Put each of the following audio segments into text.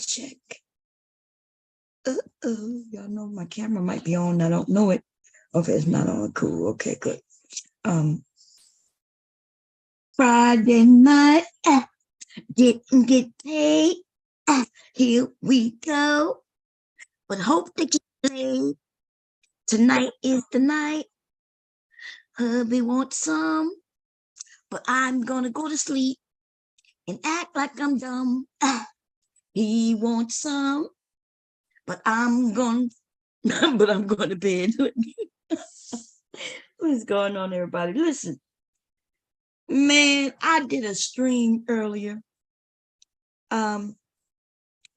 Check. Y'all know my camera might be on. I don't know it. Okay, it's not on. Cool. Okay, good. Um, Friday night, didn't get paid. Here we go. But hope to get paid. Tonight is the night. Hubby wants some, but I'm gonna go to sleep and act like I'm dumb. He wants some, but I'm going, but I'm going to bed. What is going on, everybody? Listen, man, I did a stream earlier. I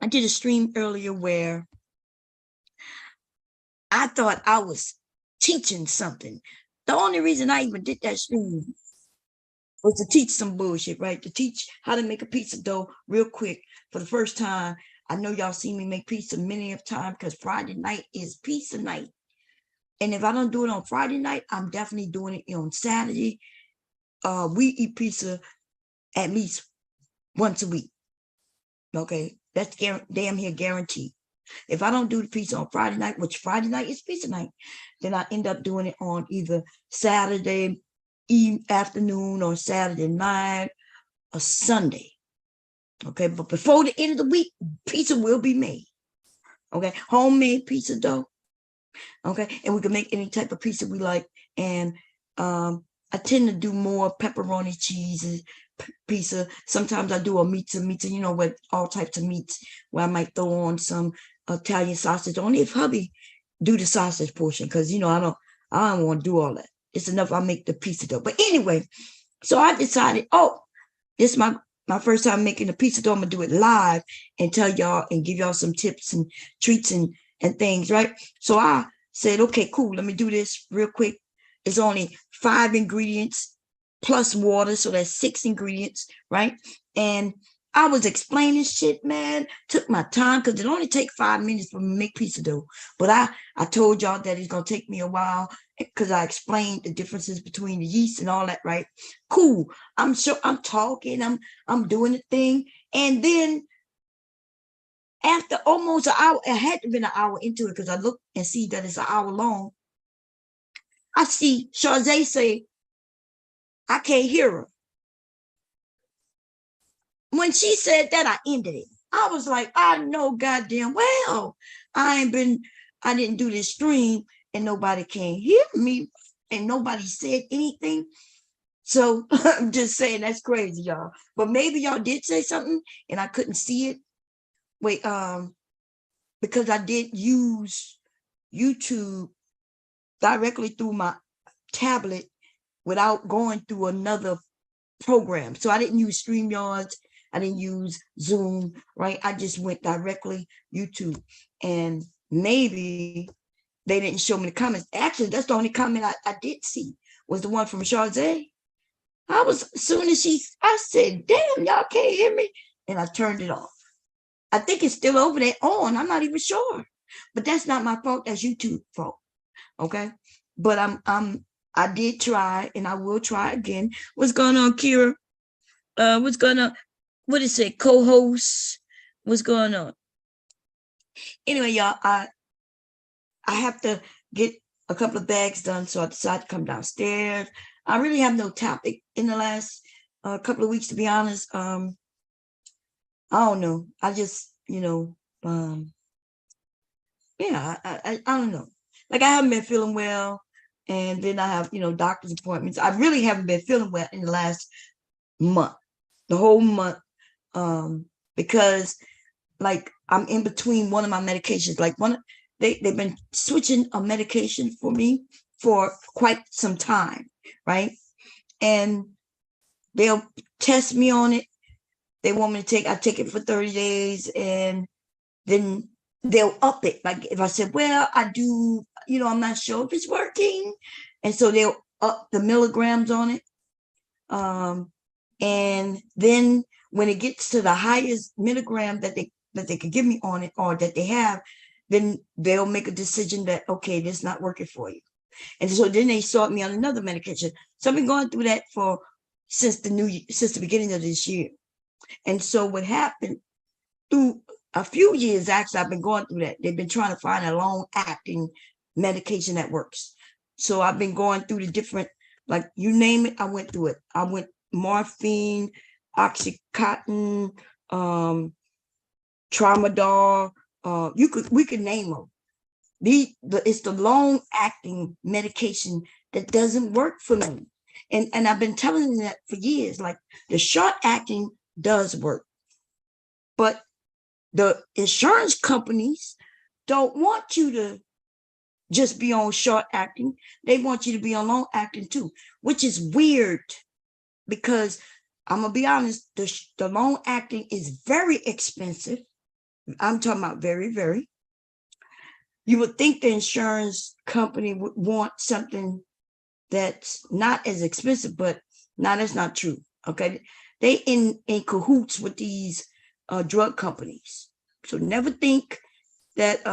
did a stream earlier where I thought I was teaching something. The only reason I even did that stream was to teach some bullshit, right? To teach how to make a pizza dough real quick for the first time. I know y'all seen me make pizza many of times because Friday night is pizza night. And if I don't do it on Friday night, I'm definitely doing it on Saturday. We eat pizza at least once a week. Okay, that's damn near guaranteed. If I don't do the pizza on Friday night, which Friday night is pizza night, then I end up doing it on either Saturday afternoon or Saturday night or Sunday. Okay, but before the end of the week, pizza will be made. Okay, homemade pizza dough. Okay, and we can make any type of pizza we like. And I tend to do more pepperoni cheese pizza. Sometimes I do a meat, you know, with all types of meats, where I might throw on some Italian sausage. Only if hubby do the sausage portion, because you know I don't want to do all that. It's enough I make the pizza dough. But anyway, so I decided, oh, this is my first time making a pizza dough. I'm gonna do it live and tell y'all and give y'all some tips and treats and things, right? So I said, okay, cool, let me do this real quick. It's only 5 ingredients plus water, so that's 6 ingredients, right? And I was explaining shit, man. Took my time because it only take 5 minutes for me to make pizza dough. But I told y'all that it's gonna take me a while because I explained the differences between the yeast and all that, right? Cool. I'm sure I'm talking, I'm doing the thing. And then after almost an hour, it had to been an hour into it because I look and see that it's an hour long. I see Chazé say, I can't hear her. When she said that, I ended it. I was like, I know goddamn well I didn't do this stream and nobody can hear me and nobody said anything. So I'm just saying that's crazy, y'all. But maybe y'all did say something and I couldn't see it. Wait, because I did use YouTube directly through my tablet without going through another program. So I didn't use StreamYards. I didn't use Zoom, right? I just went directly YouTube. And maybe they didn't show me the comments. Actually, that's the only comment I did see was the one from Chazé. I was, as soon as I said, damn, y'all can't hear me. And I turned it off. I think it's still over there on. I'm not even sure. But that's not my fault. That's YouTube fault. Okay. But I did try and I will try again. What's going on, Kira? What's going on? What is it? Co-host? What's going on? Anyway, y'all, I have to get a couple of bags done, so I decided to come downstairs. I really have no topic in the last couple of weeks, to be honest. I don't know. I just, yeah, I don't know. Like I haven't been feeling well, and then I have, doctor's appointments. I really haven't been feeling well in the last month, the whole month, because like I'm in between one of my medications. Like they've been switching a medication for me for quite some time, right? And they'll test me on it. They want me to I take it for 30 days and then they'll up it. Like if I said, well, I do, I'm not sure if it's working. And so they'll up the milligrams on it. And then when it gets to the highest milligram that they could give me on it or that they have, then they'll make a decision that, okay, this is not working for you. And so then they start me on another medication. So I've been going through that since the beginning of this year. And so what happened through a few years, actually, I've been going through that. They've been trying to find a long-acting medication that works. So I've been going through the different, like you name it, I went through it. I went morphine, Oxycontin, Tramadol. We could name them. It's the long-acting medication that doesn't work for me. And I've been telling them that for years. Like the short-acting does work, but the insurance companies don't want you to just be on short acting. They want you to be on long acting too, which is weird because I'm gonna be honest, the long acting is very expensive. I'm talking about very, very. You would think the insurance company would want something that's not as expensive, but no, that's not true. Okay. They in cahoots with these drug companies. So never think that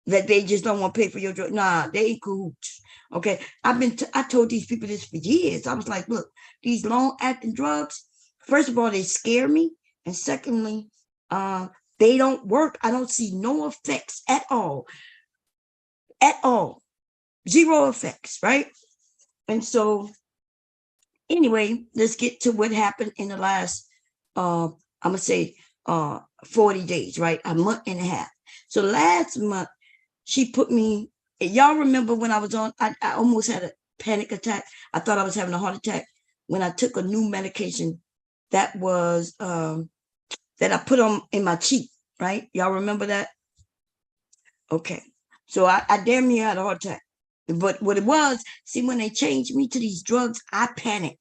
that they just don't want to pay for your drug. Nah, they in cahoots. Okay. I told these people this for years. I was like, look, these long-acting drugs, first of all, they scare me. And secondly, they don't work. I don't see no effects at all. At all. Zero effects, right? And so anyway, let's get to what happened in the last I'm gonna say 40 days, right? A month and a half. So last month, she put me, y'all remember when I was on, I almost had a panic attack. I thought I was having a heart attack when I took a new medication that was that I put on in my cheek, right? Y'all remember that? Okay. So I damn near had a heart attack. But what it was, see, when they changed me to these drugs, I panicked.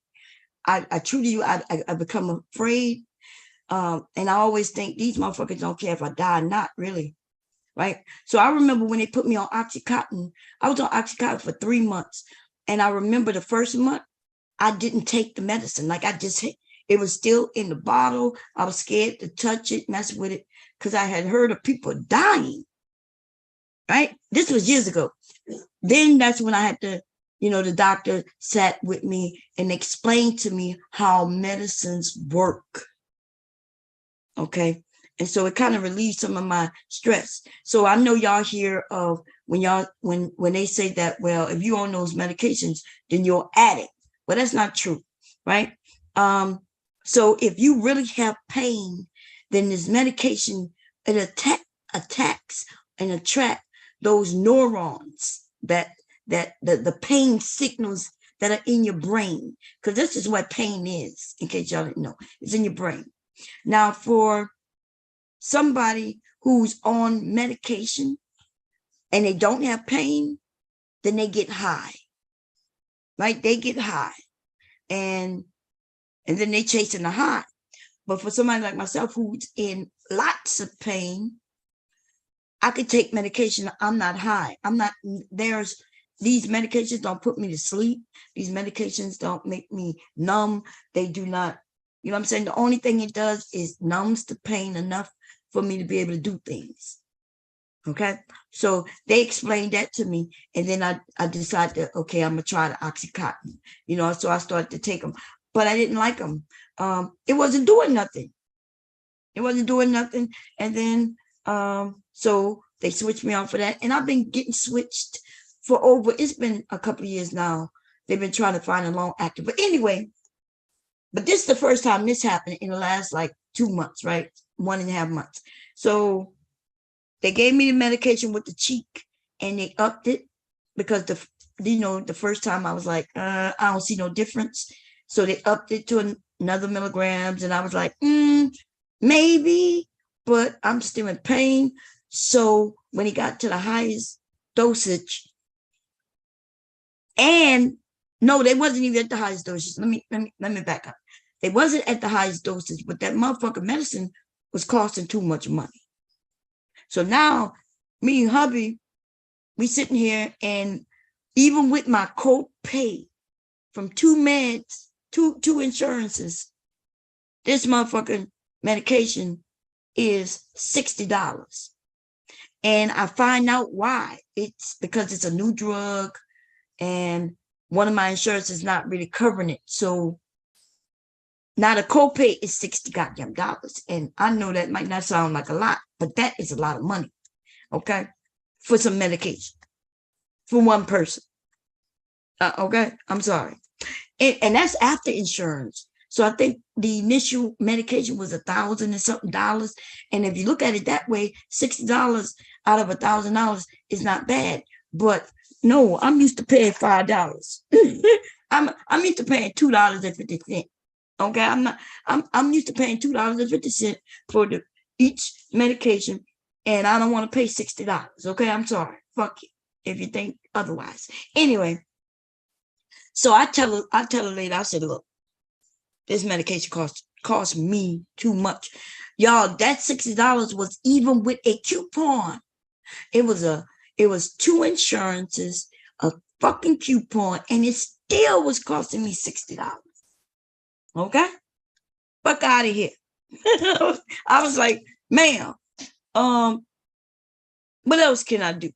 I truly, I become afraid. And I always think these motherfuckers don't care if I die or not, really. Right. So I remember when they put me on Oxycontin, I was on Oxycontin for 3 months. And I remember the first month, I didn't take the medicine. Like it was still in the bottle. I was scared to touch it, mess with it, because I had heard of people dying. Right. This was years ago. Then that's when I had to, the doctor sat with me and explained to me how medicines work. Okay. And so it kind of relieved some of my stress. So I know y'all hear of when they say that, well, if you're on those medications, then you're addict. Well, that's not true, right? So if you really have pain, then this medication, it attacks and attract those neurons that the pain signals that are in your brain. Because this is what pain is, in case y'all didn't know. It's in your brain. Now, for somebody who's on medication and they don't have pain, then they get high, right? They get high and then they chasing the high. But for somebody like myself who's in lots of pain, I could take medication. I'm not high. These medications don't put me to sleep. These medications don't make me numb. They do not, you know what I'm saying? The only thing it does is numbs the pain enough for me to be able to do things. Okay. So they explained that to me. And then I decided that, okay, I'm going to try the Oxycontin, so I started to take them, but I didn't like them. It wasn't doing nothing. It wasn't doing nothing. And then, so they switched me off of that. And I've been getting switched it's been a couple of years now. They've been trying to find a long acting. But anyway, but this is the first time this happened in the last like 2 months, right? 1.5 months. So they gave me the medication with the cheek and they upped it because the first time I was like, I don't see no difference. So they upped it to another milligrams. And I was like, maybe, but I'm still in pain. So when it got to the highest dosage, and no, they wasn't even at the highest dosage. Let me back up. They wasn't at the highest dosage, but that motherfucking medicine was costing too much money. So now me and hubby, we sitting here, and even with my co-pay from 2 meds, two insurances, this motherfucking medication is $60. And I find out why. It's because it's a new drug and one of my insurances is not really covering it. So Now the copay is 60 goddamn dollars. And I know that might not sound like a lot, but that is a lot of money. Okay. For some medication for one person. Okay. I'm sorry. And that's after insurance. So I think the initial medication was $1,000 and something dollars. And if you look at it that way, $60 out of $1,000 is not bad. But no, I'm used to paying $5. I'm used to paying $2.50. Okay, I'm used to paying $2.50 for each medication, and I don't want to pay $60. Okay, I'm sorry. Fuck you if you think otherwise. Anyway, so I tell a lady, I said, look, this medication cost me too much. Y'all, that $60 was even with a coupon. It was two insurances, a fucking coupon, and it still was costing me $60. Okay? Fuck out of here. I was like, ma'am, what else can I do?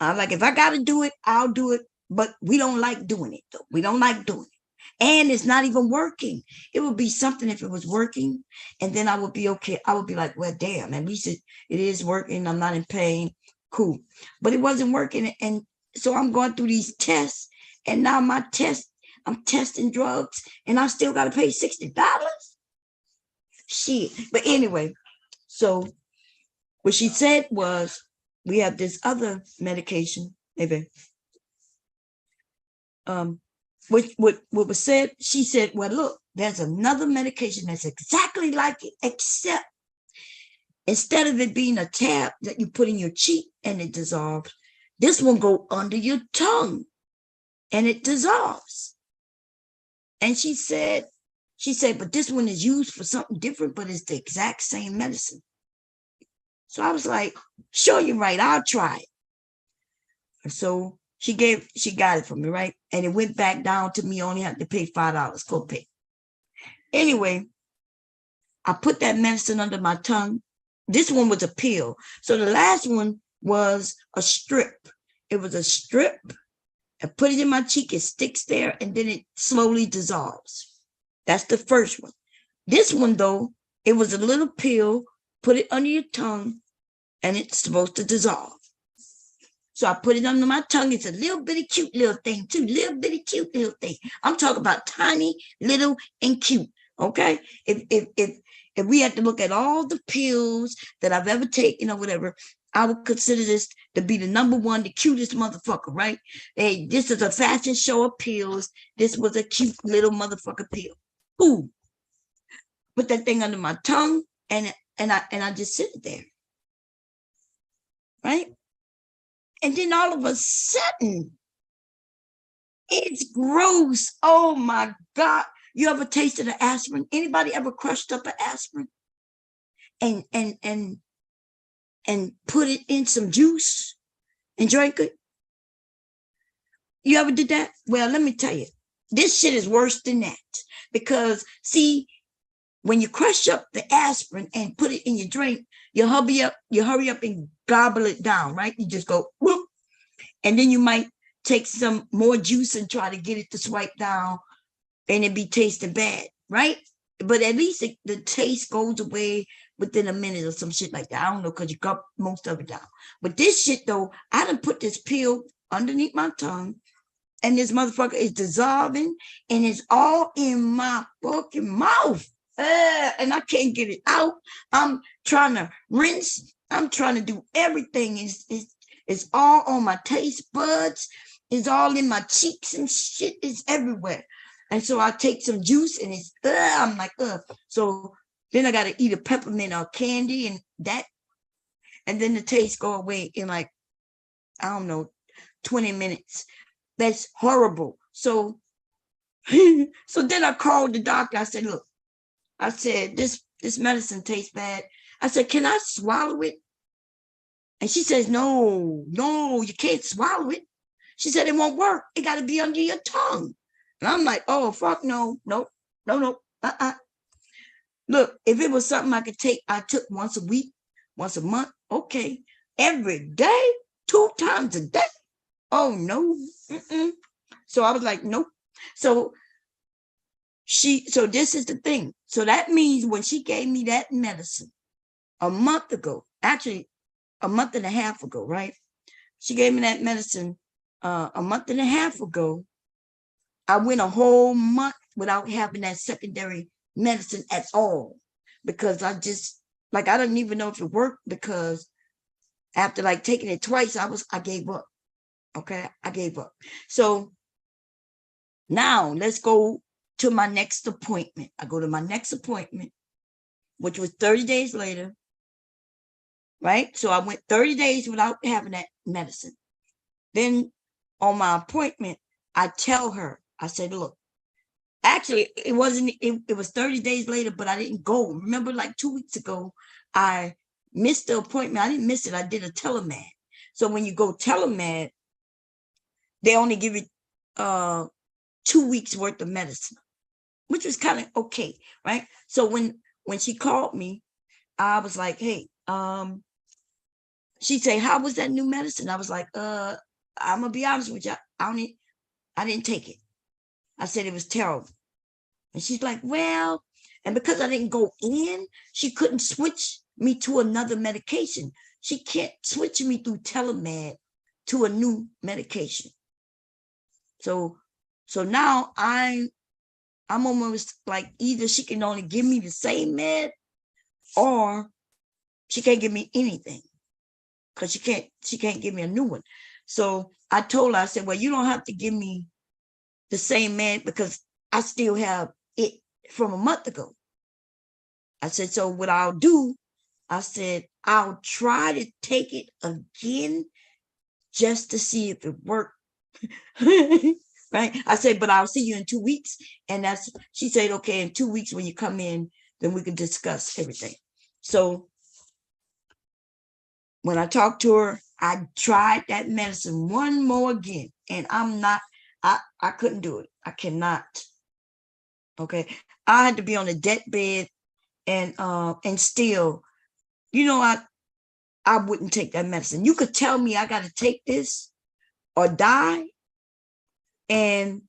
I'm like, if I gotta do it, I'll do it. But we don't like doing it, though. We don't like doing it. And it's not even working. It would be something if it was working, and then I would be okay. I would be like, well, damn, at least it is working. I'm not in pain. Cool. But it wasn't working. And so I'm going through these tests, and now I'm testing drugs, and I still got to pay $60. Shit. But anyway, so what she said was, we have this other medication, maybe. What was said, she said, well, look, there's another medication that's exactly like it, except instead of it being a tab that you put in your cheek and it dissolves, this one go under your tongue and it dissolves. And she said, but this one is used for something different, but it's the exact same medicine. So I was like, sure, you're right, I'll try it. So she got it for me, right? And it went back down to me only having to pay $5 copay. Anyway, I put that medicine under my tongue. This one was a pill. So the last one was a strip. It was a strip. I put it in my cheek, it sticks there, and then it slowly dissolves. That's the first one. This one, though, it was a little pill, put it under your tongue, and it's supposed to dissolve. So I put it under my tongue. It's a little bitty cute little thing, too. Little bitty cute little thing. I'm talking about tiny, little, and cute. Okay? If we had to look at all the pills that I've ever taken or whatever, I would consider this to be the number one, the cutest motherfucker, right? Hey, this is a fashion show of pills. This was a cute little motherfucker pill. Ooh. Put that thing under my tongue, and I just sit there. Right? And then all of a sudden, it's gross. Oh my God. You ever tasted an aspirin? Anybody ever crushed up an aspirin and put it in some juice and drank it? You ever did that? Well, let me tell you, this shit is worse than that. Because see, when you crush up the aspirin and put it in your drink, you hurry up and gobble it down, right? You just go, whoop. And then you might take some more juice and try to get it to swipe down, and it be tasting bad, right? But at least the taste goes away within a minute or some shit like that. I don't know, because you got most of it down. But this shit, though, I done put this pill underneath my tongue, and this motherfucker is dissolving, and it's all in my fucking mouth. And I can't get it out. I'm trying to rinse. I'm trying to do everything. It's all on my taste buds. It's all in my cheeks and shit. It's everywhere. And so I take some juice, and it's, I'm like, So then I got to eat a peppermint or candy, and then the taste go away in like, I don't know, 20 minutes. That's horrible. So then I called the doctor. I said, look, this medicine tastes bad. I said, can I swallow it? And she says, no, you can't swallow it. She said, it won't work. It got to be under your tongue. And I'm like, oh, fuck no. Look, if it was something I could take, I took once a week, once a month. Okay. Every day, 2 times a day. Oh, no. So I was like, nope. So So this is the thing. So that means when she gave me that medicine a month ago, actually a month and a half ago, right? She gave me that medicine a month and a half ago. I went a whole month without having that secondary medicine at all because I just, like, I don't even know if it worked because after like taking it twice, I gave up. Okay, I gave up. So now let's go to my next appointment. I go to my next appointment, which was 30 days later, right? So I went 30 days without having that medicine. Then on my appointment, I tell her, I said, look, actually, it wasn't, it was 30 days later, but I didn't go. Remember, like 2 weeks ago, I missed the appointment. I didn't miss it. I did a telemed. So when you go telemed, they only give you 2 weeks worth of medicine, which was kind of okay, right? So when she called me, I was like, hey, she said, how was that new medicine? I was like, I'm gonna be honest with you, I didn't take it. I said it was terrible. And she's like, well, and because I didn't go in, she couldn't switch me to another medication. She can't switch me through telemed to a new medication. So now I'm almost like either she can only give me the same med or she can't give me anything because she can't give me a new one. So I told her, I said, well, you don't have to give me the same med because I still have it from a month ago. I said, so what I'll do, I said, I'll try to take it again just to see if it worked. Right? I said, but I'll see you in 2 weeks. And she said, okay, in 2 weeks when you come in, then we can discuss everything. So when I talked to her, I tried that medicine one more again, and I couldn't do it. I cannot. Okay. I had to be on a deathbed and still, I wouldn't take that medicine. You could tell me I got to take this or die, and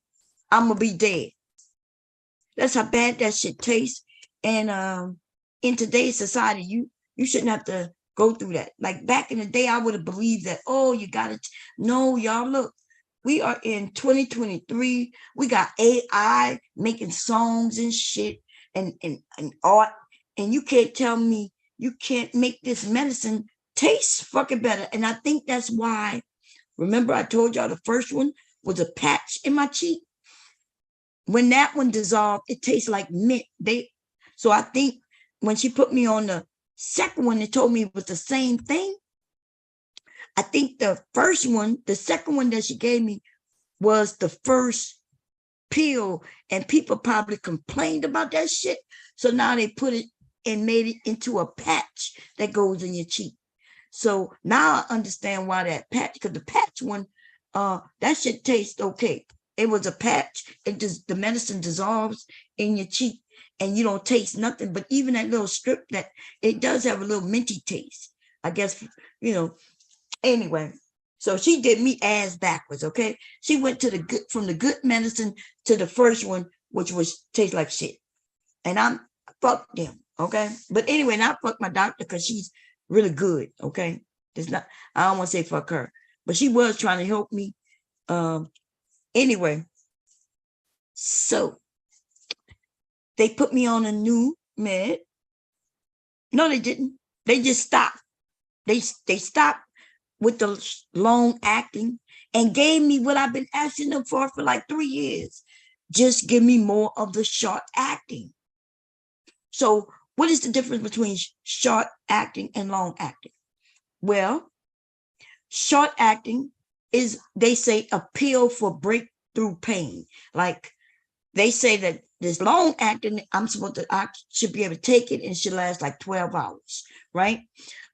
I'm gonna be dead. That's how bad that shit tastes. And in today's society, you shouldn't have to go through that. Like back in the day, I would have believed that, oh, you gotta no, y'all, look, we are in 2023. We got AI making songs and shit and art, and you can't tell me you can't make this medicine taste fucking better. And I think that's why, remember I told y'all the first one was a patch in my cheek. When that one dissolved, it tastes like mint. So I think when she put me on the second one, it told me it was the same thing. I think the second one that she gave me was the first pill, and people probably complained about that shit. So now they put it and made it into a patch that goes in your cheek. So now I understand why that patch, because the patch one, that shit tastes okay. It was a patch. The medicine dissolves in your cheek and you don't taste nothing. But even that little strip, that it does have a little minty taste, I guess, anyway. So she did me ass backwards, okay? She went to from the good medicine to the first one, which was taste like shit. And fuck them, okay? But anyway, not fuck my doctor because she's really good, okay? I don't want to say fuck her, but she was trying to help me. Anyway, so they put me on a new med. No, they didn't. They just stopped. They stopped with the long acting and gave me what I've been asking them for like 3 years. Just give me more of the short acting. So what is the difference between short acting and long acting? Well, short acting is, they say, a pill for breakthrough pain. Like they say that this long acting, I should be able to take it and it should last like 12 hours, right?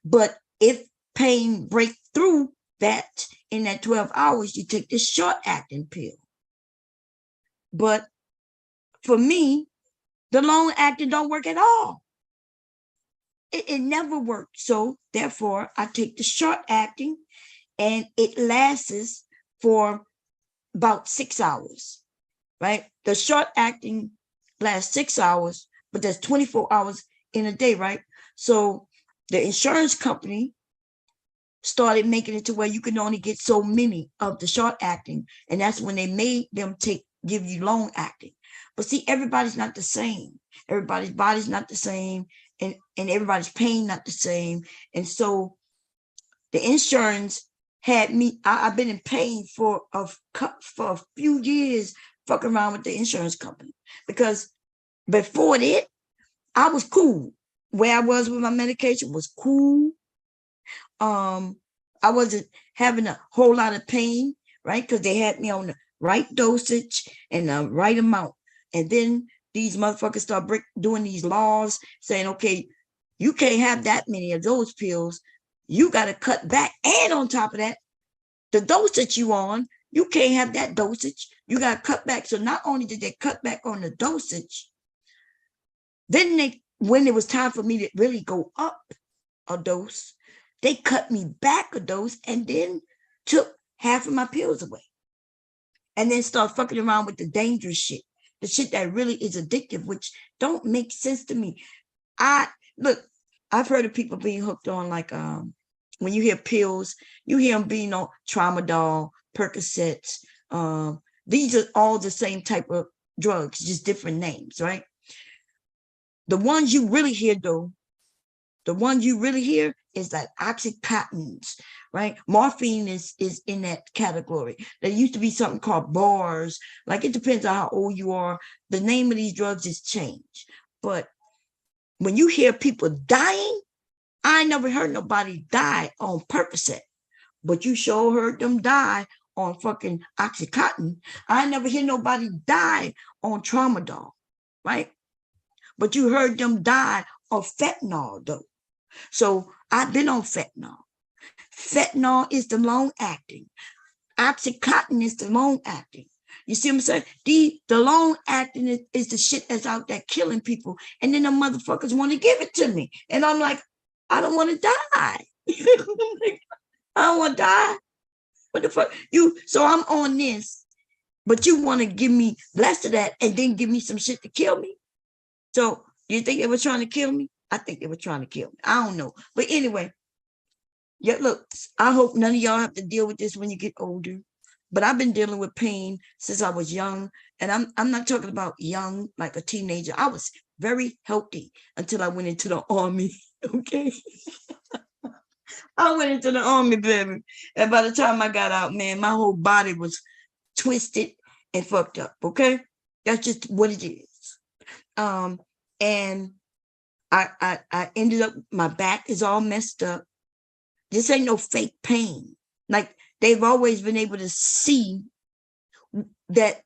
But if pain break through that in that 12 hours, you take this short acting pill. But for me, the long acting don't work at all. It never worked. So therefore, I take the short acting and it lasts for about 6 hours, right? The short acting lasts 6 hours, but there's 24 hours in a day, right? So the insurance company started making it to where you can only get so many of the short acting. And that's when they made them give you long acting. But see, everybody's not the same. Everybody's body's not the same. And everybody's pain not the same. And so the insurance had me, I've been in pain for a few years fucking around with the insurance company. Because before that, I was cool. Where I was with my medication was cool. I wasn't having a whole lot of pain, right? Because they had me on the right dosage and the right amount. And then these motherfuckers start doing these laws saying, okay, you can't have that many of those pills. You got to cut back. And on top of that, the dosage you on, you can't have that dosage. You got to cut back. So not only did they cut back on the dosage, then when it was time for me to really go up a dose, they cut me back a dose and then took half of my pills away. And then start fucking around with the dangerous shit, the shit that really is addictive, which don't make sense to me. I've heard of people being hooked on, like, when you hear pills, you hear them being on Tramadol, Percocets. These are all the same type of drugs, just different names, right? The ones you really hear, though, is that Oxycontins, right? Morphine is in that category. There used to be something called bars. Like, it depends on how old you are. The name of these drugs is changed. But when you hear people dying, I never heard nobody die on Percocet, but you sure heard them die on fucking Oxycontin. I never hear nobody die on Tramadol, right? But you heard them die of fentanyl, though. So I've been on fentanyl. Fentanyl is the long acting. Oxycontin is the long acting. You see what I'm saying? The long acting is the shit that's out there killing people. And then the motherfuckers want to give it to me. And I'm like, I don't want to die. I don't want to die. What the fuck? So I'm on this, but you want to give me less of that and then give me some shit to kill me? So you think they were trying to kill me? I think they were trying to kill me. I don't know. But anyway, yeah, look, I hope none of y'all have to deal with this when you get older. But I've been dealing with pain since I was young. And I'm not talking about young, like a teenager. I was very healthy until I went into the army. Okay. I went into the army, baby. And by the time I got out, man, my whole body was twisted and fucked up. Okay. That's just what it is. And I ended up, my back is all messed up. This ain't no fake pain. Like, they've always been able to see that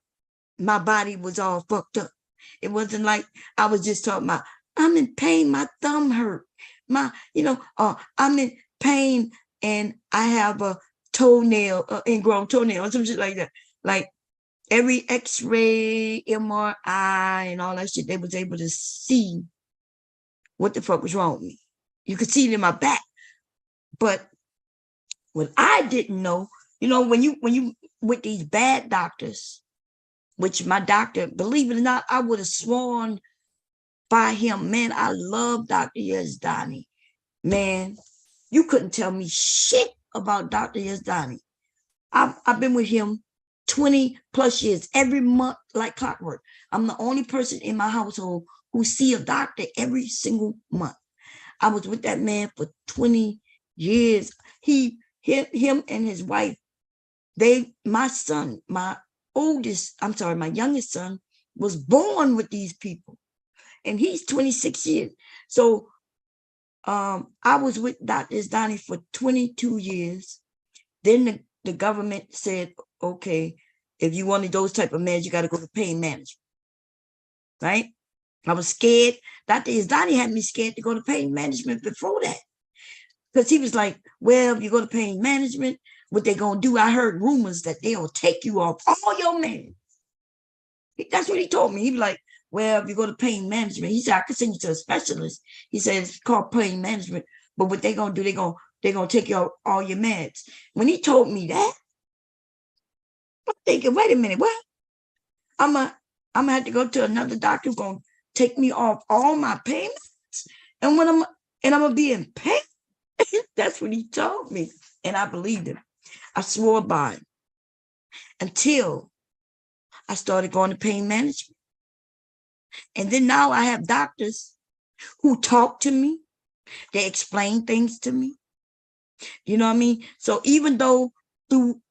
my body was all fucked up. It wasn't like I was just talking about, I'm in pain, my thumb hurt. I'm in pain and I have a toenail, ingrown toenail, or some shit like that. Like, every X-ray, MRI, and all that shit, they was able to see what the fuck was wrong with me. You could see it in my back. But what I didn't know, when you with these bad doctors, which my doctor, believe it or not, I would have sworn by him. Man, I love Dr. Yazdani. Man, you couldn't tell me shit about Dr. Yazdani. I've been with him 20 plus years, every month, like clockwork. I'm the only person in my household who see a doctor every single month. I was with that man for 20 years. Him and his wife, my youngest son was born with these people, and he's 26 years. So I was with Dr. Yazdani for 22 years. Then the government said, okay, if you wanted those type of meds, you got to go to pain management, right? I was scared. Dr. Yazdani had me scared to go to pain management before that. Because he was like, well, if you go to pain management, what they going to do, I heard rumors that they'll take you off all your meds. That's what he told me. He was like, well, if you go to pain management, he said, I could send you to a specialist. He said, it's called pain management. But what they going to do, they're going to take you off all your meds. When he told me that, I'm thinking, wait a minute, what? I'm gonna have to go to another doctor who's gonna take me off all my payments. And I'm gonna be in pain. That's what he told me. And I believed him. I swore by it until I started going to pain management. And then now I have doctors who talk to me. They explain things to me. You know what I mean? So even though through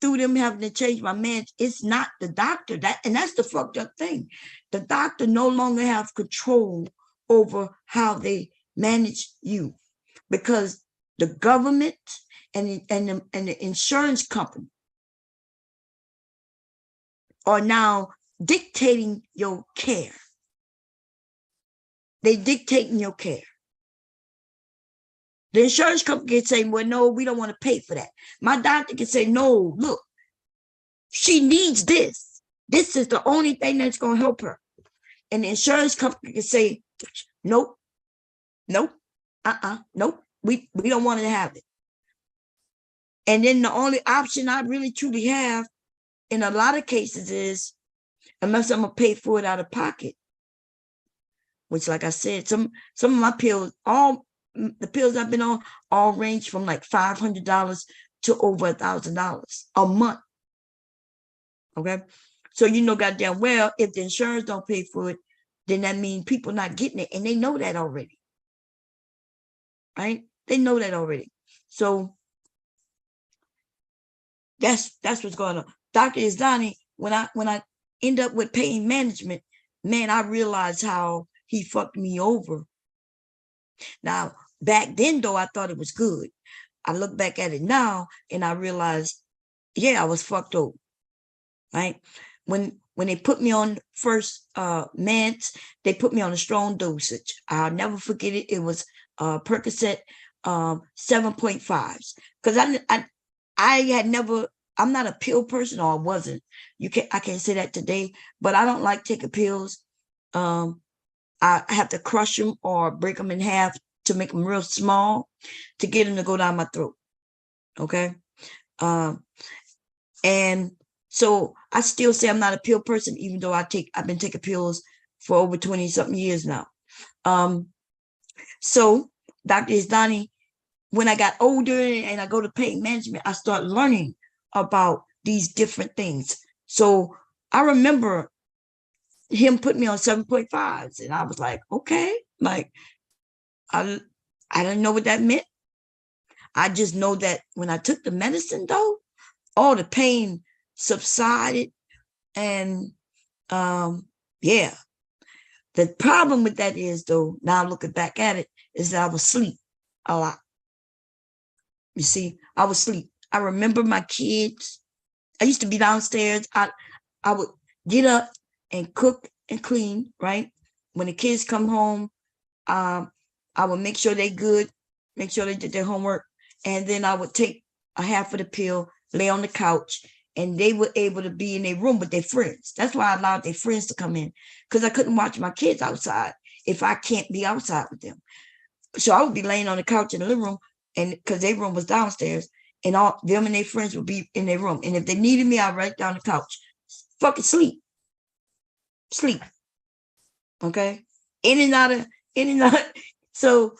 them having to change my meds, it's not the doctor. That's the fucked up thing. The doctor no longer have control over how they manage you, because the government and the insurance company are now dictating your care. They dictating your care. The insurance company can say, well, no, we don't want to pay for that. My doctor can say, no, look, she needs this. This is the only thing that's going to help her. And the insurance company can say, nope, nope, nope, we don't want to have it. And then the only option I really truly have in a lot of cases is, unless I'm going to pay for it out of pocket, which, like I said, some of my pills, all the pills I've been on, all range from like $500 to over $1,000 a month. Okay. So, goddamn well, if the insurance don't pay for it, then that means people not getting it. And they know that already. Right? They know that already. So that's what's going on. Dr. Izdani, when I end up with pain management, man, I realized how he fucked me over. Now, back then, though, I thought it was good. I look back at it now and I realized, yeah, I was fucked over. Right? When they put me on first meds, they put me on a strong dosage. I'll never forget it. It was Percocet 7.5s. Because I had never, I'm not a pill person, or I wasn't. I can't say that today, but I don't like taking pills. I have to crush them or break them in half to make them real small to get them to go down my throat. Okay. And so I still say I'm not a pill person, even though I've been taking pills for over 20 something years now. So Dr. Izdani, when I got older and I go to pain management, I start learning about these different things. So I remember him put me on 7.5s, and I was like, okay, like I didn't know what that meant. I just know that when I took the medicine, though, all the pain subsided. And yeah, the problem with that is, though, now looking back at it, is that I was asleep a lot. You see, I was asleep. I remember my kids. I used to be downstairs. I would get up and cook and clean, right? When the kids come home, I would make sure they good, make sure they did their homework. And then I would take a half of the pill, lay on the couch, and they were able to be in their room with their friends. That's why I allowed their friends to come in, because I couldn't watch my kids outside if I can't be outside with them. So I would be laying on the couch in the living room, and because their room was downstairs, and all them and their friends would be in their room. And if they needed me, I'd right down the couch, fucking sleep. Okay, in and out. So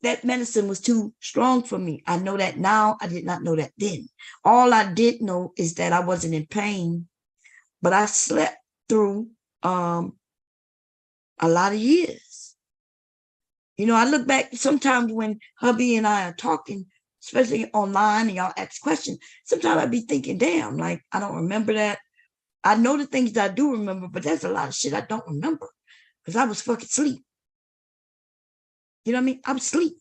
that medicine was too strong for me. I know that now. I did not know that then. All I did know is that I wasn't in pain, but I slept through a lot of years. I look back sometimes when hubby and I are talking, especially online, and y'all ask questions. Sometimes I'd be thinking, damn, like, I don't remember that. I know the things that I do remember, but there's a lot of shit I don't remember because I was fucking asleep. You know what I mean? I was asleep.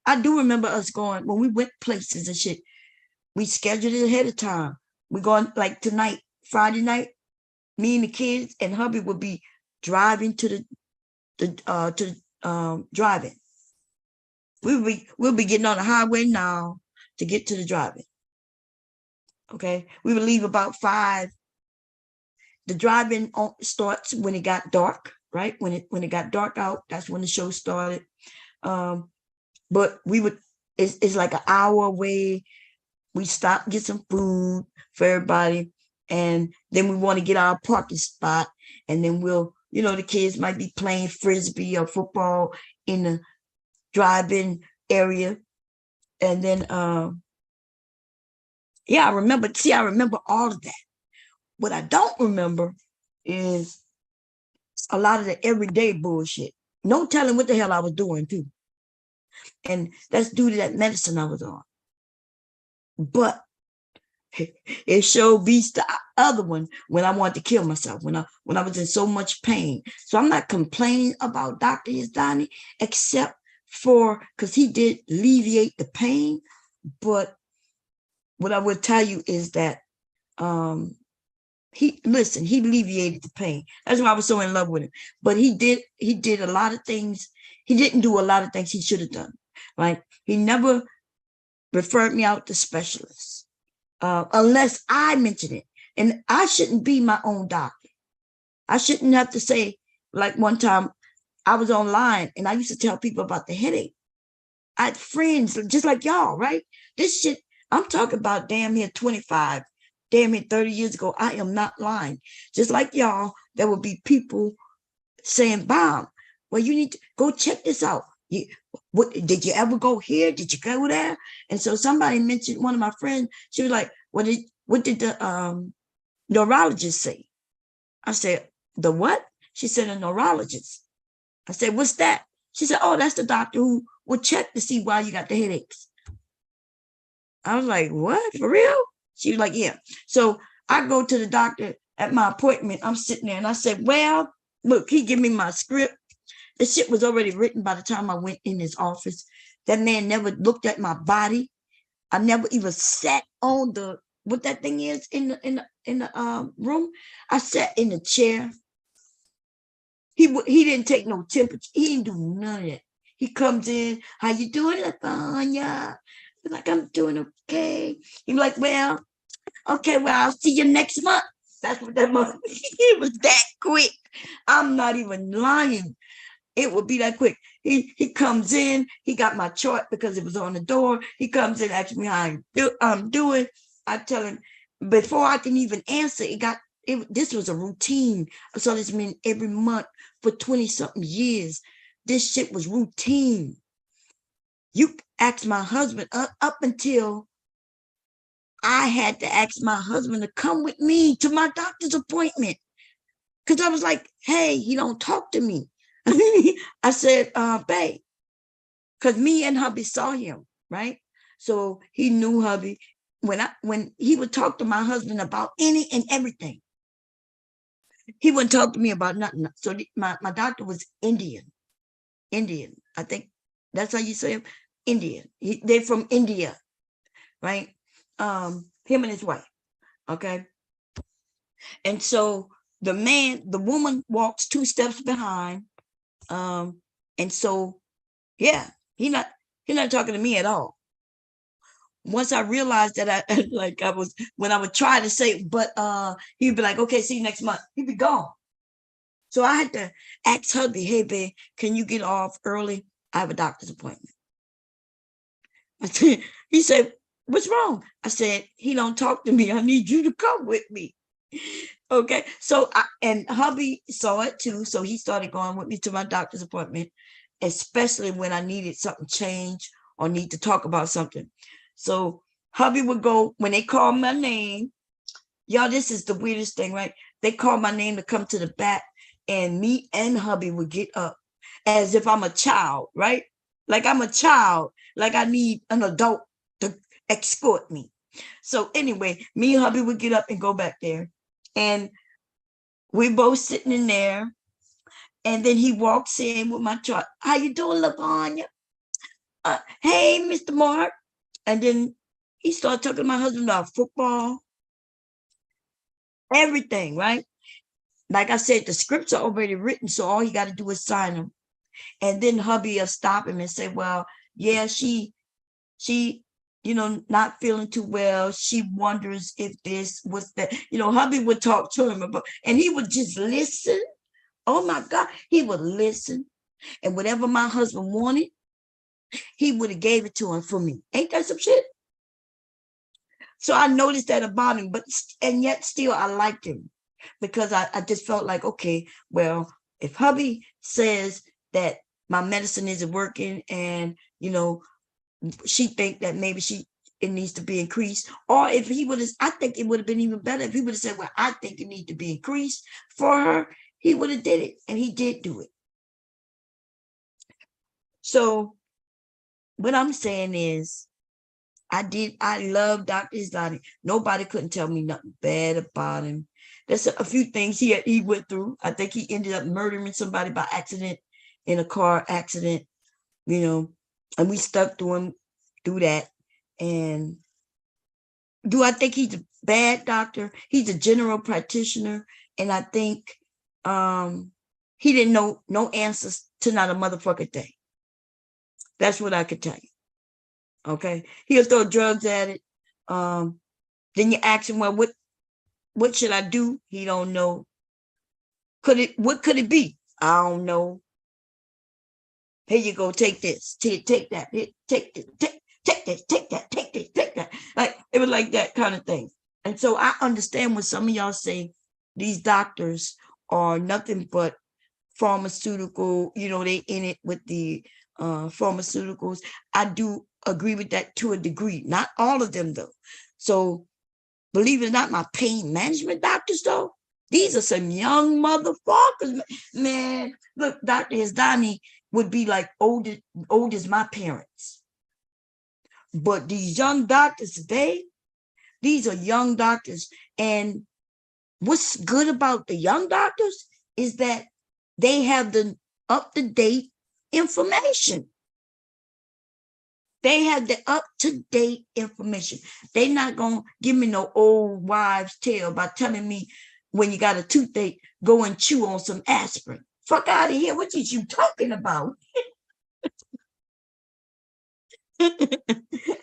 I do remember us going, when we went places and shit, we scheduled it ahead of time. We going like tonight, Friday night, me and the kids and hubby would be driving to driving. We'll be getting on the highway now to get to the driving. Okay. We would leave about 5. The driving starts when it got dark, right? When it got dark out, that's when the show started. But it's like an hour away. We stop, get some food for everybody. And then we want to get our parking spot, and then we'll, the kids might be playing frisbee or football in the drive-in area. And then yeah, I remember all of that. What I don't remember is a lot of the everyday bullshit. No telling what the hell I was doing too. And that's due to that medicine I was on. But it sure beats the other one when I wanted to kill myself, when I was in so much pain. So I'm not complaining about Dr. Yazdani, except for because he did alleviate the pain. But what I would tell you is that he alleviated the pain. That's why I was so in love with him. But he did a lot of things. He didn't do a lot of things he should have done. Like he never referred me out to specialists unless I mention it. And I shouldn't be my own doctor. I shouldn't have to say, like one time I was online and I used to tell people about the headache. I had friends just like y'all, right? This shit, I'm talking about damn near 25, damn near 30 years ago. I am not lying. Just like y'all, there will be people saying, Bob, well, you need to go check this out. What did you ever go here? Did you go there? And so somebody mentioned, one of my friends, she was like, what did the neurologist say? I said, the what? She said, a neurologist. I said, what's that? She said, oh, that's the doctor who will check to see why you got the headaches. I was like, what, for real? She was like, yeah. So I go to the doctor at my appointment. I'm sitting there and I said, well, look, he give me my script. The shit was already written by the time I went in his office. That man never looked at my body. I never even sat on the, what that thing is in the room. I sat in the chair. He didn't take no temperature. He didn't do none of that. He comes in, how you doing, Latonya? Like, I'm doing okay. He's like, well, okay, well, I'll see you next month. That's what that month. It was that quick. I'm not even lying. It would be that quick. He comes in. He got my chart because it was on the door. He comes in, asks me how I'm doing. I tell him before I can even answer. This was a routine. So this meant every month for 20-something years. This shit was routine. You asked my husband up until I had to ask my husband to come with me to my doctor's appointment. Because I was like, hey, he don't talk to me. I said, babe, because me and hubby saw him, right? So he knew hubby. When he would talk to my husband about any and everything, he wouldn't talk to me about nothing. So my doctor was Indian. I think that's how you say him. Indian. They're from India, right? Him and his wife. Okay. And so the woman walks 2 steps behind. And so, yeah, he's not talking to me at all. Once I realized that when I would try to say, but he'd be like, okay, see you next month. He'd be gone. So I had to ask hubby, hey, babe, can you get off early? I have a doctor's appointment. He said, what's wrong? I said, he don't talk to me. I need you to come with me. Okay. So, and hubby saw it too. So he started going with me to my doctor's appointment, especially when I needed something changed or need to talk about something. So hubby would go, when they call my name, y'all, this is the weirdest thing, right? They call my name to come to the back, and me and hubby would get up as if I'm a child, right? Like I'm a child, like I need an adult to escort me. So anyway, me and hubby would get up and go back there. And we're both sitting in there. And then he walks in with my chart. How you doing, Lavanya? Hey, Mr. Mark. And then he started talking to my husband about football, everything, right? Like I said, the scripts are already written, so all you got to do is sign them. And then hubby will stop him and say, well, yeah, she, not feeling too well. She wonders if this was that, hubby would talk to him about, and he would just listen. Oh my God, he would listen. And whatever my husband wanted, he would have gave it to him for me. Ain't that some shit? So I noticed that about him, and yet still I liked him because I just felt like, okay, well, if hubby says that my medicine isn't working and, she think that maybe it needs to be increased, or if he would have, I think it would have been even better if he would have said, well, I think it needs to be increased for her. He would have did it, and he did do it. So what I'm saying is, I love Dr. Islani. Nobody couldn't tell me nothing bad about him. There's a few things he went through. I think he ended up murdering somebody by accident in a car accident, and we stuck to him through that. And do I think he's a bad doctor? He's a general practitioner, and I think he didn't know no answers to not a motherfucking thing. That's what I could tell you. Okay, he'll throw drugs at it. Then you ask him, well, what should I do? He don't know. What could it be? I don't know. Here you go, take this, take that, take this, take this, take that, take this, take that. Like it was like that kind of thing. And so I understand when some of y'all say these doctors are nothing but pharmaceutical, they in it with the pharmaceuticals. I do agree with that to a degree. Not all of them though. So believe it or not, my pain management doctors though, these are some young motherfuckers, man. Look, Dr. Islani would be like old as my parents. But these young doctors today, these are young doctors. And what's good about the young doctors is that they have the up-to-date information. They have the up-to-date information. They're not going to give me no old wives' tale by telling me when you got a toothache, go and chew on some aspirin. Fuck out of here. What is you talking about?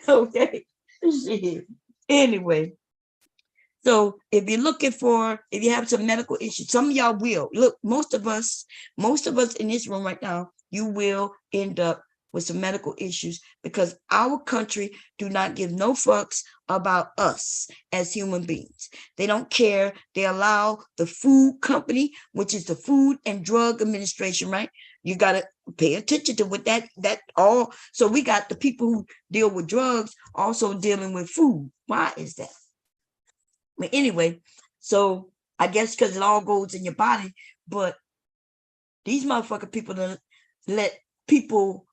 Okay. Shit. Anyway. So if you have some medical issues, some of y'all will. Look, most of us in this room right now, you will end up with some medical issues because our country do not give no fucks about us as human beings. They don't care. They allow the food company, which is the Food and Drug Administration, right? You got to pay attention to what that all. So we got the people who deal with drugs also dealing with food. Why is that? But anyway, so I guess because it all goes in your body, but these motherfucking people don't let people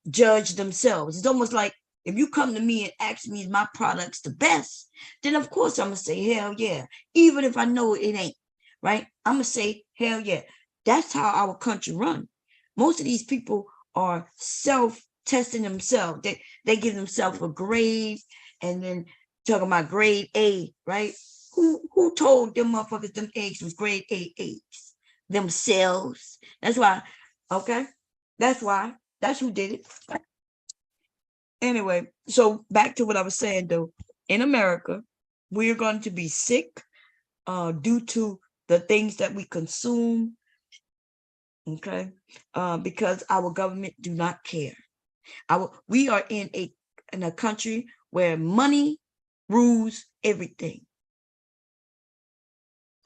judge themselves. It's almost like if you come to me and ask me, is my products the best? Then of course I'm gonna say hell yeah, even if I know it ain't, right? I'm gonna say hell yeah. That's how our country runs. Most of these people are self-testing themselves. They give themselves a grade and then talking about grade A, right? Who told them motherfuckers them eggs was grade A eggs? Themselves. That's why, okay? That's why. That's who did it. Anyway, so back to what I was saying though. In America, we are going to be sick due to the things that we consume, okay? Because our government do not care. We are in a country where money rules everything.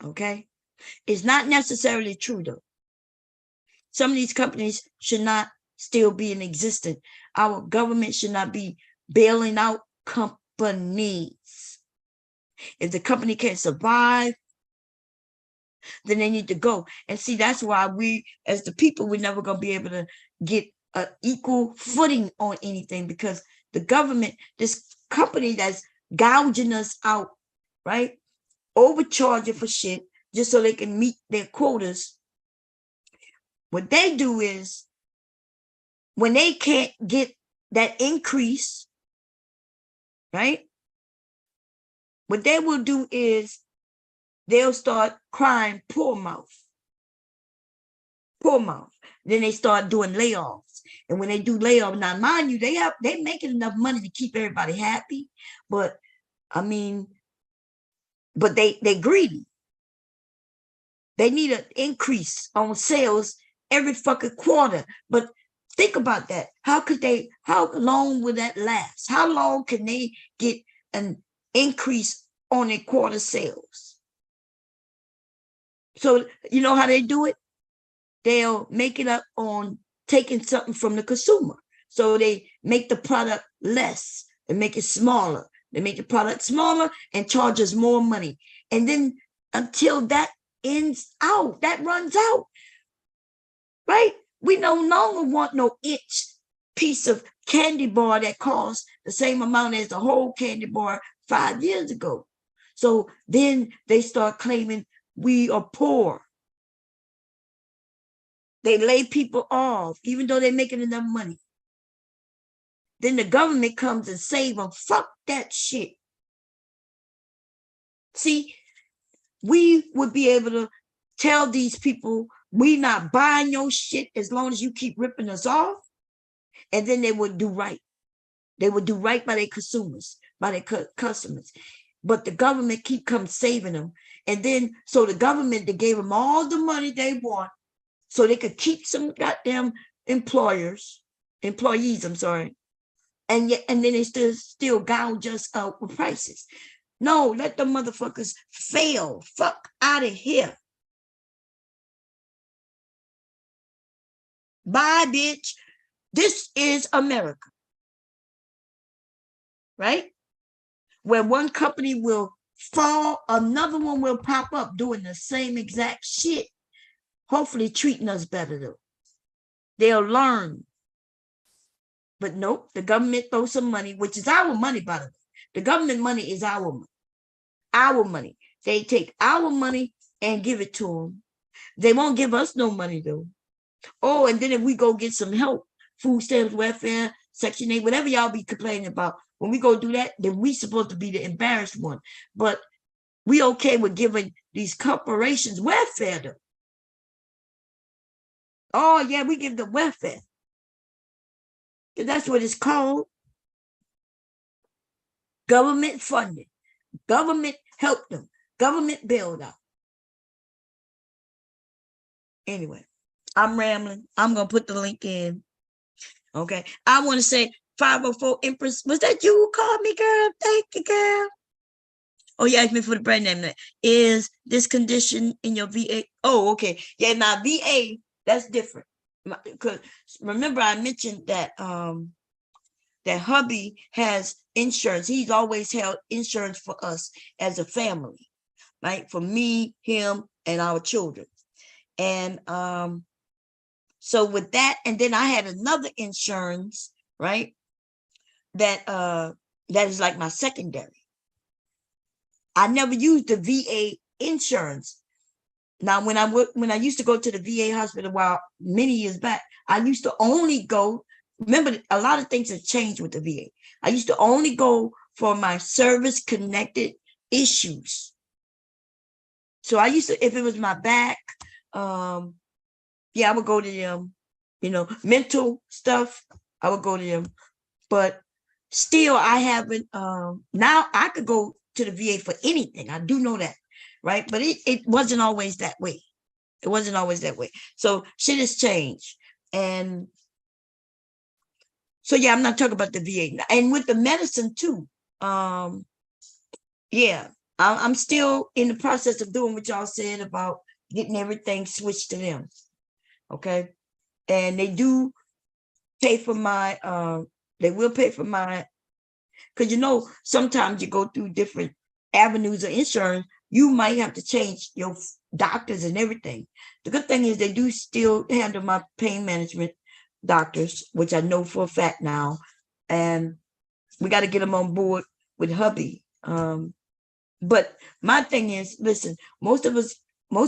Okay? It's not necessarily true though. Some of these companies should not still be in existence. Our government should not be bailing out companies. If the company can't survive, then they need to go. And see, that's why we, as the people, we're never going to be able to get an equal footing on anything because the government, this company that's gouging us out, right? Overcharging for shit just so they can meet their quotas. What they do is when they can't get that increase, right? What they will do is they'll start crying poor mouth. Then they start doing layoffs. And when they do layoffs, now mind you, they making enough money to keep everybody happy. But I mean, but they greedy. They need an increase on sales every fucking quarter. But Think about that. How long will that last? How long can they get an increase on their quarter sales? So you know how they do it? They'll make it up on taking something from the consumer. So they make the product less and make it smaller. They make the product smaller and charge us more money. And then until that ends out, that runs out, right? We no longer want no inch piece of candy bar that costs the same amount as the whole candy bar 5 years ago. So then they start claiming we are poor. They lay people off, even though they're making enough money. Then the government comes and save them. Fuck that shit. See, we would be able to tell these people, we not buying your shit as long as you keep ripping us off. And then they would do right. They would do right by their consumers, by their customers. But the government keep come saving them. And then, so the government, they gave them all the money they want so they could keep some goddamn employees, I'm sorry. And then they still gouge us out with prices. No, let the motherfuckers fail. Fuck out of here. Bye, bitch. This is America. Right? Where one company will fall, another one will pop up doing the same exact shit. Hopefully treating us better though. They'll learn. But nope, the government throws some money, which is our money, by the way. The government money is our money. Our money. They take our money and give it to them. They won't give us no money though. Oh, and then if we go get some help, food stamps, welfare, Section 8, whatever y'all be complaining about, when we go do that, then we supposed to be the embarrassed one. But we okay with giving these corporations welfare though. Oh yeah, we give them welfare. That's what it's called. Government funded. Government helped them. Government bailed out. Anyway, I'm rambling. I'm going to put the link in. Okay. I want to say 504 Empress. Was that you who called me, girl? Thank you, girl. Oh, you asked me for the brand name. Is this condition in your VA? Oh, okay. Yeah, now VA, that's different. Because remember, I mentioned that that hubby has insurance. He's always held insurance for us as a family, right? For me, him, and our children. And so with that, and then I had another insurance, right? That is like my secondary. I never used the VA insurance. Now, when I used to go to the VA hospital many years back, I used to only go. Remember, a lot of things have changed with the VA. I used to only go for my service-connected issues. So I used to, if it was my back, yeah, I would go to them. You know, mental stuff, I would go to them. But still, I haven't. Now I could go to the VA for anything. I do know that, right? But it wasn't always that way. It wasn't always that way. So shit has changed. And so, yeah, I'm not talking about the VA. And with the medicine too. Yeah, I'm still in the process of doing what y'all said about getting everything switched to them. Okay. And they do pay for my, they will pay for my, because you know, sometimes you go through different avenues of insurance, you might have to change your doctors and everything. The good thing is they do still handle my pain management doctors, which I know for a fact now. And we got to get them on board with hubby. But my thing is, listen, most of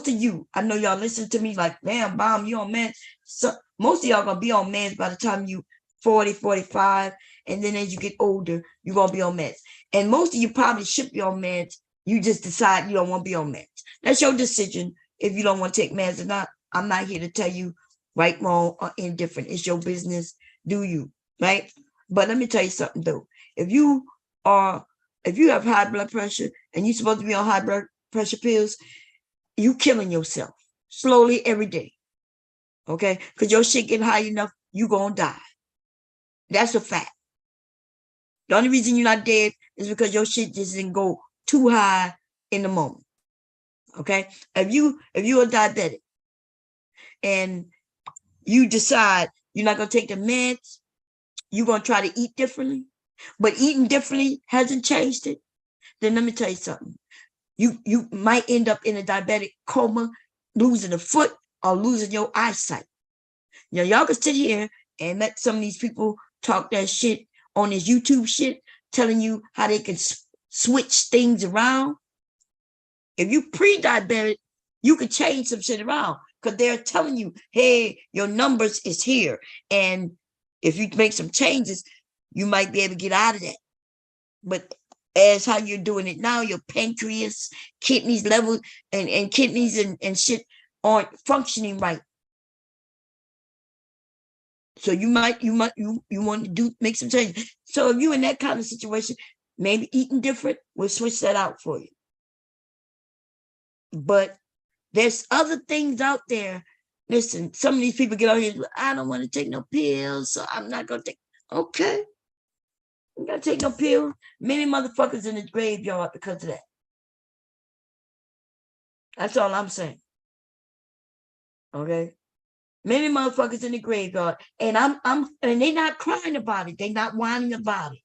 you, I know y'all listen to me like, damn, Bomb, you on meds. So most of y'all gonna be on meds by the time you 40, 45. And then as you get older, you're gonna be on meds. And most of you probably should be on meds. You just decide you don't want to be on meds. That's your decision if you don't want to take meds or not. I'm not here to tell you right, wrong, or indifferent. It's your business. Do you, right? But let me tell you something though. If you have high blood pressure and you're supposed to be on high blood pressure pills, you killing yourself slowly every day. Okay? Because your shit get high enough you're going to die. That's a fact. The only reason you're not dead is because your shit just didn't go too high in the moment. Okay? If you're a diabetic and you decide you're not going to take the meds, you're going to try to eat differently, but eating differently hasn't changed it, then let me tell you something. You might end up in a diabetic coma, losing a foot or losing your eyesight. Now, y'all can sit here and let some of these people talk that shit on this YouTube shit, telling you how they can switch things around. If you pre-diabetic, you can change some shit around because they're telling you, hey, your numbers is here. And if you make some changes, you might be able to get out of that. But as how you're doing it now, your pancreas, kidneys level, and kidneys and shit aren't functioning right. So you want to make some changes. So if you're in that kind of situation, maybe eating different, we'll switch that out for you. But there's other things out there. Listen, some of these people get out here, I don't want to take no pills, so I'm not going to take. Okay. You got to take no pills. Many motherfuckers in the graveyard because of that. That's all I'm saying. Okay. Many motherfuckers in the graveyard, and and they're not crying about it. They're not whining about it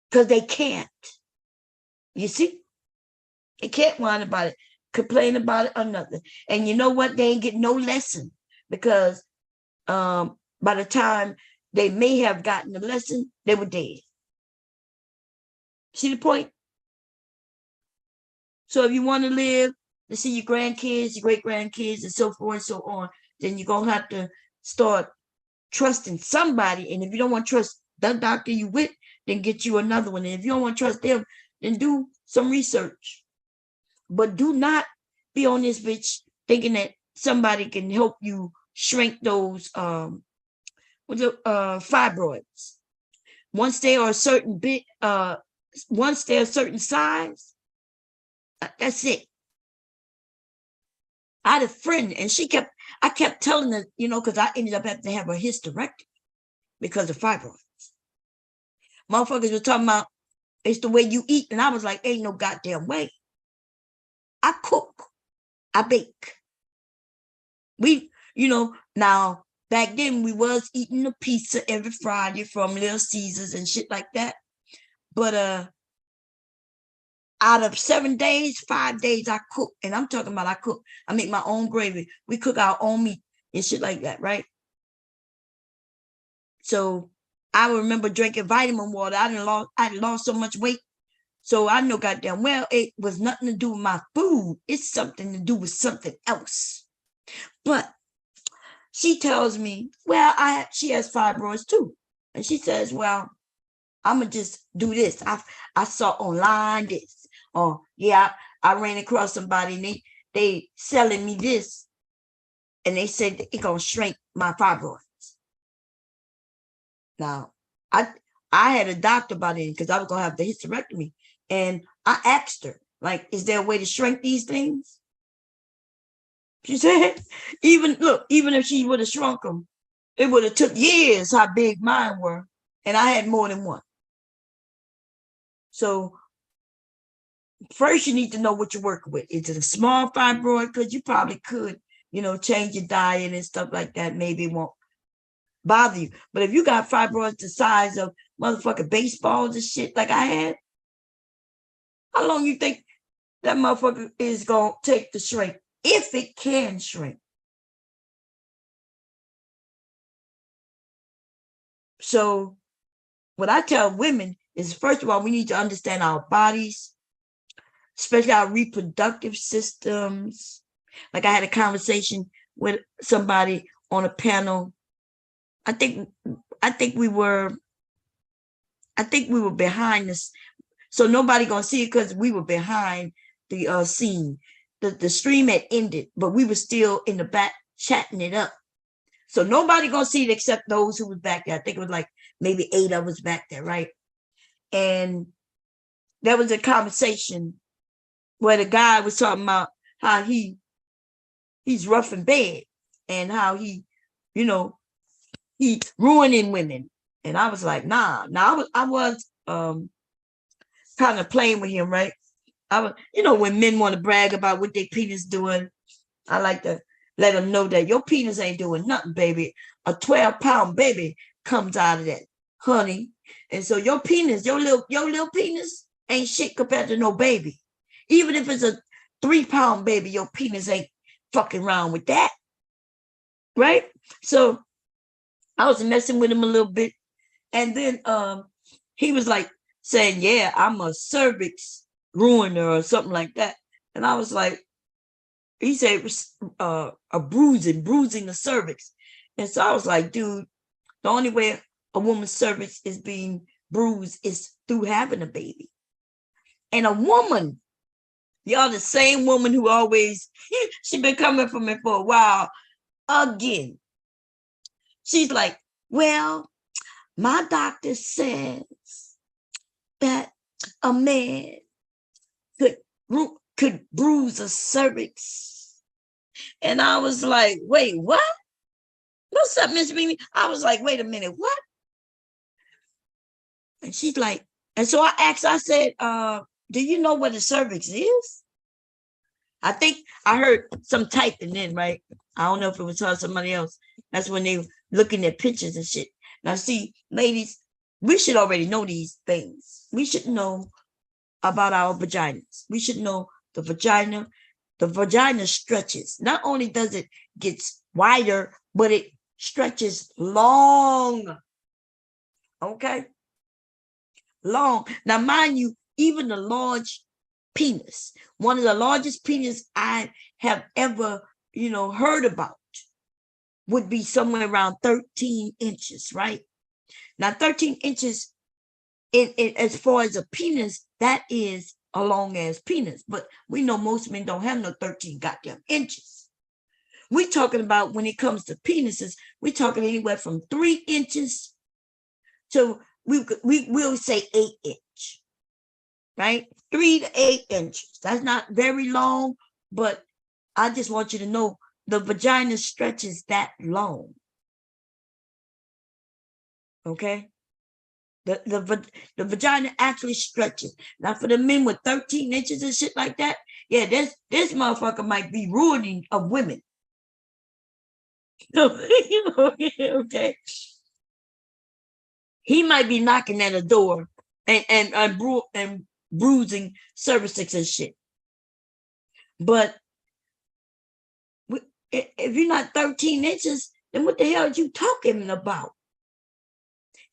because they can't. You see, they can't whine about it, complain about it, or nothing. And you know what? They ain't getting no lesson because by the time they may have gotten the lesson, they were dead. See the point? So if you want to live to see your grandkids, your great grandkids, and so forth and so on, then you're gonna have to start trusting somebody. And if you don't want to trust the doctor you with, then get you another one. And if you don't want to trust them, then do some research. But do not be on this bitch thinking that somebody can help you shrink those fibroids. Once they are a certain bit, once they're a certain size, that's it. I had a friend, and I kept telling her, because I ended up having to have a hysterectomy because of fibroids. Motherfuckers were talking about it's the way you eat, and I was like, ain't no goddamn way. I cook, I bake. Now back then we was eating a pizza every Friday from Little Caesars and shit like that. But out of 7 days, 5 days I cook, and I'm talking about I cook. I make my own gravy. We cook our own meat and shit like that, right? So I remember drinking vitamin water. I lost so much weight. So I know goddamn well it was nothing to do with my food. It's something to do with something else. But she tells me, well, she has fibroids too. And she says, well, I'm going to just do this. I saw online this. Or, yeah, I ran across somebody and they selling me this. And they said it's going to shrink my fibroids. Now, I had a doctor about it because I was going to have the hysterectomy. And I asked her, like, is there a way to shrink these things? She said, even if she would have shrunk them, it would have took years how big mine were. And I had more than one. So first you need to know what you're working with. Is it a small fibroid? Because you probably could, change your diet and stuff like that. Maybe it won't bother you. But if you got fibroids the size of motherfucking baseballs and shit like I had, how long you think that motherfucker is going to take to shrink? If it can shrink. So what I tell women is, first of all, we need to understand our bodies, especially our reproductive systems. Like I had a conversation with somebody on a panel. I think we were behind this. So nobody gonna see it because we were behind the scene. The stream had ended, but we were still in the back chatting it up. So nobody gonna see it except those who was back there. I think it was like maybe 8 of us back there, right? And there was a conversation where the guy was talking about how he's rough in bed and how he, He ruining women. And I was like, nah. Now I was kind of playing with him, right? I was, when men want to brag about what their penis doing, I like to let them know that your penis ain't doing nothing, baby. A 12-pound baby comes out of that, honey. And so your penis, your little penis ain't shit compared to no baby. Even if it's a 3-pound baby, your penis ain't fucking around with that. Right? So I was messing with him a little bit. And then he was like saying, yeah, I'm a cervix ruiner or something like that. And I was like, he said a bruising the cervix. And so I was like, dude, the only way a woman's cervix is being bruised is through having a baby. And a woman, y'all, the same woman who always, she been coming for me for a while, again. She's like, well, my doctor says that a man could bruise a cervix. And I was like, wait, what? What's up, Miss Mimi? I was like, wait a minute, what? And she's like, and so I asked, I said, do you know what a cervix is? I think I heard some typing in, right? I don't know if it was her or somebody else. That's when they were looking at pictures and shit. Now, see, ladies, we should already know these things. We should know about our vaginas. We should know the vagina. The vagina stretches. Not only does it get wider, but it stretches long. Okay? Long. Now, mind you, even the large penis, one of the largest penis I have ever, heard about would be somewhere around 13 inches, right? Now, 13 inches as far as a penis, that is a long ass penis. But we know most men don't have no 13 goddamn inches. We're talking about when it comes to penises, we're talking anywhere from 3 inches to we'll say 8 inch, right? 3 to 8 inches. That's not very long, but I just want you to know the vagina stretches that long. Okay? The vagina actually stretches. Now, for the men with 13 inches and shit like that, yeah, this motherfucker might be ruining of women. Okay. He might be knocking at a door and bruising cervixes and shit. But if you're not 13 inches, then what the hell are you talking about?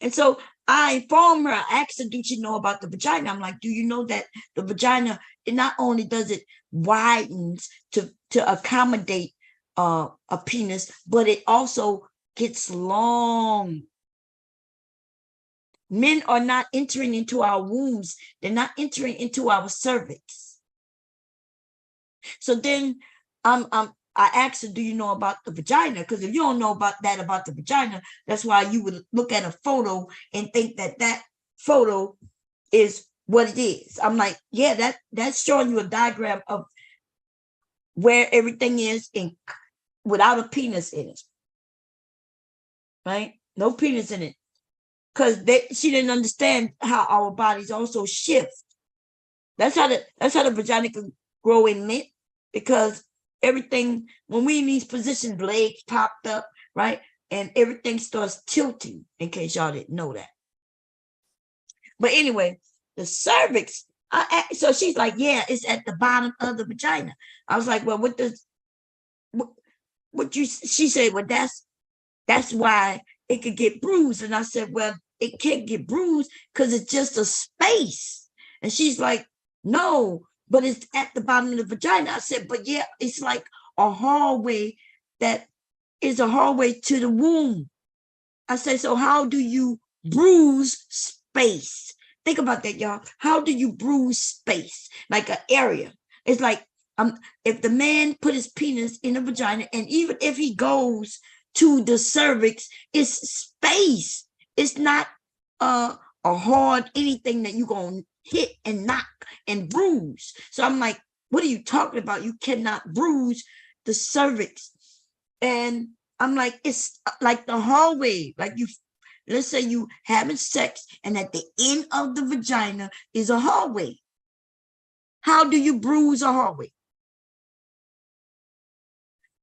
And so I informed her, I asked her, do you know about the vagina? I'm like, do you know that the vagina, it not only does it widens to accommodate a penis, but it also gets long. Men are not entering into our wombs. They're not entering into our cervix. So then I asked her, do you know about the vagina? Because if you don't know about the vagina, that's why you would look at a photo and think that photo is what it is. I'm like, yeah, that's showing you a diagram of where everything is without a penis in it. Right? No penis in it. Because she didn't understand how our bodies also shift. That's how the vagina can grow in it, because everything, when we in these positions, legs popped up, right? And everything starts tilting, in case y'all didn't know that. But anyway, the cervix, so she's like, yeah, it's at the bottom of the vagina. I was like, well, she said, well, that's why it could get bruised. And I said, well, it can't get bruised because it's just a space. And she's like, no, but it's at the bottom of the vagina. I said, but yeah, it's like a hallway that is a hallway to the womb. I said, so how do you bruise space? Think about that, y'all. How do you bruise space? Like an area. It's like if the man put his penis in a vagina, and even if he goes to the cervix, it's space. It's not a hard anything that you're going to hit and knock and bruise. So I'm like, what are you talking about? You cannot bruise the cervix. And I'm like, it's like the hallway. Like let's say you having sex, and at the end of the vagina is a hallway. How do you bruise a hallway?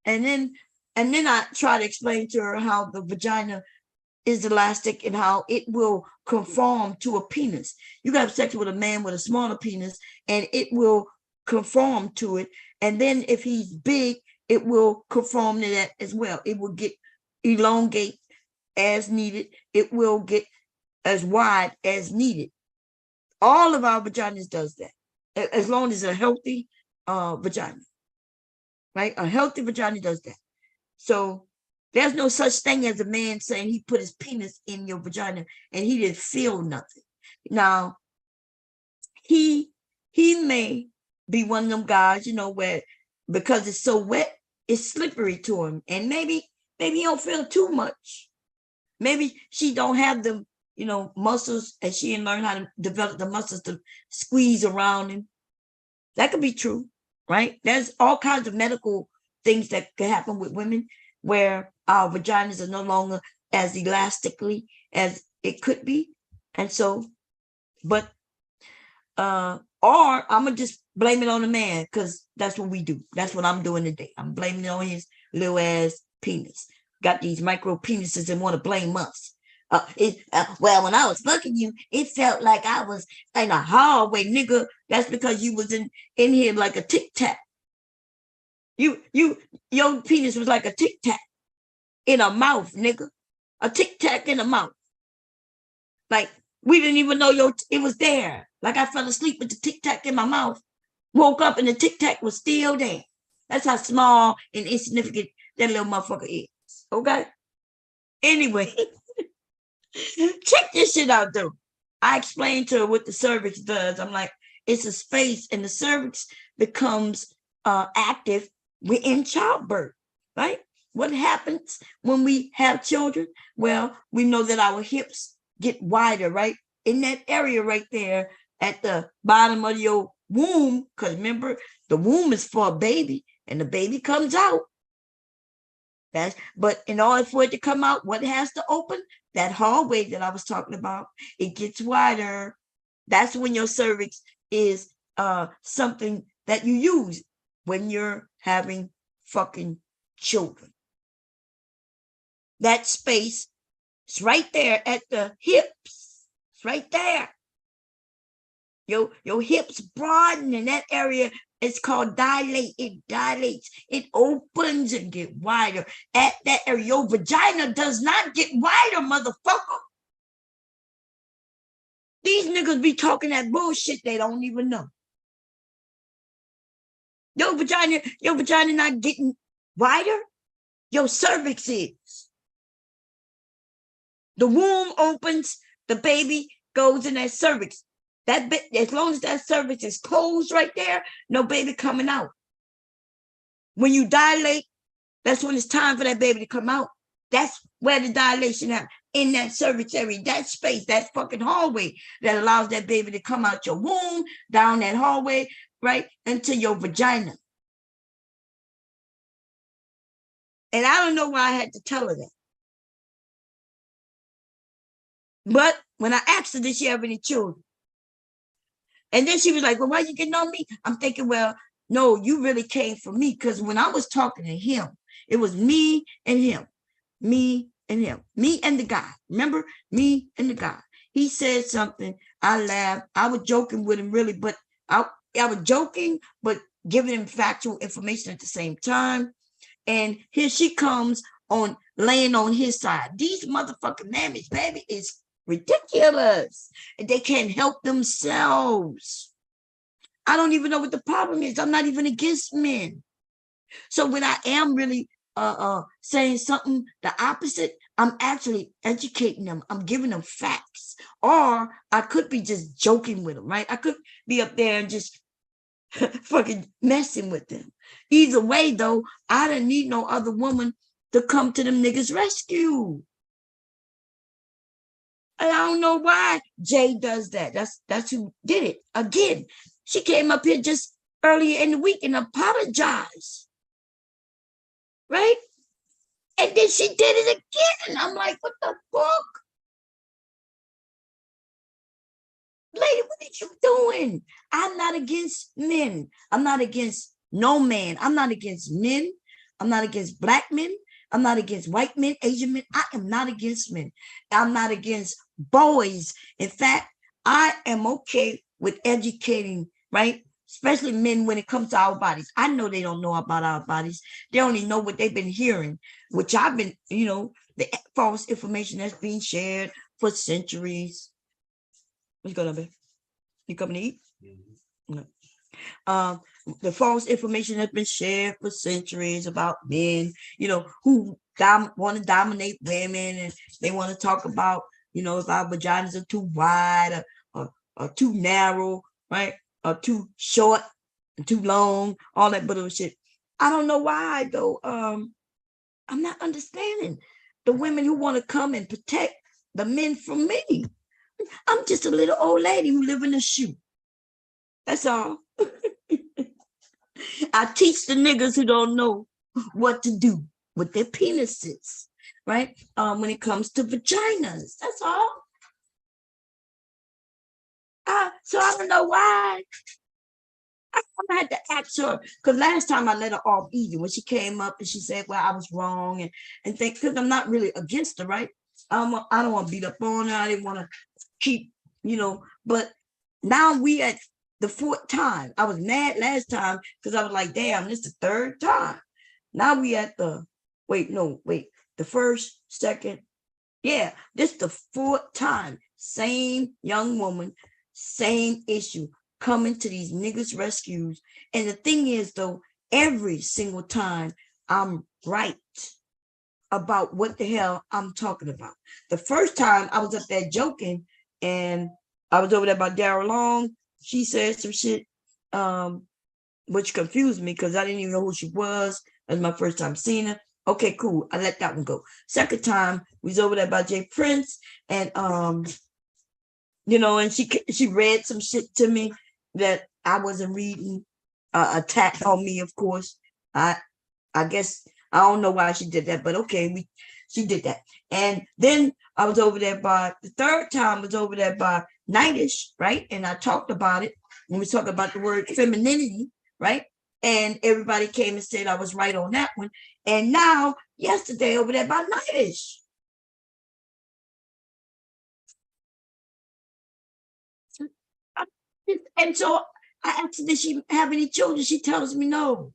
And then I try to explain to her how the vagina is elastic and how it will conform to a penis. You got sex with a man with a smaller penis, and it will conform to it. And then if he's big, it will conform to that as well. It will get elongate as needed. It will get as wide as needed. All of our vaginas does that, as long as it's a healthy vagina, right? A healthy vagina does that. So there's no such thing as a man saying he put his penis in your vagina and he didn't feel nothing. Now, he may be one of them guys, where because it's so wet, it's slippery to him. And maybe he don't feel too much. Maybe she don't have the, muscles, and she didn't learn how to develop the muscles to squeeze around him. That could be true, right? There's all kinds of medical things that could happen with women where our vaginas are no longer as elastically as it could be. And so, but, or I'm going to just blame it on the man, because that's what we do. That's what I'm doing today. I'm blaming it on his little ass penis. Got these micro penises and want to blame us. Well, when I was fucking you, it felt like I was in a hallway, nigga. That's because you was in here like a tic tac. Your penis was like a tic tac in a mouth, nigga. A tic tac in a mouth. Like we didn't even know it was there. Like I fell asleep with the tic tac in my mouth, woke up and the tic tac was still there. That's how small and insignificant that little motherfucker is. Okay. Anyway, check this shit out though. I explained to her what the cervix does. I'm like, it's a space, and the cervix becomes active in childbirth, right? What happens when we have children? Well, we know that our hips get wider, right? In that area right there at the bottom of your womb, because remember, the womb is for a baby, and the baby comes out. But in order for it to come out, what has to open? That hallway that I was talking about. It gets wider. That's when your cervix is something that you use when you're having fucking children. That space is right there at the hips. It's right there. Your hips broaden in that area. It's called dilate. It dilates. It opens and get wider. At that area, your vagina does not get wider, motherfucker. These niggas be talking that bullshit they don't even know. Your vagina not getting wider. Your cervix is. The womb opens, the baby goes in that cervix. That bit, as long as that cervix is closed right there, no baby coming out. When you dilate, that's when it's time for that baby to come out. That's where the dilation happens, in that cervix area, that space, that fucking hallway that allows that baby to come out your womb, down that hallway, right, into your vagina. And I don't know why I had to tell her that. But when I asked her, did she have any children? And then she was like, well, why are you getting on me? I'm thinking, well, no, you really came for me, because when I was talking to him, it was me and him, me and him, me and the guy. Remember, me and the guy. He said something. I laughed. I was joking with him, really, but I was joking, but giving him factual information at the same time. And here she comes on laying on his side. These motherfucking mammies, baby, is ridiculous. They can't help themselves. I don't even know what the problem is. I'm not even against men. So when I am really saying something the opposite, I'm actually educating them. I'm giving them facts. Or I could be just joking with them, right? I could be up there and just fucking messing with them. Either way, though, I didn't need no other woman to come to them niggas' rescue. And I don't know why Jay does that. That's who did it. Again, she came up here just earlier in the week and apologized. Right? And then she did it again. I'm like, what the fuck? Lady, what are you doing? I'm not against men. I'm not against no man. I'm not against men. I'm not against black men. I'm not against white men, Asian men. I am not against men. I'm not against boys. In fact, I am okay with educating, right? Especially men when it comes to our bodies. I know they don't know about our bodies. They only know what they've been hearing, which I've been, the false information that's being shared for centuries. What's going on, babe? You coming to eat? No. The false information has been shared for centuries about men, who want to dominate women, and they want to talk about, if our vaginas are too wide or too narrow, right? Or too short and too long, all that bullshit. I don't know why though. I'm not understanding the women who want to come and protect the men from me. I'm just a little old lady who live in a shoe. That's all. I teach the niggas who don't know what to do with their penises, right? When it comes to vaginas, that's all. So I don't know why. I had to ask her because last time I let her off easy when she came up and she said, "Well, I was wrong," and think because I'm not really against her, right? I don't want to beat up on her. I didn't want to keep, but now we at the fourth time. I was mad last time because I was like, damn, this is the third time. Now we at the the first, second. Yeah, this the fourth time. Same young woman, same issue coming to these niggas rescues. And the thing is though, every single time I'm right about what the hell I'm talking about. The first time I was up there joking and I was over there by Daryl Long. She said some shit, which confused me because I didn't even know who she was. That was my first time seeing her. Okay, cool. I let that one go. Second time we was over there by Jay Prince, and and she read some shit to me that I wasn't reading. Attack on me, of course. I guess I don't know why she did that, but okay, she did that. And then I was over there by the third time I was over there by Nightish, right? And I talked about it when we talked about the word femininity, right? And everybody came and said I was right on that one. And now yesterday over there by Nightish. And so I asked her, did she have any children? She tells me no.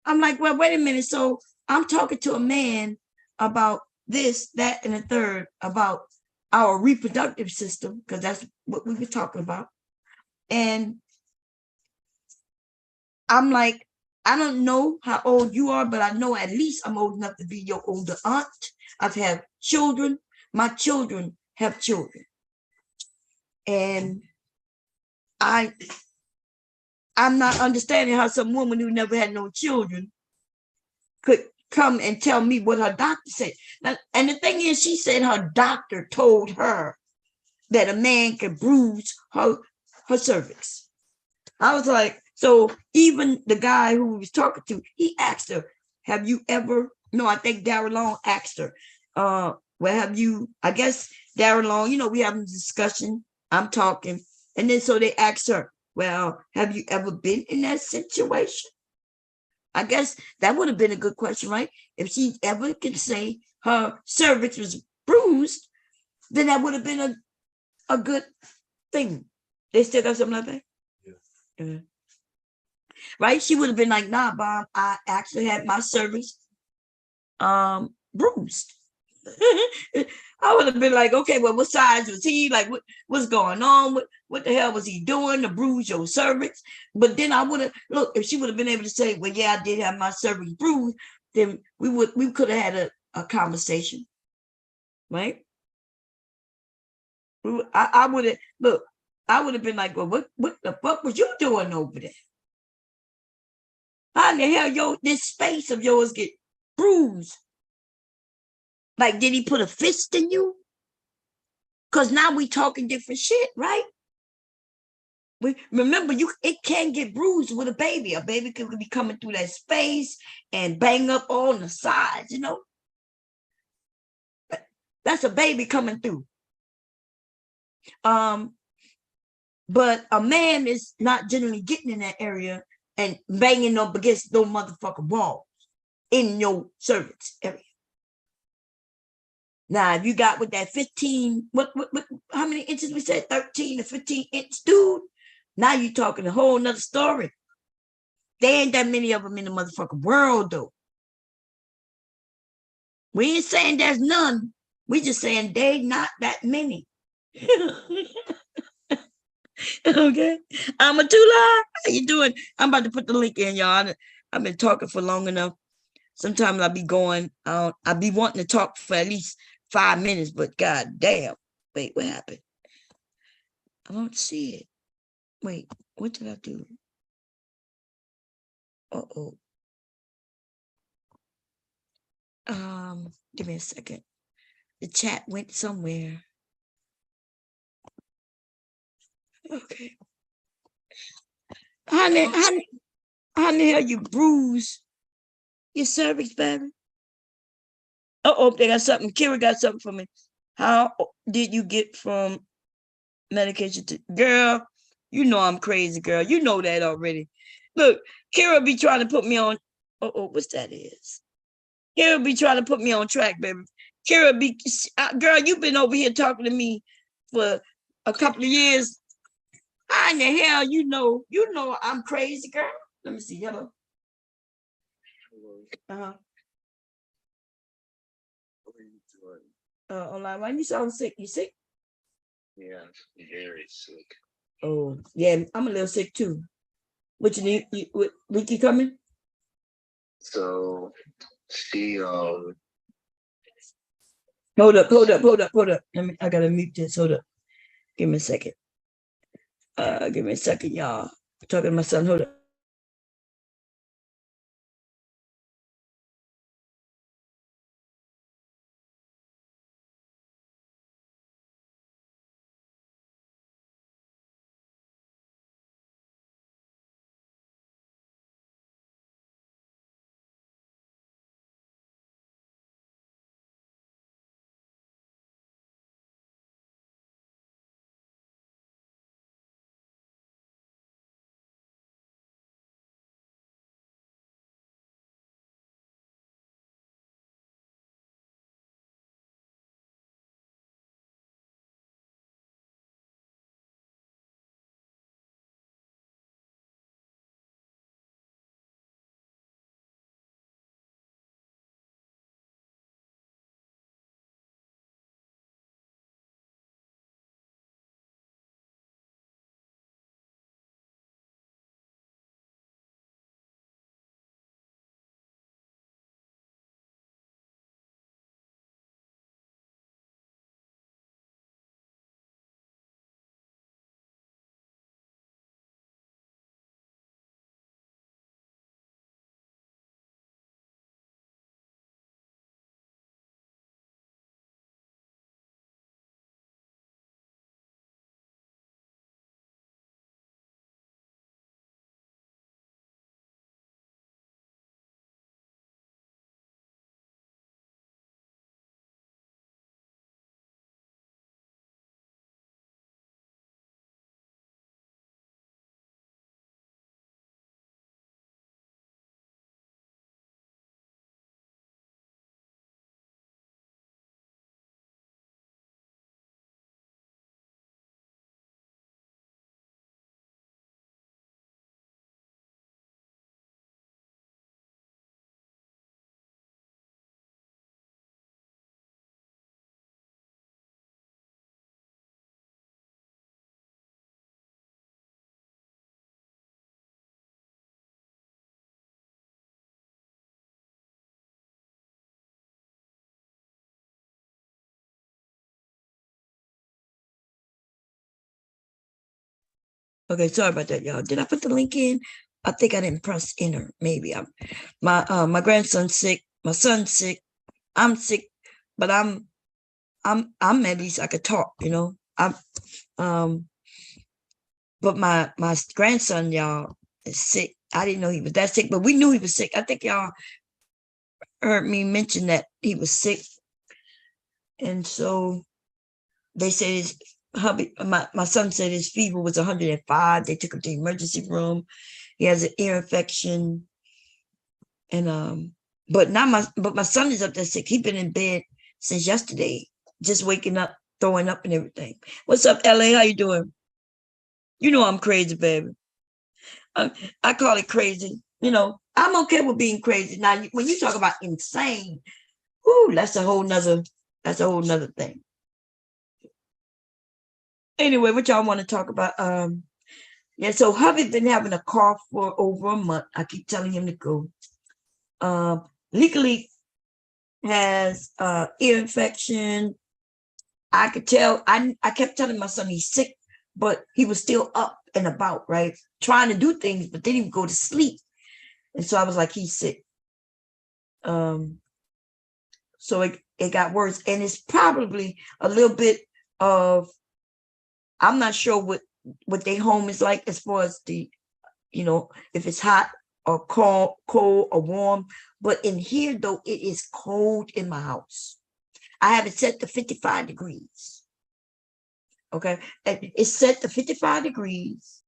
I'm like, well, wait a minute. So I'm talking to a man about this, that, and the third, about our reproductive system, because that's what we were talking about. And I'm like, I don't know how old you are, but I know at least I'm old enough to be your older aunt. I've had children. My children have children. And I'm not understanding how some woman who never had no children could come and tell me what her doctor said. And the thing is, she said her doctor told her that a man could bruise her cervix. I was like, so even the guy who we was talking to, he asked her, have you ever, no, I think Darren Long asked her, well, have you, I guess Darren Long, we having a discussion, I'm talking. And then so they asked her, well, have you ever been in that situation? I guess that would have been a good question, right? If she ever could say her cervix was bruised, then that would have been a good thing. They still got something like that? Yeah. Right? She would have been like, nah, Bob, I actually had my cervix bruised. I would have been like, okay, well, what size was he? Like, what's going on? What the hell was he doing to bruise your cervix? But then I would have, look, if she would have been able to say, well, yeah, I did have my cervix bruised, then we could have had a conversation, right? I would have, look, I would have been like, well, what the fuck was you doing over there? How in the hell this space of yours get bruised? Like, did he put a fist in you? Because now we talking different shit, right? Remember, it can get bruised with a baby. A baby could be coming through that space and bang up on the sides, you know. That's a baby coming through. But a man is not generally getting in that area and banging up against no motherfucking wall in your cervix area. Now, if you got with that 15, what how many inches we said? 13 to 15-inch dude. Now you're talking a whole nother story. There ain't that many of them in the motherfucking world, though. We ain't saying there's none. We just saying they not that many. Okay. I'm a Tula. How you doing? I'm about to put the link in, y'all. I've been talking for long enough. Sometimes I'll be going, I'll be wanting to talk for at least 5 minutes, but god damn. Wait, what happened? I don't see it. Wait, what did I do? Uh-oh. Give me a second. The chat went somewhere. Okay. How the hell you bruise your cervix, baby? Uh-oh, they got something. Kira got something for me. How did you get from medication to girl? You know I'm crazy, girl. You know that already. Look, Kira be trying to put me on. What's that is? Kira be trying to put me on track, baby. Kira be, girl, you've been over here talking to me for a couple of years. How in the hell you know I'm crazy, girl? Let me see. Hello. Uh-huh. Online. Why you sound sick? You sick? Yeah, very sick. Oh, yeah, I'm a little sick too. What you need? What you coming? So she Hold up. I gotta mute this. Hold up. Give me a second. Give me a second, y'all. I'm talking to my son. Hold up. Okay, sorry about that, y'all. Did I put the link in? I think I didn't press enter. Maybe my grandson's sick. My son's sick. I'm sick, but I'm at least I could talk. You know. I'm but my grandson, y'all, is sick. I didn't know he was that sick, but we knew he was sick. I think y'all heard me mention that he was sick. And so they said his hubby, my son said his fever was 105. They took him to the emergency room. He has an ear infection. And but my son is up there sick. He's been in bed since yesterday, just waking up, throwing up and everything. What's up, LA? How you doing? You know I'm crazy, baby. I call it crazy. I'm okay with being crazy. Now, when you talk about insane, whoo, that's a whole nother thing. Anyway, what y'all want to talk about? Yeah, so hubby's been having a cough for over a month. I keep telling him to go. Legally has ear infection. I could tell. I kept telling my son he's sick, but he was still up and about, right, trying to do things, but then he would go to sleep. And so I was like, he's sick. So it got worse, and it's probably a little bit of, I'm not sure what their home is like as far as the, if it's hot or cold or warm. But in here, though, it is cold in my house. I have it set to 55 degrees. Okay. And it's set to 55 degrees.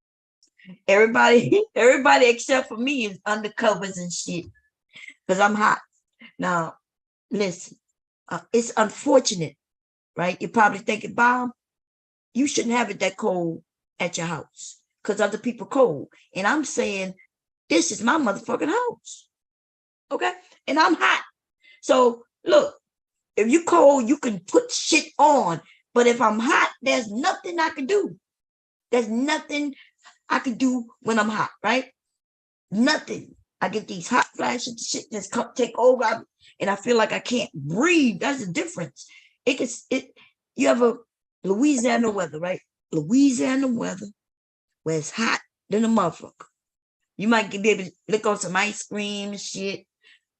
Everybody except for me is under covers and shit because I'm hot. Now, listen, it's unfortunate, right? You're probably thinking, Bob, you shouldn't have it that cold at your house because other people cold. And I'm saying, this is my motherfucking house. Okay. And I'm hot. So look, if you cold, you can put shit on. But if I'm hot, there's nothing I can do. There's nothing I can do when I'm hot, right? Nothing. I get these hot flashes, shit just take over, and I feel like I can't breathe. That's the difference. You have a Louisiana weather, right? Louisiana weather, where it's hot than a motherfucker. You might be able to lick on some ice cream and shit.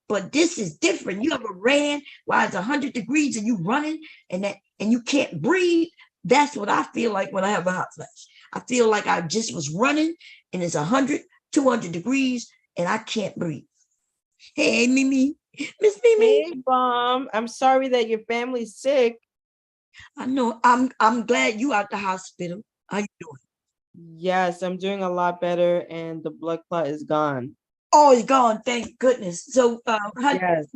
But this is different. You ever ran while it's 100 degrees and you running and you can't breathe? That's what I feel like when I have a hot flash. I feel like I just was running and it's 100, 200 degrees and I can't breathe. Hey, Mimi. Miss Mimi. Hey, Mom. I'm sorry that your family's sick. I know. I'm glad you out the hospital. How you doing? Yes, I'm doing a lot better and the blood clot is gone. Oh, it's gone. Thank goodness. So, Yes.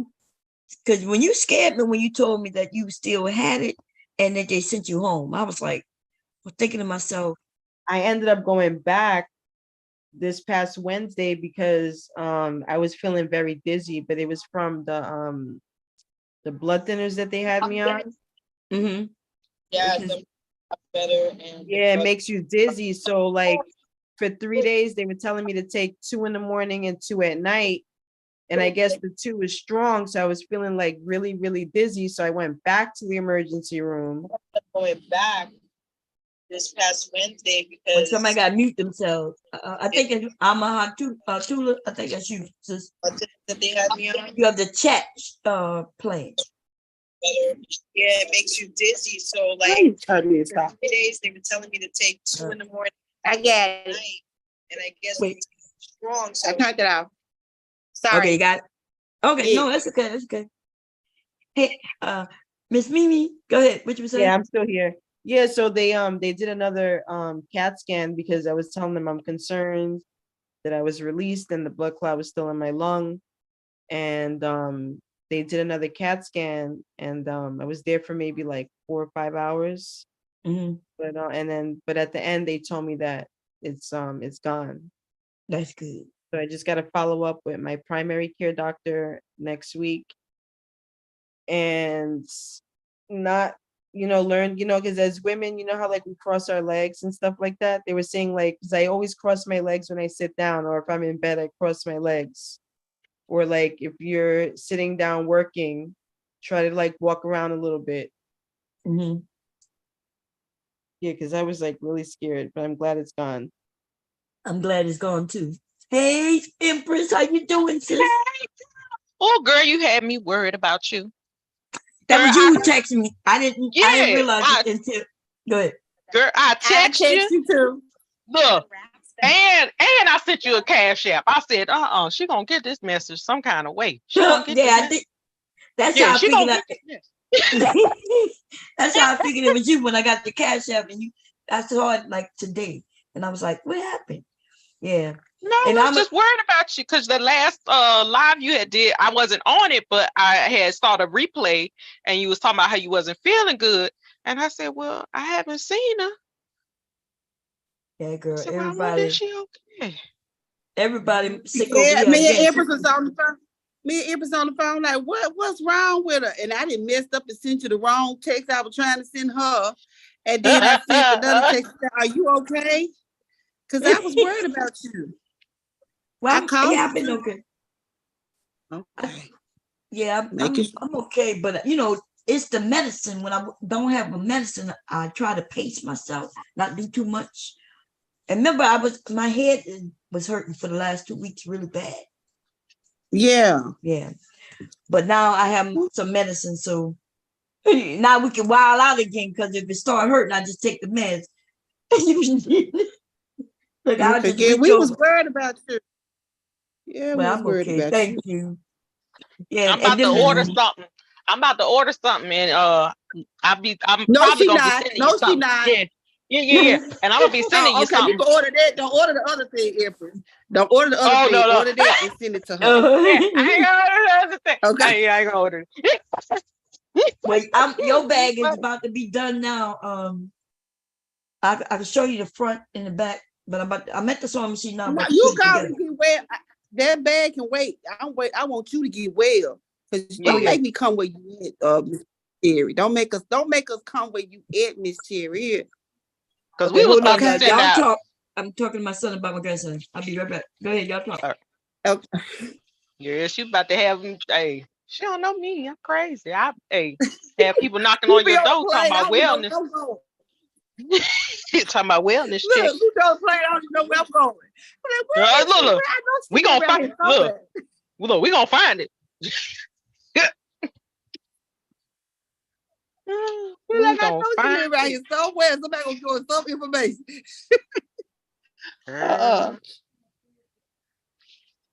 because when you scared me when you told me that you still had it and that they sent you home, I was like, thinking to myself, I ended up going back this past Wednesday because I was feeling very dizzy, but it was from the blood thinners that they had me on. mm-hmm. Yeah, better and yeah, it makes you dizzy. So like for 3 days they were telling me to take 2 in the morning and 2 at night. And I guess the 2 is strong. So I was feeling like really, really dizzy. So I went back to the emergency room. Going back this past Wednesday because When somebody got to mute themselves. I think it's Tula. I think that's you. Sis. That they had me on. You have the chat playing. Yeah, it makes you dizzy. So like 3 days they were telling me to take 2 in the morning. I get it. And I guess it's strong. So I turned it off. Sorry. Okay, you got it. Okay, yeah. No, that's okay. That's okay. Hey, Miss Mimi, go ahead. What you were saying? Yeah, I'm still here. Yeah, so they did another CAT scan because I was telling them I'm concerned that I was released and the blood clot was still in my lung. And they did another CAT scan and I was there for maybe like 4 or 5 hours. Mm-hmm. But at the end they told me that it's gone. That's good. So I just got to follow up with my primary care doctor next week and not, learn, because as women, how like we cross our legs and stuff like that. They were saying like, because I always cross my legs when I sit down, or if I'm in bed, I cross my legs. Or like if you're sitting down working, try to like walk around a little bit. Mm-hmm. Yeah, because I was like really scared, but I'm glad it's gone. I'm glad it's gone too. Hey, Empress, how you doing, sis? Hey. Oh, girl, you had me worried about you. That girl, was you who texted me. I didn't realize it until. Go ahead. Girl, I texted you too. Look, and I sent you a cash app. I said, she gonna get this message some kind of way. She gonna get Yeah, this I message. think that's Yeah, how I she figured gonna out. get this message. That's how I figured it was you when I got the cash app and I saw it like today. And I was like, what happened? Yeah. No, And I was I'm just worried about you because the last live you had did, I wasn't on it, but I had saw the replay and you was talking about how you wasn't feeling good. And I said, well, I haven't seen her. yeah, I girl, said, well, I wonder if she okay. everybody sick over Yeah, here. me and again. Empress was on the phone. Me and Empress on the phone, like, what's wrong with her? And I didn't messed up and sent you the wrong text I was trying to send her. And then I sent another text, are you okay? Because I was worried about you. Well, I called I've been you. okay. Okay. Yeah, Make it- I'm okay, but it's the medicine. When I don't have a medicine, I try to pace myself, not do too much. And remember, my head was hurting for the last 2 weeks really bad. Yeah. Yeah, but now I have some medicine, so now we can wild out again. Because if it start hurting, I just take the meds. Look, I'll Okay. just Yeah, reach we was over. worried about you. Yeah, we Well, was I'm worried okay. about Thank you. you. Yeah, I'm about and to order then something. I'm and I'm No, probably she gonna be not. sending you No, she something. not. Yeah. And I'm gonna be sending Oh, you okay. You something. can order that. Don't order the other thing, Empress. Don't order the other Oh, thing. no. Order that and send it to her. Yeah, I ain't gonna order the other thing. Okay. I ain't gonna order it. wait, your bag is about to be done now. I can show you the front and the back, but I'm at the sewing machine now. No, But you gotta get well. That bag can wait. I want you to get well. Because don't Yeah. make me come where you at, Miss Cherry. Don't make us come where you at, Miss Cherry. Because okay, we was hold on, supposed to guys. send Y'all out. talk. I'm talking to my son about my grandson. I'll be right back. Go ahead, y'all talk. Okay. Yeah, she about to have him. Hey, she don't know me. I'm crazy. Have people knocking You on be your on door the talking plane, I about don't know wellness. where I'm going. Talking about wellness check. Look, you don't play, I don't know where I'm going. I'm like, where is Look, she? I know we she gonna around find here somewhere. look, we gonna find it. You're like, I know she live around here somewhere. Somebody gonna give us some information.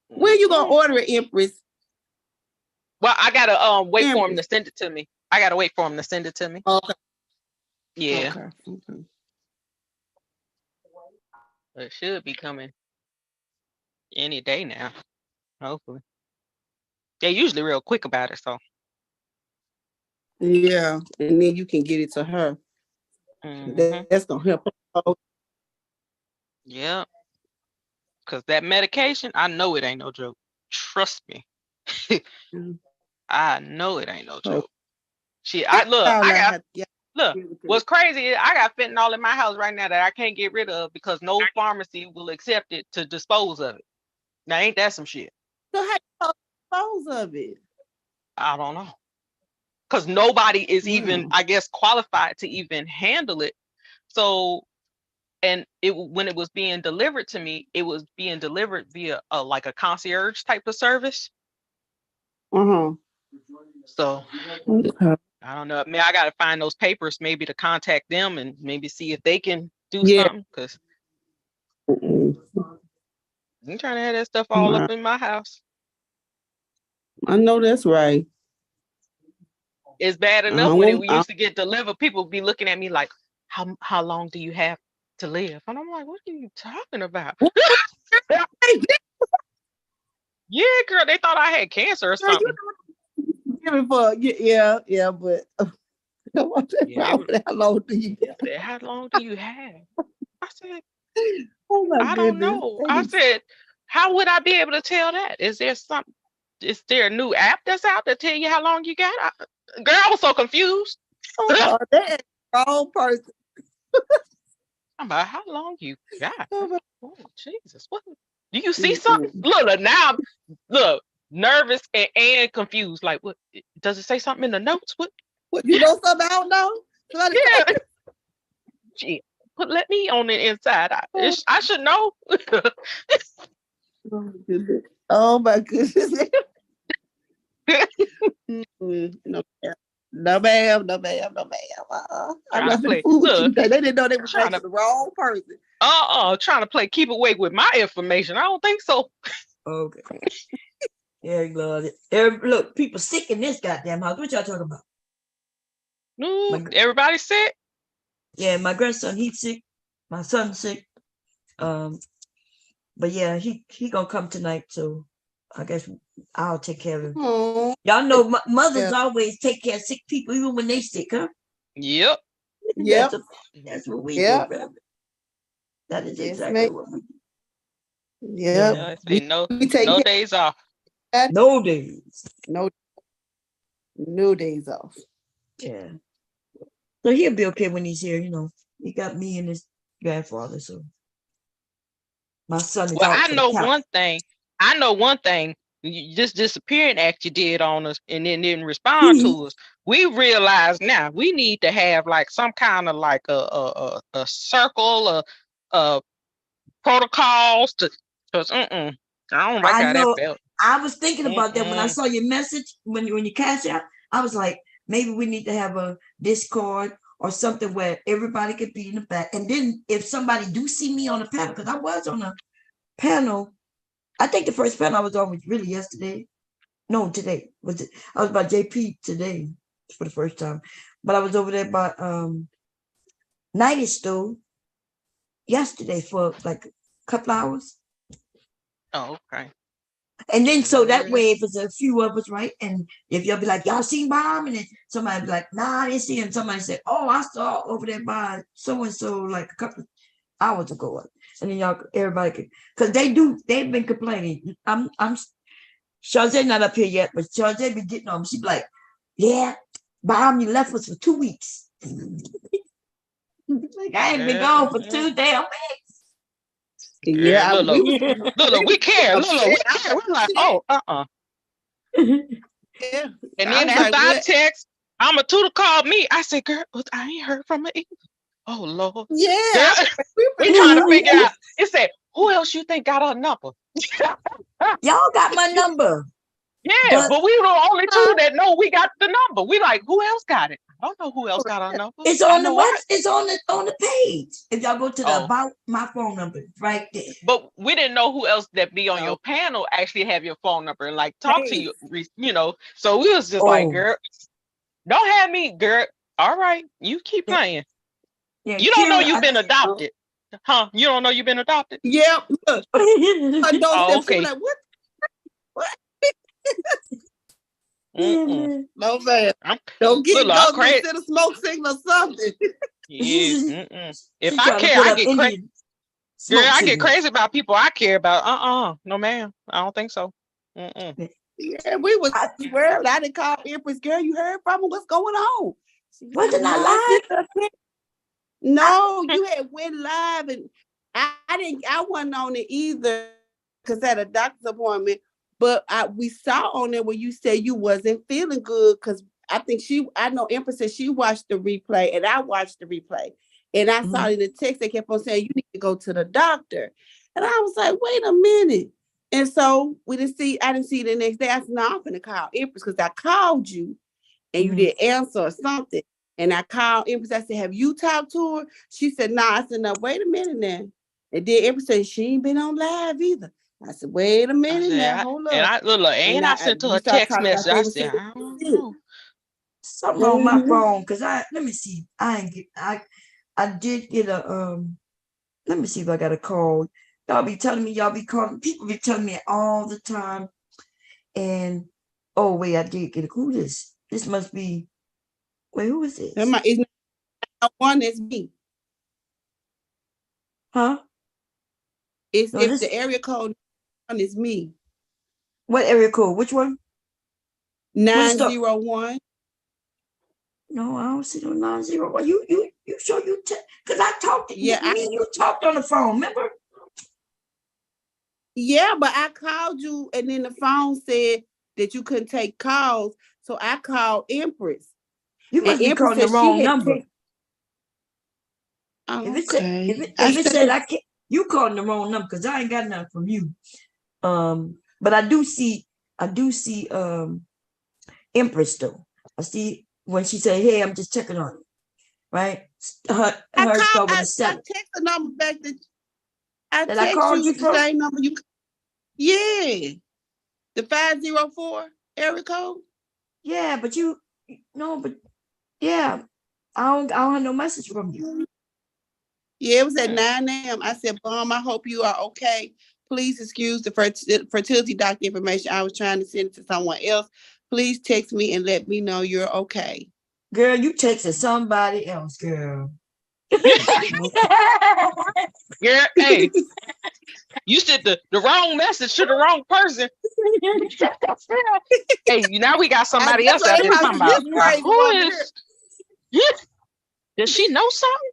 When you gonna order it, Empress? Well, I gotta wait for him to send it to me. I gotta wait for him to send it to me. Okay. Yeah. Okay. It should be coming any day now. Hopefully. They're usually real quick about it, so. Yeah, and then you can get it to her. That's gonna help her. Yeah. Because that medication, I know it ain't no joke. Trust me. I know it ain't no joke. Look, what's crazy is I got fentanyl in my house right now that I can't get rid of because no pharmacy will accept it to dispose of it. Now, ain't that some shit? So how you dispose of it? I don't know. Because nobody is even, I guess, qualified to even handle it. So, and when it was being delivered to me, it was being delivered via like a concierge type of service. So I don't know. I mean, I gotta find those papers maybe to contact them and maybe see if they can do something. Because I'm trying to have that stuff all up in my house. I know that's right. It's bad enough when it used to get delivered. People be looking at me like, how long do you have to live? And I'm like, what are you talking about? Yeah, girl, they thought I had cancer or something. Yeah, but how long do you have? How long do you have? I said, oh my I don't know. I said, how would I be able to tell that? Is there a new app that's out that tell you how long you got? Girl, I was so confused. Oh, that wrong person. I'm about how long you got? Oh, Jesus, what? Do you see something? Look, now I'm nervous and confused. Like, what? Does it say something in the notes? What you know something I don't know? Yeah. Gee, let me on the inside. I should know. Oh my goodness. No, ma'am. I'm not finna fool with you. They didn't know they were trying to the wrong person. Trying to play keep awake with my information. I don't think so. Okay. Eric loves it. Look, people sick in this goddamn house. What y'all talking about? Everybody sick? Yeah, my grandson, he's sick. My son's sick. But yeah, he gonna come tonight, so I guess I'll take care of him. Oh, Y'all know mothers always take care of sick people, even when they sick, huh? Yep. Yep. That's what we Yep. do, brother. That is Yes, exactly ma'am. what we do. Yep. I say no take care- days off. No days. No days off. Yeah. So he'll be okay when he's here, you know. He got me and his grandfather, so my son is Well, out I for the know count. one thing. This disappearing act you did on us and then didn't respond to us. We realize now we need to have like some kind of like a circle of protocols to, because I don't like I how know. that felt. I was thinking about that when I saw your message when you cash out. I was like, maybe we need to have a Discord or something where everybody could be in the back. And then if somebody do see me on the panel, because I was on a panel, I think the first panel I was on was really yesterday. No, today was it? I was by JP today for the first time, but I was over there by Nighty Stove yesterday for like a couple hours. Oh, okay. And then so that way, if it's a few of us, right? And if y'all be like, y'all seen Bomb? And then somebody be like, nah, I didn't see him. Somebody said, oh, I saw over there by so and so like a couple of hours ago. And then y'all, everybody could, because they've been complaining. I'm Shazay not up here yet, but Shazay be getting on them. She be like, yeah, Bomb, you left us for 2 weeks. Like I ain't been gone for 2 damn weeks. Yeah. Look, we care. Look, we care. We're like, Yeah. And I then was after like, I what? text, Tutor called me. I said, girl, I ain't heard from her either. Oh, Lord. Yeah. Girl, we trying to figure out. It said, who else you think got her number? Y'all got my number. Yeah, but we were the only two that know we got the number. We like, who else got it? I don't know who else got our number. It's on the web. It's on the page. If y'all go to the Oh. about my phone number, right there. But we didn't know who else that be on your panel actually have your phone number and like talk to you, you know. So we was just like, girl, don't have me, girl. All right, you keep playing. Yeah, you don't know you've been adopted, huh? You don't know you've been adopted. Yep. Oh, okay. Like, what? Mm-mm. No man. I'm Don't get look, go instead of smoke signal or something. Yeah. If I care, I get crazy. Girl, I get crazy about people I care about. No, ma'am. I don't think so. Yeah, we was worried. I didn't call Empress. Girl, you heard from her? What's going on? Wasn't I live? No, you had went live, and I wasn't on it either because I had a doctor's appointment. But we saw on there where you said you wasn't feeling good because I know Empress said she watched the replay and I watched the replay. And I saw in the text they kept on saying you need to go to the doctor. And I was like, wait a minute. And so I didn't see it the next day. I said, no, I'm gonna call Empress because I called you and you didn't answer or something. And I called Empress. I said, have you talked to her? She said, no. I said, no, wait a minute now. And then Empress said, she ain't been on live either. I said, wait a minute now, hold up. And I sent her a text message. I said, I don't know. Something on my phone, because let me see. I did get a let me see if I got a call. Y'all be telling me, y'all be calling, people be telling me all the time. And oh wait, I did get a who this? This must be who is this? It's not one, it's me. Huh? If the area code is me. What area code? Which one? 901. No, I don't see no 901. You sure you because I talked to you. Yeah, You talked on the phone, remember? Yeah, but I called you and then the phone said that you couldn't take calls. So I called Empress. You must be calling the wrong number. Okay. If it said I can't, you calling the wrong number because I ain't got nothing from you. But I do see Empress though. I see when she said, "Hey, I'm just checking on you," right? Her start with a 7. I text the number back that I That I text called you you the from? same number you. Yeah, the 504 area code. Yeah, but yeah, I don't have no message from you. Yeah, it was at 9 a.m. I said, Mom, I hope you are okay. Please excuse the fertility doctor information. I was trying to send it to someone else. Please text me and let me know you're okay. Girl, you texted somebody else, girl. Yeah, hey, you sent the wrong message to the wrong person. Hey, now we got somebody That's else why out they there talking probably about this crazy who woman here. is. Yeah, does she know something?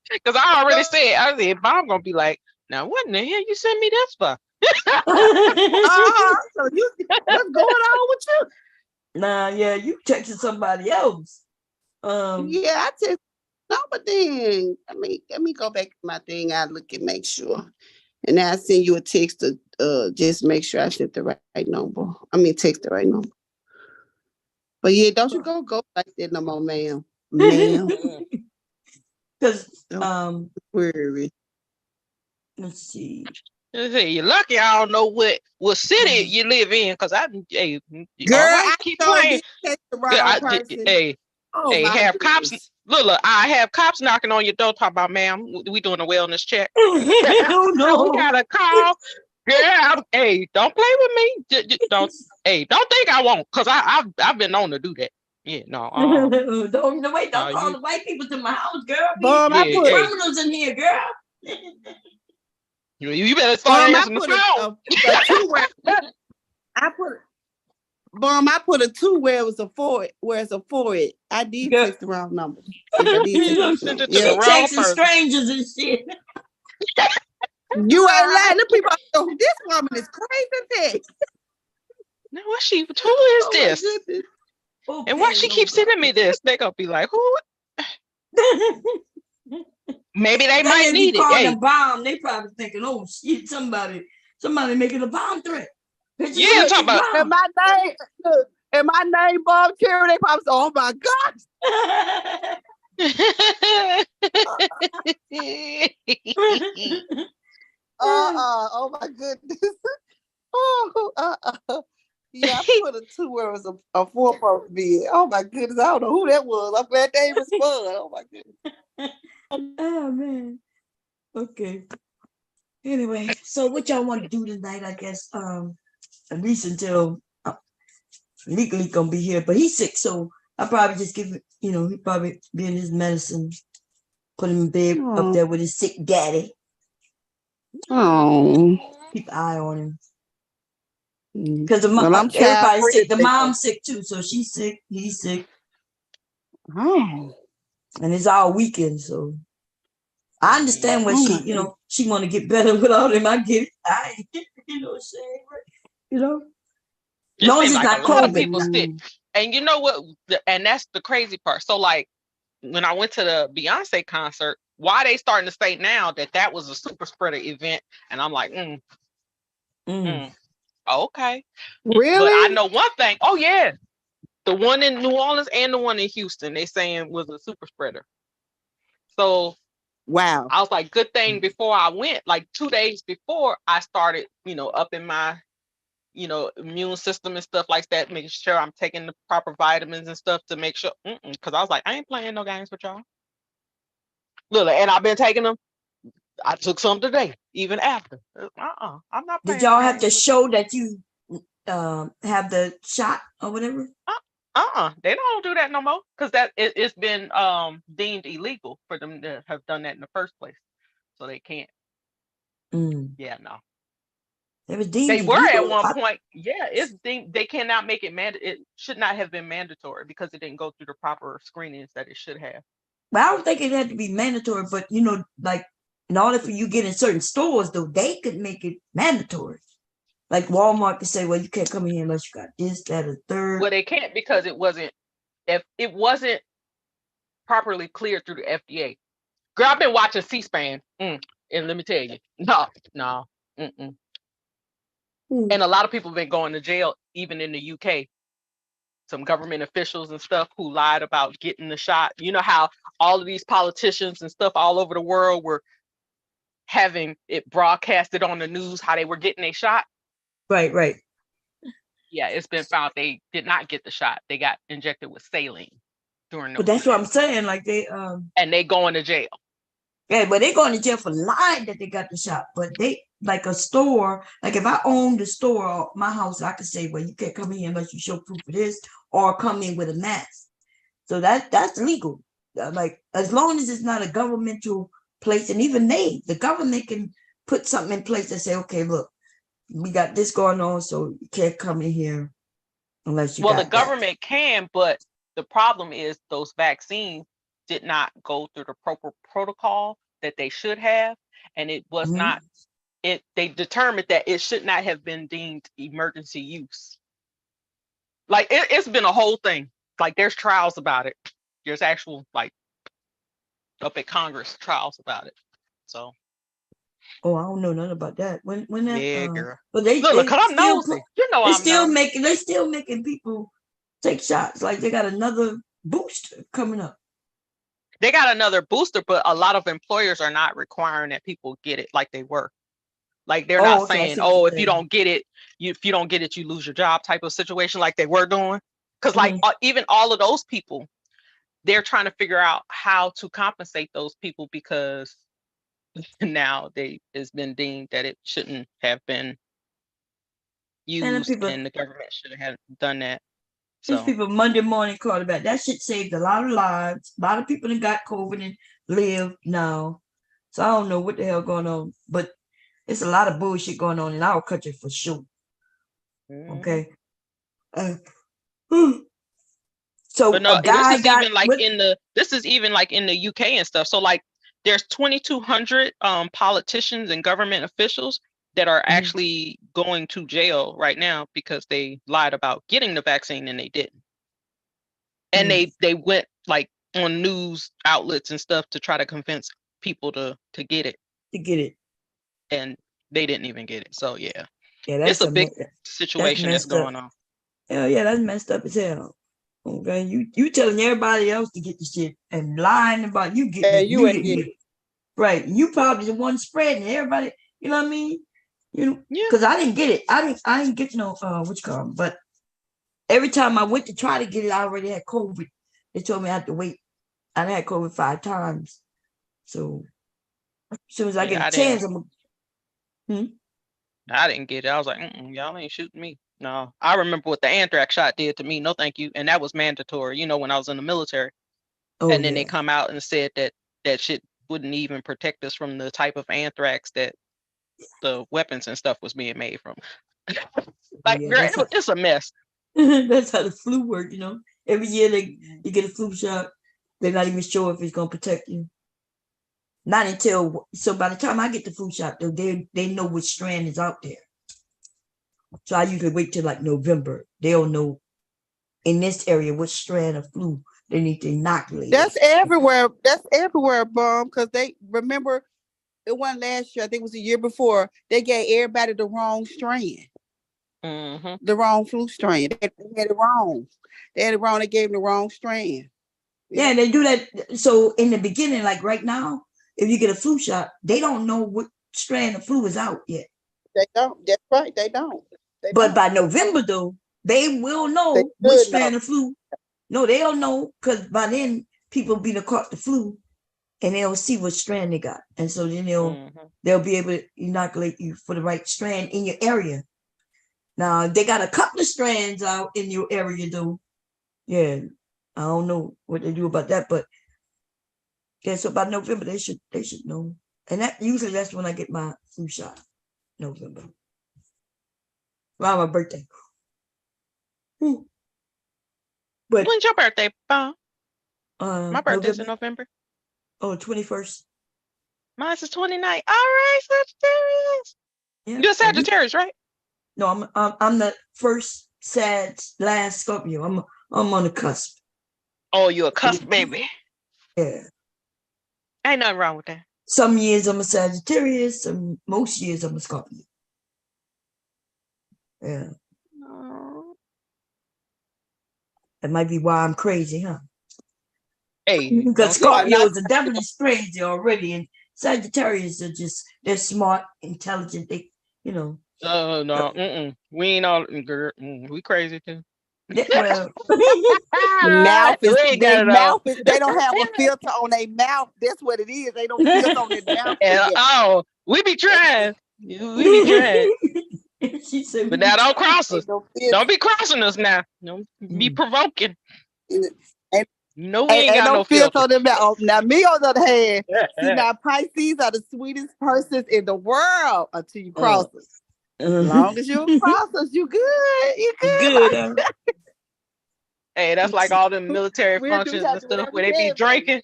Because I already said, Mom gonna be like, now what in the hell you send me this for? So what's going on with you? Nah, yeah, you texted somebody else. Yeah, I text. No, but then let me go back to my thing. I look and make sure, and then I send you a text to just make sure I sent the right number. I mean, text the right number. But yeah, don't you go like that no more, ma'am. Ma'am, Because don't worry. let's see. You're lucky I don't know what city you live in, because hey, Girl, all right, I keep sure playing. did text the Yeah, wrong person. Oh hey, my have cops. goodness. Look, I have cops knocking on your door talking about, ma'am, we doing a wellness check. Oh We no. got a call. Girl, hey, don't play with me. Don't think I won't, because I've been known to do that. Yeah, no. Don't call You the white people to my house, girl. Bum, I yeah, put hey, Criminals in here, girl. you better start Bum, I answering the put phone. a two where I put Bum, I put a two where it was a four, where it's a four it. I did Girl. text the wrong number. Yes, I did text You the sent number. it to the Yeah. She wrong texting person. strangers and shit. You ain't lying. The people, oh, this woman is crazy. Now who is Oh my this? goodness. And why she keep sending me this? They gonna be like, who? Maybe they might If you need it. call Hey, them bomb, they probably thinking, oh shit, somebody making a bomb threat. Pictures yeah, of talk about. And my name, look, and my name, Bob Terry, they probably say, oh my God. Oh my goodness. Yeah, I put a two where it was a four-person bed. Oh my goodness, I don't know who that was. I'm glad they respond. Oh my goodness. Oh man. Okay. Anyway, so what y'all want to do tonight? I guess at least until legally gonna be here, but he's sick, so I'll probably just give it, he probably be in his medicine, put him in bed up there with his sick daddy. Oh. Keep an eye on him. Because I'm everybody's sick. The child-free. mom's sick too, so she's sick, he's sick, Oh. and it's our weekend, so I understand what she want to get better without him. I get it. You know what I'm saying? It As long as seems it's like not a lot of COVID. people sick. And you know what? And that's the crazy part. So like when I went to the Beyonce concert, why they starting to say now that was a super spreader event? And I'm like, okay. Really? But I know one thing. Oh yeah, the one in New Orleans and the one in Houston, they saying was a super spreader. So wow. I was like, good thing before I went, like 2 days before I started, up in my, immune system and stuff like that, making sure I'm taking the proper vitamins and stuff to make sure, because I was like, I ain't playing no games with y'all. Look, and I've been taking them. I took some today, even after. I'm not playing. Did y'all have to show that you have the shot or whatever? They don't do that no more, because it's been deemed illegal for them to have done that in the first place, so they can't. Yeah, no. It was deemed They were illegal. at one point. Yeah, it's deemed, they cannot make it it should not have been mandatory because it didn't go through the proper screenings that it should have. Well, I don't think it had to be mandatory, but like in order for you to get in certain stores, though, they could make it mandatory. Like Walmart could say, well, you can't come in here unless you got this, that, or third. Well, they can't because it wasn't properly cleared through the FDA. Girl, I've been watching C-SPAN, and let me tell you, no. And a lot of people have been going to jail, even in the UK. Some government officials and stuff who lied about getting the shot. You know how all of these politicians and stuff all over the world were having it broadcasted on the news how they were getting a shot. Right. Yeah, it's been found they did not get the shot. They got injected with saline during But those that's what I'm times. saying. Like And they going to jail. yeah, but they going to jail for lying that they got the shot. But they like a store, like if I owned the store or my house, I could say, well, you can't come in unless you show proof of this or come in with a mask. So that's legal. Like as long as it's not a governmental place, and even the government can put something in place and say, okay, look, we got this going on, so you can't come in here unless you Well, the got that. government can, but the problem is those vaccines did not go through the proper protocol that they should have, and it was Mhm. not. They determined that it should not have been deemed emergency use. Like it's been a whole thing. Like there's trials about it. There's actual like up at Congress trials about it. So Oh, I don't know nothing about that. When that yeah, girl. but they Look, cause I'm still nosy. You know I'm nosy. they still making people take shots. Like they got another booster coming up. They got another booster, but a lot of employers are not requiring that people get it like they were. Like they're not Oh, okay, I saying, see what oh, you're if you saying. don't get it, if you don't get it, you lose your job type of situation like they were doing. Because like Mhm. even all of those people, they're trying to figure out how to compensate those people because now it's been deemed that it shouldn't have been And then used people, and the government should have done that. these So people Monday morning quarterback. That shit saved a lot of lives. A lot of people that got COVID and live now. So I don't know what the hell going on, but it's a lot of bullshit going on in our country for sure. mhm. Okay. Uh, But so no, a guy got this is even like in the UK and stuff. So like there's 2,200 politicians and government officials that are actually going to jail right now because they lied about getting the vaccine and they didn't. And they went like on news outlets and stuff to try to convince people to get it, and they didn't even get it. So yeah, Yeah, it's that's a big that's situation that's messed up. going on. Hell yeah, that's messed up as hell. Okay, you telling everybody else to get the shit and lying about you getting Yeah, it. you You ain't getting get it. Right. You probably the one spreading it. Everybody, you know what I mean? You know, Yeah. because I didn't get it. I didn't get no what you call it. But every time I went to try to get it, I already had COVID. They told me I had to wait. I had COVID 5 times. So as soon as I get Yeah, a chance, I'm I didn't get it. I was like, y'all ain't shooting me. No, I remember what the anthrax shot did to me. No, thank you. And that was mandatory, when I was in the military. oh And then they yeah. come out and said that that shit wouldn't even protect us from the type of anthrax that the weapons and stuff was being made from. Like, Yeah, girl, it's a mess. that's how the flu works, you know. Every year you get a flu shot, they're not even sure if it's gonna protect you. Not until so by the time I get the flu shot, though, they know which strand is out there. So I usually wait till like November. They'll know in this area which strand of flu they need to inoculate. That's everywhere. That's everywhere, Bum. Because they remember it wasn't last year. I think it was the year before. They gave everybody the wrong strand, the wrong flu strain. They had it wrong. They had it wrong. They gave them the wrong strand. Yeah, they do that. So in the beginning, like right now, if you get a flu shot, they don't know what strand of flu is out yet. They don't. That's right. They don't. But by November, though, they will They know which should know. strand of flu. No, they'll know because by then people be to caught the flu and they'll see what strand they got. And so then they'll be able to inoculate you for the right strand in your area. Now they got a couple of strands out in your area though. Yeah. I don't know what they do about that, but yeah, so by November they should know. And that's when I get my flu shot. November. Around my birthday. But when's your birthday, Bob? My birthday's November, in November. 21st. Mine's the 29th. All right, Sagittarius. Yeah. You're a Sagittarius, right? No, I'm the first Sag, last Scorpio. I'm on the cusp. Oh, you're a cusp baby. Yeah. Ain't nothing wrong with that. Some years I'm a Sagittarius, most years I'm a Scorpio. Yeah. Oh. That might be why I'm crazy, huh? Hey, Because don't say that. Scorpios are definitely crazy already, and Sagittarius are they're smart, intelligent. They, you know, No, we ain't all girl. We crazy too. well, Mouth We is ain't got it all. they don't have a filter on their mouth. That's what it is. They don't filter on their mouth. And, oh, we be trying. We be trying. she said, But now don't cross us. Ain't no filter. Don't be crossing us now. Don't be provoking. Ain't- No, we ain't got no no filter filter. on their mouth. Now me on the other hand, see now Pisces are the sweetest persons in the world until you cross us. As long as you cross us, you good. You good. good. Hey, that's like all the military We'll do functions and exactly stuff what where we they be said, drinking.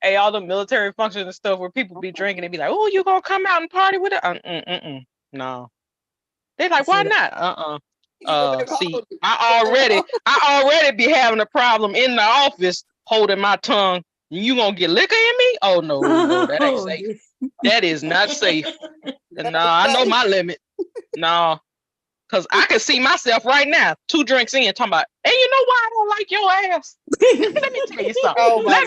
Hey, all the military functions and stuff where people be drinking. They be like, "Oh, you gonna come out and party with it?" No. They like, why not? See, I already be having a problem in the office holding my tongue. You gonna get liquor in me? Oh no, that ain't safe. That is not safe. No, I know my limit. No, because I can see myself right now, 2 drinks in, talking about, and you know why I don't like your ass? Let me tell you something. Oh my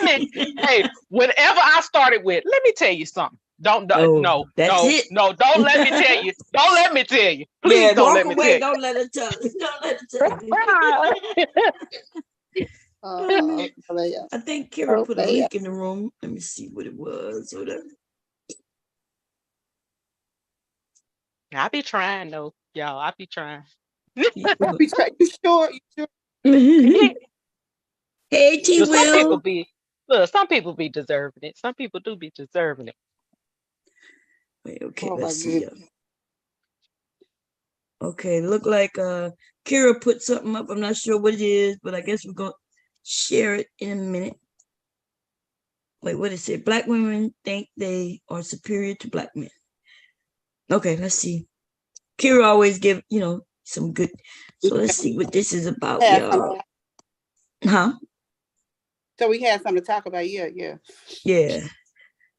Hey, whenever I started with, let me tell you something. No, that's it. no, don't let me tell you. Don't let me tell you. Please Yeah, don't walk let me away. tell Don't let her tell. Don't let her tell. player. I think Kira put a player. link in the room. Let me see what it was. Hold up. you. I be trying though, y'all. I be trying. You sure? Hey, T. But Will. some people be deserving it. Some people do be deserving it. Wait, okay, Oh, let's my see. Okay, look like Kira put something up. I'm not sure what it is, but I guess we're gonna share it in a minute. Wait, what is it? Black women think they are superior to black men. Okay, let's see. Kira always give, some good. So let's see what this is about, y'all. Huh? So we had something to talk about. Yeah. Yeah.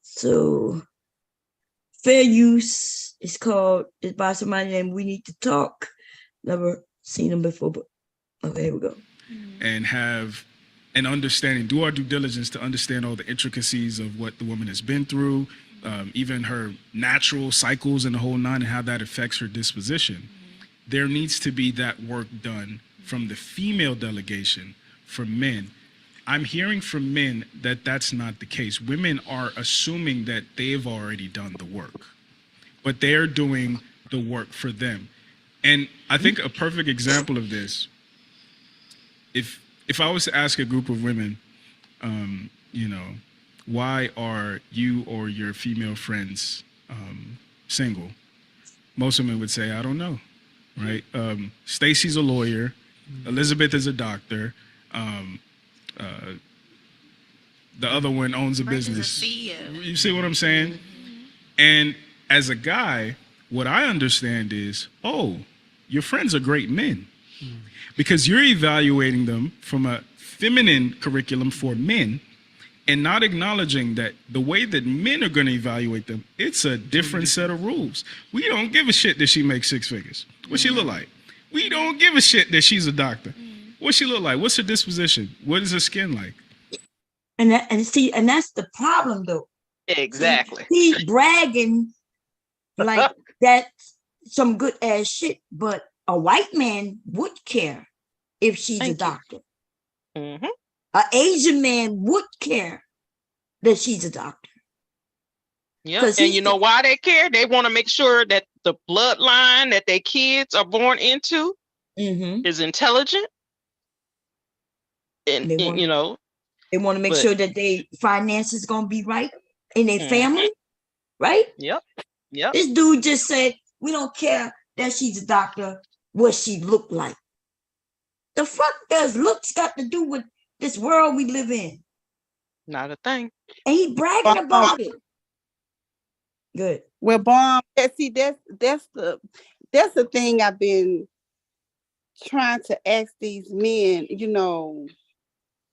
So fair use is by somebody named We Need to Talk. Never seen them before, but okay, here we go. And have an understanding, do our due diligence to understand all the intricacies of what the woman has been through, even her natural cycles and the whole nine, and how that affects her disposition. There needs to be that work done from the female delegation for men. I'm hearing from men that that's not the case. Women are assuming that they've already done the work, but they're doing the work for them. And I think a perfect example of this, if I was to ask a group of women, why are you or your female friends single? Most women would say, I don't know, right? Stacy's a lawyer. Elizabeth is a doctor. The other one owns a business. You see what I'm saying? And as a guy, what I understand is, your friends are great men. Because you're evaluating them from a feminine curriculum for men and not acknowledging that the way that men are going to evaluate them, it's a different set of rules. We don't give a shit that she makes 6 figures. What she look like? We don't give a shit that she's a doctor. What she look like? What's her disposition? What is her skin like? And that's the problem though. Exactly. He's bragging like that's some good ass shit, but a white man would care if she's a doctor. Mm-hmm. An Asian man would care that she's a doctor. Yeah, and you know why they care? They want to make sure that the bloodline that their kids are born into is intelligent. And they want to make sure that their finances gonna be right in their family, right? Yep. This dude just said, we don't care that she's a doctor, what she look like. The fuck does looks got to do with this world we live in? Not a thing. And he bragging about it. Good. Well, Bomb, see, that's the thing I've been trying to ask these men.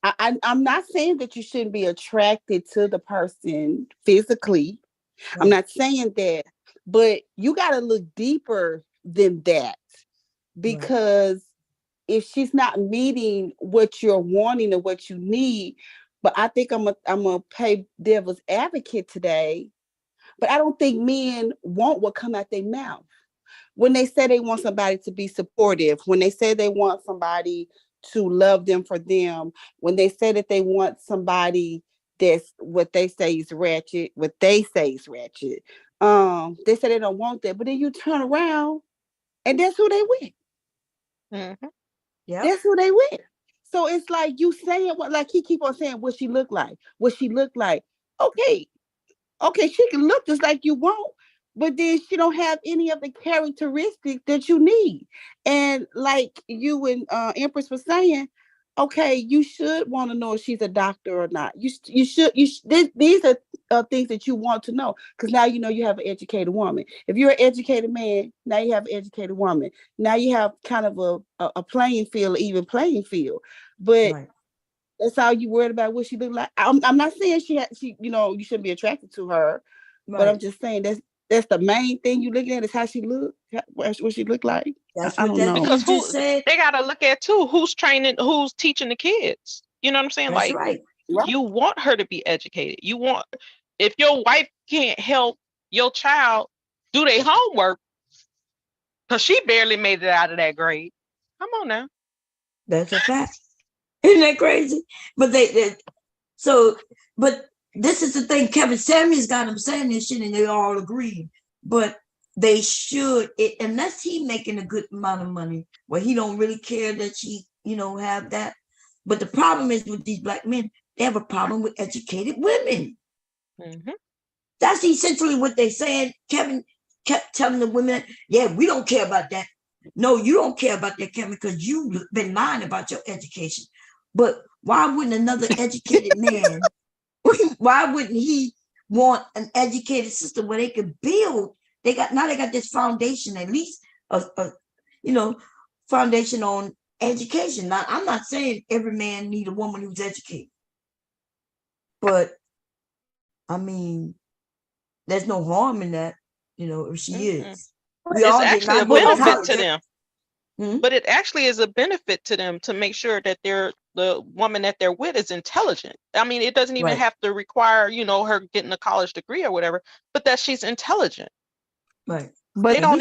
I'm not saying that you shouldn't be attracted to the person physically. Right. I'm not saying that, but you got to look deeper than that, because if she's not meeting what you're wanting or what you need, But I think I'm gonna play devil's advocate today. But I don't think men want what come out their mouth. When they say they want somebody to be supportive, when they say they want somebody to love them for them, when they say that they want somebody that's what they say is ratchet, they say they don't want that. But then you turn around and that's who they with. Mhm. Yeah. That's who they with. So it's like you saying what, like he keep on saying what she look like, what she look like. Okay, she can look just like you want, but then she don't have any of the characteristics that you need. And like you and Empress was saying, okay, you should want to know if she's a doctor or not. These are things that you want to know, because now you know you have an educated woman. If you're an educated man, now you have an educated woman. Now you have kind of a playing field, even playing field. But Right. that's all you worried about what she look like. I'm not saying she you shouldn't be attracted to her, but I'm Right. just saying that's the main thing you looking at is how she look, what she look like. That's I what don't that know. you Because just said. they gotta look at too, who's teaching the kids. You know what I'm saying? That's Like, right. Right. you want her to be educated. If your wife can't help your child do their homework because she barely made it out of that grade. Come on now. That's a fact. Isn't that crazy? But but this is the thing. Kevin Samuels got them saying this shit, and they all agree. But they should, unless he making a good amount of money, where he don't really care that she, have that. But the problem is with these black men, they have a problem with educated women. Mhm. That's essentially what they saying. Kevin kept telling the women, yeah, we don't care about that. No, you don't care about that, Kevin, because you've been lying about your education. But why wouldn't another educated man, why wouldn't he want an educated system where they could build? They got this foundation, at least a foundation on education. Now, I'm not saying every man need a woman who's educated, but I mean, there's no harm in that, if she Mm-mm. is. We It's all did actually a not go to benefit to college. them. Hmm? But it actually is a benefit to them to make sure that the woman that they're with is intelligent. I mean, it doesn't even Right. have to require, her getting a college degree or whatever, but that she's intelligent. Right. But They don't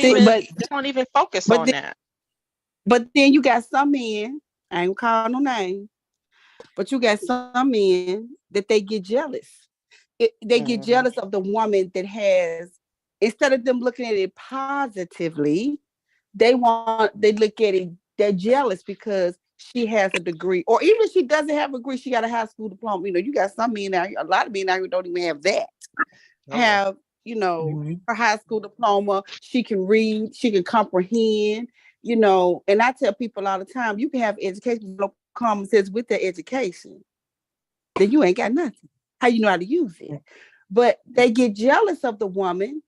even focus but on the, that. but then you got some men, I ain't calling no name, but you got some men that they get jealous. They get Mhm. jealous of the woman that has, instead of them looking at it positively, they look at it, they're jealous because she has a degree, or even if she doesn't have a degree, she got a high school diploma. You got some men out here, a lot of men out here don't even have that. Have, Mhm. her high school diploma, she can read, she can comprehend, and I tell people all the time, you can have education, no common sense with the education, then you ain't got nothing. How you know how to use it? But they get jealous of the woman,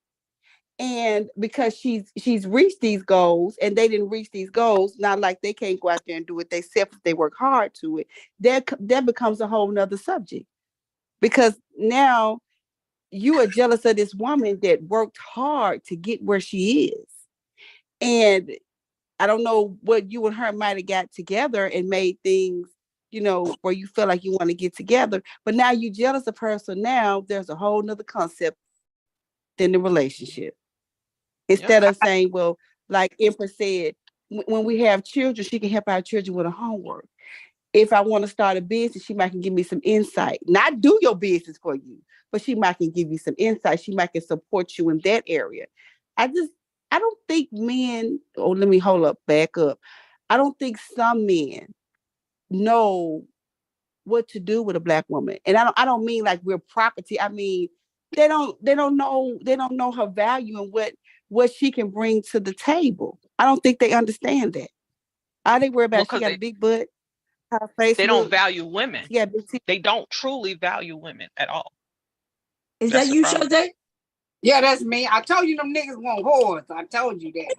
and because she's reached these goals and they didn't reach these goals, not like they can't go out there and do it themselves if they work hard to it. That becomes a whole nother subject, because now you are jealous of this woman that worked hard to get where she is. And I don't know what you and her might have got together and made things, where you feel like you want to get together, but now you're jealous of her. So now there's a whole nother concept in the relationship. Yep. Instead of saying, well, like Empress said, when we have children, she can help our children with her homework. If I want to start a business, she might can give me some insight. Not do your business for you, but she might can give you some insight. She might can support you in that area. I don't think men, let me back up. I don't think some men know what to do with a black woman. And I don't mean like we're property. I mean, they don't know her value and what she can bring to the table. I don't think they understand that. All they worry Well, about, she because got a big butt, her face they don't look, value women. she got big teeth. They don't truly value women at all. Is That's that the you, problem. Shante? Yeah, that's me. I told you them niggas want whores. I told you that.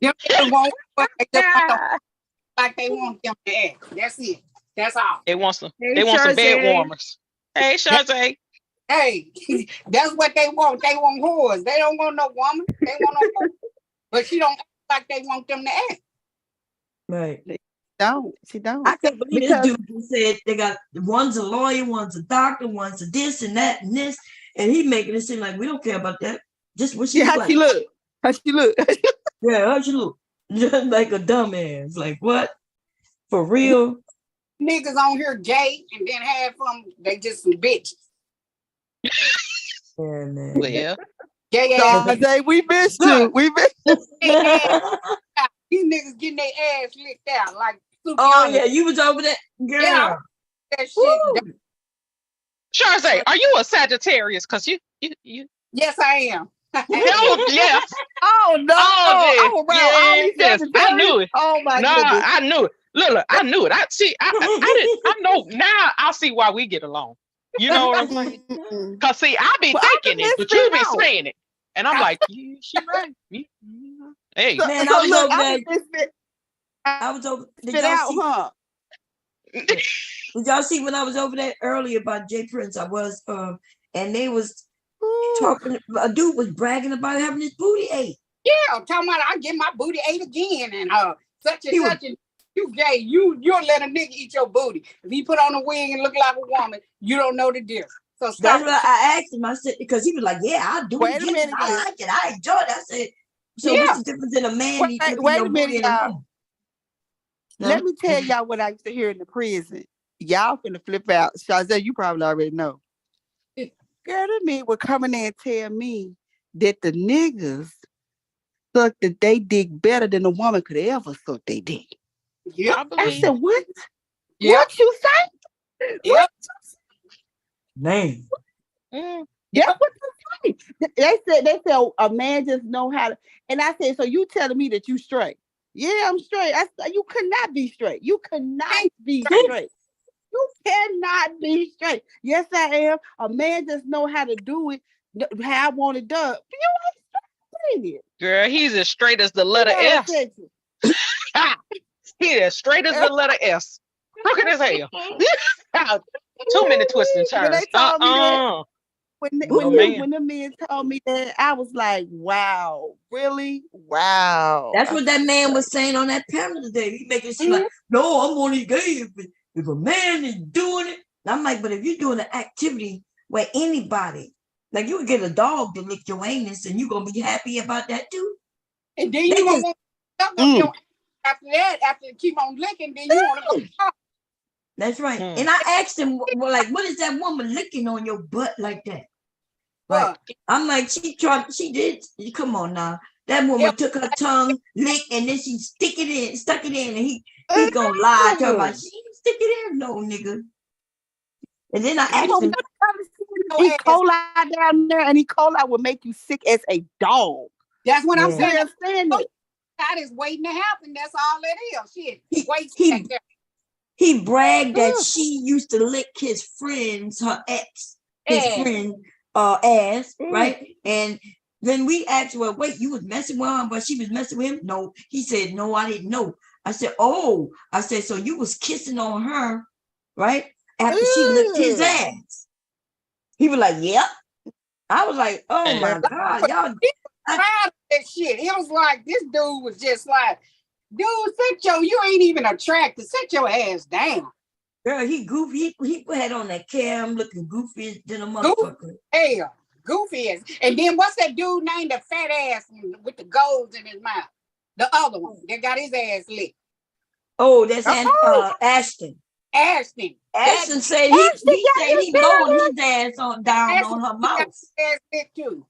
Them niggas want whores. They just want them like they want them to act. That's it. That's all. They want some Hey, they want some bed Sharjay. warmers. Hey, Shante. Hey, that's what they want. They want whores. They don't want no woman. They want no whore. But she don't act like they want them to act. Right. don't. She don't. I can't believe Because this dude just said they got one's a lawyer, one's a doctor, one's a this and that and this, and he making it seem like we don't care about that. Just what she yeah, look how like. she look. How she look. Yeah, how she look? Just like a dumbass. Like what? For real? Niggas on here gay, and then half of them they just some bitches. Yeah, man. Well, Gay ass. Sade, we missed you. We missed Gay ass. These niggas getting their ass licked out like Oh Sukiyama. yeah, you was over there, girl. Yeah. That shit. Woo. Charze, are you a Sagittarius? Cause you. Yes, I am. Hell yes. Oh no! Oh, I'm around all these yes. I Sagittarius. knew it. Oh my No, goodness! I knew it. Look, I knew it. I see. I didn't. I know now. I see why we get along. You know what I'm saying? Mm-mm. Cause see, I be Well, I thinking can it, but you be misfit out. saying it, and I'm like, yeah, she right. Hey, Man, I was over there. I misfit I was over. Did out, y'all see? huh? Did y'all see when I was over there earlier about Jay Prince? I was, and they was Ooh. talking. A dude was bragging about having his booty ate. Yeah, talking about I get my booty ate again, and such and He was- such, and you gay, you'll let a nigga eat your booty. If he put on a wig and look like a woman, you don't know the difference. So stop. That's what I asked him. I said because he was like, "Yeah, I'll do Wait it a again. minute, I yeah. like it. I enjoy it." I said, "So Yeah. what's the difference in a man Wait- eating wait your a booty minute, and a y'all. woman?" Let me tell y'all what I used to hear in the prison. Y'all finna flip out. Shazay, you probably already know. Girl, the men would come in there and tell me that the niggas suck that they dick better than a woman could ever suck they dick. Yep. I I believe. said, what? Yep. What you say? Yep. Name. Mm. Yeah, what you say? They said a man just know how to. And I said, so you telling me that you straight? Yeah, I'm straight. I said, you cannot be straight. You cannot be straight. You cannot be straight. Yes, I am. A man just know how to do it, how I want it done. You ain't straight. Girl, he's as straight as the letter Hold on a S. second. He as straight as the letter S. Crooked as hell. Too many twists and When turns. they told me that, Oh, man. when the men told me that, I was like, wow, really? Wow. That's what that man was saying on that panel today. He making it seem like, no, I'm only gay if a man is doing it. And I'm like, but if you're doing an activity where anybody, like you would get a dog to lick your anus, and you gonna be happy about that too. And then you They gonna just- want to your after that, after you keep on licking, then you want to go talk. That's right. Mm. And I asked him, well, like, what is that woman licking on your butt like that? Right. What? I'm like, she did. Come on now. That woman Yep. took her tongue, lick, and then she stuck it in, and he gonna lie to her about she didn't stick it in, no nigga. And then I asked him, E. coli down there, and E. coli will make you sick as a dog. That's what I'm Yeah. You saying. understand it? God is waiting to happen. That's all it is. Shit. Wait. he- he bragged that Ugh. she used to lick his friends, her ex, his Yeah. friend, ass, Mm. right? And then we asked, well, wait, you was messing with him, but she was messing with him? No. He said, no, I didn't know. I said, oh, I said, so you was kissing on her, right? After she licked his Ugh. ass. He was like, yep. I was like, oh my God, y'all. Proud of that shit. It was like this dude was just like, dude, you ain't even attractive. Sit your ass down. Girl, he goofy. He had on that cam looking goofy than a motherfucker. Hell, goofy ass. And then what's that dude named the fat ass with the golds in his mouth? The other one that got his ass licked. Oh, that's Oh. Ashton. Ashton. Ashton said Ashton he got said his he blowing his ass on down Ashton on her got mouth. his ass licked too.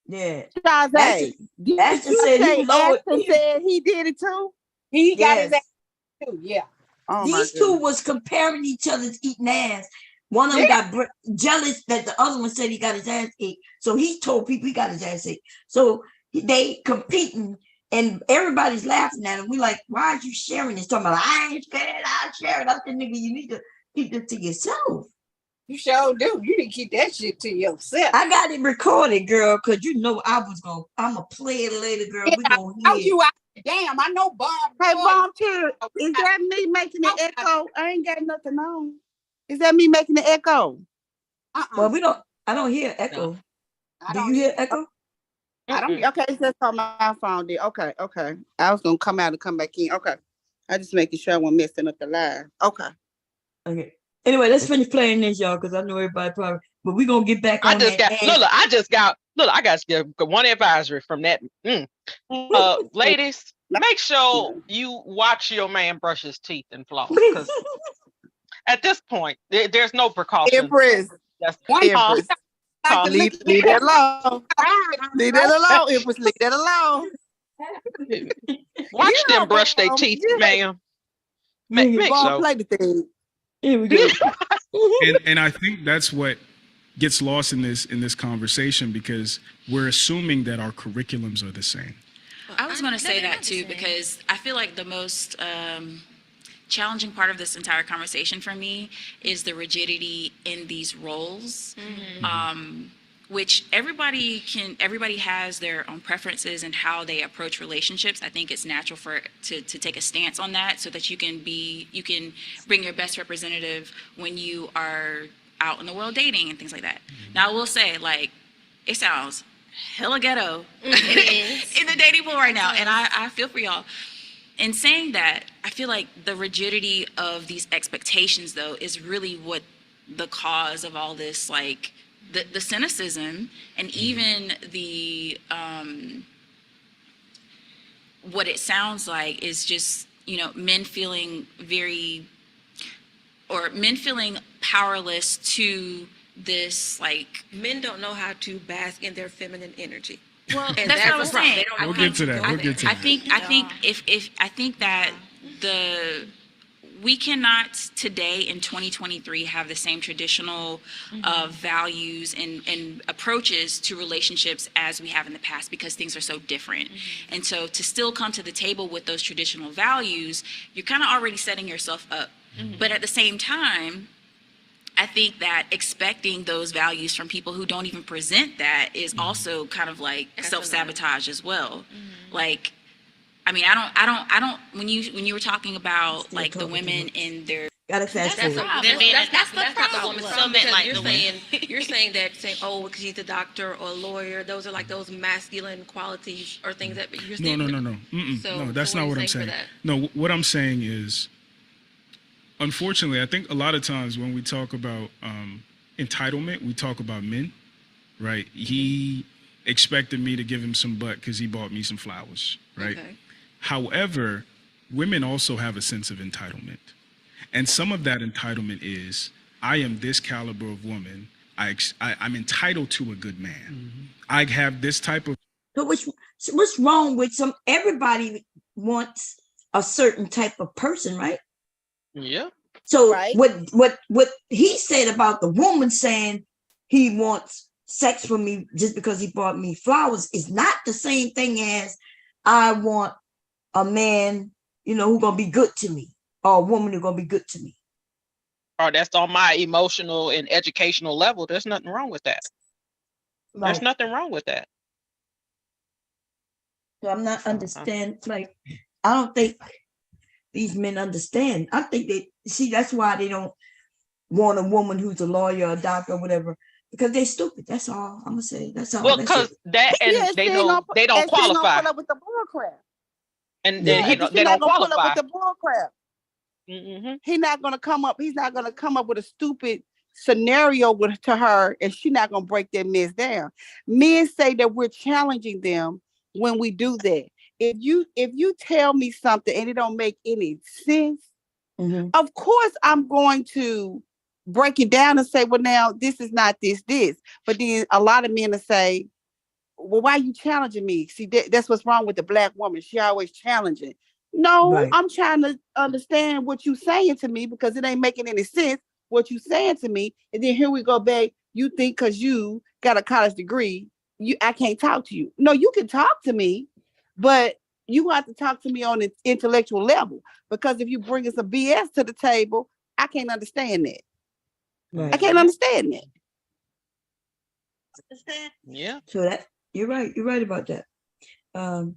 Yeah. Shazay, Ashton, did Ashton you said he say lowered. Ashton said he did it too? He got his Yes. ass too. Yeah. Oh my These two goodness. was comparing each other's eating ass. One of them got jealous that the other one said he got his ass ate. So he told people he got his ass ate. So they competing and everybody's laughing at him. We like, why are you sharing this? Talking about, I ain't scared, I'll share it. I said, nigga, you need to keep this to yourself. You sure do. You need to keep that shit to yourself. I got it recorded, girl, because you know I'm going to play it later, girl. Yeah, We going How to hear you out? Damn, I know Bob. Hey, Boy, volunteer, is that me making the echo? I ain't got nothing on. Is that me making the echo? Well, I don't hear echo. I Do don't you hear echo? I don't Okay, it's just on my phone. There. Okay. I was gonna come out and come back in. Okay. I just making sure I wasn't messing up the live. Okay. Okay. Anyway, let's finish playing this, y'all, because I know everybody probably, but we're gonna get back I on just that. got I got to get one advisory from that. Ladies, make sure you watch your man brush his teeth and floss, because at this point there's no precaution. Empress. That's Empress. Leave that alone. Leave that alone, Empress. Leave that alone. Watch them brush their teeth, ma'am. Make sure. Play the thing. Here we go. And I think that's what gets lost in this conversation, because we're assuming that our curriculums are the same. I was going to say that too, because I feel like the most challenging part of this entire conversation for me is the rigidity in these roles, which everybody has their own preferences and how they approach relationships. I think it's natural to take a stance on that, so that you can bring your best representative when you are out in the world dating and things like that. Now I will say, like, it sounds hella ghetto in the dating pool right now, and I feel for y'all. In saying that, I feel like the rigidity of these expectations, though, is really what the cause of all this, like the cynicism, and even the what it sounds like is just, men feeling powerless to this, like, men don't know how to bask in their feminine energy. Well, and that's what I was saying. We'll get to that. I think that we cannot today in 2023 have the same traditional values and approaches to relationships as we have in the past, because things are so different. And so to still come to the table with those traditional values, you're kind of already setting yourself up. But at the same time, I think that expecting those values from people who don't even present that is also kind of like self-sabotage as well. Like, I mean, I don't. When you were talking about like the women in their, Gotta fast forward. That's not the woman's problem, meant like you're saying oh, because he's a doctor or a lawyer, those are like those masculine qualities or things that you're saying. No. No, that's not what I'm saying. No, what I'm saying is, unfortunately, I think a lot of times when we talk about entitlement, we talk about men, right? He expected me to give him some butt because he bought me some flowers, right? Okay. However, women also have a sense of entitlement. And some of that entitlement is, I am this caliber of woman. I'm entitled to a good man. I have this type of... But what's wrong with everybody wants a certain type of person, right? Yeah. So Right. what he said about the woman saying he wants sex from me just because he bought me flowers is not the same thing as I want a man, who's gonna be good to me, or a woman who's gonna be good to me. Or that's on my emotional and educational level. There's nothing wrong with that. There's nothing wrong with that. So I'm not understand. Like, I don't think these men understand. I think that's why they don't want a woman who's a lawyer, a doctor, or whatever, because they're stupid. That's all I'm gonna say. That's all. Well, because they don't qualify. Put up with the bull crap. And then they don't Put up qualify. with the bull crap. He's not gonna come up with a stupid scenario to her, and she's not gonna break that mess down. Men say that we're challenging them when we do that. If you tell me something and it don't make any sense, of course I'm going to break it down and say, well, now this is not this. But then a lot of men will say, well, why are you challenging me? See, that's what's wrong with the Black woman. She always challenging. No, right. I'm trying to understand what you're saying to me, because it ain't making any sense what you're saying to me. And then here we go, babe. You think because you got a college degree, I can't talk to you. No, you can talk to me, but you have to talk to me on an intellectual level, because if you bring some BS to the table, I can't understand that. Right. I can't understand that. Yeah. So that you're right. You're right about that. So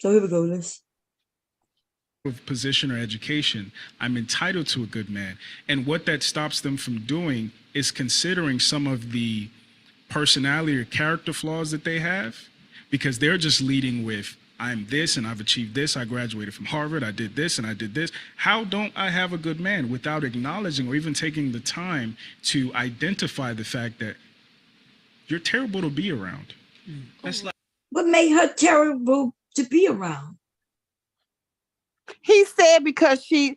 here we go. Let's. Of position or education, I'm entitled to a good man. And what that stops them from doing is considering some of the personality or character flaws that they have, because they're just leading with, I'm this and I've achieved this. I graduated from Harvard. I did this and I did this. How don't I have a good man without acknowledging or even taking the time to identify the fact that you're terrible to be around? That's like, What made her terrible to be around? He said because this is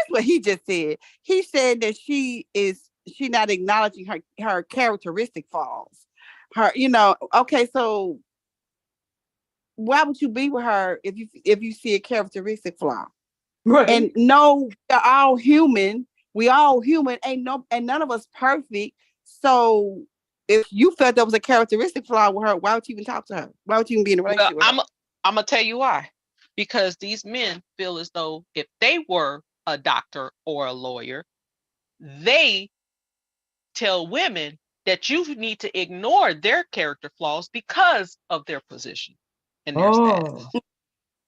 what he just said. He said that she not acknowledging her characteristic flaws. Okay, so why would you be with her if you see a characteristic flaw? Right. And no, we're all human. And none of us perfect. So if you felt there was a characteristic flaw with her, why would you even talk to her? Why would you even be in a relationship with her? I'm gonna tell you why. Because these men feel as though if they were a doctor or a lawyer, they tell women that you need to ignore their character flaws because of their position and their status.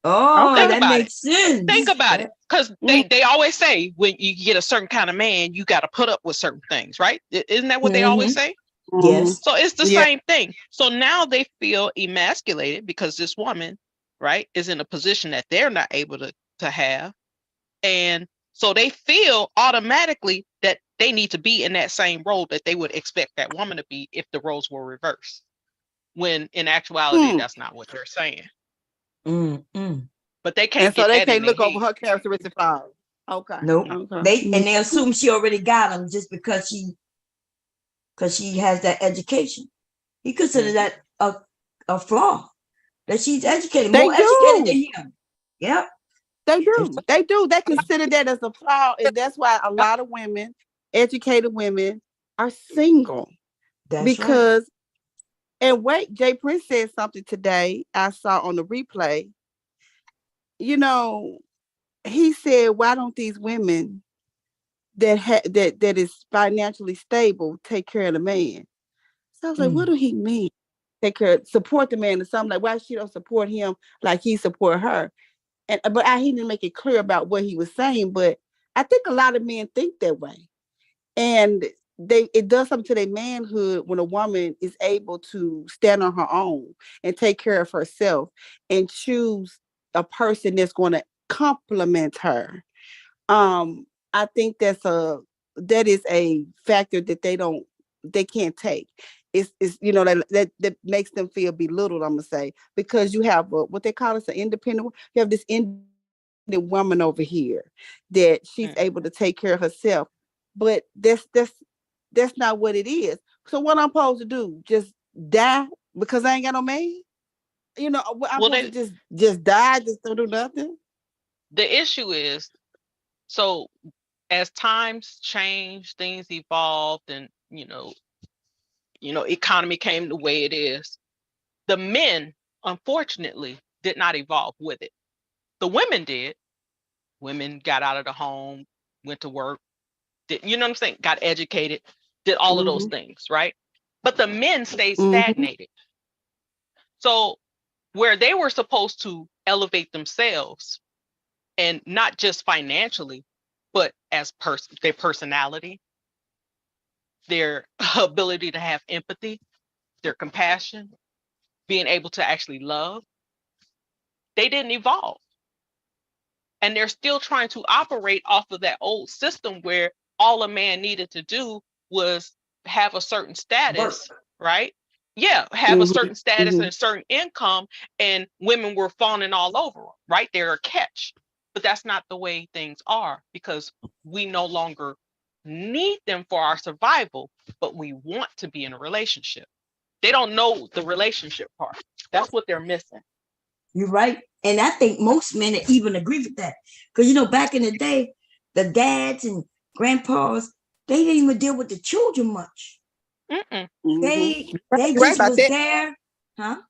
That about makes sense. Think about it, because they always say when you get a certain kind of man, you got to put up with certain things, right? Isn't that what they always say? Yes. So it's the same thing. So now they feel emasculated because this woman, right, is in a position that they're not able to have. And so they feel automatically that they need to be in that same role that they would expect that woman to be if the roles were reversed. When in actuality, that's not what they're saying. But they can't. And so they can't look over her characteristic flaws. Okay. Nope. Okay. They assume she already got them just because she has that education. He considers that a flaw. That she's educated, more educated than him. Yep. They do. They consider that as a flaw, and that's why a lot of women, educated women, are single. That's because, and wait, Jay Prince said something today I saw on the replay. He said, "Why don't these women that is financially stable take care of the man?" So I was like, "What do he mean? Take care, support the man?" And something like, "Why she don't support him like he support her?" But he didn't make it clear about what he was saying. But I think a lot of men think that way, and it does something to their manhood when a woman is able to stand on her own and take care of herself and choose a person that's going to complement her. I think that is a factor that they can't take. It's that makes them feel belittled, I'm gonna say, because you have what they call an independent. You have this independent woman over here that she's able to take care of herself, but that's not what it is. So what I'm supposed to do? Just die because I ain't got no man? I'm supposed to just die, just don't do nothing? The issue is, so as times change, things evolved, and economy came the way it is. The men, unfortunately, did not evolve with it. The women did. Women got out of the home, went to work, got educated, did all of those things, right? But the men stayed stagnated. So where they were supposed to elevate themselves, and not just financially, but as their personality, their ability to have empathy, their compassion, being able to actually love, they didn't evolve. And they're still trying to operate off of that old system where all a man needed to do was have a certain status, right? Yeah, have a certain status and a certain income, and women were fawning all over them, right? They're a catch. But that's not the way things are, because we no longer need them for our survival, but we want to be in a relationship. They don't know the relationship part. That's what they're missing. You're right. And I think most men even agree with that. Because, back in the day, the dads and grandpas, they didn't even deal with the children much. They just was there. Huh?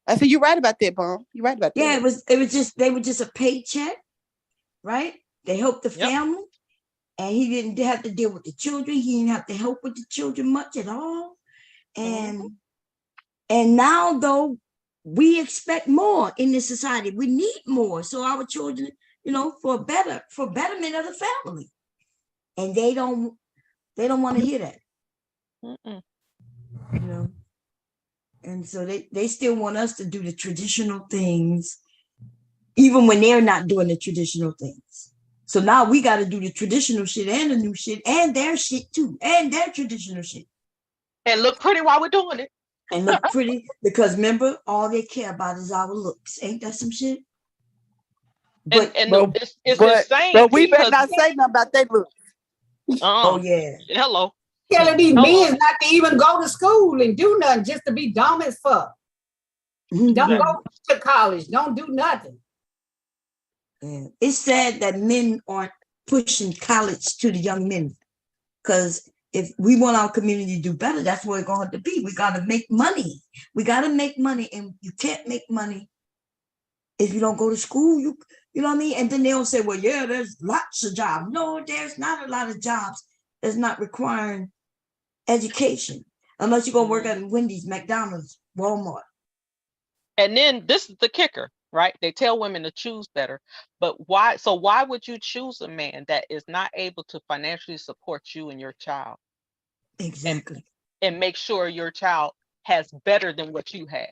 I said, you're right about that, Mom. You're right about that. Yeah, they were just a paycheck, right? They helped the family. And he didn't have to deal with the children. He didn't have to help with the children much at all. And now, though, we expect more in this society. We need more. So our children, for betterment of the family. And they don't want to hear that. And so they still want us to do the traditional things, even when they're not doing the traditional things. So now we got to do the traditional shit and the new shit and their shit too, and their traditional shit. And look pretty while we're doing it. And look pretty, because remember, all they care about is our looks. Ain't that some shit? But It's insane. But we better because- not say nothing about that look. oh yeah, Hello. Telling these No. men not to even go to school and do nothing, just to be dumb as fuck. Don't go to college. Don't do nothing. Yeah. It's sad that men aren't pushing college to the young men, because if we want our community to do better, that's what it's going to be. We got to make money. We got to make money, and you can't make money if you don't go to school. You know what I mean? And then they'll say, well, yeah, there's lots of jobs. No, there's not a lot of jobs that's not requiring education, unless you're going to work at Wendy's, McDonald's, Walmart. And then this is the kicker, right? They tell women to choose better, but why? So why would you choose a man that is not able to financially support you and your child? Exactly. And make sure your child has better than what you had?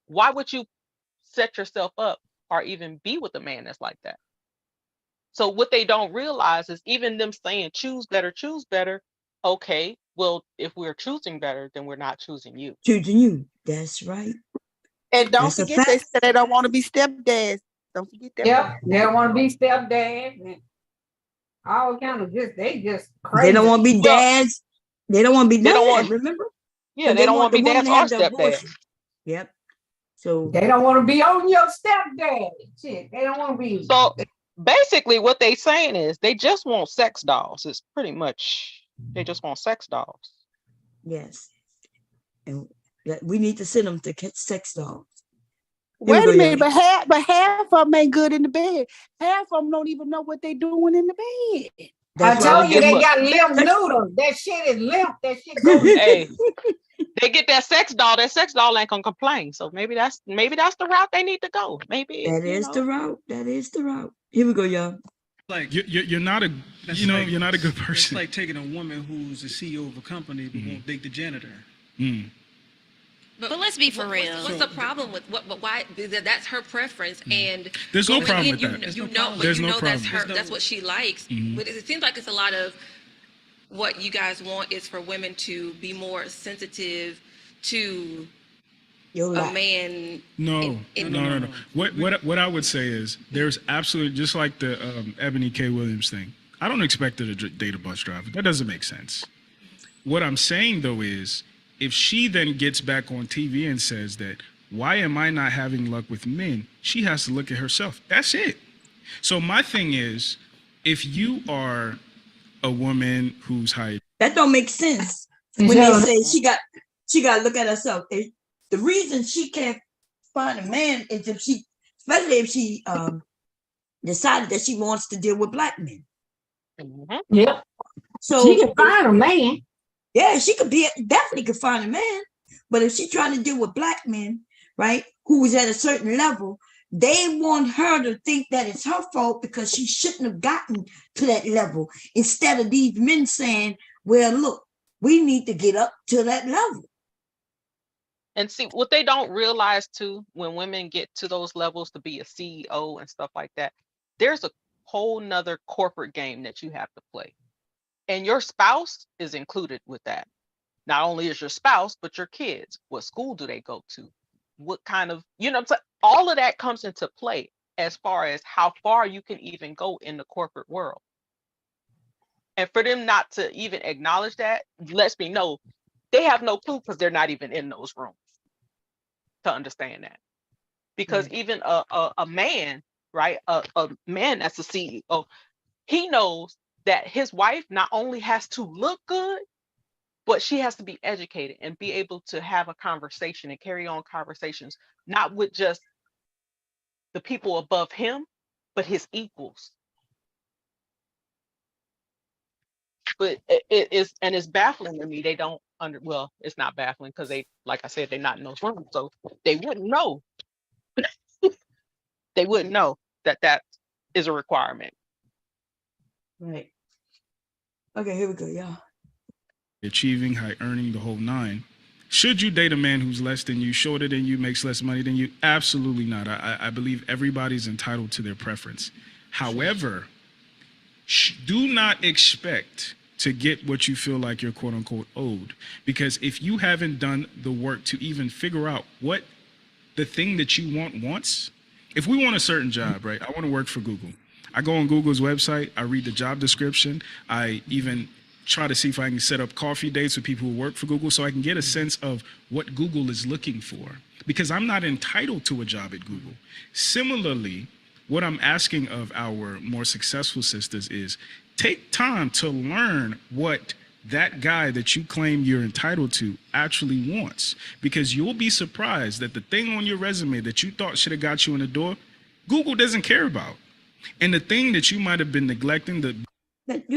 Why would you set yourself up or even be with a man that's like that? So what they don't realize is even them saying choose better. Okay, well, if we're choosing better, then we're not choosing you. Choosing you. That's right. And don't That's a forget, they fact. said they don't want to be stepdads. Don't forget that. Yeah, part. they don't want to be stepdad. And all kind of they just crazy. They don't want to be dads. They don't want to be They dads. don't want- Remember? Yeah, And they don't want to the be woman dads to or have the stepdads. abortion. Yep. So They don't want to be on your stepdad. Shit, they don't want to be. So basically what they saying is they just want sex dolls. It's pretty much, they just want sex dolls. yes, and we need to send them to catch sex dolls. Wait go, a minute, yeah. but half of them ain't good in the bed. Half of them don't even know what they doing in the bed. I That's why told we you get they them- got limp noodles. That shit is limp. That shit goes. Hey, they get that sex doll ain't gonna complain. So maybe that's the route they need to go. Maybe That is the route. That is the route. Here we go, y'all. Like You're not a that's you're like- not a good it's person. like taking a woman who's the CEO of a company but won't date the janitor. Mm. But let's be for real. What's the problem with what? But why? That's her preference, and There's no going problem in, with you, that. There's You no know, problem. but There's you no know that's problem. her. That's what she likes. Mhm. But it seems like it's a lot of what you guys want is for women to be more sensitive to Yo, a lie. man. No, in- no. What I would say is there's absolutely, just like the Ebony K. Williams thing. I don't expect her to date a bus driver. That doesn't make sense. What I'm saying though is, if she then gets back on TV and says that, why am I not having luck with men? She has to look at herself. That's it. So my thing is, if you are a woman who's high, That don't make sense. When they say she got to look at herself. The reason she can't find a man is especially if she decided that she wants to deal with black men. Mhm. Yeah, So she can find a man. yeah, she definitely could find a man. But if she's trying to deal with black men, right, who is at a certain level, they want her to think that it's her fault because she shouldn't have gotten to that level. Instead of these men saying, well, look, we need to get up to that level. And see, what they don't realize too, when women get to those levels to be a CEO and stuff like that, there's a whole nother corporate game that you have to play. And your spouse is included with that. Not only is your spouse, but your kids. What school do they go to? What kind of, what I'm saying? All of that comes into play as far as how far you can even go in the corporate world. And for them not to even acknowledge that lets me know they have no clue because they're not even in those rooms to understand that. Because even a man, right, a man that's a CEO, he knows that his wife not only has to look good, but she has to be educated and be able to have a conversation and carry on conversations, not with just the people above him, but his equals. But it's baffling to me. They don't well, it's not baffling because they, like I said, they're not in those rooms, so they wouldn't know. They wouldn't know that is a requirement. Right. Okay, here we go, y'all. achieving, high earning, the whole nine, Should you date a man who's less than you, shorter than you, makes less money than you? Absolutely not. I believe everybody's entitled to their preference. However, do not expect to get what you feel like you're quote unquote owed. Because if you haven't done the work to even figure out what the thing that you want wants, if we want a certain job, right? I want to work for Google. I go on Google's website, I read the job description, I even try to see if I can set up coffee dates with people who work for Google so I can get a sense of what Google is looking for, because I'm not entitled to a job at Google. Similarly, what I'm asking of our more successful sisters is take time to learn what that guy that you claim you're entitled to actually wants, because you'll be surprised that the thing on your resume that you thought should have got you in the door, Google doesn't care about. And the thing that you might have been neglecting, do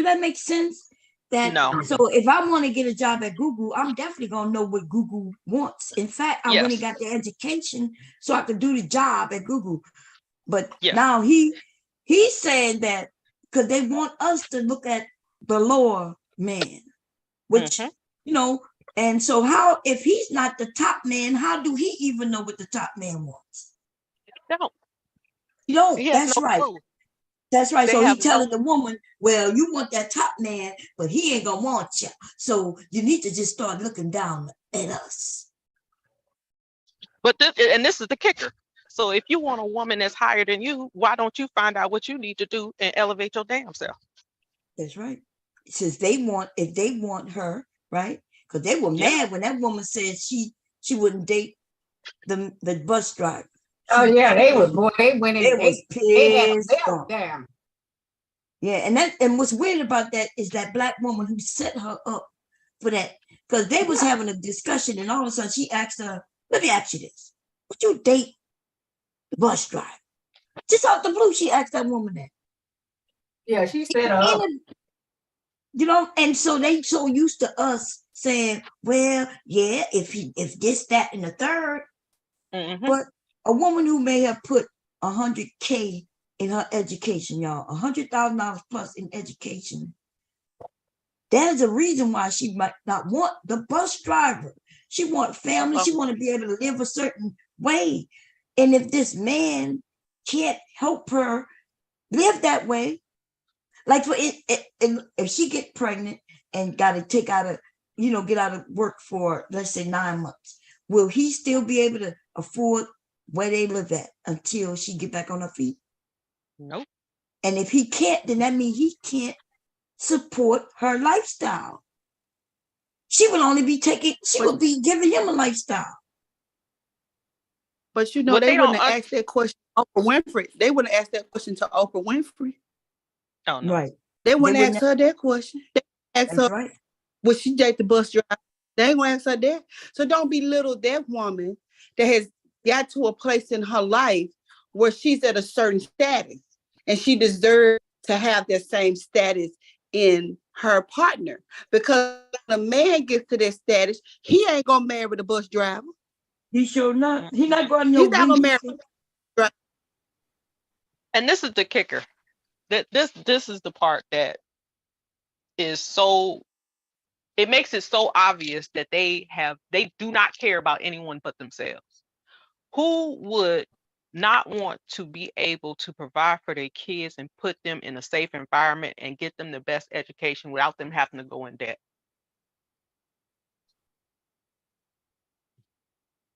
that make sense? That No. So if I want to get a job at Google, I'm definitely gonna know what Google wants. In fact, I went and got the education so I could do the job at Google. But now he's saying that because they want us to look at the lower man, which you know, and so how, if he's not the top man, how do he even know what the top man wants? You don't. That's right. That's right. So he's telling the woman, well, you want that top man, but he ain't gonna want you. So you need to just start looking down at us. But this is the kicker. So if you want a woman that's higher than you, why don't you find out what you need to do and elevate your damn self? That's right. Since if they want her, right? Because they were mad when that woman said she wouldn't date the bus driver. Oh yeah, they went in. They was pissed off. Damn. Yeah, and what's weird about that is that black woman who set her up for that, because they was having a discussion, and all of a sudden she asked her, "Let me ask you this: would you date the bus driver?" Just out the blue, she asked that woman that. Yeah, she set her up. You know, and so they so used to us saying, "Well, yeah, if this, that, and the third," but a woman who may have put $100K in her education, y'all, $100,000 plus in education. There's a reason why she might not want the bus driver. She want family. She want to be able to live a certain way. And if this man can't help her live that way, like for if she get pregnant and got to take out get out of work for, let's say, 9 months, will he still be able to afford where they live at until she get back on her feet? Nope. And if he can't, then that means he can't support her lifestyle. She would only be would be giving him a lifestyle. But they wouldn't have asked that question to Oprah Winfrey. They wouldn't ask that question to Oprah Winfrey. Oh no. Right. They wouldn't ask her that question. They ask her, right. Would she date the bus driver? They ain't gonna ask her that. So don't belittle that woman that has got to a place in her life where she's at a certain status and she deserves to have that same status in her partner. Because when a man gets to that status, he ain't gonna marry the bus driver. He sure not. He's not going to. He's not gonna marry. And this is the kicker. That this is the part that is so. It makes it so obvious that they do not care about anyone but themselves. Who would not want to be able to provide for their kids and put them in a safe environment and get them the best education without them having to go in debt?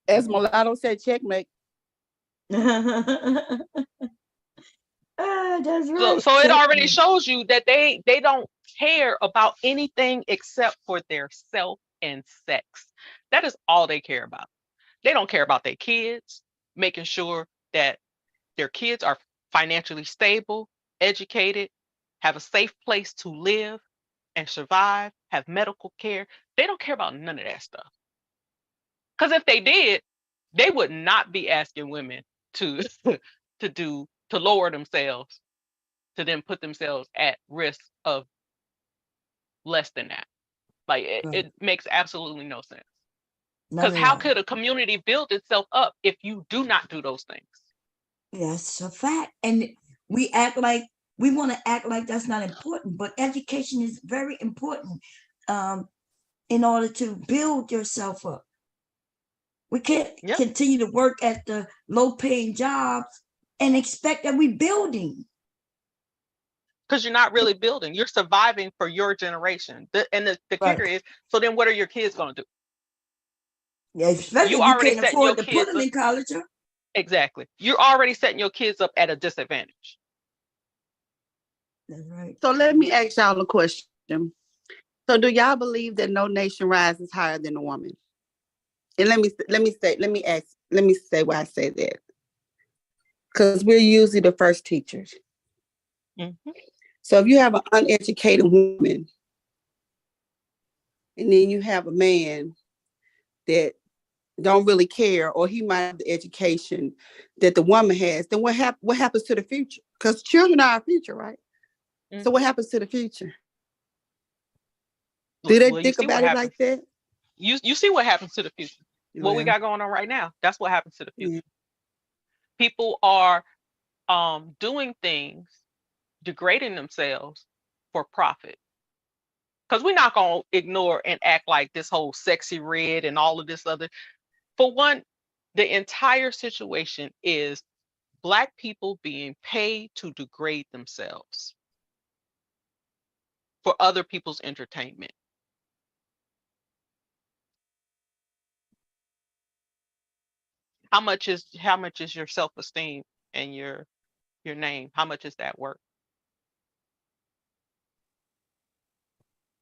As Mulatto said, checkmate. That's right. So it already shows you that they don't care about anything except for their self and sex. That is all they care about. They don't care about their kids, making sure that their kids are financially stable, educated, have a safe place to live and survive, have medical care. They don't care about none of that stuff. Because if they did, they would not be asking women to lower themselves, to then put themselves at risk of less than that. Like it makes absolutely no sense. Because how could a community build itself up if you do not do those things? That's a fact. And we want to act like that's not important, but education is very important in order to build yourself up. We can't Yep. continue to work at the low paying jobs and expect that we building. Because you're not really building. You're surviving for your generation. The Right. kicker is, so then what are your kids going to do? Yeah, especially You if you already can't setting your afford to put kids them up. in college. Huh? Exactly. You're already setting your kids up at a disadvantage. That's right. So let me ask y'all a question. So do y'all believe that no nation rises higher than a woman? And let me say why I say that. Because we're usually the first teachers. Mhm. So if you have an uneducated woman, and then you have a man that don't really care, or he might have the education that the woman has, then what happens to the future? Because children are our future, right? So what happens to the future? Do they Well, you think see what about it happens. like that? You see what happens to the future. What we Well, got going on right now, that's what happens to the future. yeah. People are doing things, degrading themselves for profit. Because we're not going to ignore and act like this whole sexy red and all of this other. For one, the entire situation is Black people being paid to degrade themselves for other people's entertainment. How much is your self-esteem and your name? How much is that worth?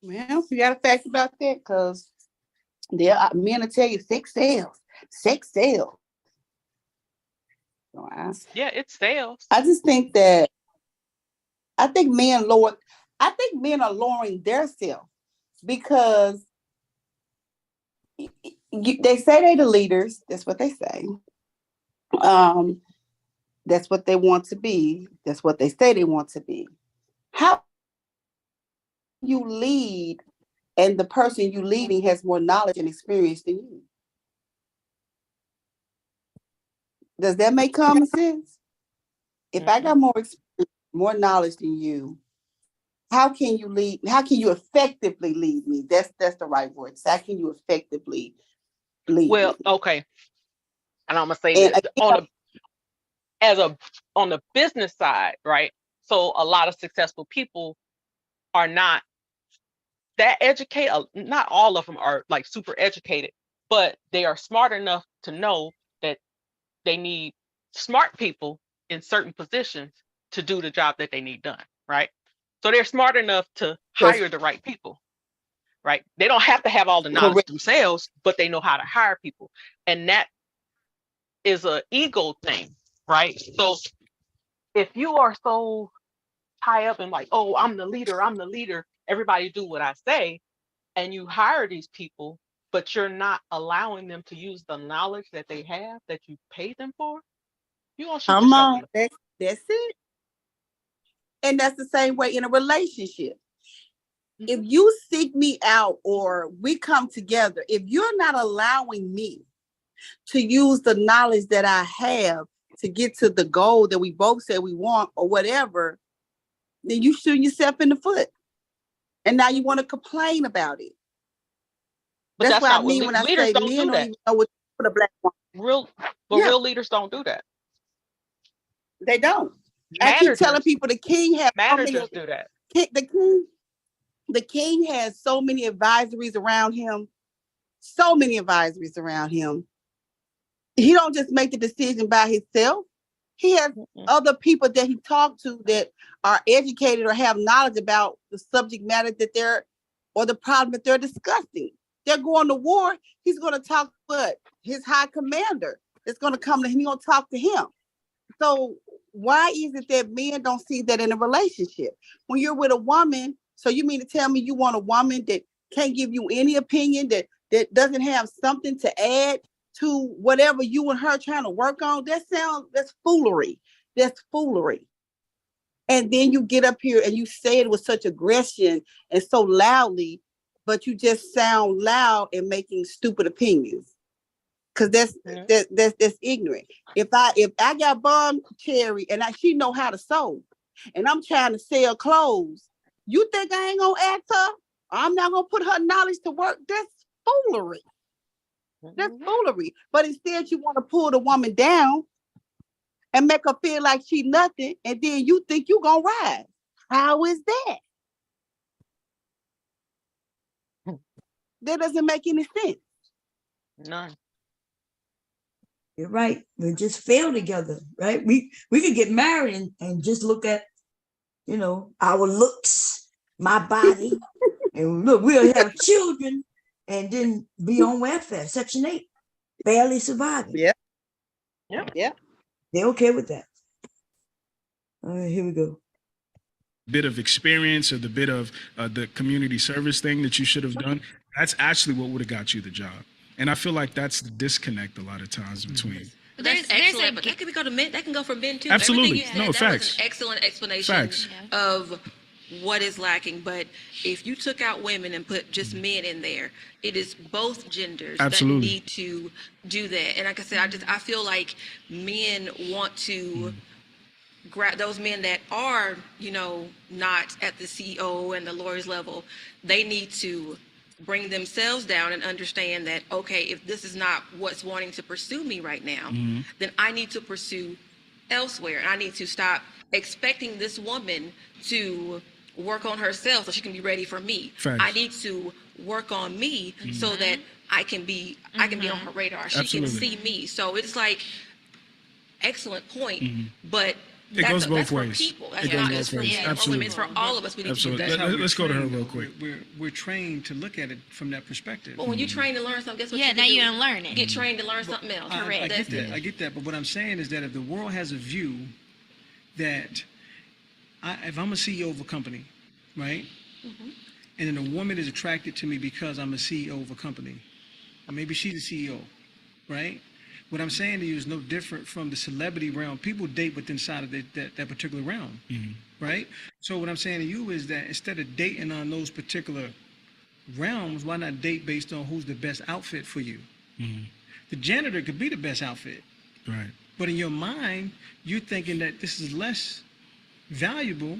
Well, you got a fact about that, because there are men will tell you sex sells. Sex sells. So Yeah, it sells. I just think men are lowering their self, because they say they're the leaders. That's what they say. That's what they want to be. That's what they say they want to be. How you lead, and the person you leading has more knowledge and experience than you? Does that make common sense? If I got more experience, more knowledge than you, how can you lead? How can you effectively lead me? That's the right word. So how can you effectively lead Well, me? okay. And I'm gonna say And this again, on the business side, right? So a lot of successful people are not that educated. Not all of them are like super educated, but they are smart enough to know that they need smart people in certain positions to do the job that they need done, right? So they're smart enough to that's hire the right people, right? They don't have to have all the knowledge correct. themselves, but they know how to hire people. And that is an ego thing, right? So if you are so high up and like, oh, I'm the leader, everybody do what I say, and you hire these people, but you're not allowing them to use the knowledge that they have that you paid them for, you're gonna shoot Come yourself on, in the foot. that's it. And that's the same way in a relationship. If you seek me out or we come together, if you're not allowing me to use the knowledge that I have to get to the goal that we both said we want or whatever, then you shoot yourself in the foot. And now you want to complain about it. But That's that's what I not what mean when I leaders say don't men do don't that. even know what to put a black woman. Yeah, Real leaders don't do that. they don't. I keep telling people the king has so many. Managers do that. The king has so many advisories around him. So many advisories around him. He don't just make the decision by himself. He has other people that he talked to that are educated or have knowledge about the subject matter that they're, or the problem that they're discussing. They're going to war. He's going to talk to his high commander. That's going to come to him. He's going to talk to him. So why is it that men don't see that in a relationship? When you're with a woman, so you mean to tell me you want a woman that can't give you any opinion, that doesn't have something to add to whatever you and her trying to work on? That's foolery. That's foolery. And then you get up here and you say it with such aggression and so loudly, but you just sound loud and making stupid opinions. Because that's ignorant. If I got Bomb Cherry and she know how to sew, and I'm trying to sell clothes, you think I ain't gonna ask her? I'm not gonna put her knowledge to work? That's foolery. That's foolery. But instead, you want to pull the woman down and make her feel like she nothing, and then you think you gonna rise. How is that? That doesn't make any sense. None. You're right. We just fail together, right? We could get married and just look at, our looks, my body, and look, we'll have children and then be on welfare, Section 8, barely surviving. Yeah. Yeah. They're okay with that. All right, here we go. Bit of experience or the bit of the community service thing that you should have done, that's actually what would have got you the job. And I feel like that's the disconnect a lot of times between. But that's excellent, but that can go to men. That can go for men too. Absolutely. Everything you No, said, that facts. was an excellent explanation Facts. of what is lacking. But if you took out women and put just men in there, it is both genders Absolutely. that need to do that. And like I said, I feel like men want to grab those men that are, not at the CEO and the lawyers level. They need to bring themselves down and understand that, okay, if this is not what's wanting to pursue me right now, then I need to pursue elsewhere. And I need to stop expecting this woman to work on herself so she can be ready for me. Facts. I need to work on me so that I can be on her radar. She Absolutely. can see me. So it's like, excellent point, but It goes both that's ways. For people. That's It goes not both just for ways. men or women. Absolutely. It's for all of us. We need Absolutely. to do That's that. how we're Let's go to her trained, real though. quick. We're trained to look at it from that perspective. But when you train to learn something, guess what? Yeah, you now can you do? unlearn it. Get trained to learn something else. I That's get that. it. I get that. But what I'm saying is that if the world has a view that if I'm a CEO of a company, right, and then a woman is attracted to me because I'm a CEO of a company, or maybe she's a CEO, right? What I'm saying to you is no different from the celebrity realm. People date within inside of that particular realm, right? So what I'm saying to you is that instead of dating on those particular realms, why not date based on who's the best outfit for you? The janitor could be the best outfit, Right. but in your mind, you're thinking that this is less valuable,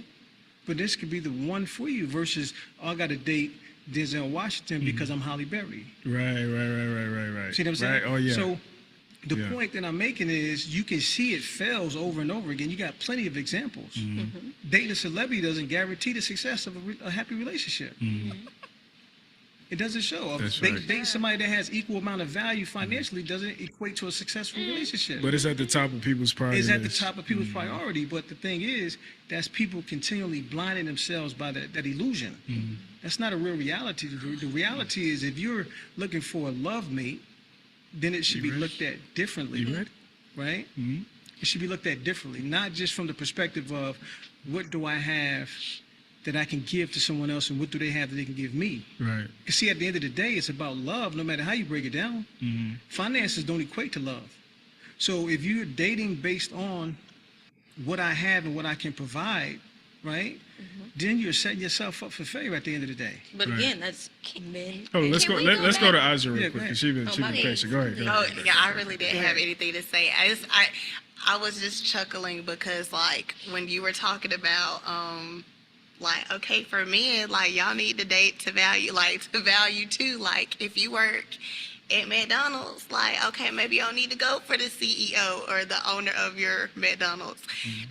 but this could be the one for you versus, I got to date Denzel Washington because I'm Halle Berry. Right. See what I'm saying? Right. Oh, yeah. So the point that I'm making is you can see it fails over and over again. You got plenty of examples. Dating a celebrity doesn't guarantee the success of a happy relationship. It doesn't show. That's Dating right. somebody that has equal amount of value financially doesn't equate to a successful relationship. But it's at the top of people's priorities. It's at the top of people's priority. But the thing is, that's people continually blinding themselves by that illusion. That's not a real reality. The reality is if you're looking for a love mate, then it should be looked at differently. You ready? Right? It should be looked at differently, not just from the perspective of what do I have that I can give to someone else and what do they have that they can give me. Right. Because see, at the end of the day, it's about love, no matter how you break it down. Finances don't equate to love. So if you're dating based on what I have and what I can provide, right, then you're setting yourself up for failure at the end of the day. But Right. again, that's men. Oh, let's Can go. we go Let's go to back? Aja real Yeah, quick. go ahead. 'Cause she been my patient. Go ahead. Go Oh, ahead. yeah, I really didn't have anything to say. I was just chuckling because like when you were talking about like, okay, for men, like y'all need to date to value too. Like if you work at McDonald's, like, okay, maybe you don't need to go for the CEO or the owner of your McDonald's.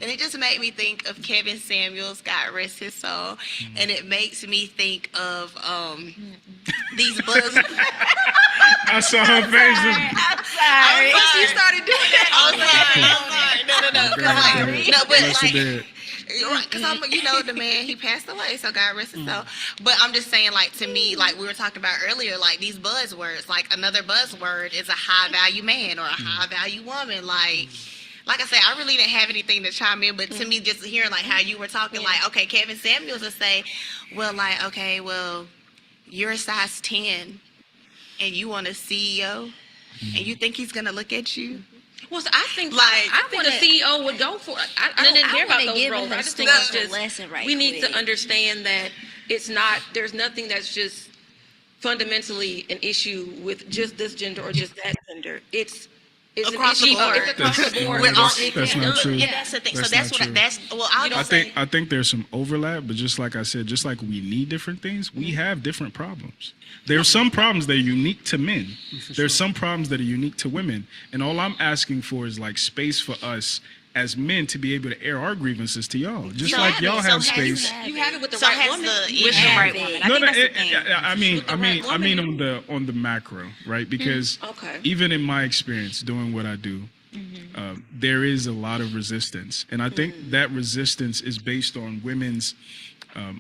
And it just made me think of Kevin Samuels, God rest his soul. And it makes me think of these buzz. I saw her face. I'm sorry. You started doing that. I'm sorry. No. Go ahead. No, but Bless the like, dead. you're right, because I'm, the man, he passed away, so God rest his soul. But I'm just saying, like, to me, like we were talking about earlier, like these buzzwords, like another buzzword is a high value man or a high value woman. Like I said, I really didn't have anything to chime in, but to me, just hearing like how you were talking, like, okay, Kevin Samuels would say, well, like, okay, well, you're a size 10 and you want a CEO and you think he's gonna look at you? Well, so I think Like, I think a CEO would go for it. I don't care about those roles. I just think it's just lesson right we need to quick. understand that it's not. There's nothing that's just fundamentally an issue with just this gender or just that gender. It's It's across the board. It's across the board. That's not true. And that's the thing. That's So that's not what true. I I think there's some overlap, but just like I said, just like we need different things, we have different problems. There's some problems that are unique to men. There's some problems that are unique to women. And all I'm asking for is like space for us as men to be able to air our grievances to y'all. Just like y'all have space. You have it with the So right has woman. the- With the right woman. I No, think no, that's the thing. I mean on the macro, right? Because Okay. even in my experience doing what I do, there is a lot of resistance, and I think that resistance is based on women's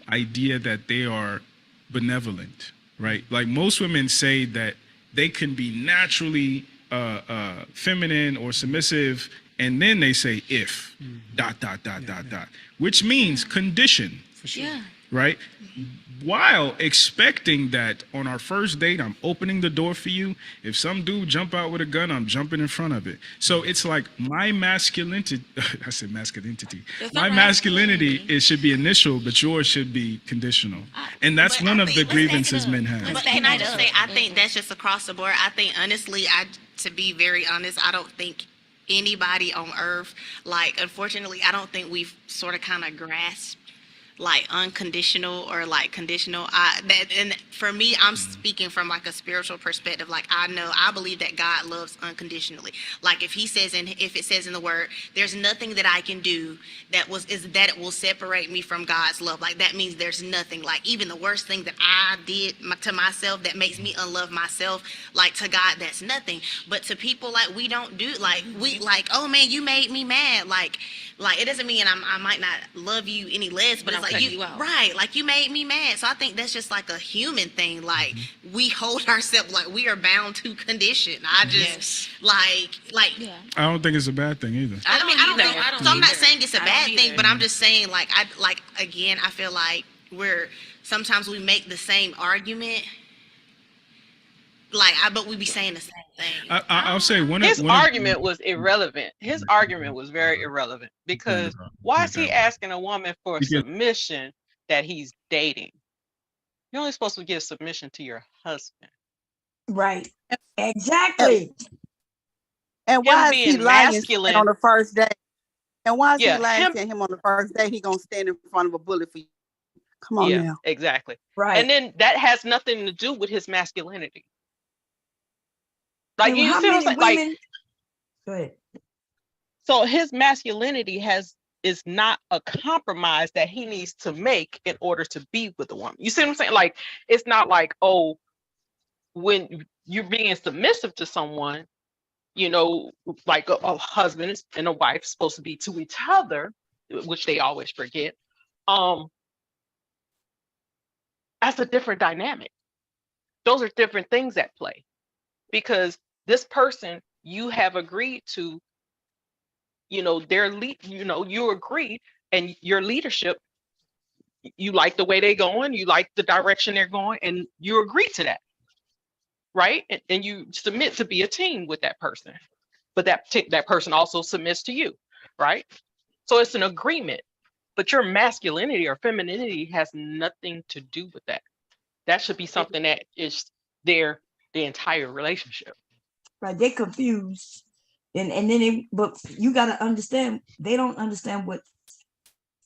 idea that they are benevolent, right? Like most women say that they can be naturally feminine or submissive, and then they say if dot, which means condition, Yeah. right? While expecting that on our first date, I'm opening the door for you. If some dude jump out with a gun, I'm jumping in front of it. So it's like my masculinity, I said masculinity. My masculinity, it should be initial, but yours should be conditional. And that's one of the grievances men have. But can I just say, I think that's just across the board. I think honestly, to be very honest, I don't think anybody on earth, like, unfortunately, I don't think we've sort of kind of grasped like unconditional or like conditional. And for me, I'm speaking from like a spiritual perspective. Like I believe that God loves unconditionally. Like if it says in the word, there's nothing that I can do that it will separate me from God's love. Like that means there's nothing. Like even the worst thing that I did to myself that makes me unlove myself, like to God, that's nothing. But to people, like we don't do, like we like, oh man, you made me mad. Like it doesn't mean I might not love you any less, but it's like you out. right, like you made me mad. So I think that's just like a human thing. Like we hold ourselves like we are bound to condition. I just like Yeah. I don't think it's a bad thing either. I mean, I don't either. think, I don't so I'm not either. saying it's a I bad don't thing, either. but I'm just saying again, I feel like sometimes we make the same argument, but we be saying the same thing. I'll say His argument was irrelevant. His argument was very irrelevant because why is he asking a woman for submission that he's dating? You're only supposed to give submission to your husband. Right. Exactly. And why is being he lying masculine- on the first day? And why is Yeah, he lying him- to him on the first day? He gonna stand in front of a bullet for you. Come on Yeah, now. exactly. Right. And then that has nothing to do with his masculinity. Like And you how see what I'm many saying? Like, women- Go ahead. so his masculinity is not a compromise that he needs to make in order to be with a woman. You see what I'm saying? Like, it's not like, oh, when you're being submissive to someone, you know, like a husband and a wife supposed to be to each other, which they always forget. That's a different dynamic. Those are different things at play, because this person you have agreed to, you know, you agree, and your leadership, you like the way they're going, you like the direction they're going, and you agree to that, right? And you submit to be a team with that person, but that person also submits to you, right? So it's an agreement, but your masculinity or femininity has nothing to do with that. That should be something that is there the entire relationship. Right. They confused. And then but you gotta understand, they don't understand what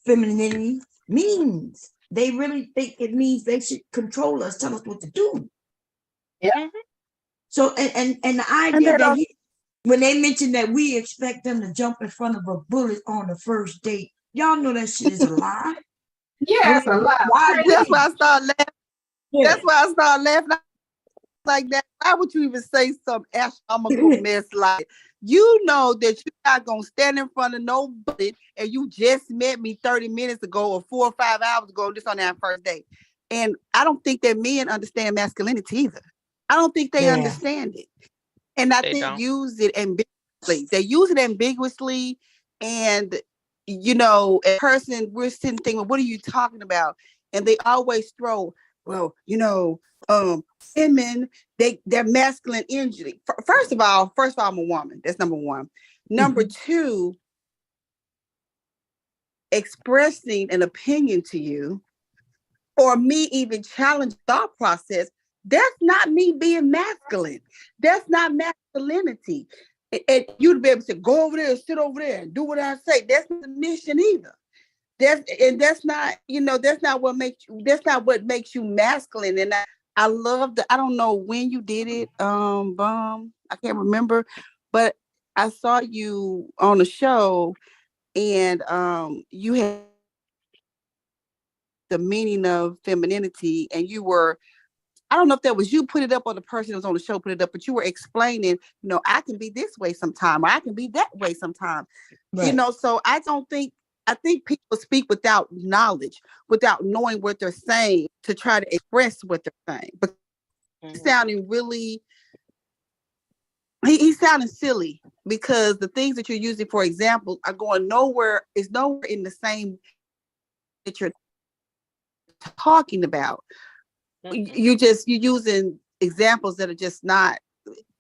femininity means. They really think it means they should control us, tell us what to do. Yeah. So and the idea that when they mention that we expect them to jump in front of a bullet on the first date, y'all know that shit is a lie. Yeah, it's a lie. Why That's why I started laughing. Yeah. That's why I started laughing like that. Why would you even say some astronomical mess like, you know that you're not gonna stand in front of nobody and you just met me 30 minutes ago or 4 or 5 hours ago, just on that first date. And I don't think that men understand masculinity either. I don't think they understand it. And I think use it ambiguously. They use it ambiguously, and you know, a person, we're sitting thinking, what are you talking about? And they always throw, well, you know, women, they're masculine energy. First of all, I'm a woman. That's number one. Number two, expressing an opinion to you, or me even challenge thought process, that's not me being masculine. That's not masculinity. And you'd be able to go over there and sit over there and do what I say. That's not the mission either. That's not, that's not what makes you masculine. And I love I don't know when you did it, Bum. I can't remember, but I saw you on a show and you had the meaning of femininity, and you were, I don't know if that was you put it up or the person that was on the show put it up, but you were explaining, I can be this way sometime, or I can be that way sometime. Right. So I think people speak without knowledge, without knowing what they're saying to try to express what they're saying. But sounding really, he's sounding silly because the things that you're using, for example, are going nowhere in the same that you're talking about. You're using examples that are just not,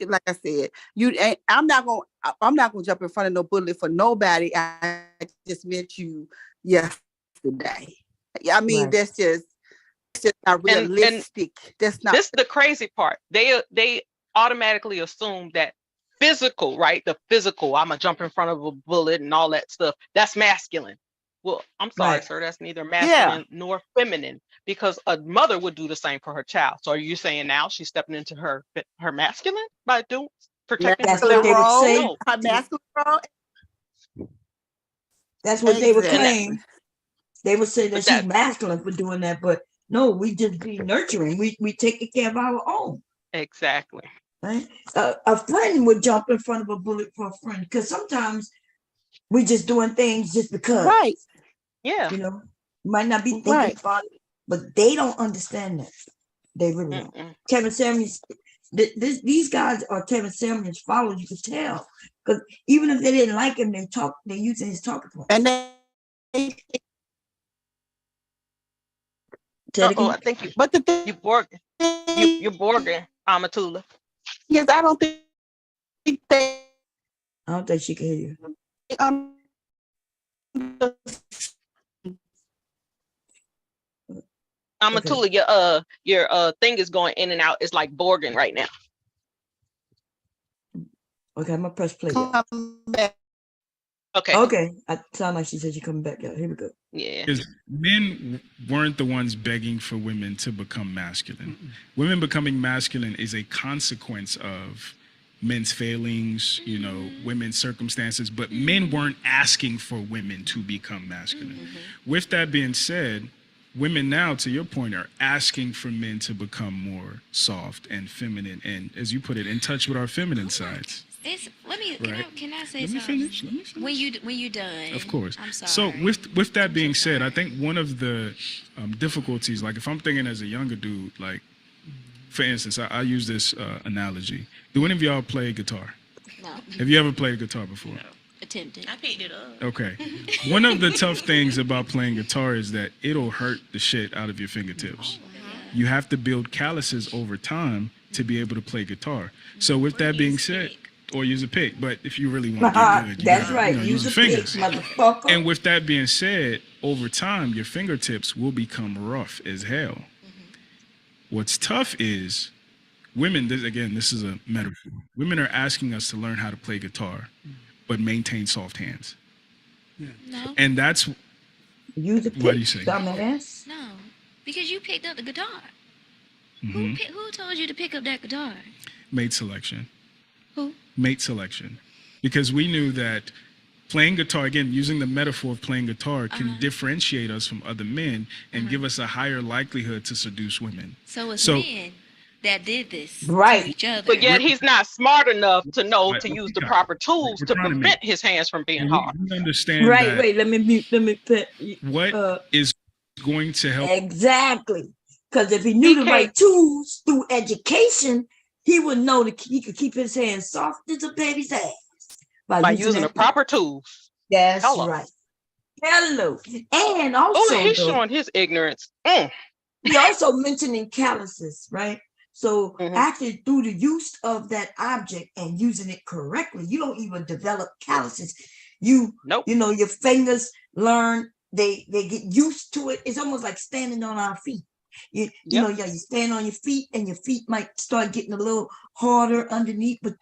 like I said, I'm not gonna jump in front of no bullet for nobody. I just met you yesterday. I mean, right. That's just not realistic. That's not. This is the crazy part. They automatically assume that physical, right? The physical, I'm gonna jump in front of a bullet and all that stuff. That's masculine. Well, I'm sorry, right. Sir. That's neither masculine nor feminine, because a mother would do the same for her child. So are you saying now she's stepping into her masculine by protecting her child? No. Her masculine role. That's what they would claim. They would say that she's masculine for doing that, but no, we just be nurturing. We taking care of our own. Exactly. Right? A friend would jump in front of a bullet for a friend, because sometimes we just doing things just because. Right. Yeah. Might not be thinking about it, but they don't understand that. They really don't. Kevin Samuels, these guys are Kevin Samuels followers, you could tell. Because even if they didn't like him, they're using his talking points. And I think you. But the thing, you're Borging, Amatula. Yes, I don't think they. I don't think she can hear you. Amatula, your thing is going in and out. It's like Borging right now. Okay, I'm gonna press play. Okay. I sound like she said she's coming back. Yeah, here we go. Yeah. Because men weren't the ones begging for women to become masculine. Women becoming masculine is a consequence of men's failings, women's circumstances, but men weren't asking for women to become masculine. With that being said, women now, to your point, are asking for men to become more soft and feminine, and as you put it, in touch with our feminine sides. Can I say Let me something? finish. When you done? Of course. I'm sorry. So with that being said, I think one of the difficulties, like if I'm thinking as a younger dude, like for instance, I use this analogy. Do any of y'all play guitar? No. Have you ever played guitar before? No. Attempted. I picked it up. Okay. One of the tough things about playing guitar is that it'll hurt the shit out of your fingertips. You have to build calluses over time to be able to play guitar. So with that being said, or use a pick, but if you really want to get good, that's right. Use your fingers. Motherfucker. And with that being said, over time, your fingertips will become rough as hell. What's tough is women, this is a metaphor. Women are asking us to learn how to play guitar, but maintain soft hands. No. And that's use a pick. What do you say? Dumbass. No, because you picked up the guitar. Mm-hmm. Who told you to pick up that guitar? Mate selection. Who? Mate selection. Because we knew that playing guitar, again, using the metaphor of playing guitar, can differentiate us from other men and give us a higher likelihood to seduce women. So it's men that did this to each other. But yet he's not smart enough to know to use the proper tools to prevent his hands from being hard. We understand right, wait, let me put what is going to help. Exactly. Because if he knew the right tools through education, he would know that he could keep his hands soft as a baby's ass. By using the proper tools. That's right. Hello. And also, he's showing his ignorance. He also mentioning calluses, right? So actually through the use of that object and using it correctly, you don't even develop calluses. You know, your fingers learn, they get used to it. It's almost like standing on our feet. You stand on your feet and your feet might start getting a little harder underneath, but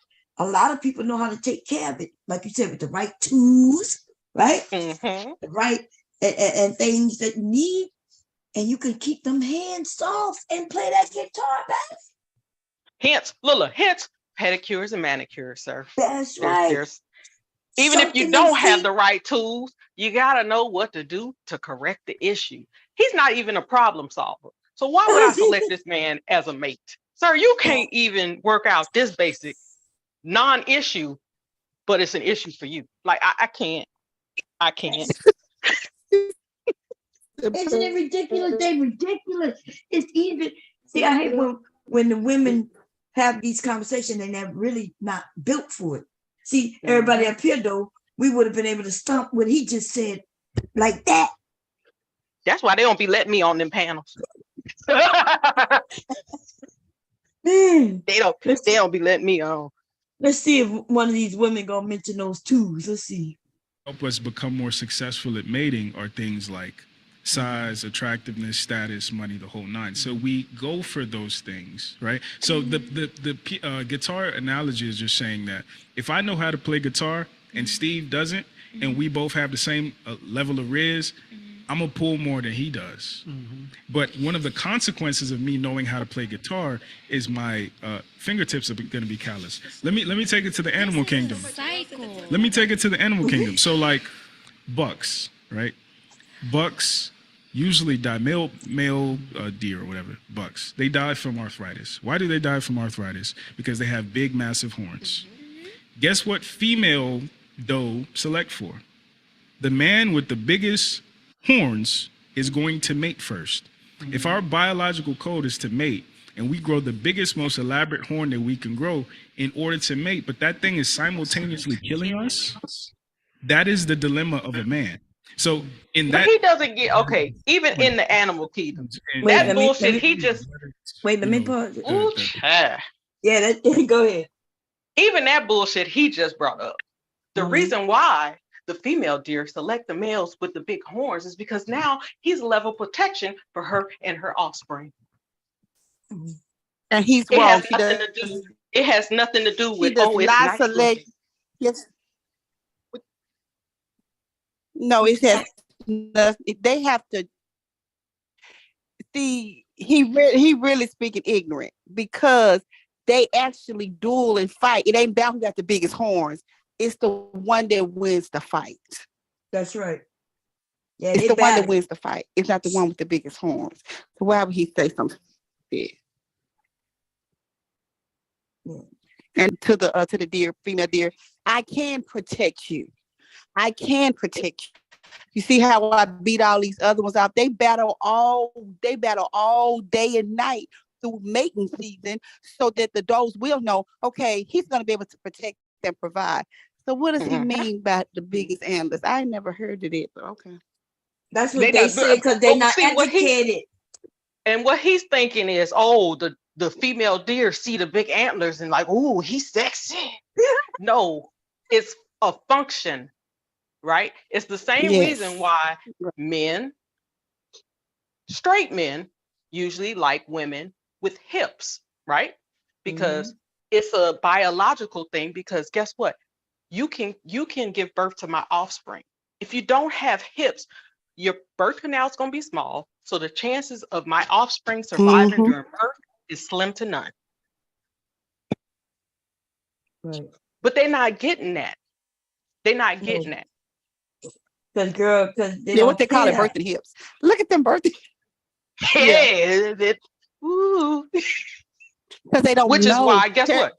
a lot of people know how to take care of it, like you said, with the right tools, right? Mm-hmm. The right and things that you need, and you can keep them hands soft and play that guitar back. Hence, Lila, hence pedicures and manicures, sir. That's right. There's even if you don't have the right tools, you gotta know what to do to correct the issue. He's not even a problem solver. So why would I select this man as a mate? Sir, you can't even work out this basic non-issue, but it's an issue for you. Like I can't. Isn't it ridiculous? They ridiculous. It's even, see, I hate when the women have these conversations and they're really not built for it. See, everybody up here though, we would have been able to stomp what he just said like that. That's why they don't be letting me on them panels. Man, they don't be letting me on. Let's see if one of these women gonna mention those tools. Let's see. Help us become more successful at mating are things like size, attractiveness, status, money, the whole nine. So we go for those things, right? So the guitar analogy is just saying that if I know how to play guitar and Steve doesn't, and we both have the same level of riz, I'm gonna pull more than he does. But one of the consequences of me knowing how to play guitar is my fingertips are gonna be callous. Let me take it to the animal kingdom. Let me take it to the animal kingdom. So like bucks, right? Bucks usually die, male deer or whatever, bucks. They die from arthritis. Why do they die from arthritis? Because they have big, massive horns. Guess what female doe select for? The man with the biggest horns is going to mate first. If our biological code is to mate and we grow the biggest, most elaborate horn that we can grow in order to mate, but that thing is simultaneously killing us, that is the dilemma of a man. So in that, but he doesn't get okay. Even in the animal kingdom, that bullshit. He just wait. Let me pause. Ooh, yeah, that, go ahead. Even that bullshit he just brought up. The reason why the female deer select the males with the big horns is because now he's level protection for her and her offspring. And he's wrong. It has nothing to do with it's not select. Yes. No, it says they have to see. He really speaking ignorant because they actually duel and fight. It ain't about who got the biggest horns. It's the one that wins the fight. That's right. Yeah, it's the one that wins the fight. It's not the one with the biggest horns. So why would he say something? Yeah. And to the deer, female deer, I can protect you. I can protect you. You see how I beat all these other ones out? They battle all day and night through mating season so that the does will know, okay, he's going to be able to protect and provide. So what does he mean by the biggest antlers? I never heard of it, but okay. That's what they say because they're not educated. And what he's thinking is, oh, the female deer see the big antlers and like, oh, he's sexy. No, it's a function. Right? It's the same reason why men, straight men, usually like women with hips, right? Because it's a biological thing. Because guess what? You can give birth to my offspring. If you don't have hips, your birth canal is going to be small. So the chances of my offspring surviving during birth is slim to none. Right. But they're not getting that. They're not getting that. Because they what they call it birthing hips. Look at them birthing. Yeah. Because they don't Which know. is why, guess what?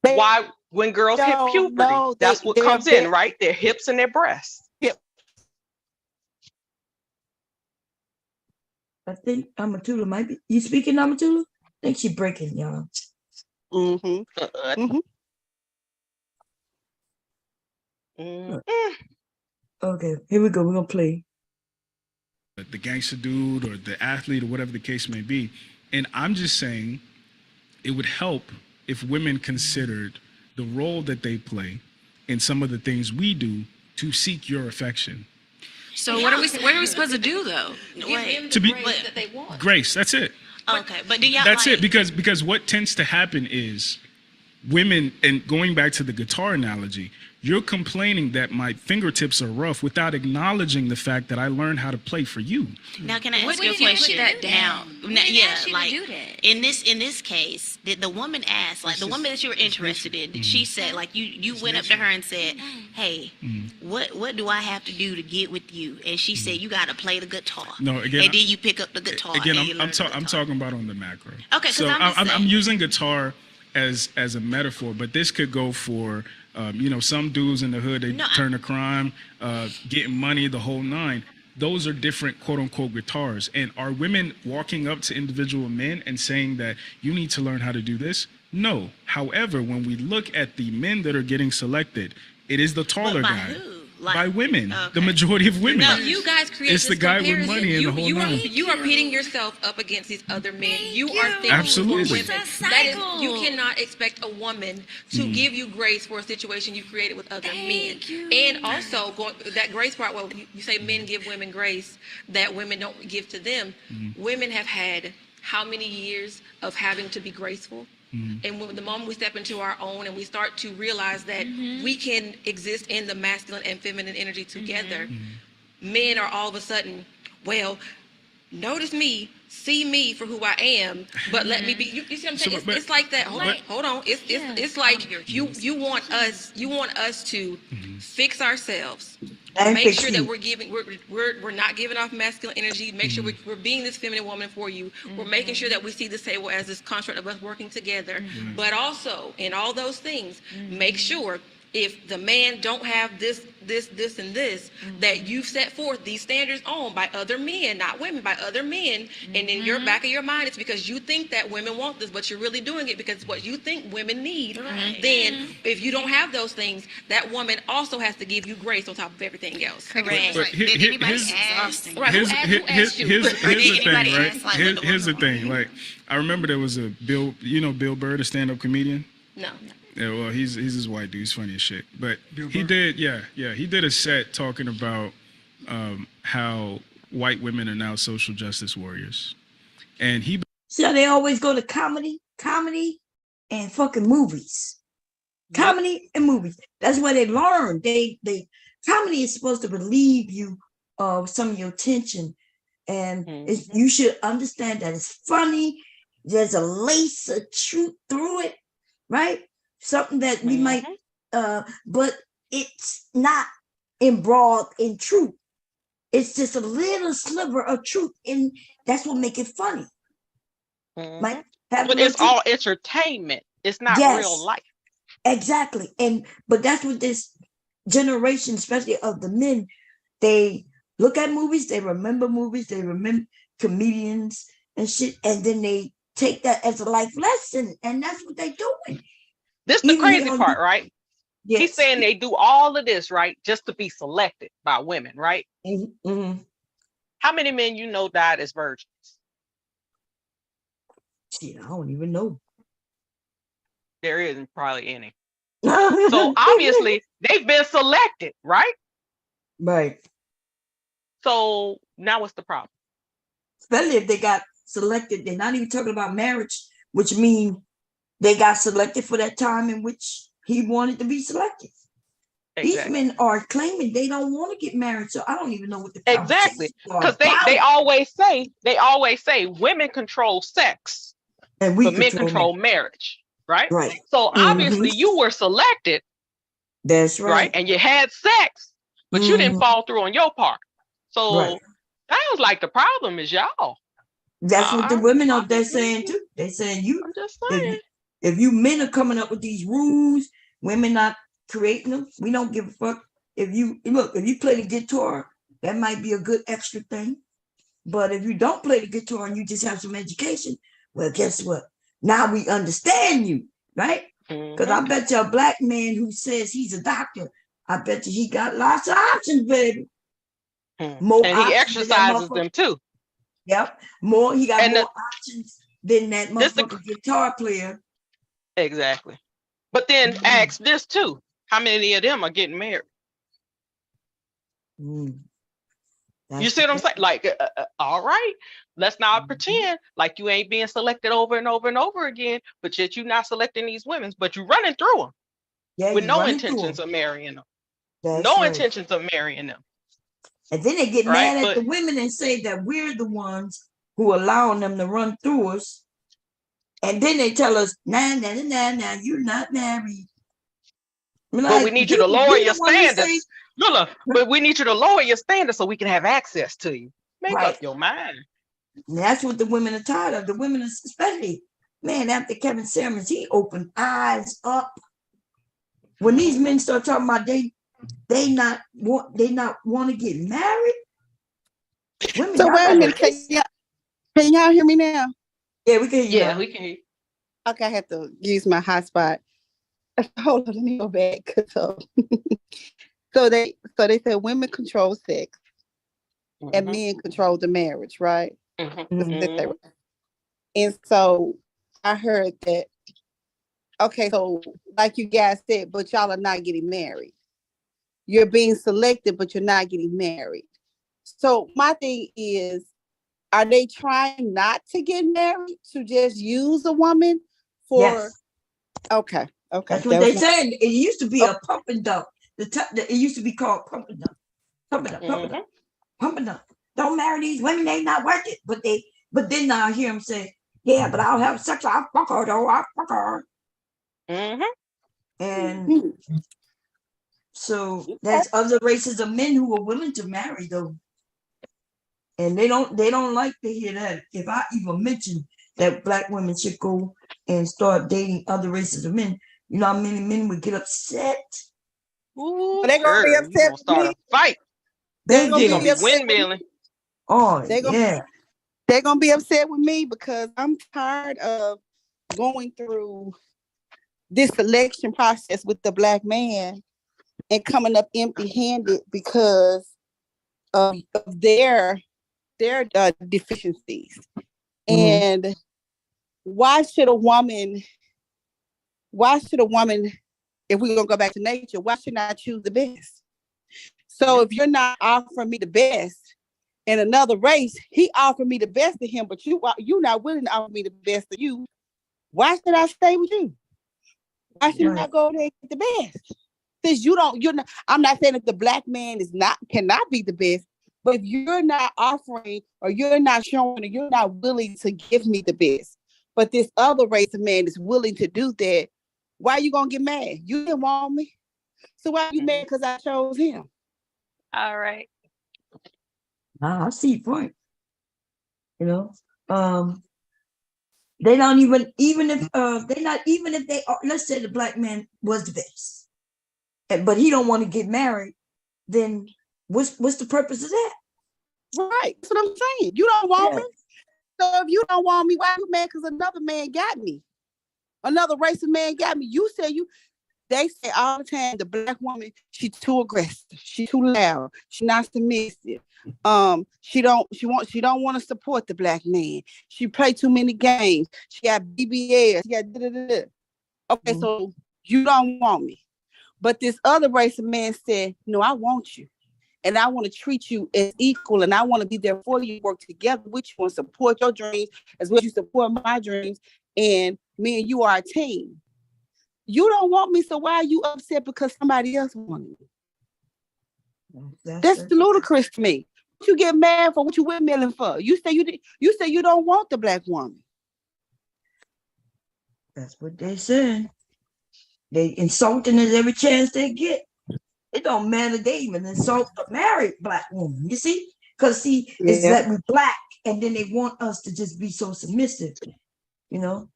Why when girls hit puberty, that's what comes in, right? Their hips and their breasts. Yep. I think Amatula might be. You speaking, Amatula? I think she's breaking, y'all. Okay, here we go. We're gonna play. The gangster dude or the athlete or whatever the case may be. And I'm just saying it would help if women considered the role that they play in some of the things we do to seek your affection. So what are we supposed to do though? To be that they want. Grace, that's it. Okay, but do y'all That's it, because what tends to happen is women, and going back to the guitar analogy, you're complaining that my fingertips are rough without acknowledging the fact that I learned how to play for you. Now, can I What ask you a did you put question? that down? Who didn't Yeah, ask you to like do that? in this case, did the woman ask, like the woman that you were interested in, she said, like you went up to her and said, "Hey, what do I have to do to get with you?" And she said, "You got to play the guitar." No, again, and then you pick up the guitar. again, and you I'm learn the guitar. talking about on the macro. Okay, 'cause so I'm just I'm saying. using guitar as a metaphor, but this could go for some dudes in the hood, they No, turn to crime, getting money, the whole nine. Those are different quote unquote guitars. And are women walking up to individual men and saying that you need to learn how to do this? No. However, when we look at the men that are getting selected, it is the taller by guy. who? Like, By women, the okay. majority of women. No, you guys create It's this the guy with comparison. money and the whole nine. You are pitting yourself up against these other men. You are thinking Absolutely. for It's women. a That is, cycle. you cannot expect a woman to give you grace for a situation you created with other men. And also, that grace part, well, you say men give women grace that women don't give to them. Women have had how many years of having to be graceful? And when the moment we step into our own and we start to realize that we can exist in the masculine and feminine energy together, men are all of a sudden, well, notice me, see me for who I am, but let me be. You see what I'm saying? It's like that. Hold on. It's like you want us to fix ourselves. And Make fix sure you. that we're not giving off masculine energy. Make sure we're being this feminine woman for you. We're making sure that we see this table as this construct of us working together. But also in all those things, make sure if the man don't have this, and this, that you've set forth these standards on by other men, not women, by other men. And in your back of your mind, it's because you think that women want this, but you're really doing it because it's what you think women need. Then if you don't have those things, that woman also has to give you grace on top of everything else. Correct. But Did anybody ask? Right, Here's who asked you? the thing, anybody right? ask, like, what the Here's the woman thing. Like, I remember there was a Bill Burr, a stand-up comedian. No. Yeah, well, he's this white dude. He's funny as shit. But Bill he Burr? did, he did a set talking about how white women are now social justice warriors, and he See how they always go to comedy, and fucking movies. Comedy and movies. That's where they learn. They comedy is supposed to relieve you of some of your tension, and you should understand that it's funny. There's a lace of truth through it, right? Something that we might, but it's not embroiled in truth. It's just a little sliver of truth, and that's what make it funny. Like, But it's all entertainment. It's not real life. Exactly. But that's what this generation, especially of the men, they look at movies, they remember comedians and shit, and then they take that as a life lesson, and that's what they're doing. This the crazy part, right? Yes. He's saying they do all of this, right, just to be selected by women, right? How many men you know died as virgins? Shit, I don't even know. There isn't probably any. So obviously they've been selected, right? Right. So now what's the problem? Especially if they got selected, they're not even talking about marriage, which means they got selected for that time in which he wanted to be selected. Exactly. These men are claiming they don't want to get married, so I don't even know what the Exactly, conversations because are they about. always say women control sex, And we but men control marriage, right? Right. So obviously you were selected, That's right? right. And you had sex, but you didn't follow through on your part. So Right. sounds like the problem is y'all. That's what the women are they're I'm saying too. They're saying just saying. if you men are coming up with these rules, women not creating them. We don't give a fuck. If you play the guitar, that might be a good extra thing. But if you don't play the guitar and you just have some education, well, guess what? Now we understand you, right? Because I bet you a black man who says he's a doctor, I bet you he got lots of options, baby. More And he options than that exercises them motherfucker. too. Yep. He got And more options than that motherfucking guitar player. Exactly. But then ask this too. How many of them are getting married? You see what I'm saying? Like, all right, let's not pretend like you ain't being selected over and over and over again, but yet you're not selecting these women, but you're running through them with no intentions of marrying them. No intentions of marrying them. And then they get mad at the women and say that we're the ones who allowing them to run through us. And then they tell us, nah, you're not married. But we need you to lower your standards. Look, but we need you to lower your standards so we can have access to you. Make up your mind. And that's what the women are tired of. The women, especially, man, after Kevin Samuels, he opened eyes up. When these men start talking about they not want to get married. Women, so wait a minute, can y'all hear me now? Yeah, we can hear you. Yeah, we can hear you. Okay, I have to use my hotspot. Hold on, let me go back. So they said women control sex and men control the marriage, right? And so I heard that. Okay, so like you guys said, but y'all are not getting married. You're being selected, but you're not getting married. So my thing is, are they trying not to get married to just use a woman for? Yes. Okay. That's what they said. It used to be a pump and dump. It used to be called pump and dump. Pump and dump. Don't marry these women. They not worth it. But then now I hear them say, yeah, but I'll have sex. I'll fuck her though. I'll fuck her. And so there's other races of men who are willing to marry though. And they don't like to hear that. If I even mention that Black women should go and start dating other races of men, you know how many men would get upset? Ooh, they're gonna be upset with start me. a fight. They're gonna be windmilling. Oh, they're gonna be upset with me because I'm tired of going through this selection process with the Black man and coming up empty-handed because of their deficiencies. And why should a woman, if we're gonna go back to nature, why should I choose the best? So if you're not offering me the best in another race, he offered me the best of him, but you're not willing to offer me the best of you. Why should I stay with you? Why should I go there and get the best? Since I'm not saying that the Black man cannot be the best, but if you're not offering or you're not showing or you're not willing to give me the best, but this other race of man is willing to do that, why are you gonna get mad? You didn't want me. So why are you mad because I chose him? All right. I see your point. You know, they don't even if they are, let's say the Black man was the best, but he don't want to get married, then what's the purpose of that? Right. That's what I'm saying. You don't want me. So if you don't want me, why are you mad? Because another man got me. Another race of man got me. They say all the time, the Black woman, she's too aggressive, she's too loud, she's not submissive. She don't want to support the Black man. She play too many games. She got BBS. She got da-da-da-da. Okay, so you don't want me. But this other race of man said, no, I want you. And I want to treat you as equal, and I want to be there for you, work together with you, and support your dreams as well as you support my dreams. And me and you are a team. You don't want me, so why are you upset because somebody else wanted me? That's ludicrous to me. You get mad for what you windmilling for. You say you don't want the Black woman. That's what they said. They insulting us every chance they get. It don't matter. They even insult a married Black woman. You see? Because it's that we're Black, and then they want us to just be so submissive. You know?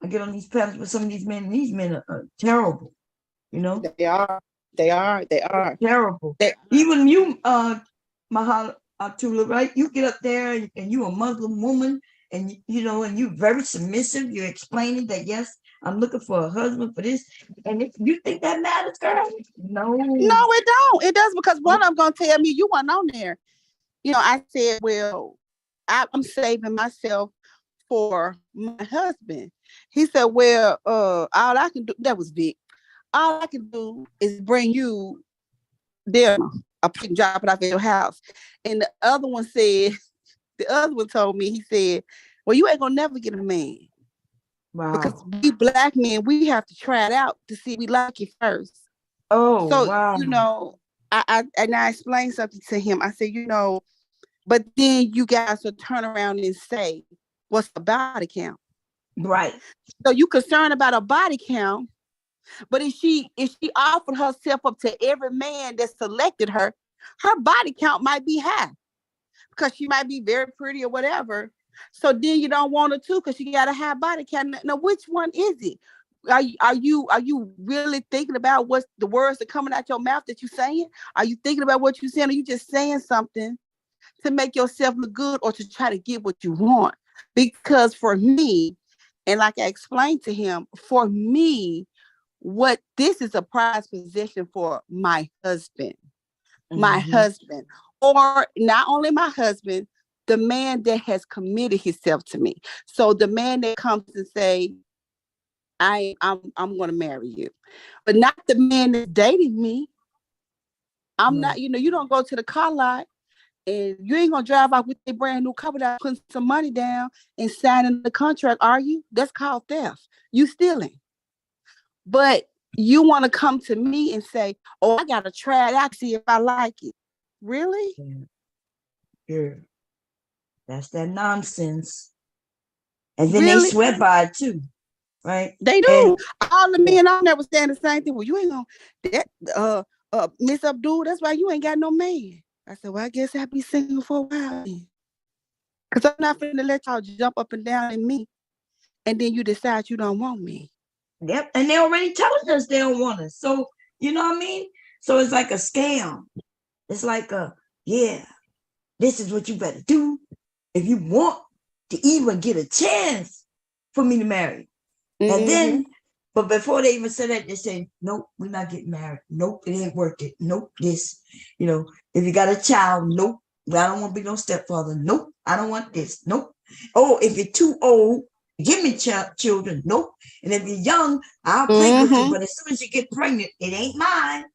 I get on these panels with some of these men, and these men are terrible. You know? They are terrible. Even you, Mahala Atula, right? You get up there and you a Muslim woman, and and you very submissive. You're explaining that yes, I'm looking for a husband for this. And if you think that matters, girl, no, it don't. It does, because one of them gonna tell me you weren't on there. I said, well, I'm saving myself for my husband. He said, well, all I can do, that was Vic. All I can do is bring you dinner. I can drop it off at your house. And the other one told me, he said, well, you ain't gonna never get a man. Wow. Because we black men, we have to try it out to see if we like it first. Oh, so, wow. I explained something to him. I said, but then you guys will turn around and say, what's the body count? Right. So you concerned about a body count, but if she offered herself up to every man that selected her, her body count might be high because she might be very pretty or whatever. So then you don't want her to because she got a high body count. Now, which one is it? Are you really thinking about what's the words that coming out your mouth that you're saying? Are you thinking about what you're saying? Or are you just saying something to make yourself look good or to try to get what you want? Because for me, and like I explained to him, for me, what this is a prized possession for my husband. My husband, or not only my husband, the man that has committed himself to me. So the man that comes and say, I'm going to marry you, but not the man that's dating me. I'm not, you don't go to the car lot and you ain't going to drive out with a brand new car without putting some money down and signing the contract, are you? That's called theft. You stealing. But you want to come to me and say, oh, I got to try it out to see if I like it. Really? Yeah. That's that nonsense. And then they swear by it too. Right? They do. All the men I never stand the same thing. Well, you ain't gonna Miss Abdul, that's why you ain't got no man. I said, well, I guess I'll be single for a while then. Because I'm not finna let y'all jump up and down in me and then you decide you don't want me. Yep. And they already telling us they don't want us. So you know what I mean? So it's like a scam. It's like this is what you better do if you want to even get a chance for me to marry. And then, but before they even said that, they say, nope, we're not getting married. Nope, it ain't worth it. Nope, this, if you got a child, nope, I don't want to be no stepfather. Nope, I don't want this. Nope. Oh, if you're too old, give me children. Nope. And if you're young, I'll play with you. But as soon as you get pregnant, it ain't mine.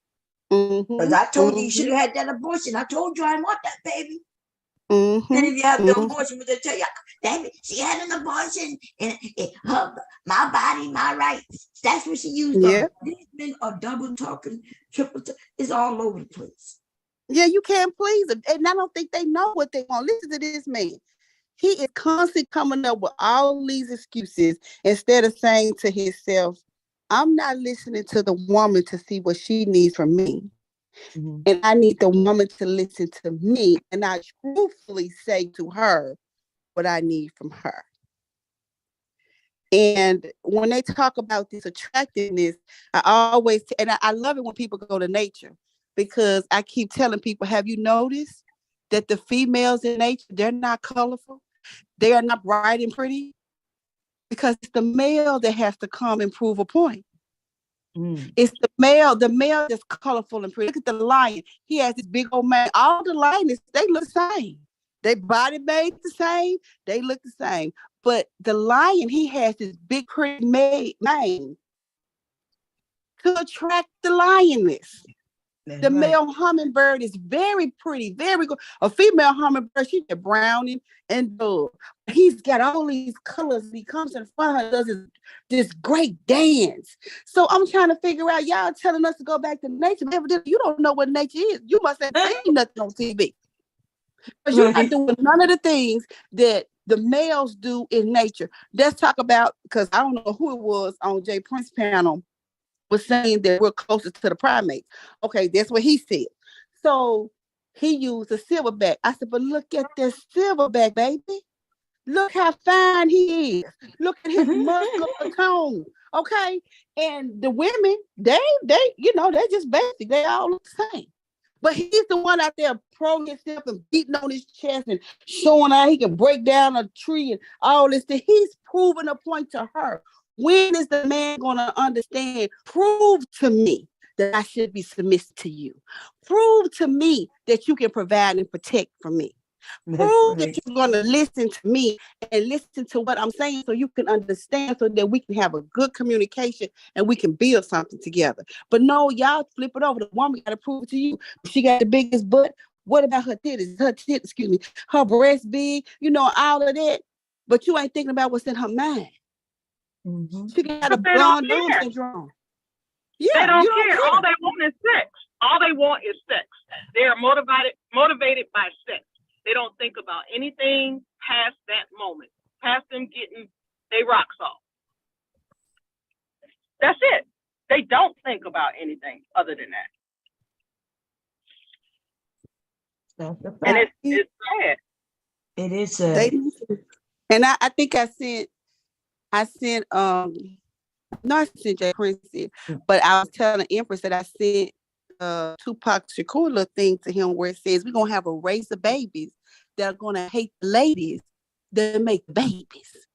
Because I told you should have had that abortion. I told you I want that baby. And if you have the abortion, they tell you, damn it, she had an abortion and my body, my rights. That's what she used. Yeah. These men are double talking, triple talking. It's all over the place. Yeah, you can't please them. And I don't think they know what they want. Listen to this man. He is constantly coming up with all these excuses instead of saying to himself, I'm not listening to the woman to see what she needs from me. And I need the woman to listen to me and I truthfully say to her what I need from her. And when they talk about this attractiveness, I love it when people go to nature because I keep telling people, have you noticed that the females in nature, they're not colorful? They are not bright and pretty because it's the male that has to come and prove a point. It's the male that's colorful and pretty. Look at the lion. He has this big old mane. All the lions, they look the same. They body made the same. They look the same. But the lion, he has this big pretty mane to attract the lioness. The male hummingbird is very pretty, very good. A female hummingbird, she's brown and dull. He's got all these colors. He comes in front of her, does this great dance. So I'm trying to figure out, y'all telling us to go back to nature. You don't know what nature is. You must have seen nothing on TV. Because you're not doing none of the things that the males do in nature. Let's talk about, because I don't know who it was on Jay Prince panel, was saying that we're closer to the primates. Okay, that's what he said. So he used a silverback. I said, but look at this silverback, baby. Look how fine he is. Look at his muscular tone. Okay. And the women, they're just basic. They all look the same. But he's the one out there proing himself and beating on his chest and showing how he can break down a tree and all this thing. He's proving a point to her. When is the man going to understand? Prove to me that I should be submissive to you. Prove to me that you can provide and protect for me. Prove that you're going to listen to me and listen to what I'm saying so you can understand so that we can have a good communication and we can build something together. But no, y'all flip it over. The woman got to prove it to you. She got the biggest butt. What about her titties? Her breast big, all of that. But you ain't thinking about what's in her mind. She got a blonde syndrome. Yeah, they don't care. All they want is sex. All they want is sex. They are motivated by sex. They don't think about anything past that moment, past them getting their rocks off. That's it. They don't think about anything other than that. And it's sad. It is sad. And I think I sent Jay Prince, but I was telling Empress that I sent Tupac Shakur little thing to him where it says we're gonna have a race of babies that are gonna hate the ladies that make babies.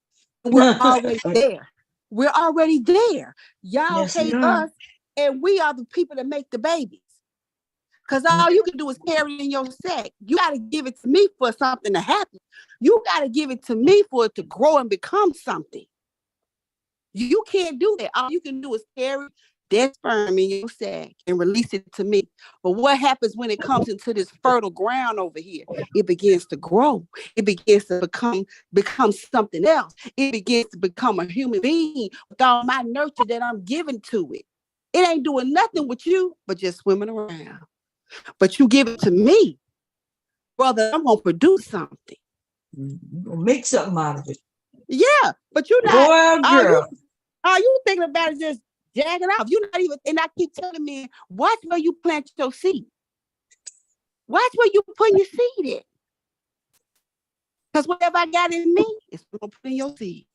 We're already there. We're already there. Y'all hate us, and we are the people that make the babies. Because all you can do is carry in your sack. You got to give it to me for something to happen. You got to give it to me for it to grow and become something. You can't do that. All you can do is carry that sperm in your sack and release it to me. But what happens when it comes into this fertile ground over here? It begins to grow. It begins to become something else. It begins to become a human being with all my nurture that I'm giving to it. It ain't doing nothing with you, but just swimming around. But you give it to me, brother, I'm going to produce something. Make something out of it. Yeah, but you're not. All you thinking about is just jagging off. You're not even, and I keep telling me, watch where you plant your seed. Watch where you put your seed in. Because whatever I got in me is going to put in your seed.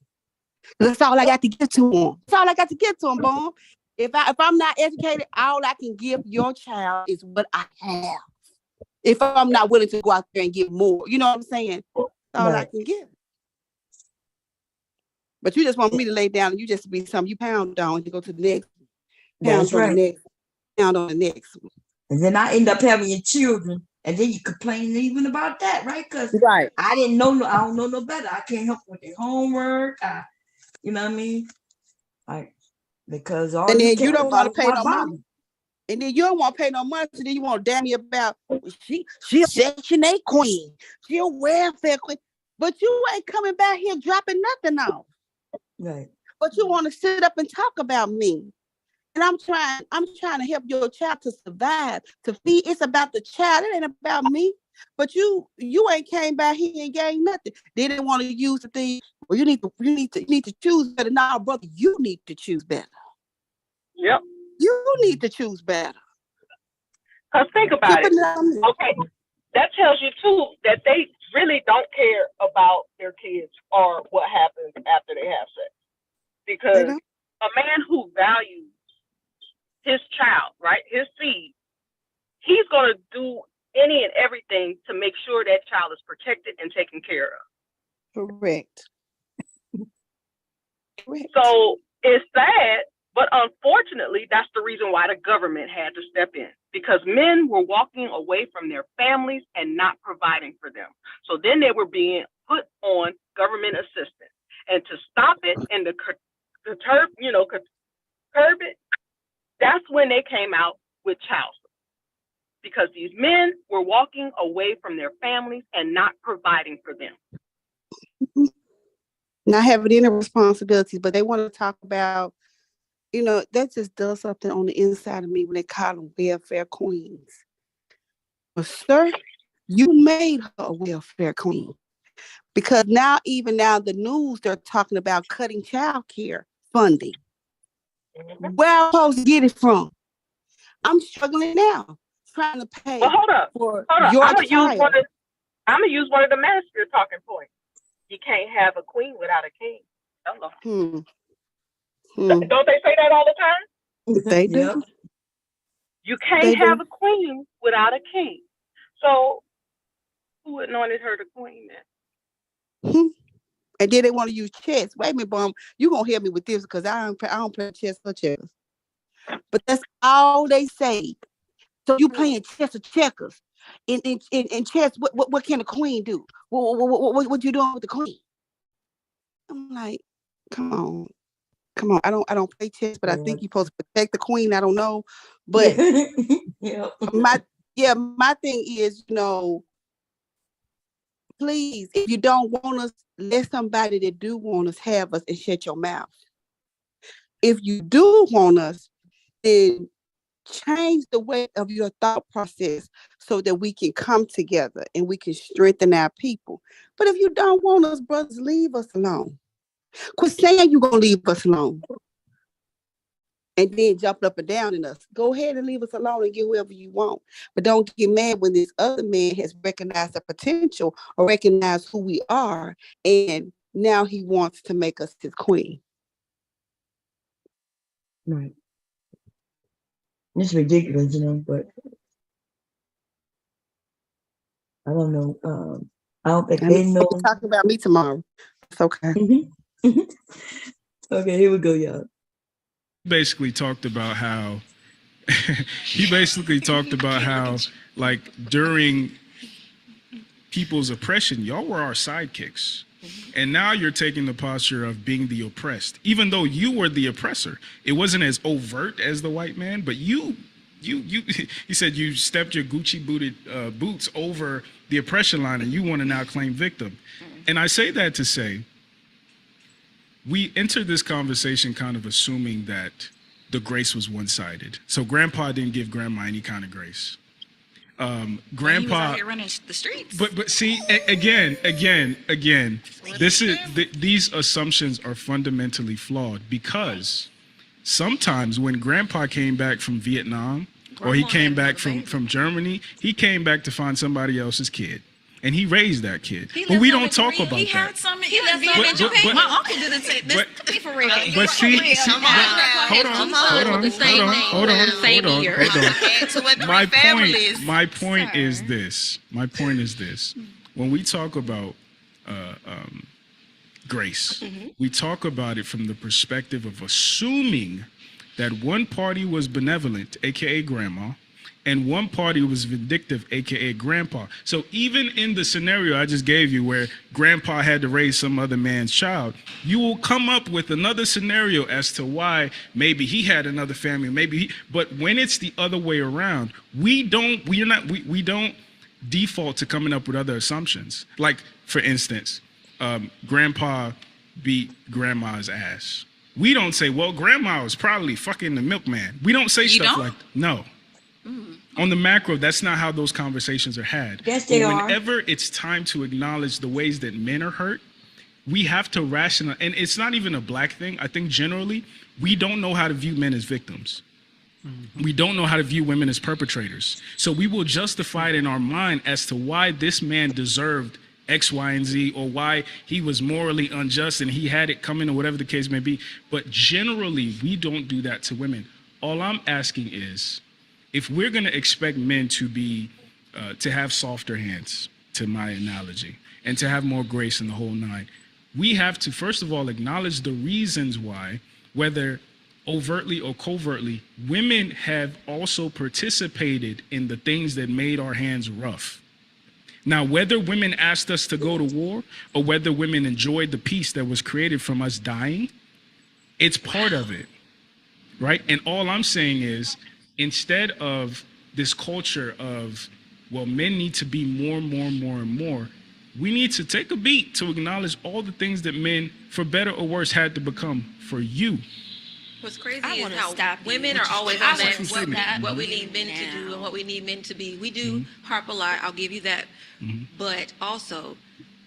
That's all I got to get to them. That's all I got to get to them, Boom. If I'm not educated, all I can give your child is what I have. If I'm not willing to go out there and get more, you know what I'm saying? That's all I can give. But you just want me to lay down and you just be something you pound on and to go to the next. That's right. Pound on the next one. And then I end up having your children, and then you complain even about that, right? Because I don't know no better. I can't help with their homework. You know what I mean? Because all and then you don't want to pay no money. And then you don't want to pay no money, so then you want to damn me about she a Section 8 queen. She a welfare queen. But you ain't coming back here dropping nothing off. Right. But you want to sit up and talk about me. And I'm trying to help your child to survive, to feed. It's about the child. It ain't about me. But you ain't came back here and gained nothing. They didn't want to use the thing. Well, you need to choose better. Now, brother, you need to choose better. Yep. You need to choose better. Because think about it. Okay. That tells you too that they really don't care about their kids or what happens after they have sex. Because a man who values his child, right, his seed, he's going to do any and everything to make sure that child is protected and taken care of. Correct. So it's sad, but unfortunately, that's the reason why the government had to step in, because men were walking away from their families and not providing for them. So then they were being put on government assistance. And to stop it and to curb it, that's when they came out with child support, because these men were walking away from their families and not providing for them. Not having any responsibilities, but they want to talk about, that just does something on the inside of me when they call them welfare queens. But sir, you made her a welfare queen, because even now the news, they're talking about cutting child care funding. Where am I supposed to get it from? I'm struggling now, trying to pay for your child. I'm gonna use one of the master talking points. You can't have a queen without a king. Hello. Don't they say that all the time? They do. You can't have a queen without a king. So who anointed her the queen then? And then they want to use chess. Wait a minute, Bum. You gonna help me with this, because I don't play chess or checkers. But that's all they say. So you playing chess or checkers. In chess, what can a queen do? What you doing with the queen? I'm like, come on. I don't play chess, but I think you're supposed to protect the queen. I don't know. But my thing is, please, if you don't want us, let somebody that do want us have us and shut your mouth. If you do want us, then change the way of your thought process so that we can come together and we can strengthen our people. But if you don't want us, brothers, leave us alone. Quit saying you're going to leave us alone and then jump up and down in us. Go ahead and leave us alone and get whoever you want. But don't get mad when this other man has recognized the potential or recognized who we are, and now he wants to make us his queen. Right. It's ridiculous, but I don't know. I don't think they know. Talking about me tomorrow. It's okay. Okay, here we go, y'all. Basically talked about how like during people's oppression, y'all were our sidekicks. And now you're taking the posture of being the oppressed, even though you were the oppressor. It wasn't as overt as the white man, but you said you stepped your Gucci booted boots over the oppression line, and you want to now claim victim. And I say that to say, we entered this conversation kind of assuming that the grace was one-sided. So grandpa didn't give grandma any kind of grace. Grandpa, he was out here running the streets. But see, again, these assumptions are fundamentally flawed, because sometimes when grandpa came back from Vietnam or he came back from Germany, he came back to find somebody else's kid. And he raised that kid. But we don't talk about that. He had some in Japan. My uncle didn't say this. Be for real. But see, hold on. My point is this. When we talk about grace, we talk about it from the perspective of assuming that one party was benevolent, aka grandma, and one party was vindictive, aka grandpa. So even in the scenario I just gave you where grandpa had to raise some other man's child, you will come up with another scenario as to why maybe he had another family, but when it's the other way around, we don't default to coming up with other assumptions. Like, for instance, grandpa beat grandma's ass. We don't say, well, grandma was probably fucking the milkman. We don't say stuff like that. No. On the macro, that's not how those conversations are had. Yes, they are. Whenever it's time to acknowledge the ways that men are hurt, we have to rationalize. And it's not even a black thing. I think generally, we don't know how to view men as victims. We don't know how to view women as perpetrators. So we will justify it in our mind as to why this man deserved X, Y, and Z, or why he was morally unjust and he had it coming, or whatever the case may be. But generally, we don't do that to women. All I'm asking is, if we're going to expect men to be, to have softer hands, to my analogy, and to have more grace in the whole nine, we have to, first of all, acknowledge the reasons why, whether overtly or covertly, women have also participated in the things that made our hands rough. Now, whether women asked us to go to war or whether women enjoyed the peace that was created from us dying, it's part of it, right? And all I'm saying is, instead of this culture of, well, men need to be more, we need to take a beat to acknowledge all the things that men, for better or worse, had to become for you. What's crazy is how women are always on what we need men to do and what we need men to be. We do harp a lot, I'll give you that. But also,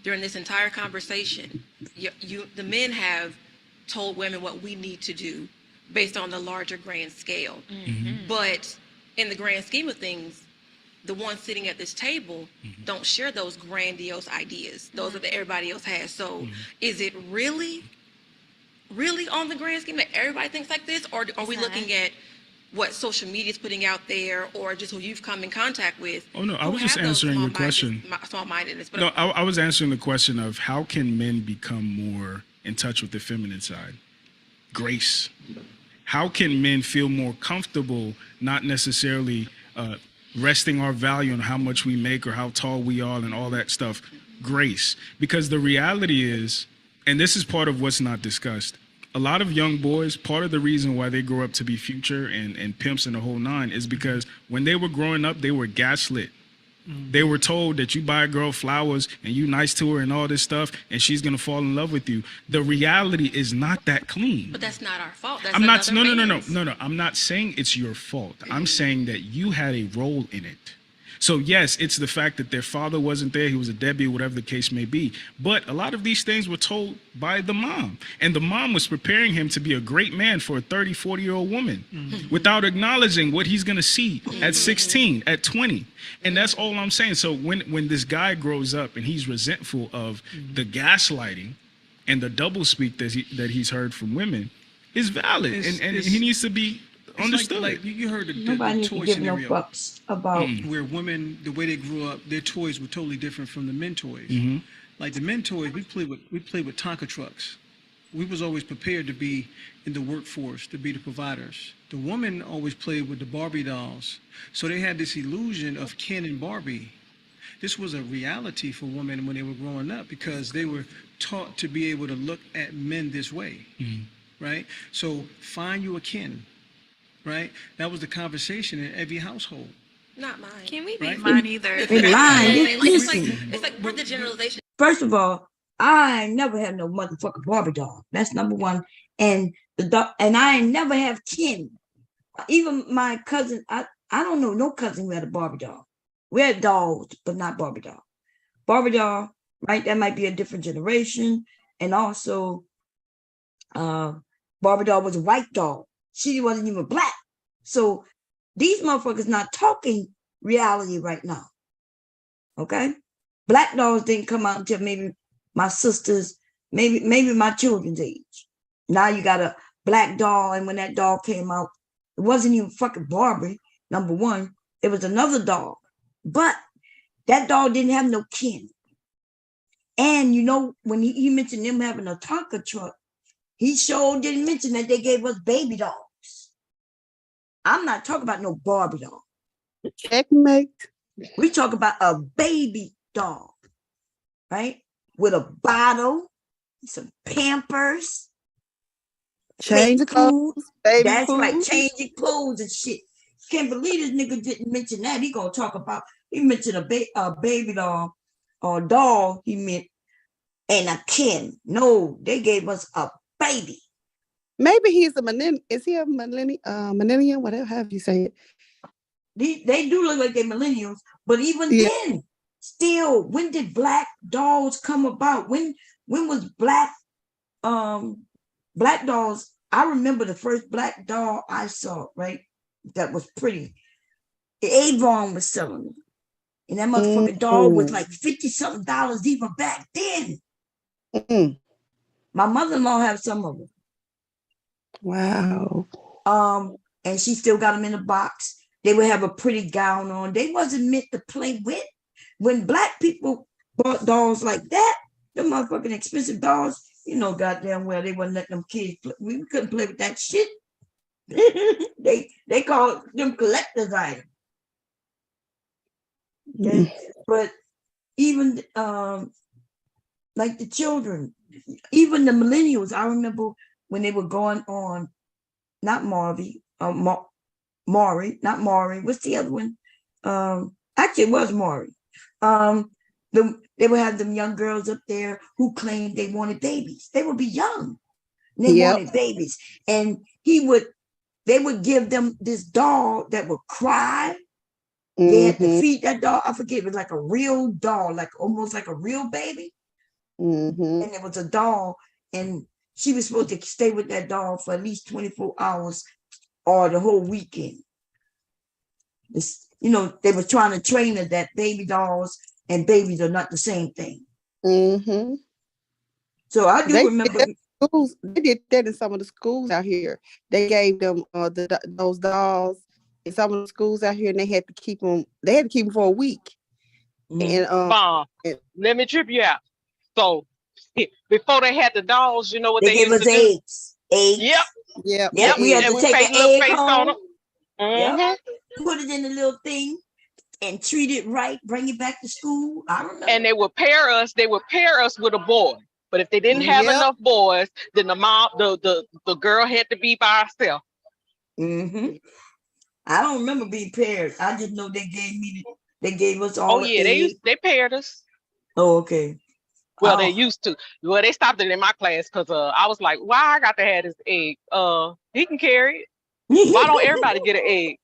during this entire conversation, the men have told women what we need to do based on the larger grand scale. But in the grand scheme of things, the ones sitting at this table don't share those grandiose ideas, those that everybody else has. So is it really on the grand scheme that everybody thinks like this? Or are we looking at what social media is putting out there, or just who you've come in contact with? Oh, no, I was just answering your question. Small-mindedness. No, I was answering the question of how can men become more in touch with the feminine side? Grace. How can men feel more comfortable, not necessarily resting our value on how much we make or how tall we are and all that stuff. Grace. Because the reality is, and this is part of what's not discussed, a lot of young boys, part of the reason why they grow up to be future and pimps and the whole nine is because when they were growing up, they were gaslit. They were told that you buy a girl flowers and you nice to her and all this stuff and she's going to fall in love with you. The reality is not that clean. But that's not our fault. That's I'm not, another no. man's. I'm not saying it's your fault. I'm saying that you had a role in it. So yes, it's the fact that their father wasn't there. He was a deadbeat, whatever the case may be. But a lot of these things were told by the mom. And the mom was preparing him to be a great man for a 30, 40-year-old woman without acknowledging what he's going to see at 16, at 20. And that's all I'm saying. So when this guy grows up and he's resentful of the gaslighting and the doublespeak that he's heard from women is valid. And he needs to be understood. Like you heard the Nobody needs to toy give no scenario fucks about. where women, the way they grew up, their toys were totally different from the men toys. Like the men toys, we played with Tonka trucks. We was always prepared to be in the workforce, to be the providers. The woman always played with the Barbie dolls. So they had this illusion of Ken and Barbie. This was a reality for women when they were growing up because they were taught to be able to look at men this way, right? So find you a Ken. Right? That was the conversation in every household. Not mine. Can we be Right? mine either? In line, listen. It's like we're the generalization. First of all, I never had no motherfucking Barbie doll. That's number one. And I ain't never have Ken. Even my cousin, I don't know no cousin who had a Barbie doll. We had dolls, but not Barbie doll. Barbie doll, right? That might be a different generation. And also, Barbie doll was a white doll. She wasn't even black. So these motherfuckers not talking reality right now. Okay? Black dolls didn't come out until maybe my sister's, maybe my children's age. Now you got a black doll, and when that doll came out, it wasn't even fucking Barbie, number one. It was another doll. But that doll didn't have no kin. And you know, when he mentioned them having a Tonka truck, he sure didn't mention that they gave us baby dolls. I'm not talking about no Barbie doll. Checkmate. We talk about a baby doll, right? With a bottle, some Pampers, Change the clothes, baby That's food. right, changing clothes and shit. Can't believe this nigga didn't mention that. He mentioned a baby doll or doll. He meant and a kin. No, they gave us a baby. Maybe he's a millennial. Is he a millennium? Whatever have you say it. They do look like they're millennials, but even then, still, when did black dolls come about? When was black dolls? I remember the first black doll I saw, right? That was pretty. Avon was selling them. And that motherfucking doll was like $50-something even back then. My mother-in-law had some of them. Wow. And she still got them in a box. They would have a pretty gown on. They wasn't meant to play with. When black people bought dolls like that, the motherfucking expensive dolls, you know goddamn well they wouldn't let them kids play. We couldn't play with that shit. They call them collector's items. Okay? But even like the children, even the millennials, I remember when they were going on, not Maury, not Maury. What's the other one? Actually, it was Maury. They would have them young girls up there who claimed they wanted babies. They would be young. And they wanted babies. And they would give them this doll that would cry. They had to feed that doll. I forget, it was like a real doll, like almost like a real baby. And it was a doll, and she was supposed to stay with that doll for at least 24 hours or the whole weekend. You know, they were trying to train her that baby dolls and babies are not the same thing. So I do remember. They did that in some of the schools out here. They gave them those dolls in some of the schools out here, and they had to keep them. They had to keep them for a week. And Mom, let me trip you out. So before they had the dolls, you know what they gave used us to do? eggs. Yep. We had to take an egg home. Yep. Put it in a little thing, and treat it right, bring it back to school. I remember. And they would pair us with a boy. But if they didn't have enough boys, then the girl had to be by herself. Mm-hmm. I don't remember being paired. I just know they gave us all. Oh yeah, they paired us. Oh, okay. Well, they used to. Well, they stopped it in my class because I was like, why I got to have this egg? He can carry it. Why don't everybody get an egg?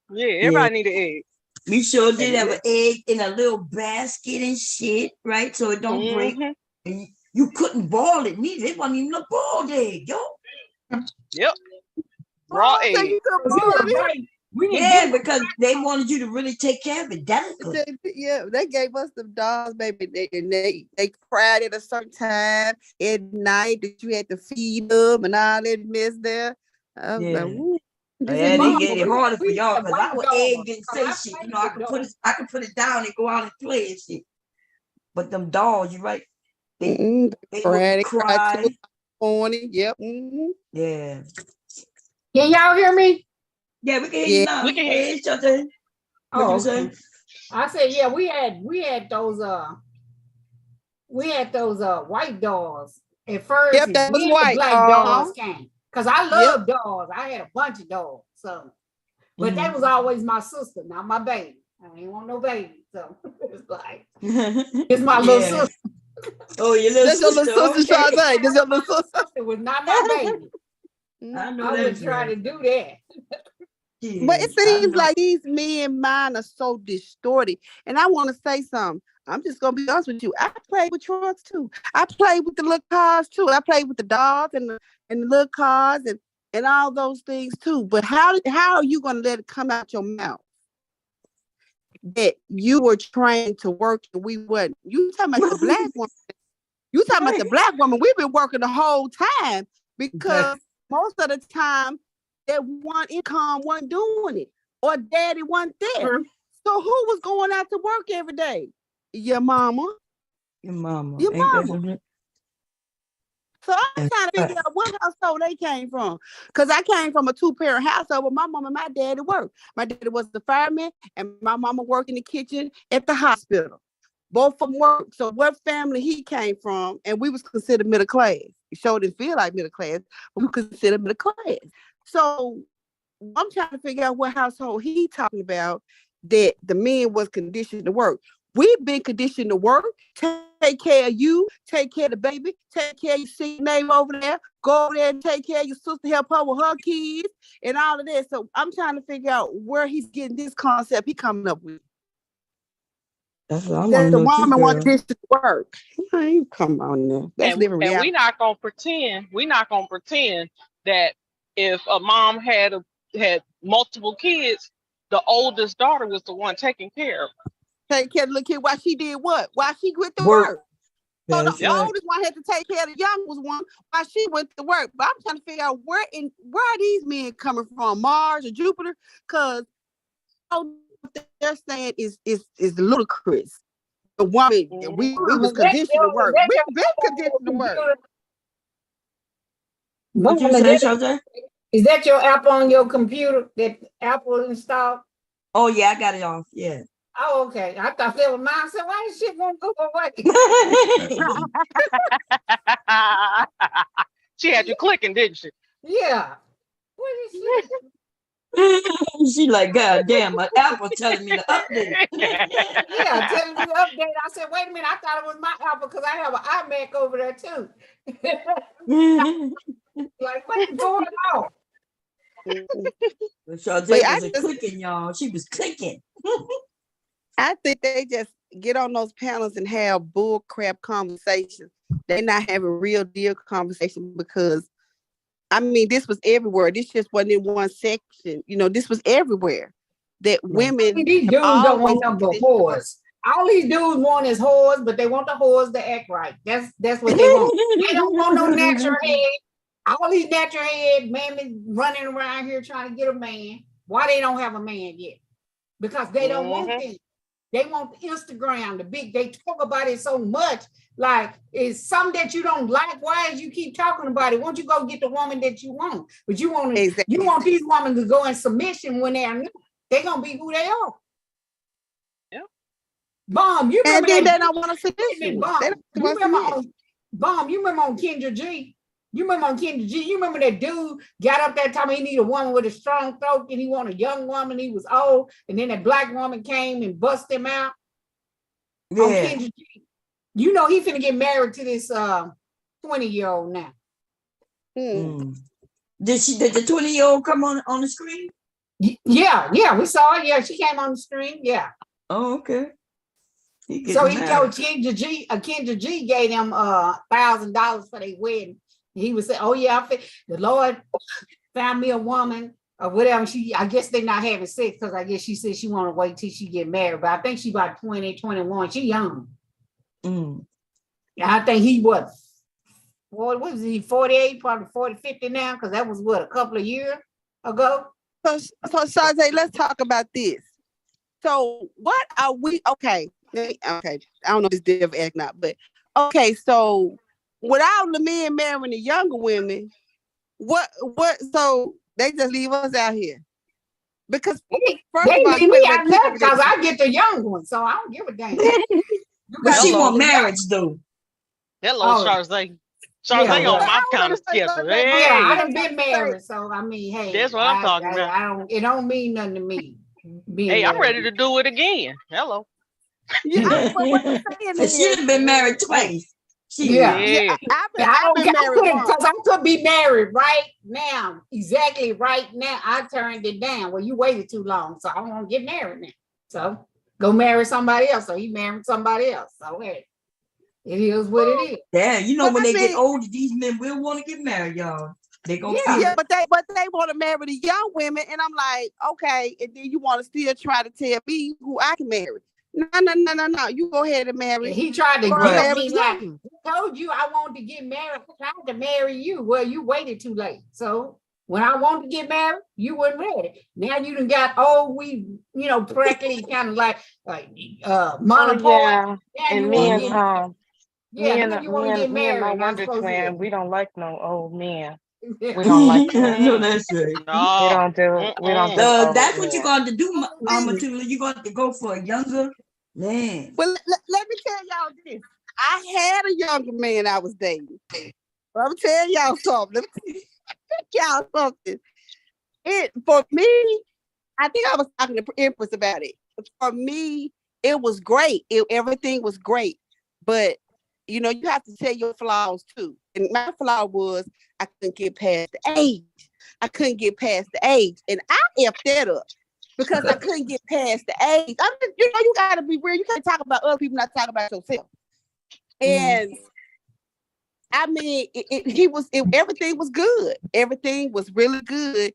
Yeah, everybody need an egg. We sure did have an egg in a little basket and shit, right? So it don't break. And you couldn't boil it neither. It wasn't even a boiled egg, yo. Yep. Raw egg. Yeah, because they wanted you to really take care of it delicately. They gave us the dogs, baby. They cried at a certain time at night that you had to feed them and all that mess there. I was like, ooh. Yeah, they get it harder for y'all because our egg didn't say shit. You know, I could put it down and go out and play and shit. But them dogs, you're right. They cry. Morning. Yep. Yeah. Can y'all hear me? Yeah, we can hear you now. We can hear each other. Oh, okay. I said, yeah, we had those white dogs at first. Yep, that was white. Black dogs came. Because I love dogs. I had a bunch of dogs. So, but that was always my sister, not my baby. I ain't want no baby. So it's like it's my little sister. Oh, your little sister. Your little sister, Sade. That's your little sister. It was not my baby. I wouldn't try to do that. But it seems like these men mind are so distorted. And I want to say something. I'm just gonna be honest with you. I played with trucks too. I played with the little cars too. I played with the dogs and the little cars and all those things too. But how are you gonna let it come out your mouth that you were trained to work and we wasn't? You talking about the black woman? You talking about the black woman? We've been working the whole time because most of the time that one income wasn't doing it or daddy wasn't there. So who was going out to work every day? Your mama. Your mama. So I'm trying to figure out what household they came from. Because I came from a 2-parent household where my mom and my daddy worked. My daddy was the fireman and my mama worked in the kitchen at the hospital. Both of them worked. So what family he came from, and we was considered middle class. It sure didn't feel like middle class, but we considered middle class. So I'm trying to figure out what household he talking about that the men was conditioned to work. We've been conditioned to work, take care of you, take care of the baby, take care of your sick neighbor over there, go over there and take care of your sister, help her with her kids, and all of that. So I'm trying to figure out where he's getting this concept he coming up with. That's what I'm that the woman wants this to work. Hey, come on now. That's living reality. And we're not gonna pretend that if a mom had multiple kids, the oldest daughter was the one taking care of her. Take care of the little kid while she did what? While she went to work. So the oldest one had to take care of the youngest one while she went to work. But I'm trying to figure out where are these men coming from? Mars or Jupiter? Because what they're saying is ludicrous. The woman, we was conditioned to work. We've been conditioned to work. What you say, Shante? Is that your app on your computer that Apple installed? Oh yeah, I got it off. Yeah. Oh, okay. I thought that was mine. So why is shit gonna go away? She had you clicking, didn't she? Yeah. What is she? She like, God damn, my Apple telling me to update. Yeah, telling me to update. I said, wait a minute, I thought it was my Apple because I have an iMac over there too. Like, what's going on? Shante was clicking, y'all. She was clicking. I think they just get on those panels and have bull crap conversations. They're not having real deal conversation because, I mean, this was everywhere. This just wasn't in one section. You know, this was everywhere. That women. These dudes don't want number whores. All these dudes want is whores, but they want the whores to act right. That's what they want. They don't want no natural head. All these natural head men running around here trying to get a man. Why they don't have a man yet? Because they don't want them. They want Instagram, they talk about it so much. Like, it's something that you don't like. Why is you keep talking about it? Won't you go get the woman that you want? But you want these women to go in submission when they're not. They're gonna be who they are. Bomb, you remember then that? they don't want to see this Wait a minute, one. They Bomb. don't You want to remember see on Bomb, you remember on Kendra G? You remember on Kendra G? You remember that dude got up that time he needed a woman with a strong throat and he wanted a young woman, he was old, and then that black woman came and bust him out on Kendra G. You know he finna get married to this 20-year-old now. Did the 20-year-old come on the screen? Yeah, we saw it. Yeah, she came on the screen. Yeah. Oh, okay. So he told Kendra G gave him $1,000 for their wedding. He was saying, "Oh yeah, the Lord found me a woman or whatever." I guess they're not having sex because I guess she said she want to wait till she get married. But I think she about 20, 21. She young. I think he what was he 48, probably 40, 50 now? Because that was what, a couple of years ago. So Shante, let's talk about this. So what are we? Okay. I don't know if it's Dev act not, but okay. So without the men marrying the younger women, what? So they just leave us out here because first They of all, leave me out there because I get the young one, so I don't give a damn. But she want marriage though. Hello, Charze. Charze on my kind of schedule. Yeah, I done been married, so I mean, hey, that's what I'm talking about. It don't mean nothing to me. Hey, I'm ready to do it again. Hello. Yeah, she done been married twice. I could be married right now, exactly right now. I turned it down. Well, you waited too long, so I don't want to get married now. So go marry somebody else. So he married somebody else. So hey, it is what it is. Yeah, you know when they get older, these men will want to get married, y'all. They gonna but they want to marry the young women, and I'm like, okay, and then you want to still try to tell me who I can marry. No. You go ahead and marry. He tried to get me like, he told you I wanted to get married. I tried to marry you. Well, you waited too late. So when I wanted to get married, you weren't ready. Now you done got practically kind of like monopole. And me and my Wonder Twin, we don't like no old men. We don't like that. No, that's right. We don't do. That's what you're going to do, Matula. You're going to go for a younger man. Well, let me tell y'all this. I had a younger man I was dating. I'm telling y'all something. For me, I think I was talking to Empress about it. For me, it was great. Everything was great. But you have to tell your flaws too. And my flaw was I couldn't get past the age. And I effed that up because I couldn't get past the age. You gotta be real. You can't talk about other people, not talk about yourself. And I mean, everything was good. Everything was really good.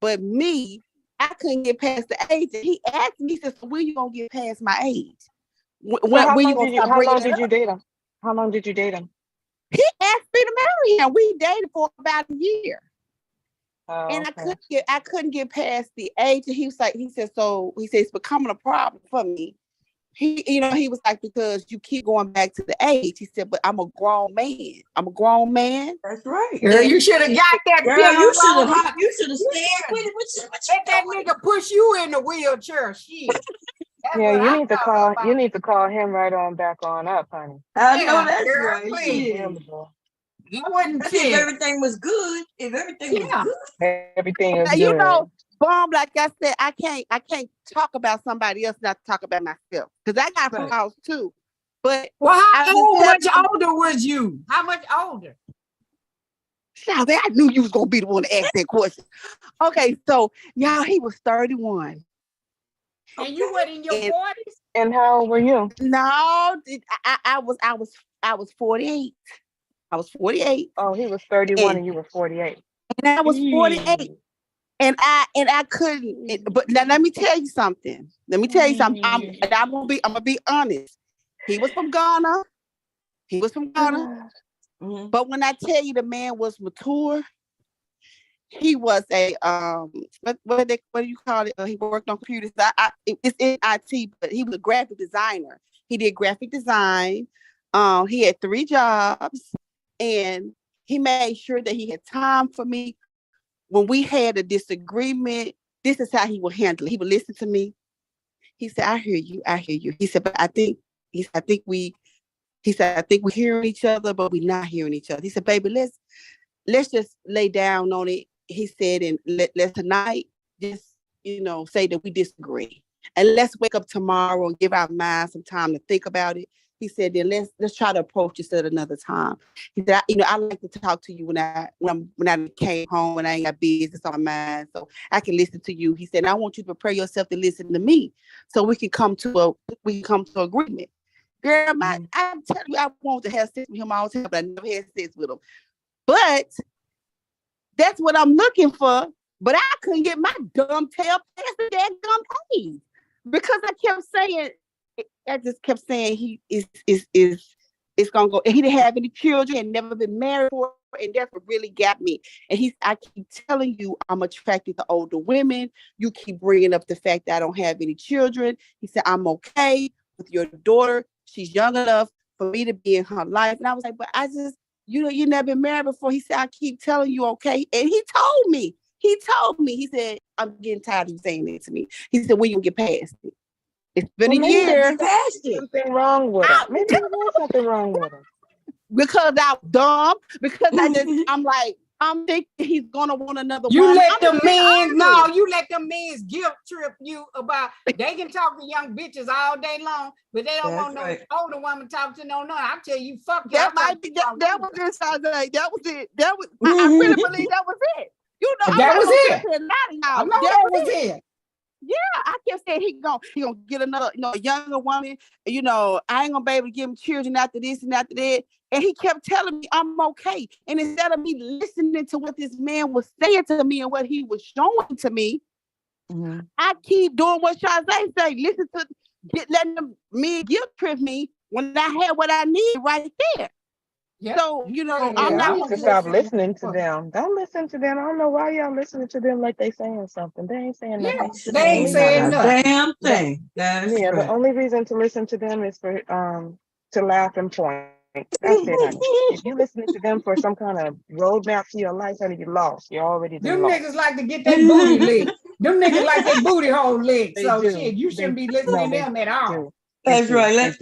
But me, I couldn't get past the age. And he asked me, he said, so when you gonna get past my age? How long did you date him? How long did you date him? He asked me to marry him. We dated for about a year. And okay. I couldn't get past the age. And he said it's becoming a problem for me. He was like, because you keep going back to the age. He said, but I'm a grown man. That's right. Girl, you should have got that. Girl, you should have stayed with it. Let that nigga push you in the wheelchair. Shit. Yeah, you need to call him right on back on up, honey. I know that's right. You wouldn't if everything was good. If everything was good. Everything is good. Bomb, like I said, I can't talk about somebody else, not talk about myself. Because I got flaws too. But how much older was you? How much older? I knew you was gonna be the one to ask that question. Okay, so y'all, he was 31. And you were in your 40s? And how old were you? No, I was 48. I was 48. Oh, he was 31 and you were 48. And I was 48. And I couldn't. But now let me tell you something. I'm gonna be honest. He was from Ghana. But when I tell you the man was mature, he was a what do you call it? He worked on computers. It's in IT, but he was a graphic designer. He did graphic design. He had 3 jobs, and he made sure that he had time for me. When we had a disagreement, this is how he would handle it. He would listen to me. He said, I hear you. I hear you. He said, but I think we hearing each other, but we're not hearing each other. He said, baby, let's just lay down on it. He said, and let's tonight just, say that we disagree. And let's wake up tomorrow and give our minds some time to think about it. He said, then let's try to approach this at another time. He said, I like to talk to you when I came home and I ain't got business on my mind, so I can listen to you. He said, I want you to prepare yourself to listen to me, so we can come to agreement. Girl, I'm telling you, I want to have sex with him all the time, but I never had sex with him. But that's what I'm looking for. But I couldn't get my dumb tail past the damn page because I just kept saying he is gonna go, and he didn't have any children and never been married before, and that's what really got me. And I keep telling you I'm attracted to older women. You keep bringing up the fact that I don't have any children. He said, I'm okay with your daughter. She's young enough for me to be in her life. And I was like, but I just, you never been married before. He said, I keep telling you, okay. And he told me, he said, I'm getting tired of you saying it to me. He said, when you get past it. It's been a year. Something wrong with him. Maybe there's something wrong with him. Because I'm dumb. Because I'm thinking he's gonna want another You woman. let them men, you let them men guilt trip you about, they can talk to young bitches all day long, but they don't want no older woman talk to no. I tell you, fuck you. That might be that was it, Sade. That was it. I really believe that was it. That was it. I know that was it. Yeah, I kept saying he gonna get another, younger woman. I ain't gonna be able to give him children after this and after that. And he kept telling me I'm okay. And instead of me listening to what this man was saying to me and what he was showing to me, I keep doing what Shazay say. Listen to letting them men guilt trip me when I had what I need right there. Yep. So, I'm not going to stop listening to them. Don't listen to them. I don't know why y'all listening to them like they saying something. They ain't saying nothing. They ain't saying nothing. Damn thing. That's right. The only reason to listen to them is for to laugh and point. That's it, honey. If you listening to them for some kind of roadmap to your life, honey, you lost. You already Them lost. niggas like to get their booty licked. Them niggas like their booty hole licked. They So do. shit, you shouldn't be listening to them at all. That's right.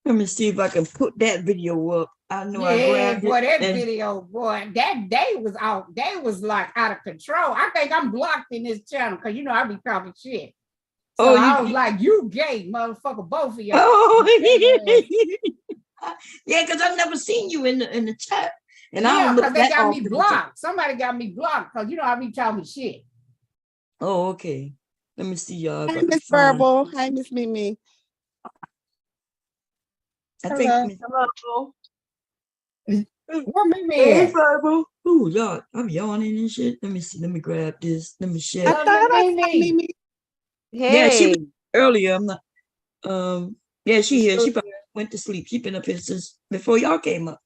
Let me see if I can put that video up. I know I grabbed boy, it. that video, boy, that day was out. They was like out of control. I think I'm blocked in this channel because I be talking shit. So I was like, you gay, motherfucker, both of y'all. Yeah, because I've never seen you in the chat. And because they got me blocked. Somebody got me blocked because I be talking shit. Oh, okay. Let me see y'all. Hi, Miss Verbal. Hi, Miss Mimi. I think Hello. What Mimi Hey, is? Verbal. Ooh, y'all, I'm yawning and shit. Let me see. Let me grab this. Let me share. I thought I saw Mimi. Yeah, she was earlier. I'm not. Yeah, she here. She probably went to sleep. She been up here since before y'all came up.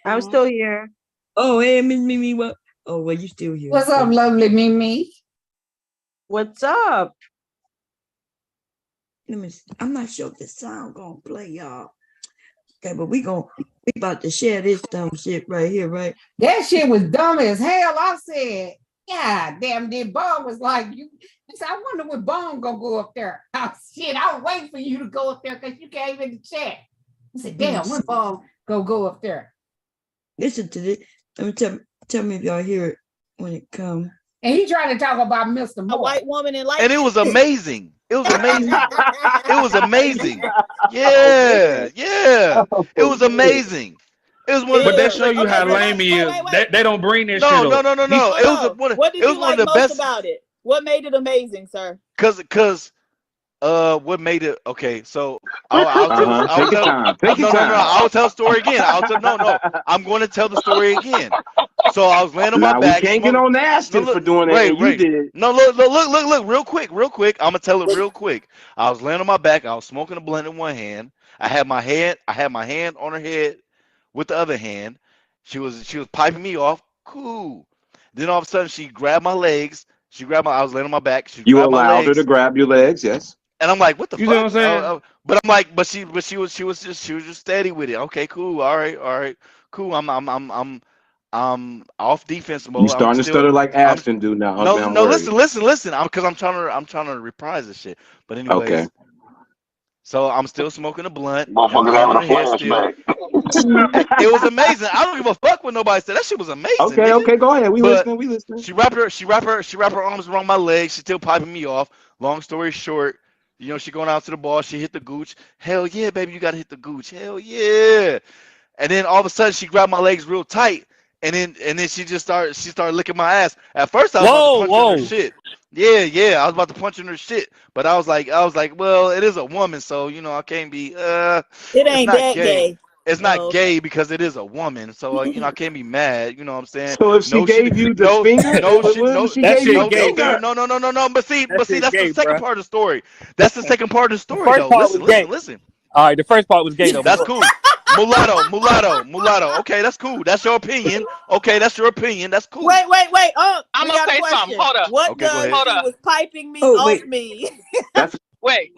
I'm still here. Oh, hey, Miss Mimi. What? Oh, well, you still here? What's up, lovely Mimi? What's up? Let me. I'm not sure if the sound gonna play, y'all. Okay, but we about to share this dumb shit right here, right? That shit was dumb as hell. I said, God damn, then Bone was like, you. I said, I wonder when Bone gonna go up there. Oh shit, I was waiting for you to go up there because you came in the chat. I said, damn, when Bone go up there? Listen to this. Let me tell me if y'all hear it when it comes. And he trying to talk about Mr. Moore. A white woman in light. And it was amazing. It was amazing. It was amazing. Yeah, yeah. It was amazing. It was one of But the that best. show you how lame he is. They don't bring that shit No. up. It was one of, What did it you was one like of the most best. about it? What made it amazing, sir? Cause what made it okay? So I'll tell the story again. I'm going to tell the story again. So I was laying on my back. We can't get on Ashton for doing that. You did. No, look, real quick. I'm gonna tell it real quick. I was laying on my back. I was smoking a blunt in one hand. I had my hand on her head with the other hand. She was piping me off. Cool. Then all of a sudden she grabbed my legs. I was laying on my back. You allowed her to grab your legs, yes. And I'm like, what the fuck? You know what I'm saying? But I'm like, but she was just steady with it. Okay, cool. All right, cool. I'm off defense mode. You starting to stutter like Ashton do now. No. Listen. I'm trying to reprise this shit. But anyways, okay. So I'm still smoking a blunt. Motherfucker having a flashback. It was amazing. I don't give a fuck what nobody said. That shit was amazing. Okay, go ahead. We But listening. She wrapped her arms around my legs. She's still piping me off. Long story short, she going out to the ball. She hit the gooch. Hell yeah, baby, you gotta hit the gooch. Hell yeah. And then all of a sudden she grabbed my legs real tight. And then she started licking my ass. At first I was about to punch in her shit. Yeah, I was about to punch in her shit. But I was like, well, it is a woman, so I can't be it ain't that gay. It's not gay because it is a woman, so I can't be mad. You know what I'm saying? So if she gave you the finger, no. But see, that's the second part of the story. That's the second part of the story, though. Listen. All right, the first part was gay, though. That's cool. Mulatto. Okay, that's cool. That's your opinion. That's cool. Wait. I'm gonna say something. Hold up. What does he was piping me off me? Wait.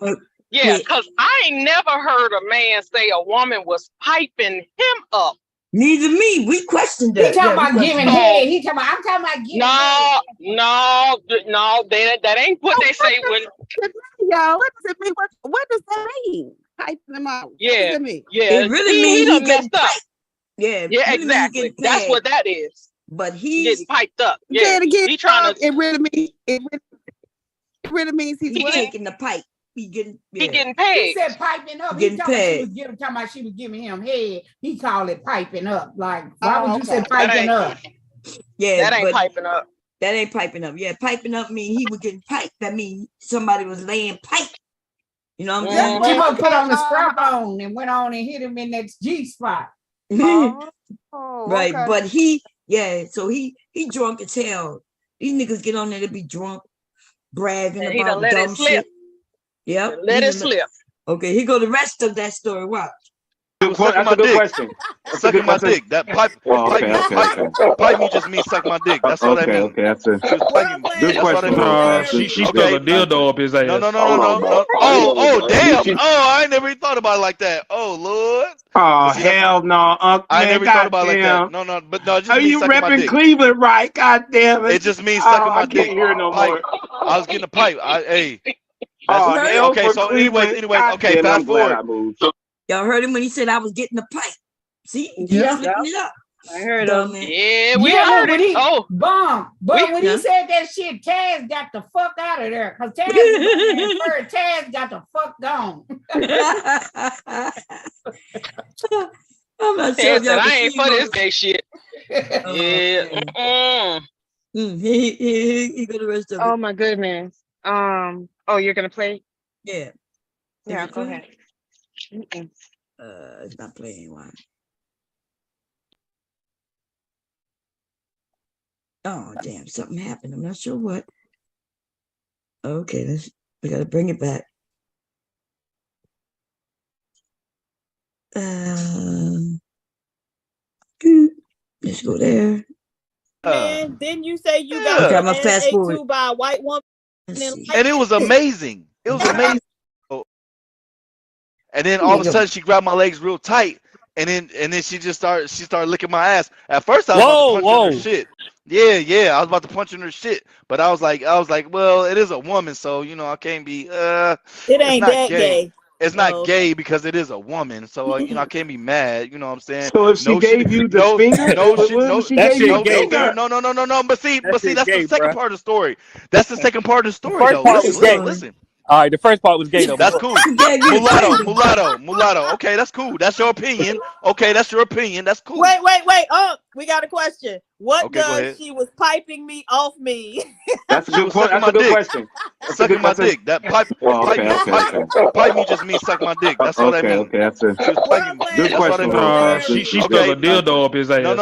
Yeah, because I ain't never heard a man say a woman was piping him up. Neither me. We questioned that. He talking about giving head. I'm talking about giving head. No. That ain't what they say when. Y'all, what does it mean? What does that mean? Piping them out. Yeah. What does it mean? Yeah. It really he means done he messed up. Yeah. Yeah, exactly. That's what that is. But He's getting piped up. Yeah. He trying to. It really means he's taking the pipe. He getting paid. He said piping up. Getting paid. Talking about she was giving him head. He called it piping up. Like, why would you say piping up? Yeah, that ain't piping up. That ain't piping up. Yeah, piping up mean he was getting piped. That means somebody was laying pipe. You know what I'm saying? He must put on the strap on and went on and hit him in that G spot. Right, okay. But so he drunk as hell. These niggas get on there to be drunk, bragging about dumb shit. Yep. Let it slip. Okay, here go the rest of that story. Watch. That's a good question. Sucking my dick. That pipe. Pipe me just means suck my dick. That's all that means. Okay, that's a good question. She stuck a dildo up his ass. No. Oh, damn. Oh, I never even thought about it like that. Oh, Lord. Oh, hell no, Uncle. I never thought about it like that. No, but no, it just are means you sucking my repping dick. Cleveland, right? God damn it. It just means sucking my dick. I can't hear no more. I was getting a pipe. Okay, so anyway, okay, fast forward. Y'all heard him when he said I was getting a pipe. See? Yeah. It up. I heard him. Yeah, we heard it. But when he said that shit, Taz got the fuck out of there. Because Taz got the fuck gone. I'm not sure Taz said, I ain't for this gay shit. Yeah. He got the rest of it. Oh my goodness. You're gonna play? Yeah. Yeah, go ahead. It's not playing. Why? Oh damn! Something happened. I'm not sure what. Okay, we gotta bring it back. Let's go there. Man, didn't you say you got I'm a fast forward by a white woman? And it was amazing. It was amazing. And then all of a sudden she grabbed my legs real tight, and then she started licking my ass. At first I was about to punch in her shit. Yeah, I was about to punch in her shit, but I was like, well, it is a woman, so I can't be. It ain't that gay. It's not gay because it is a woman, so I can't be mad. You know what I'm saying? So if she gave you the finger, no. But see, that's the second part of the story. That's the second part of the story, though. Listen. All right, the first part was gay, though. That's cool. Mulatto. Okay, that's cool. That's your opinion. That's cool. Wait. We got a question. What does she was piping me off me? That's a good point. That's a good question. Sucking my dick. That pipe. Pipe me just means suck my dick. That's all that means. Okay, that's a good question. She stuck a dildo up his ass. No.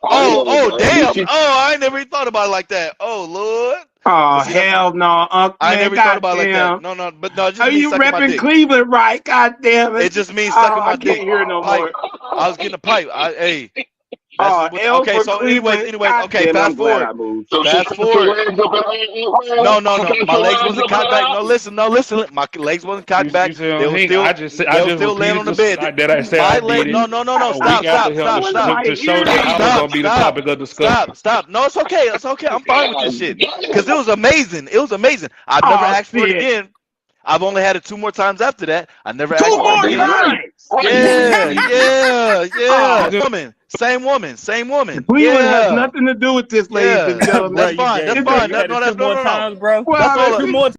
Oh, damn. I ain't never even thought about it like that. Oh, Lord. Oh, hell no, Uncle. I never thought about it like that. No, but no, it just are means you sucking my repping dick. Cleveland, right? God damn it. It just means sucking my dick. I can't hear no more. I was getting a pipe. Okay, so anyways, okay, fast forward. Fast forward. No, my legs wasn't cocked back. No, listen. My legs wasn't cocked back. They were still laying on the bed. My leg. No. Stop. To show that I was gonna be the topic of discussion. Stop. No, it's okay. I'm fine with this shit because it was amazing. I've never asked for it again. I've only had it 2 more times after that. I never asked for it again. Yeah. Same woman. Cleveland has nothing to do with this, ladies and gentlemen. That's fine. No. Bro. Well, 2 more times.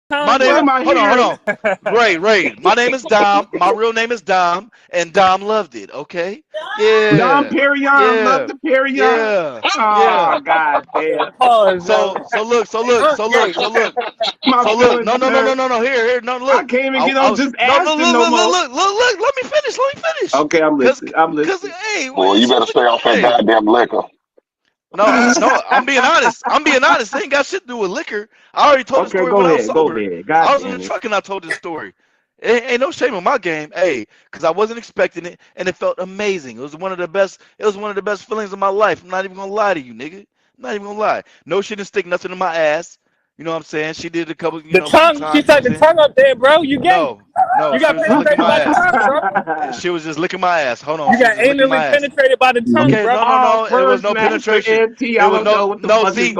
My name, hold on. Ray. My name is Dom. My real name is Dom, and Dom loved it. Okay. Yeah. Dom Perignon loved the Perignon. Yeah. Oh, God damn. So look. No. Here. No, look. I can't even get on just asking no more. Look. Let me finish. Okay, I'm listening. Because hey, well, you better stay off that goddamn liquor. No, I'm being honest. It ain't got shit to do with liquor. I already told the story when I was sober. I was in the truck and I told this story. Ain't no shame in my game, because I wasn't expecting it and it felt amazing. It was one of the best feelings of my life. I'm not even gonna lie to you, nigga. I'm not even gonna lie. No, she didn't stick nothing in my ass. You know what I'm saying? She did a couple. The tongue. She stuck the tongue up there, bro. You get no. You got penetrated by the tongue, bro. She was just licking my ass. Hold on. You got anally penetrated by the tongue, okay, bro. No. It was no penetration. It was no. See,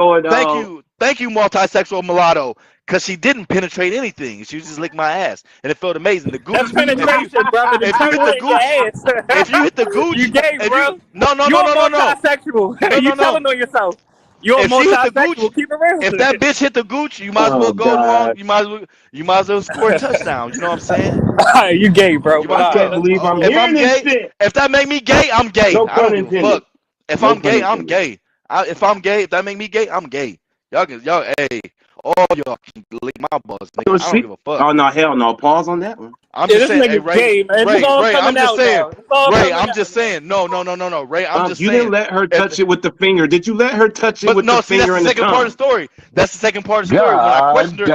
thank you, multisexual mulatto. Because she didn't penetrate anything. She just licked my ass. And it felt amazing. The gooch. That's penetration, brother. If you hit the gooch. You gay, bro. No. You're multisexual. You're telling on yourself. You're multisexual. Keep it real. If that bitch hit the gooch, you might as well go along. You might as well score a touchdown. You know what I'm saying? You gay, bro. I can't believe I'm hearing this shit. If that make me gay, I'm gay. No I don't give a intended. fuck. If I'm gay, I'm gay. If I'm gay, if that make me gay, I'm gay. Y'all, hey, all y'all can lick my balls, nigga. I don't give a fuck. Oh no, hell no. Pause on that one. I'm just saying, hey, Ray, I'm just saying, no, Ray, I'm just saying. You didn't let her touch it with the finger. Did you let her touch it with the finger and the tongue? That's the second part of the story. That's the second part of the story. When I questioned her,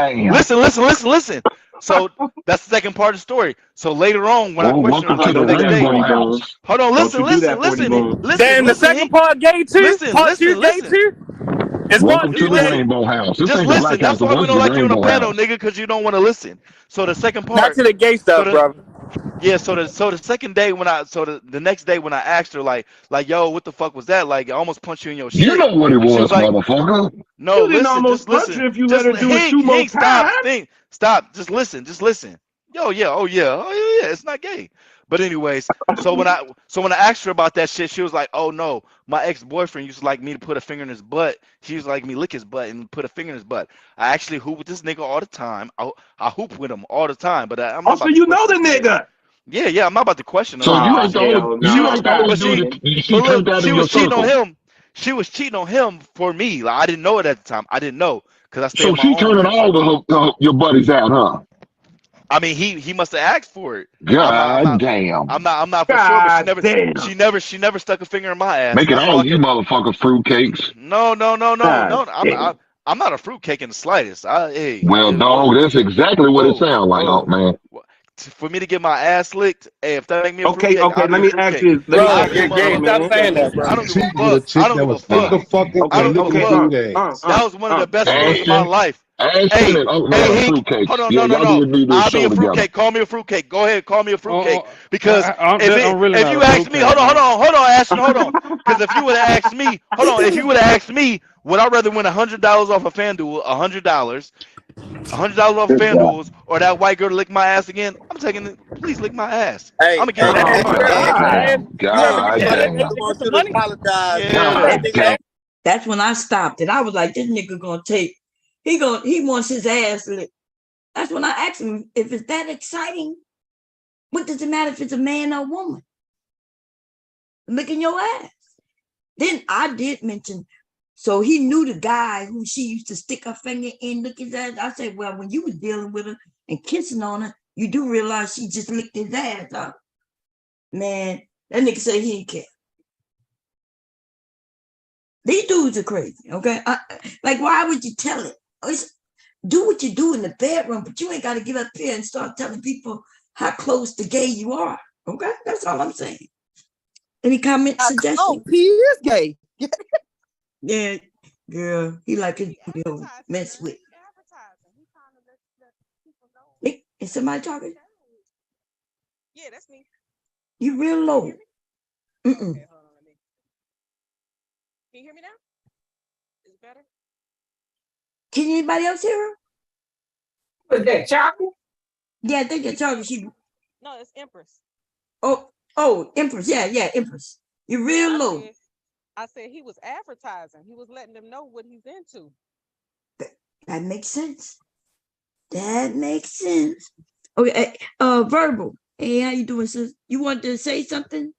listen. So that's the second part of the story. So later on, when I questioned her, like the next day, hold on, listen. Then the second part gay too. Part 2 gay too. Welcome to the Rainbow House. Just listen. That's why we don't like you on the panel, nigga, because you don't want to listen. So the second part. Back to the gay stuff, brother. Yeah, so the second day the next day when I asked her like yo, what the fuck was that? Like I almost punched you in your shit. You know what it was, motherfucker. No, you listen, just listen. If you let her do it 2 more times. Stop. Just listen. Yo, yeah, it's not gay. But anyways, so when I asked her about that shit, she was like, "Oh no, my ex-boyfriend used to like me to put a finger in his butt. He used to like me lick his butt and put a finger in his butt. I actually hoop with this nigga all the time. I hoop with him all the time. But I'm not so you know the nigga? Yeah, I'm not about to question him. So you ain't she was cheating on him. She was cheating on him for me. Like I didn't know it at the time. I didn't know because I stayed. So she turning all your buddies out, huh? I mean, he must have asked for it. God damn. I'm not for sure, but she never stuck a finger in my ass. Making all you motherfuckers fruitcakes. No. I'm not a fruitcake in the slightest. Well, dog, that's exactly what it sounds like, man. For me to get my ass licked, hey, if that make me a okay, let me ask you. Stop saying that, bro. I don't give a fuck. That was one of the best days of my life. Hey, hold on, no. I'll be a fruitcake. Call me a fruitcake. Go ahead, call me a fruitcake. Because if you ask me, hold on, Ashton, hold on. Because if you would have asked me, would I rather win $100 off of FanDuel, $100 off of FanDuel, or that white girl to lick my ass again? I'm taking it. Please lick my ass. Hey, I'm gonna get That's when I stopped it. I was like, this nigga gonna take. He wants his ass licked. That's when I asked him, if it's that exciting, what does it matter if it's a man or a woman? Licking your ass. Then I did mention, so he knew the guy who she used to stick her finger in, lick his ass. I said, well, when you was dealing with her and kissing on her, you do realize she just licked his ass, huh? Man, that nigga said he didn't care. These dudes are crazy, okay? Like, why would you tell it? Do what you do in the bedroom, but you ain't got to get up here and start telling people how close to gay you are, okay? That's all I'm saying. Any comments, suggestions? Oh, he is gay. Yeah, girl, he like his mess with. Hey, is somebody talking? Yeah, that's me. You real low. Okay, hold on, let me. Can you hear me now? Is it better? Can anybody else hear her? Was that chocolate? Yeah, I think it's talking. She. No, it's Empress. Oh, Empress. Yeah, Empress. You're real low. I said he was advertising. He was letting them know what he's into. That makes sense. That makes sense. Okay, Verbal. Hey, how you doing, sis? You want to say something?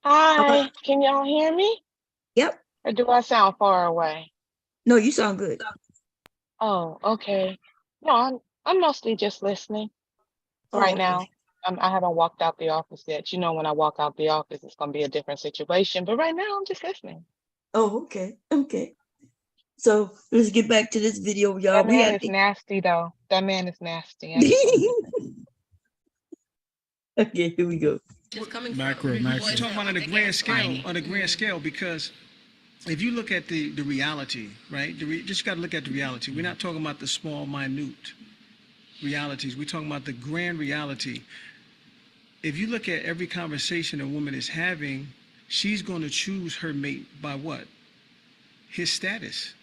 Hi, can y'all hear me? Yep. Or do I sound far away? No, you sound good. Oh, okay. No, I'm mostly just listening right now. I haven't walked out the office yet. You know, when I walk out the office, it's gonna be a different situation. But right now, I'm just listening. Oh, okay. So let's get back to this video, y'all. That man is nasty, though. That man is nasty. Okay, here we go. Macro. We're talking about on a grand scale, because if you look at the reality, right? Just got to look at the reality. We're not talking about the small, minute realities. We're talking about the grand reality. If you look at every conversation a woman is having, she's going to choose her mate by what? His status.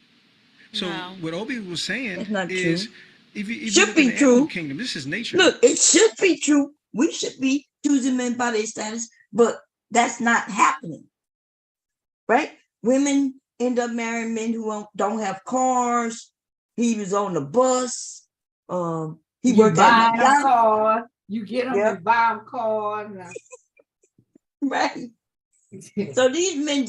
So what Obi was saying is, if you should look be in the true. animal kingdom, this is nature. Look, it should be true. We should be choosing men by their status, but that's not happening, right? Women end up marrying men who don't have cars. He was on the bus. He worked at McDonald's. Car. You get them and buy them cars. Right. So these men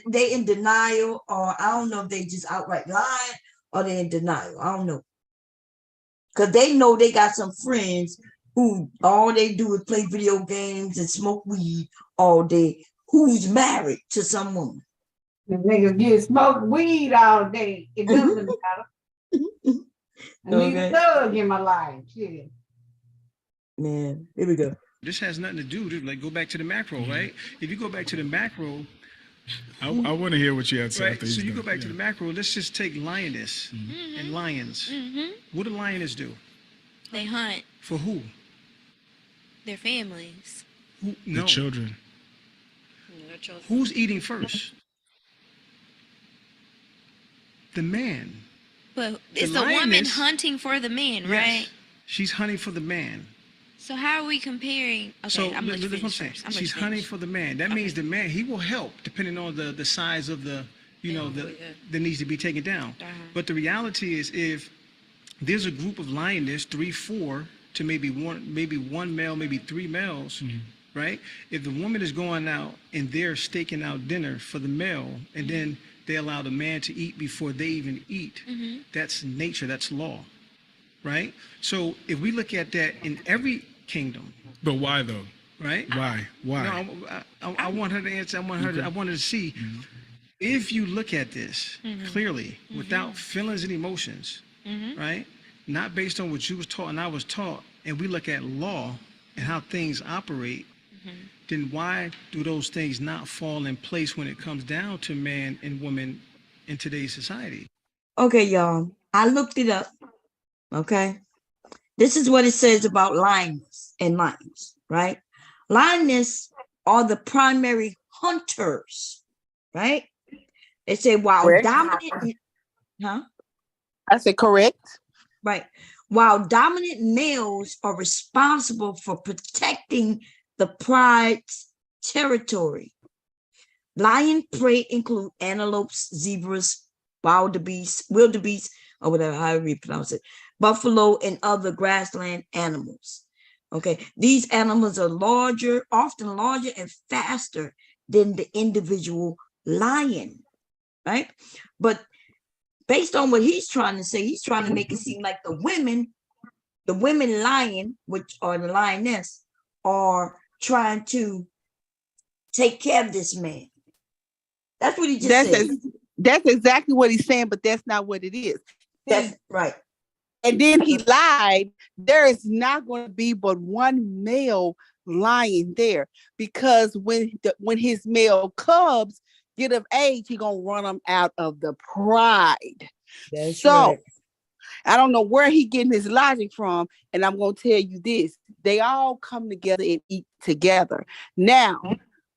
they in denial, or I don't know if they just outright lying or they in denial. I don't know. Because they know they got some friends who all they do is play video games and smoke weed all day, who's married to some woman. The niggas get smoke weed all day. It doesn't matter. I need a thug in my life. Shit. Man, here we go. This has nothing to do with, like, go back to the macro, right? If you go back to the macro, I want to hear what you had to say. right? So you go back to the macro. Let's just take lioness and lions. What do lioness do? They hunt. For who? Their families. No. The children. Who's eating first? The man. But it's the woman hunting for the man, right? Yes, she's hunting for the man. So how are we comparing? Okay, So I'm that's what I'm saying. She's hunting for the man. That means the man, he will help depending on the size of the, that needs to be taken down. But the reality is, if there's a group of lioness, 3, 4 to maybe one male, maybe 3 males, right? If the woman is going out and they're staking out dinner for the male, and then they allow the man to eat before they even eat, that's nature, that's law, right? So if we look at that in every kingdom. But why though? Right? Why? No, I want her to answer. I wanted to see if you look at this clearly, without feelings and emotions, right? Not based on what you was taught and I was taught, and we look at law and how things operate, then why do those things not fall in place when it comes down to man and woman in today's society? Okay, y'all. I looked it up. Okay. This is what it says about lioness and lions, right? Lioness are the primary hunters, right? They say while dominant, I said correct. Right. While dominant males are responsible for protecting the pride's territory. Lion prey include antelopes, zebras, wildebeest, or whatever, however you pronounce it, buffalo, and other grassland animals. Okay, these animals are often larger and faster than the individual lion, right? But based on what he's trying to say, he's trying to make it seem like the women lion, which are the lioness, are trying to take care of this man. That's what he just said. That's exactly what he's saying, but that's not what it is. That's right. And then he lied. There is not going to be but one male lion there, because when his male cubs get of age, he gonna run them out of the pride. That's so right. I don't know where he getting his logic from, and I'm gonna tell you this: they all come together and eat together. Now,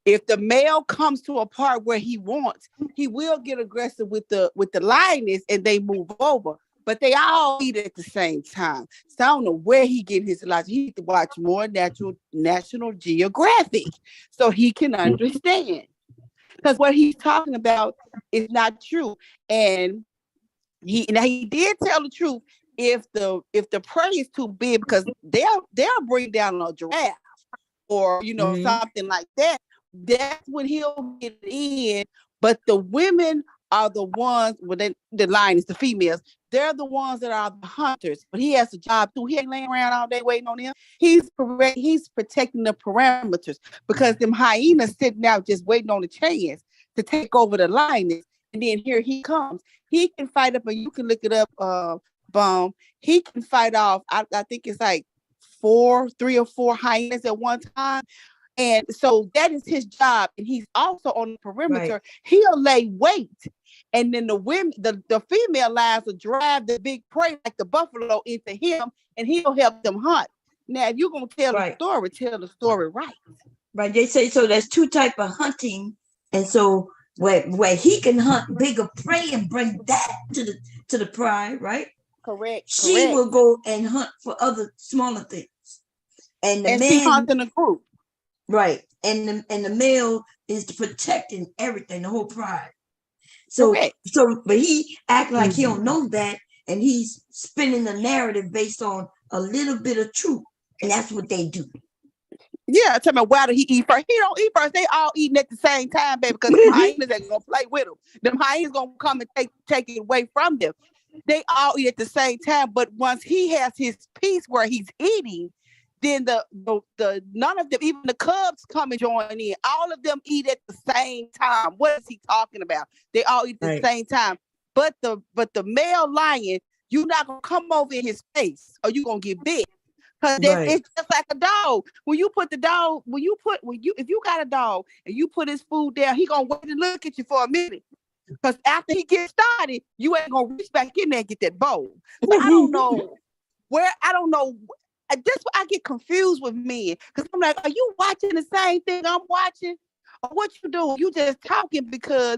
if the male comes to a part where he wants, he will get aggressive with the lioness, and they move over. But they all eat at the same time. So I don't know where he getting his logic. He need to watch more National Geographic so he can understand. Because what he's talking about is not true, and he did tell the truth. If the prey is too big, because they'll bring down a giraffe or something like that. That's when he'll get in. But the women are the ones, the lions, the females. They're the ones that are the hunters. But he has a job too. He ain't laying around all day waiting on them. He's protecting the parameters, because them hyenas sitting out just waiting on the chance to take over the lioness. And then here he comes. He can fight up, and you can look it up, Bomb. He can fight off, I think it's like 3 or 4 hyenas at one time. And so that is his job. And he's also on the perimeter. Right. He'll lay weight. And then the women, the female lions will drive the big prey like the buffalo into him, and he'll help them hunt. Now, if you're going to tell the story, tell the story right. Right. They say, so there's 2 types of hunting. And so where he can hunt bigger prey and bring that to the pride, right? Correct. She will go and hunt for other smaller things. And the man she hunts in a group. Right. And the male is protecting everything, the whole pride. So but he act like he don't know that, and he's spinning the narrative based on a little bit of truth. And that's what they do. Yeah, tell me, why did he eat first? He don't eat first. They all eating at the same time, baby, because the hyenas ain't gonna play with him. Them hyenas gonna come and take it away from them. They all eat at the same time, but once he has his piece where he's eating, then the none of them, even the cubs, come and join in. All of them eat at the same time. What is he talking about? They all eat at the same time. But the male lion, you're not gonna come over in his face, or you're gonna get bit. Because it's just like a dog. If you got a dog and you put his food down, he gonna wait and look at you for a minute. Because after he gets started, you ain't gonna reach back in there and get that bowl. So I don't know. That's why I get confused with men. Because I'm like, are you watching the same thing I'm watching? Or what you doing? You just talking because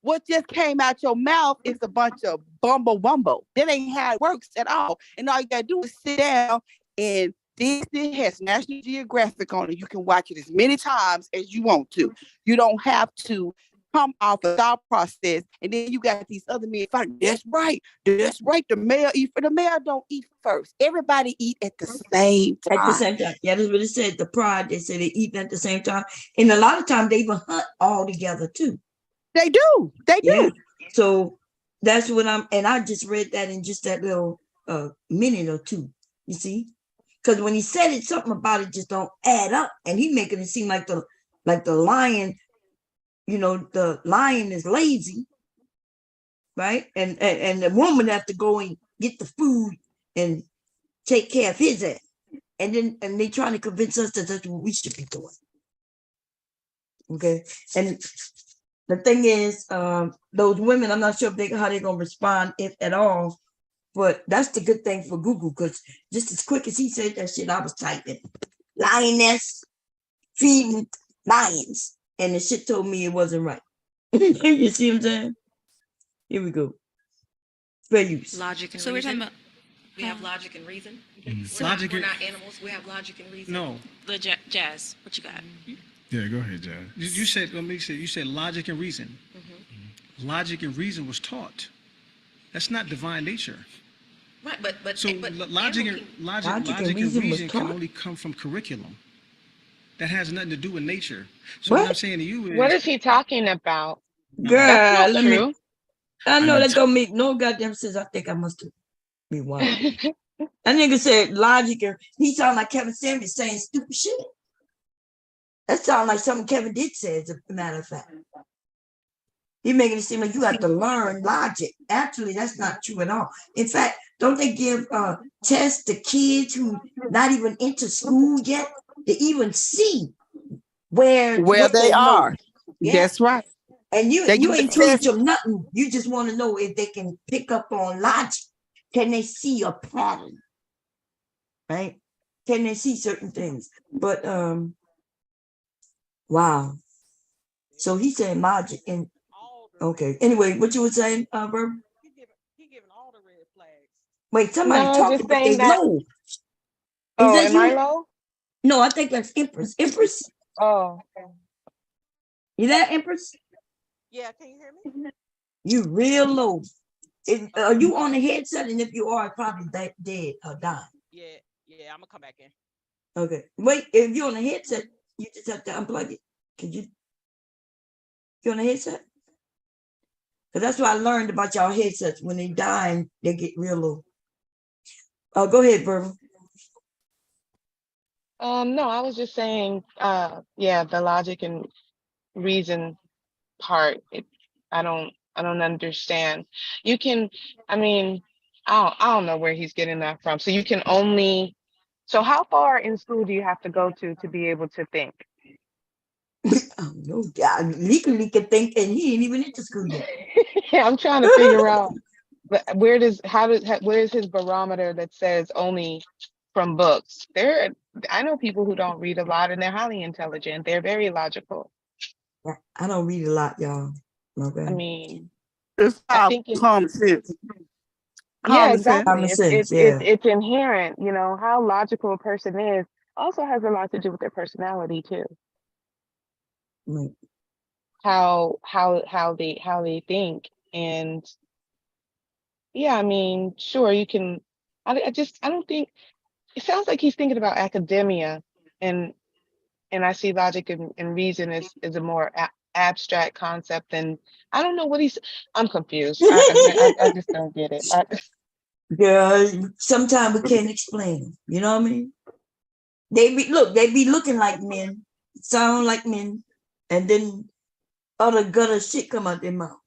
what just came out your mouth is a bunch of bumbo. That ain't how it works at all. And all you gotta do is sit down, and Disney has National Geographic on it. You can watch it as many times as you want to. You don't have to come off a thought process, and then you got these other men fighting. That's right. The male eat for the male don't eat first. Everybody eat at the same time. At the same time. Yeah, that's what it said. The pride, they say they eat at the same time. And a lot of times they even hunt all together too. They do. Yeah. So that's what I just read that in just that little minute or two. You see? Because when he said it, something about it just don't add up. And he making it seem like the lion, the lion is lazy, right? And the woman have to go and get the food and take care of his ass. And they trying to convince us that that's what we should be doing. Okay. And the thing is, those women, I'm not sure how they're gonna respond, if at all. But that's the good thing for Google, because just as quick as he said that shit, I was typing lioness feeding lions, and the shit told me it wasn't right. You see what I'm saying? Here we go. Fair use. Logic and So reason. we're talking about We have logic and reason. Logic We're and- not animals. We have logic and reason. No. The Jazz, what you got? Yeah, go ahead, Jazz. You said, you said logic and reason. Logic and reason was taught. That's not divine nature. Right, but So logic and reason can only come from curriculum. That has nothing to do with nature. So what I'm saying to you is, What is he talking about? Girl, That's not let me. true. I know that don't make no goddamn sense. I think I must be wild. That nigga said logic. He sound like Kevin Samuels saying stupid shit. That sounds like something Kevin did say, as a matter of fact. He making it seem like you have to learn logic. Actually, that's not true at all. In fact, don't they give tests to kids who not even into school yet? to even see where what they know. are. Yeah. That's right. And you They you can ain't treating assess- them nothing. You just want to know if they can pick up on logic. Can they see a pattern? Right? Can they see certain things? But wow. So he said logic and okay. Anyway, what you were saying, Verb? Wait, somebody No, I was talking, just but they saying that. low. Is Oh, that am I you? low? No, I think that's Empress. Empress, Oh, you there, Empress? Yeah, can you hear me? You real low. Are you on the headset? And if you are, probably dead or dying. Yeah, I'm gonna come back in. Okay. Wait, if you're on the headset, you just have to unplug it. Could you? You on the headset? Because that's what I learned about y'all headsets. When they dying, they get real low. Oh, go ahead, Verbal. no, I was just saying, yeah, the logic and reason part, I don't understand. You can, I mean, I don't know where he's getting that from. So you can only, so how far in school do you have to go to be able to think? No, legally can think, and he ain't even into school yet. Yeah, I'm trying to figure out where is his barometer that says only from books? I know people who don't read a lot and they're highly intelligent. They're very logical. I don't read a lot, y'all. Okay. I mean, It's I think common sense. yeah, Common exactly. Common sense, yeah. It's inherent. You know, how logical a person is also has a lot to do with their personality too. Right. How they think. And yeah, I mean, sure, you can. I don't think it sounds like he's thinking about academia, and I see logic and reason is a more abstract concept. And I don't know what I'm confused. I just don't get it. Girl, sometimes we can't explain. You know what I mean? They be looking like men, sound like men, and then other gutter shit come out their mouth.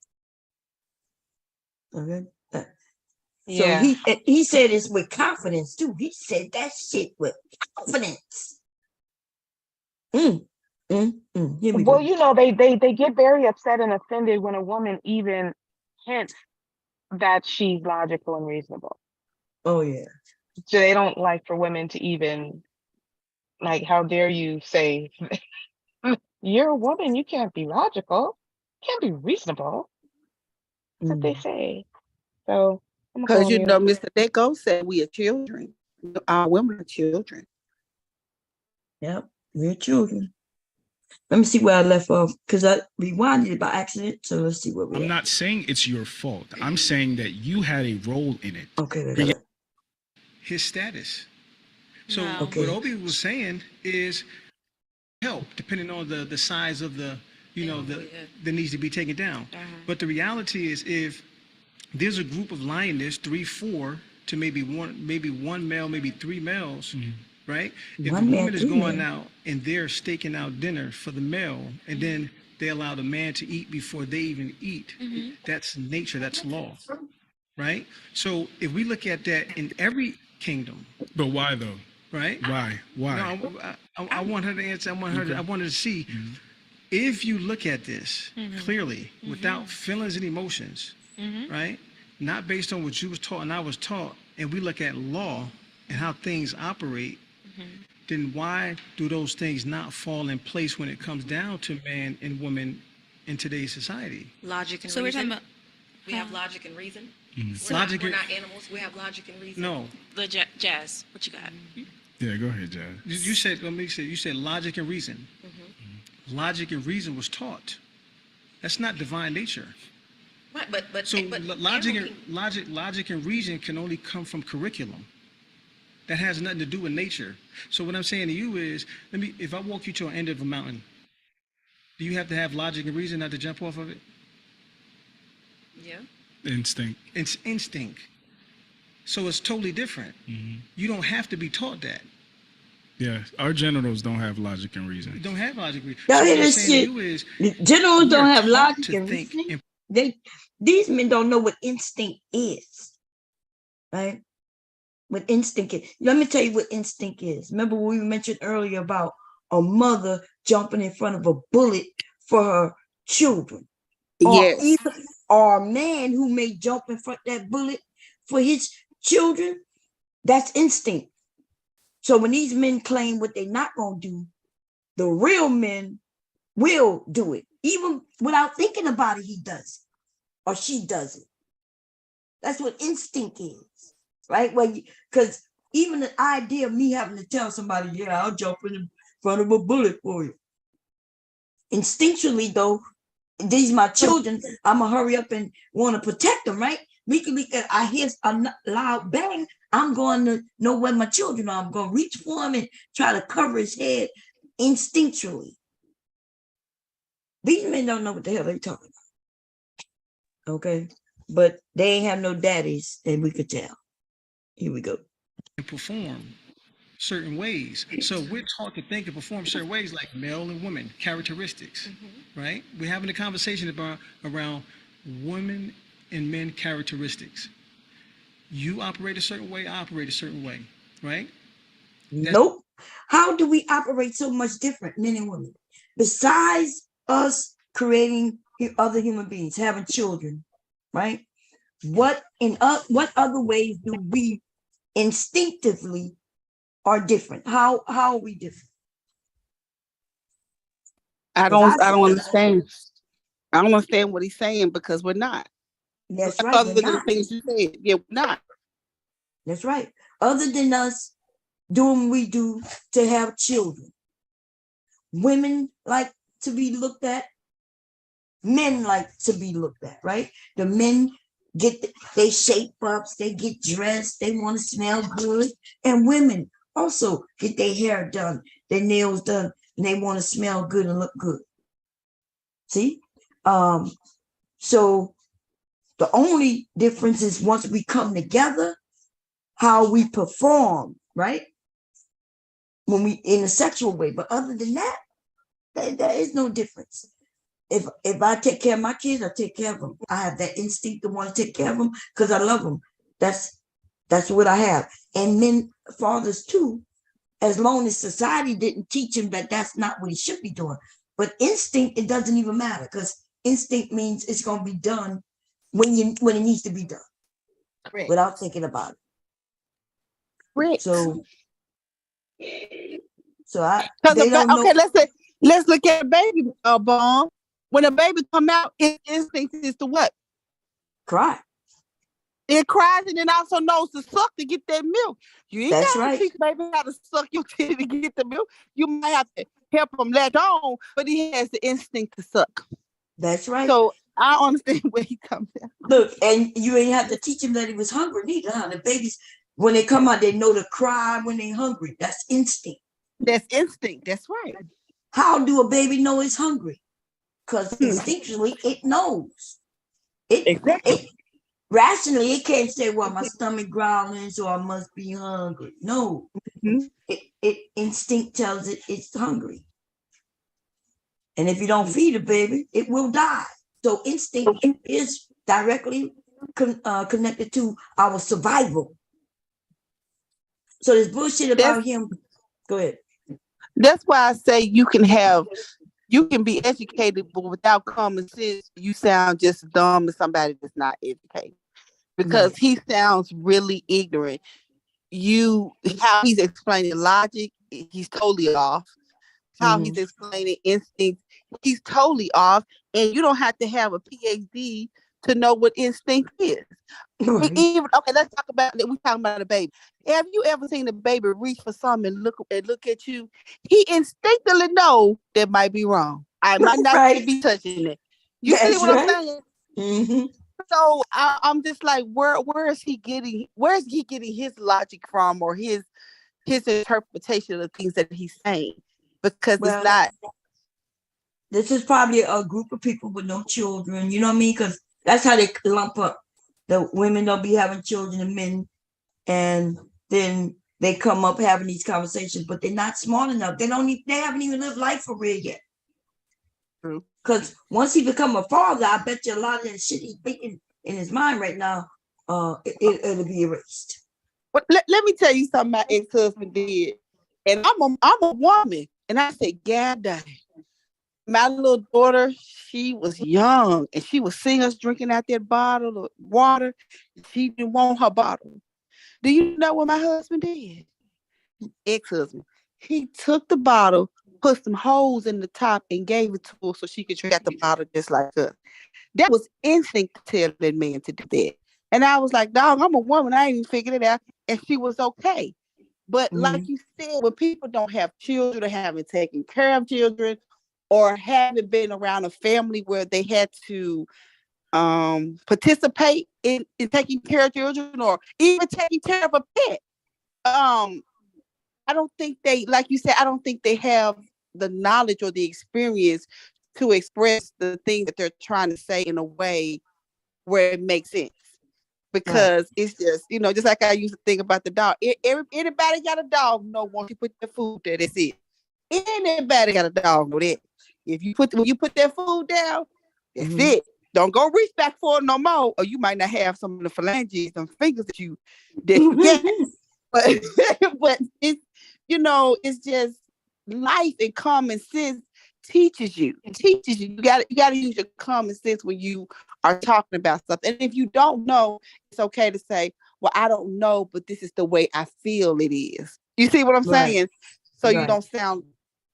Okay. Yeah. So he said it's with confidence too. He said that shit with confidence. Here we Well, go. you know, they get very upset and offended when a woman even hints that she's logical and reasonable. Oh yeah. So they don't like for women to even, like, how dare you say you're a woman, you can't be logical, can't be reasonable. That's what they say. So Because you know, Mr. Deco said we are children. Our women are children. Yep, we're children. Let me see where I left off because I rewinded it by accident. So let's see what we. I'm not saying it's your fault. I'm saying that you had a role in it. Okay. His status. So Okay. what Obi was saying is help depending on the size of the that needs to be taken down. But the reality is, if there's a group of lioness, 3, 4 to maybe one male, maybe 3 males, right? If One a man, woman is 3 going men. out and they're staking out dinner for the male, and then they allow the man to eat before they even eat, that's nature, that's law, right? So if we look at that in every kingdom. But why though? Right? Why? No, I want her to answer. I wanted to see if you look at this clearly, without feelings and emotions, right? Not based on what you was taught and I was taught, and we look at law and how things operate, then why do those things not fall in place when it comes down to man and woman in today's society? Logic and So we're reason. talking about We have logic and reason. Logic We're and- not animals. We have logic and reason. No. The Jazz, what you got? Yeah, go ahead, Jazz. You said, you said logic and reason. Logic and reason was taught. That's not divine nature. Right, but So but logic animal and reason can only come from curriculum. That has nothing to do with nature. So what I'm saying to you is, if I walk you to an end of a mountain, do you have to have logic and reason not to jump off of it? Yeah. Instinct. It's instinct. So it's totally different. You don't have to be taught that. Yeah, our generals don't have logic and reason. You don't have logic and reason. Y'all So hear what I'm this saying shit? to you is, The generals we don't are have taught logic to and think reasoning. These men don't know what instinct is, right? what instinct is. Let me tell you what instinct is. Remember what we mentioned earlier about a mother jumping in front of a bullet for her children. Yes. Or a man who may jump in front of that bullet for his children. That's instinct. So when these men claim what they're not going to do, the real men will do it. Even without thinking about it, he does it. Or she does it. That's what instinct is. Right? Well, because even the idea of me having to tell somebody, yeah, I'll jump in front of a bullet for you. Instinctually, though, these my children, I'm going to hurry up and want to protect them, right? I hear a loud bang, I'm going to know where my children are. I'm going to reach for him and try to cover his head instinctually. These men don't know what the hell they're talking about. Okay? But they ain't have no daddies, and we could tell. Here we go. And perform certain ways. So we're taught to think and perform certain ways, like male and women, characteristics, right? We're having a conversation around women and men characteristics. You operate a certain way, I operate a certain way, right? Nope. How do we operate so much different, men and women? Besides us creating other human beings, having children, right? What other ways do we instinctively are different? How are we different? I don't understand. I don't understand what he's saying because we're not. That's right. Other than the things you said, yeah, we're not. That's right. Other than us doing what we do to have children. Women like to be looked at. Men like to be looked at, right? The men they shape ups, they get dressed, they want to smell good. And women also get their hair done, their nails done, and they want to smell good and look good. See? So the only difference is once we come together, how we perform, right? When we in a sexual way. But other than that, there is no difference. If I take care of my kids, I take care of them. I have that instinct to want to take care of them because I love them. That's what I have. And men, fathers too, as long as society didn't teach him that that's not what he should be doing. But instinct, it doesn't even matter because instinct means it's going to be done when it needs to be done. Correct. Without thinking about it. Correct. So let's look at a baby bomb. When a baby come out, its instinct is to what? Cry. It cries and it also knows to suck to get that milk. You ain't got to teach baby how to suck your titty to get the milk. You might have to help him latch on, but he has the instinct to suck. That's right. So I understand where he comes from. Look, and you ain't have to teach him that he was hungry neither, huh? The babies, when they come out, they know to cry when they're hungry. That's instinct. That's instinct. That's right. How do a baby know it's hungry? Because instinctually it knows. It rationally it can't say, well, my stomach growling, so I must be hungry. No. It instinct tells it it's hungry. And if you don't feed a baby, it will die. So instinct is directly connected to our survival. So this bullshit about him. Go ahead. That's why I say you can be educated, but without common sense, you sound just dumb as somebody that's not educated. Because he sounds really ignorant. How he's explaining logic, he's totally off. How he's explaining instinct, he's totally off. And you don't have to have a PhD to know what instinct is. Okay, let's talk about it. We're talking about a baby. Have you ever seen a baby reach for something and look at you? He instinctively know that might be wrong. I might not be touching it. You see what I'm saying? Mm-hmm. So I'm just like, where is he getting his logic from, or his interpretation of things that he's saying? Because it's not. This is probably a group of people with no children. You know what I mean? Because that's how they lump up. The women don't be having children and men, and then they come up having these conversations, but they're not smart enough. They haven't even lived life for real yet. True. Because once he become a father, I bet you a lot of that shit he's thinking in his mind right now, it'll be erased. But let me tell you something my ex-husband did. And I'm a woman. And I said, God dang. My little daughter, she was young and she was seeing us drinking out that bottle of water. She didn't want her bottle. Do you know what my husband did? Ex-husband. He took the bottle, put some holes in the top, and gave it to her so she could drink out the bottle just like us. That was instinct to tell that man to do that. And I was like, dog, I'm a woman. I ain't even figured it out. And she was okay. But like you said, when people don't have children or haven't taken care of children or haven't been around a family where they had to participate in taking care of children or even taking care of a pet, I don't think they, like you said, I don't think they have the knowledge or the experience to express the thing that they're trying to say in a way where it makes sense. Because it's just, just like I used to think about the dog. Anybody got a dog, once you put the food there, that's it. Anybody got a dog, know that. When you put that food down, that's it. Don't go reach back for it no more, or you might not have some of the phalanges and fingers that you get. But it's, it's just life and common sense teaches you. You got to use your common sense when you are talking about stuff. And if you don't know, it's okay to say, well, I don't know, but this is the way I feel it is. You see what I'm saying? So you don't sound,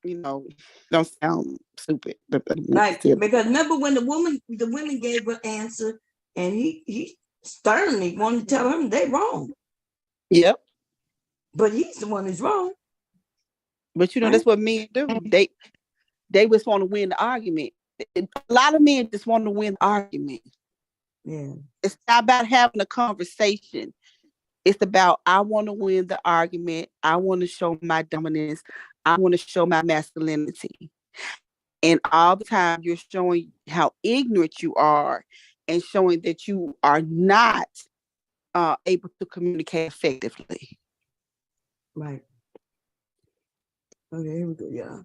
don't sound stupid. Right. Because remember when the women gave her answer and he sternly wanted to tell them they wrong. Yep. But he's the one who's wrong. But that's what men do. They just want to win the argument. A lot of men just want to win the argument. Yeah. It's not about having a conversation. It's about, I want to win the argument. I want to show my dominance. I want to show my masculinity. And all the time you're showing how ignorant you are and showing that you are not able to communicate effectively. Right. Okay, here we go, y'all.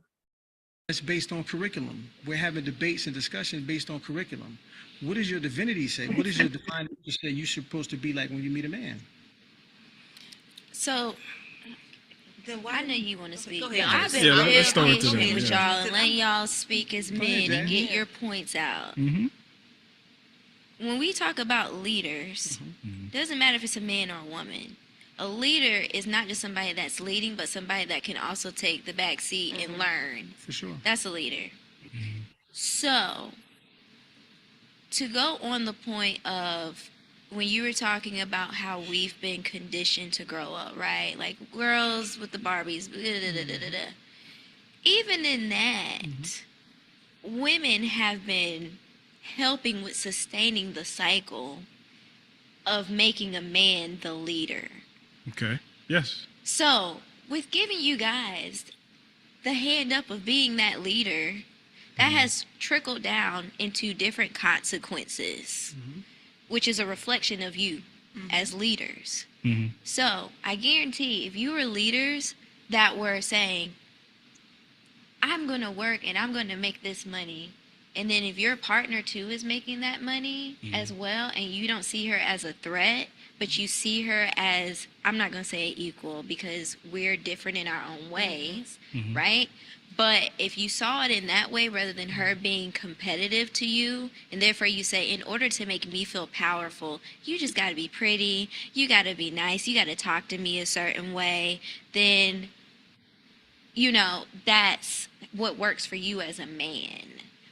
It's based on curriculum. We're having debates and discussions based on curriculum. What does your divinity say? What does your divine nature say you're supposed to be like when you meet a man? So, I know you want to speak. Go ahead. I've been let's start with patient today, with yeah. y'all and letting y'all speak as men and get your points out. When we talk about leaders, doesn't matter if it's a man or a woman. A leader is not just somebody that's leading, but somebody that can also take the back seat and learn. For sure. That's a leader. So, to go on the point of when you were talking about how we've been conditioned to grow up, right? Like girls with the Barbies, even in that, women have been helping with sustaining the cycle of making a man the leader. Okay. Yes. So, with giving you guys the hand up of being that leader, that has trickled down into different consequences, which is a reflection of you as leaders. So, I guarantee if you were leaders that were saying, I'm going to work and I'm going to make this money, and then if your partner too is making that money as well, and you don't see her as a threat, but you see her as, I'm not going to say equal because we're different in our own ways, right? But if you saw it in that way rather than her being competitive to you, and therefore you say, in order to make me feel powerful, you just got to be pretty, you got to be nice, you got to talk to me a certain way, then, that's what works for you as a man.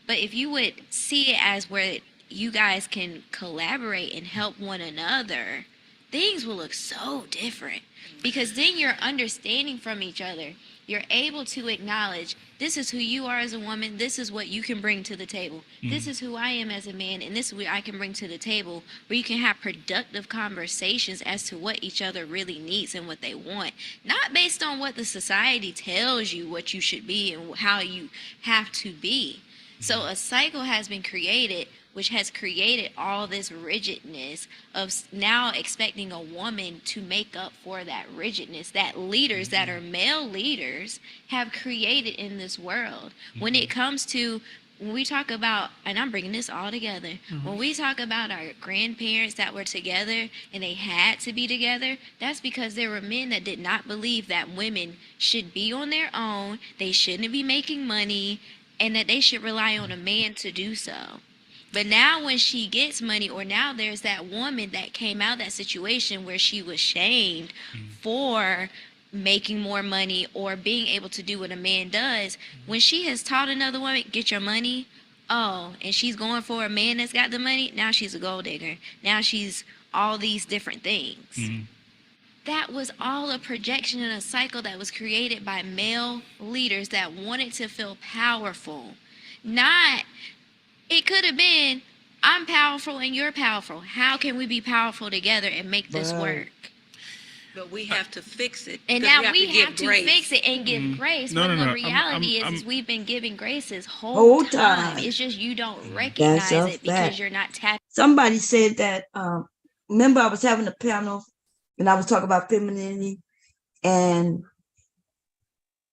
But if you would see it as where you guys can collaborate and help one another, things will look so different, because then you're understanding from each other. You're able to acknowledge, this is who you are as a woman, this is what you can bring to the table. This is who I am as a man, and this is what I can bring to the table, where you can have productive conversations as to what each other really needs and what they want. Not based on what the society tells you what you should be and how you have to be. So a cycle has been created, which has created all this rigidness of now expecting a woman to make up for that rigidness that leaders that are male leaders have created in this world. When it comes to when we talk about, and I'm bringing this all together, Mm-hmm. when we talk about our grandparents that were together and they had to be together, that's because there were men that did not believe that women should be on their own, they shouldn't be making money, and that they should rely on a man to do so. But now when she gets money, or now there's that woman that came out of that situation where she was shamed for making more money or being able to do what a man does, when she has taught another woman, get your money, oh, and she's going for a man that's got the money, now she's a gold digger. Now she's all these different things. That was all a projection and a cycle that was created by male leaders that wanted to feel powerful. Not, it could have been, I'm powerful and you're powerful. How can we be powerful together and make this work? But we have to fix it. And because now we have give to grace. fix it and give grace. No, But no, the no. reality I'm- is we've been giving grace this whole Whole time. time. It's just you don't That's recognize a it because fact. you're not tapping. Somebody said that, remember I was having a panel and I was talking about femininity, and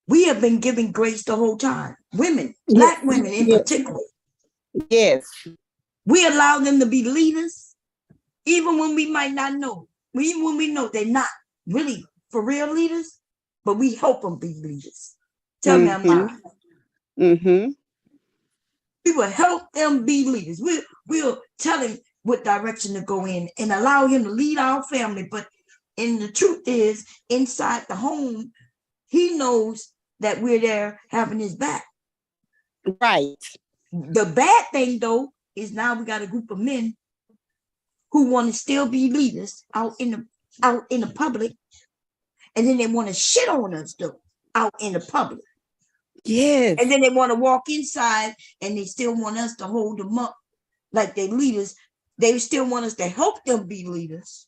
we have been giving grace the whole time. Women, Black women in particular. Yes. We allow them to be leaders, even when we might not know. Even when we know they're not really for real leaders, but we help them be leaders. Tell me I'm lying. Mm-hmm. We will help them be leaders. We'll tell him what direction to go in and allow him to lead our family. But the truth is, inside the home, he knows that we're there having his back. Right. The bad thing, though, is now we got a group of men who want to still be leaders out in the public, and then they want to shit on us, though, out in the public. Yes. And then they want to walk inside and they still want us to hold them up like they leaders. They still want us to help them be leaders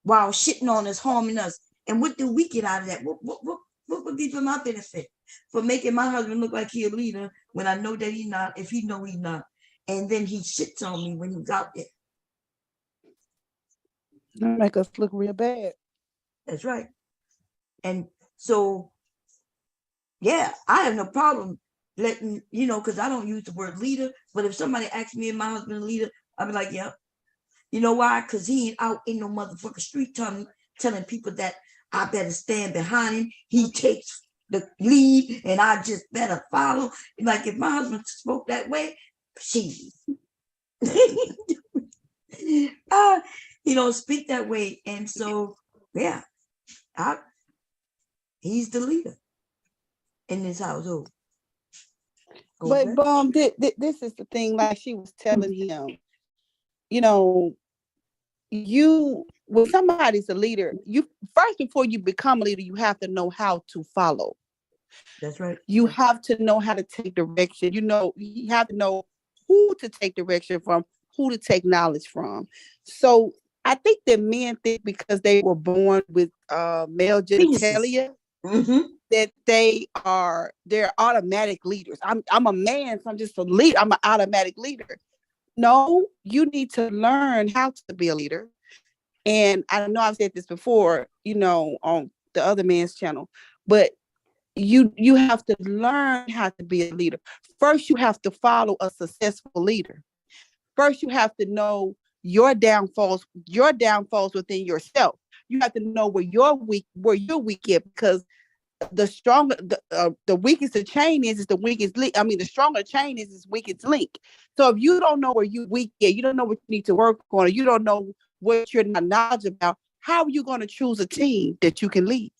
while shitting on us, harming us. And what do we get out of that? What would be for my benefit? For making my husband look like he's a leader when I know that he's not, if he know he's not. And then he shits on me when he's out there. That make us look real bad. That's right. And so, yeah, I have no problem letting, because I don't use the word leader, but if somebody asks me if my husband a leader, I'll be like, yeah. You know why? Because he ain't out in no motherfucking street telling people that I better stand behind him. He takes the lead and I just better follow. Like if my husband spoke that way, he don't speak that way. And so, yeah, he's the leader in this household. But this is the thing, like she was telling him, when somebody's a leader, you first, before you become a leader, you have to know how to follow. That's right. You have to know how to take direction. You have to know who to take direction from, who to take knowledge from. So I think that men think because they were born with male genitalia, that they're automatic leaders. I'm a man, so I'm just a leader. I'm an automatic leader. No, you need to learn how to be a leader. And I know I've said this before, on the other man's channel, but you have to learn how to be a leader. First, you have to follow a successful leader. First, you have to know your downfalls within yourself. You have to know where you're weak at, because the stronger the weakest the chain is the weakest link. I mean, the stronger the chain is its weakest link. So if you don't know where you weak at, you don't know what you need to work on, or you don't know what you're not knowledgeable about, how are you going to choose a team that you can lead?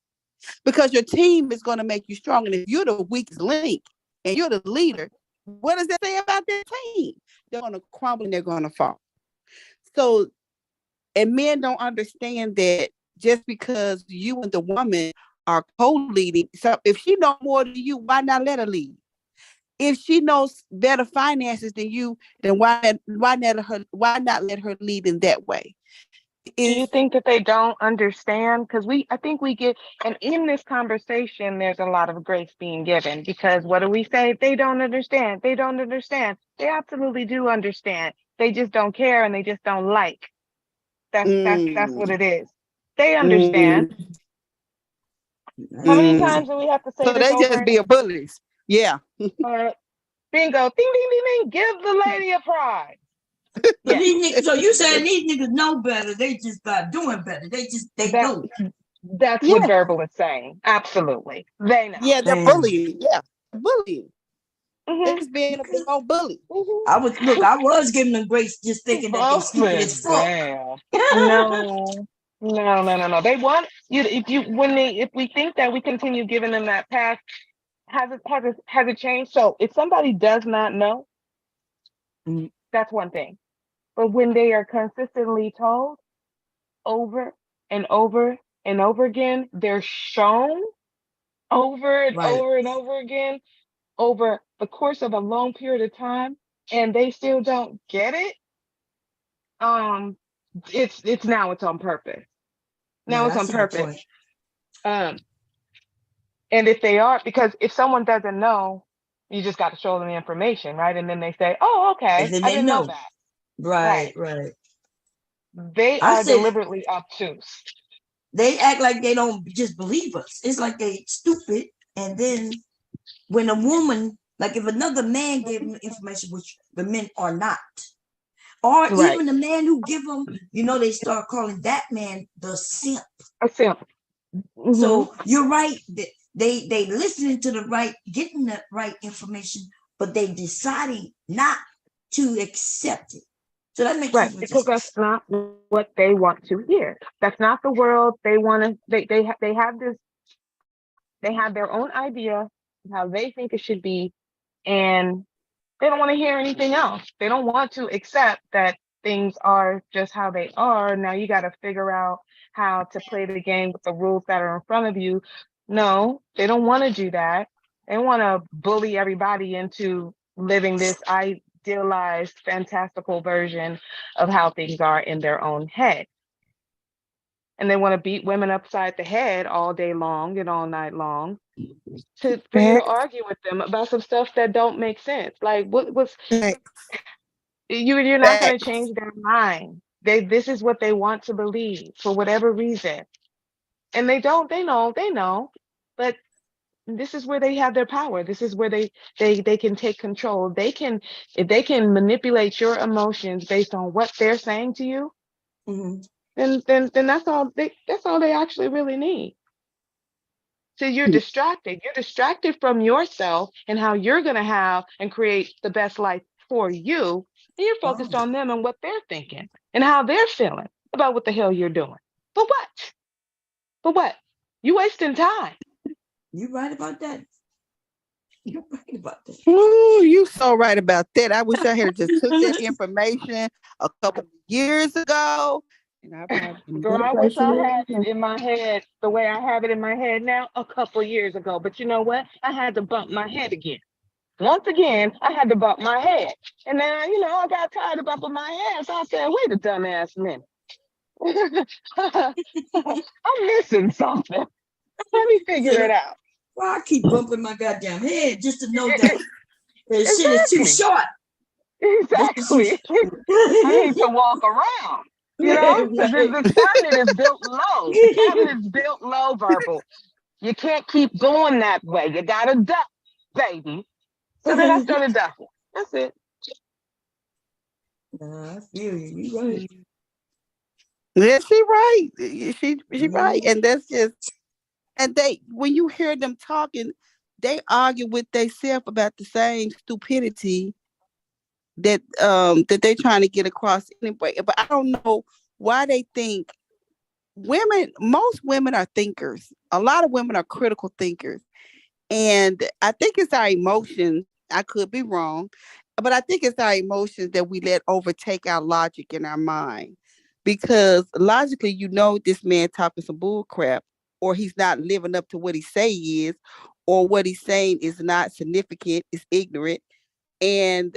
Because your team is going to make you strong. And if you're the weakest link and you're the leader, what does that say about that team? They're going to crumble and they're going to fall. So, and men don't understand that just because you and the woman are co-leading. So if she knows more than you, why not let her lead? If she knows better finances than you, then why not let her lead in that way? Do you think that they don't understand? Because I think we get, and in this conversation, there's a lot of grace being given, because what do we say? They don't understand. They don't understand. They absolutely do understand. They just don't care and they just don't like. That's what it is. They understand. How many times do we have to say so this they over just be a bullies? Yeah. because Bingo. Ding, ding, ding, ding. Give the lady a prize. So, so you saying these niggas know better? They just start doing better. They know. That's what verbal is saying. Absolutely, they know. Yeah, they're bullying. Yeah, bullying. They're just being a big old bully. I was giving them grace, just thinking that they stupid as fuck. No. They want you. If we think that we continue giving them that pass, has it changed? So if somebody does not know, that's one thing. But when they are consistently told over and over and over again, they're shown over and over and over again over the course of a long period of time, and they still don't get it. It's on purpose. Now it's on purpose. And if they are, because if someone doesn't know, you just got to show them the information, right? And then they say, "Oh, okay, I didn't know that." Right. They are deliberately obtuse. They act like they don't just believe us. It's like they stupid. And then when a woman, like if another man gave them information, which the men are not, or even the man who give them, they start calling that man the simp. A simp. So you're right. They listening to the right, getting the right information, but they deciding not to accept it. So that makes sense. Because that's not what they want to hear. That's not the world they want to. They have this. They have their own idea of how they think it should be, and they don't want to hear anything else. They don't want to accept that things are just how they are. Now you got to figure out how to play the game with the rules that are in front of you. No, they don't want to do that. They want to bully everybody into living this idealized, fantastical version of how things are in their own head. And they want to beat women upside the head all day long and all night long for you to argue with them about some stuff that don't make sense. Like what's you're not going to change their mind. This is what they want to believe for whatever reason. And they know, but this is where they have their power. This is where they can take control. If they can manipulate your emotions based on what they're saying to you, then that's all they actually really need. So you're distracted. You're distracted from yourself and how you're gonna have and create the best life for you. And you're focused on them and what they're thinking and how they're feeling about what the hell you're doing. But what? You wasting time. You right about that. You're right about that. Ooh, you so right about that. I wish I had just took that information a couple of years ago. Girl, I wish I had it in my head the way I have it in my head now a couple of years ago. But you know what? I had to bump my head again. Once again, I had to bump my head. And then, I got tired of bumping my head. So I said, wait a dumbass minute. I'm missing something. Let me figure it out. Well, I keep bumping my goddamn head just to know that the shit is too short. Exactly. I need to walk around. The cabinet is built low. The cabinet is built low, verbal. You can't keep going that way. You gotta duck, baby. So then I started ducking. That's it. I feel you. You right. Yeah, she right. She right. And that's just, and when you hear them talking, they argue with themselves about the same stupidity that they're trying to get across anyway. But I don't know why they think most women are thinkers. A lot of women are critical thinkers. And I think it's our emotions. I could be wrong, but I think it's our emotions that we let overtake our logic in our mind. Because logically, this man talking some bull crap, or he's not living up to what he say he is, or what he's saying is not significant, is ignorant. And,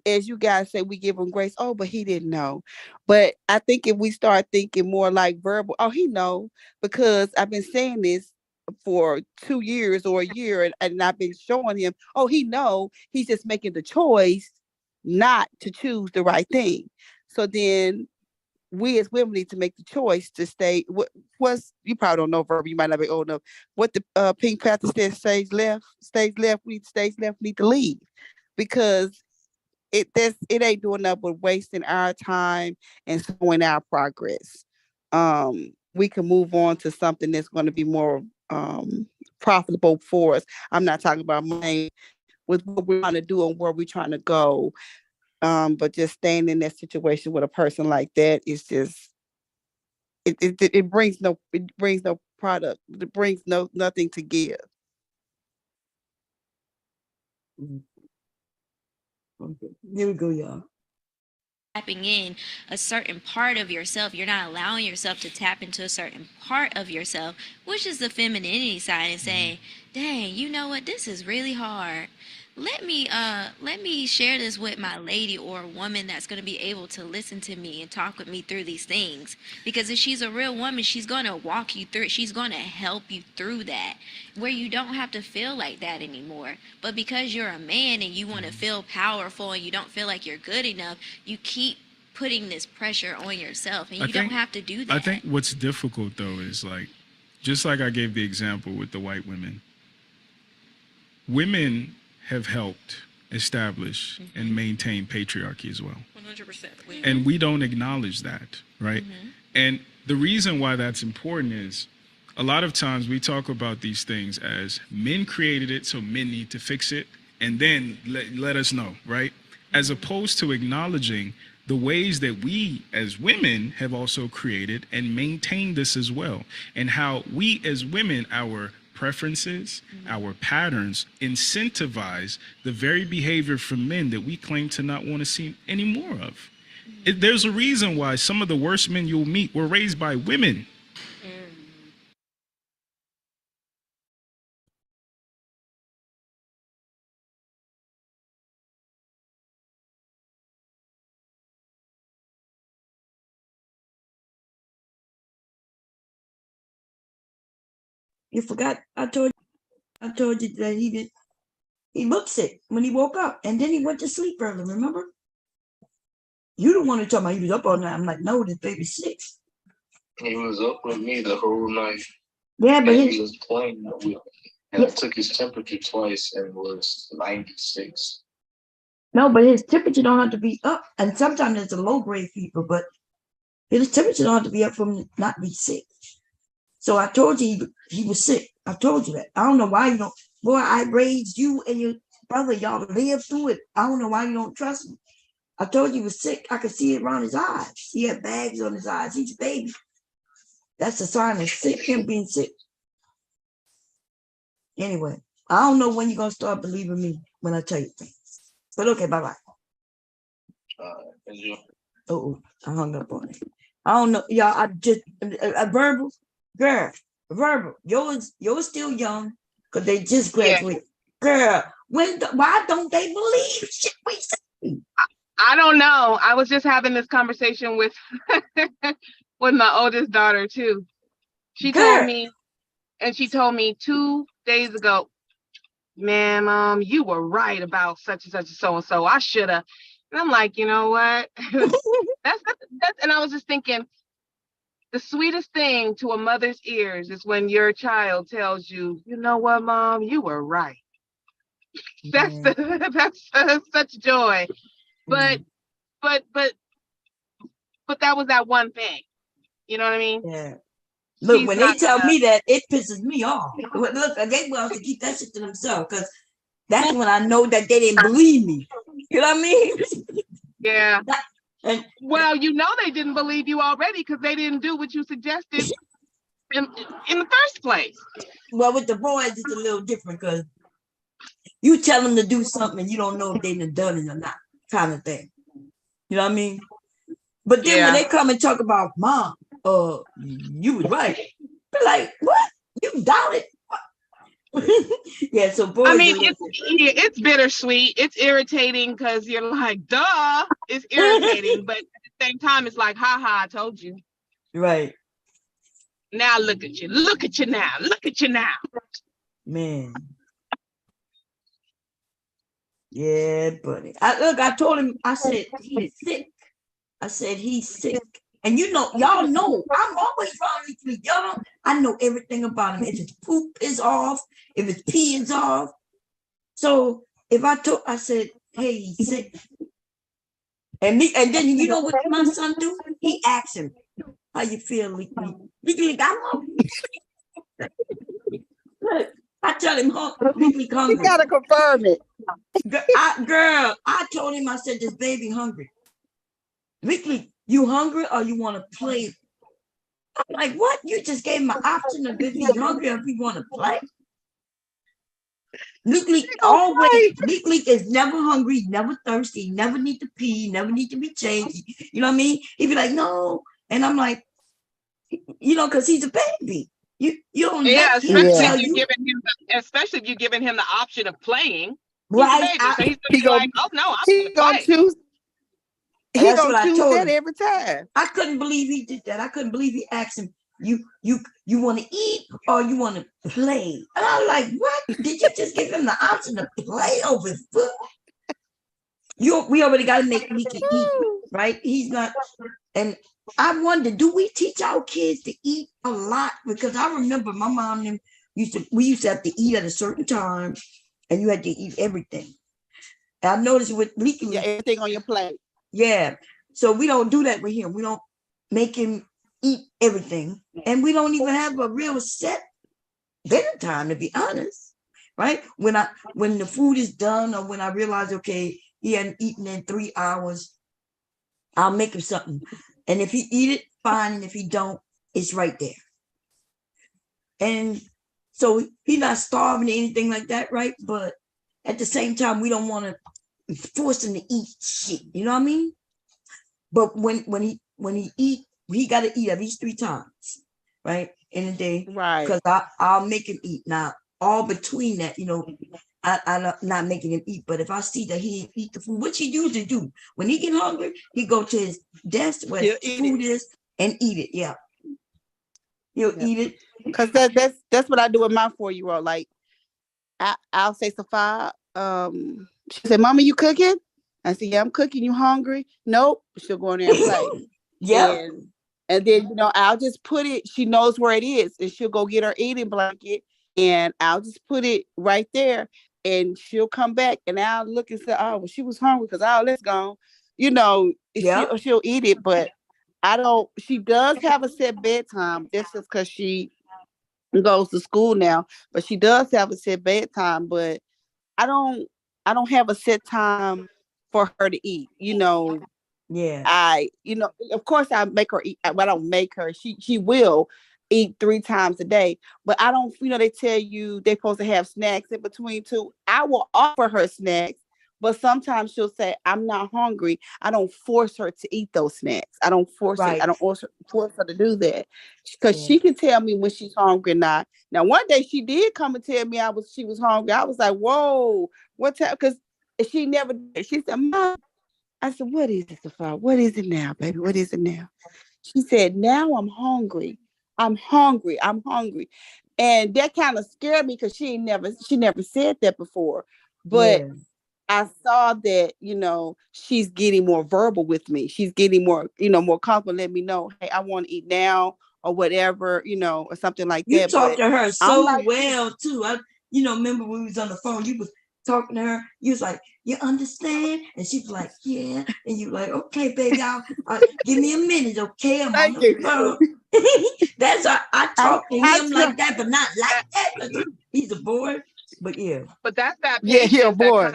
as you guys say, we give him grace. Oh, but he didn't know. But I think if we start thinking more like verbal, oh, he know, because I've been saying this for 2 years or a year, and I've been showing him, oh, he know, he's just making the choice not to choose the right thing. So then we as women need to make the choice to stay. What's you probably don't know, Verb. You might not be old enough. What the Pink Panther said: stays left. We need to leave, because it ain't doing nothing but wasting our time and slowing our progress. We can move on to something that's going to be more profitable for us. I'm not talking about money, with what we're trying to do and where we're trying to go. But just staying in that situation with a person like that is just it brings no product. It brings nothing to give. Okay. Here we go, y'all. Tapping in a certain part of yourself. You're not allowing yourself to tap into a certain part of yourself, which is the femininity side, and saying, dang, you know what, this is really hard. Let me share this with my lady or a woman that's going to be able to listen to me and talk with me through these things. Because if she's a real woman, she's going to walk you through it. She's going to help you through that, where you don't have to feel like that anymore. But because you're a man and you want to feel powerful and you don't feel like you're good enough, you keep putting this pressure on yourself, and you don't have to do that. I think what's difficult though is, like, just like I gave the example with the white women. Women have helped establish and maintain patriarchy as well. 100%. And we don't acknowledge that, right? And the reason why that's important is a lot of times we talk about these things as men created it, so men need to fix it, and then let us know, right? As opposed to acknowledging the ways that we as women have also created and maintained this as well, and how we as women, our preferences, our patterns incentivize the very behavior from men that we claim to not want to see any more of. There's a reason why some of the worst men you'll meet were raised by women. You forgot. I told you that he looked sick when he woke up, and then he went to sleep early. Remember? You don't want to talk about he was up all night. I'm like, no, this baby's sick. He was up with me the whole night. Yeah, but he was playing with me. And I took his temperature twice and it was 96. No, but his temperature don't have to be up, and sometimes it's a low grade fever, but his temperature don't have to be up from not be sick. So I told you he was sick. I told you that. I don't know why you don't. Boy, I raised you and your brother. Y'all lived through it. I don't know why you don't trust me. I told you he was sick. I could see it around his eyes. He had bags on his eyes. He's a baby. That's a sign of sick, him being sick. Anyway, I don't know when you're going to start believing me when I tell you things. But okay, bye-bye. Oh, I hung up on it. I don't know. Y'all, I just, verbal. Girl, verbal. Yours still young because they just graduated. Yeah. Girl, why don't they believe shit we say? I don't know. I was just having this conversation with with my oldest daughter too. She told me 2 days ago, man, Mom, you were right about such and such and so and so. I should have. And I'm like, you know what? that's and I was just thinking, the sweetest thing to a mother's ears is when your child tells you, you know what, Mom, you were right. That's such joy. But that was that one thing. You know what I mean? Yeah. Look, when they tell me that, it pisses me off. Look, they want to keep that shit to themselves, because that's when I know that they didn't believe me. You know what I mean? Yeah. Well, you know they didn't believe you already because they didn't do what you suggested in the first place. Well, with the boys, it's a little different because you tell them to do something and you don't know if they've done it or not, kind of thing. You know what I mean? But then when they come and talk about, Mom, you was right. Be like, what? You doubted? Yeah, so boys. I mean, it's bittersweet. It's irritating because you're like, duh, it's irritating. But at the same time, it's like, ha, I told you. Right. Now look at you. Look at you now. Look at you now. Man. Yeah, buddy. I told him, I said, he's sick. I said, he's sick. And y'all know, I'm always around Leaky. Y'all, I know everything about him. If his poop is off, if his pee is off. So if I said, hey, he's sick. And then you know what my son do? He asks him, how you feel, Leaky? Leaky, I'm hungry. I tell him, Leaky hungry. You gotta confirm it. Girl, I told him, I said, this baby hungry. Leaky, you hungry or you want to play? I'm like, what? You just gave him an option of if he's hungry or if he want to play. Leaky is never hungry, never thirsty, never need to pee, never need to be changed. You know what I mean? He'd be like, no. And I'm like, because he's a baby. You don't yeah, especially if you're giving him the option of playing. Right. So he's gonna be like, oh no, I'm gonna choose. That's what I told him every time. I couldn't believe he did that. I couldn't believe he asked him, you want to eat or you want to play? And I was like, what? Did you just give him the option to play over food? We already got to make Leaky eat, right? He's not. And I wonder, do we teach our kids to eat a lot? Because I remember my mom and them we used to have to eat at a certain time, and you had to eat everything. And I noticed with Leaky, everything on your plate. Yeah. So we don't do that with him. We don't make him eat everything. And we don't even have a real set dinner time, to be honest. Right? When the food is done, or when I realize, okay, he hadn't eaten in 3 hours, I'll make him something. And if he eat it, fine. And if he don't, it's right there. And so he's not starving or anything like that, right? But at the same time, we don't want to force him to eat shit. You know what I mean? But when he eat, he got to eat at least 3 times, right, in a day. Right. Because I'll make him eat. Now, all between that, I'm not making him eat. But if I see that he eat the food, which he usually do, when he get hungry, he go to his desk where his food is and eat it. Yeah. He'll eat it. Because that's what I do with my 4-year-old. Like, I'll say, Safa, she said, Mama, you cooking? I said, yeah, I'm cooking. You hungry? Nope. She'll go in there and play. Yeah. And then, I'll just put it, she knows where it is, and she'll go get her eating blanket, and I'll just put it right there, and she'll come back, and I'll look and say, oh, well, she was hungry because let's go. She'll eat it, but she does have a set bedtime. This is because she goes to school now, but she does have a set bedtime, but I don't have a set time for her to eat, Yeah. Of course I make her eat. I don't make her. She will eat 3 times a day, but I don't, they tell you they're supposed to have snacks in between too. I will offer her snacks, but sometimes she'll say, I'm not hungry. I don't force her to eat those snacks. I don't force her. I don't force her to do that, because she can tell me when she's hungry or not. Now, one day she did come and tell me she was hungry. I was like, whoa, what's happening? Because she never did. She said, Mom. I said, what is it, Safa? What is it now, baby? What is it now? She said, now I'm hungry. I'm hungry. And that kind of scared me because she never said that before. But I saw that, she's getting more verbal with me. She's getting more, more comfortable, let me know, hey, I want to eat now or whatever, or something like that. You talk to her so well too. Remember when we was on the phone, you was talking to her, you was like, you understand? And she was like, yeah. And you like, okay, baby, I'll give me a minute, okay? I'm on the phone. That's I talk to him like that, but not like that. He's a boy, but yeah. But that's that. Yeah, boy.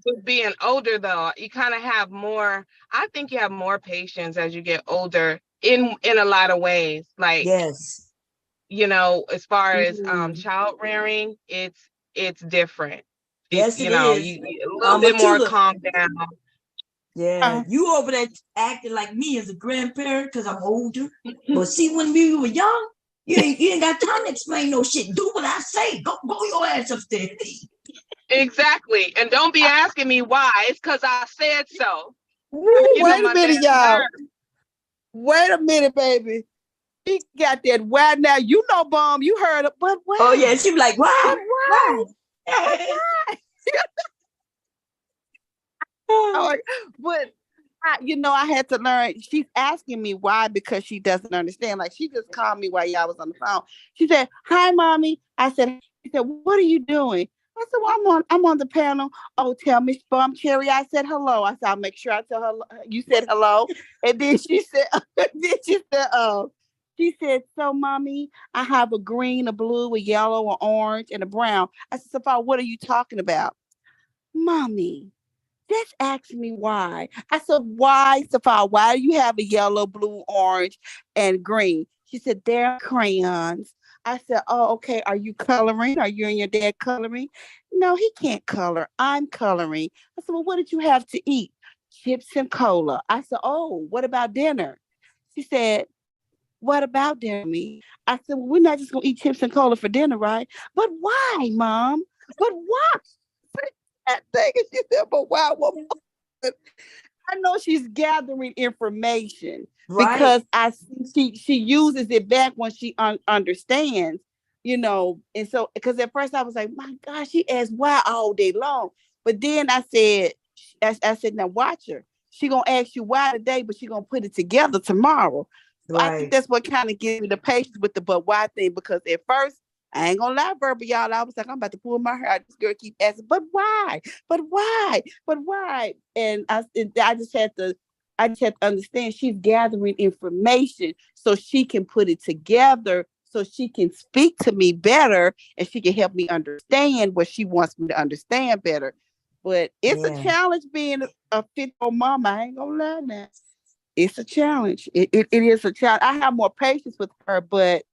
With being older, though, you kind of have more. I think you have more patience as you get older in a lot of ways. Like, yes, as far as child rearing, it's different. Yes, it is. You a little bit more calm down. Yeah, you over there acting like me as a grandparent because I'm older. But see, when we were young, you ain't got time to explain no shit. Do what I say. Go your ass upstairs. Exactly, and don't be asking me why. It's because I said so. Wait a minute, y'all. Wait a minute, baby. He got that. Why now? Bomb. You heard it, but why? Oh yeah, she be like, why? But I had to learn. She's asking me why because she doesn't understand. Like she just called me while y'all was on the phone. She said, "Hi, mommy." I said, "She said, what are you doing?" I said, "Well, I'm on the panel." "Oh, tell Miss Bum Cherry I said hello." I said, "I'll make sure I tell her you said hello." And then she said, she said, "So, mommy, I have a green, a blue, a yellow, an orange, and a brown." I said, "Sophia, what are you talking about?" "Mommy, just ask me why." I said, "Why, Sophia? Why do you have a yellow, blue, orange, and green?" She said, "They're crayons." I said, "Oh, okay. Are you coloring? Are you and your dad coloring?" "No, he can't color. I'm coloring." I said, "Well, what did you have to eat?" "Chips and cola." I said, "Oh, what about dinner?" She said, "What about dinner, me?" I said, "Well, we're not just going to eat chips and cola for dinner, right?" "But why, Mom? But why?" That thing. And she said, "But why? I know she's gathering information because I see she uses it back when she understands, And so, because at first I was like, my gosh, she asked why all day long. But then I said, now watch her. She gonna ask you why today, but she gonna put it together tomorrow. So I think that's what kind of gives me the patience with the but why thing, because at first I ain't gonna lie, Verbal, y'all. I was like, I'm about to pull my hair out. This girl keep asking, but why? But why? But why? And I just had to understand she's gathering information so she can put it together, so she can speak to me better, and she can help me understand what she wants me to understand better. But it's a challenge being a 50-year-old mama. I ain't gonna lie now. It's a challenge. It is a challenge. I have more patience with her, but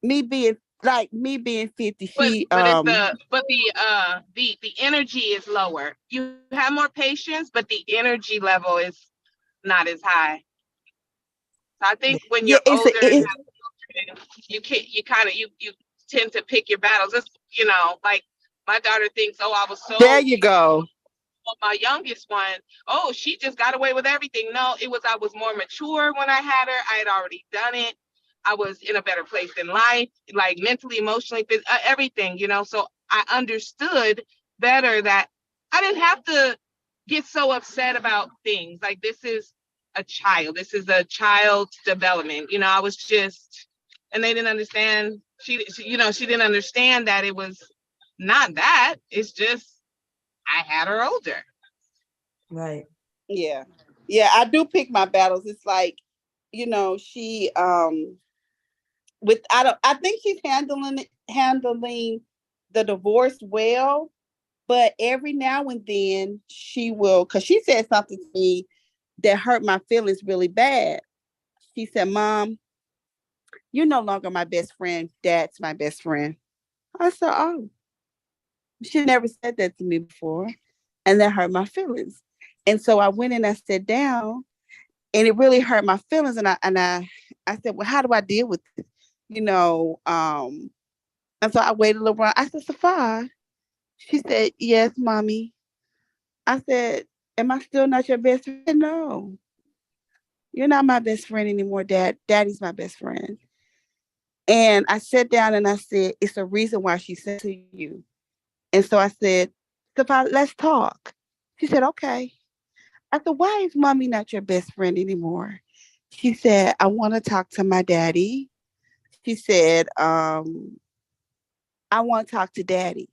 me being 50, she but the energy is lower. You have more patience, but the energy level is not as high. So I think when you're older and have children, you tend to pick your battles. It's like my daughter thinks, "Oh, I was so." There you go. My youngest one, "Oh, she just got away with everything." No, I was more mature when I had her. I had already done it. I was in a better place in life, like mentally, emotionally, everything, So I understood better that I didn't have to get so upset about things. Like, this is a child. This is a child's development. I was just, and they didn't understand. She didn't understand that it was not that. It's just I had her older. Right. Yeah. Yeah, I do pick my battles. It's like, she I think she's handling the divorce well, but every now and then she will, because she said something to me that hurt my feelings really bad. She said, "Mom, you're no longer my best friend. Dad's my best friend." I said, "Oh." She never said that to me before, and that hurt my feelings. And so I went and I sat down, and it really hurt my feelings. And I said, "Well, how do I deal with it?" And so I waited a little while. I said, "Sophia." She said, "Yes, mommy." I said, "Am I still not your best friend?" "No, you're not my best friend anymore, Dad. Daddy's my best friend." And I sat down and I said, "It's a reason why she said to you." And so I said, "Sophia, let's talk." She said, "Okay." I said, "Why is mommy not your best friend anymore?" She said, "I want to talk to my daddy." She said, "I want to talk to daddy."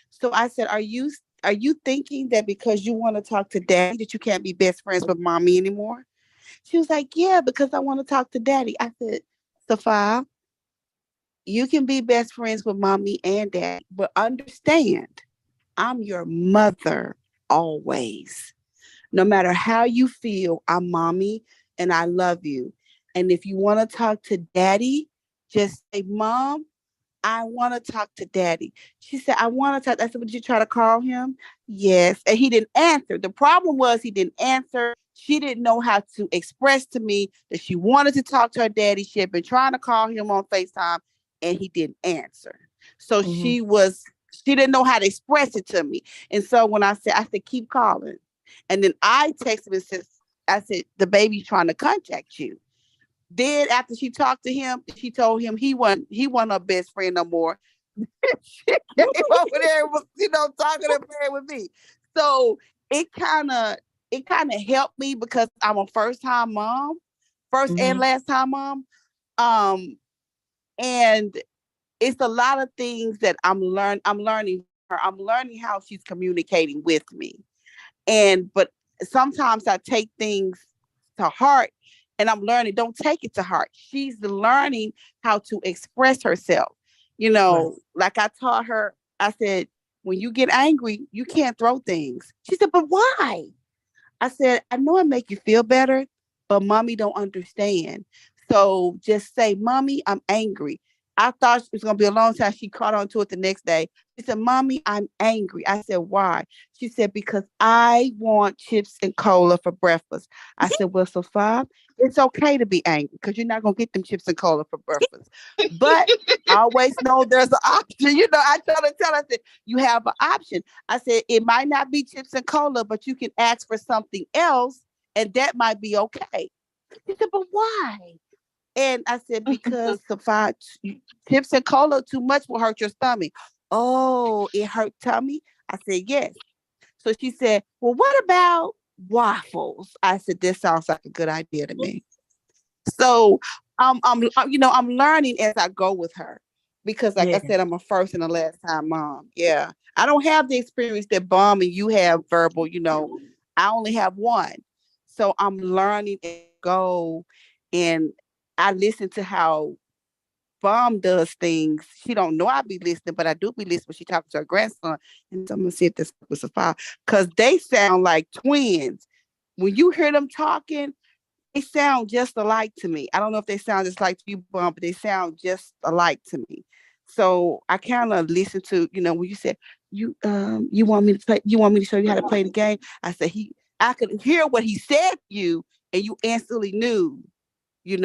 So I said, Are you thinking that because you want to talk to daddy that you can't be best friends with mommy anymore?" She was like, "Yeah, because I want to talk to daddy." I said, "Sophia, you can be best friends with mommy and daddy, but understand, I'm your mother always. No matter how you feel, I'm mommy and I love you. And if you want to talk to daddy, just say, Mom, I want to talk to daddy." She said, "I want to talk." I said, "Did you try to call him?" "Yes." And he didn't answer. The problem was he didn't answer. She didn't know how to express to me that she wanted to talk to her daddy. She had been trying to call him on FaceTime and he didn't answer. So she didn't know how to express it to me. And so when I said, "Keep calling." And then I texted him and said, "The baby's trying to contact you." Then after she talked to him, she told him he wasn't her best friend no more. She came over there, talking and playing with me. So it kind of it kind of helped me because I'm a first and last time mom. And it's a lot of things that I'm learning her. I'm learning how she's communicating with me. But sometimes I take things to heart, and I'm learning, don't take it to heart. She's learning how to express herself. Like I taught her, I said, when you get angry, you can't throw things. She said, but why? I said, I know it make you feel better, but mommy don't understand. So just say, mommy, I'm angry. I thought it was going to be a long time. She caught on to it the next day. She said, mommy, I'm angry. I said, why? She said, because I want chips and cola for breakfast. I said, well, Sophia, it's okay to be angry because you're not going to get them chips and cola for breakfast. But I always know there's an option. I try to tell her, I said, you have an option. I said, it might not be chips and cola, but you can ask for something else, and that might be okay. She said, but why? And I said, because Sophia, chips and cola too much will hurt your stomach. Oh, it hurt tummy? I said, yes. So she said, well, what about waffles? I said, this sounds like a good idea to me. So I'm learning as I go with her because, like I said, I'm a first and a last time mom. Yeah. I don't have the experience that Bomb and you have, Verbal, I only have one. So I'm learning and go, and I listen to how Bomb does things. She don't know I be listening, but I do be listening when she talks to her grandson. And so I'm gonna see if this was a file, because they sound like twins. When you hear them talking, they sound just alike to me. I don't know if they sound just like you, Bomb, but they sound just alike to me. So I kind of listen to, when you said you want me to play, you want me to show you how to play the game. I said I could hear what he said to you, and you instantly knew. He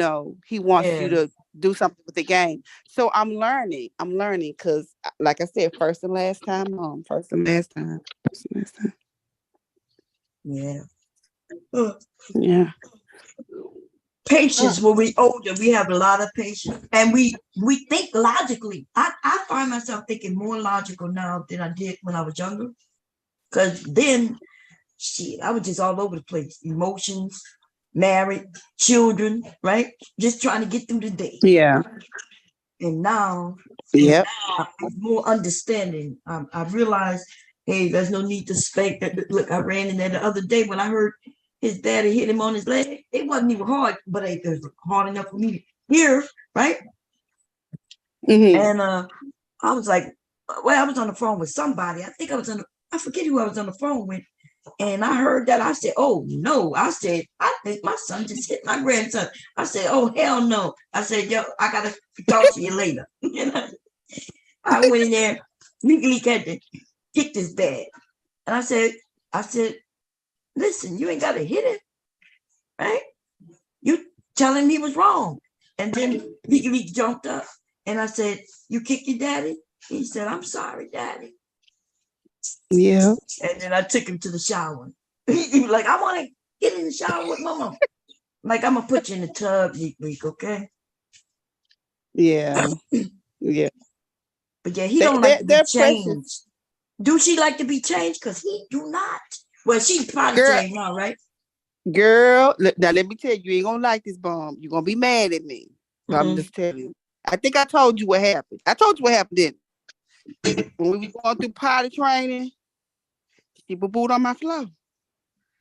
wants you to do something with the game. So I'm learning because, like I said, first and last time, mom. First and last time. Yeah. Yeah. Patience. When we older, we have a lot of patience, and we think logically. I find myself thinking more logical now than I did when I was younger, because then, I was just all over the place. Emotions, married, children, right? Just trying to get through the day. Yeah. And now, I'm more understanding. I realized, hey, there's no need to spank that. Look, I ran in there the other day when I heard his daddy hit him on his leg. It wasn't even hard, but it was hard enough for me to hear, right? And I was like, well, I was on the phone with somebody. I forget who I was on the phone with. And I heard that. I said, oh, no. I said, I think my son just hit my grandson. I said, oh, hell no. I said, yo, I got to talk to you later. I went in there, legally had to kick his dad. And I said, listen, you ain't got to hit him, right? You telling me was wrong. And then legally jumped up. And I said, you kicked your daddy? He said, I'm sorry, daddy. Yeah. And then I took him to the shower. He was like, I want to get in the shower with mama. Like, I'm going to put you in the tub next week, okay? Yeah. Yeah. But yeah, he don't like to be changed. Do she like to be changed? Because he do not. Well, she's probably changed now, right? Girl, now let me tell you, you ain't going to like this, Bomb. You're going to be mad at me. So I'm just telling you. I think I told you what happened. I told you what happened, didn't I? When we were going through potty training, she boo-booed on my floor.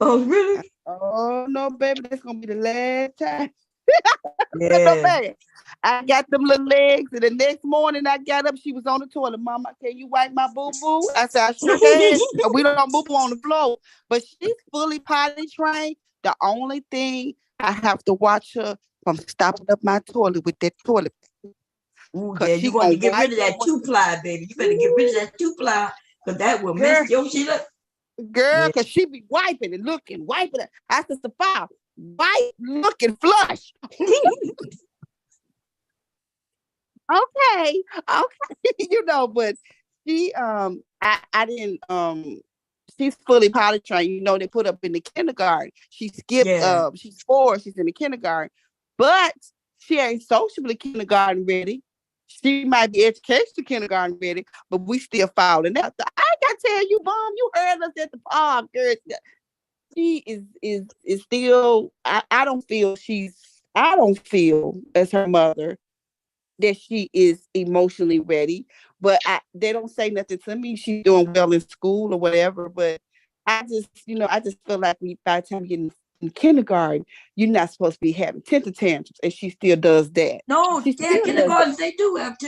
Oh, really? Oh, no, baby, that's going to be the last time. Yeah. I got them little legs, and the next morning I got up, she was on the toilet. Mama, can you wipe my boo-boo? I said, I sure can. We don't boo-boo on the floor. But she's fully potty trained. The only thing, I have to watch her from stopping up my toilet with that toilet. Ooh, yeah, you want to get rid of that two-ply, baby. You better get rid of that two-ply, because that will mess your shit up. Girl, because she be wiping and looking, wiping it. I said, Sophia, wipe, look, and flush. Okay, but she, I didn't, she's fully potty trained. They put up in the kindergarten. She skipped, she's 4, she's in the kindergarten, but she ain't socially kindergarten ready. She might be educational kindergarten ready, but we still falling out. I got to tell you, Mom, you heard us at the park, girl. she is still. I don't feel as her mother that she is emotionally ready. But they don't say nothing to me. She's doing well in school or whatever. But I just feel like by the time you get in kindergarten, you're not supposed to be having temper tantrums, and she still does that. No, kindergartens, they do have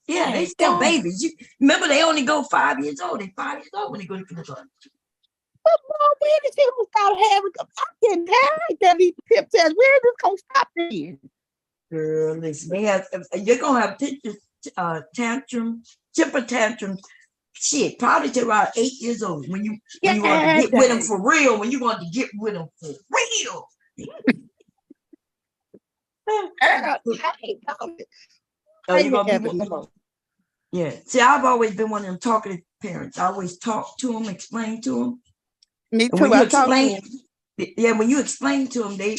yeah, they still babies. Remember, they only go 5 years old. They're 5 years old when they go to kindergarten. But Mom, when is she gonna start having? I'm getting tired of these temper tantrums. Where is this gonna stop then? Girl, listen, you're gonna have temper tantrums. Shit, probably till around 8 years old when you want to get with them for real. When you want to get with them for real. Yeah. See, I've always been one of them talkative parents. I always talk to them, explain to them. Me too. When you explain to them, they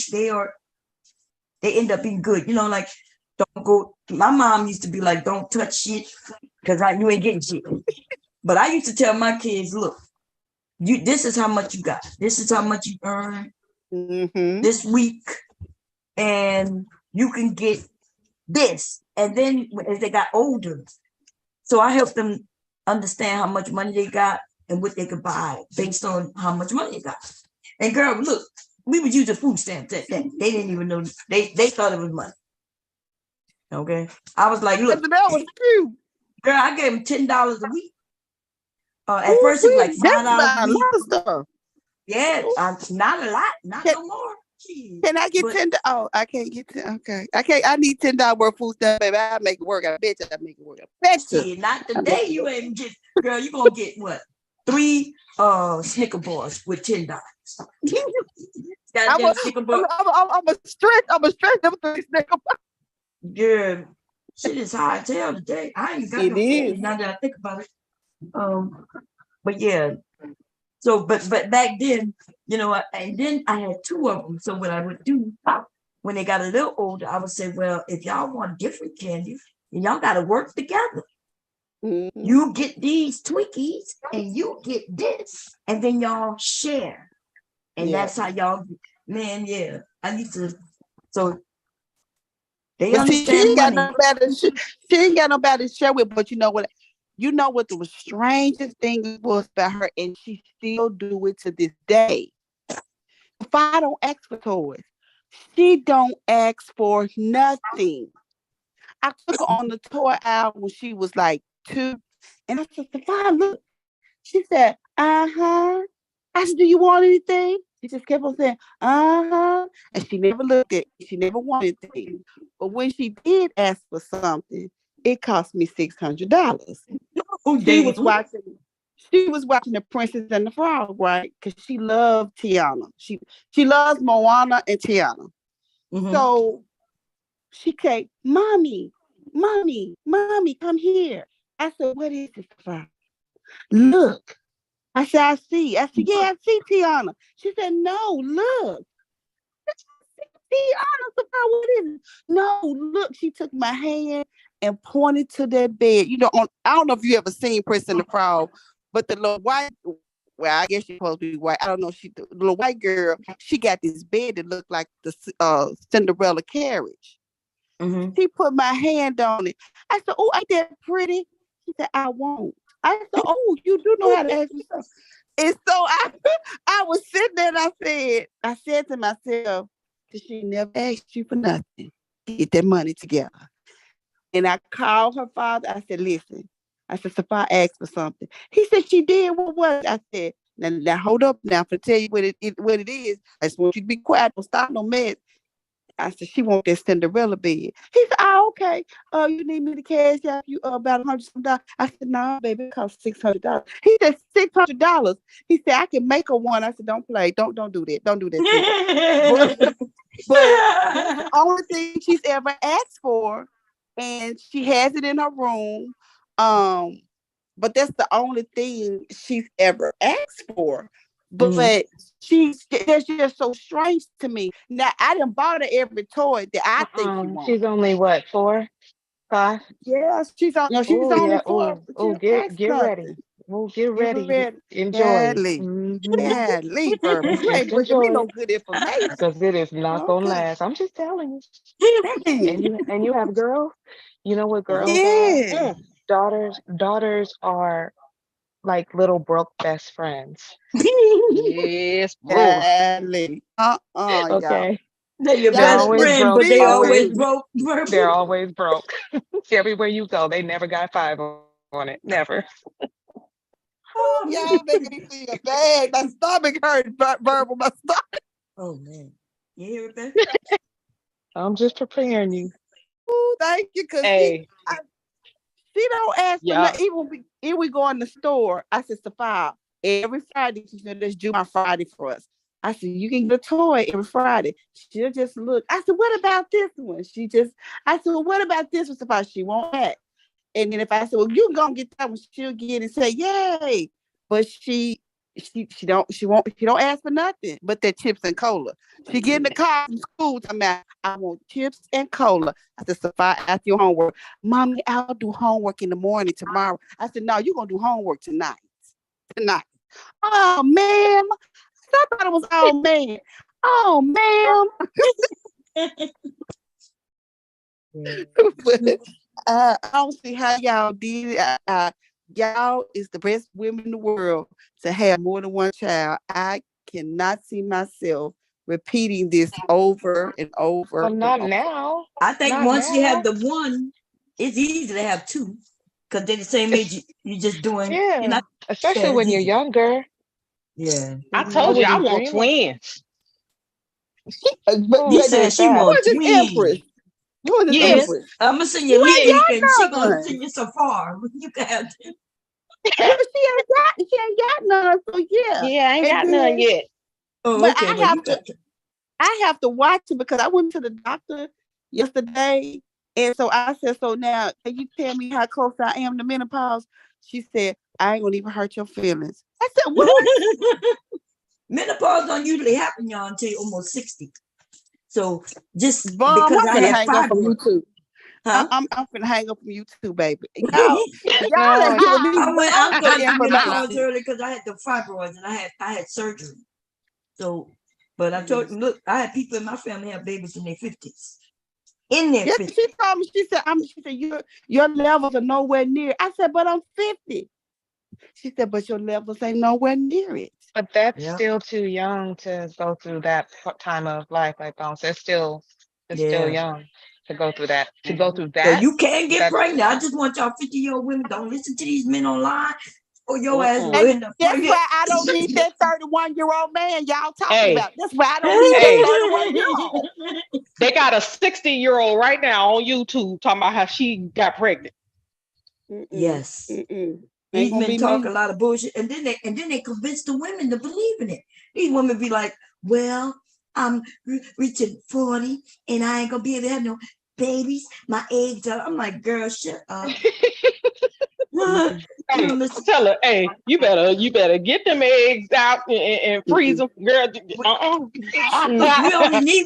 end up being good. Like, don't go. My mom used to be like, don't touch shit because you ain't getting shit. But I used to tell my kids, look, this is how much you got. This is how much you earn this week. And you can get this. And then as they got older, so I helped them understand how much money they got and what they could buy based on how much money they got. And girl, look, we would use the food stamps at that. They didn't even know. They thought it was money. Okay. I was like, look, that was cute. Girl, I gave them $10 a week. At first it was like $5 a week. Stuff. Yeah, not a lot, no more. Jeez. Can I get $10? Oh, I can't get $10. Okay, I need $10 worth of food stuff, baby. I make it work. I bet you I make it work. Not today. You ain't get, girl. You gonna get what? 3 Snicker bars with $10. I'm a stretch them 3 Snicker bars. Yeah, shit is high as hell today. I ain't got no money now that I think about it. But yeah. So, but back then, and then I had 2 of them. So what I would do when they got a little older, I would say, well, if y'all want different candies, then y'all got to work together. Mm-hmm. You get these Twinkies and you get this, and then y'all share. And that's how y'all, man, yeah. I used to, so they understand she ain't got nobody to share with, but you know what? You know what the strangest thing was about her, and she still do it to this day. If I don't ask for toys, she don't ask for nothing. I took her on the toy aisle when she was like 2, and I said, Sophia, look. She said, I said, do you want anything? She just kept on saying, and she never looked at it. She never wanted anything. But when she did ask for something, it cost me $600. She was watching The Princess and the Frog, right? Because she loved Tiana. She loves Moana and Tiana. Mm-hmm. So she came, Mommy, come here. I said, what is this for? Look. I said, I see. I said, yeah, I see Tiana. She said, no, look. Tiana, what is it? No, look. She took my hand and pointed to that bed. I don't know if you ever seen Princess and the Frog, but the little white, well, I guess she's supposed to be white. I don't know. The little white girl, she got this bed that looked like the Cinderella carriage. Mm-hmm. She put my hand on it. I said, oh, ain't that pretty? She said, I won't. I said, oh, you do know how to ask me stuff. And so I was sitting there and I said to myself, because she never asked you for nothing. Get that money together. And I called her father. I said, listen. I said, Sophia asked for something. He said, she did. What was it? I said, now hold up now for tell you what it is. I just want you to be quiet. Don't stop no mess. I said, she want that Cinderella bed. He said, oh, okay. You need me to cash out you about $100. I said, no, baby, it costs $600. He said, $600. He said, I can make her one. I said, don't play. Don't do that. Don't do that. but the only thing she's ever asked for, and she has it in her room. But that's the only thing she's ever asked for. But that's just so strange to me. Now I done bought her every toy that I think she wants. She's only what, 4, 5? Yeah, she's only 4. Oh, get ready. Well, get ready. Enjoy. Badly. Mhm. Badly, Verbal. You ain't Just bringing me enjoy no it. good information. Because it is not gonna Okay. last. I'm just telling you. And you have girls. You know what girls are? Yeah. Daughters are like little broke best friends. Yes, bro. Badly. Y'all. Okay. They're your They're best always friend, broke. but they always Always. broke. They're always broke. Everywhere you go, they never got 5 on it. Never. Y'all making me feel bad. My stomach hurt, Verbal. My stomach. Oh man. You hear it, Beth? I'm just preparing you. Ooh, thank you, cause Hey, she don't ask for yeah. nothing. Even we go in the store, I said, Sophia, every Friday, she said, let's do my Friday for us. I said, you can get a toy every Friday. She'll just look. I said, what about this one? I said, well, what about this one, Sophia? She won't act. And then if I said, well, you can go and get that one, she'll get it and say, yay. But she don't ask for nothing but that chips and cola. She get in the car from school talking about, I want chips and cola. I said, Sophia, after your homework, Mommy, I'll do homework in the morning tomorrow. I said, no, you're gonna do homework tonight. Oh, ma'am. I thought it was oh man. Oh, ma'am. I don't see how y'all did it. Y'all is the best women in the world to have more than one child. I cannot see myself repeating this over and over. But not now. I think Not once you now. have the one, it's easy to have two. Because they're the same age. You're just doing. Yeah. You're not, Especially when you're younger. Yeah. I told you I wouldn't want dream of- twins. But He said she wants an twins. empress. You was an Yes. empress. I'm gonna send you You Lily, ain't and got she gonna none. send you so far. You can have them. Well, she ain't got none. So yeah. Yeah, I ain't And got then- none yet. Oh, But okay. I Well, have you to. got to. I have to watch it because I went to the doctor yesterday. And so I said, so now can you tell me how close I am to menopause? She said, I ain't gonna even hurt your feelings. I said, what? Menopause don't usually happen, y'all, until you're almost 60. So just Mom, because I'm I finna had hang up from fibroids. YouTube. Huh? I'm finna hang up from YouTube, baby. Y'all No, ain't giving me I was no going to menopause information. early because I had the fibroids and I had surgery. So, but I told him, look, I had people in my family have babies in their 50s. In their Yes, 50s. she told me. She said your levels are nowhere near. I said, but I'm 50. She said, but your levels ain't nowhere near it. but that's Yep. still too young to go through that time of life. Like Bones, it's still young to go through that. To go through So that. you can get that's- pregnant. I just want y'all 50-year-old women, don't listen to these men online or your ass will And end up that's pregnant. why I don't need that 31-year-old man y'all talking Hey. about. That's why I don't need Hey. that 31-year-old. They got a 60-year-old right now on YouTube talking about how she got pregnant. Yes. These men talk a lot of bullshit, and then they convince the women to believe in it. These women be like, "Well, I'm reaching 40, and I ain't gonna be able to have no babies. My eggs are." I'm like, "Girl, shut up." Hey, tell her, hey, you better get them eggs out and freeze them, girl.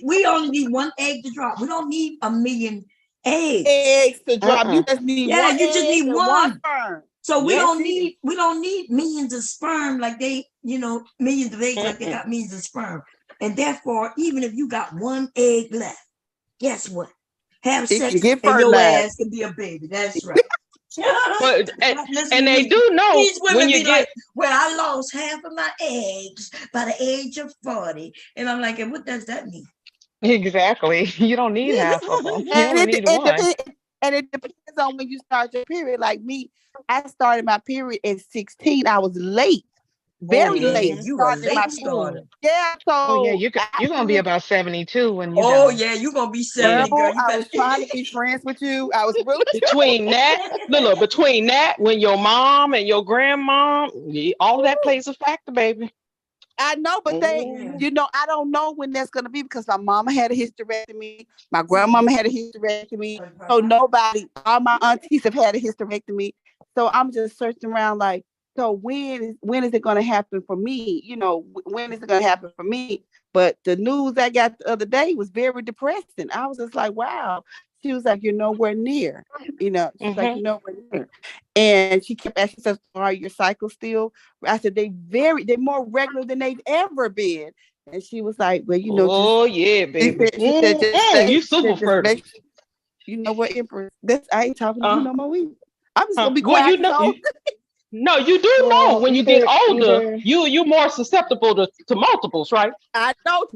We only need one egg to drop. We don't need a million eggs. Eggs to drop. You just need Yeah, one you just egg need and one. sperm. So we That's don't it. need millions of sperm like they, millions of eggs like they got millions of sperm. And therefore, even if you got one egg left, guess what? Have It sex can get and your fertilized. ass can be a baby. That's right. But Listen, and they do know these women when you be get like, well, I lost half of my eggs by the age of 40. And I'm like, and what does that mean? Exactly. You don't need half of them. You And only need one. it depends on when you start your period. Like me, I started my period at 16. I was late, very late. You a starting my late starter. Yeah, so Oh yeah, you're gonna be about 72 when you Oh done. yeah, you're gonna be 70, Verbal, girl. You I was trying to be friends with you. I was really between that, when your mom and your grandma, all that plays a factor, baby. I know, but I don't know when that's gonna be because my mama had a hysterectomy, my grandmama had a hysterectomy, so all my aunties have had a hysterectomy. So I'm just searching around like, so when is it gonna happen for me? When is it gonna happen for me? But the news I got the other day was very depressing. I was just like, wow. She was like, you're nowhere near. She's like, you're nowhere near. And she kept asking us, are your cycles still? I said, they're more regular than they've ever been. And she was like, well, yeah, baby. She said, just You super fertile. You know what, Empress? I ain't talking to you no more. I'm just gonna be quiet. Well, no, you do know when you get older, you're more susceptible to multiples, right? I know,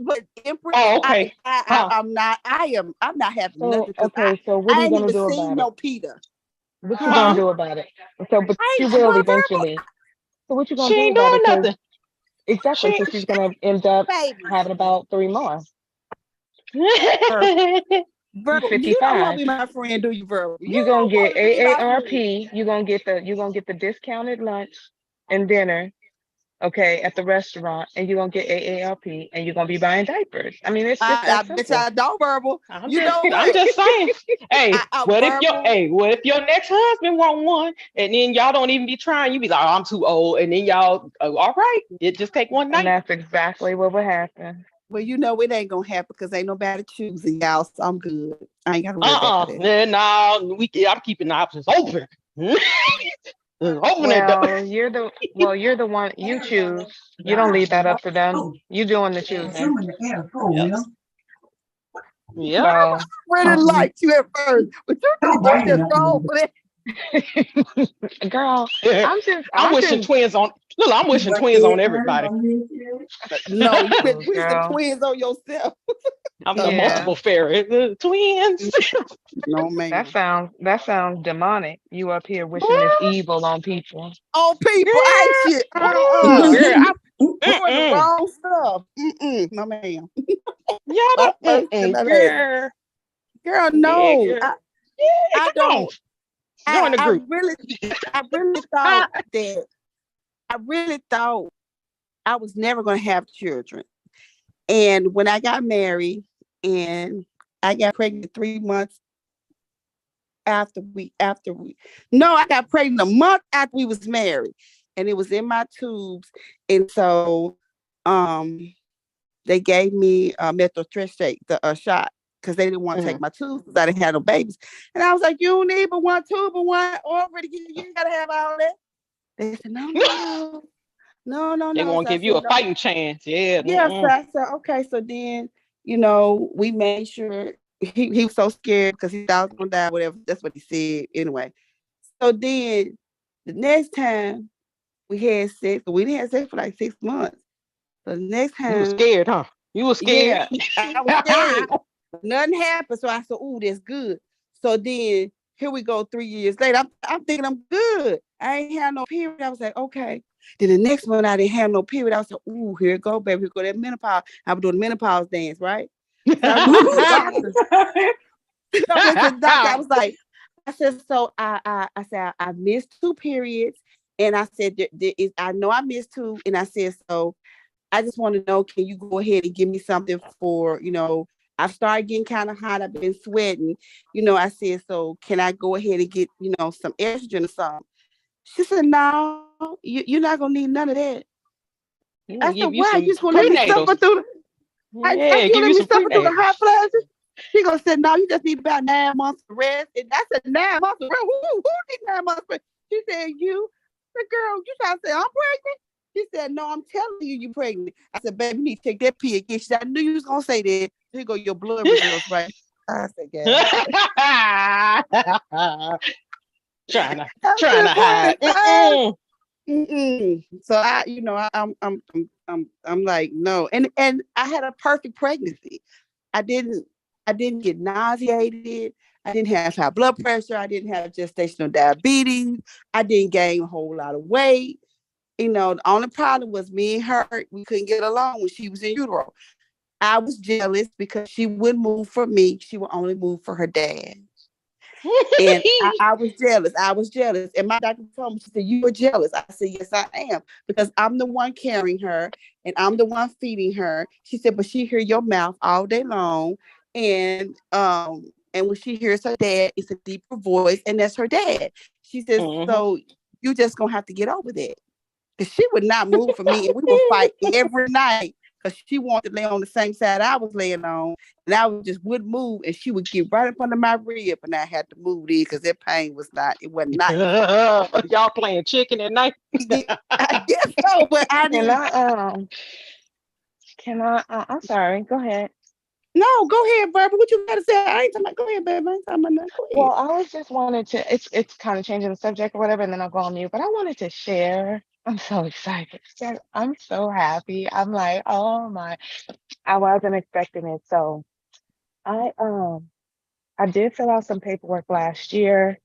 but Empress, okay. I'm not having nothing. Okay, so what are you gonna do about it? No Peter. What you gonna do about it? So, but you will eventually. So what you gonna do about it? Nothing. Exactly. So she's gonna end up having about 3 more. Verbal, 55. you don't want to be my friend, do you, Verbal? You're gonna get AARP. You're gonna get the discounted lunch and dinner, okay, at the restaurant, and you're gonna get AARP, and you're gonna be buying diapers. I mean, it's just that simple. I don't, Verbal. I'm just saying. Hey, what if your next husband want one, and then y'all don't even be trying? You be like, oh, I'm too old, and then y'all, all right, it just take one night. And that's exactly what would happen. Well, it ain't gonna happen because ain't nobody choosing y'all, so I'm good. I ain't gotta worry about that. No, I'm keeping the options open. You're the one you choose. You don't leave that up to them. You doing the choosing. Yeah. I really liked you at first, but you just go for it. Girl, I'm wishing twins on. Look, I'm wishing twins on everybody. No, you been wishing twins on yourself. I'm the multiple fairy twins. No man, that sounds demonic. You up here wishing this evil on people. On people, ain't shit. I'm doing the wrong stuff. No man. Girl, no. Yeah, I don't. Join the group. I really thought I was never going to have children. And when I got married and I got pregnant 3 months I got pregnant a month after we was married, and it was in my tubes. And so they gave me methotrexate, the shot, because they didn't want to take my tubes because I didn't have no babies. And I was like, you don't need but one tube and one already. You ain't got to have all that. They said, no. They won't give you a fighting chance. Yeah. Yeah, so I said, okay. So then, we made sure he was so scared because he thought I was going to die, whatever. That's what he said anyway. So then the next time we had sex, we didn't have sex for like 6 months. So the next time. You were scared, huh? You were scared? Yeah, I was scared. Nothing happened. So I said, ooh, that's good. So then here we go 3 years later. I'm thinking I'm good. I ain't had no period. I was like, okay. Then the next one I didn't have no period. I was like, ooh, here it go, baby. Here go that menopause. I was doing the menopause dance, right? So I went to the doctor. I was like, I said, so I said, I missed 2 periods. And I said, I know I missed 2. And I said, so I just want to know, can you go ahead and give me something for, I've started getting kind of hot. I've been sweating. I said, so can I go ahead and get, some estrogen or something? She said, no, you're not going to need none of that. I said, why? You just going to let me suffer through the hot flashes? She going to say, no, you just need about 9 months of rest. And I said, 9 months of rest? Who needs 9 months of rest? She said, you. The girl, you trying to say I'm pregnant? She said, no, I'm telling you, you're pregnant. I said, baby, you need to take that pill again. She said, I knew you was going to say that. Here go your blood results, right? I said, yeah. trying to hide. So I'm like, no. And I had a perfect pregnancy. I didn't get nauseated. I didn't have high blood pressure. I didn't have gestational diabetes. I didn't gain a whole lot of weight. The only problem was me and her. We couldn't get along when she was in utero. I was jealous because she wouldn't move for me. She would only move for her dad. And I was jealous. And my doctor told me, she said, you were jealous. I said, yes, I am. Because I'm the one carrying her and I'm the one feeding her. She said, but she hear your mouth all day long. And when she hears her dad, it's a deeper voice, and that's her dad. She says, so you just gonna have to get over that. Because she would not move for me, and we would fight every night. because she wanted to lay on the same side I was laying on, and I wouldn't move, and she would get right up under my rib, and I had to move in because that pain it wasn't nice. Y'all playing chicken at night? I guess so, but I didn't. I'm sorry. Go ahead. No, go ahead, Barbara. What you gotta say? I ain't talking about. Go ahead, baby. I ain't talking about nothing. Go ahead. Well, I was just wanted to. It's kind of changing the subject or whatever, and then I'll go on mute. But I wanted to share. I'm so excited. I'm so happy. I'm like, oh my! I wasn't expecting it. So, I did fill out some paperwork last year,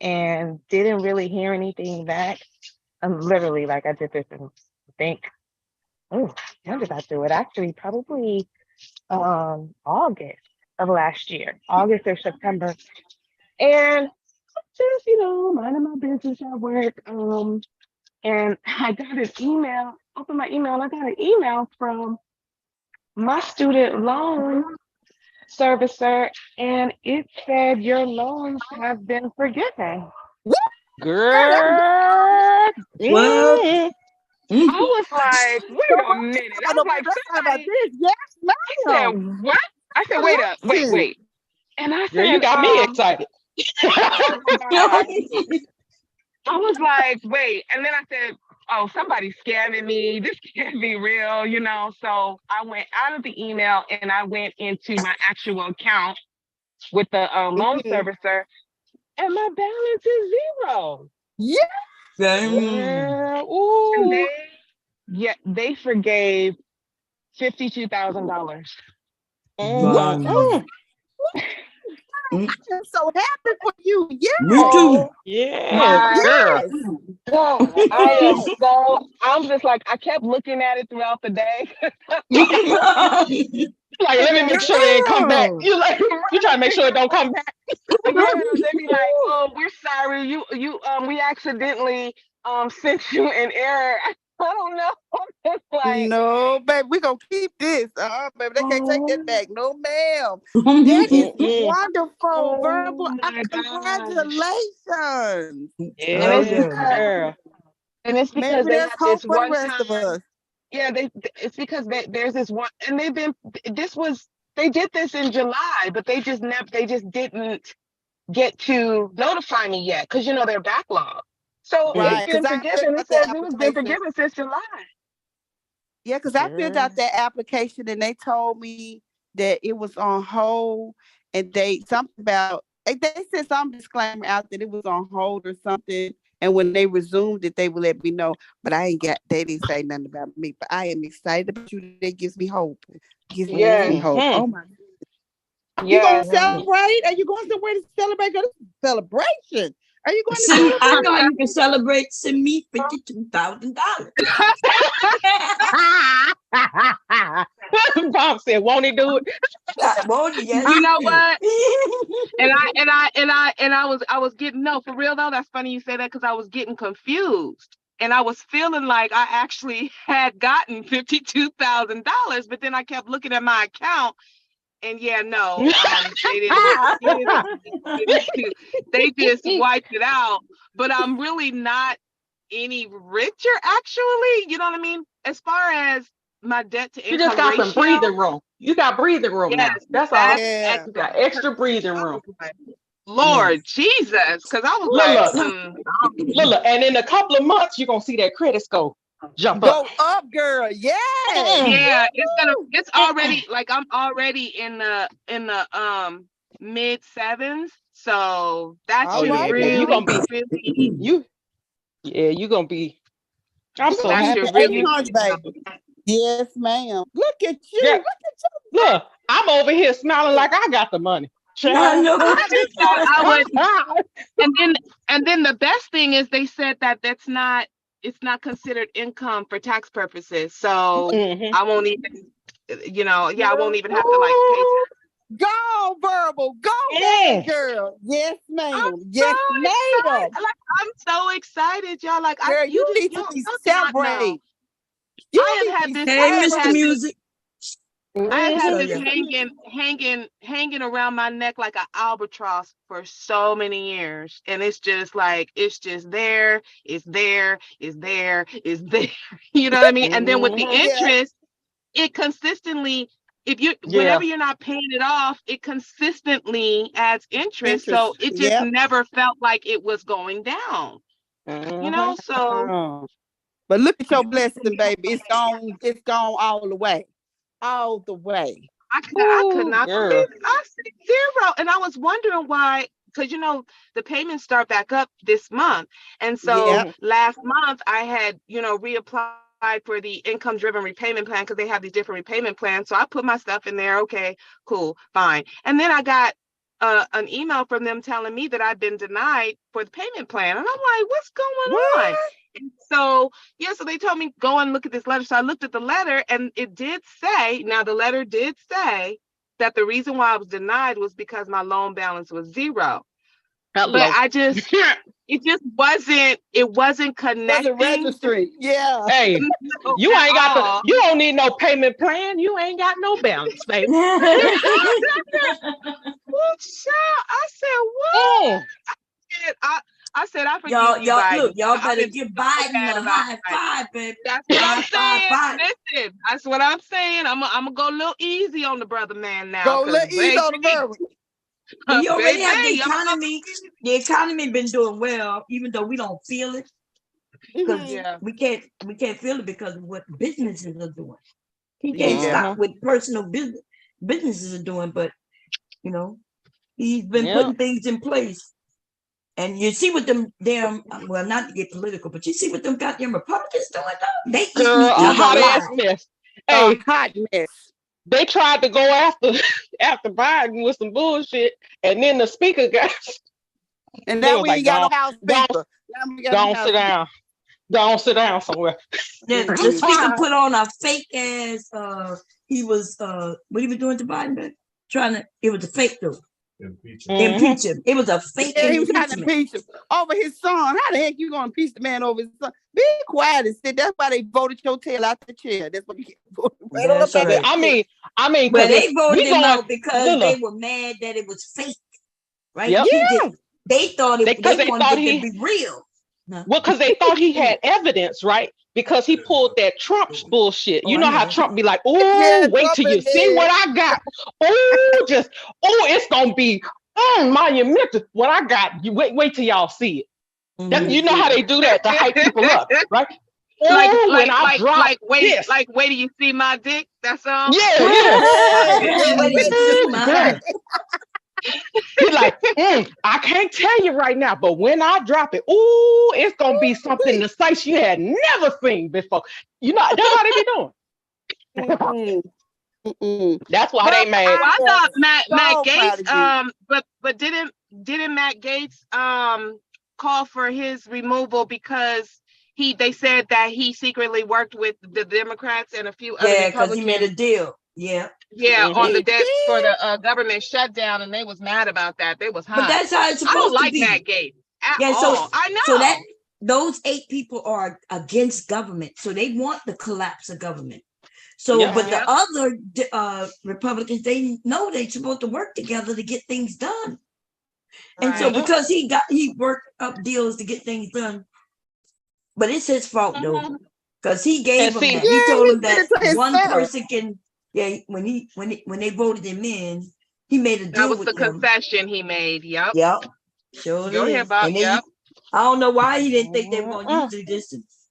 and didn't really hear anything back. I'm literally like, I did this in I think. Oh, when did I do it? Actually, probably August of last year, August or September. And just, minding my business at work. And I got an email, opened my email, and I got an email from my student loan servicer, and it said your loans have been forgiven. Girl. What? I was like, wait a minute. I was like, about this. Yes, I said, what? I said, wait. And I said, girl, you got me excited. I was like, wait. And then I said, oh, somebody's scamming me. This can't be real, So I went out of the email and I went into my actual account with the loan servicer, and my balance is zero. Yeah. Ooh. They forgave $52,000. Wow. I'm so happy for you. Yeah. Me too. Yeah, girl. So I'm just like, I kept looking at it throughout the day. Like, let me make sure it ain't come back. You trying to make sure it don't come back. They be like, oh, we're sorry. We accidentally sent you an error. I don't know. It's like, no, baby, we gonna keep this. Baby, they can't take that back. No, ma'am. That is wonderful, Verbal. Congratulations. Yeah, and it's because maybe they there's have hope this for the one rest of us. Yeah, it's because there's this one, and they did this in July, but they just didn't get to notify me yet because they're backlogged. So Right, it's been forgiven. It says it was been forgiven since July. Yeah, because I filled out that application and they told me that it was on hold, and they said some disclaimer out that it was on hold or something. And when they resumed it, they would let me know. But they didn't say nothing about me. But I am excited about you. That gives me hope. Gives me hope. Oh my God. You gonna celebrate? Are you going somewhere to celebrate? Because it's a celebration. Are you going to celebrate? I know you can celebrate. Send me $52,000. Bob said, "Won't he do it?" Won't he? Yes, you know what? I was getting for real though. That's funny you say that because I was getting confused. And I was feeling like I actually had gotten $52,000, but then I kept looking at my account, and they just wiped it out. But I'm really not any richer, actually. You know what I mean? As far as my debt to income, you just got ratio, some breathing room. You got breathing room now. That's all. Yeah. You got extra breathing room. Lord Jesus, because I was Look, and in a couple of months, you're gonna see that credit score go up, girl. Yeah. Yeah, it's already like I'm already in the mid sevens. So that should really you're gonna be you're gonna be. I'm so happy. Yes, ma'am. Look at you. Yeah. Look at you. Look, I'm over here smiling like I got the money. I know. And then the best thing is they said that it's not considered income for tax purposes. So I won't even, I won't even have to pay. Go Verbal, go girl. Yes, ma'am. Yes, ma'am. I'm so excited, y'all. Like, girl, you need to celebrate. I have had this. Hey, Mr. Music. I have had this hanging around my neck like an albatross for so many years, and it's just like it's there. You know what I mean? And then with the interest, it consistently, whenever you're not paying it off, it consistently adds interest. So it just never felt like it was going down. You know, so. But look at your blessing, baby. It's gone all the way. All the way. I could not believe it. I said 0. And I was wondering why, because you know, the payments start back up this month. And so last month I had, you know, reapplied for the income driven repayment plan because they have these different repayment plans. So I put my stuff in there. Okay, cool, fine. And then I got an email from them telling me that I'd been denied for the payment plan. And I'm like, what's going on? And so, so they told me, go and look at this letter. So I looked at the letter and it did say, now the letter did say that the reason why I was denied was because my loan balance was 0. But I just, it wasn't connecting. Registry. Yeah. Hey, you ain't got you don't need no payment plan. You ain't got no balance, baby. I said, what? I said, I forgive you, Biden. Look, y'all better give Biden a high five, baby. That's what I'm saying. Listen, that's what I'm saying. I'm gonna go a little easy on the brother man now. Go a little easy on the brother. You already have the economy. The economy been doing well, even though we don't feel it. Because we can't feel it because of what businesses are doing. He can't stop with personal businesses are doing, but you know, he's been putting things in place. And you see what them damn, well, not to get political, but you see what them goddamn Republicans doing though? They a hot ass mess. Hey, hot mess. They tried to go after Biden with some bullshit, and then the speaker got. And now we ain't got no house speaker. Don't sit down. Don't sit down somewhere. The speaker put on a fake ass. He was what he was doing to Biden, it was a fake though. Impeach him. It was a fake. He was trying to impeach him over his son. How the heck you gonna impeach the man over his son? Be quiet and sit. That's why they voted your tail out the chair. That's what you get voted. Right. I mean, but they voted him out because they were mad that it was fake, right? Yep. They thought they wanted it to be real. Well, because they thought he had evidence, right? Because he pulled that Trump bullshit. You know how Trump be like, oh, wait till you see what I got. It's gonna be monumental. What I got. You wait till y'all see it. You know how they do that to hype people up, right? Wait till you see my dick. That's all. Yeah. He's like, I can't tell you right now, but when I drop it, it's gonna be something the sights you had never seen before. You know, that's how they be doing. That's why they mad. I thought Matt Gaetz, but didn't Matt Gaetz call for his removal because they said that he secretly worked with the Democrats and a few other Republicans. Because he made a deal. On the debt for the government shutdown, and they was mad about that. They was hot. But that's how it's supposed to be. I don't like Matt Gaetz at all. I know. So that those 8 people are against government, so they want the collapse of government. So, but the other Republicans, they know they're supposed to work together to get things done. And so, because he worked up deals to get things done, but it's his fault though, because he gave them that. He told them that one person can. Yeah, when they voted him in, he made a deal with them. That was the concession he made. Yep. Sure. Go ahead, Bob. I don't know why he didn't think they were going to use the distance.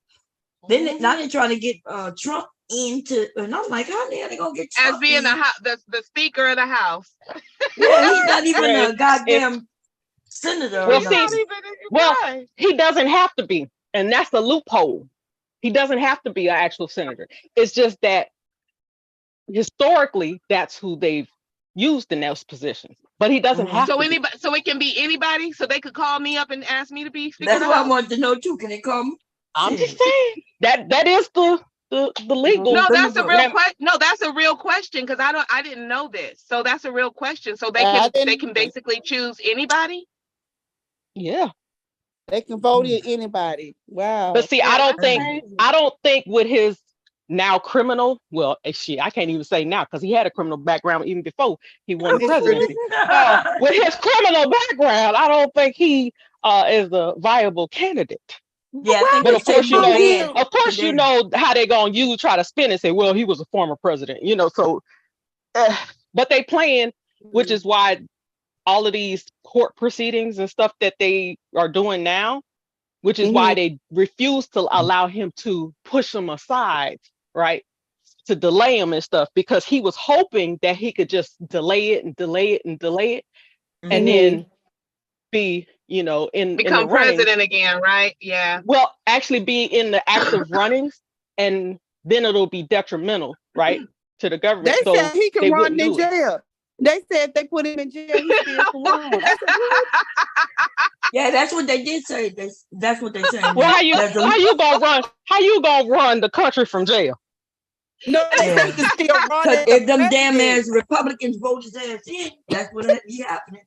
Then now they're trying to get Trump into, and I'm like, how the hell they gonna get Trump as being the Speaker of the House? Yeah, he's not even a goddamn senator. He doesn't have to be, and that's the loophole. He doesn't have to be an actual senator. It's just that. Historically, that's who they've used in those positions, but he doesn't have to. Anybody, so it can be anybody. So they could call me up and ask me to be Speaker. That's what I wanted to know too. Can they call me? I'm just saying that is the legal. No, that's a real question. No, that's a real question because I didn't know this. So that's a real question. So they can basically choose anybody. Yeah, they can vote in anybody. Wow. But see, I don't think with his. Now criminal, well, shit, I can't even say now because he had a criminal background even before he won the presidency. With his criminal background, I don't think he is a viable candidate. Yeah, I think But they of course, say more bad of course, today. how they're gonna try to spin and say, well, he was a former president, so but they playing, which is why all of these court proceedings and stuff that they are doing now, which is why they refuse to allow him to push them aside, right? To delay him and stuff, because he was hoping that he could just delay it and delay it and delay it, and then be, in the Become running. president again, right? Yeah. Well, actually be in the active runnings, and then it'll be detrimental, right, to the government. They said he can run in do it. jail. They said if they put him in jail, he still can run. Yeah, that's what they did say. That's what they said. Well, how you gonna run the country from jail? No, they say he can still run. If them damn ass Republicans vote his ass in, that's what be happening.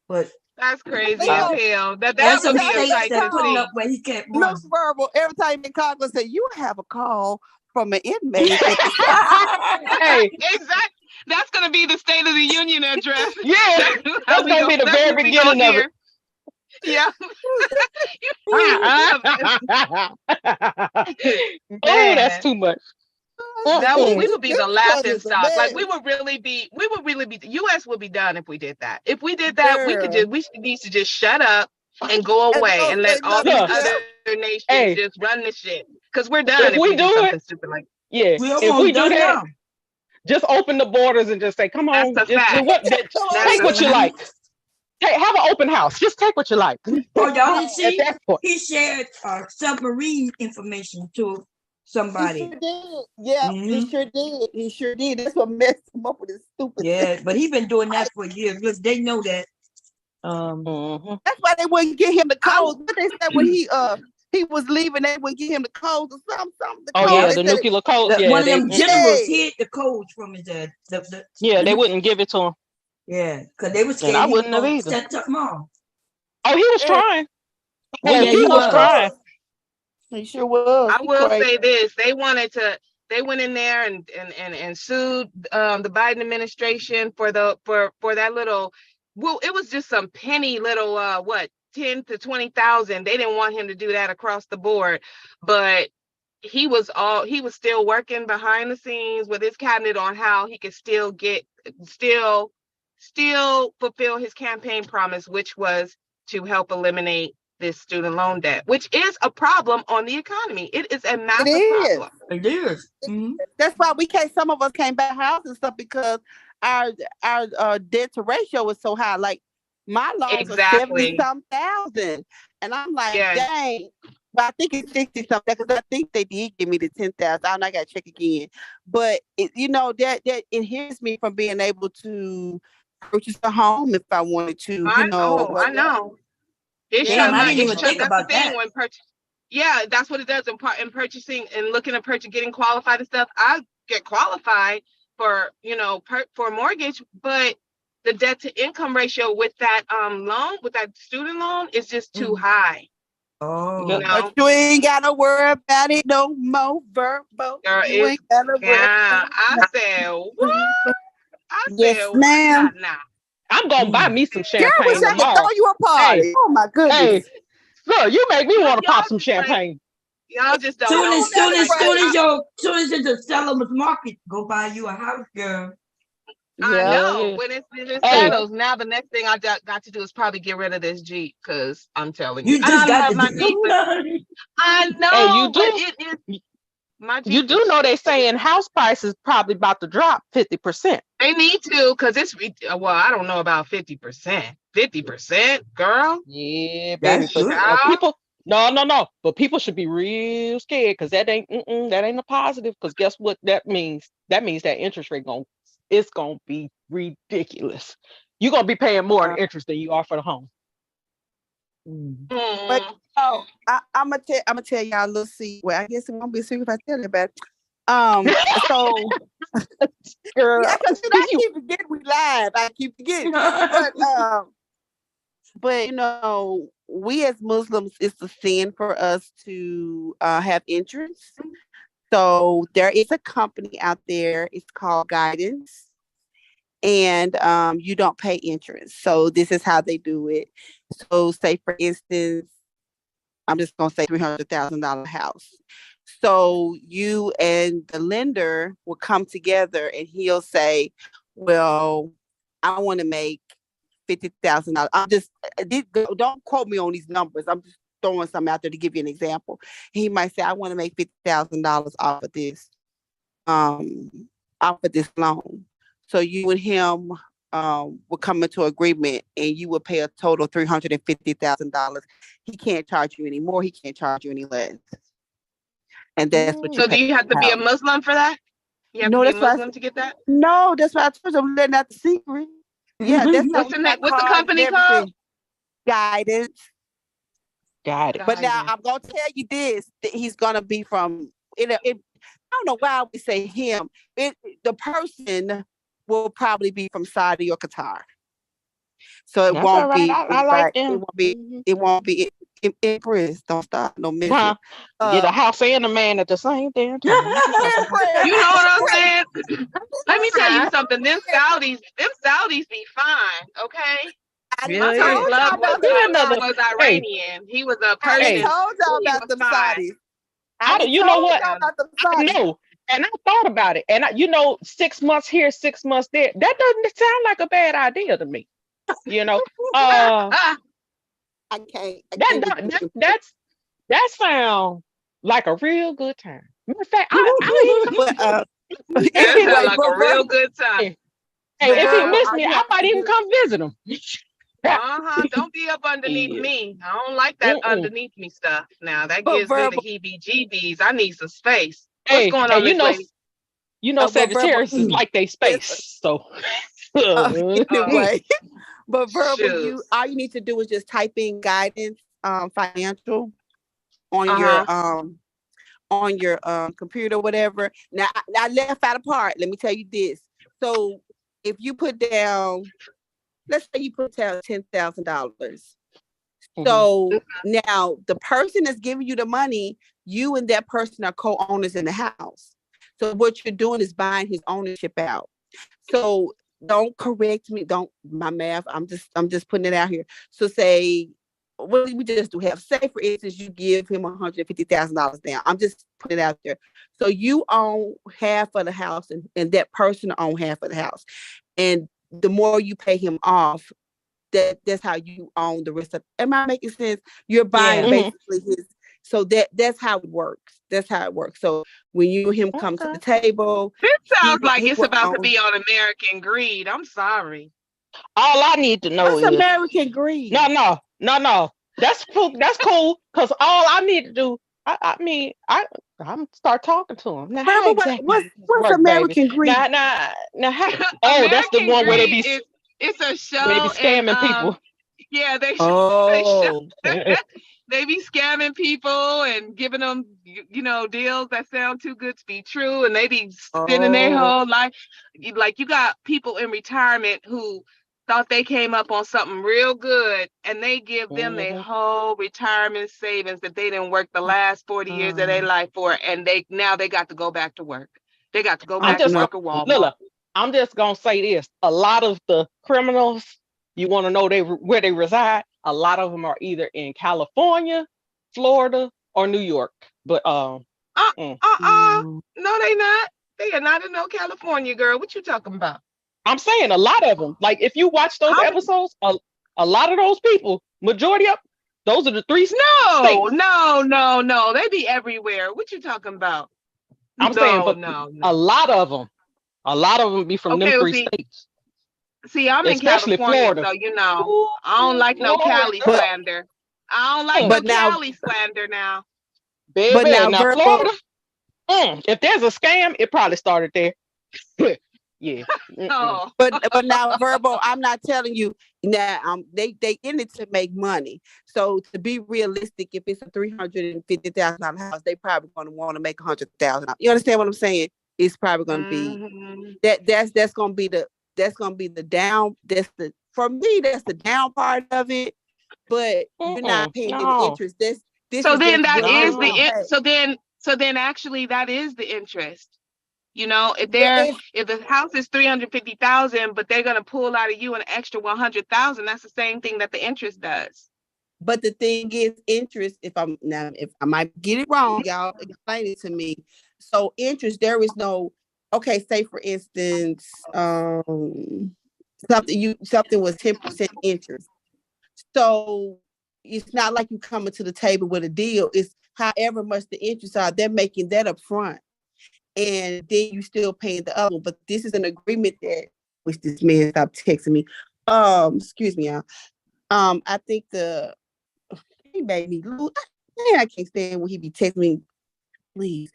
But that's crazy as hell. There's some would be a states sight that to put him see. up where he can't run. Looks verbal. Every time in Congress say you have a call from an inmate. Hey, exactly. That's gonna be the State of the Union address. Yeah, that's gonna be the very beginning of it. Yeah. Oh, that's too much. We would be the laughing stock. Like we would really be. The U.S. would be done if we did that. If we did that, we need to just shut up and go away and let all these other nations just run this shit. Because we're done if we do something stupid like. Yeah, if we do that, just open the borders and just say, "Come on, take what you like. Have an open house. Just take what you like." Oh, y'all didn't see? He shared submarine information to somebody. He sure did. Yeah, he sure did. He sure did. That's what messed him up with his stupid. Yeah, but he's been doing that for years. Look, they know that. That's why they wouldn't get him the codes. What they said when he was leaving, they wouldn't get him the codes or something. The nuclear codes. Yeah, one of them generals hid the codes from his dad. They wouldn't give it to him. Yeah, because they were scared. I wouldn't have either. Set something on. Oh, he was trying. Yeah, he was trying. He sure was. I will say this: they went in there and sued the Biden administration for that little. Well, it was just some penny little 10 to 20,000. They didn't want him to do that across the board, but he was still working behind the scenes with his cabinet on how he could still fulfill his campaign promise, which was to help eliminate this student loan debt, which is a problem on the economy. It is a massive problem. It is. Mm-hmm. That's why some of us can't buy houses and stuff, because our debt to ratio is so high. Like my loans are 70-some thousand, and I'm like, dang. But I think it's 60 something, because I think they did give me the 10,000. I got to check again. But that inhibits me from being able to purchase a home if I wanted to. I know. I didn't even think about that. Yeah, that's what it does in purchasing and looking at getting qualified and stuff. I get qualified for for a mortgage, but the debt to income ratio with that loan, with that student loan, is just too high. Oh, but you ain't gotta worry about it no more, Verbo. Girl, you ain't gotta worry. I said what? Yes, ma'am. Nah. I'm gonna buy me some champagne Girl, wish I could throw you a party. Hey. Oh my goodness. Hey, look, you make me want to pop some champagne. Y'all just don't Soon know. as it's a seller's market, go buy you a house, girl. I know. When it settles, now the next thing I got to do is probably get rid of this Jeep, because I'm telling you. You just got to Jeep. I know. Hey, you do. It is my Jeep. You do know they saying house prices probably about to drop 50%. They need to, because it's I don't know about 50%. 50%, girl. Yeah, baby. People. No. But people should be real scared, because that ain't a positive. Because guess what that means? That means that interest rate it's gonna be ridiculous. You're gonna be paying more in interest than you are for the home. But I'm gonna tell y'all a little secret. Well, I guess it won't be a secret if I tell you about it. So girl, I keep forgetting we live. I keep forgetting. But we as Muslims, it's a sin for us to have interest. So there is a company out there. It's called Guidance, and you don't pay interest. So this is how they do it. So say, for instance, I'm just gonna say $300,000 house. So you and the lender will come together and he'll say, well, I want to make $50,000. Don't quote me on these numbers. I'm just throwing something out there to give you an example. He might say, I want to make $50,000 off of this loan. So you and him will come into agreement and you will pay a total of $350,000. He can't charge you any more. He can't charge you any less. And that's what you So do you have to be a Muslim for that? You have to be a Muslim to get that? No, that's why I told you I'm letting out the secret. Yeah, that's what's the company called? Guidance. Guidance. But now I'm gonna tell you this: that he's gonna be from. I don't know why we say him. The person will probably be from Saudi or Qatar. So it won't be. I like them. It won't be. It won't be. Empress, don't stop. No mission. Get a house and a man at the same damn time. You know what I'm saying? Let me tell you something. Them Saudis be fine, okay? Yeah, My first love was Iranian. He was a Persian. I told y'all about them Saudis. You know what? I know. And I thought about it. And 6 months here, 6 months there. That doesn't sound like a bad idea to me. I can't. That sounds like a real good time. Matter of fact, it sounds like a real good time. Hey, if he missed me, I might even come visit him. Don't be up underneath me. I don't like that underneath me stuff. Now that gives me the heebie-jeebies. I need some space. What's going on, Sagittarius is like they space. So anyway. But Verbal, all you need to do is just type in Guidance Financial on your computer, whatever. Now I left out a part. Let me tell you this. So if you put down, let's say you put down $10,000. So now the person that's giving you the money, you and that person are co-owners in the house. So what you're doing is buying his ownership out. So don't correct me. Don't my math. I'm just putting it out here. So say, what did we just do? Say for instance, you give him $150,000 down. I'm just putting it out there. So you own half of the house, and that person own half of the house. And the more you pay him off, that's how you own the rest of. Am I making sense? You're buying basically his. So that's how it works. That's how it works. So when you and him come to the table, this sounds like it's about to be on American Greed. I'm sorry. All I need to know is American Greed. No. That's cool. That's cool. Because all I need to do, I'm start talking to him. Now, what's American Greed? Now, that's the one where they be. It's a show. They be scamming people. Yeah, they. They be scamming people and giving them, deals that sound too good to be true, and they be spending their whole life. Like you got people in retirement who thought they came up on something real good, and they give them their whole retirement savings that they didn't work the last 40 years of their life for, and they got to go back to work. They got to go back to work at Walmart. Lila, I'm just gonna say this: a lot of the criminals, you want to know where they reside. A lot of them are either in California, Florida, or New York. But no, they not. They are not in no California, girl. What you talking about? I'm saying a lot of them. Like if you watch those episodes, a lot of those people, majority of those are the three states. No. They be everywhere. What you talking about? I'm saying, but a lot of them be from them three states. See, I'm especially in California, Florida. So I don't like no Cali slander. I don't like no Cali slander now. Baby, now Florida. If there's a scam, it probably started there. Yeah. But now Verbal, I'm not telling you now. They in it to make money. So to be realistic, if it's a $350,000 house, they probably going to want to make $100,000. You understand what I'm saying? It's probably going to be that's going to be the. That's gonna be the down. For me, that's the down part of it. But you're not paying any interest. This so then that is the so then actually that is the interest. If the house is $350,000, but they're gonna pull out of you an extra $100,000, that's the same thing that the interest does. But the thing is, interest, if I might get it wrong, y'all explain it to me. So interest, there is no, okay, say for instance, something was 10% interest. So it's not like you coming to the table with a deal. It's however much the interest are, they're making that up front. And then you still paying the other one. But this is an agreement that, which this man stopped texting me. Excuse me, y'all. I think he made me lose. I can't stand when he be texting me. Please.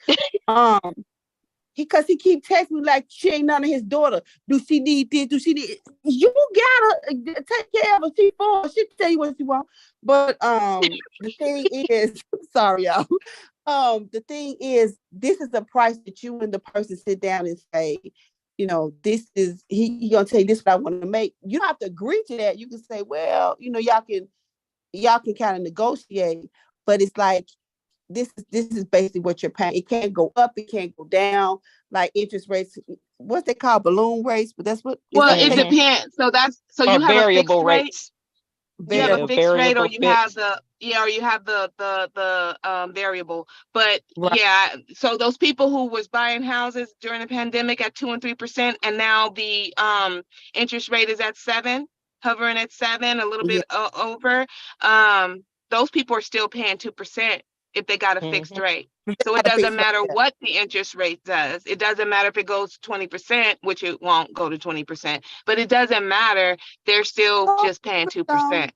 Because he keep texting me like she ain't none of his daughter. Do she need this? Do she need? You gotta take care of her. She for. She'll tell you what you want. But the thing is, sorry, y'all. The thing is, this is the price that you and the person sit down and say, you know, this is he gonna tell you this is what I want to make. You don't have to agree to that. You can say, well, you know, y'all can kind of negotiate, but it's like this is basically what you're paying. It can't go up, it can't go down. Like interest rates, what's they call balloon rates, but that's what. Well, it depends. So you have variable a fixed rate. rates. You have a fixed rate, or you have fixed. the variable. But Right. yeah, so those people who was buying houses during the pandemic at 2% and 3%, and now the interest rate is at 7%, hovering at 7%, a little bit over. Those people are still paying 2% if they got a fixed rate. So it doesn't matter what the interest rate does. It doesn't matter if it goes to 20%, which it won't go to 20%, but it doesn't matter. They're still just paying 2%.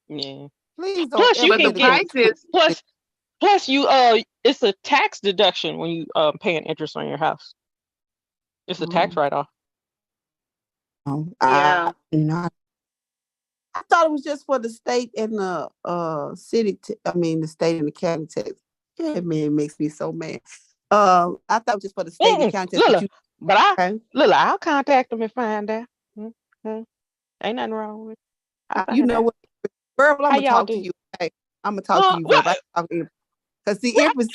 Yeah. Please don't Plus, you ever can get get prices. plus you it's a tax deduction when you paying interest on your house. It's a tax write-off. Yeah. I thought it was just for the state and the city. The state and the county tax. Yeah, man, it makes me so mad. I thought it was just for the state and county tax. Lila, I'll contact them and find out. Ain't nothing wrong with it. You know what, Verbal, I'm How gonna y'all talk to do? you. Hey, I'm gonna talk to you, Verbal. Because the Empress,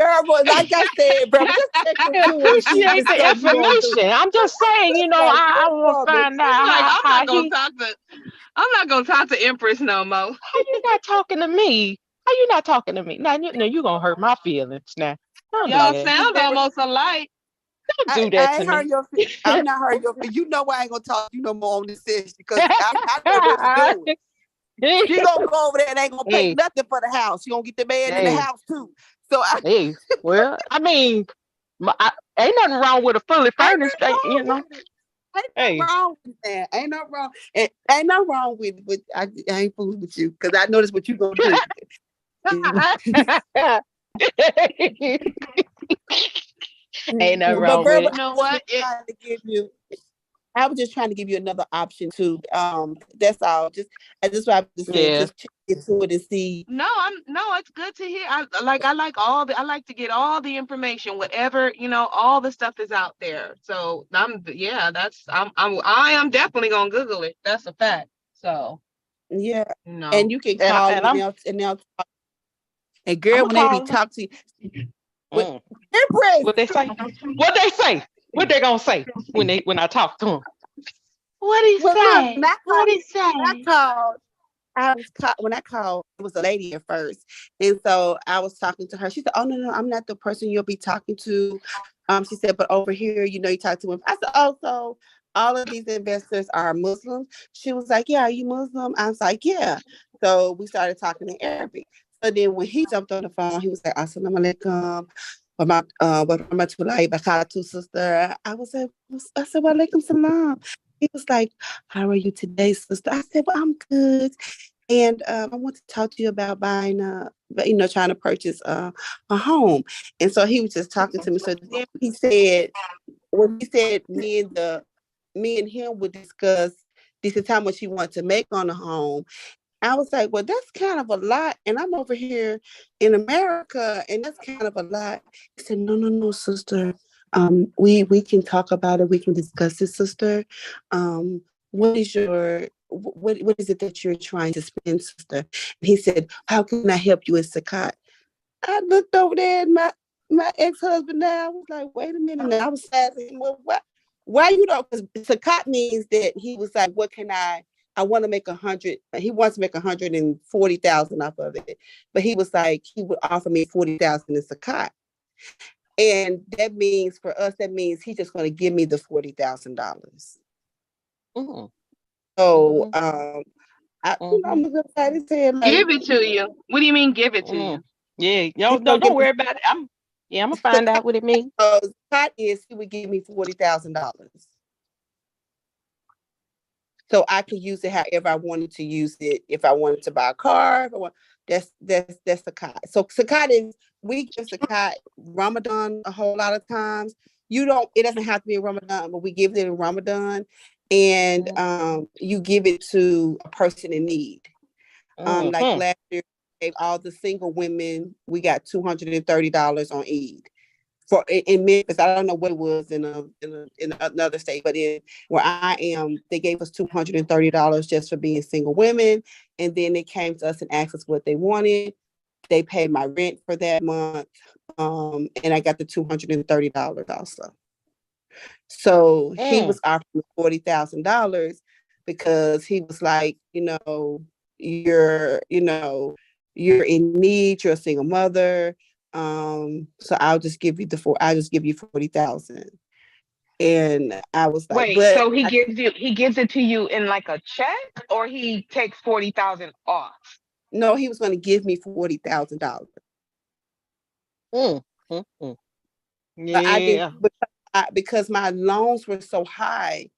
Verbal, like I said, Verbal, just check I into it. See if appreciate it's the something you gonna do. information. I'm just saying, you know, I want to find out Like, how he. I'm not gonna talk to Empress no more. How you not talking to me? How you not talking to me? Now you gonna hurt my feelings. Now don't Y'all do that. sound almost alike. Don't do that I to ain't heard me. your. I'm not heard your. You know I ain't gonna talk to you no more on this issue because I know what to do. She gonna go over there and ain't gonna pay nothing for the house. She gonna get the man in the house too. So well, I mean, ain't nothing wrong with a fully furnished, you know. Ain't nothing wrong with that. Ain't nothing wrong. Ain't nothing wrong with I ain't fooling with you because I know that's what you gonna do. Ain't nothing But wrong with it. You know what? I was just trying to give you another option too. That's all. That's why I just said just check into it and see. No, it's good to hear. I like to get all the information, whatever, all the stuff is out there. So I am definitely gonna Google it. That's a fact. So yeah. No. And you can call them and they'll talk. And girl, when they be talking to you, Empress. What they say? What they gonna say when I talk to them? What he say? What he say? When I called, it was a lady at first. And so I was talking to her. She said, oh, no, I'm not the person you'll be talking to. She said, but over here, you talk to him. I said, oh, so all of these investors are Muslims? She was like, yeah, are you Muslim? I was like, yeah. So we started talking in Arabic. So then when he jumped on the phone, he was like, assalamu alaikum. Wa rahmatullahi wa barakatuh, sister. I said, wa alaikum salam. He was like, how are you today, sister? I said, well, I'm good. And I want to talk to you about buying trying to purchase a home. And so he was just talking to me. So then he said, me and him would discuss, this is how much he wanted to make on a home. I was like, well, that's kind of a lot. And I'm over here in America, and that's kind of a lot. He said, no, sister. We can talk about it. We can discuss it, sister. What is it that you're trying to spend, sister? And he said, how can I help you in Sakat? I looked over there at my ex-husband now. I was like, wait a minute. And I was asking him, well, why you don't? Because Sakat means that he was like, what can I I want to make 100. He wants to make 140,000 off of it, but he was like, he would offer me 40,000 in zakat. And that means for us, that means he's just going to give me the $40,000. So, I'm gonna pat his head like, Give it to you. What do you mean give it to you? Yeah, y'all don't worry about it. I'm gonna find out what it means. Zakat is he would give me $40,000. So I could use it however I wanted to use it. If I wanted to buy a car, if I want, that's zakat. So zakat is, we give zakat Ramadan a whole lot of times. It doesn't have to be in Ramadan, but we give it in Ramadan, and you give it to a person in need. Like last year, gave all the single women, we got $230 on Eid. For in Memphis, I don't know what it was in another state, but where I am, they gave us $230 just for being single women, and then they came to us and asked us what they wanted. They paid my rent for that month, and I got the $230 also. So he was offering me $40,000 because he was like, you're in need, you're a single mother. So I'll just give you 40,000. And I was like, wait, so he gives it to you in like a check, or he takes 40,000 off? No, he was going to give me $40,000. Yeah. I didn't, because my loans were so high.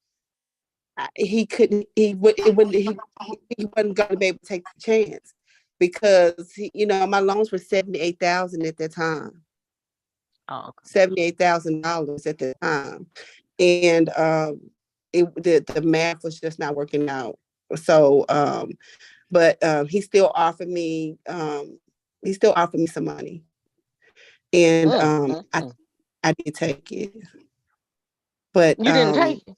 He wasn't going to be able to take the chance, because my loans were $78,000 at that time. $78,000 at the time, and the math was just not working out. So, but he still offered me some money, and I did take it. But you didn't take it.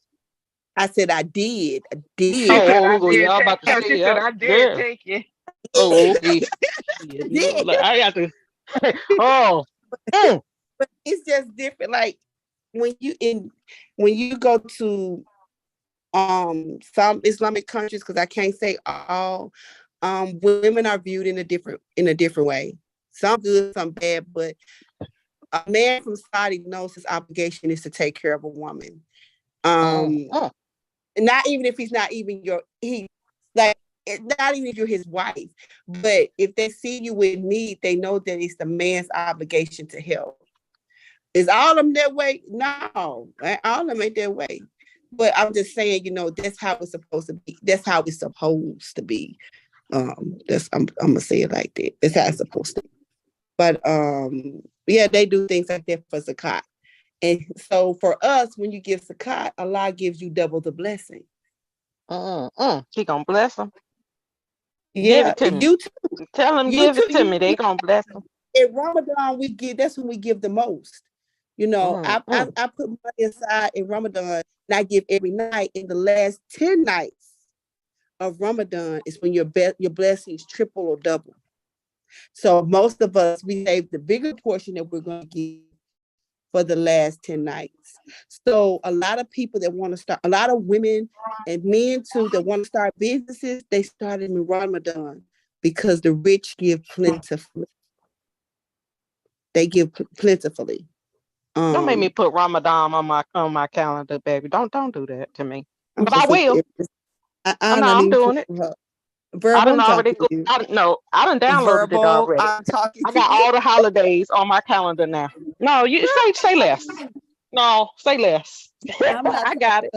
I said I did. I did. She said I did take it. Oh, okay. I got to. But it's just different. Like when you go to some Islamic countries, because I can't say all, women are viewed in a different way. Some good, some bad, but a man from Saudi knows his obligation is to take care of a woman. Not even if he's not even not even if you're his wife, but if they see you in need, they know that it's the man's obligation to help. Is all of them that way? No, all of them ain't that way. But I'm just saying, that's how it's supposed to be. That's how it's supposed to be. I'm gonna say it like that. That's how it's supposed to be. But yeah, they do things like that for zakat. And so for us, when you give zakat, Allah gives you double the blessing. He gonna bless them. Yeah, give it to me. You too. Tell them give it to me. They gonna bless them. In Ramadan, that's when we give the most. I put money aside in Ramadan, and I give every night. In the last 10 nights of Ramadan is when your blessings triple or double. So most of us, we save the bigger portion that we're going to give for the last 10 nights. So a lot of people that want to start, a lot of women and men too, that want to start businesses, they started in Ramadan because the rich give plentifully. They give plentifully. Don't make me put Ramadan on my calendar, baby. Don't do that to me. But I will. I'm doing it. I done downloaded it already. I got all the holidays on my calendar now. No, you say less. No, say less. I got it.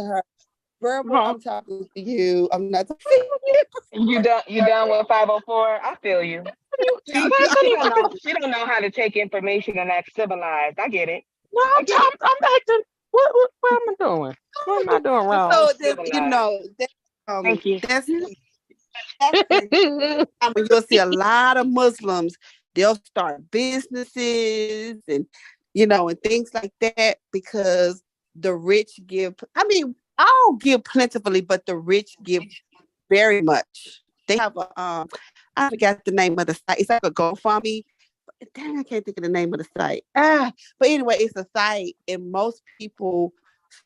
Verbal, I'm talking to you. I'm not talking to you. You done with 504? I feel you. She don't know how to take information and act civilized. I get it. No, I'm back to what am I doing? What am I doing wrong? So thank you. That's you'll see a lot of Muslims. They'll start businesses and and things like that, because the rich give. I mean, I'll give plentifully, but the rich give very much. They have a I forgot the name of the site. It's like a GoFundMe. Dang, I can't think of the name of the site. But anyway, it's a site, and most people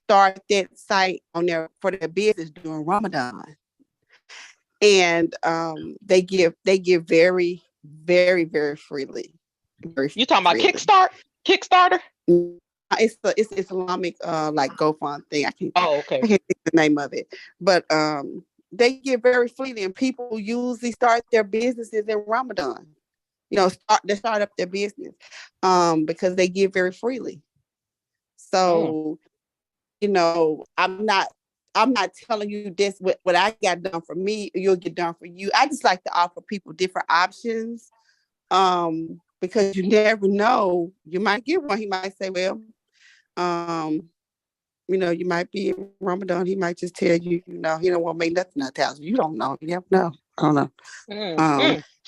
start that site for their business during Ramadan. and they give very, very, very freely. You talking about Kickstarter? It's Islamic like GoFund thing. I can't okay. I can't think the name of it, but they give very freely, and people usually start their businesses in Ramadan. They start up their business because they give very freely. So, I'm not telling you this what I got done for me, you'll get done for you. I just like to offer people different options. Because you never know, you might get one. He might say, well, you might be in Ramadan. He might just tell you, he don't want to make nothing out of house. You don't know. You never know. I don't know.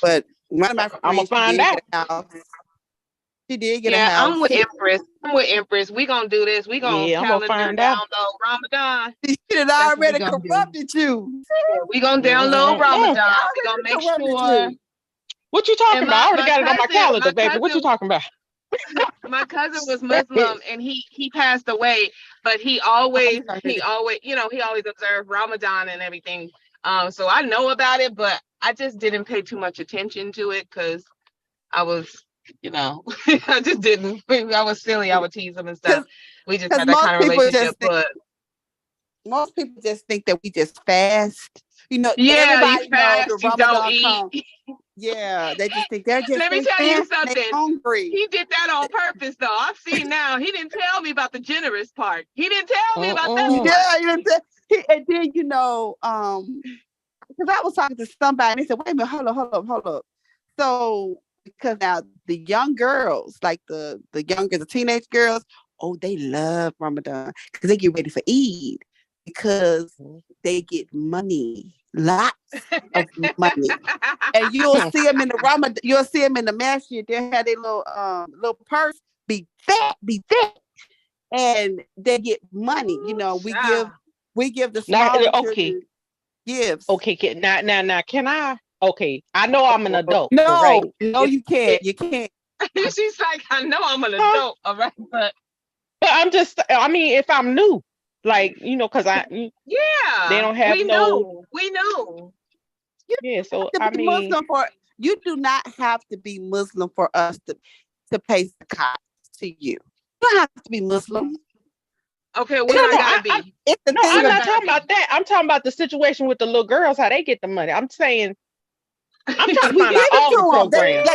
But one of my friends, I'm gonna find out. She did get a house. I'm with Empress. We gonna do this. We gonna calendar download Ramadan. She had already corrupted you. We gonna download Ramadan. We gonna make sure. What you talking about? I already got it on my calendar, baby. What you talking about? My cousin was Muslim and he passed away, but he always observed Ramadan and everything. So I know about it, but I just didn't pay too much attention to it because I was, I just didn't. I was silly. I would tease him and stuff. We just had that kind of relationship, but most people just think that we just fast. Yeah, you fast, you don't eat. Yeah, they just think they're just. Let me tell you something. Hungry. He did that on purpose, though. I've seen now. He didn't tell me about the generous part. He didn't tell me about that part. Yeah, he didn't and then because I was talking to somebody and they said, "Wait a minute, hold up." So because now the young girls, like the teenage girls, they love Ramadan because they get ready for Eid because they get money. Lots of money, and you'll see them in the Ramadan. You'll see them in the masjid. They have their little purse be fat, and they get money. We give the smaller children gifts. Okay, now, can I? Okay, I know I'm an adult. No, right? No, you can't. You can't. She's like, I know I'm an adult, all right, but I'm just. I mean, if I'm new. Because they don't have we know. Yeah, so you do not have to be Muslim for us to pay zakat to you. You don't have to be Muslim. Okay, what I gotta be? I'm not talking about that. I'm talking about the situation with the little girls, how they get the money. I'm saying, I'm trying to find out all the programs.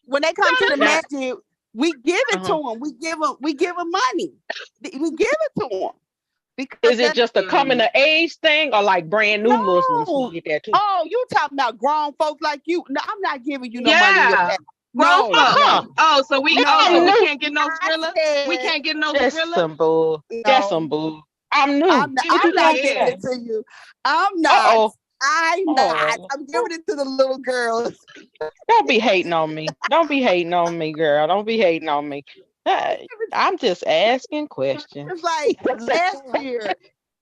When they come to the masjid, we give it to them. We give them money. We give it to them. Because is it just a coming of age thing or like brand new Muslims who get that too? Oh, you talking about grown folks like you. No, I'm not giving you no money. No. Oh, so we can't get no thriller? We can't get no That's thriller? Some bull. No. That's some bull. I'm new. I'm not giving it to you. I'm not. I'm not. I'm giving it to the little girls. Don't be hating on me. Don't be hating on me, girl. Don't be hating on me. I'm just asking questions. It's like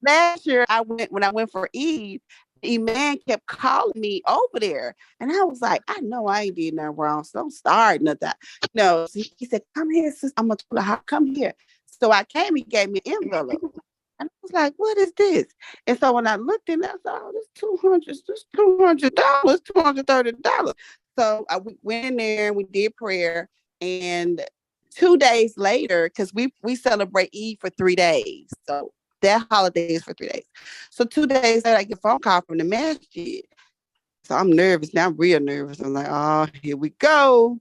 last year when I went for Eid, the man kept calling me over there. And I was like, I know I ain't did nothing wrong. So don't start nothing. No, so he said, come here, sis. I'm gonna tell her, come here. So I came, he gave me an envelope. And I was like, what is this? And so when I looked in, I said, oh, this $200, $230. So I went in there and we did prayer. And 2 days later, because we celebrate Eid for 3 days. So that holiday is for 3 days. So 2 days later, I get a phone call from the masjid. So I'm nervous. Now I'm real nervous. I'm like, oh, here we go.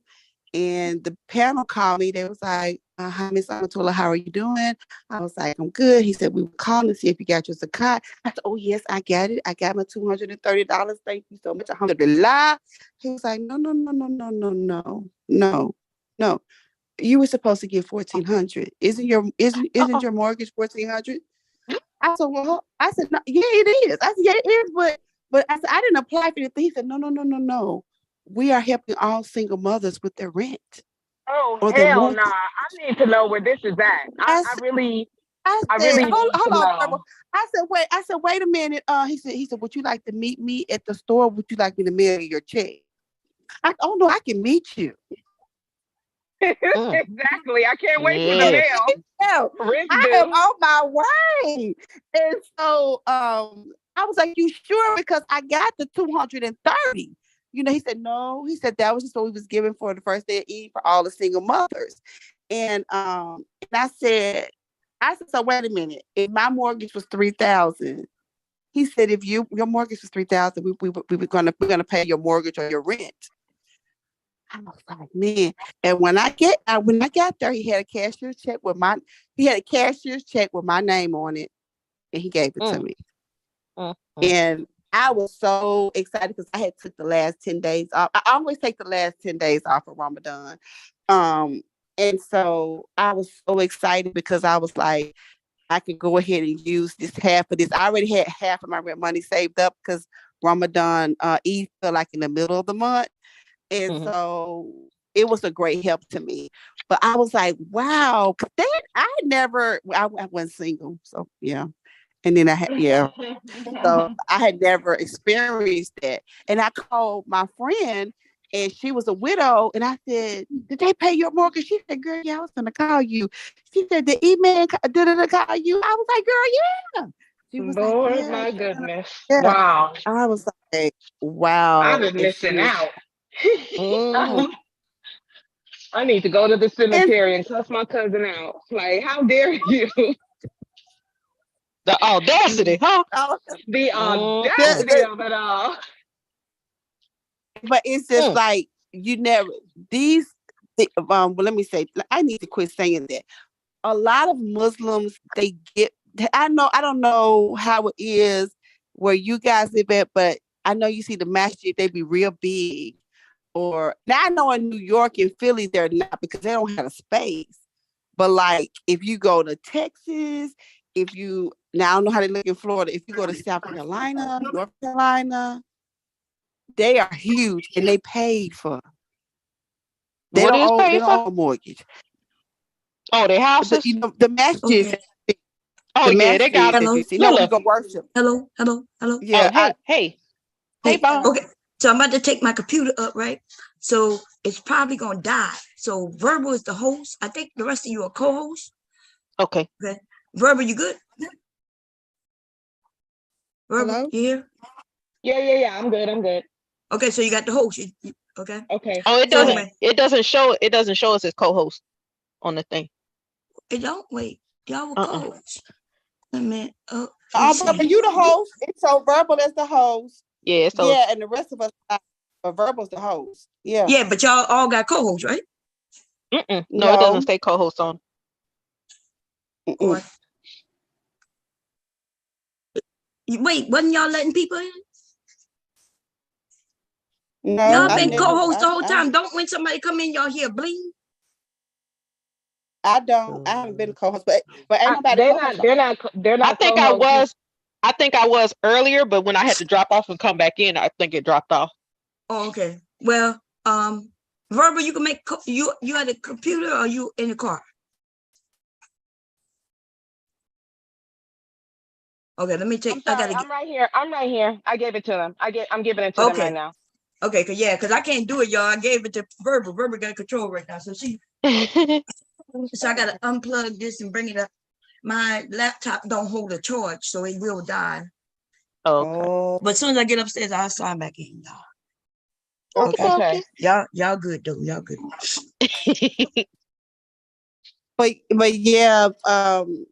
And the panel called me. They was like, hi, Miss Amatullah, how are you doing? I was like, I'm good. He said, we were calling to see if you got your zakat. I said, oh, yes, I got it. I got my $230. Thank you so much. Alhamdulillah. He was like, no. You were supposed to get $1,400. Isn't your mortgage $1,400? I said, well, no, yeah, it is. I said, yeah, it is, but I said, I didn't apply for anything. He said, no. We are helping all single mothers with their rent. Oh, hell nah. I need to know where this is at. I really hold on. I said, wait a minute. He said, would you like to meet me at the store? Would you like me to mail you your check? I said, oh no, I can meet you. Exactly. I can't wait for the mail. I am on my way. And so I was like, you sure? Because I got the 230. He said, no. He said that was just what we was giving for the first day of Eid for all the single mothers. And I said, so wait a minute. If my mortgage was $3,000, he said, if your mortgage was $3,000, we're gonna pay your mortgage or your rent. I was like, man. And when I got there, he had a cashier's check with my name on it, and he gave it to me. And I was so excited because I had took the last 10 days off. I always take the last 10 days off of Ramadan. And so I was so excited because I was like, I could go ahead and use this half of this. I already had half of my rent money saved up because Ramadan Eid fell like in the middle of the month. And so it was a great help to me. But I was like, wow, because I wasn't single. So yeah. And then so I had never experienced that. And I called my friend, and she was a widow. And I said, did they pay your mortgage? She said, girl, yeah, I was going to call you. She said, the email did it call you? I was like, girl, yeah. She was Lord, like, yeah, my goodness. yeah. Wow. I was like, wow. I've been missing out. I need to go to the cemetery and cuss my cousin out. Like, how dare you? The audacity, huh? The audacity of it all. But it's just like well, let me say, I need to quit saying that. A lot of Muslims, I don't know how it is where you guys live at, but I know you see the masjid, they be real big. Or now I know in New York and Philly, they're not because they don't have a space. But like if you go to Texas, now I don't know how they look in Florida. If you go to South Carolina, North Carolina, they are huge and they paid for. They don't own a mortgage. Oh, their houses? The masjid. Okay. Oh, yeah, they got Hello. we go worship. Hello. Yeah. Hey, Bob. Okay. So I'm about to take my computer up, right? So it's probably gonna die. So Verbal is the host. I think the rest of you are co-hosts. Okay. Verbal, you good? Verbal, you here? Yeah. I'm good. Okay, so you got the host. Okay. Okay. Oh, it doesn't show us as co-host on the thing. It don't wait. Y'all were co-hosts. I mean, you the host. It's so Verbal is the host. Yeah, and the rest of us, but Verbal's the host. Yeah. Yeah, but y'all all got co-hosts, right? No, it doesn't say co-host on. Wait, wasn't y'all letting people in? No, y'all been co-host the whole time. Don't when somebody come in, y'all hear bling. I haven't been a co-host, but ain't nobody. They're not. I think I was earlier, but when I had to drop off and come back in, I think it dropped off. Oh, okay. Well, Verbal, you can make you at a computer or you in the car? Okay, let me take. I'm right here. I gave it to them. I'm giving it to them right now. Okay, because I can't do it, y'all. I gave it to Verbal. Verbal got control right now, so she. So I gotta unplug this and bring it up. My laptop don't hold a charge, so it will die. Okay. But as soon as I get upstairs, I'll sign back in, y'all. Okay. Y'all good though. Y'all good. but yeah,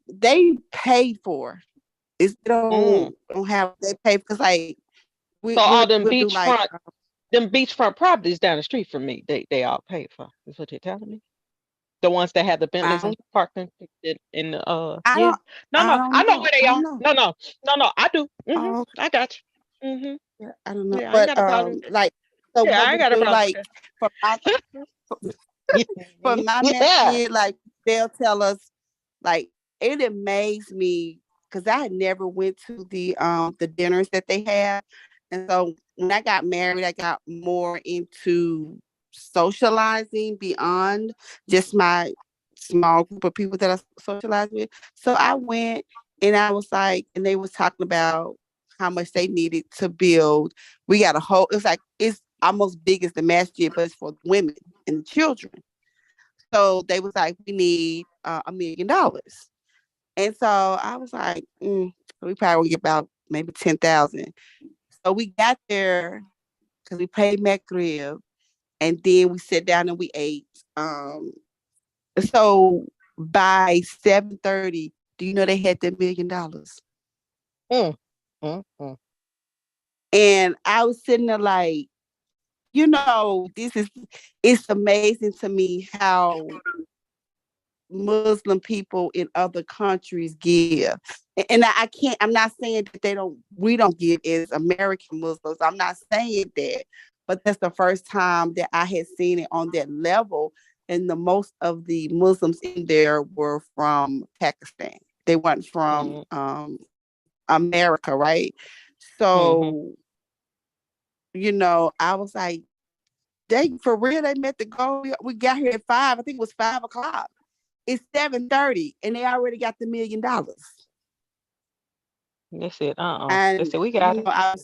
they paid for. They don't have they pay because like all them beachfront properties down the street from me, they all paid for. Is what you're telling me? The ones that have the Bentleys parked in the I know where they are. No, I do. I got you. Yeah, I don't know. Yeah, but I got a problem. like so yeah, I got a problem. Like for my message, like they'll tell us like it amazed me because I had never went to the dinners that they have. And so when I got married, I got more into socializing beyond just my small group of people that I socialize with. So I went and I was like, and they was talking about how much they needed to build. We got a whole, it's almost big as the masjid, but it's for women and the children. So they was like, we need $1 million. And so I was like, we probably will get about maybe 10,000. So we got there because we paid Maghrib, and then we sat down and we ate. So by 7:30, do you know they had $1 million? And I was sitting there like, it's amazing to me how Muslim people in other countries give. And I'm not saying that we don't give as American Muslims. I'm not saying that, but that's the first time that I had seen it on that level. And the most of the Muslims in there were from Pakistan. They weren't from America, right? So, I was like, for real, they met the goal. We got here at 5. I think it was 5 o'clock. It's 7:30, and they already got the $1 million. They said, And they said, we got it. I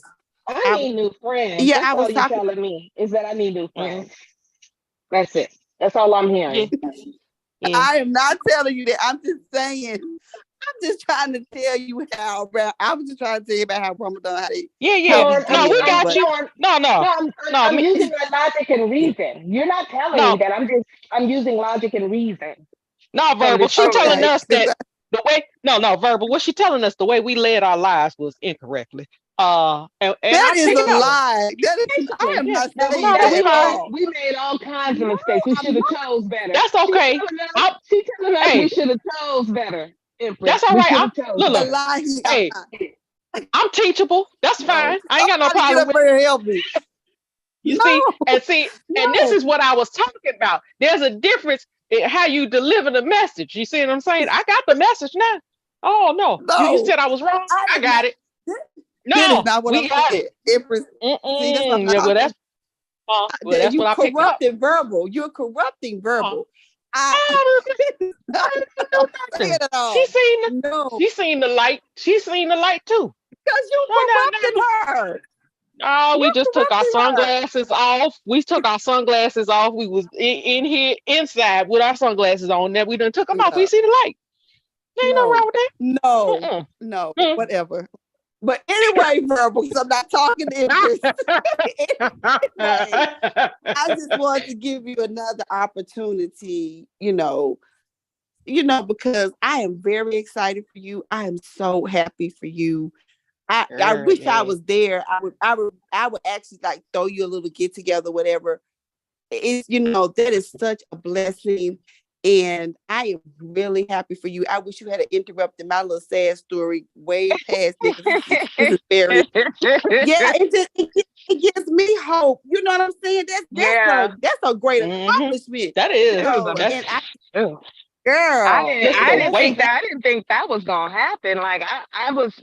need new friends. Yeah, That's I was all you're telling me is that I need new friends. That's it. That's all I'm hearing. I am not telling you that. I'm just saying. I'm just trying to tell you how. I was just trying to tell you about how Ramadan. How they, No, we got you. I'm using my logic and reason. You're not telling me that. I'm using logic and reason. No, Verbal. She telling us that the way. No, Verbal. What she telling us, the way we led our lives was incorrectly. And that is a lie. I am not saying that. We made all kinds of mistakes. We should have chose better. That's okay. She's telling us we should have chose better. That's all right. Look. Hey, I'm teachable. That's fine. I ain't got no problem with it. Help me. You see, and this is what I was talking about. There's a difference in how you deliver the message. You see what I'm saying? I got the message now. Oh no. You said I was wrong. I got it. No, we got it. That's what I picked up. Verbal. You're corrupting verbal. She seen the light. She seen the light too. Because you corrupted her. Oh, we just took our sunglasses off. We took our sunglasses off. We was in here inside with our sunglasses on. Then we done took them off. We see the light. There ain't no wrong with that. No, whatever. But anyway, Verbal, because I'm not talking to interest. Anyway, I just wanted to give you another opportunity, because I am very excited for you. I am so happy for you. I wish I was there. I would actually like throw you a little get together, whatever. It's that is such a blessing. And I am really happy for you. I wish you had interrupted my little sad story way past this. This is very, it gives me hope. You know what I'm saying? That's a great accomplishment. That is. Girl, I didn't think that was gonna happen. Like I was,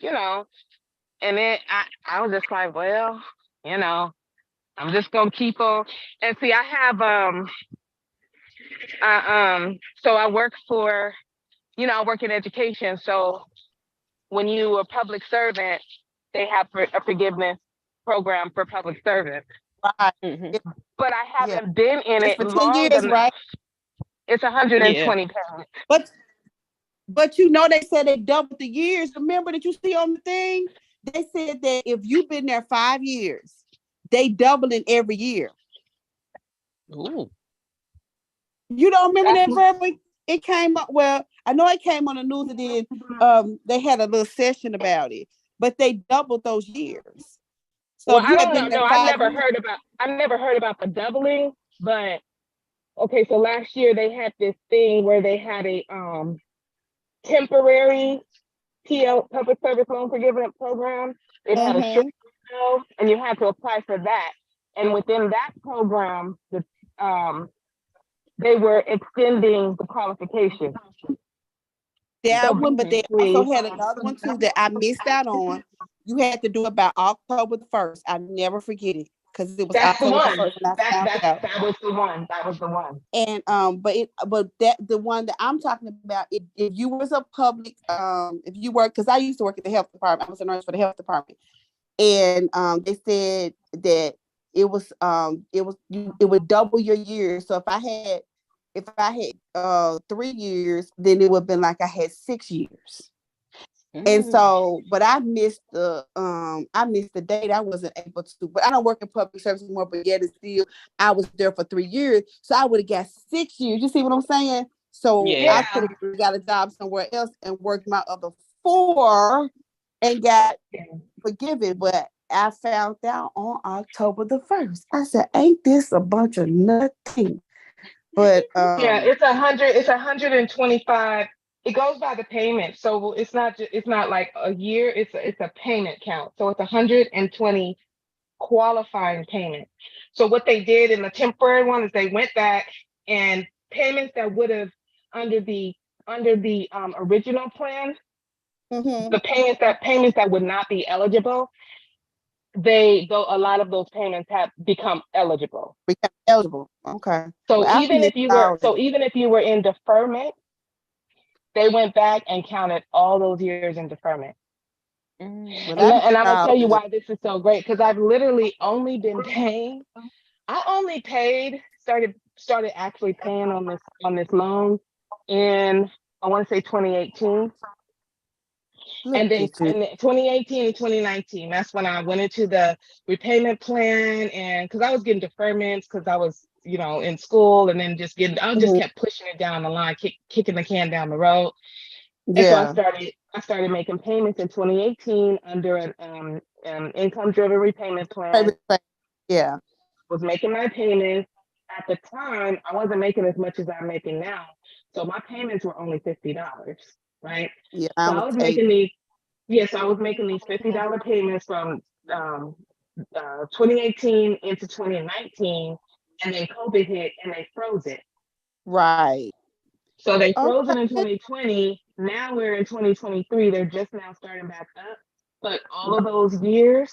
and then I was just like, well, I'm just gonna keep on. And see, I have so I work I work in education. So when you are a public servant, they have a forgiveness program for public servants. Right. But I haven't been in it for 10 long years, enough. right? It's 120 pounds. But they said they doubled the years. Remember that you see on the thing? They said that if you've been there 5 years, they double it every year. Ooh. You don't remember that, Verbal? It came up. Well, I know it came on the news, and then they had a little session about it. But they doubled those years. So I don't know. I've never heard about the doubling. But okay, so last year they had this thing where they had a temporary PL public service loan forgiveness program. It had a short window, and you had to apply for that. And within that program, they were extending the qualifications. That one, but they also had another one too that I missed out on. You had to do it by October the 1st. I never forget it because it was October the 1st when I found out. That was the one. That was the one. And the one that I'm talking about, if you was a public, if you work, because I used to work at the health department. I was a nurse for the health department, and they said that it would double your years. So if I had 3 years, then it would have been like I had 6 years. And so, but I missed the date. I wasn't able to, but I don't work in public service anymore, but yet it's still, I was there for 3 years. So I would have got 6 years. You see what I'm saying? So I could have got a job somewhere else and worked my other 4 and got forgiven. But I found out on October the 1st. I said, ain't this a bunch of nothing? But it's 125. It goes by the payment, so it's not like a year. It's a payment count. So it's 120 qualifying payments. So what they did in the temporary one is they went back and payments that would have under the original plan, the payments that would not be eligible, a lot of those payments have become eligible. Okay. So even if you were in deferment, they went back and counted all those years in deferment. And I'm gonna tell you why this is so great, because I've literally only been paying. I only started actually paying on this loan in, I want to say 2018. And then in 2018 and 2019, that's when I went into the repayment plan, and because I was getting deferments because I was, in school, and then I just kept pushing it down the line, kicking the can down the road. And so I started making payments in 2018 under an income-driven repayment plan. Yeah. Was making my payments. At the time, I wasn't making as much as I'm making now. So my payments were only $50, right? Yeah. So I was making these $50 payments from 2018 into 2019, and then COVID hit and they froze it. Right. So they froze it in 2020. Now we're in 2023. They're just now starting back up. But all of those years,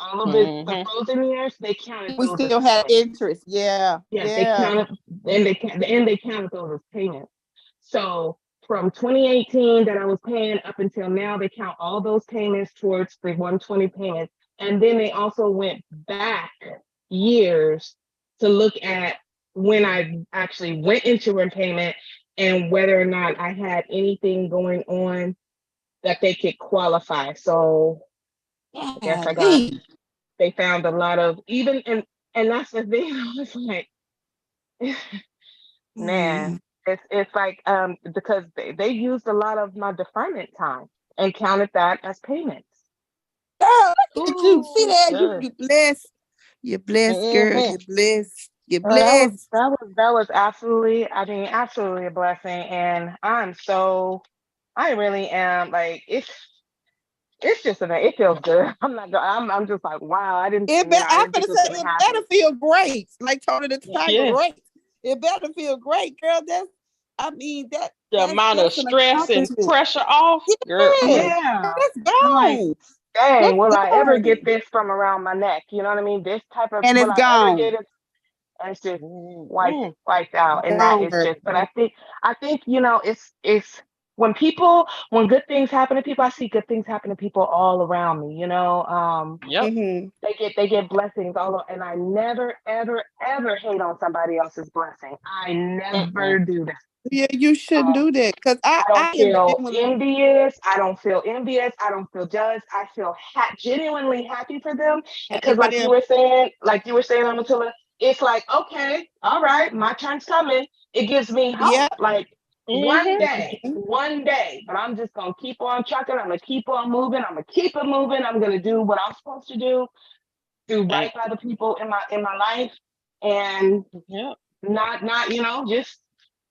all of the frozen years, they counted. We still had interest. Yeah. They counted, and they counted those as payments. So from 2018 that I was paying up until now, they count all those payments towards the 120 payments. And then they also went back years to look at when I actually went into repayment and whether or not I had anything going on that they could qualify. So I guess they found a lot of and that's the thing. I was like, man, it's like because they used a lot of my deferment time and counted that as payments. Oh, look at you. See that? You blessed. You're blessed, girl. You're blessed. You're blessed. That was absolutely a blessing. And I really am, like, it's just it feels good. I'm just like, wow, I didn't. It better feel great. Like Tony the Tiger, great. It better feel great, girl. The amount of stress and pressure off. Yeah. Let's go. Dang, will I ever get this from around my neck? You know what I mean? This type of, and it's gone. It's just wiped out. And that is just, but I think, it's when good things happen to people, I see good things happen to people all around me, they get blessings all over, and I never, ever, ever hate on somebody else's blessing. I never do that. Yeah, you shouldn't do that, because I don't feel envious. I don't feel judged. I feel genuinely happy for them, because like you were saying, Amatilla, it's like, okay, all right, my turn's coming. It gives me hope. Yeah. Like one day, but I'm just gonna keep on trucking. I'm gonna keep on moving. I'm gonna keep it moving. I'm gonna do what I'm supposed to do right by the people in my life, and not just.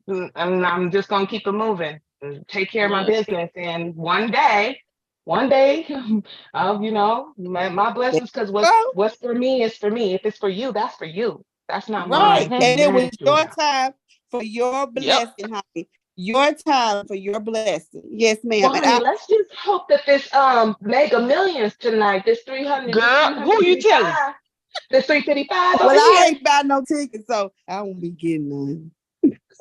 And I'm just gonna keep it moving and take care of my business. And one day, I'll my blessings, because what's for me is for me. If it's for you, that's for you. That's not mine. And it was your time for your blessing, honey. Your time for your blessing. Yes, ma'am. Well, honey, let's just hope that this Mega Millions tonight, this 300. Girl, who you telling? This 355. Well, I ain't buy no tickets, so I won't be getting none.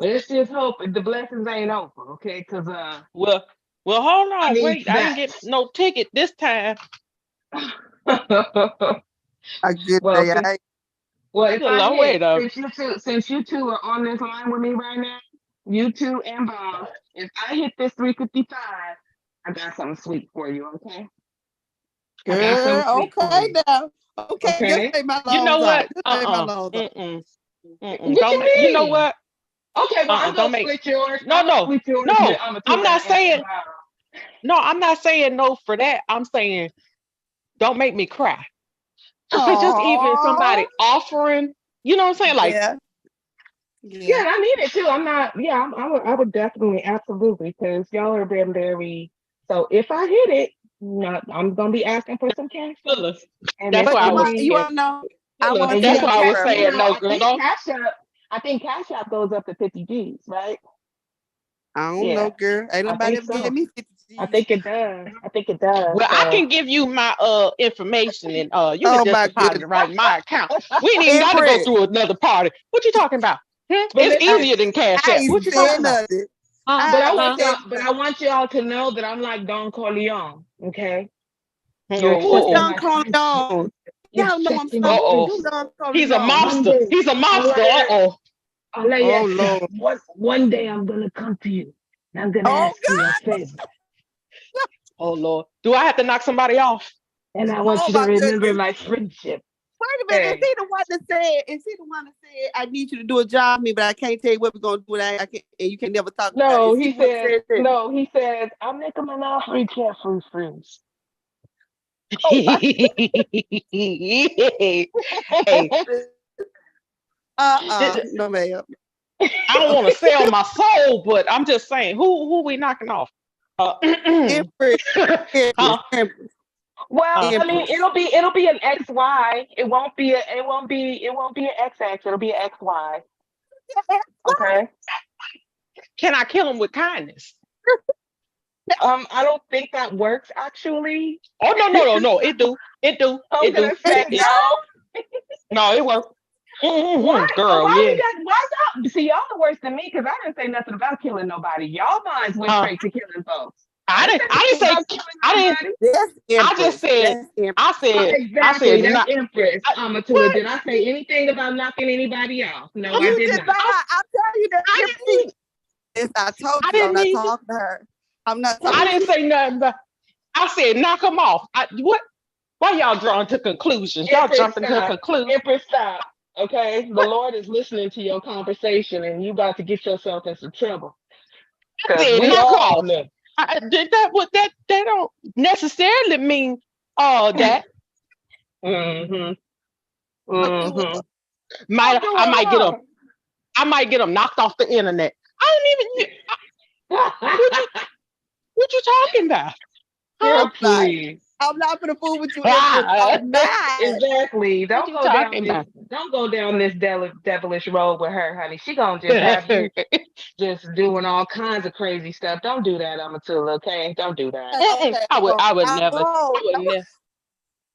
Let's just hope the blessings ain't over, okay? Because well, hold on, wait, I didn't get no ticket this time. I get that. Since you two are on this line with me right now, you two and Bob, if I hit this 355, I got something sweet for you, okay? I got something Girl, sweet for okay you. now. Okay, just Okay? say my You know lungs what? out. Just say my lungs out. What Don't you make, you know mean? what? Okay, well, I'm Don't gonna make. split yours. No, I'm gonna no, split yours, no. but I'm gonna I'm not saying. bottle. No, I'm not saying no for that. I'm saying don't make me cry. Just even somebody offering. You know what I'm saying? Like, Yeah. Yeah, I need it too. I'm not. Yeah, I would definitely, absolutely, because y'all are been very. So if I hit it, I'm gonna be asking for some cash. And that's if why I I was. You want to know? I want and to you That's tell know, why I you was something. saying no, I girl. think Don't. Cash App goes up to 50 G's, right? I don't Yeah, know, girl. Ain't I nobody think ever so. gave me 50 I G's. think it does. I think it does. Well, I So, can give you my information and you can Oh just my deposit goodness. it right in my account. We ain't even got to go Empress, through another party. What you talking about? but It's listen, easier than Cash I App. ain't What you saying talking about? nothing. but I ain't saying I want y'all to know that I'm like Don Corleone. Okay, you're who's accepting Don my Corleone? You're Y'all know I'm accepting my so Uh-oh. who's Don He's a Corleone? mobster. He's a mobster. Uh-oh. I'll let Oh you Lord. one day I'm gonna come to you. And I'm gonna Oh ask you a God. favor. Oh, Lord. Do I have to knock somebody off? And I want Oh you to my remember goodness. my friendship. Wait a minute. Hey. Is he the one that said? Is he the one that said I need you to do a job for me, but I can't tell you what we're gonna do, and I can't, and you can never talk about it? No, Is he he the one that said, said that? no, he says, I'll make him an offer he can't free friends. Oh my. Hey, No ma'am. I don't want to sell my soul, but I'm just saying, who we knocking off? Empress. Huh? Empress. Well, I mean, Empress. it'll be an XY. It won't be an XX. It'll be an XY. Okay. Can I kill him with kindness? I don't think that works actually. Oh no! It do. I'm gonna say no. No, it works. Why? Girl, Why yeah. you got? Why y'all? See, y'all are worse than me because I didn't say nothing about killing nobody. Y'all minds went straight to killing folks. I didn't say. That's I just Empress. said. That's Empress. Exactly. That's not. Empress. Amatula. Did I say anything about knocking anybody off? No, I You did did not. not. I'm telling you that. I didn't. Yes, I told I you I'm didn't not even. talking to her. I'm not I talking. didn't say nothing. But I said knock them off. What? Why y'all drawing to conclusions? Y'all jumping to conclusions. Empress, stop. Okay, the Lord is listening to your conversation, and you about to get yourself in some trouble. I said We knock all off. know. That don't necessarily mean that. Mm-hmm. I might get them knocked off the internet. I don't even. What you talking about? Girl, please. I'm not gonna fool with you, Empress. I'm not. Exactly. Don't What you go down this devilish road with her, honey. She gonna just have you just doing all kinds of crazy stuff. Don't do that, Amatula. Okay, don't do that. Okay, I would no.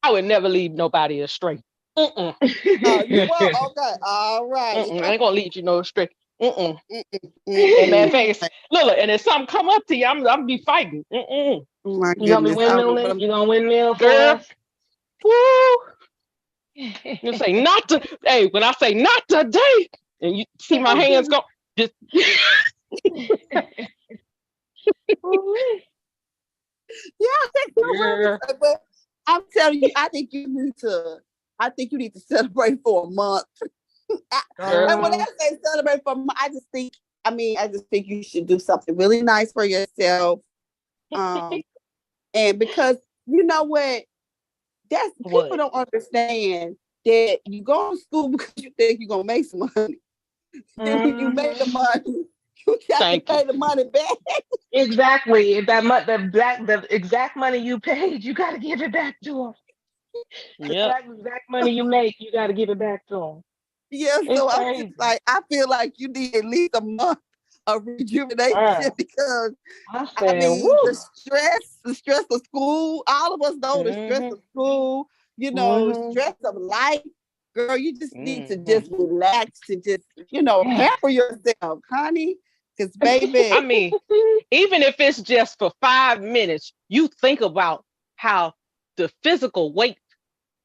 I would never leave nobody astray. You won't. Okay, all right. I ain't gonna lead you no astray. And that face, look, and if something come up to you, I'm be fighting. Oh my You gonna be goodness. windmilling? You gonna windmill for Girl. us? Woo! You say not to. Hey, when I say not today, and you see my hands go, just. Yeah, but I'm telling you, I think you need to celebrate for a month. And when I say celebrate for a month, I just think you should do something really nice for yourself. And because you know what, people don't understand that you go to school because you think you're gonna make some money. Then when you make the money, you got to pay the money back. Exactly. If the exact money you paid, you got to give it back to them. Yeah. The exact money you make, you got to give it back to them. Yeah, so I'm just like, I feel like you need at least a month of rejuvenation because the stress of school, all of us know the stress of school, stress of life. Girl, you just need to just relax and just, pamper yourself, honey. Because baby, I mean, even if it's just for 5 minutes, you think about how the physical weight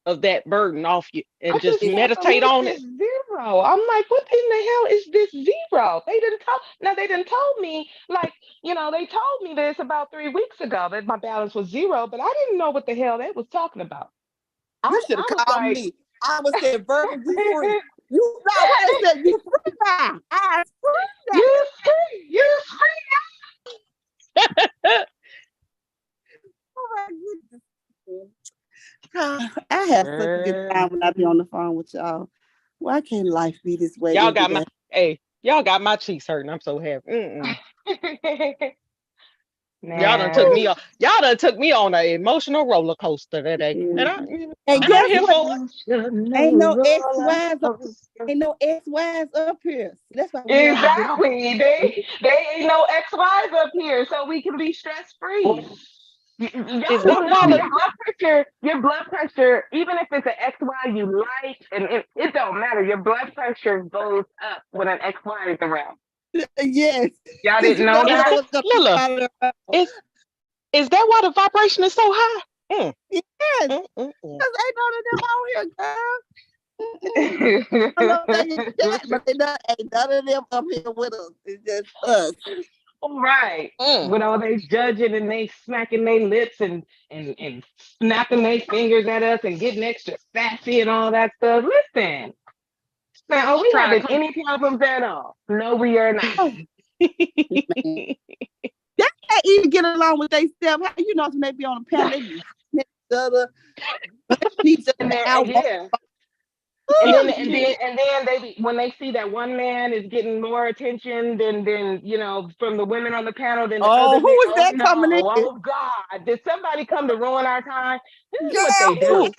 of that burden off you and just meditate on it. Zero. I'm like, what in the hell is this zero? They didn't told me like you know, they told me this about 3 weeks ago that my balance was zero, but I didn't know what the hell they was talking about. You should have I was called like, me. I would say, Verbal, you free. You know what I said? You free now. I free now. You free. You free now. Oh my goodness. I have such a good time when I be on the phone with y'all. Why can't life be this way? Y'all got my y'all got my cheeks hurting. I'm so happy. Y'all done took me on an emotional roller coaster today. And guess what? Ain't no ex-wives up here. That's why we exactly. They ain't no ex-wives up here, so we can be stress free. Y'all don't know your blood pressure, even if it's an ex-wife you like, and it don't matter. Your blood pressure goes up when an ex-wife is around. Yes. Y'all didn't know that? Lila, is that why the vibration is so high? Yes. Because ain't none of them out here, girl. I love that you chat, but ain't none of them up here with us. It's just us. Right. With all they judging and they smacking their lips and snapping their fingers at us and getting extra sassy and all that stuff. Listen. Now, are we having any problems at all? No, we are not. They can't even get along with themselves. How you know when they be on the panel, they be each other. And then they be, when they see that one man is getting more attention than you know from the women on the panel, then the other who is that coming in? Oh God, did somebody come to ruin our time? This is what they do.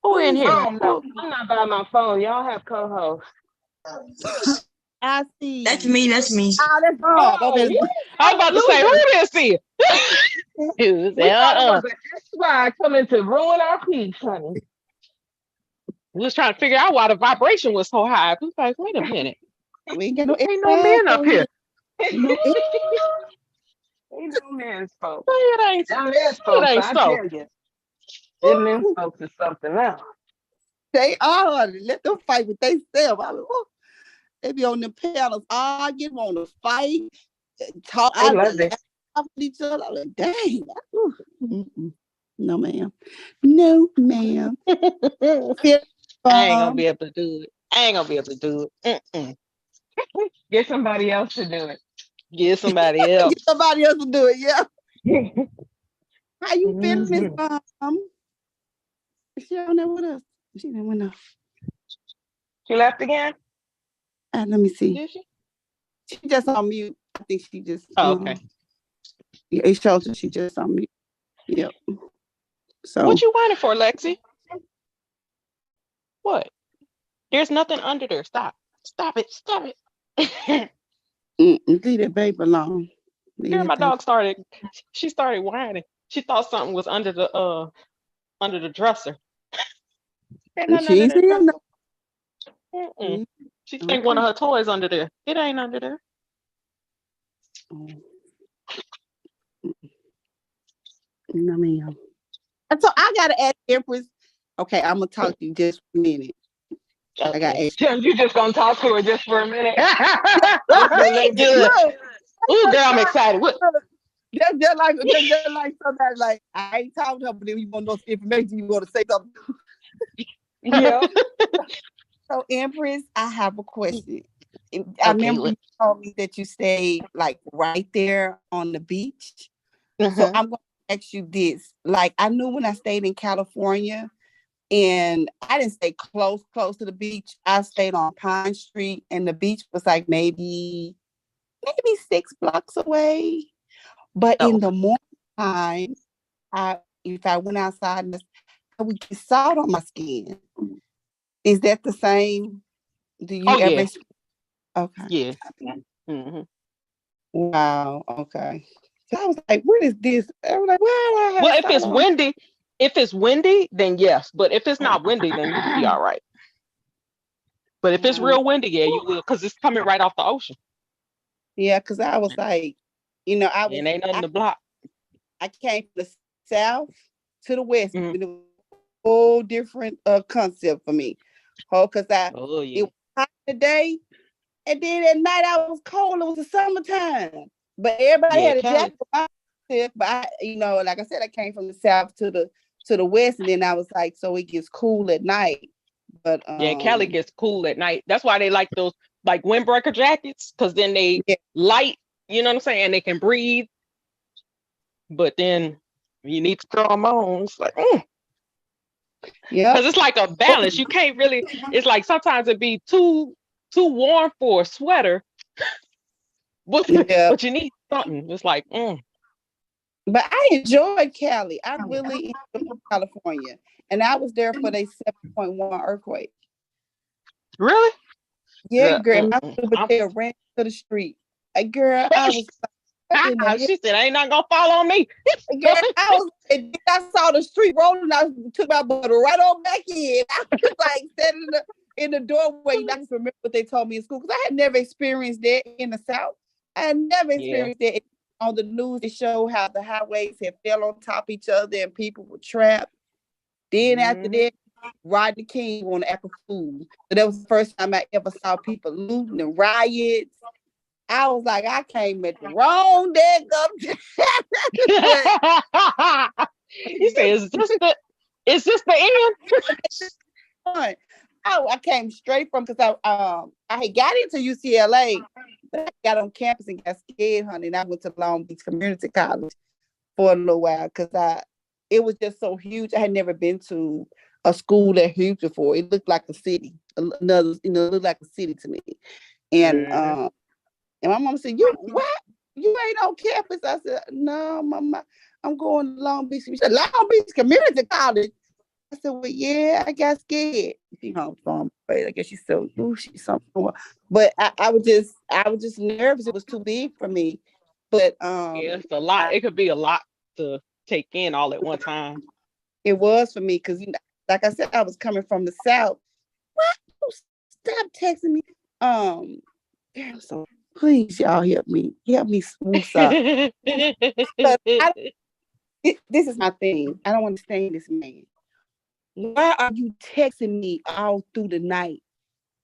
Who in here? I'm not by my phone. Y'all have co-hosts. I see. That's me. That's me. Oh, that's Bob. Okay. I'm about to say, who this is? We thought it was an ex-wife coming to ruin our peace, honey. We was trying to figure out why the vibration was so high. We was like, wait a minute. We ain't got no men up here. Ain't no men, folks. It ain't so. Them men folks is something else. They are. Let them fight with themselves. They be on the panels arguing, want to fight, talk. I love it. With each other. I'm like, dang. No, ma'am. No, ma'am. I ain't gonna be able to do it. Get somebody else to do it. Get somebody else. Get somebody else to do it, yeah. How you feeling, Miss Mom? She don't know what else. She didn't want to. She left again? Let me see. Did she? She just on mute. I think she just. Okay. Yeah, it shows that she just on mute. Yep. So. What you whining for, Lexi? What? There's nothing under there. Stop. Stop it. Stop it. Leave that baby alone. Here, my dog started. She started whining. She thought something was under the dresser. She ain't saying no. She think one of her toys under there. It ain't under there. No, ma'am. So I gotta ask Empress. Okay, I'm gonna talk to you just for a minute. I got you just gonna talk to her just for a minute. Ooh, girl, I'm excited. What? Just like somebody like I ain't talking to her, but if you want to know some information, you want to say something. Yeah. So Empress, I have a question. I remember you told me that you stayed like right there on the beach. So I'm going to ask you this. Like I knew when I stayed in California, and I didn't stay close to the beach. I stayed on Pine Street, and the beach was like maybe 6 blocks away. But in the morning time, if I went outside, I would get salt on my skin. Is that the same? Do you ever? Yeah. Okay. Yeah. Wow. Okay. So I was like, what is this? I was like, well, if it's windy, then yes. But if it's not windy, then you'll be all right. But if it's real windy, yeah, you will, because it's coming right off the ocean. Yeah, because I was like, and ain't nothing to block. I came from the south to the west. It was a whole different concept for me. It was hot today, And then at night I was cold. It was the summertime, but everybody had a jacket. But I, like I said, I came from the south to the west, and then I was like, so it gets cool at night. But yeah, Cali gets cool at night. That's why they like those like windbreaker jackets, because then they light. You know what I'm saying? They can breathe. But then you need to throw them on. It's like, yeah, because it's like a balance. You can't really. It's like sometimes it'd be too warm for a sweater, but you need something. It's like, But I enjoyed Cali. I really enjoyed California, and I was there for their 7.1 earthquake. Really? Yeah, girl. My stupid tail ran to the street. Like, girl, I was. She said, "Ain't not gonna fall on me." Girl, I saw the street rolling. I took my butter right on back in. I was like standing in the doorway. I can remember what they told me in school because I had never experienced that in the South. I had never experienced that. On the news, it showed how the highways had fell on top of each other and people were trapped. Then after that, Rodney King on April Fool. So that was the first time I ever saw people looting and riots. I was like, I came at the wrong day. You say, is this the end? I came straight from because I had got into UCLA, but I got on campus and got scared, honey. And I went to Long Beach Community College for a little while because it was just so huge. I had never been to a school that huge before. It looked like a city. It looked like a city to me. And my mom said, "What? You ain't on campus?" I said, "No, Mama, I'm going to Long Beach." She said, "Long Beach Community College." I said, "Well, yeah, I got scared." She home from, but I guess she's so she's something. But I was just nervous. It was too big for me. But yeah, it's a lot. It could be a lot to take in all at one time. It was for me because, like I said, I was coming from the South. What? Stop texting me. So please, y'all help me smooth out. This is my thing. I don't understand this man. Why are you texting me all through the night?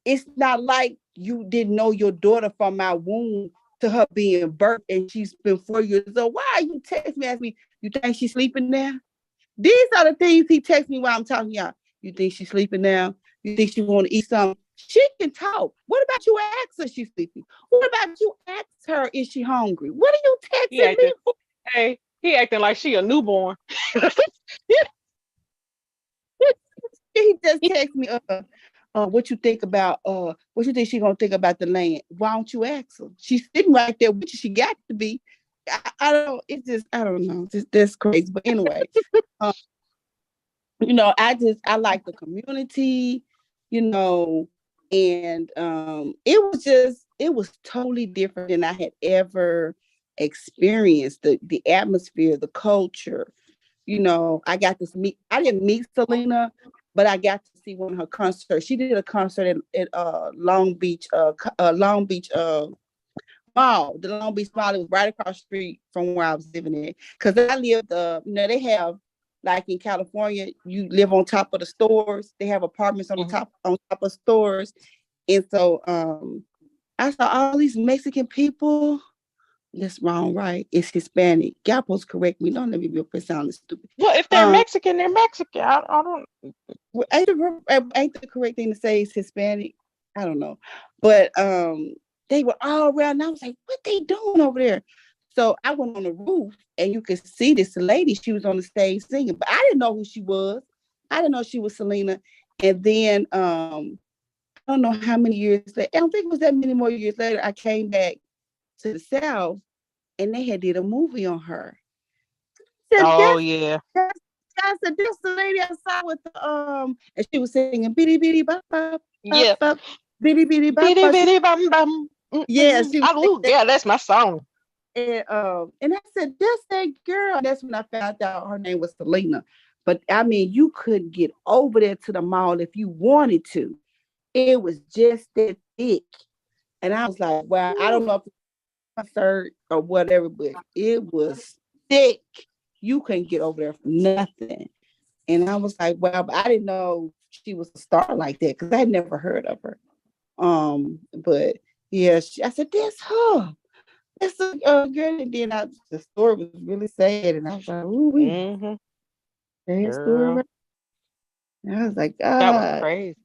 It's not like you didn't know your daughter from my womb to her being birthed and she's been 4 years old. Why are you texting me? Ask me, you think she's sleeping now? These are the things he texts me while I'm talking to y'all. You think she's sleeping now? You think she want to eat something? She can talk. What about you ask her she's sleeping? What about you ask her is she hungry? What are you texting me for? Hey, he acting like she a newborn. He just text me, what you think about, what you think she gonna think about the land? Why don't you ask her? She's sitting right there with you. She got to be. I don't know. That's crazy. But anyway, I like the community, and it was totally different than I had ever experienced. The atmosphere, the culture. I didn't meet Selena, but I got to see one of her concerts. She did a concert at Long Beach Mall. The Long Beach Mall, it was right across the street from where I was living at. Because I lived, they have, like in California, you live on top of the stores. They have apartments on top of stores. And so I saw all these Mexican people. That's wrong, right? It's Hispanic. Y'all supposed to correct me. Don't let me be up sounding stupid. Well, if they're Mexican, they're Mexican. I don't. Ain't the correct thing to say is Hispanic? I don't know, but they were all around. And I was like, "What they doing over there?" So I went on the roof, and you could see this lady. She was on the stage singing, but I didn't know who she was. I didn't know she was Selena. And then I don't know how many years later. I don't think it was that many more years later. I came back to the South, and they had did a movie on her. Yeah. I said, "This the lady I saw with the and she was singing bitty bitty bop bop bop bitty bitty bop bitty bitty bum bum." Yeah, yeah, that's my song. And I said, "That's that girl." That's when I found out her name was Selena. But I mean, you couldn't get over there to the mall if you wanted to. It was just that thick, and I was like, "Wow, I don't know if concert or whatever, but it was thick. You couldn't get over there for nothing." And I was like, "Wow," but I didn't know she was a star like that because I had never heard of her. But Yeah, I said, that's her. That's the girl. And then the story was really sad. And I was like, ooh, sad story. Girl, And I was like, that was God. crazy.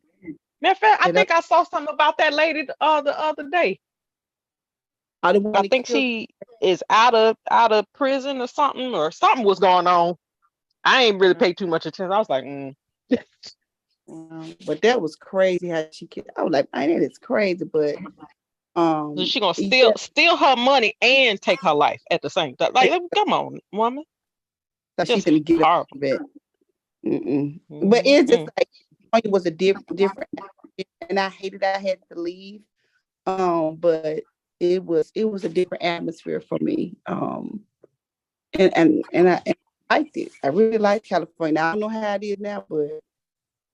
Matter of fact, I And think I saw something about that lady the other day. I think she is out of prison or something was going on. I ain't really paid too much attention. I was like, but that was crazy how she killed. I was like, man, that is crazy. But she gonna steal her money and take her life at the same time. Like, come on, woman. So she's gonna get up a bit. But it's just like it was a different, and I hated I had to leave. But it was a different atmosphere for me. And I liked it. I really liked California. I don't know how it is now, but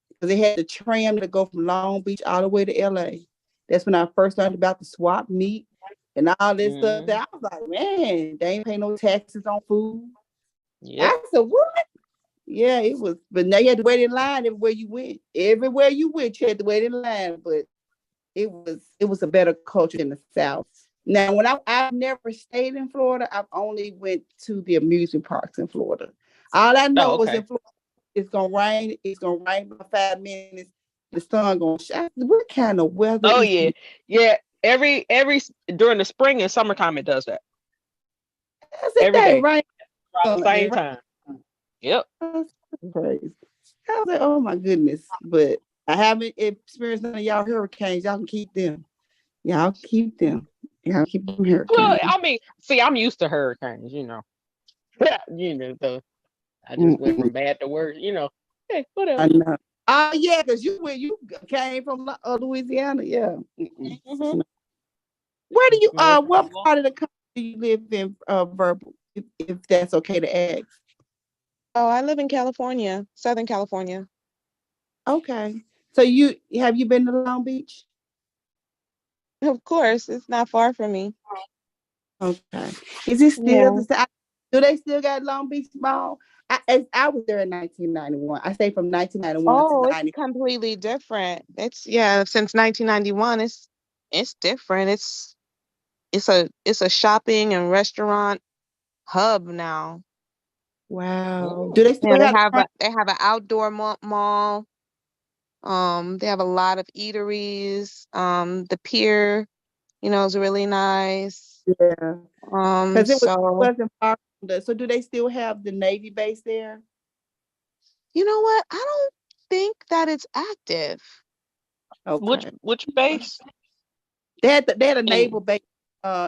because they had the tram to go from Long Beach all the way to LA. That's when I first learned about the swap meet and all this stuff. That I was like, man, they ain't pay no taxes on food. Yeah. I said, what? Yeah, it was. But now you had to wait in line everywhere you went. Everywhere you went, you had to wait in line. But it was a better culture in the South. Now, when I've never stayed in Florida, I've only went to the amusement parks in Florida. All I know was in Florida, it's gonna rain. It's gonna rain by 5 minutes. The sun gonna shine. What kind of weather? Oh yeah, yeah. Every during the spring and summertime, it does that. Every day, right? Around the same time. Yep. Crazy. I was like, oh my goodness, but I haven't experienced none of y'all hurricanes. Y'all can keep them. Y'all keep them. Y'all keep them hurricanes. Well, I mean, see, I'm used to hurricanes, you know. So I just went from bad to worse, Hey, whatever. I know. Oh yeah, because you came from Louisiana, yeah. Where do you what part of the country do you live in, Verbal? If that's okay to ask. Oh, I live in California, Southern California. Okay. So have you been to Long Beach? Of course, it's not far from me. Okay. Is it still the same? Do they still got Long Beach Mall? I was there in 1991. I stayed from 1991 to 90. It's completely different. Since 1991, it's different. It's a shopping and restaurant hub now. Wow. Do they still they have an outdoor mall. They have a lot of eateries. The pier, is really nice. Yeah. Because it wasn't far from so do they still have the Navy base there? You know what? I don't think that it's active. Okay. Which base? They had a naval base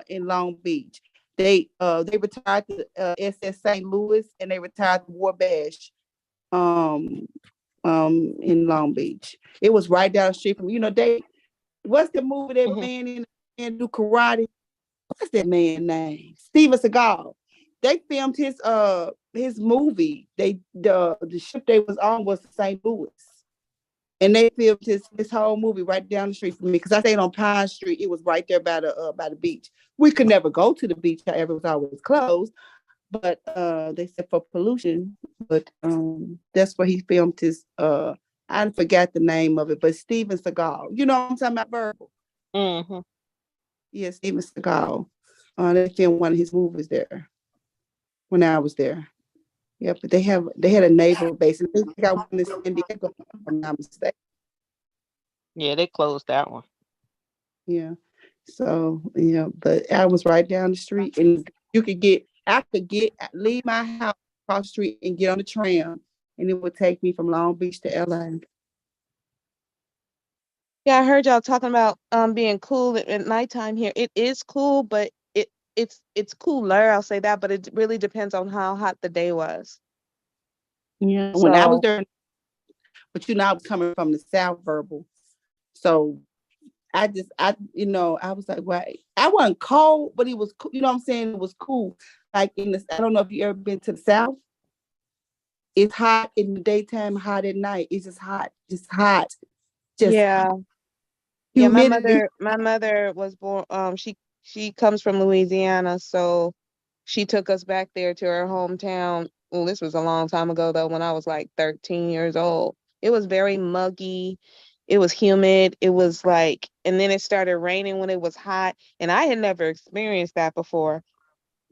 in Long Beach. They retired to SS St. Louis and they retired to Wabash in Long Beach. It was right down the street from what's the movie that man in and do karate? What's that man's name? Steven Seagal. They filmed his movie. The ship they was on was St. Louis. And they filmed his whole movie right down the street from me because I stayed on Pine Street. It was right there by the beach. We could never go to the beach, however, it was always closed. But they said for pollution. But that's where he filmed his. I forgot the name of it, but Steven Seagal. You know what I'm talking about, Verbal? Mm-hmm. Yeah, Steven Seagal. They filmed one of his movies there when I was there. Yeah, but they had a naval base. And they got one in San Diego, if I'm not mistaken. Yeah, they closed that one. Yeah. So, but I was right down the street and I could leave my house across the street and get on the tram and it would take me from Long Beach to LA. Yeah, I heard y'all talking about being cool at nighttime here. It is cool, but it's cooler, I'll say that, but it really depends on how hot the day was. Yeah, when I was there, but I was coming from the South, Verbal. So I was like, well, I wasn't cold, but it was cool. You know what I'm saying? It was cool. Like I don't know if you ever been to the South. It's hot in the daytime, hot at night. It's just hot. Yeah. Yeah, my mother was born, she comes from Louisiana, so she took us back there to her hometown. Well, this was a long time ago though, when I was like 13 years old. It was very muggy. It was humid. It was like and then it started raining when it was hot. And I had never experienced that before.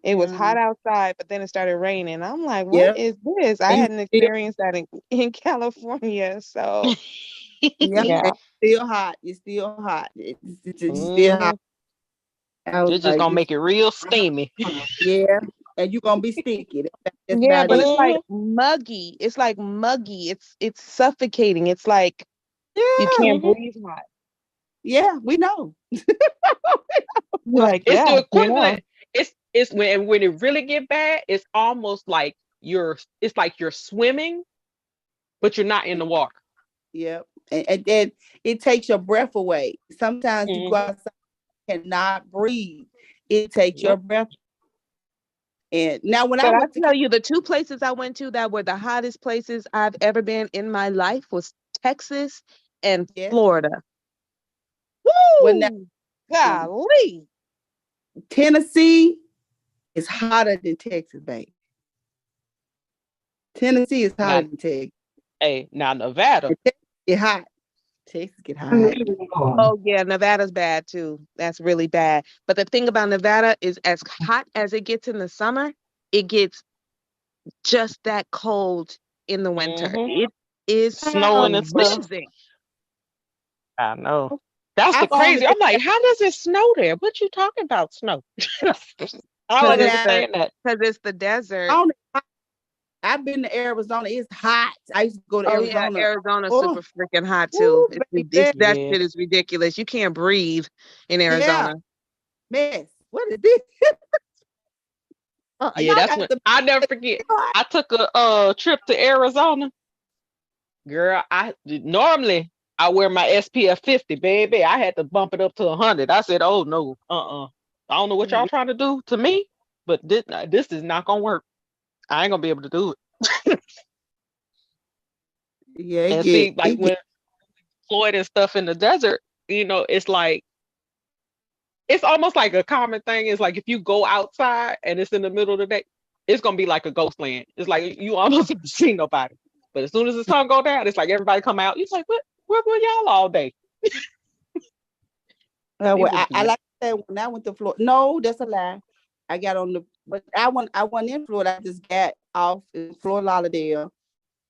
It was hot outside, but then it started raining. I'm like, what is this? I hadn't experienced that in California. So yeah, it's still hot. It's still hot. It's still hot. It's just gonna make it real steamy. Yeah, and you're gonna be sticky. That's yeah, about but it. it's like muggy. It's like muggy. It's suffocating. It's like you can't breathe hot. Yeah, we know. Like It's the yeah, equivalent. It's when it really get bad, it's almost like you're swimming, but you're not in the water. Yep. And then it takes your breath away. Sometimes you go outside and cannot breathe. It takes your breath. And now when but I I went to tell you, the two places I went to that were the hottest places I've ever been in my life was Texas and Florida. when Woo! Golly. Tennessee is hotter than Texas, babe. Tennessee is hotter than Texas. Hey, now Nevada. Get hot. Texas get hot. Oh yeah, Nevada's bad too. That's really bad. But the thing about Nevada is as hot as it gets in the summer, it gets just that cold in the winter. It is snowing and stuff. freezing. I know. That's the crazy. I'm like, how does it snow there? What you talking about, snow? I don't understand that. Because it's the desert. I've been to Arizona. It's hot. I used to go to Arizona. Yeah, Arizona's super freaking hot too. That shit is ridiculous. You can't breathe in Arizona. Mess. What is this? Yeah, that's what I never forget. I took a trip to Arizona. Girl, normally I wear my SPF 50, baby. I had to bump it up to 100. I said, "Oh no, I don't know what y'all trying to do to me, but this is not gonna work. I ain't gonna be able to do it." Yeah, and see, like when Floyd and stuff in the desert, it's like it's almost like a common thing. It's like if you go outside and it's in the middle of the day, it's gonna be like a ghost land. It's like you almost don't see nobody. But as soon as the sun go down, it's like everybody come out. It's like, where were y'all all day? I like that when I went to Florida. No, that's a lie. I got on but I went in Florida. I just got off in Fort Lauderdale,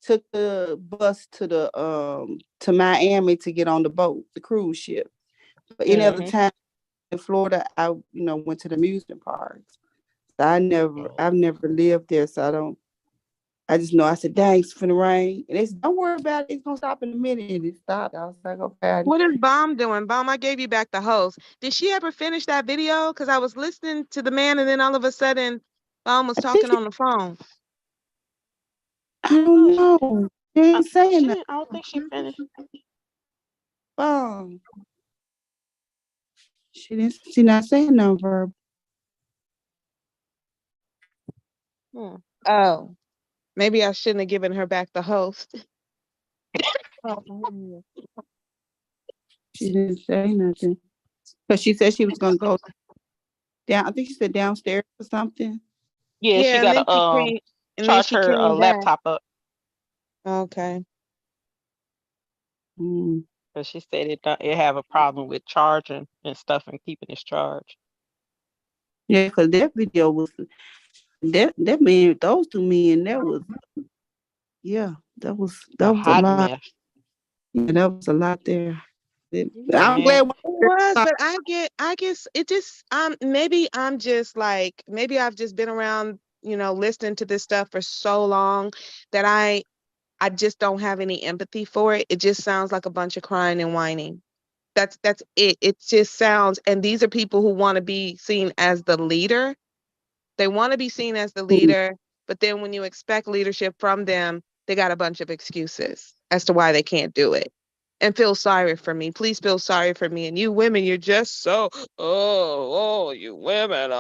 took the bus to Miami to get on the boat, the cruise ship. But any other time in Florida, I went to the amusement parks. So I've never lived there, so I just know. I said, dang, it's finna rain. And they said, don't worry about it. It's going to stop in a minute. And it stopped. I was like, okay. What is Bomb doing? Bomb, I gave you back the host. Did she ever finish that video? Because I was listening to the man, and then all of a sudden, Bomb was talking on the phone. I don't know. She ain't saying that. I don't think she finished. She not saying no verb. Oh. Maybe I shouldn't have given her back the host. She didn't say nothing. Because she said she was going to go down. I think she said downstairs or something. Yeah, she got to charge her laptop up. Okay. Because she said it have a problem with charging and stuff and keeping its charge. Yeah, because that video was... That man, those two men, that was a lot. Mess. Yeah, that was a lot there. I'm glad it was, but I guess it just maybe I'm just like maybe I've just been around, listening to this stuff for so long that I just don't have any empathy for it. It just sounds like a bunch of crying and whining. That's it. It just sounds, and these are people who want to be seen as the leader. They want to be seen as the leader, but then when you expect leadership from them, they got a bunch of excuses as to why they can't do it. And feel sorry for me. Please feel sorry for me. And you women, you're just so, you women,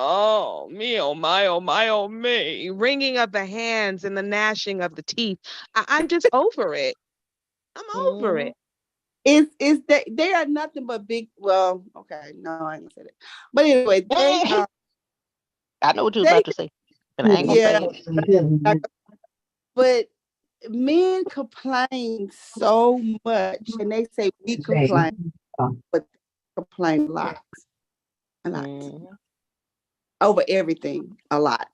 me, oh me. Wringing of the hands and the gnashing of the teeth. I'm just over it. I'm over it. It's they are nothing but big, well, okay, no, I ain't gonna say that. But anyway, they I know what you was about to say, but I ain't gonna say it. But men complain so much, and they say we complain, but complain a lot, over everything, a lot.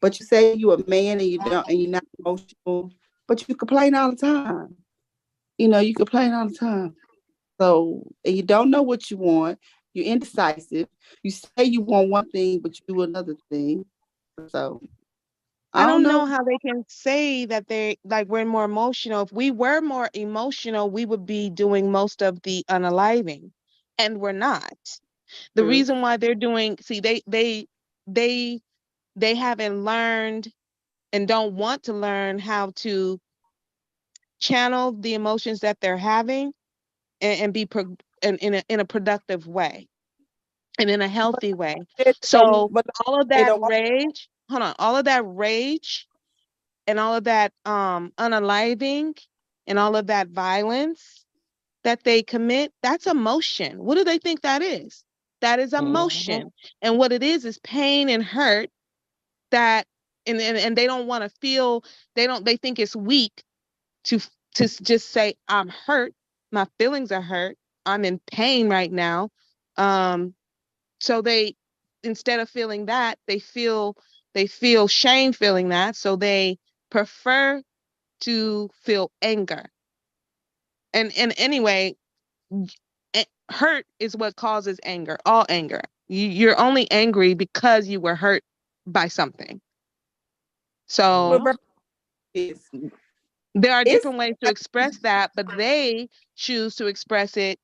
But you say you're a man and you don't, and you're not emotional, but you complain all the time. You know, you complain all the time. So, and you don't know what you want. You're indecisive. You say you want one thing, but you do another thing. So, I don't know how they can say that they like we're more emotional. If we were more emotional, we would be doing most of the unaliving, and we're not. The reason why they're doing, see, they haven't learned and don't want to learn how to channel the emotions that they're having and be in a productive way and in a healthy way. So all of that rage, hold on, all of that rage and all of that unaliving and all of that violence that they commit, that's emotion. What do they think that is? That is emotion. And what it is pain and hurt that and they don't want to feel, they think it's weak to just say, I'm hurt, my feelings are hurt, I'm in pain right now. So they, instead of feeling that, they feel shame feeling that, so they prefer to feel anger. And anyway, hurt is what causes anger, all anger. You're only angry because you were hurt by something. So there are different ways to express that, but they choose to express it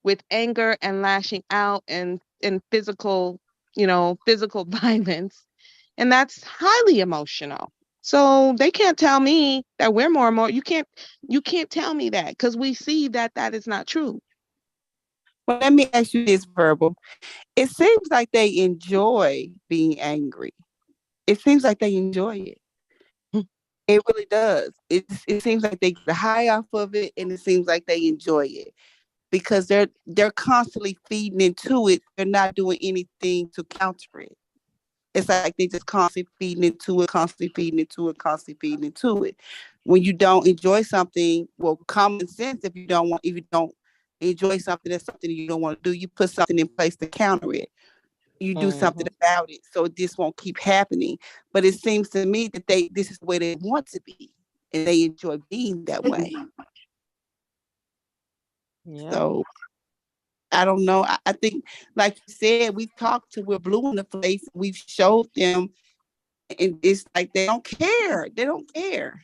with anger and lashing out and physical, physical violence. And that's highly emotional. So they can't tell me that we're more. You can't tell me that, because we see that is not true. Well, let me ask you this, Verbal. It seems like they enjoy being angry. It seems like they enjoy it. It really does. It seems like they get high off of it, and it seems like they enjoy it because they're constantly feeding into it. They're not doing anything to counter it. It's like they just constantly feeding into it, constantly feeding into it, constantly feeding into it. When you don't enjoy something, well, common sense, if you don't enjoy something, that's something you don't want to do, you put something in place to counter it. You do something about it, so this won't keep happening. But it seems to me that this is the way they want to be, and they enjoy being that way. Yeah. So I don't know. I think, like you said, we're blue in the face. We've showed them, and it's like they don't care. They don't care.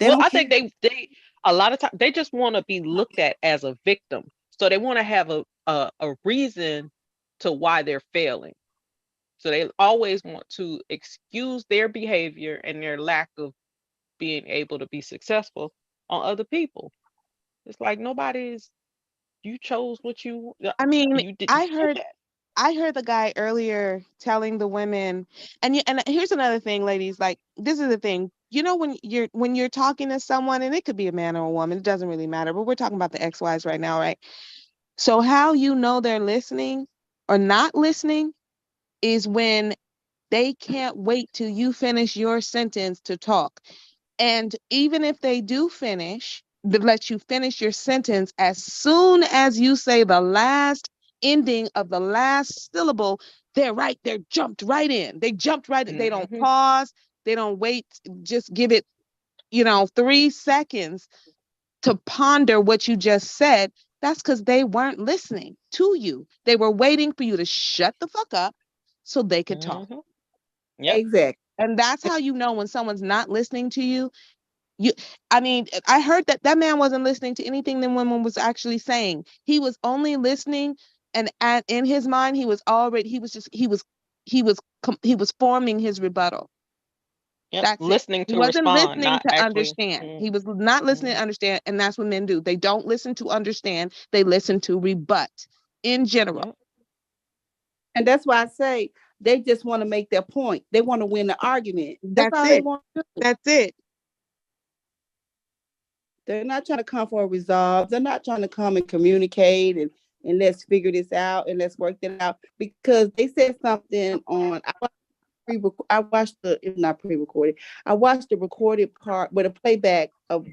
I think they a lot of times they just want to be looked at as a victim. So they want to have a reason to why they're failing. So they always want to excuse their behavior and their lack of being able to be successful on other people. It's like you chose what you. I mean, I heard the guy earlier telling the women, and here's another thing, ladies. Like, this is the thing. When you're talking to someone, and it could be a man or a woman, it doesn't really matter. But we're talking about the XYs right now, right? So how you know they're listening or not listening is when they can't wait till you finish your sentence to talk. And even if they do finish, they let you finish your sentence, as soon as you say the last ending of the last syllable, they're jumped right in. They jumped right in. They don't pause. They don't wait. Just give it, 3 seconds to ponder what you just said. That's because they weren't listening to you. They were waiting for you to shut the fuck up so they could talk. Yep. Exactly. And that's how you know when someone's not listening to you. I heard that man wasn't listening to anything the woman was actually saying. He was only listening, and in his mind, he was forming his rebuttal. Yep. That's listening it. to He wasn't respond, listening not to actually. understand. He was not listening to understand, and that's what men do. They don't listen to understand. They listen to rebut in general. And that's why I say they just want to make their point. They want to win the argument. That's all it. They want to do. That's it. They're not trying to come for a resolve. They're not trying to come and communicate and let's figure this out and let's work that out. Because they said something on, I watched it's not pre-recorded. I watched the recorded part with a playback of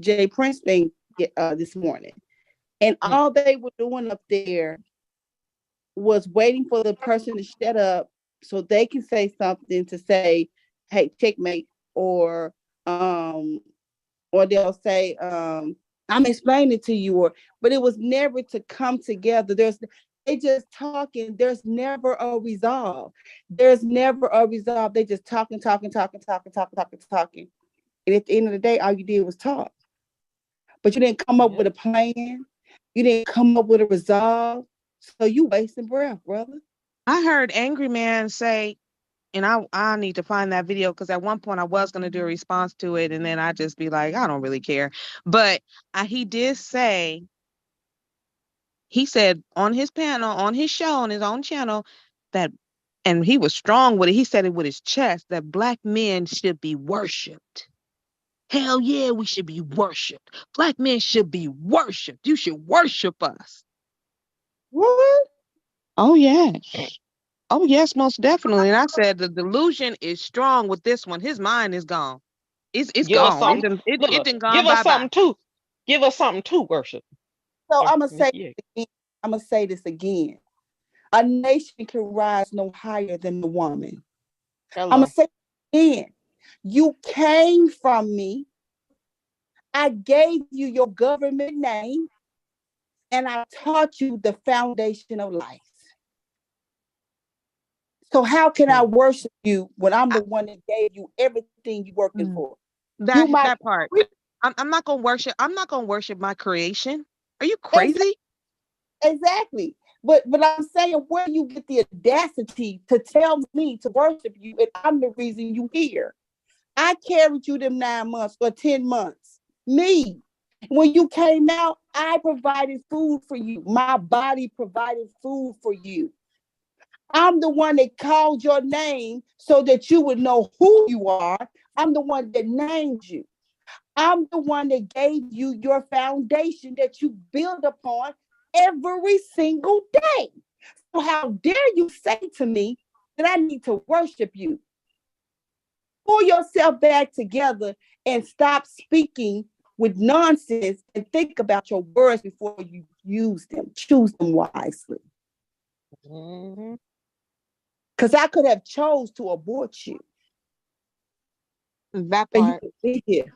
Jay Prince thing this morning. And all they were doing up there was waiting for the person to shut up so they can say something to say, hey, checkmate, um, or they'll say, I'm explaining to you, but it was never to come together. They just talking. There's never a resolve. There's never a resolve. They just talking. And at the end of the day, all you did was talk. But you didn't come up with a plan. You didn't come up with a resolve. So you wasting breath, brother. I heard Angry Man say, and I need to find that video because at one point I was going to do a response to it, and then I just be like, I don't really care. But he did say, he said on his panel, on his show, on his own channel, that, and he was strong with it. He said it with his chest, that Black men should be worshipped. Hell yeah, we should be worshipped. Black men should be worshipped. You should worship us. What? Oh, yeah. Oh, yes, most definitely. And I said the delusion is strong with this one. His mind is gone. It's Give us gone. something. It Look, done gone give us bye-bye. something too. Give us something to worship. So I'm gonna say this again. A nation can rise no higher than the woman. Hello. I'm gonna say it again. You came from me. I gave you your government name, and I taught you the foundation of life. So how can I worship you when I'm the one that gave you everything you're working for? That part. I'm not gonna worship. I'm not gonna worship my creation. Are you crazy? Exactly. But I'm saying, where you get the audacity to tell me to worship you, and I'm the reason you here. I carried you them 9 months or 10 months. Me. When you came out, I provided food for you. My body provided food for you. I'm the one that called your name so that you would know who you are. I'm the one that named you. I'm the one that gave you your foundation that you build upon every single day. So how dare you say to me that I need to worship you? Pull yourself back together and stop speaking with nonsense and think about your words before you use them. Choose them wisely. Because I could have chose to abort you. That part. You would be here.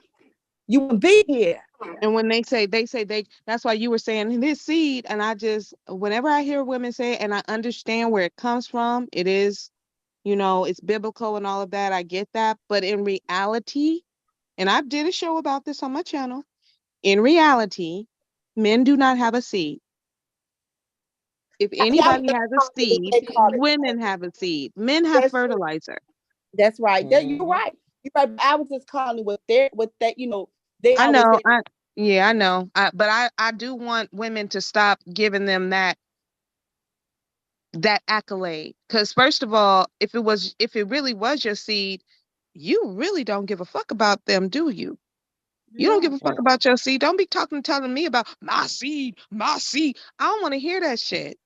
You would be here. And when they say that's why you were saying this seed. And whenever I hear women say it and I understand where it comes from, it is, it's biblical and all of that. I get that. But in reality, and I did a show about this on my channel, in reality, men do not have a seed. If anybody has a seed, women have a seed. Men have fertilizer. That's right. You're right. You're right. I was just calling with that, they I know. I know. But I do want women to stop giving them that accolade. Because first of all, if it really was your seed, you really don't give a fuck about them, do you? You don't give a fuck about your seed. Don't be telling me about my seed, my seed. I don't want to hear that shit.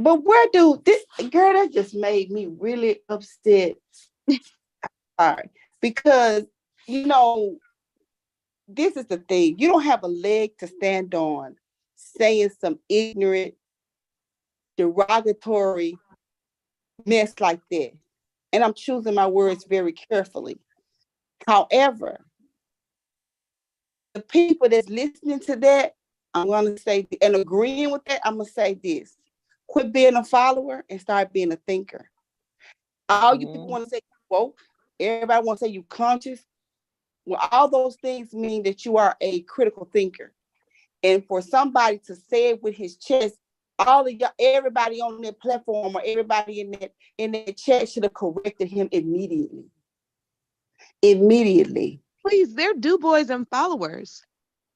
But where do this girl, that just made me really upset. Sorry. Because, this is the thing. You don't have a leg to stand on saying some ignorant, derogatory mess like that. And I'm choosing my words very carefully. However, the people that's listening to that, I'm going to say, and agreeing with that, I'm going to say this. Quit being a follower and start being a thinker. All you people want to say you woke. Everybody want to say you conscious. Well, all those things mean that you are a critical thinker. And for somebody to say it with his chest, everybody on that platform or everybody in that chat should have corrected him immediately. Immediately. Please, they're Du Bois and followers.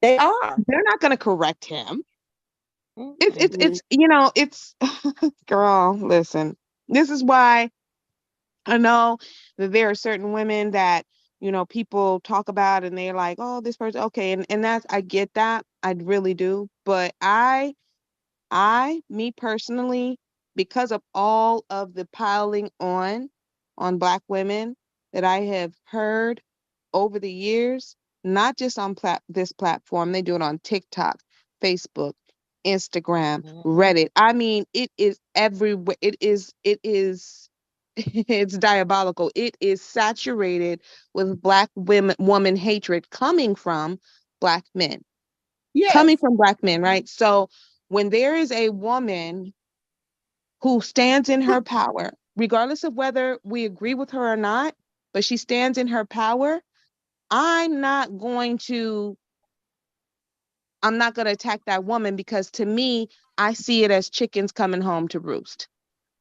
They are. They're not going to correct him. It's girl, listen. This is why I know that there are certain women that, people talk about and they're like, oh, this person, okay. And that's, I get that. I really do. But me personally, because of all of the piling on Black women that I have heard over the years, not just on this platform. They do it on TikTok, Facebook, Instagram, Reddit. I mean, it is everywhere. It is it's diabolical. It is saturated with Black woman hatred coming from Black men. Coming from Black men, right? So when there is a woman who stands in her power, regardless of whether we agree with her or not, but she stands in her power, I'm not going to attack that woman, because to me, I see it as chickens coming home to roost.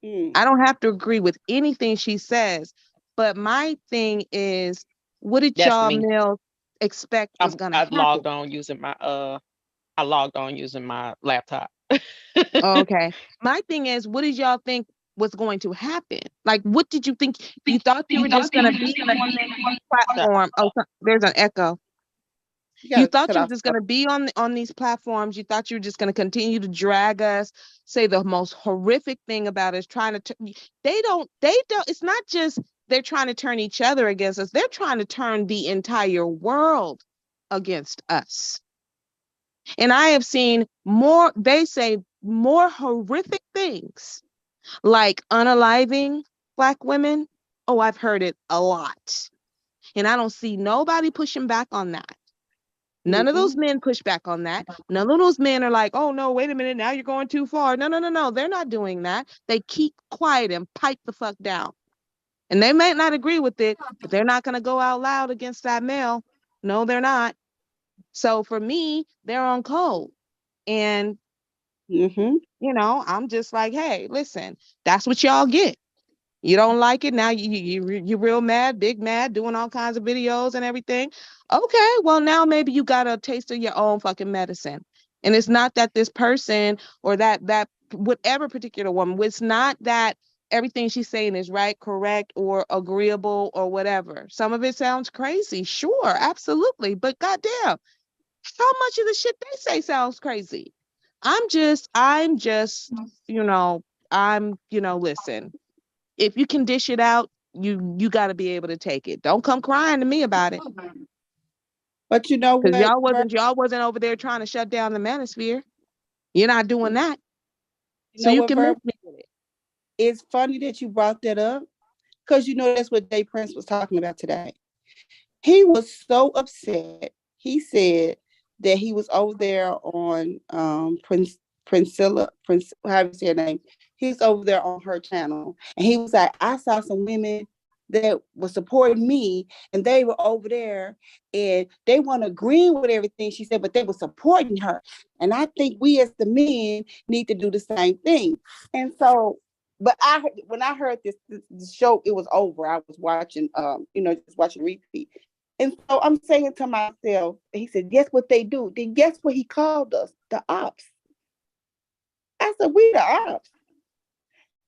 I don't have to agree with anything she says, but my thing is, what did y'all males expect was gonna happen? I logged on using my laptop. Okay. My thing is, what did y'all think was going to happen? Like, what did you think? You thought you were just going to be on this platform. Oh, there's an echo. You thought you were just going to be on these platforms. You thought you were just going to continue to drag us, say the most horrific thing about us, trying to, they don't, it's not just they're trying to turn each other against us. They're trying to turn the entire world against us. And I have seen more, they say more horrific things, like unaliving Black women. Oh, I've heard it a lot. And I don't see nobody pushing back on that. None of those men push back on that. None of those men are like, oh no, wait a minute, now you're going too far. No. They're not doing that. They keep quiet and pipe the fuck down. And they might not agree with it, but they're not going to go out loud against that male. No, they're not. So for me, they're on code. And, you know, I'm just like, hey, listen, that's what y'all get. You don't like it now. You're real mad, big mad, doing all kinds of videos and everything. Okay, well, now maybe you got a taste of your own fucking medicine. And it's not that this person or that whatever particular woman, it's not that everything she's saying is right, correct, or agreeable or whatever. Some of it sounds crazy. Sure, absolutely. But goddamn, how much of the shit they say sounds crazy? I'm just, listen, if you can dish it out, you got to be able to take it. Don't come crying to me about it. But you know what? Y'all wasn't over there trying to shut down the manosphere. You're not doing that. So you can miss me with it. It's funny that you brought that up, because you know that's what Jay Prince was talking about today. He was so upset. He said that he was over there on Priscilla, how do you say her name? He's over there on her channel, and he was like, I saw some women that were supporting me, and they were over there, and they weren't agreeing with everything she said, but they were supporting her. And I think we as the men need to do the same thing. And so, but when I heard this show, it was over. I was watching, just watching repeat. And so I'm saying to myself, he said, guess what they do? Then guess what he called us? The ops. I said, we the ops.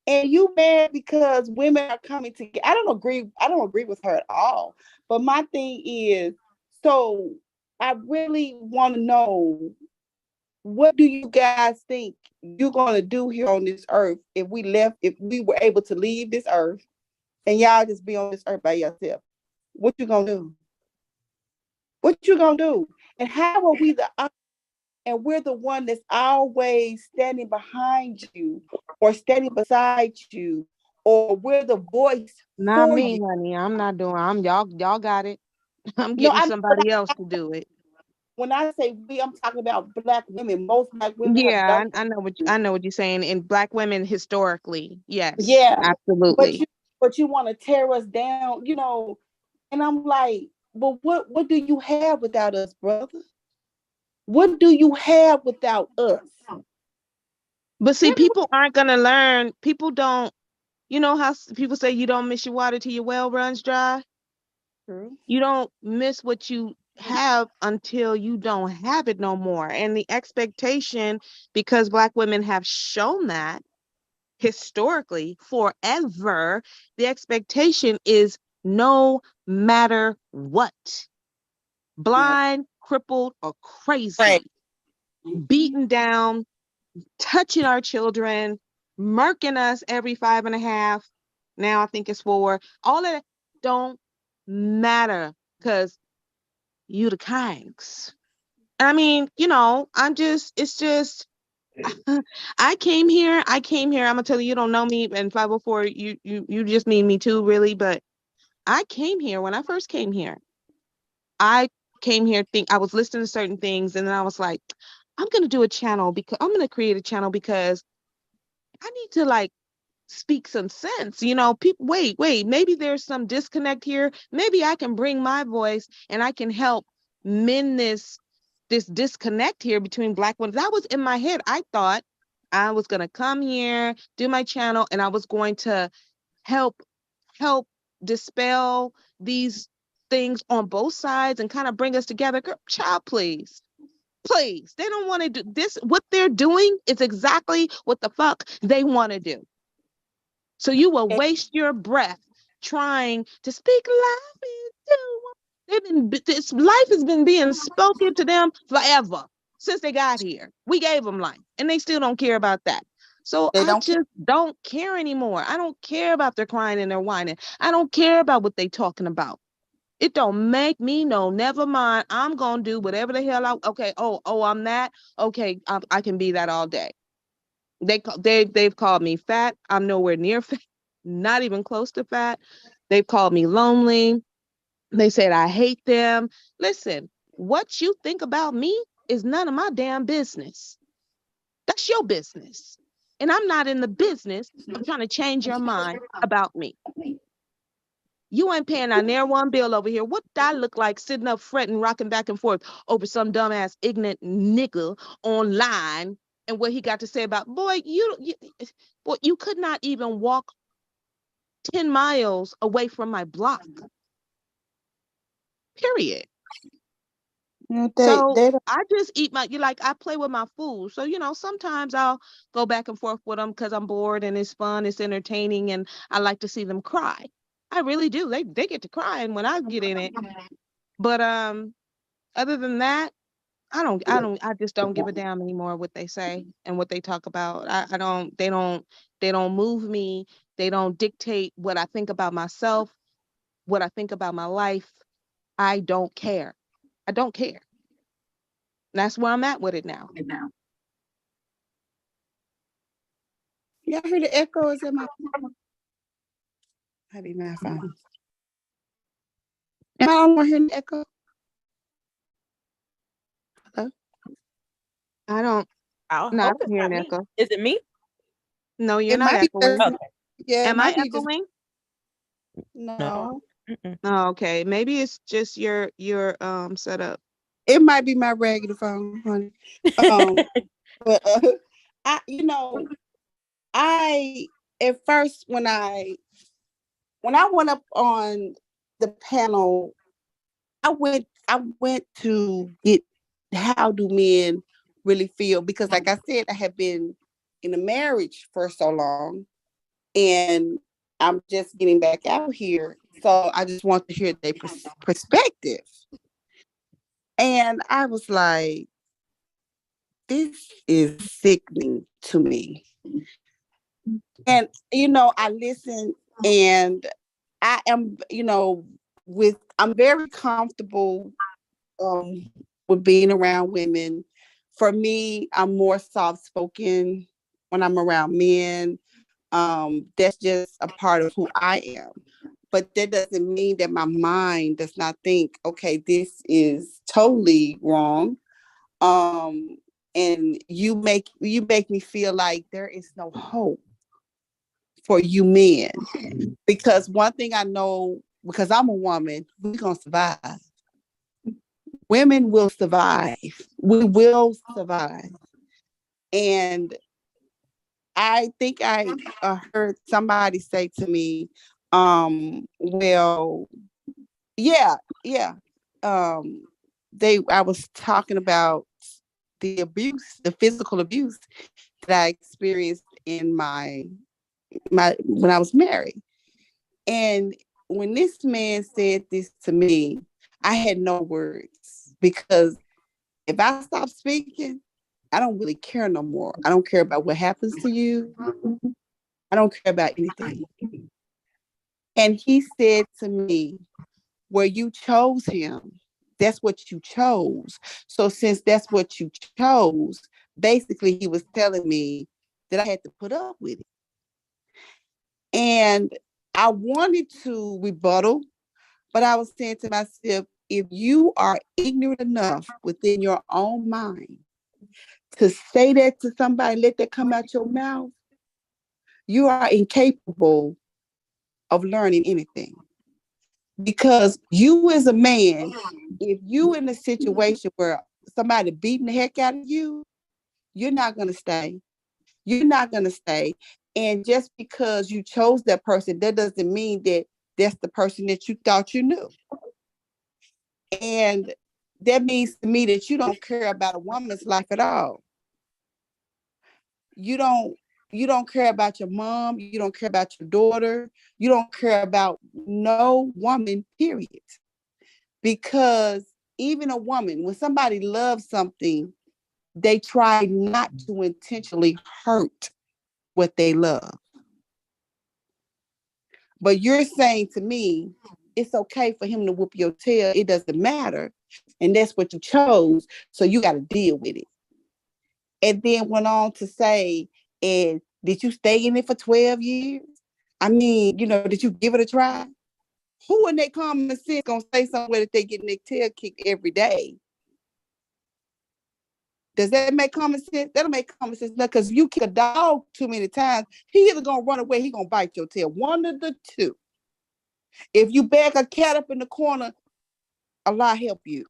And you mad because women are coming together. I don't agree with her at all. But my thing is, so I really want to know, what do you guys think you're going to do here on this earth if we were able to leave this earth and y'all just be on this earth by yourself? What you going to do? What you going to do? And how are we the ops? And we're the one that's always standing behind you or standing beside you, or we're the voice. Not me, honey. I'm not doing. Y'all got it. I'm getting somebody else to do it. When I say we, I'm talking about Black women. Most Black women. Yeah, I know what you're saying. And Black women historically, yes, yeah, absolutely. But you want to tear us down, And I'm like, but what do you have without us, brother? What do you have without us? But see, people aren't going to learn. People don't, you know how people say you don't miss your water till your well runs dry? True. You don't miss what you have until you don't have it no more. And the expectation, because Black women have shown that historically forever, the expectation is no matter what. Blind, crippled, or crazy, beaten down, touching our children, murking us every 5.5. Now I think it's 4. All of that don't matter, because you the kings. I mean, it's just, I came here, I'm gonna tell you, you don't know me, and 504, you just need me too, really, but I came here, when I first came here, I was listening to certain things, and then I was like, I'm gonna create a channel because I need to like speak some sense. People, wait, maybe there's some disconnect here. Maybe I can bring my voice and I can help mend this disconnect here between Black women. That was in my head. I thought I was going to come here, do my channel, and I was going to help dispel these things on both sides and kind of bring us together. Girl, child, please. They don't want to do this. What they're doing is exactly what the fuck they want to do. So you will waste your breath trying to speak life into. This life has been being spoken to them forever since they got here. We gave them life, and they still don't care about that. So I just don't care anymore. I don't care about their crying and their whining. I don't care about what they talking about. It don't make me know. Never mind. I'm gonna do whatever the hell okay. Oh, I'm that. Okay, I can be that all day. They've called me fat. I'm nowhere near fat, not even close to fat. They've called me lonely. They said I hate them. Listen, what you think about me is none of my damn business. That's your business. And I'm not in the business of trying to change your mind about me. You ain't paying on near one bill over here. What do I look like sitting up fretting, rocking back and forth over some dumbass ignorant nigga online and what he got to say about, boy, you could not even walk 10 miles away from my block. Period. I just eat I play with my food. So, sometimes I'll go back and forth with them because I'm bored and it's fun, it's entertaining, and I like to see them cry. I really do. They get to crying when I get in it. But other than that, I just don't give a damn anymore what they say and what they talk about. They don't move me. They don't dictate what I think about myself, what I think about my life. I don't care. I don't care. That's where I'm at with it now. Y'all hear the echoes in my phone? Maybe my phone. Am I on hearing the echo? Hello? I don't. I No, I hope don't it's hear not an me. echo. Is it me? No, you're not might be echoing. just- Yeah, it Am I might be just- echoing? No. Oh, okay. Maybe it's just your setup. It might be my regular phone, honey. But I at first when I went up on the panel, I went to get how do men really feel, because like I said, I have been in a marriage for so long and I'm just getting back out here. So I just want to hear their perspective. And I was like, this is sickening to me. And, I listen and I am, I'm very comfortable with being around women. For me, I'm more soft-spoken when I'm around men. That's just a part of who I am. But that doesn't mean that my mind does not think, okay, this is totally wrong. And you make me feel like there is no hope for you men. Because one thing I know, because I'm a woman, we're going to survive. Women will survive. We will survive. And I think I heard somebody say to me, well, yeah. I was talking about the abuse, the physical abuse that I experienced in my when I was married. And when this man said this to me, I had no words, because if I stop speaking, I don't really care no more. I don't care about what happens to you. I don't care about anything. And he said to me, well, you chose him. that's what you chose. So since that's what you chose, basically he was telling me that I had to put up with it. And I wanted to rebuttal, but I was saying to myself, if you are ignorant enough within your own mind to say that to somebody, let that come out your mouth, you are incapable of learning anything. Because you as a man, if you in a situation where somebody beating the heck out of you, you're not going to stay. You're not going to stay. And just because you chose that person, that doesn't mean that that's the person that you thought you knew. And that means to me that you don't care about a woman's life at all. You don't care about your mom. You don't care about your daughter. You don't care about no woman, period. Because even a woman, when somebody loves something, they try not to intentionally hurt what they love. But you're saying to me, it's okay for him to whoop your tail. It doesn't matter. And that's what you chose. So you got to deal with it. And then went on to say, and did you stay in it for 12 years? I mean, did you give it a try? Who in their common sense gonna say somewhere that they getting their tail kicked every day? Does that make common sense? That'll make common sense. Because if you kick a dog too many times, he either gonna run away, he gonna bite your tail. One of the two. If you bag a cat up in the corner, Allah help you.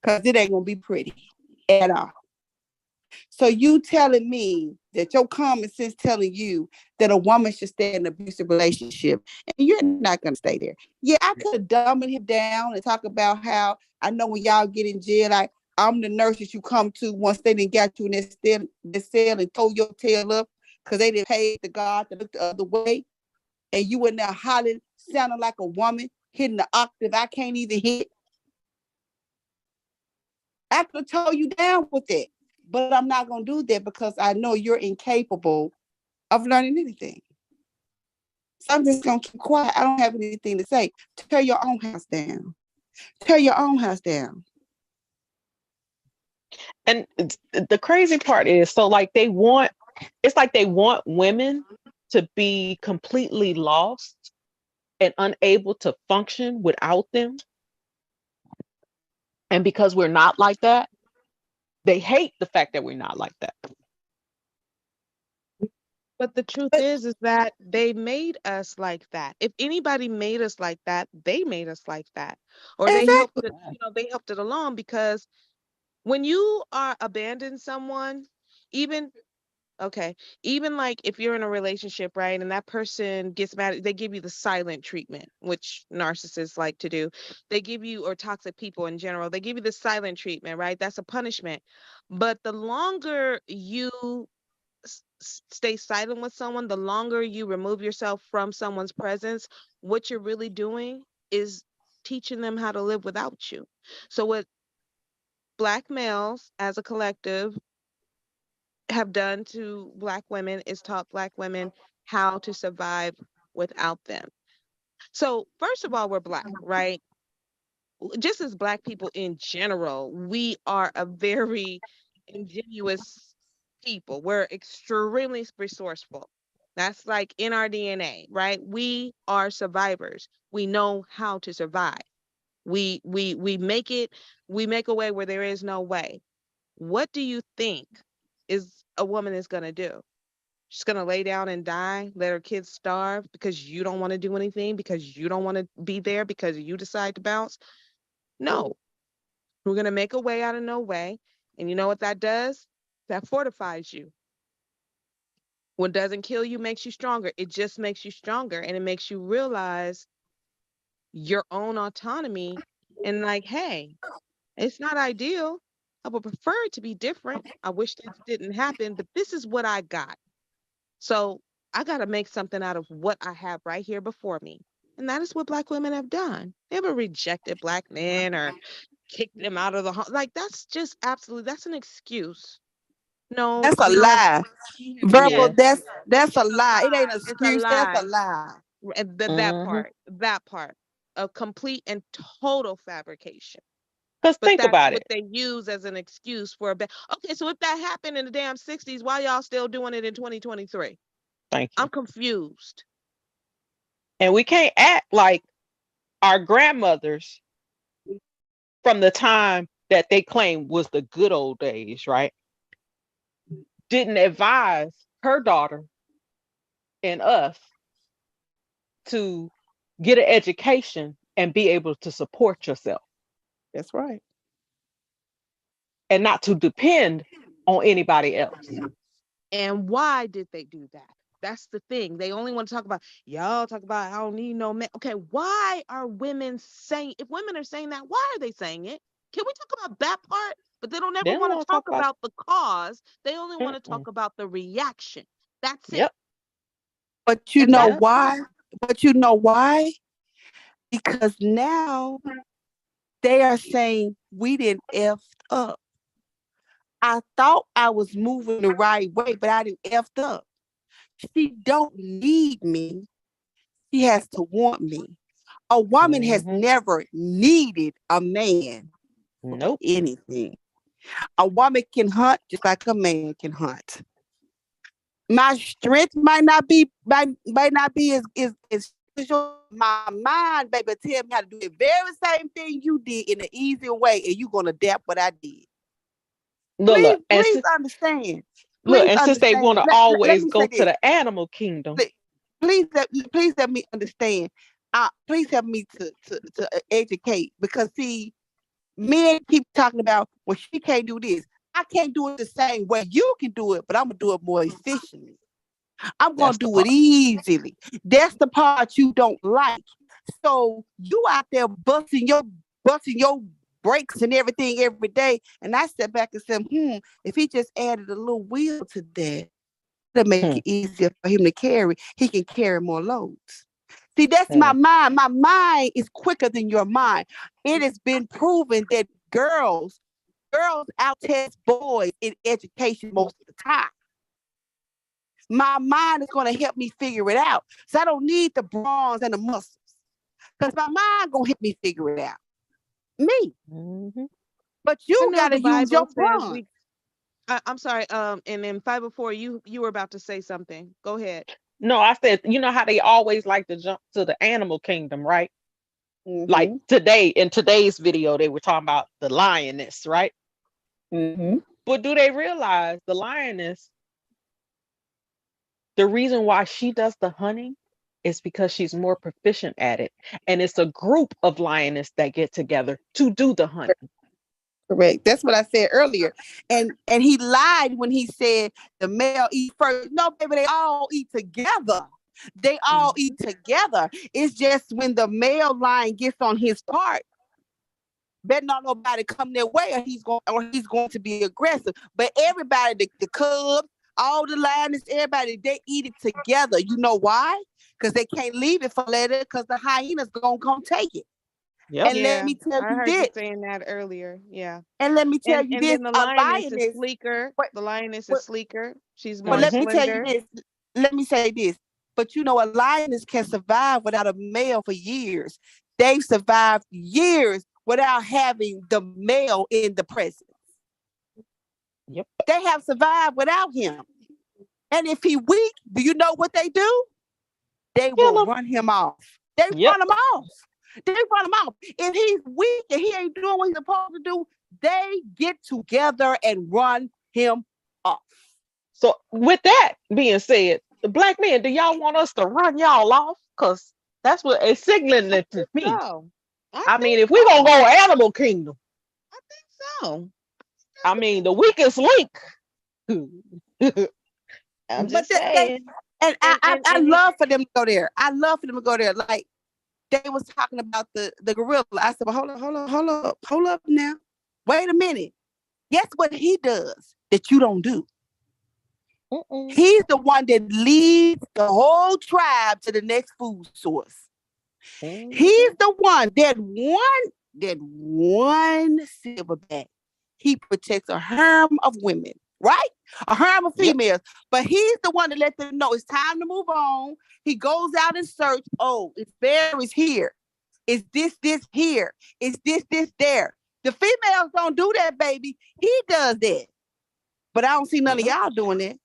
Because it ain't gonna be pretty at all. So you telling me that your common sense telling you that a woman should stay in an abusive relationship, and you're not going to stay there. Yeah, I could have dumbed him down and talk about how I know when y'all get in jail, I'm the nurse that you come to once they didn't got you in their cell and told your tail up because they didn't pay the guard to look the other way. And you in there hollering, sounding like a woman, hitting the octave I can't even hit. I could have told you down with it. But I'm not going to do that because I know you're incapable of learning anything. So I'm just going to keep quiet. I don't have anything to say. Tear your own house down. Tear your own house down. And the crazy part is, it's like they want women to be completely lost and unable to function without them. And because we're not like that, they hate the fact that we're not like that. But the truth is that they made us like that. If anybody made us like that, they made us like that. Or they helped it, they helped it along, because when you are abandoned someone, even like if you're in a relationship, right, and that person gets mad, they give you the silent treatment, which narcissists like to do. They give you, or toxic people in general, they give you the silent treatment, right? That's a punishment. But the longer you stay silent with someone, the longer you remove yourself from someone's presence, what you're really doing is teaching them how to live without you. So what Black males as a collective have done to Black women is taught Black women how to survive without them. So first of all, we're Black, right? Just as Black people in general, we are a very ingenuous people. We're extremely resourceful. That's like in our DNA, right? We are survivors. We know how to survive. We make it, we make a way where there is no way. What do you think is a woman is going to do? She's going to lay down and die, let her kids starve because you don't want to do anything, because you don't want to be there, because you decide to bounce? No. We're going to make a way out of no way. And you know what that does? That fortifies you. What doesn't kill you makes you stronger. It just makes you stronger, and it makes you realize your own autonomy and like, hey, it's not ideal. I would prefer it to be different. I wish this didn't happen, but this is what I got. So I got to make something out of what I have right here before me. And that is what Black women have done. They haven't rejected Black men or kicked them out of the home. Like, that's just absolutely, that's an excuse. No, that's a lie. Verbal, that's a lie. It ain't an excuse. That's a lie. That part, a complete and total fabrication. Because But think that's about what it. they use as an excuse for a okay, so if that happened in the damn 60s, why y'all still doing it in 2023? Thank you. I'm confused. And we can't act like our grandmothers from the time that they claim was the good old days, right? Didn't advise her daughter and us to get an education and be able to support yourself. That's right. And not to depend on anybody else. And why did they do that? That's the thing. They only want to talk about, y'all talk about, I don't need no man. Okay, why are women saying, if women are saying that, why are they saying it? Can we talk about that part? But they don't ever want to talk about the cause. They only want to talk about the reaction. That's it. But you know why? But you know why? Because now they are saying we didn't effed up. I thought I was moving the right way, but I didn't effed up. She don't need me. She has to want me. A woman has never needed a man for anything. A woman can hunt just like a man can hunt. My strength might not be as my mind, baby, tell me how to do the very same thing you did in an easier way, and you're gonna adapt what I did. Please understand. Look, and since they want to always go to the animal kingdom, please let me understand. Please help me to educate, because see, men keep talking about, well, she can't do this. I can't do it the same way you can do it, but I'm gonna do it more efficiently. I'm gonna do it easily. That's the part you don't like. So you out there busting your brakes and everything every day, and I step back and say, if he just added a little wheel to that, to make it easier for him to carry, he can carry more loads. See, that's my mind. My mind is quicker than your mind. It has been proven that girls out-test boys in education most of the time. My mind is going to help me figure it out. So I don't need the bronze and the muscles, because my mind going to help me figure it out. Me. But you got to use your bronze. I'm sorry. And then 504, you were about to say something. Go ahead. No, I said, you know how they always like to jump to the animal kingdom, right? Like today, in today's video, they were talking about the lioness, right? But do they realize the lioness, the reason why she does the hunting is because she's more proficient at it. And it's a group of lioness that get together to do the hunting. Correct. That's what I said earlier. And he lied when he said the male eat first. No, baby, they all eat together. They all eat together. It's just when the male lion gets on his part, better not nobody come their way, or he's going to be aggressive. But everybody, the cubs, all the lioness, everybody, they eat it together. You know why? Because they can't leave it for later, because the hyena's gonna come take it. Yep. And let me tell I you heard this. you saying that earlier. Yeah. And let me tell you and this. then the lioness is sleeker. The lioness is sleeker. She's more But let me slender. tell you this. Let me say this. But you know, a lioness can survive without a male for years. They've survived years without having the male in the presence. Yep. They have survived without him. And if he weak, do you know what they do? They will run him off. They run him off. They run him off. If he's weak and he ain't doing what he's supposed to do, they get together and run him off. So with that being said, the black men, do y'all want us to run y'all off? Because that's what it's signaling to me. So, I mean, if we're going to go animal kingdom. I think so. I mean, the weakest link. I'm just saying. I love for them to go there. I love for them to go there. Like, they was talking about the gorilla. I said, well, hold up now. Wait a minute. Guess what he does that you don't do? He's the one that leads the whole tribe to the next food source. He's the one that one silverback. He protects a harem of women, right? A harem of females. But he's the one that lets them know it's time to move on. He goes out and search. Oh, it's bear is here. Is this here? Is this there? The females don't do that, baby. He does that. But I don't see none of y'all doing that.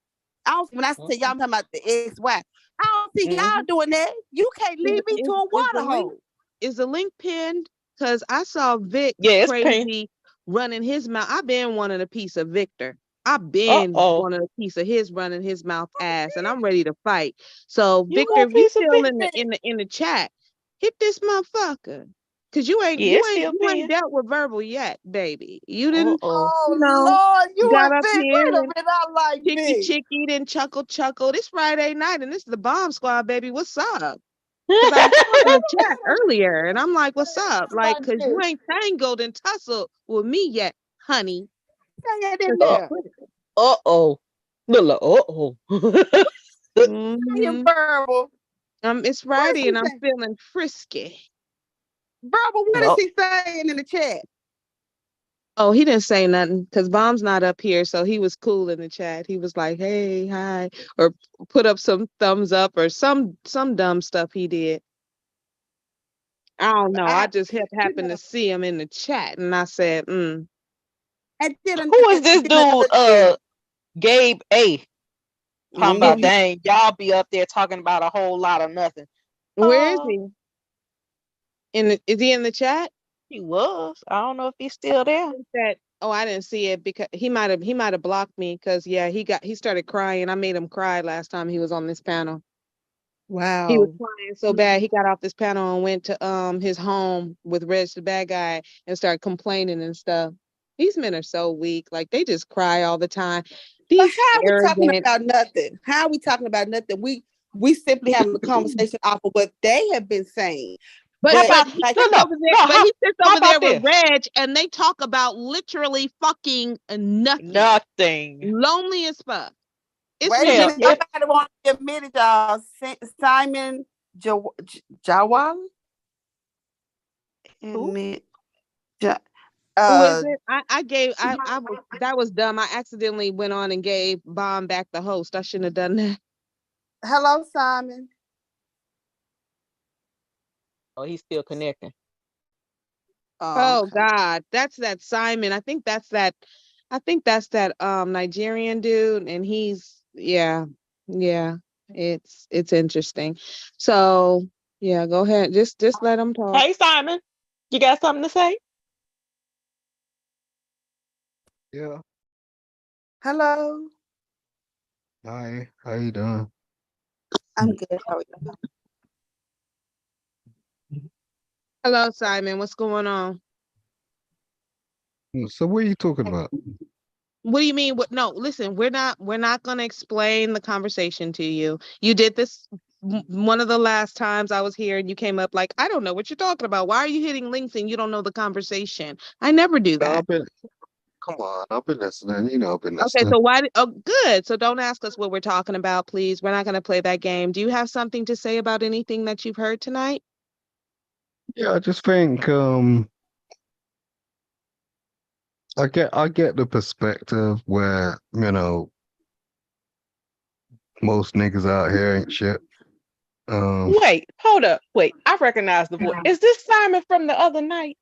When I say y'all, I'm talking about the ex-wife. I don't see y'all doing that. You can't lead me to a water hole. Is the link pinned? Because I saw Vic crazy running his mouth. I've been wanting a piece of Victor. I've been wanting a piece of his running his mouth ass, and I'm ready to fight. So Victor, if you still in the chat, hit this motherfucker. Cause you ain't dealt with verbal yet, baby. You didn't. Oh Lord, you got and up Vic. here Wait a and minute, I like Vic. chicky, then chuckle. This Friday night, and this is the Bomb Squad, baby. What's up? Because I was in the chat earlier, and I'm like, "What's up?" Like, cause you ain't tangled and tussled with me yet, honey. Verbal. It's Friday, and I'm feeling frisky. Verbal, what is he saying in the chat? Oh, he didn't say nothing because Bomb's not up here, so he was cool in the chat. He was like, "Hey, hi," or put up some thumbs up or some dumb stuff he did. I don't know. I just happened to see him in the chat, and I said, Who is this dude? Gabe A. Talking about, dang, y'all be up there talking about a whole lot of nothing. Where is he? Is he in the chat? He was. I don't know if he's still there. I didn't see it because he might have blocked me because he started crying. I made him cry last time he was on this panel. Wow. He was crying so bad he got off this panel and went to his home with Reg the bad guy and started complaining and stuff. These men are so weak. Like they just cry all the time. How are we talking about nothing? How are we talking about nothing? We simply having a conversation off of what they have been saying. But he sits over there with Reg, and they talk about literally fucking nothing. Nothing. Lonely as fuck. Wait a minute, somebody want to admit it, y'all. Simon Jawal? Who is it? That was dumb. I accidentally went on and gave Bomb back the host. I shouldn't have done that. Hello, Simon. Oh, he's still connecting. Oh God, that's that Simon. I think that's that Nigerian dude, and he's it's interesting. So yeah, go ahead. Just let him talk. Hey Simon, you got something to say? Yeah. Hello. Hi. How you doing? I'm good. How are you? Hello, Simon. What's going on? So what are you talking about? What do you mean? No, listen, we're not going to explain the conversation to you. You did this one of the last times I was here and you came up like, I don't know what you're talking about. Why are you hitting links and you don't know the conversation? I never do that. Come on, I've been listening. I've been listening. Okay, so good. So don't ask us what we're talking about, please. We're not going to play that game. Do you have something to say about anything that you've heard tonight? Yeah, I just think I get the perspective where, most niggas out here ain't shit. Wait, hold up. Wait, I recognize the voice. Is this Simon from the other night?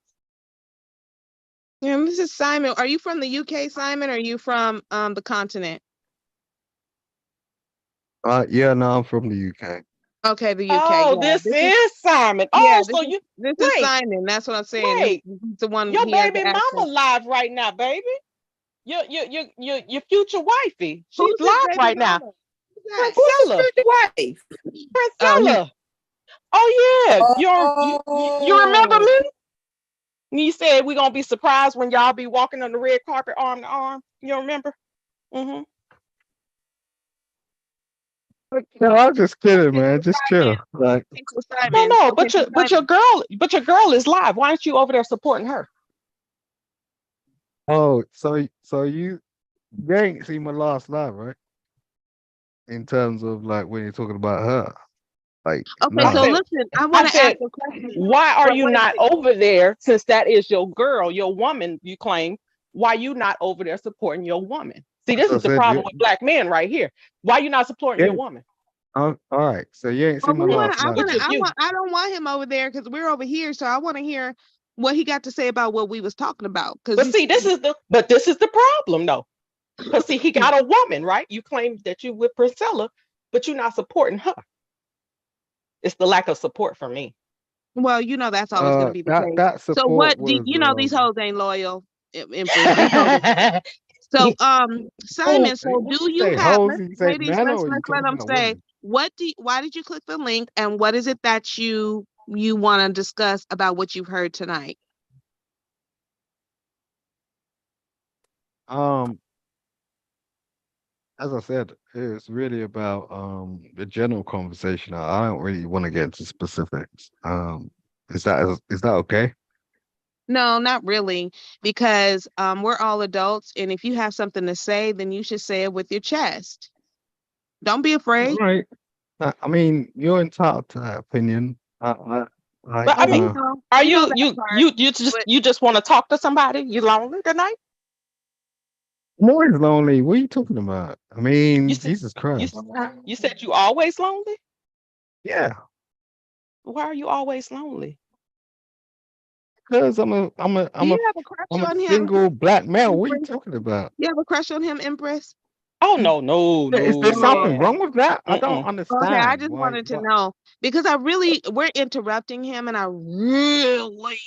Yeah, this is Simon. Are you from the UK, Simon, or are you from the continent? Yeah, no, I'm from the UK. Okay, the UK. Oh, yeah. this is Simon. Yeah, so this is Simon. That's what I'm saying. Wait, he's the one. Your baby mama live right now, baby. Your future wifey. She's live right now. Princella. Wife? Princella. You remember me? You said we're gonna be surprised when y'all be walking on the red carpet arm to arm. You remember? Mm-hmm. No, I'm just kidding, man. Just chill. Like, no, but your girl is live. Why aren't you over there supporting her? Oh, so you ain't seen my last live, right? In terms of like when you're talking about her. Like, okay, so listen, I want to ask a question. Why are you not over there, since that is your girl, your woman, you claim? Why you not over there supporting your woman? See, this is the problem with black men right here. Why you not supporting your woman? All right, so you ain't seen my last live. I don't want him over there because we're over here. So I want to hear what he got to say about what we was talking about. But see, this is the problem, though. Because see, he got a woman, right? You claim that you with Priscilla, but you're not supporting her. It's the lack of support for me. Well, you know that's always going to be the case. That So support what do was you know? These hoes ain't loyal. So, Simon, so do you have? Ladies, let's let them say. Why did you click the link, and what is it that you want to discuss about what you've heard tonight? As I said, it's really about the general conversation. I don't really want to get into specifics. Is that okay? No, not really, because we're all adults, and if you have something to say, then you should say it with your chest. Don't be afraid. Right. I mean, you're entitled to that opinion. But I mean, are you just want to talk to somebody? You lonely tonight? I'm always lonely. What are you talking about? I mean, Jesus Christ. You said you always lonely? Yeah. Why are you always lonely? Because I'm a single black male. What are you talking about? You have a crush on him, Empress? Oh no. Is there something wrong with that? I don't understand. Okay, I just wanted to know because we're interrupting him, and I really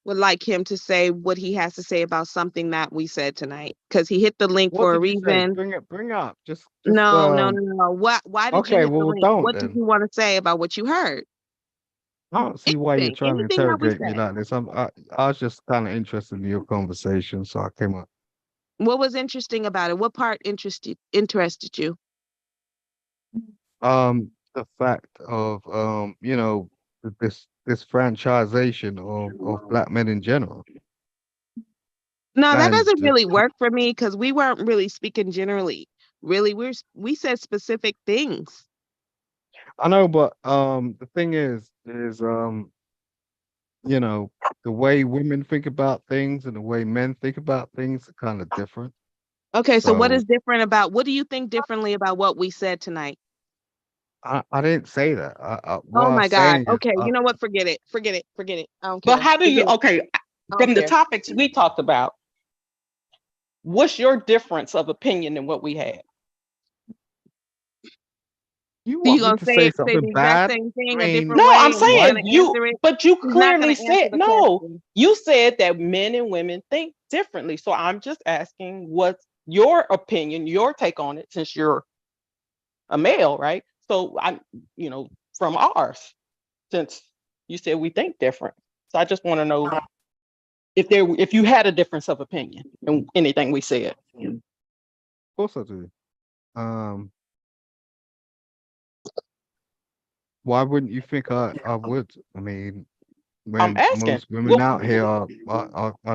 would like him to say what he has to say about something that we said tonight because he hit the link for a reason. Bring up. Just no. Why did you hit the link? What then. did you want to say about what you heard? I don't see why you're trying to interrogate me like this. I was just kind of interested in your conversation, so I came up. What was interesting about it? What part interested you? The fact of this franchisation of black men in general. No, that doesn't really work for me because we weren't really speaking generally. Really, we said specific things. I know, but the thing is the way women think about things and the way men think about things are kind of different. Okay, so what is different about? What do you think differently about what we said tonight? I didn't say that. Oh my God. Okay, you know what? Forget it. I don't care. But how do you? Okay, from the topics we talked about, what's your difference of opinion than what we had? You gonna say the exact same thing a different no, way? I'm saying but you clearly said no. Question. You said that men and women think differently. So I'm just asking what's your opinion, your take on it, since you're a male, right? So I'm, from ours, since you said we think different. So I just want to know if you had a difference of opinion in anything we said. Of course I do. Why wouldn't you think I would? I mean, I'm asking. most women out here are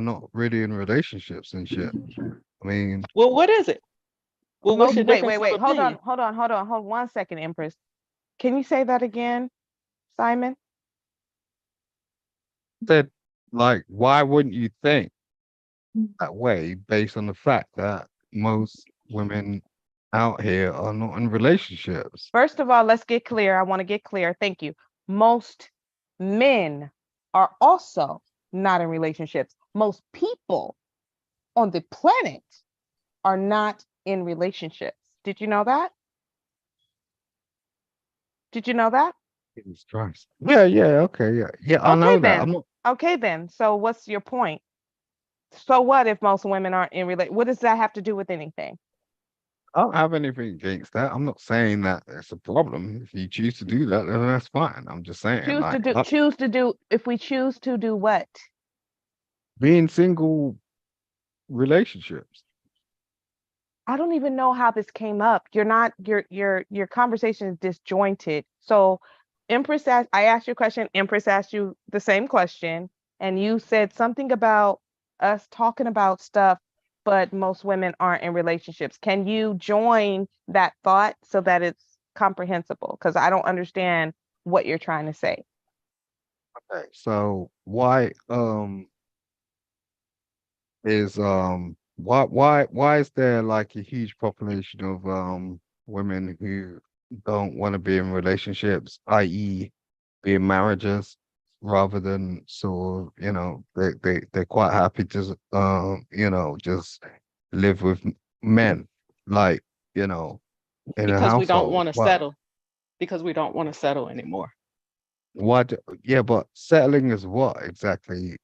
not really in relationships and shit. I mean, well, what is it? Well, what's your difference? Wait. Hold on 1 second, Empress. Can you say that again, Simon? Said why wouldn't you think that way based on the fact that most women out here are not in relationships? First of all, let's get clear. I want to get clear. Thank you. Most men are also not in relationships. Most people on the planet are not in relationships. Did you know that? Jesus Christ. Yeah, okay, yeah. I know that. I'm not. Okay, then. So what's your point? So what if most women aren't in what does that have to do with anything? I don't have anything against that. I'm not saying that it's a problem. If you choose to do that, then that's fine. I'm just saying. If we choose to do what? Be in single relationships. I don't even know how this came up. Your conversation is disjointed. So Empress I asked you a question, Empress asked you the same question, and you said something about us talking about stuff, but most women aren't in relationships. Can you join that thought so that it's comprehensible? Because I don't understand what you're trying to say. Okay, so why is there like a huge population of women who don't want to be in relationships, i.e. be in marriages? rather than sort of, they're quite happy to, just live with men, like, in a Because we don't household. want to settle. Because we don't want to settle anymore. Yeah, but settling is what exactly?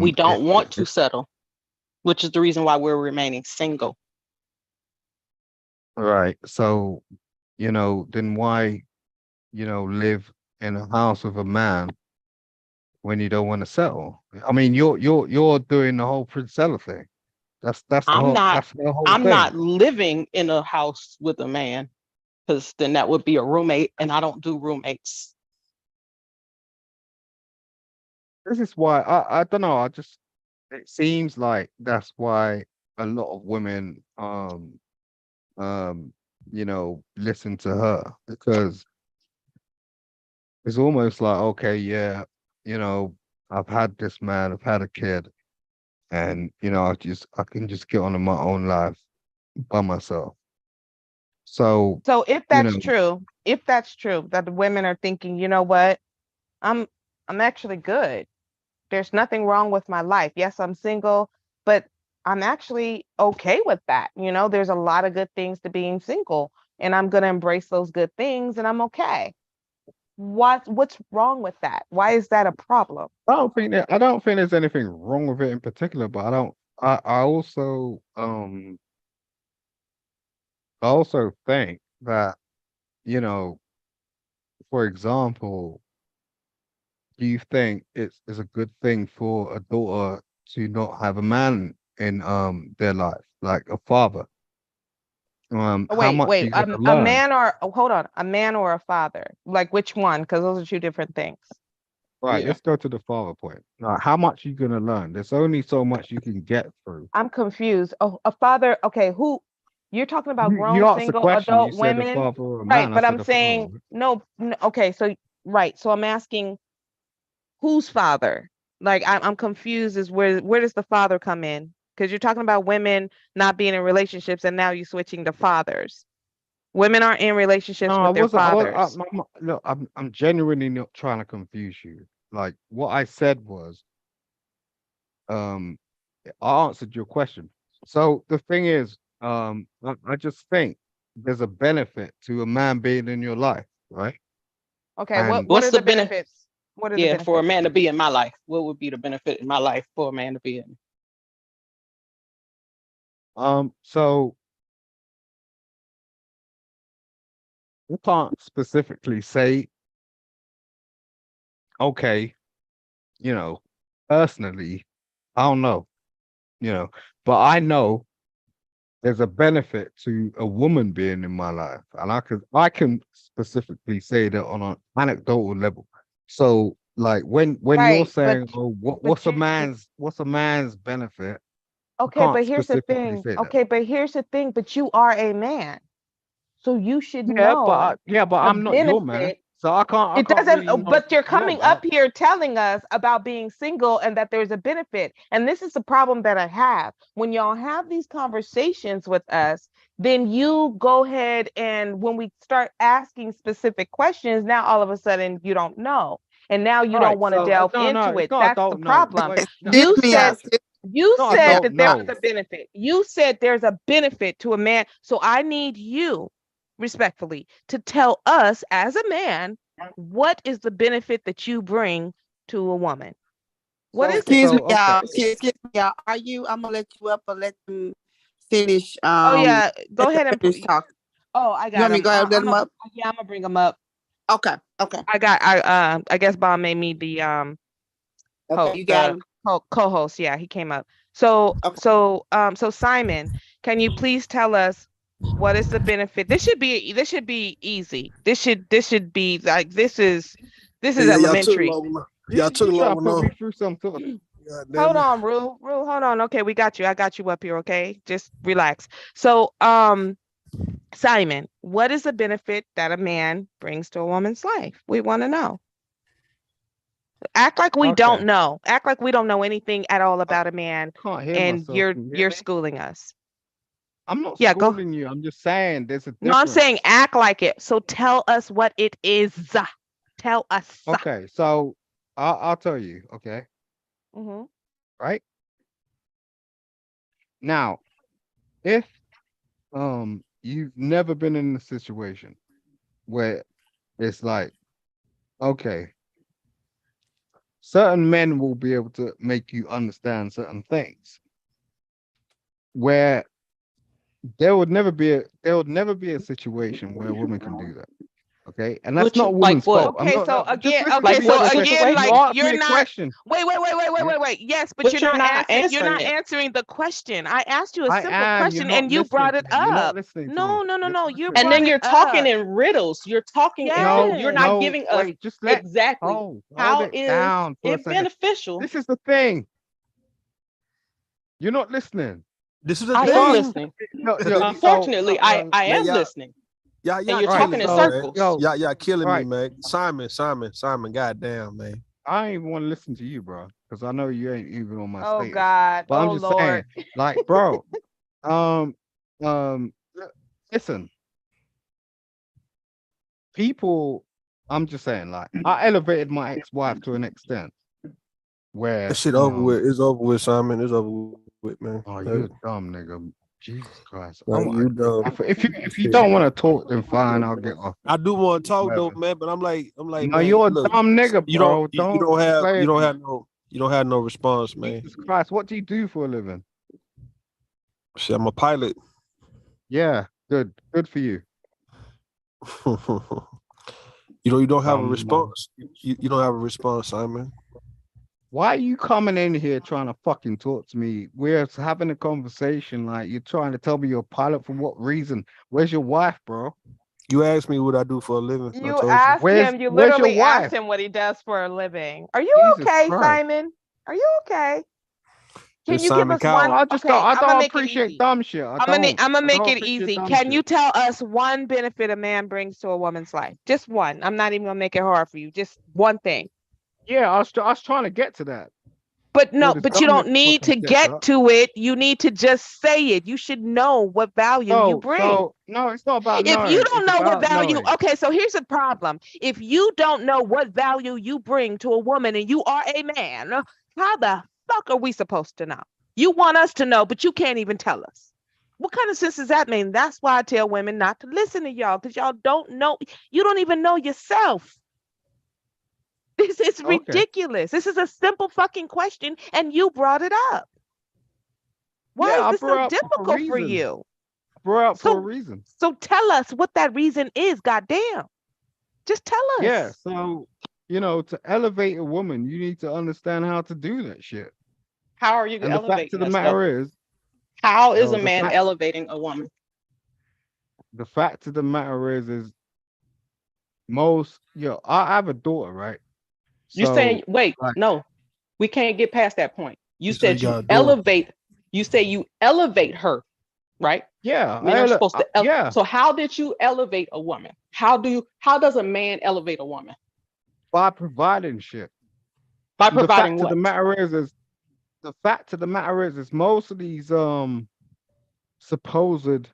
We don't want to settle, which is the reason why we're remaining single. Right. So, then why, live in a house with a man when you don't want to settle? I mean, you're doing the whole Princella thing. That's the whole I'm thing. not living in a house with a man, because then that would be a roommate, and I don't do roommates. This is why I don't know. It seems like that's why a lot of women listen to her, because it's almost like, okay, yeah, I've had this man, I've had a kid, and I can just get on in my own life by myself. So if that's true, that the women are thinking, you know what, I'm actually good. There's nothing wrong with my life. Yes, I'm single, but I'm actually okay with that. There's a lot of good things to being single, and I'm gonna embrace those good things, and I'm okay. What's wrong with that? Why is that a problem? I don't think there's anything wrong with it in particular, but I also think that, for example, do you think it's a good thing for a daughter to not have a man in their life, like a father? How much are you gonna A learn? man or hold on, a man or a father? Like which one? Because those are two different things. Right, Yeah. let's go to the father point. Now, how much are you gonna learn? There's only so much you can get through. I'm confused. Oh, a father. Okay, who? You're talking about You grown asked the single question. You adult said a women, father or a right? man. I But said I'm a saying father. no. Okay, so right. So I'm asking, whose father? Like I'm confused. Is where does the father come in? Because you're talking about women not being in relationships, and now you're switching to fathers. Women are in relationships No, I with their wasn't. fathers. Look, I'm genuinely not trying to confuse you. Like what I said was, um, I answered your question. So the thing is, I just think there's a benefit to a man being in your life, right? Okay, And what are the benefits? What are the Yeah, for a benefits? man to be in my life, what would be the benefit in my life for a man to be in? so we can't specifically say, okay, personally, I don't know, but I know there's a benefit to a woman being in my life, and I can specifically say that on an anecdotal level. So, like when you're Right, saying, "Oh, what's a you man's benefit?" I okay, can't but here's the specifically thing. say that. Okay, but here's the thing. But you are a man, so you should Yeah, know but the I'm not your man, benefit. so I It can't doesn't, really but you're know coming that. up here telling us about being single and that there's a benefit. And this is the problem that I have. When y'all have these conversations with us, then you go ahead and when we start asking specific questions, now all of a sudden you don't know. And now you All don't right, want to so delve no, into it's it. not. I That's the don't know. problem. Wait, no, You it's said you not. I said don't that there know. was a benefit. You said there's a benefit to a man. So I need you, respectfully, to tell us as a man, what is the benefit that you bring to a woman? What is it? Excuse me, okay. y'all. Excuse me, y'all. Are you? I'm gonna let you up or let them finish. Oh yeah, go ahead and finish talking. oh, I You got want me him. to go ahead and let them up? Yeah, I'm gonna bring him up. Okay. Okay. I guess Bob made me the Okay. You got him. co-host. Yeah, he came up. So so Simon, can you please tell us what is the benefit? This should be easy. This should be like this is Yeah, y'all took elementary. long enough. Y'all took You gotta long put me enough. through some sort of. God damn Hold it. on, Rule, hold on. Okay, we got you. I got you up here. Okay, just relax. So, Simon, what is the benefit that a man brings to a woman's life? We want to know. Act like we don't Okay. know. Act like we don't know anything at all about a man, Can't hear and myself. Can you hear you're me? schooling us. I'm not Yeah, go. schooling you. I'm just saying there's a No, I'm difference. saying act like it. So tell us what it is. Tell us. Okay, so I'll tell you, okay? Mm-hmm. Right? Now, if you've never been in a situation where it's like, okay, certain men will be able to make you understand certain things where there would never be a situation where a woman can do that. Okay, and that's What you not a like? woman's What? fault. I'm Okay, not. so No, just again, listen okay, to me. so What again, You like situation? asked me you're a not. question. Wait. Yes, but But you're you're not not answering. You're answering not it. answering the question. I asked you a I simple am. You're question, not and you listening brought to it me. You're not up. listening to me. No, You're not You listening And to brought then me. it you're talking up. in riddles. You're talking as though No, you're not Yes. no, giving us wait, just exactly hold how it is down for a it second. beneficial. This is the thing. You're not listening. This is the I Just am ask. thing. listening. So, Unfortunately, I Man, am listening. And y'all you're right. talking in killing me, man. circles. Y'all killing me, Right. man. Simon. Goddamn, man. I ain't even want to listen to you, bro, because I know you ain't even on my Oh status. God. But I'm Oh just saying, Lord. like, bro, um, um, listen, people. I'm just saying, like, I elevated my ex-wife to an extent That where, shit over with. It's over with, Simon. It's over with, man. oh, you're a dumb nigga. Jesus Christ. Like, you dumb. If you don't want to talk, then fine, I'll get off. I do want to talk Whatever. though, man. But I'm like, No, man, you're a look, dumb nigga, you bro. don't have no response, man. Jesus Christ, what do you do for a living? Shit, I'm a pilot. Yeah, good for you. You don't have a Dumb response. You don't have a response, Simon. Why are you coming in here trying to fucking talk to me? We're having a conversation, like you're trying to tell me you're a pilot for what reason? Where's your wife, bro? You asked me what I do for a living. I You told asked him. You where's your literally asked wife? him what he does for a living. Are you Jesus okay, Christ. Simon? Are you okay? Can It's you give Simon us Cowell. one? I Okay, I'm gonna don't make it appreciate easy. dumb shit. I'm gonna make don't it appreciate easy. dumb Can you shit. tell us one benefit a man brings to a woman's life? Just one. I'm not even gonna make it hard for you. Just one thing. Yeah, I was trying to get to that. But no, this but you dumb don't nigga need to fucking gets get up. to it. You need to just say it. You should know what value you bring. No, it's not about If you knowing. don't It's know what about value, knowing. okay, so here's the problem. If you don't know what value you bring to a woman and you are a man, how the fuck are we supposed to know? You want us to know, but you can't even tell us. What kind of sense does that mean? That's why I tell women not to listen to y'all, because y'all don't know. You don't even know yourself. This is Okay. ridiculous. This is a simple fucking question, and you brought it up. Why Yeah, I is this brought so up for a difficult for reason. you? I brought up for a So, reason. so tell us what that reason is, goddamn. Just tell us. Yeah, so to elevate a woman, you need to understand how to do that shit. How are you And the fact elevating of the us, matter though? is, How is no, a the man fact elevating a woman? the fact of the matter is I have a daughter, right? You're saying, So wait, like, no, we can't get past that point. You So you said you got a daughter. elevate. You say you elevate her, right? yeah, Men are supposed to. yeah, So how did you elevate a woman? How does a man elevate a woman? by providing shit. By The providing fact of the what? matter is most of these supposed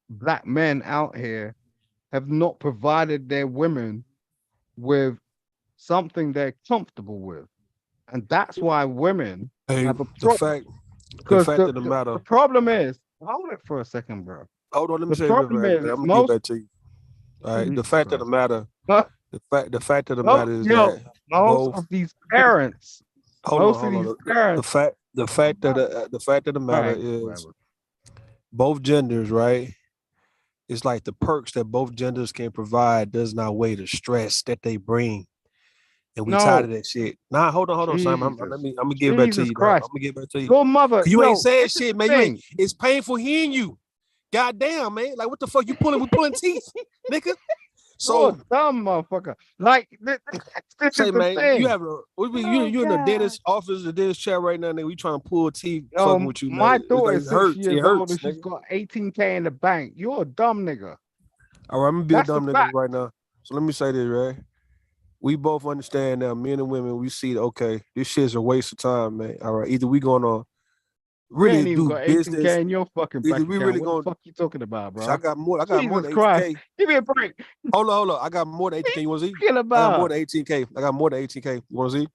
black men out here have not provided their women with something they're comfortable with, and that's why women Hey, have a the problem. fact Because of the matter. the problem is, hold it for a second, bro. Hold on, let me The say this problem right is, there. it's I'm gonna get most back to you. All right. The Jesus fact of the Christ. matter. Huh? The fact of the Oh, matter is yo, that most both. of these parents, Hold most on. of these The parents, fact of the all matter right, is whatever. both genders, right? It's like the perks that both genders can provide does not weigh the stress that they bring. And we tired No, of that shit. Nah, hold on, Simon. I'm gonna give it back to Jesus you. Now. I'm Christ, gonna give it back to you. your mother, 'Cause you ain't saying this is shit, the man. thing. It's painful hearing you. Goddamn, man. Like what the fuck? We pulling teeth, nigga. You're So a dumb motherfucker. Like this say, is the man, you thing. have you in the dentist office, the dentist chair right now, nigga. We trying to pull teeth, fucking with you, man. My It's daughter like is it 6 hurts. It years old hurts, and she's nigga. got 18K in the bank. You're a dumb nigga. All right, I'm gonna be That's a the dumb nigga fact. right now. So let me say this, right? We both understand now, men and women, we see, okay, this shit's a waste of time, man. All right, either we going on really ain't even do got 18K business, in your fucking either bank we account. really What the gonna. fuck you talking about, So bro? I got more than Jesus 18K. Christ. Give me a break. Hold on. I got more than 18K. You want to see? Kill I got more about. than 18K. I got more than 18K. You want to see?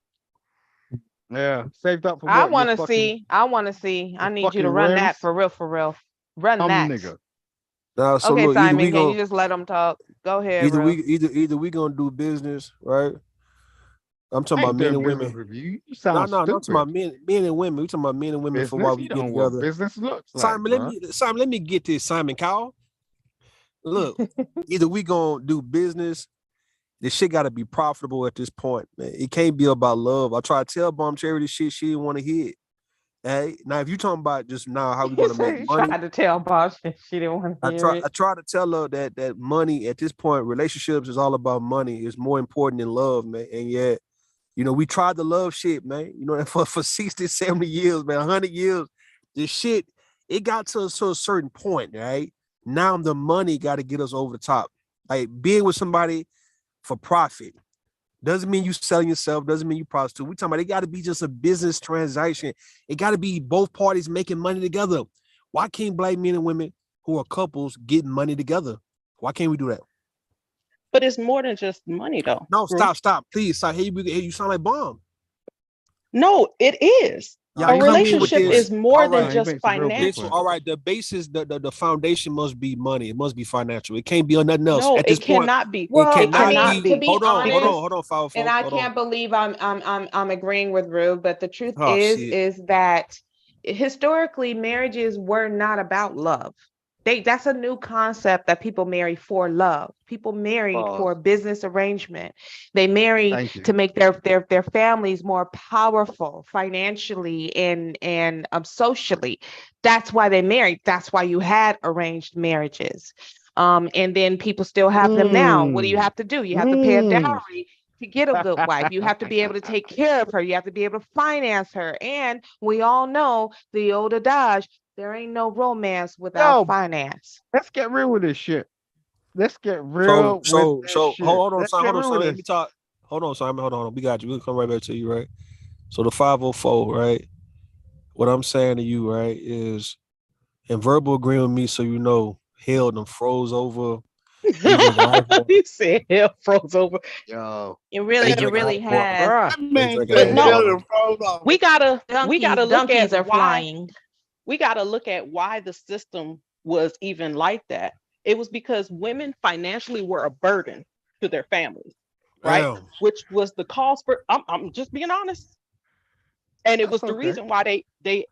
Yeah. Saved up for I what? want Your to fucking, see. I want to see. I your need you fucking to run that rims? for real, for real. Run that. Nigga. Nah, so Okay, look, either Simon, we can gonna you just let them talk? Go ahead, either bro. we gonna do business, right? I'm talking I about ain't men doing and business women. with you. You No, sound no, I'm talking about stupid. men and women. We talking about men and women for why Business? we You get don't know what together. business looks like, Simon, bro. let me get this, Simon Cowell. Look, either we gonna do business. This shit got to be profitable at this point, man. It can't be about love. I try to tell Bomb Cherry this shit she didn't want to hear. Hey, now if you talking about just now how we He gonna said make he money, tried to tell Bob she didn't want to I hear it. try to tell her that money at this point, relationships is all about money. It's more important than love, man. And yet, you know, we tried the love shit, man. You know, for 60, 70 years, man, 100 years, this shit, it got to a certain point, right? Now the money got to get us over the top. Like being with somebody for profit doesn't mean you selling yourself, doesn't mean you prostitute. We talking about it got to be just a business transaction. It got to be both parties making money together. Why can't black men and women who are couples getting money together? Why can't we do that? But it's more than just money, though. No, stop, please. Stop. Hey, you sound like Bomb. No, it is. Y'all A come in with relationship this. is more All than right. just financial. All right, the basis, the foundation must be money. It must be financial. It can't be nothing else. No, At this it point, cannot be. it Well, I cannot mean, to be. be Hold on, honest, Foul and folk. I Hold on. can't believe I'm agreeing with Rue, but the truth Oh, shit. is that historically marriages were not about love. That's a new concept that people marry for love. People married for business arrangement. They marry Thank you. to make their families more powerful financially and socially. That's why they married. That's why you had arranged marriages. And then people still have them now. What do you have to do? You have to pay a dowry to get a good wife. You have to be able to take care of her. You have to be able to finance her. And we all know the old adage, there ain't no romance without Yo, finance. let's get real with this shit. Let's get real So with this shit. hold on, Let's Simon. get Hold on, real with Simon. Let this. me talk. Hold on, Simon. Hold on. We got you. We'll come right back to you, right? So the 504, right? What I'm saying to you, right, is in verbal agreement with me, so you know, hell done froze over. He said hell froze over. Yo. It really has. But no, we gotta look Donkeys at are why flying. we gotta look at why the system was even like that. It was because women financially were a burden to their families, right? Damn. Which was the cause for. I'm just being honest, and it was the okay. reason why they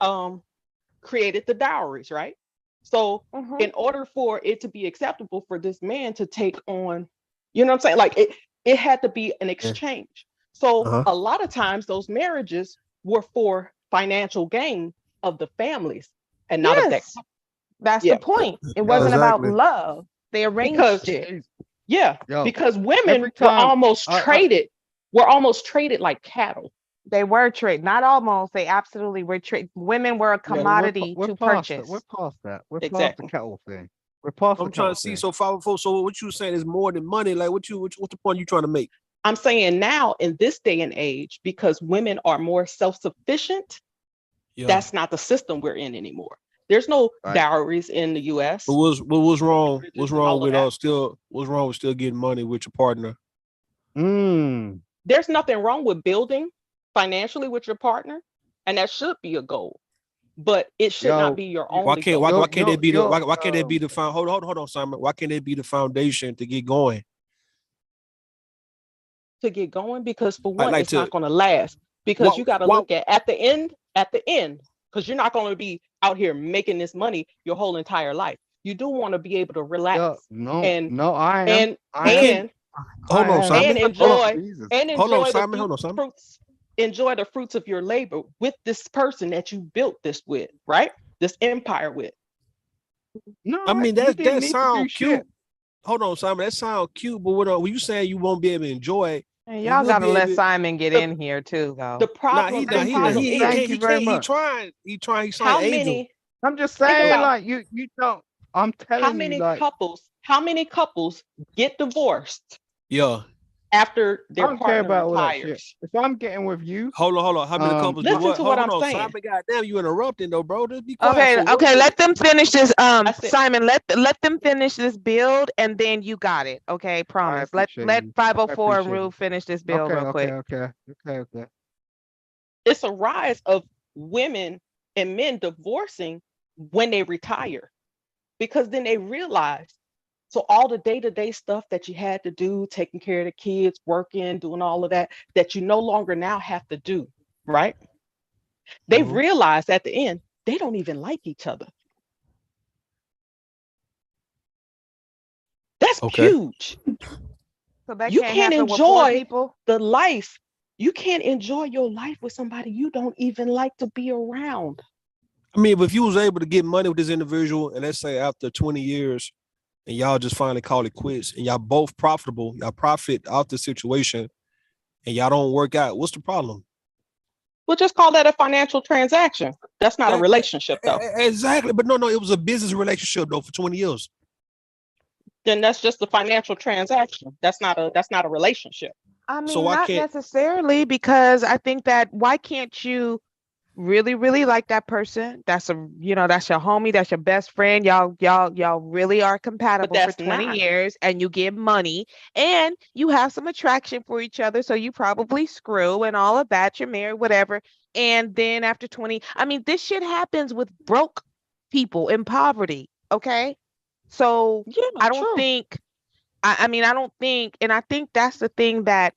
created the dowries, right? So in order for it to be acceptable for this man to take on, you know what I'm saying? Like it had to be an exchange. So a lot of times those marriages were for financial gain of the families and not of that. That's the point. It wasn't about love. They arranged it. Yeah, Yo, because women every were time almost traded. Were almost traded like cattle. They were traded, not almost. They absolutely were traded. Women were a commodity we're to past purchase. that. We're past that. We're past Exactly. the kettle thing. We're past I'm the trying kettle to see. thing. So 504. So what you saying is more than money? Like what's the point you trying to make? I'm saying now in this day and age, because women are more self-sufficient, that's not the system we're in anymore. There's no dowries in the US. But what's wrong? What's wrong all of with that. what's wrong with still getting money with your partner? There's nothing wrong with building financially with your partner, and that should be a goal. But it should not be your only Why can't goal. why can't it be the why can't it be the hold on, Simon? Why can't it be the foundation to get going? To get going, because for one, like it's not going to last. Because you got to look at the end, because you're not going to be out here making this money your whole entire life. You do want to be able to relax and hold on, Simon. enjoy Simon. fruits. Enjoy the fruits of your labor with this person that you built this with, right? This empire with. No, I mean that sounds cute. Hold on, Simon. That sounds cute, but when you saying you won't be able to enjoy, and y'all gotta let Simon get in here too, though. The problem, he trying. He's how angel. many? I'm just saying, like you don't. I'm telling how many you, like how many couples get divorced? Yeah. after I their don't care partner about all that shit. retires. If I'm getting with you, Hold on. How many couples do Listen what? to what Hold I'm on. saying. Simon, goddamn, you interrupting though, bro. Just be quiet Okay, for one okay, minute. let them finish this. I said, Simon, let them finish this build, and then you got it. Okay, I promise. appreciate Let you. I 504 and appreciate Rue you. finish this build real quick. Okay. it's a rise of women and men divorcing when they retire, because then they realize, so all the day-to-day stuff that you had to do, taking care of the kids, working, doing all of that, that you no longer now have to do, right? They Mhm. realize at the end, they don't even like each other. That's Okay. huge. So that You can't can't happen with 4 enjoy people. the life. You can't enjoy your life with somebody you don't even like to be around. I mean, if you was able to get money with this individual, and let's say after 20 years, and y'all just finally call it quits, and y'all both profitable, y'all profit out the situation, and y'all don't work out, what's the problem? We'll just call that a financial transaction. That's not a relationship, though. Exactly, but no, it was a business relationship though for 20 years. Then that's just a financial transaction. That's not a relationship. I So mean, why not can't? necessarily, because I think that why can't you really, really like that person? That's that's your homie, that's your best friend. Y'all really are But compatible for that's 20 not. years, and you give money, and you have some attraction for each other. So you probably screw and all of that. You're married, whatever. And then after 20, I mean, this shit happens with broke people in poverty. Okay. So Yeah, I don't true. think, I mean, I don't think, and I think that's the thing that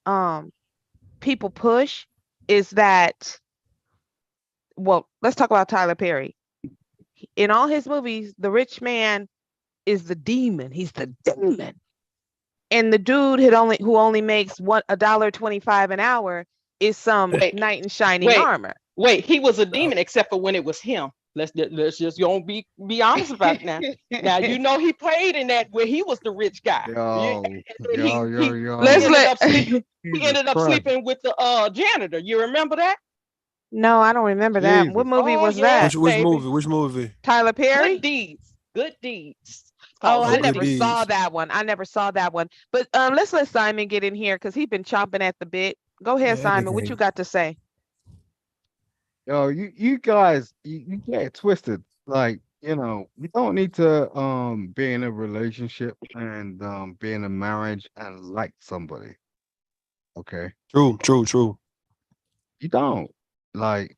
people push is that, well, let's talk about Tyler Perry. In all his movies, the rich man is the demon. He's the demon. And the dude who only makes $1.25 an hour is some Wait, knight in shining wait, armor. wait. He was a demon, except for when it was him. Let's just gonna be honest about it now. Now you know he played in that where he was the rich guy. Yo, And Let's ended up let sleeping. He Jesus ended up Christ. sleeping with the janitor. You remember that? No, I don't remember that. What Jesus. movie Oh was yes, that? Which baby. movie? Which movie? Tyler Perry? Good deeds. Good deeds. It's Oh, called I Good Good never Deeds. saw Deeds. that one. I never saw that one. But let's let Simon get in here because he's been chomping at the bit. Go ahead, Yeah, that Simon. What nigga you ain't. got to say? Yo, you guys, you get it twisted. Like, you don't need to be in a relationship and be in a marriage and like somebody. Okay. True. You don't. Like,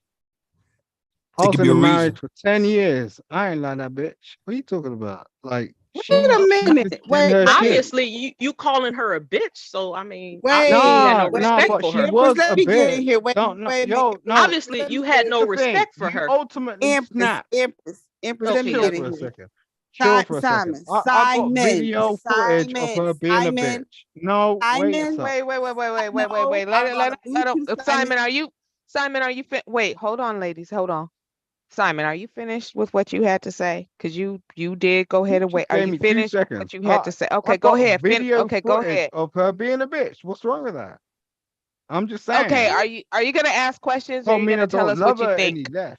I It was could in be a a marriage reason. for 10 years. I ain't like that bitch. What are you talking about? Like, Wait she a just minute. did Wait, her shit. Obviously, you calling her a bitch. So I mean, wait, obviously you had no No, respect but for she her. Empress, was let a me get in bitch. here. Wait, Don't no, wait a minute. yo, no. Obviously, Let you me had get no The thing, respect for you her. ultimately snapped. Empress, Just let me Okay, chill get okay. in for a here. second. Chill for a second. Simon, I got Simon, video footage of her being a Simon, bitch. No, wait a Simon. second. Wait. I'm gonna mute you, Simon, are you wait, hold on, ladies. Hold on. Simon, are you finished with what you had to say? Because you did go ahead You and wait. just Are gave you me 2 finished with seconds. what you had to say? I Okay, go got ahead. video Okay, go footage ahead. of her being a bitch. What's wrong with that? I'm just Okay, saying. are you gonna ask questions or are Don't you mean I gonna tell don't us love what you her think? any less.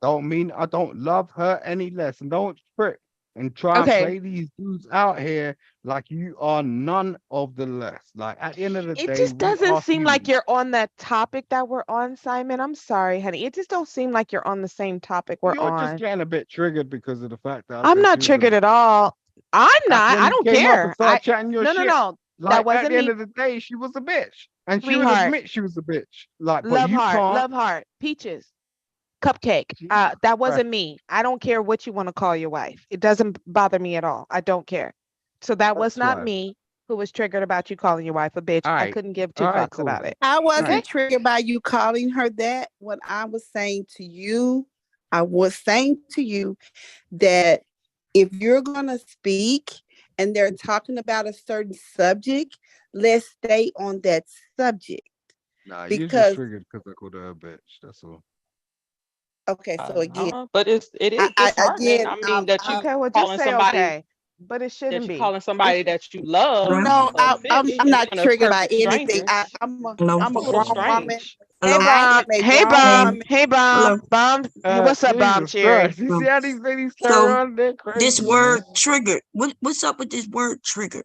Don't mean I don't love her any less. And don't trick and try and Okay. play these dudes out here like you are none of the less. Like at the end of the It day, just we doesn't are seem like humans. you're on that topic that we're on, Simon. I'm sorry, honey. It just don't seem like you're on the same topic we're You're just on. getting a bit triggered because of the fact that I I'm said not she was a triggered at all. I'm That's not. when I you don't came up and care. started chatting your No, shit. that Like at wasn't the end me, of the day, she was a bitch. And she would sweetheart. admit she was a bitch. Like, but Love you heart, can't. love heart, peaches, cupcake. Jesus That Christ. wasn't me. I don't care what you want to call your wife. It doesn't bother me at all. I don't care. So that was That's not life. me who was triggered about you calling your wife a bitch. All I right. couldn't give All 2 right, fucks cool. about it. I All wasn't right. triggered by you calling her that. What I was saying to you, I was saying to you that if you're gonna speak and they're talking about a certain subject, let's stay on that subject. Nah, you're just Because triggered because I called her a bitch. That's all. okay, so again, But it is I disheartening. again, I mean, that you Okay, well, just calling say somebody okay, but it that shouldn't you be. calling somebody that you love no, a I'm bitch in not front of triggered by perfect anything. strangers. Hello. I'm It's a a little grown woman. strange. Hey, Hello. I Bomb. am a Hey, grown Bomb. woman. Hey, Bomb. Bomb. What's up, Bomb Jesus Cherry? Christ. You see how these ladies turn So around? They're this crazy, word man. triggered. What's up with this word triggered?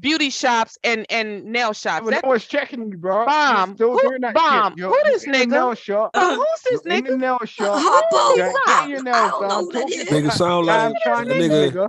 beauty shops and nail shops. But no one's checking you, bro. Bomb. You're still doing that Bomb. shit. Who this in the nigga? nail shop. Who's this You're in the nigga? nail shop. Hoppo. Getting your nails done. Nigga sound like Damn that Chinese nigga. nigga.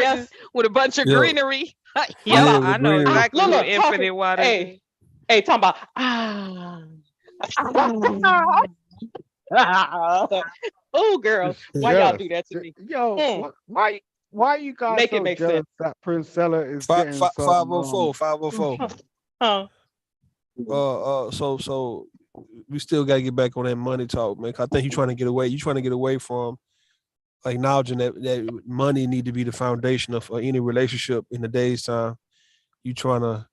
Yes, with a bunch of Yeah. greenery. Yeah, Yeah, the I know greenery. exactly Look, what look, infinite water is. hey, talking about oh, girl, why y'all do that to me? Yo, why you guys Make it so make jealous sense. that Prince Ella is getting some 504. Huh. So we still got to get back on that money talk, man. 'Cause I think you're trying to get away. You're trying to get away from acknowledging that money need to be the foundation of any relationship in the day's time. You trying to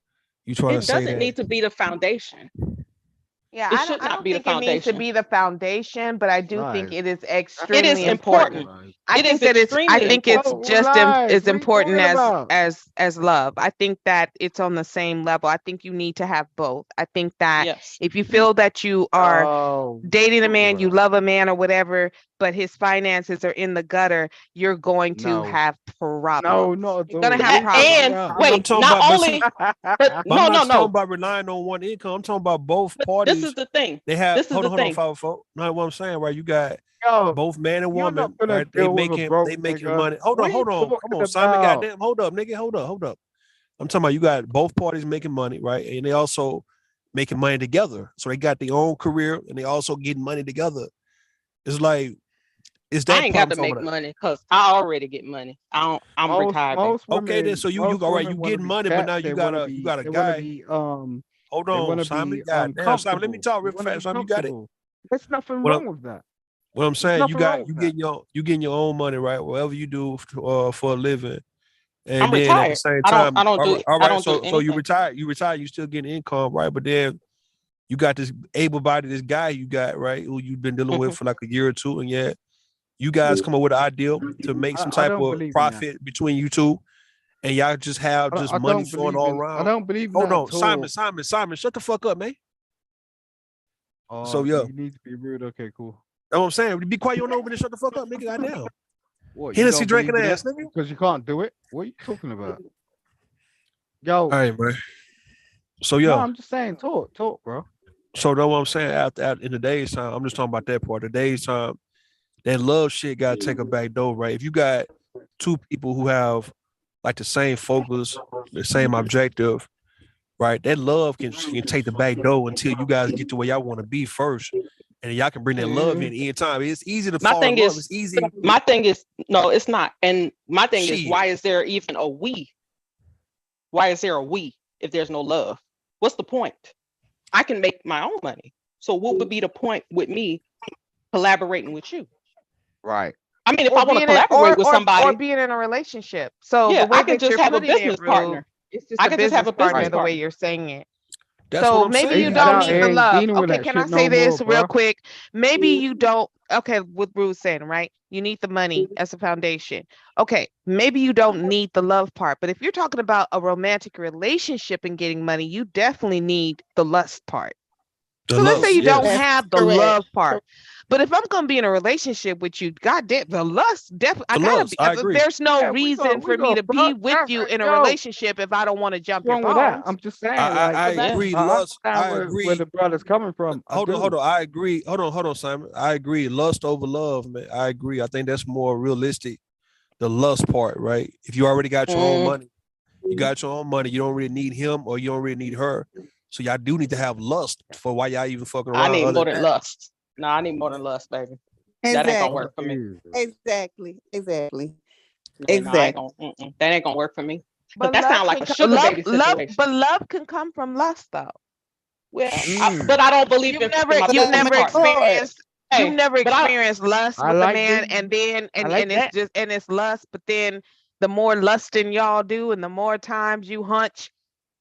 It say doesn't that. need to be the foundation. Yeah, It I should don't not be the think it needs to foundation. be the foundation, but I do think Lies. it is It is extremely important. important. I It is think that it's I extremely think it's important. just Lies. as What are you important talking about? as love. I think that it's on the same level. I think you need to have both. I think that Yes. if you feel that you are Oh, dating a man, you bruh. love a man or whatever, but his finances are in the gutter, you're going to No. have No, problems. not at You're gonna all. have What are you talking And about? I'm wait, talking not about, but only, see, but but I'm no, not talking no. about relying on one income. I'm talking about both But this parties. is the thing. They have This is hold the on, thing. folks. Know what I'm saying, right? You got Yo, both man and you're woman, not gonna right? They deal with a making broke nigga. money. Hold What on, are you come talking on, Simon. about? Goddamn, hold up, nigga, hold up. I'm talking about you got both parties making money, right? And they also making money together. So they got their own career and they also getting money together. It's like it's I that ain't part got I'm to talking make about. money because I already get money. I'm retired, baby. Okay, then so you all right, you want to getting be money, but kept. now They you want got to a be. They want to guy. be. Hold They want on, to Simon. be Goddamn, Simon. Let me comfortable. talk They real want to be fast. Simon, you got it. comfortable. There's nothing What wrong with that. What I'm There's saying, nothing wrong with that. you getting your own money, right? Whatever you do for a living, and I'm then at the retired. same I time, don't do all I right. don't do So you anything. retire, you still getting income, right? But then you got this able-bodied this guy you got, right? Who you've been dealing with Mhm. for like a year or two, and yet you guys come up with an ideal to make some I type don't of believe in that. profit between you two, and y'all just have just I money don't flowing believe all in. I around. don't believe in Hold that on, at all. Simon, shut the fuck up, man. So Oh, yeah, you need to be rude. Okay, cool. that's what I'm saying. Be quiet, you don't know over there. Shut the fuck up, nigga. Goddamn. What, you Hennessy don't drinking believe in ass, it nigga. because you can't do it? What are you talking about? Yo, All right, man. So no, yeah. I'm just saying, talk, bro. So that's what I'm saying. After in the day's time, I'm just talking about that part. The day's time, that love shit got to take a back door, right? If you got two people who have like the same focus, the same objective, right? That love can take the back door until you guys get to where y'all want to be first, and y'all can bring that love in any time. It's easy to My fall in thing love. is, It's easy. my thing is, no, it's not. And my thing is, Shit. why is there even a we? Why is there a we if there's no love? What's the point? I can make my own money. So what would be the point with me collaborating with you? Right. I mean, if Or I want to being in collaborate with or somebody, being in a relationship. So the yeah, way I can that just you're have a putting it, business Rude, partner. it's just I a can just have business a business partner the way partner. you're saying it. That's So what I'm maybe saying. you don't need the ain't love. dealing with Okay, that can I shit say no more, this real bro. quick? Maybe you don't. Okay, what Bruce saying, right? You need the money as a foundation. Okay, maybe you don't need the love part, but if you're talking about a romantic relationship and getting money, you definitely need the lust part. The So let's say lust, you don't yes. That's have the correct. love part. But if I'm gonna be in a relationship with you, goddamn, the lust definitely I The gotta lust, be. I agree. There's no Yeah, reason for me to be with you in a yo, relationship if I don't want to jump what's your wrong with that? bones. I'm just saying, I like, I So that's agree. I Lust, understand I where agree. the brother's coming from. I Hold on. do. I agree. Hold on, Simon. I agree. Lust over love, man. I agree. I think that's more realistic. The lust part, right? If you already got your own money, you got your own money. You don't really need him or you don't really need her. So y'all do need to have lust for why y'all even fucking I around. need Other more than than that, lust. No, I need more than lust, baby. That ain't gonna work for me. Exactly. Yeah, no, I ain't gonna. That ain't gonna work for me. But But that love sounds like can a sugar baby situation. but love can come from lust though. Well, but I don't believe in my You've business never partner. experienced you've Hey, never but I experienced lust I with a like man this. and then I and like it's that. just and it's lust, but then the more lusting y'all do and the more times you hunch,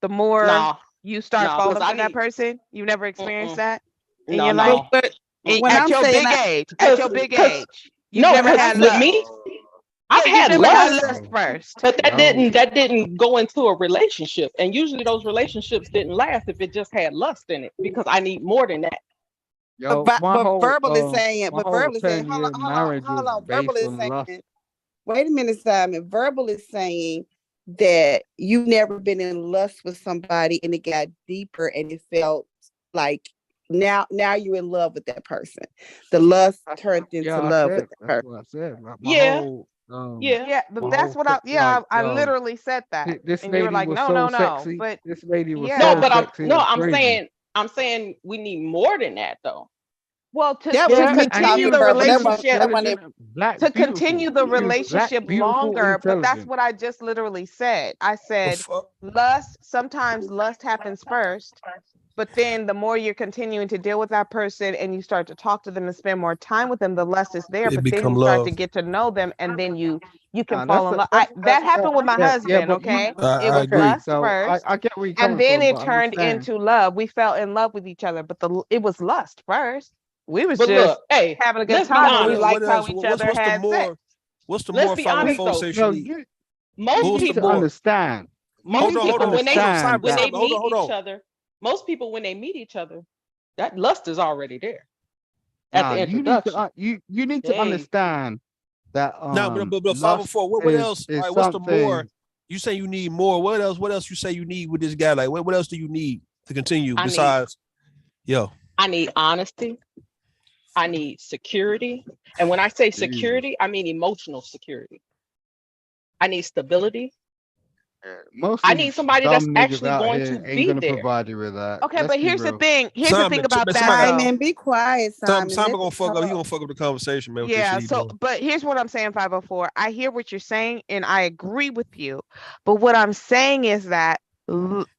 the more no, you start no, because falling I for that need. person. You've never experienced that in No, your life? no. But when At I'm your saying big I, age. At Cause, your big cause age. You've never cause had with lust. me, I've Yeah, you've had never had lust, lust first. but that No. didn't go into a relationship. And usually those relationships didn't last if it just had lust in it because I need more than that. Yo, verbal is saying, my whole 10 hold year on, marriage is verbal based is on lust. saying, wait a minute, Simon. Verbal is saying that you've never been in lust with somebody and it got deeper and it felt like now you're in love with that person. The lust turned into Yeah, I love said with that that's person. what I said. My Yeah, whole Yeah, but my that's whole what I like I literally said that. this And you were lady like, was no, so no, no. sexy. But This lady was no, so yeah. but sexy. It's crazy. I'm saying we need more than that though. Well, to That was Yeah, me and continue she talking the was verbal. she was relationship, intelligent, black, to beautiful. continue the She was black, relationship beautiful, longer, but that's intelligent. what I just literally said. I the said fuck? sometimes lust happens first, But then the more you're continuing to deal with that person and you start to talk to them and spend more time with them, the less is there. It But then become you start to love. get to know them, and then you can That's fall in a, love. that's That happened with my yeah, husband, but okay? It I was agree. lust so first, I get where you're and coming then from, it but I'm turned just saying. into love. We fell in love with each other, but it was lust first. We was But just look, hey, having a good let's be time, and we What, honest. what liked how else? each What's other had sex. what's the Let's more be follow honest folks though. say she No, need? you Most need What's the to people, more? understand. You most need to people when they understand when they that. meet hold each on. other, most people when they meet each other, that lust is already there at Nah, the you need to introduction. you need to Hey, understand that No, but lust 504. What else? is Like, what's the more? something. You say you need more. What else? What else you say you need with this guy? Like, what else do you need to continue I need besides? Yo, I need honesty. I need security. And when I say Jesus. security, I mean emotional security. I need stability. Most I of need these somebody that's dumb niggas actually out going here to ain't be gonna there. provide you with that. Okay, Let's but be here's the real. thing. Here's the thing Simon, about that, somebody got though. Simon, be quiet, Simon. Simon Let gonna them fuck up. He gonna talk. fuck up the conversation, man. With this Yeah, shit he so doing. but here's what I'm saying, 504. I hear what you're saying and I agree with you. But what I'm saying is that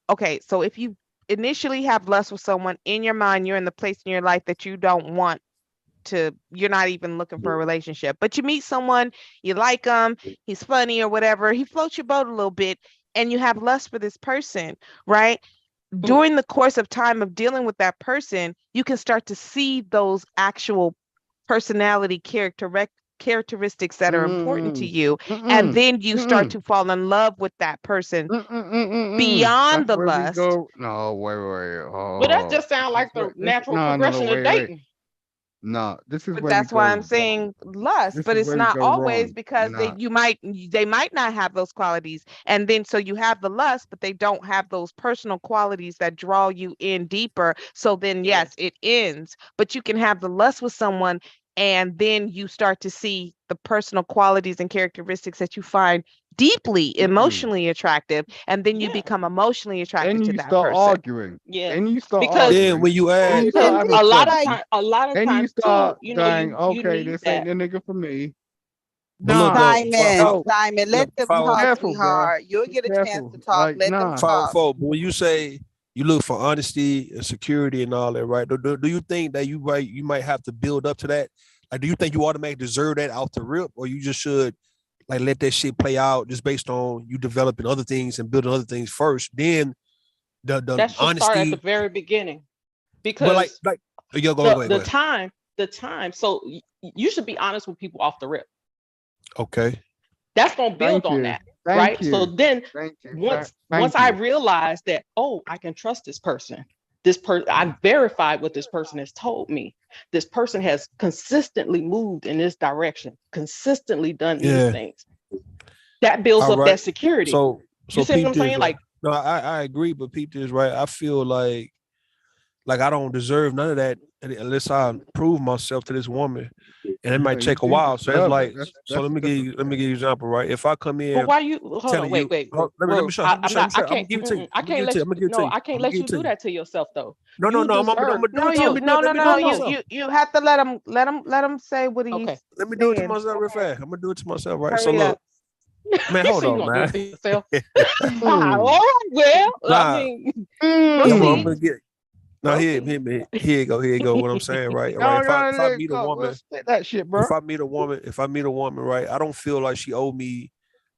okay, so if you initially have lust with someone in your mind, you're in the place in your life that you don't want to, you're not even looking for a relationship. But you meet someone, you like him, he's funny or whatever, he floats your boat a little bit, and you have lust for this person, right? During the course of time of dealing with that person, you can start to see those actual personality characteristics that are important to you, and then you start to fall in love with that person beyond That's the where we lust. go. No, wait. But that Oh, just sounds like the natural no, progression of wait. dating. No, this is But where we that's why go I'm saying lust, This but is it's where we not go always wrong. because Nah. they might not have those qualities, and then so you have the lust, but they don't have those personal qualities that draw you in deeper. So then yes, it ends, but you can have the lust with someone, and then you start to see the personal qualities and characteristics that you find deeply emotionally attractive, and then you become emotionally attracted Then to you that start person. arguing. Yeah, Then you start because Then arguing. when you Then add, you start having a lot of questions. time, a lot of Then you times too, start you know, going, you okay, need this that. ain't the nigga for me. but look Nah, though, Simon, Simon, let them be talk, careful, bro. sweetheart. You'll Be get a chance careful. to talk. Like, Let them nah. talk. 504. But when you say you look for honesty and security and all that, right? Do you think that you might have to build up to that? Like, do you think you automatically deserve that off the rip, or you just should like let that shit play out just based on you developing other things and building other things first? Then the That should start at the honesty. very beginning, But like because yo, go ahead. the time. So you should be honest with people off the rip. Okay. That's gonna build Thank on you. that, Thank right? So you. then Thank you. once Thank I you. realize that, oh, I can trust this person. I verified what this person has told me. This person has consistently moved in this direction, consistently done these Yeah. things. That builds All up right. that security. So You see what peep I'm this, saying? right? Like, No, I agree, but peep this, right? I feel like I don't deserve none of that unless I prove myself to this woman, and it No, might you take a do while. So it's deserve like, it. That's so let me that's give you an example, right? If I come but in why you hold on, telling you, wait. let me show, I'm not, I I'm gonna can't, give it to you. I I'm gonna can't give it to you. let I'm gonna give it to no, you. I can't I'm gonna let give you it to do you. that to yourself though. No, You I'm deserve. gonna do No, it to you you. no Let no me do no it to you myself. you have to let him say what he's Okay. Let me do it to saying. myself real fast. I'm gonna do it to myself, right? So Hurry up. look, man, You hold say you on, gonna do it man. to yourself. All right, well, I Nah, mean, I'm proceed. gonna get. No, here you go. What I'm saying, right? Right. No, If I let's meet a go. woman, Let's spit that shit, bro. if I meet a woman, right, I don't feel like she owe me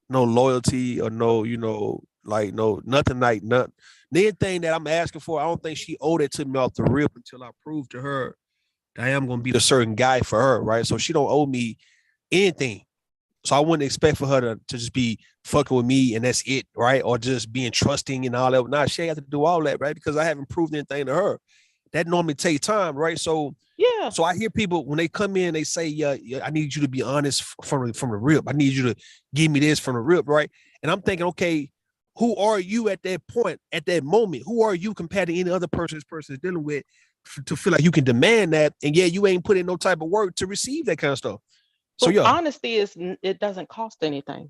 no loyalty or no, like nothing like nothing. Anything that I'm asking for, I don't think she owed it to me off the rip until I prove to her that I am gonna be the certain guy for her, right? So she don't owe me anything. So I wouldn't expect for her to just be fucking with me and that's it, right? Or just being trusting and all that. Nah, she ain't have to do all that, right? Because I haven't proved anything to her. That normally takes time, right? So Yeah. So I hear people when they come in, they say, yeah, I need you to be honest from the rip. I need you to give me this from the rip, right? And I'm thinking, okay, who are you at that point, at that moment? Who are you compared to any other person this person is dealing with to feel like you can demand that? And yeah, you ain't put in no type of work to receive that kind of stuff. So But yeah, honesty it doesn't cost anything.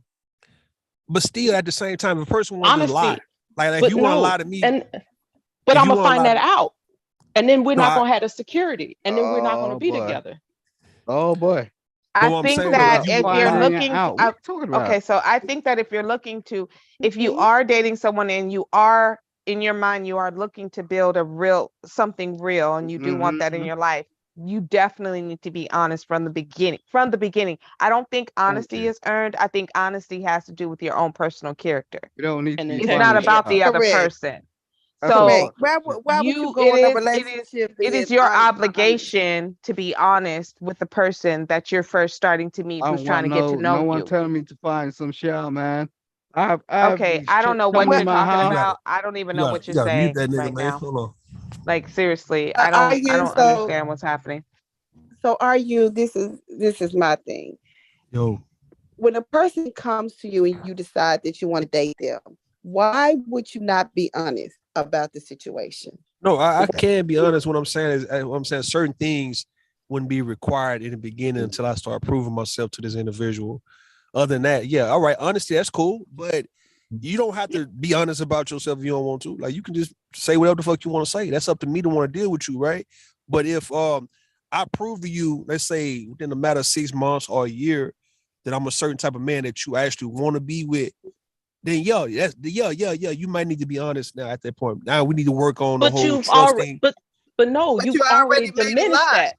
but still at the same time, if a person wants to lie, Honesty, like if but you want to no, lie to me, but if I'm you gonna want to find lie that to, out, and then we're no, not gonna have the security, and then we're not gonna Oh be boy. together. Oh boy. but I what I'm think saying, Talking though, that if about you if want to you're lie, finding it looking, out. What you talking about? okay, so I think that if you're looking to, if you are dating someone and you are in your mind you are looking to build something real, and you do want that in your life, you definitely need to be honest from the beginning. I don't think honesty is earned. I think honesty has to do with your own personal character. You don't need to be It's funny. not about the other Correct. person. That's So Correct. Why would you go in a relationship? it is being your honest? obligation to be honest with the person that you're first starting to meet, I who's don't trying want to get to know no one you. telling me to find some shit, man. I have Okay, these I don't chicks know what come you're in my talking house. about. I don't even know what You you're gotta mute saying that nigga, right man. now. Hold on. Like seriously, Are I you don't understand what's happening. So are you? This is my thing. Yo. When a person comes to you and you decide that you want to date them, why would you not be honest about the situation? No, I can be honest. What I'm saying is, certain things wouldn't be required in the beginning until I start proving myself to this individual. Other than that, yeah, all right, honesty, that's cool, but you don't have to be honest about yourself if you don't want to. Like, you can just say whatever the fuck you want to say. That's up to me to want to deal with you, right? But if I prove to you, let's say within a matter of 6 months or a year, that I'm a certain type of man that you actually want to be with, then you might need to be honest now at that point. Now we need to work on the But whole you've already, trusting. but no, But you've you already already made a diminished lie. that,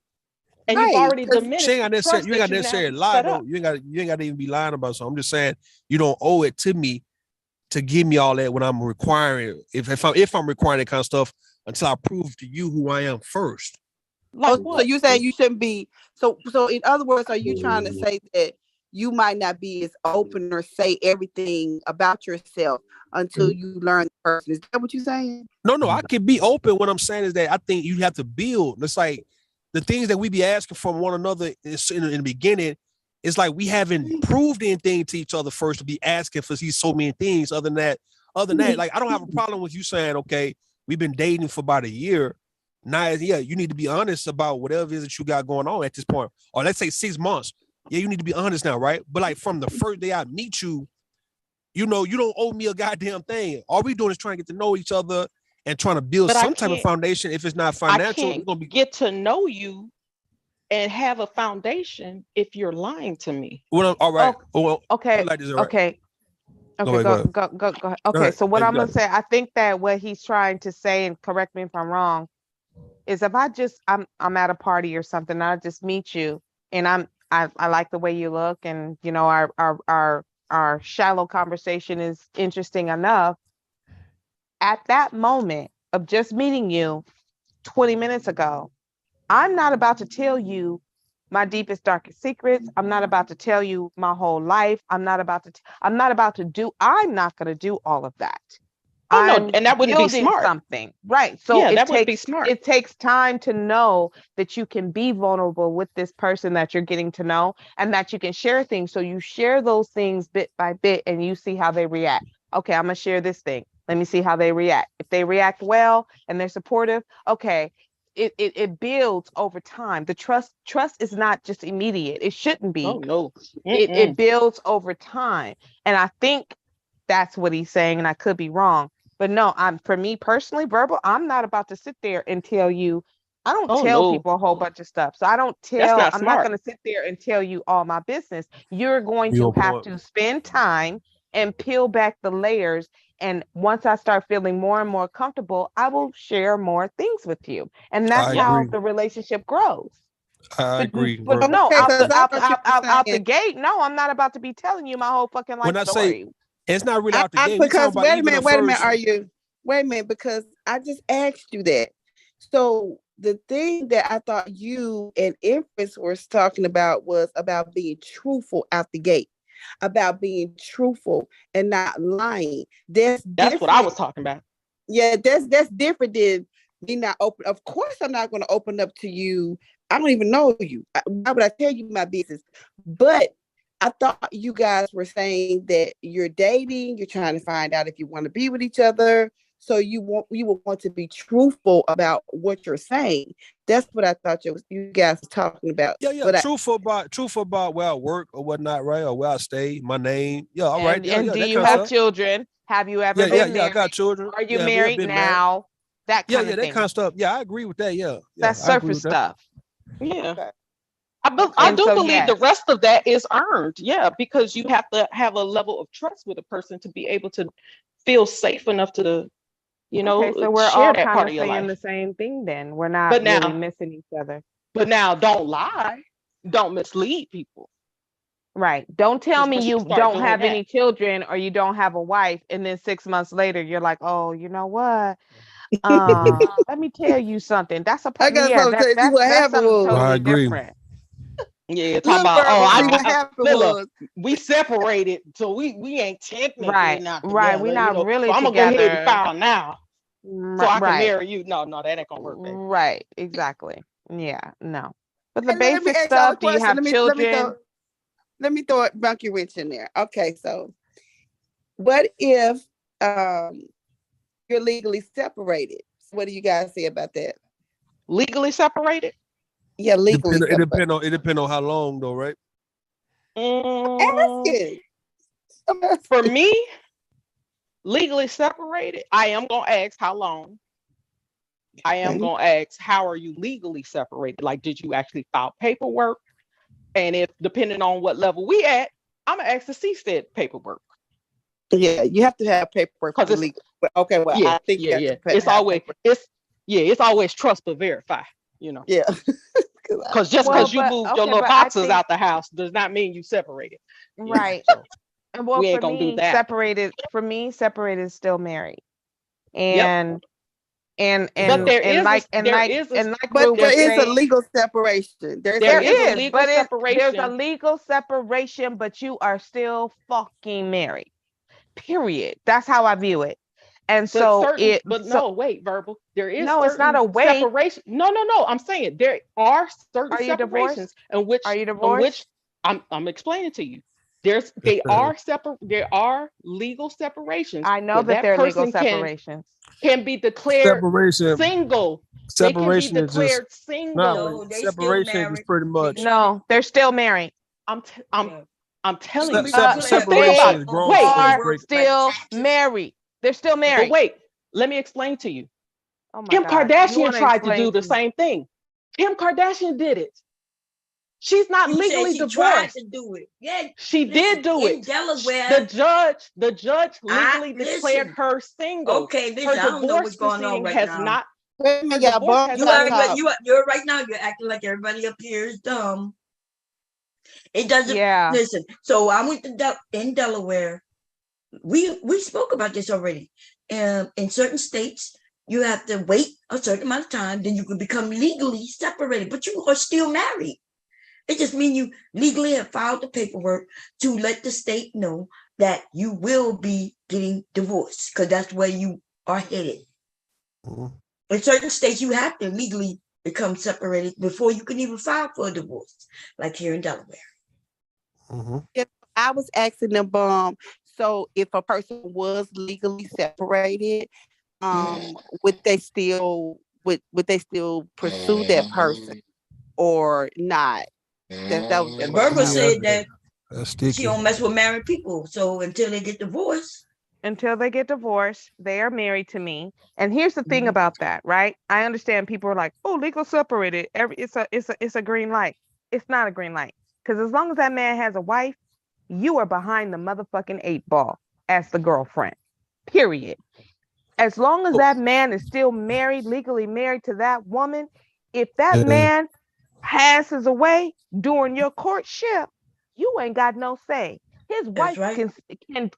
and you've Right, already 'cause She diminished ain't the got necessarily, trust you ain't got that you now necessarily have lie set though. up. You ain't got to even be lying about something. I'm just saying you don't owe it to me to give me all that when I'm requiring, if I'm requiring that kind of stuff until I prove to you who I am first. Like So what? you saying you shouldn't be so in other words, are you trying to say that you might not be as open or say everything about yourself until you learn the person? Is that what you're saying? No, I can be open. What I'm saying is that I think you have to build. It's like the things that we be asking from one another in the beginning. It's like we haven't proved anything to each other first to be asking for these so many things. Other than that, like I don't have a problem with you saying, okay, we've been dating for about a year. Now, yeah, you need to be honest about whatever it is that you got going on at this point. Or let's say 6 months. Yeah, you need to be honest now, right? But like from the first day I meet you, you know, you don't owe me a goddamn thing. All we doing is trying to get to know each other and trying to build But some type of foundation. If it's not financial, it's can't gonna be get to know you and have a foundation if you're lying to me. well, all right. Well, Okay. like this, all right. Okay. Go Okay, ahead. go ahead. Go Okay, ahead. so what You I'm got gonna it. say, I think that what he's trying to say, and correct me if I'm wrong, is if I'm at a party or something, I just meet you, and I like the way you look, and you know our shallow conversation is interesting enough. At that moment of just meeting you 20 minutes ago, I'm not about to tell you my deepest, darkest secrets. I'm not about to tell you my whole life. I'm not going to do all of that. Oh no, I'm and that wouldn't be building smart. something. Right. So Yeah, that wouldn't be smart. it takes time to know that you can be vulnerable with this person that you're getting to know, and that you can share things. So you share those things bit by bit and you see how they react. Okay, I'm going to share this thing. Let me see how they react. If they react well and they're supportive, okay, it builds over time. The trust is not just immediate. It shouldn't be. Oh no. It builds over time. And I think that's what he's saying, and I could be wrong. But no, for me personally, Verbal, I'm not about to sit there and tell you. I don't tell people a whole bunch of stuff. So I'm not going to sit there and tell you all my business. You're going to have to spend time and peel back the layers. And once I start feeling more and more comfortable, I will share more things with you. And that's how the relationship grows. I agree. But no, out the gate, no, I'm not about to be telling you my whole fucking life When I story. say it's not really out the gate, because wait a minute, wait a minute, because I just asked you that. So the thing that I thought you and Empress were talking about was about being truthful out the gate, about being truthful and not lying. That's what I was talking about. Yeah, that's different than me not open. Of course, I'm not going to open up to you. I don't even know you. Why would I tell you my business? But I thought you guys were saying that you're dating, you're trying to find out if you want to be with each other. So you would want to be truthful about what you're saying. That's what I thought you guys were talking about. Yeah. But truthful about where I work or whatnot, right? Or where I stay, my name. Yeah, all right. And do you have children? Have you ever been married? Yeah, I got children. Are you married now? That kind of thing. That kind of stuff. Yeah, I agree with that. Yeah. That's surface stuff. Yeah. Okay. I do believe the rest of that is earned. Yeah, because you have to have a level of trust with a person to be able to feel safe enough to You know, Okay, so we're share all that kind part of of your saying life. the same thing then. We're not But really now, missing each other. but now, don't lie. Don't mislead people. Right. Don't tell Because me once you you start don't doing have that, any children or you don't have a wife, and then 6 months later you're like, oh, you know what? Let me tell you something. That's a I got yeah, something to tell you. What that's happened something was, I totally agree. different. yeah, talking look, about oh, Verbal, see what happened look, was, we separated, so we ain't technically Right. not Right. We're together, you not know. really So I'm gonna go ahead and together. file now, so I can Right. marry you. No, that ain't gonna work, baby. Right. Exactly. Yeah. No. But the hey, let me basic ask y'all a stuff, do you question. have children? Let me throw a monkey wrench in there. Okay, so what if you're legally separated? What do you guys say about that? Legally separated? Yeah, legally It separated. depend on how long though, right? Asking. For me, legally separated, I am gonna ask how long. I am gonna ask how are you legally separated? Like, did you actually file paperwork? And if depending on what level we at, I'm gonna ask to see said paperwork. Yeah, you have to have paperwork Because to be it's legal. But okay, well, yeah, I think you have yeah. to It's have always paperwork. it's always trust but verify, you know. Yeah. Because just Well, because you but moved your okay, little but I boxes think out the house does not mean you separated. You know, right. so And well, we for ain't gonna do me, that. separated is still married. Yep. And But there is like Rue But was it's a saying, legal separation. there is a legal but there's a separation. legal separation, but you are still fucking married. Period. That's how I view it. And so no, wait, Verbal. There is no, it's not a wait. separation. No. I'm saying there are certain Are you divorced? separations in which Are you divorced? I'm explaining to you. There are legal separations. I know that there are legal separations. Can be declared Separation. Separation They can be declared single. Separation is pretty much. No, they're still married. I'm telling you. Separation is grown are still married. They're still married. But wait, let me explain to you. Oh my Kim God. Kardashian tried to do the same thing. Kim Kardashian did it. She's not legally divorced. Tried to do it. Yeah, she did do it. In Delaware, the judge legally declared her single. Okay, listen, her I don't know what's divorce going on right has now. not. You're right now. You're acting like everybody up here is dumb. It doesn't. Yeah. Listen. So I went to in Delaware. We spoke about this already. In certain states, you have to wait a certain amount of time, then you can become legally separated, but you are still married. It just means you legally have filed the paperwork to let the state know that you will be getting divorced because that's where you are headed. Mm-hmm. In certain states, you have to legally become separated before you can even file for a divorce, like here in Delaware. Mm-hmm. Yeah, I was asking them, so if a person was legally separated, would they still pursue that person or not? That was Barbara said that she don't mess with married people. So until they get divorced. Until they get divorced, they are married to me. And here's the thing about that, right? I understand people are like, oh, legal separated. It's a green light. It's not a green light. Because as long as that man has a wife, you are behind the motherfucking 8 ball as the girlfriend. Period. As long as that man is still married, legally married to that woman, if that man passes away during your courtship, you ain't got no say. His wife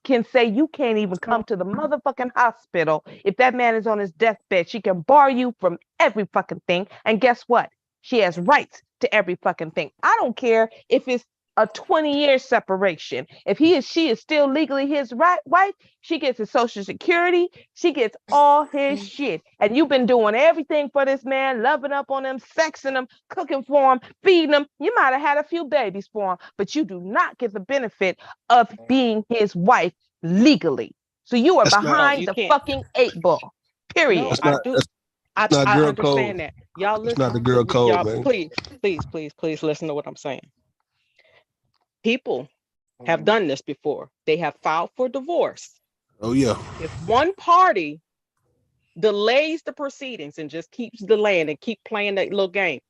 can say you can't even come to the motherfucking hospital. If that man is on his deathbed, she can bar you from every fucking thing. And guess what? She has rights to every fucking thing. I don't care if it's a 20-year separation. If she is still legally his wife, she gets his Social Security. She gets all his shit. And you've been doing everything for this man, loving up on him, sexing him, cooking for him, feeding him. You might have had a few babies for him, but you do not get the benefit of being his wife legally. So you are behind the fucking 8 ball. Period. No, I understand that. Y'all listen. It's not the girl code, y'all, man. Please listen to what I'm saying. People have done this before. They have filed for divorce. Oh, yeah. If one party delays the proceedings and just keeps delaying and keep playing that little game,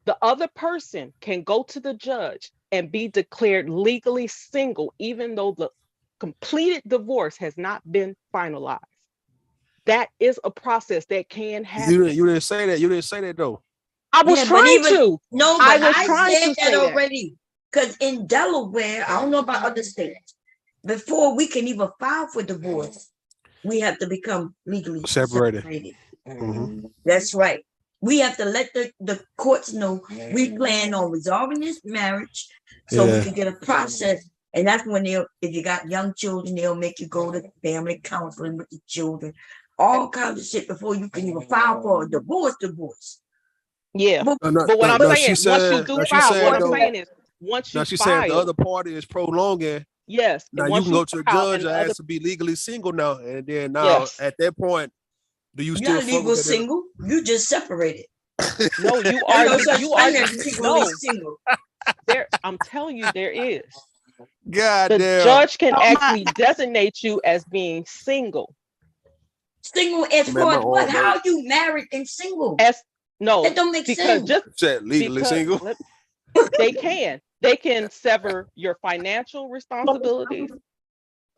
the other person can go to the judge and be declared legally single, even though the completed divorce has not been finalized. that is a process that can happen. You didn't say that. You didn't say that though. I was trying to. No, I but was I trying said to that say that. already. Because in Delaware, I don't know about other states, before we can even file for divorce, we have to become legally Separated. That's right. We have to let the courts know we plan on resolving this marriage so we can get a process. And that's when if you got young children, they'll make you go to family counseling with the children, all kinds of shit before you can even file for a divorce. Yeah. No, But what I'm saying, she once you said- do no, she file, said what I'm though- saying is once you Now she said the file, other party is prolonging. yes. Now you once can go to a file judge and and the ask other- to be legally single now, and then now Yes. at that point, do you You're still not fuck legal with that? single. You just separated. No, you There's are no such you thing are as legally no. single. There, I'm telling you, there is. God The damn. judge can actually designate you as being single. Single as Man, far my as what? arm How hurt. you married and single? As no, That don't make because sense. just Said legally because single. they can sever your financial responsibilities.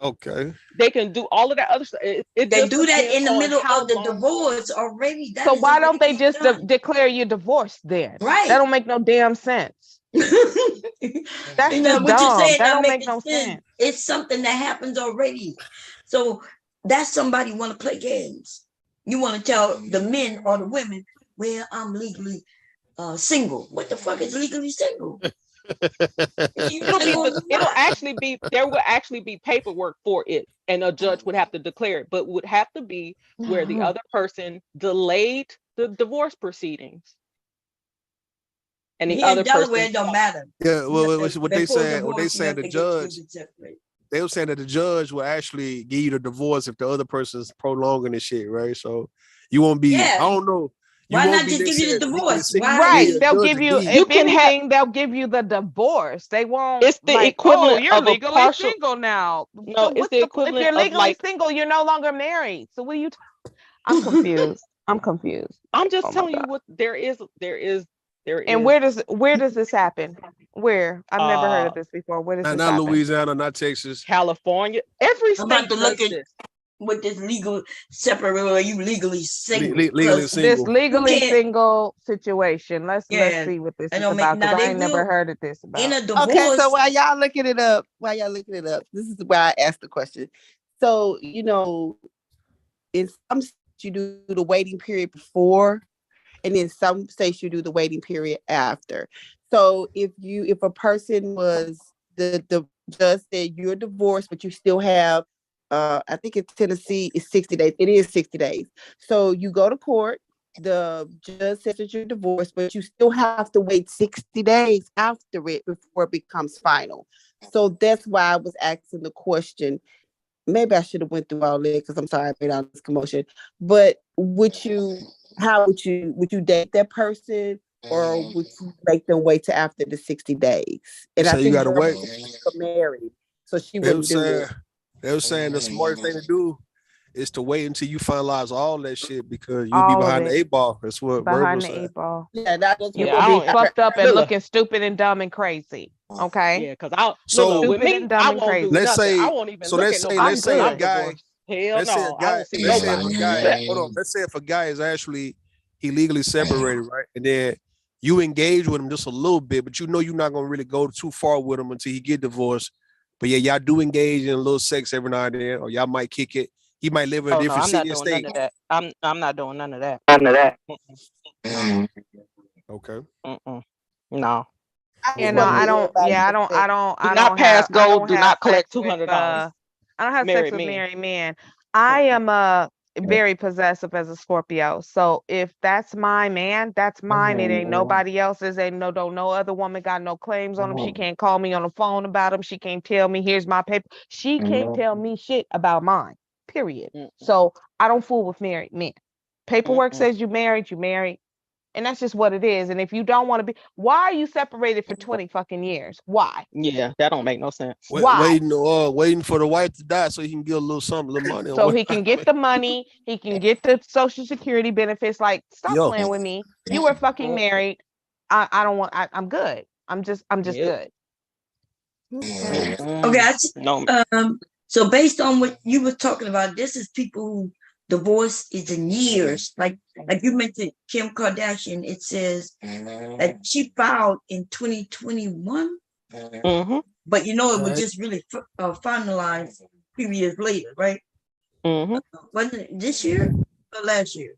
Okay. They can do all of that other stuff. It They just do that in depends the on middle how of the long- divorce already. That So is why don't already they just done. declare you divorced then? Right. That don't make no damn sense. That's You know just what you're dumb. saying? That Not don't make making no sense. sense. It's something that happens already. So that's somebody want to play games. You want to tell the men or the women, well, I'm legally single. What the fuck is legally single? It'll actually be there will actually be paperwork for it, and a judge would have to declare it, but would have to be where the other person delayed the divorce proceedings. And the Here other in Delaware, person it don't matter. Yeah, well, what they Before said, divorce, you the have to get judge, children separated. they were saying that the judge will actually give you the divorce if the other person's prolonging the shit, right? So you won't be. Yeah. I don't know. You Why won't not be just give you the necessarily legally divorce? single. Why? Right. Yeah, They'll judge give you, will give if anything, they'll give you the divorce. They won't It's the like, equivalent oh, you're of a legally partial- single now. No, So it's what's the if equivalent you're of, legally like- single, you're no longer married. So what are you I'm confused. I'm confused. I'm just Oh my telling you God. what there is. And where does this happen? Where? I've never heard of this before. Where does this not happen? Louisiana, not Texas, California. Every I'm about state to look does at this. with this legal separate. Are you legally single? legally 'Cause single. This legally You can't- single situation. Let's Yeah, see what this I is don't make- about because now I they ain't never will- heard of this about. in a divorce. Okay, so while y'all looking it up, this is why I asked the question. So, in some states you do the waiting period before, and in some states you do the waiting period after. So if a person was the judge said you're divorced, but you still have I think in Tennessee it's 60 days. It is 60 days. So you go to court, the judge says that you're divorced, but you still have to wait 60 days after it before it becomes final. So that's why I was asking the question. Maybe I should have went through all that because I'm sorry I made all this commotion. But would you date that person, or would you make them wait till after the 60 days? And So I you think gotta Verna wait. was married, so she They were wouldn't do saying, it. the smartest thing to do is to wait until you finalize all that shit because you'll be All of behind the it. 8 ball. That's what Verb Behind was the saying. 8 ball. Yeah, that's You what will I be mean. fucked up and Look, looking stupid and dumb and crazy. Okay. Yeah, because I So- with Stupid me, and dumb I and won't do crazy. Let's nothing. say- I won't even so look let's at say- nobody let's say till a I'm guy- divorced. Hell Let's say a no, I guy. don't see Let's say if nobody. a guy. Hold on. Let's say if a guy is actually he legally separated, right? And then you engage with him just a little bit, but you're not gonna really go too far with him until he get divorced. But yeah, y'all do engage in a little sex every now and then, or y'all might kick it. He might live in a Oh no, different I'm not city and doing state. none of that. I'm not doing none of that. Okay. No. Yeah, no, I don't. Yeah, I don't. I don't. Do I not don't pass have. I go. don't Do have not collect sex with, $200. I don't have Married sex with men. married men. I am very possessive as a Scorpio. So if that's my man, that's mine. It ain't nobody else's. Ain't no other woman got no claims on him. She can't call me on the phone about him. She can't tell me here's my paper. She can't tell me shit about mine. Period. So I don't fool with married men. Paperwork says you married, you married. And that's just what it is. And if you don't want to be, why are you separated for 20 fucking years? Why? Yeah, that don't make no sense. Why? Waiting for the wife to die so he can get a little something, a little money. So he can get the money, he can get the social security benefits. Like, stop Yo. playing with me. You were fucking married. I don't want. I'm good. I'm just good. Okay. No. So based on what you were talking about, this is people who divorce is in years. Like you mentioned Kim Kardashian, it says that she filed in 2021, but you know it was just really finalized a few years later, right? Wasn't it this year or last year?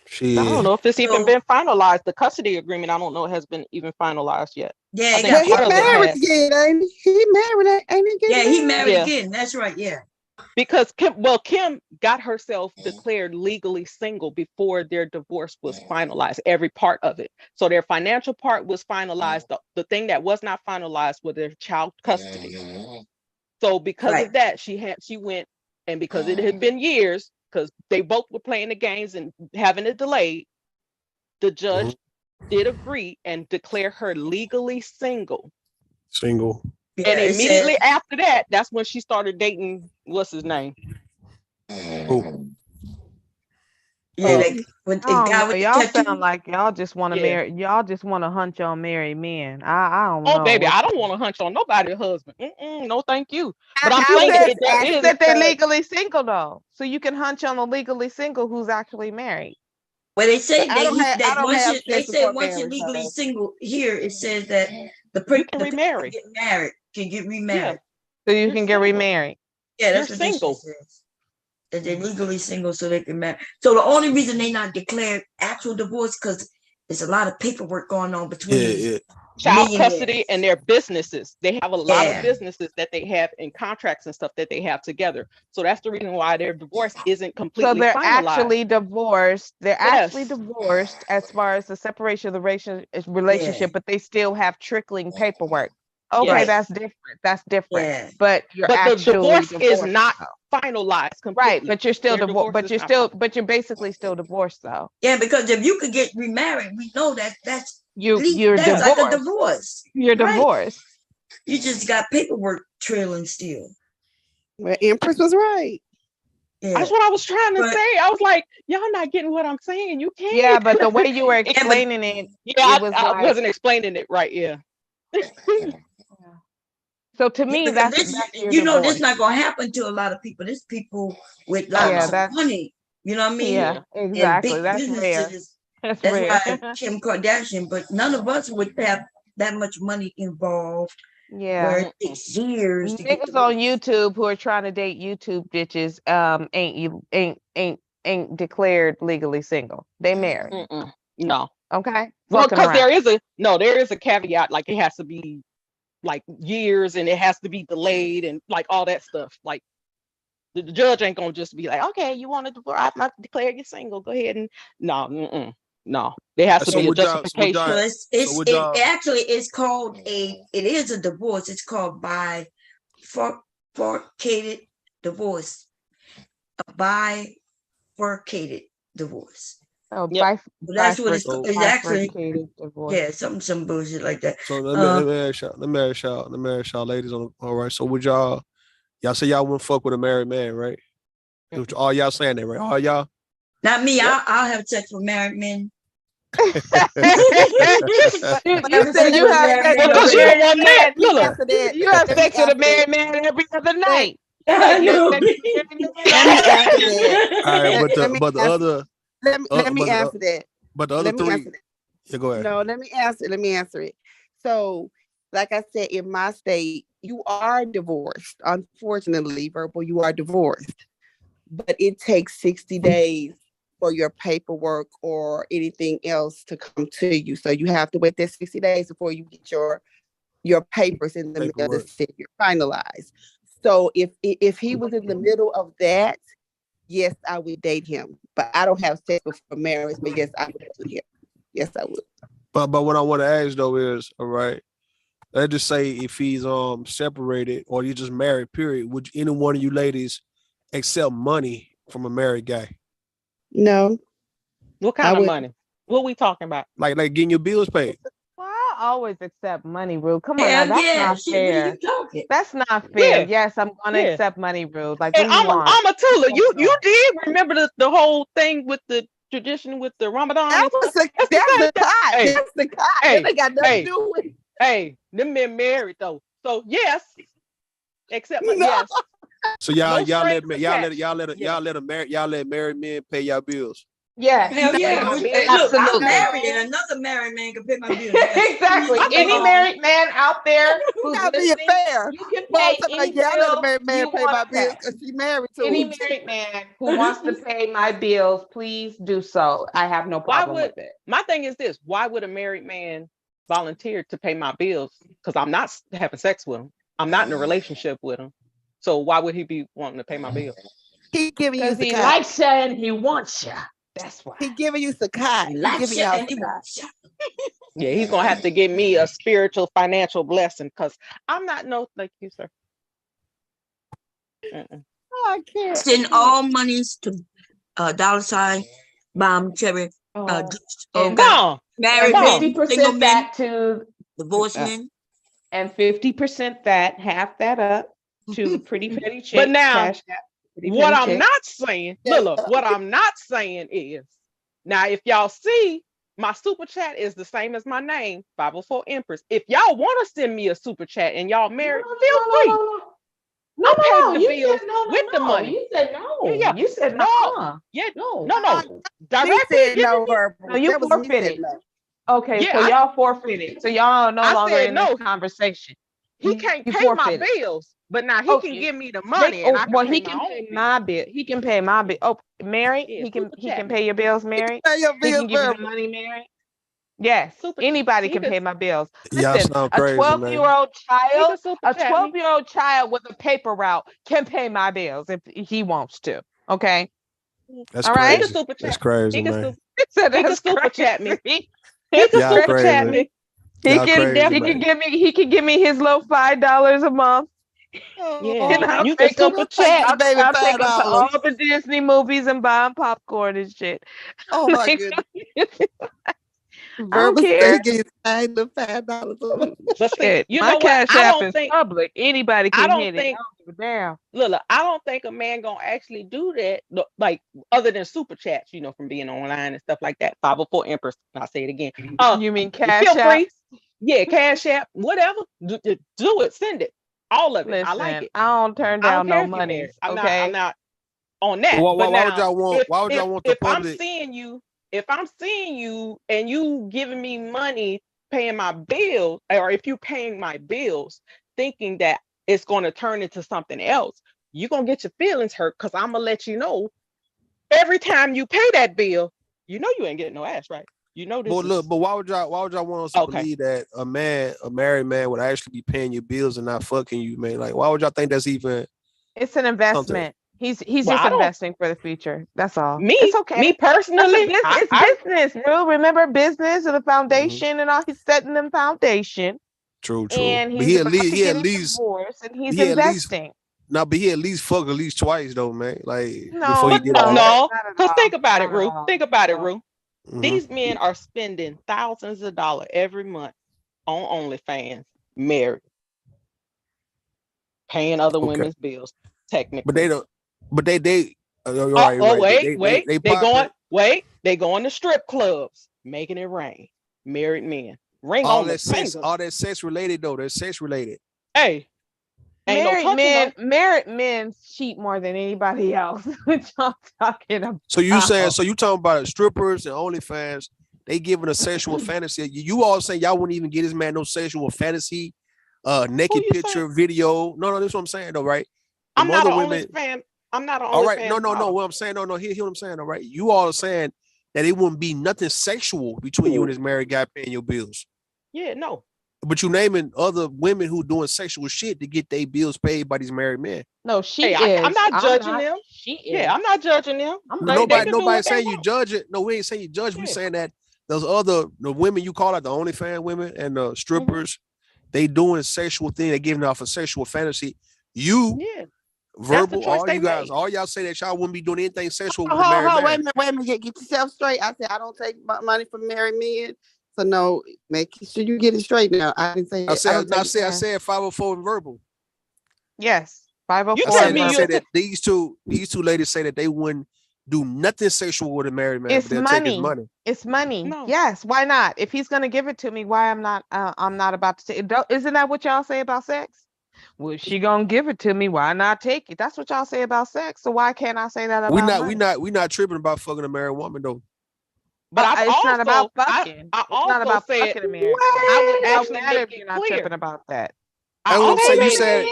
Shit. I don't know if it's even been finalized. The custody agreement, I don't know, has been even finalized yet. Yeah, I think he part of it married has. again, ain't he? He married, ain't he? Yeah, he married Yeah. again. That's right. Yeah. Because Kim got herself declared legally single before their divorce was finalized, every part of it. So their financial part was finalized. The thing that was not finalized was their child custody. So because of that, she went, and because it had been years, because they both were playing the games and having it delayed, the judge did agree and declare her legally single. Single. And immediately after that, that's when she started dating, what's his name? Y'all sound like y'all just want to marry. Y'all just want to hunch on married men. I don't know. Oh, baby, I don't want to hunch on nobody's husband. No, thank you. But I'm I saying said that they're legally single though, so you can hunch on a legally single who's actually married. Well, they say they say once you're legally single here, it says that the person can remarry. Can get remarried. So you can get remarried. Yeah, that's You're what single. This says. That they're legally single so they can marry. So the only reason they not declared actual divorce because there's a lot of paperwork going on between these child custody and their businesses. They have a lot of businesses that they have in contracts and stuff that they have together. So that's the reason why their divorce isn't completely So they're finalized. actually divorced. They're actually divorced as far as the separation of the relationship, but they still have trickling paperwork. Okay, that's different. That's different. But you're actually the divorce is divorced, not though. finalized completely. Right, but you're still Their divorced. divorce is not But you're basically still divorced, though. Yeah, because if you could get remarried, we know that's you're that's divorced. like a divorce. You're divorced. You just got paperwork trailing still. Well, Empress was right. Yeah. That's what I was trying to say. I was like, y'all not getting what I'm saying. You can't. Yeah, but the way you were explaining I wasn't explaining it right. Yeah. So to me, that's you know, this not gonna happen to a lot of people. There's people with lots of money. You know what I mean? Yeah, exactly. And big That's rare. businesses. That's That's rare. why Kim Kardashian, but none of us would have that much money involved. Yeah. Where it takes years to get Niggas on YouTube who are trying to date YouTube bitches ain't declared legally single. They married. No. Okay. Well, because there is a caveat, like it has to be like years and it has to be delayed and like all that stuff. Like the judge ain't gonna just be like, okay, you want to divorce? I'm not declare you single. Go ahead and no. There has to be a justification. It actually is called it is a divorce. It's called bifurcated divorce. A bifurcated divorce. Oh, that's what it's called. It's actually divorce. some bullshit like that. So let me ask y'all, ladies. All right. So would y'all say y'all wouldn't fuck with a married man, right? All y'all saying that, right? All y'all. Not me. I'll have sex with married men. You said you have sex with a married man. You have sex with a married man every other night. Let me answer that. But the other three. Yeah, go ahead. No, let me answer it. So, like I said, in my state, you are divorced. Unfortunately, Verbal, you are divorced. But it takes 60 days for your paperwork or anything else to come to you. So you have to wait that 60 days before you get your papers in the middle of the city finalized. So if he was in the middle of that, yes, I would date him. But I don't have sex before marriage, but yes, I would date him. Yes, I would. But what I want to ask though is, all right, let's just say if he's separated or you just married, period, would any one of you ladies accept money from a married guy? No. What kind of money? What we talking about? Like getting your bills paid. Well, I always accept money, Rude. Come on, now, that's not fair. That's not fair. Yeah. Yes, I'm gonna Yeah. accept money, Rude. Like, And I'm a Tula. You did remember the whole thing with the tradition with the Ramadan? That's the cut. That's the cut. They got nothing to do with it. Hey, them men married though. So yes, except No. yes. So y'all No strings attached. y'all let married men pay y'all bills. Yes. Hell yeah. Look, I'm married and another married man can pay my bills. Exactly. Any married man out there who's gotta be listening, fair. you can Well, pay any yeah, I let a bill married man you pay want my to bills pay. because she married to Any him. married man who wants to pay my bills, please do so. I have no Why problem would with it. my thing is this? Why would a married man volunteer to pay my bills? Because I'm not having sex with him. I'm not in a relationship with him. So why would he be wanting to pay my bills? He giving you Because he Sakai. likes you and he wants you. That's why. He giving you Sakai. He He likes giving you y'all and he Sakai. wants you. Yeah, he's gonna have to give me a spiritual financial blessing because I'm not no thank you, sir. I can't. Send all monies to $ Bomb Cherry. And Married and men, 50% single men, that to divorced men. and 50% that, half that up to Pretty Petty Chick. But now, Cash App, Pretty what Petty I'm Chick. not saying, look, what I'm not saying is now if y'all see my super chat is the same as my name, 504 Empress. If y'all want to send me a super chat and y'all married, feel free. No, pay the you bills said no, with the money. You said no. Yeah. You said no. no. Yeah. No. No. Directly He said giving no me- verbal. No, you That was he said forfeited. no. Okay, Yeah, so y'all forfeited. So y'all no I longer said in no. this conversation. He can't You pay my forfeited. bills, but now he can give me the money, and I can pay my own pay bills. my bill. He can pay my bill. Oh, Mary, Yeah, he can super he chat can me. pay your bills, Mary. Pay your He bills can give you the verbal. money, Mary. Yes, Super- anybody he can could- pay my bills. Y'all Listen, sound a crazy, 12-year-old He child, can super a chat me. 12-year-old child with a paper route can pay my bills if he wants to. Okay. That's All He right. can crazy. super That's chat. crazy, He can man. super. So He can that's super chat me. crazy. He can Y'all super chat crazy. me. He Y'all can crazy, he man. can give me his little $5 a month. Yeah, And I'll you can take him. super chat. I'll Baby, take him to $5. all the Disney movies and buying popcorn and shit. Oh my Like, goodness. I don't Verbal said care. he gave you $5. But see, Shit, you my know what? Cash I App don't is think. public. Anybody I can don't hit it. think. I don't give a damn. Look, I don't think a man gonna actually do that. Like other than super chats, you know, from being online and stuff like that. 504 Empress. I'll say it again. You mean Cash Feel App? free. Yeah, Cash App, whatever. Do it. Send it. All of it. I like Listen, it. I don't turn I don't down care no if you're money. married. I'm Okay. not on that. Why But would now, y'all want? Why would y'all want the if I'm public? seeing you, and you giving me money, paying my bills, or if you paying my bills, thinking that it's going to turn into something else, you're gonna get your feelings hurt because I'm gonna let you know every time you pay that bill, you know you ain't getting no ass, right? You know this. But look, but why would y'all want us to believe that a married man would actually be paying your bills and not fucking you, man? Like, why would y'all think that's even? It's an investment. He's Well, just I don't- investing for the future. That's all. Me, It's okay. me That's a personally, it's business, bro. Remember business and the foundation and all. He's setting them foundation, True. and But he's he at about least to he get at a least divorce, and he's he at least investing. now, but he at least fuck at least twice though, man. Like No, before he But did all that. no, not at because all. think about it, Not at Rue. all. Think about it, Rue. Mhm. These men are spending thousands of dollars every month on OnlyFans, married, paying other Okay. women's bills, technically. But they don't. But they. You're Oh, right. You're right. wait. They They going to strip clubs, making it rain. Married men. Ring all on the that sex, finger. all that sex related though. That's sex related. Hey, ain't no touching though. Married men cheat more than anybody else. What y'all talking about? So you saying? So you talking about strippers and OnlyFans? They giving a sexual fantasy. You all saying y'all wouldn't even get this man no sexual fantasy, naked picture, video. No, that's what I'm saying though, right? I'm not an women. OnlyFans. I'm not an OnlyFans. All right, no. model. What I'm saying, no. Hear what I'm saying, all right? You all are saying that it wouldn't be nothing sexual between you and this married guy paying your bills. Yeah, no. But you naming other women who doing sexual shit to get their bills paid by these married men. No, she Hey, is. I'm not judging them. She is. Yeah, I'm not judging them. Nobody saying you judge it. No, we ain't saying you judge. We saying that those the women you call out the OnlyFans women and the strippers, they doing sexual thing. They giving off a sexual fantasy. You, verbal, all you guys, all y'all say that y'all wouldn't be doing anything sexual with a married man. Wait a minute, get yourself straight. I said I don't take money from married men. So no, make sure you get it straight now. I didn't say I it. said 504 and verbal. Yes, 504. I said that these two ladies say that they wouldn't do nothing sexual with a married man. It's but they'll money. take his money. It's money. No. Yes. Why not? If he's gonna give it to me, why I'm not about to say it. Isn't that what y'all say about sex? Well, she gonna give it to me. Why not take it? That's what y'all say about sex. So why can't I say that about money? We not tripping about fucking a married woman though. But it's not about fucking. I It's not about also said fucking a married I would woman. It don't actually matter make if you're it not clear. tripping about that. I would say you said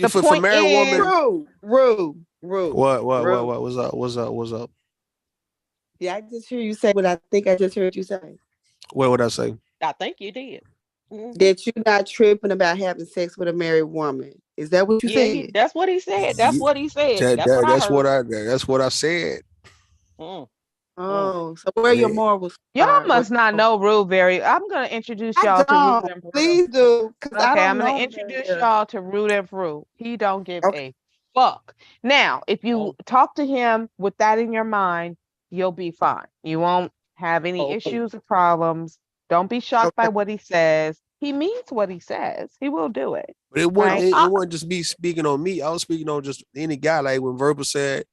The for point married is- woman. Rue. What? What's up? Yeah, I just hear you say what I think I just heard you say. What would I say? I think you did. Mhm. That you're not tripping about having sex with a married woman. Is that what you Yeah, said? that's what he said. That's what he said. That's what I heard. That's what I said. Oh, so where are your morals? Y'all must not know Rue very. I'm gonna introduce I y'all to Rue don't. and Brew. Please do, because I Okay, don't I'm gonna know introduce very y'all to Root and Brew. He don't give a fuck. Now, if you talk to him with that in your mind, you'll be fine. You won't have any issues or problems. Don't be shocked by what he says. He means what he says. He will do it. But it wasn't. Right? It wasn't just me speaking on me. I was speaking on just any guy. Like when Verbal said,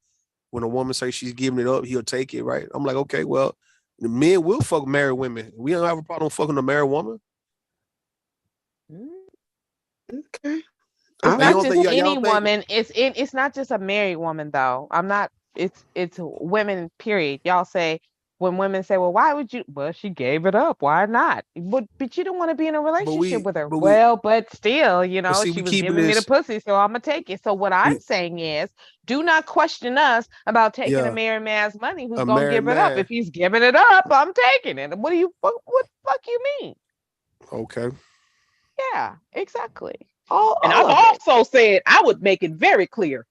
when a woman says she's giving it up, he'll take it. Right? I'm like, okay, well, the men will fuck married women. We don't have a problem fucking a married woman. Okay. It's not just any woman. It's not just a married woman though. I'm not. It's women. Period. Y'all say when women say, "Well, why would you?" Well, she gave it up. Why not? But you don't want to be in a relationship with her. But still, you know, see, she we was keeping giving me the this- pussy, so I'm gonna take it. So what I'm saying is, do not question us about taking Yeah. a married man's money who's A gonna married give it up. man. If he's giving it up, I'm taking it. What the fuck you mean? Okay. Yeah, exactly. And all I've of it. also said I would make it very clear.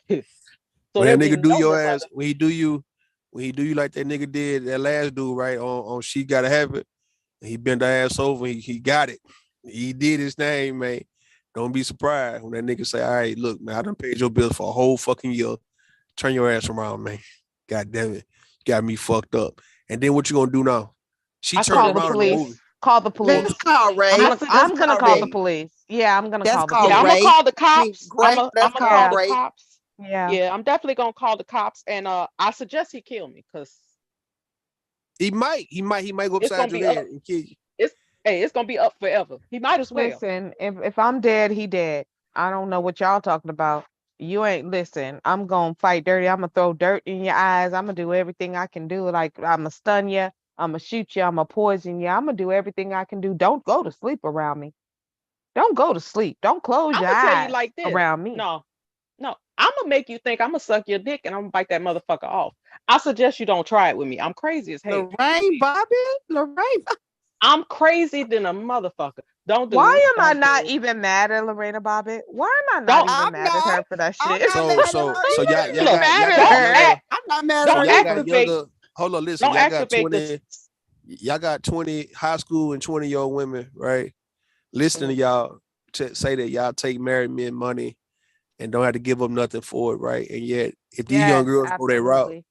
So When there'd that be nigga do no your misunderstanding. ass, when he do you like that nigga did that last dude, right? On She Gotta Have It. He bent the ass over, he got it. He did his thing, man. Don't be surprised when that nigga say, all right, look, man, I done paid your bills for a whole fucking year. Turn your ass around, man. God damn it. Got me fucked up. And then what you gonna do now? She I turned call the around in the movie. police. Call the police. Let's call Ray. I'm gonna call the police. Yeah, I'm gonna That's call the called police. I'm gonna rape. call the I mean, cops. great. I'm That's gonna called call the rape. cops. Yeah. Yeah, I'm definitely gonna call the cops, and I suggest he kill me because He might go it's upside gonna your be head up. and kill you. It's gonna be up forever. He might as well. Listen, if I'm dead, he dead. I don't know what y'all talking about. You ain't listen. I'm gonna fight dirty. I'm gonna throw dirt in your eyes. I'm gonna do everything I can do. Like I'm gonna stun you. I'm gonna shoot you. I'm gonna poison you. I'm gonna do everything I can do. Don't go to sleep around me. Don't go to sleep. Don't close I'm your gonna tell you eyes like this. around me. No, I'm gonna make you think I'm gonna suck your dick and I'm gonna bite that motherfucker off. I suggest you don't try it with me. I'm crazy as hell. Lorraine Bobby. I'm crazy than a motherfucker. Don't do Why it. am I Don't not do it. even mad at Lorena Bobbitt? Why am I not Don't- even mad at her for that shit? So y'all Look, got don't younger. act- I'm not mad Don't at her. Y'all got activate. younger. Hold on, listen. Don't Y'all got activate 20. this. Y'all got 20 high school and 20-year-old women, right? Listening to y'all say that y'all take married men money and don't have to give up nothing for it, right? And yet, if these young girls go that route,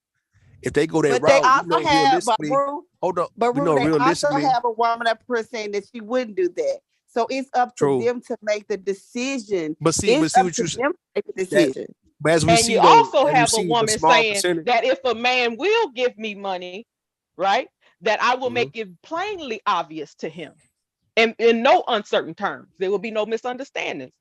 if they go that But they route, also have, but realistically, Rue, hold up, but we Rue, know they also realistically, have a woman up here saying that she wouldn't do that. So it's up to True. them to make the decision. But see It's what up to you them to make the that, decision. but as we And see you though, also as we have a see the woman small saying percentage, that if a man will give me money, right, that I will Mhm. make it plainly obvious to him, and in no uncertain terms, there will be no misunderstandings,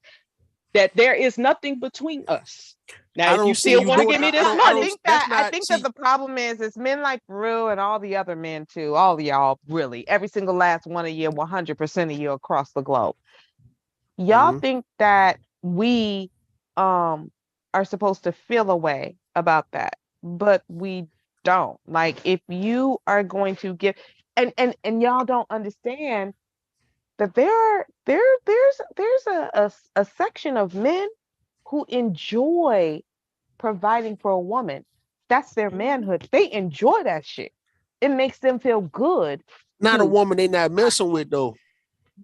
that there is nothing between us. Now, I if you don't see still you want to doing. give me this I money, don't. That's I not. think See, that the problem is it's men like Brew and all the other men too. All of y'all, really, every single last one of you, 100% of you across the globe. Y'all Mhm. think that we are supposed to feel a way about that, but we don't. Like if you are going to give and y'all don't understand that there's a section of men who enjoy providing for a woman. That's their manhood. They enjoy that shit. It makes them feel good. not a to- woman they not messing with though.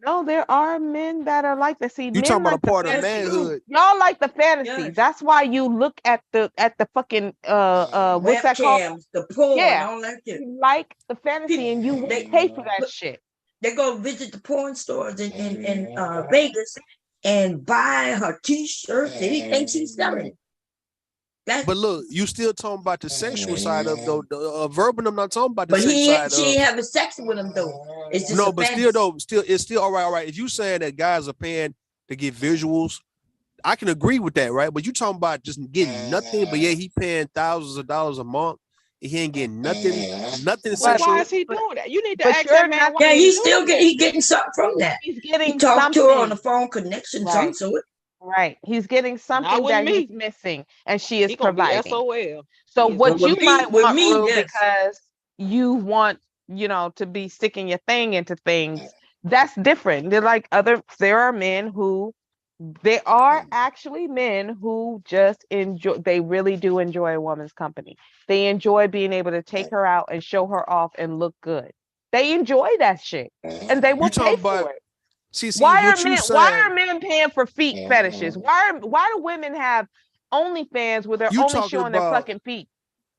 No, there are men that are like that. See, You men talking about like a part the of fantasy. manhood? Y'all like the fantasy. Yes. That's why you look at the fucking what's that called? Webcams, the porn, Yeah. all that shit. You like the fantasy and you They- pay for that shit. They go visit the porn stores in Vegas and buy her T-shirts. They think she's selling it. But look, you still talking about the sexual side of though. The verbal, I'm not talking about the But sex she side ain't of. having sex with him though. It's just No, a but fantasy. still though, it's still all right. If you saying that guys are paying to get visuals. I can agree with that, right? But you talking about just getting nothing, but yeah, he paying thousands of dollars a month. He ain't getting nothing But sexual. why is he doing that? You need to But ask you're that man not. why Yeah, he's he's doing still that. he getting something from that. He's He getting talked to her on the something. phone, connection, some Right. sort. Right. He's getting Not something with that he's me. missing, and she is He gonna be providing. SOL. So He is what gonna you be might with want, me, Rue, yes. because you want, to be sticking your thing into things, that's different. There are men who, there are actually men who just enjoy, they really do enjoy a woman's company. They enjoy being able to take her out and show her off and look good. They enjoy that shit, and they will You pay talking for about it. see Why what are you men? saying? Why are men paying for feet fetishes? Why do women have OnlyFans where they're You only talking showing their about fucking feet?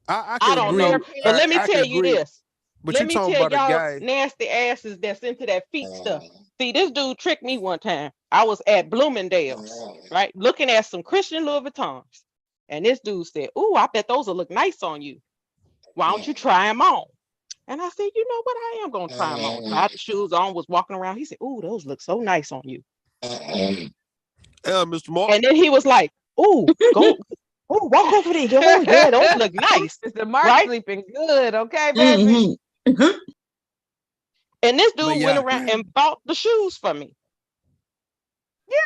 I I can don't agree. know. But let me I can tell you agree. this. But Let you me talking tell about a y'all guy. nasty asses that's into that feet stuff. See, this dude tricked me one time. I was at Bloomingdale's, right? Looking at some Christian Louis Vuittons. And this dude said, "Ooh, I bet those will look nice on you. Why don't you try them on?" And I said, "You know what? I am going to try them on." Tried the shoes on, was walking around. He said, "Ooh, those look so nice on you." Mr. Mark. And then he was like, "Ooh, go, ooh, walk over there. Oh, yeah, those look nice." Mr. Mark Right? sleeping good, okay, baby? And this But dude went yeah, around and bought the shoes for me.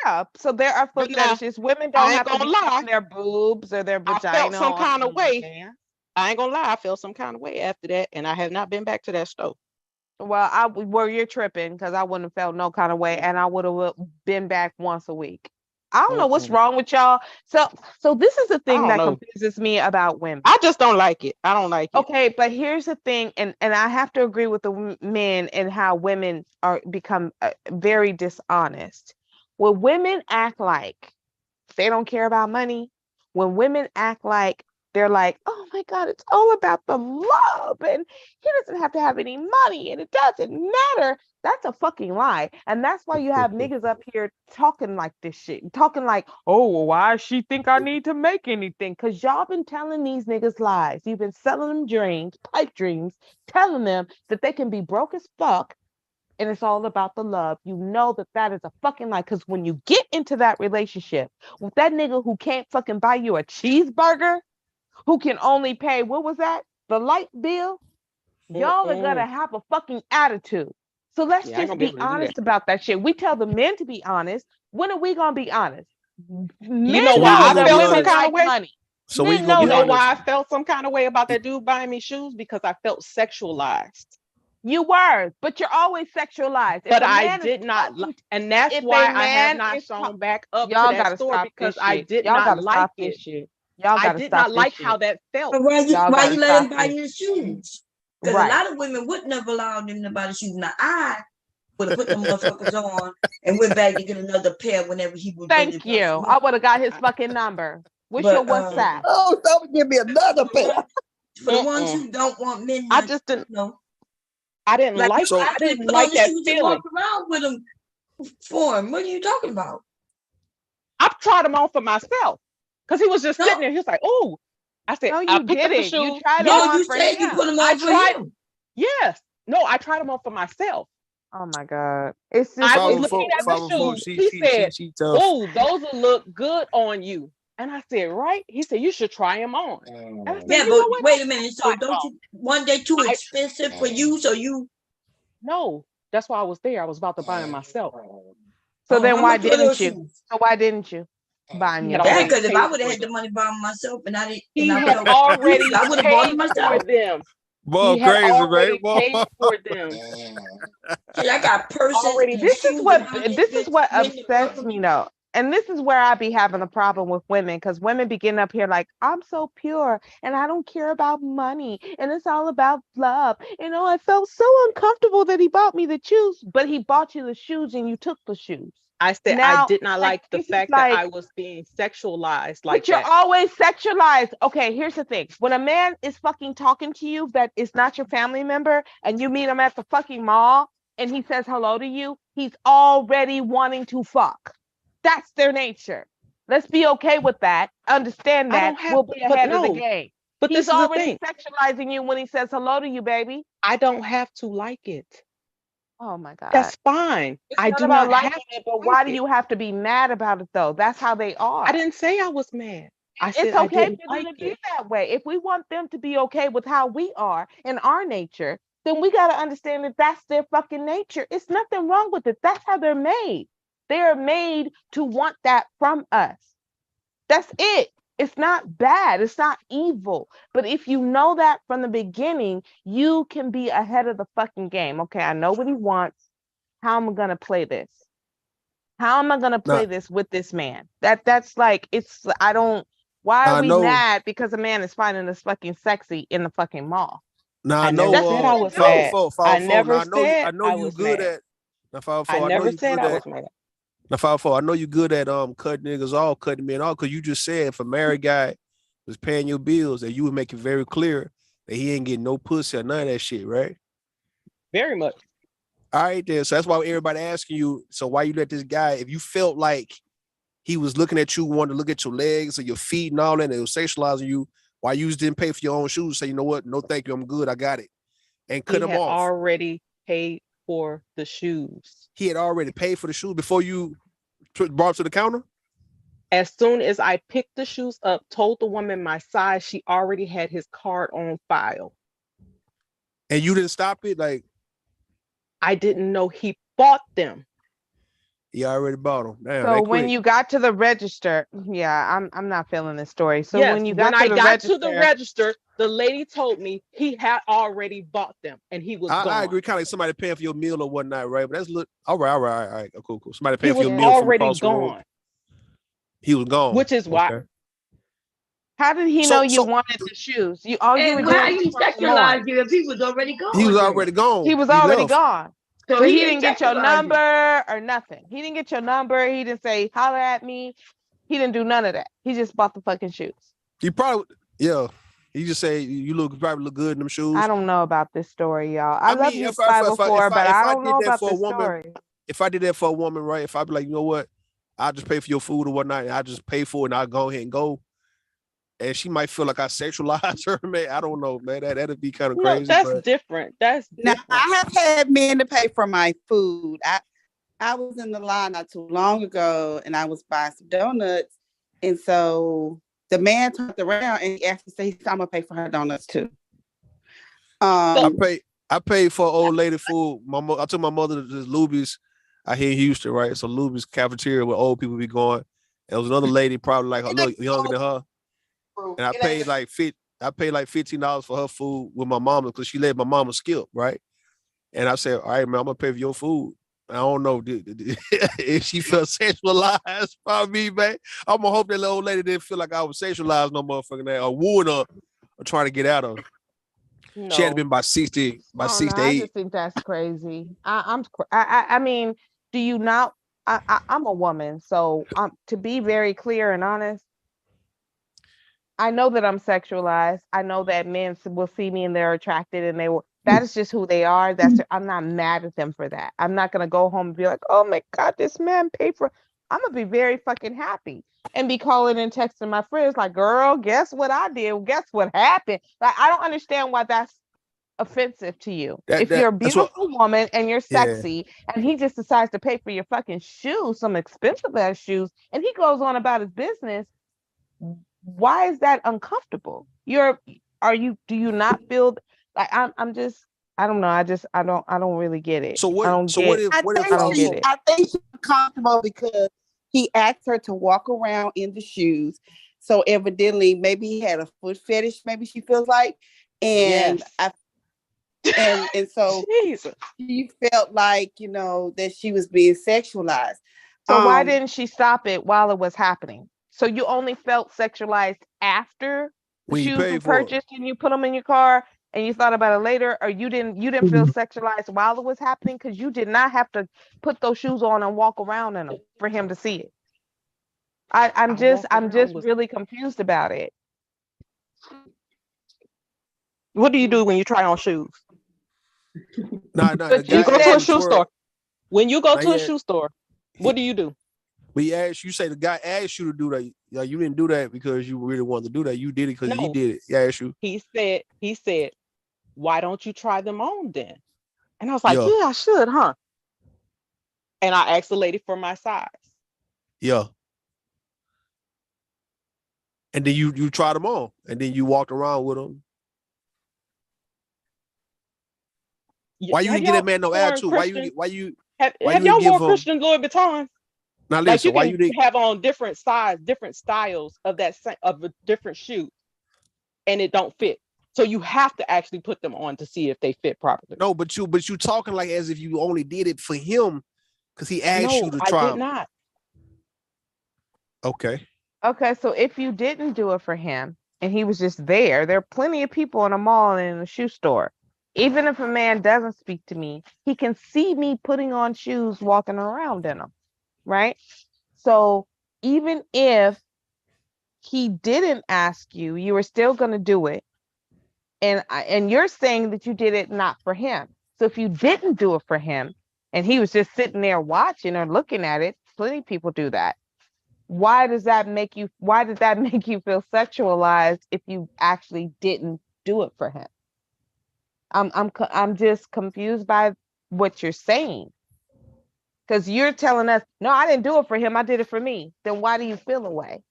Yeah. So there are foot But now, fetishes. Women I don't ain't have to gonna be lie. showing their boobs or their I felt vagina some on kind of way. OnlyFans. I ain't gonna lie. I felt some kind of way after that, and I have not been back to that store. Well, you're tripping, because I wouldn't have felt no kind of way, and I would have been back once a week. I don't know what's wrong with y'all. So this is the I thing don't that know. confuses me about women. I just don't like it. I don't like it. Okay, but here's the thing, and I have to agree with the men and how women are become very dishonest. When women act like they don't care about money, when women act like they're like, oh my God, it's all about the love, and he doesn't have to have any money, and it doesn't matter. That's a fucking lie. And that's why you have niggas up here talking like this shit, talking like, oh, well, why she think I need to make anything? Because y'all been telling these niggas lies. You've been selling them dreams, pipe dreams, telling them that they can be broke as fuck, and it's all about the love. You know that is a fucking lie. Because when you get into that relationship with that nigga who can't fucking buy you a cheeseburger, who can only pay, what was that? The light bill? Y'all are gonna have a fucking attitude. So let's Yeah, I ain't just gonna be be able to do honest that. about that shit. We tell the men to be honest. When are we gonna be honest? You Men know So why when you know I gonna that be felt some women honest? kind of like way? money. So when you Men gonna know You be know that. why honest? I felt some kind of way about that dude buying me shoes? Because I felt sexualized. You were, but you're always sexualized. If But a I man is did not, talking, and that's if why a I have man not is shown back up to y'all that gotta store stop because this I shit. did Y'all not gotta like stop this it. shit. Y'all I gotta did stop not this like how shit. that felt. But why Y'all you gotta let him stop buy this. you the shoes? Because a Right. lot of women wouldn't have allowed them to buy the shoes. Now I would have put them motherfuckers on and went back to get another pair whenever he was ready to Thank buy you. some I more. would have got his fucking number. What's your But WhatsApp? Oh, don't give me another pair. for the ones who don't want men, I to, just didn't. you know, I didn't like like. you I actually didn't put on like the that shoes and feeling. walk around with them for him. What are you talking about? I tried them on for myself because he was just sitting No, there. He was like, "Oh," I said, No, I you picked up the didn't. You shoes. tried them no, Yes, on you for said you him. put them I on for tried. him. Yes, no, I tried them on for myself. Oh my God. It's just I was Follow looking folk, at the follow folk. shoes. He said, She tough. "Oh, those will look good on you." And I said, "Right?" He said, "You should try them on." And I said, Yeah, "You but know what? wait a minute. So Try 'em don't on." you one day too I expensive for you? So you no, that's why I was there. I was about to buy them myself. So then how why much were those didn't you? shoes? So why didn't you buy him He had Yeah, already yourself? because if I paid would have for had the them. money by myself and He I had felt used, already I would have bought them paid for myself. them. Boy, He had crazy, man. already Boy. paid for them. Shit, I got purses Already. and shoes and This is what men to work upsets with. me though. And this is where I be having a problem with women, because women be getting up here like, I'm so pure and I don't care about money and it's all about love. I felt so uncomfortable that he bought me the shoes, but he bought you the shoes and you took the shoes. I said I Now, did not like the this is fact that I was being sexualized like but you're that. always sexualized. Okay, here's the thing. When a man is fucking talking to you that is not your family member and you meet him at the fucking mall and he says hello to you, he's already wanting to fuck. That's their nature. Let's be okay with that. Understand I that. don't have We'll to, be but ahead of the no. game. But He's this is the already thing. sexualizing you when he says hello to you, baby. I don't have to like it. Oh my God. That's fine. It's I not do about not have liking to it, but like why do it. you have to be mad about it though? That's how they are. I didn't say I was mad. I It's said I okay didn't for them like to be it. that way. If we want them to be okay with how we are in our nature, then we got to understand that that's their fucking nature. It's nothing wrong with it. That's how they're made. They are made to want that from us. That's it. It's not bad. It's not evil. But if you know that from the beginning, you can be ahead of the fucking game. Okay, I know what he wants. How am I going to play this? How am I going to Now, play this with this man? That's like, it's, I don't, why now are I we know. mad because a man is finding us fucking sexy in the fucking mall? Now I I never know. said I was Foul mad. four, I foul four. Now never I know you. I said know I you was good mad. at. Now foul I four. I know never you said good I at. was mad. Now foul four. I know you good at cutting niggas off, cutting men off, because you just said if a married guy was paying your bills, that you would make it very clear that he ain't getting no pussy or none of that shit, right? Very much. All right, then. So that's why everybody asking you. So why you let this guy? If you felt like he was looking at you, wanted to look at your legs or your feet and all that, and it was sexualizing you, why you just didn't pay for your own shoes? Say, you know what? No, thank you. I'm good. I got it. And cut He him had off. already paid for the shoes. He had already paid for the shoes before you brought him to the counter? As soon as I picked the shoes up, told the woman my size, she already had his card on file. And you didn't stop it? Like, I didn't know he bought them. he already bought them. Damn, So that when quick. you got to the register, yeah, I'm not feeling this story. So Yes, when you when got to I the got register, to the register, the lady told me he had already bought them and he was I gone. agree, kind of like somebody paying for your meal or whatnot, right? But that's look all right. Cool. Somebody He paying for was your meal from already across the road. gone, He was gone. which is why. Okay. how did he know you wanted the shoes? All you were And why doing you was putting them on. sexualize you if he was already gone? He was then? already gone. He was He already left. gone. So So he he didn't didn't get your sexualize you. number or nothing. He didn't get your number. He didn't say, holler at me. He didn't do none of that. He just bought the fucking shoes. He probably, yeah. He just say you probably look good in them shoes. I don't know about this story, y'all. I love mean, you, if I 504, but I don't did know that about for a this woman, story. if I did that for a woman, right? If I be like, you know what, I'll just pay for your food or whatnot, and I just pay for it, and I'll go ahead and go. And she might feel like I sexualize her, man. I don't know, man. That'd be kind of No, crazy. that's But different. That's Now different. I have had men to pay for my food. I was in the line not too long ago, and I was buying some donuts, and so the man turned around and he asked me, "Say, I'm gonna pay for her donuts too." I paid for old lady food. I took my mother to this Luby's out here in Houston, right? So Luby's cafeteria where old people be going. There was another lady probably like a little younger than her. And I paid like $15 for her food with my mama because she let my mama skip, right? And I said, all right, man, I'm gonna pay for your food. I don't know if she felt sexualized by me, man. I'm gonna hope that little old lady didn't feel like I was sexualized no motherfucking day or wooing her or trying to get at her. No. She had been by 60, by I 68. just think that's crazy. I mean, do you not? I'm a woman, so to be very clear and honest, I know that I'm sexualized. I know that men will see me and they're attracted, and they will. That is just who they are. I'm not mad at them for that. I'm not gonna go home and be like, oh my God, this man paid for. I'm gonna be very fucking happy and be calling and texting my friends like, girl, guess what I did? Guess what happened? Like, I don't understand why that's offensive to you. If you're a beautiful woman and you're sexy, and he just decides to pay for your fucking shoes, some expensive ass shoes, and he goes on about his business, why is that uncomfortable? Do you not feel like I'm just, I don't know. I don't really get it. So what? I don't get it. I think she's comfortable because he asked her to walk around in the shoes. So evidently, maybe he had a foot fetish. Maybe she feels like, and so she felt like that she was being sexualized. So why didn't she stop it while it was happening? So you only felt sexualized after the shoes were purchased and you put them in your car and you thought about it later, or you didn't feel sexualized while it was happening because you did not have to put those shoes on and walk around in them for him to see it. I'm just really confused about it. What do you do when you try on shoes? No, you go to a shoe store. When you go to a shoe store, what do you do? But you say the guy asked you to do that. Like, you didn't do that because you really wanted to do that. You did it because he did it. He asked you. He said, why don't you try them on then? And I was like, Yeah. yeah, I should, huh? And I asked the lady for my size. Yeah. And then you tried them on, and then you walked around with them. Why you Have didn't get y'all that man no worn attitude? Christian? Why you Have didn't y'all give worn him? Christian Louis Vuitton? Now Like listen, you why you can didn't? have on different size, different styles of of a different shoe, and it don't fit. So you have to actually put them on to see if they fit properly. No, but you talking like as if you only did it for him because he asked you No, to I try did them. not. Okay. Okay, so if you didn't do it for him and he was just there are plenty of people in a mall and in a shoe store. Even if a man doesn't speak to me, he can see me putting on shoes, walking around in them, right? So even if he didn't ask you, you were still going to do it. And you're saying that you did it not for him. So if you didn't do it for him and he was just sitting there watching or looking at it, plenty of people do that. Why did that make you feel sexualized if you actually didn't do it for him? I'm just confused by what you're saying. Because you're telling us, no, I didn't do it for him, I did it for me. Then why do you feel away?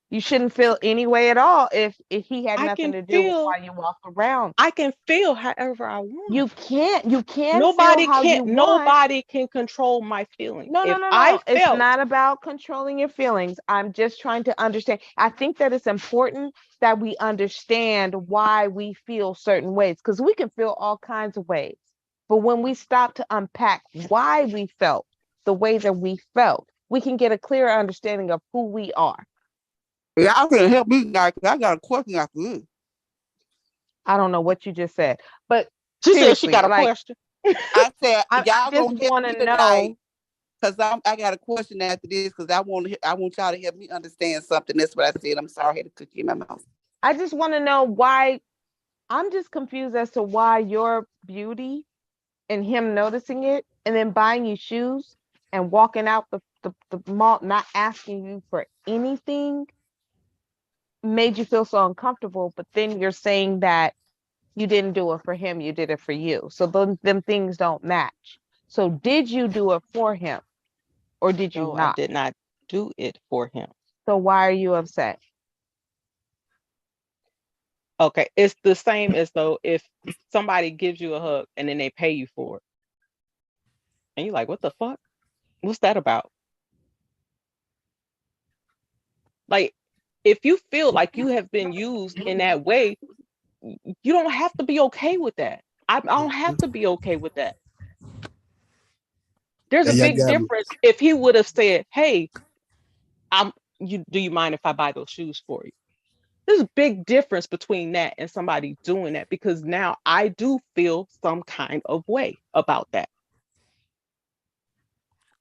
You shouldn't feel any way at all if he had nothing to do with why you walk around. I can feel however I want. You can Nobody feel how you want. nobody can control my feelings. No. I It's felt not about controlling your feelings. I'm just trying to understand. I think that it's important that we understand why we feel certain ways, because we can feel all kinds of ways. But when we stop to unpack why we felt the way that we felt, we can get a clearer understanding of who we are. Yeah, I can help me, guys. I got a question after this. I don't know what you just said, but she said she seriously, got a like, question. I said, I y'all just gonna help want me to tonight know. because I got a question after this because I want y'all to help me understand something. That's what I said. I'm sorry, I had to cookie in my mouth. I just want to know why. I'm just confused as to why your beauty and him noticing it and then buying you shoes and walking out the mall, not asking you for anything, made you feel so uncomfortable. But then you're saying that you didn't do it for him, you did it for you. So them things don't match. So did you do it for him or did you No, I not? did not do it for him. So why are you upset? Okay, it's the same as though if somebody gives you a hug and then they pay you for it. And you're like, what the fuck? What's that about? Like, if you feel like you have been used in that way, you don't have to be okay with that. I don't have to be okay with that. There's a big difference if he would have said, hey, do you mind if I buy those shoes for you? There's a big difference between that and somebody doing that, because now I do feel some kind of way about that.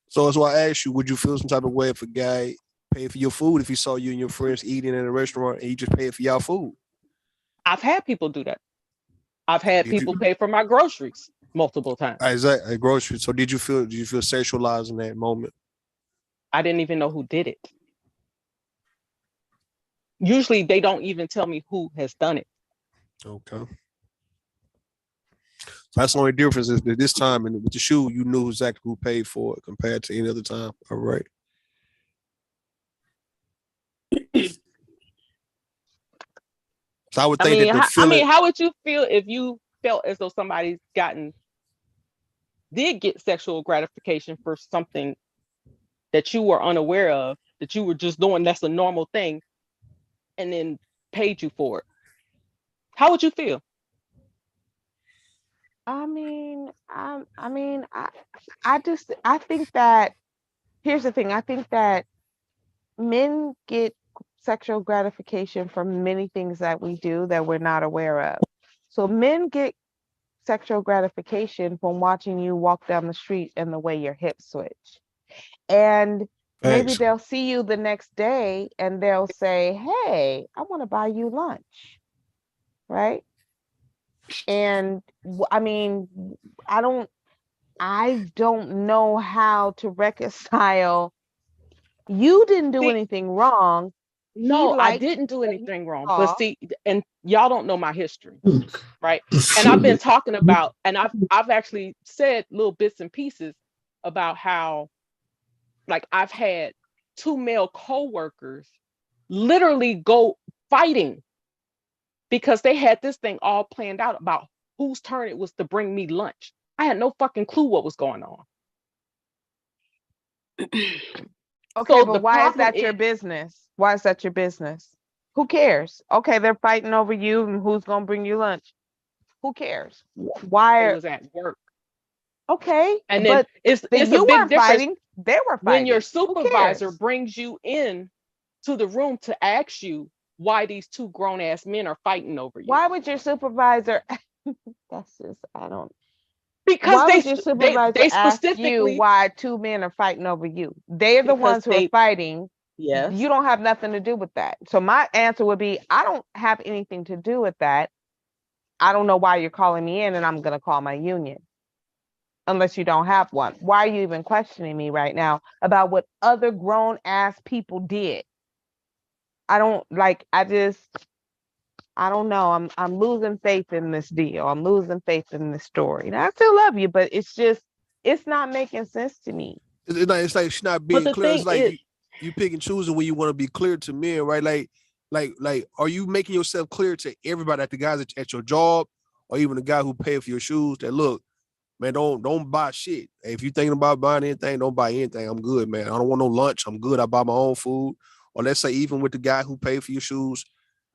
So that's why I asked you, would you feel some type of way if a guy paid for your food if he saw you and your friends eating in a restaurant and he just paid for y'all food? I've had people do that. I've had people pay for my groceries multiple times. Exactly, groceries. So did you feel sexualized in that moment? I didn't even know who did it. Usually they don't even tell me who has done it. Okay. So that's the only difference is that this time and with the shoe, you knew exactly who paid for it compared to any other time. All right. So I would think that the feeling. How would you feel if you felt as though somebody's did get sexual gratification for something that you were unaware of, that you were just doing, that's a normal thing, and then paid you for it? How would you feel? I think that here's the thing. I think that men get sexual gratification from many things that we do that we're not aware of. So men get sexual gratification from watching you walk down the street and the way your hips switch. And maybe they'll see you the next day and they'll say, hey, I want to buy you lunch. Right? And I mean, I don't know how to reconcile. You didn't do anything wrong. No, I liked didn't do what he anything wrong. saw. But see, and y'all don't know my history, right? And I've been talking about, and I've actually said little bits and pieces about how, like, I've had 2 male co-workers literally go fighting because they had this thing all planned out about whose turn it was to bring me lunch. I had no fucking clue what was going on. Okay, So but the why is problem that your business? Why is that your business? Who cares? Okay, they're fighting over you and who's gonna bring you lunch. Who cares? Why it are was at work. okay? And then But it's then a you big weren't difference fighting. They were when your fighting. Who supervisor cares? brings you in to the room to ask you why these 2 grown ass men are fighting over you. Why would your supervisor? That's just I don't. Because Why they would your supervisor they ask you specifically why 2 men are fighting over you? They're the because ones who are fighting. yes. You don't have nothing to do with that. So my answer would be, I don't have anything to do with that. I don't know why you're calling me in, and I'm gonna call my union. Unless you don't have one. Why are you even questioning me right now about what other grown ass people did? I don't like. I don't know. I'm losing faith in this deal. I'm losing faith in this story. And I still love you, but it's not making sense to me. It's like she's not being clear. It's like you pick and choosing when you want to be clear to men, right? Like, are you making yourself clear to everybody, at the guys at your job, or even the guy who paid for your shoes, that look, man, don't buy shit. If you're thinking about buying anything, don't buy anything. I'm good, man. I don't want no lunch. I'm good. I buy my own food. Or let's say even with the guy who paid for your shoes,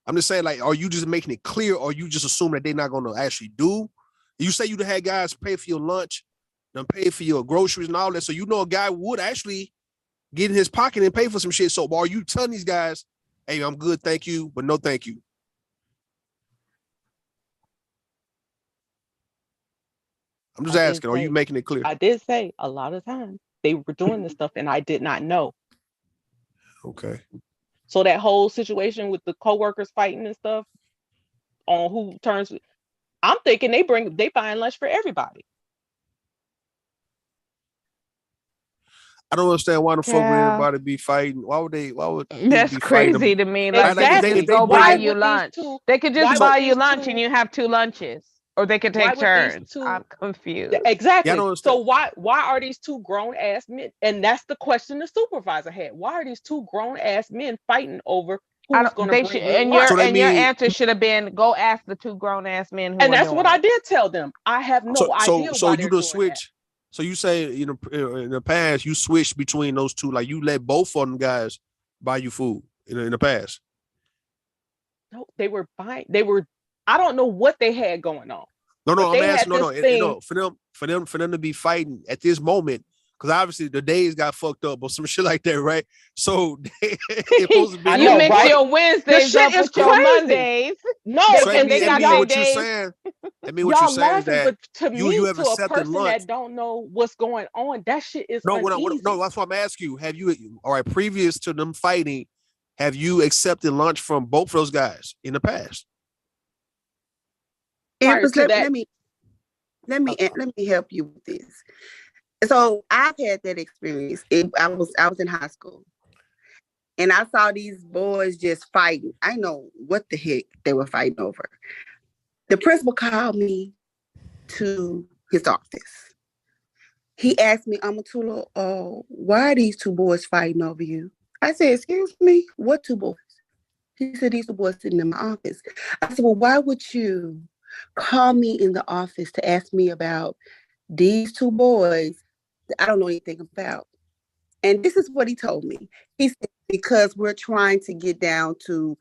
I'm just saying, like, are you just making it clear, or you just assume that they're not going to actually do? You say you had guys pay for your lunch, then pay for your groceries and all that, so you know a guy would actually get in his pocket and pay for some shit. So are you telling these guys, hey, I'm good, thank you, but no thank you? I'm just asking, are you making it clear? I did say a lot of times they were doing this stuff and I did not know. Okay. So that whole situation with the coworkers fighting and stuff on who turns, I'm thinking they buying lunch for everybody. I don't understand why the fuck would everybody be fighting. Why would That's be crazy fighting? to me. Like Exactly. they could just buy you lunch. They could just buy you lunch and you have 2 lunches. Or they could take turns. I'm confused. Exactly. Yeah, I don't understand. So why are these 2 grown ass men? And that's the question the supervisor had. Why are these 2 grown ass men fighting over who's going to bring and lunch? your answer should have been, go ask the 2 grown ass men who and are that's doing what it. I did tell them. I have no idea So why you they're just doing switch. So you say in the past you switched between those 2, like you let both of them guys buy you food in the past. No, they were buying. I don't know what they had going on. No, I'm asking. No, for them to be fighting at this moment, because obviously the days got fucked up or some shit like that, right? So supposed to be you mix your Wednesdays up with your Mondays. No, so and they got what their you're days. saying. I mean, what you're y'all saying is laughing, that but to you me, have to a accepted person lunch. that don't know what's going on, that shit is No, uneasy. no, that's what I'm asking you. Have you, all right, previous to them fighting, have you accepted lunch from both of those guys in the past? Empress, let me help you with this. So I've had that experience. I was in high school, and I saw these boys just fighting. I know what the heck they were fighting over. The principal called me to his office. He asked me, Amatula, why are these 2 boys fighting over you? I said, excuse me, what 2 boys? He said, these 2 boys sitting in my office. I said, well, why would you call me in the office to ask me about these 2 boys that I don't know anything about? And this is what he told me. He said, because we're trying to get down to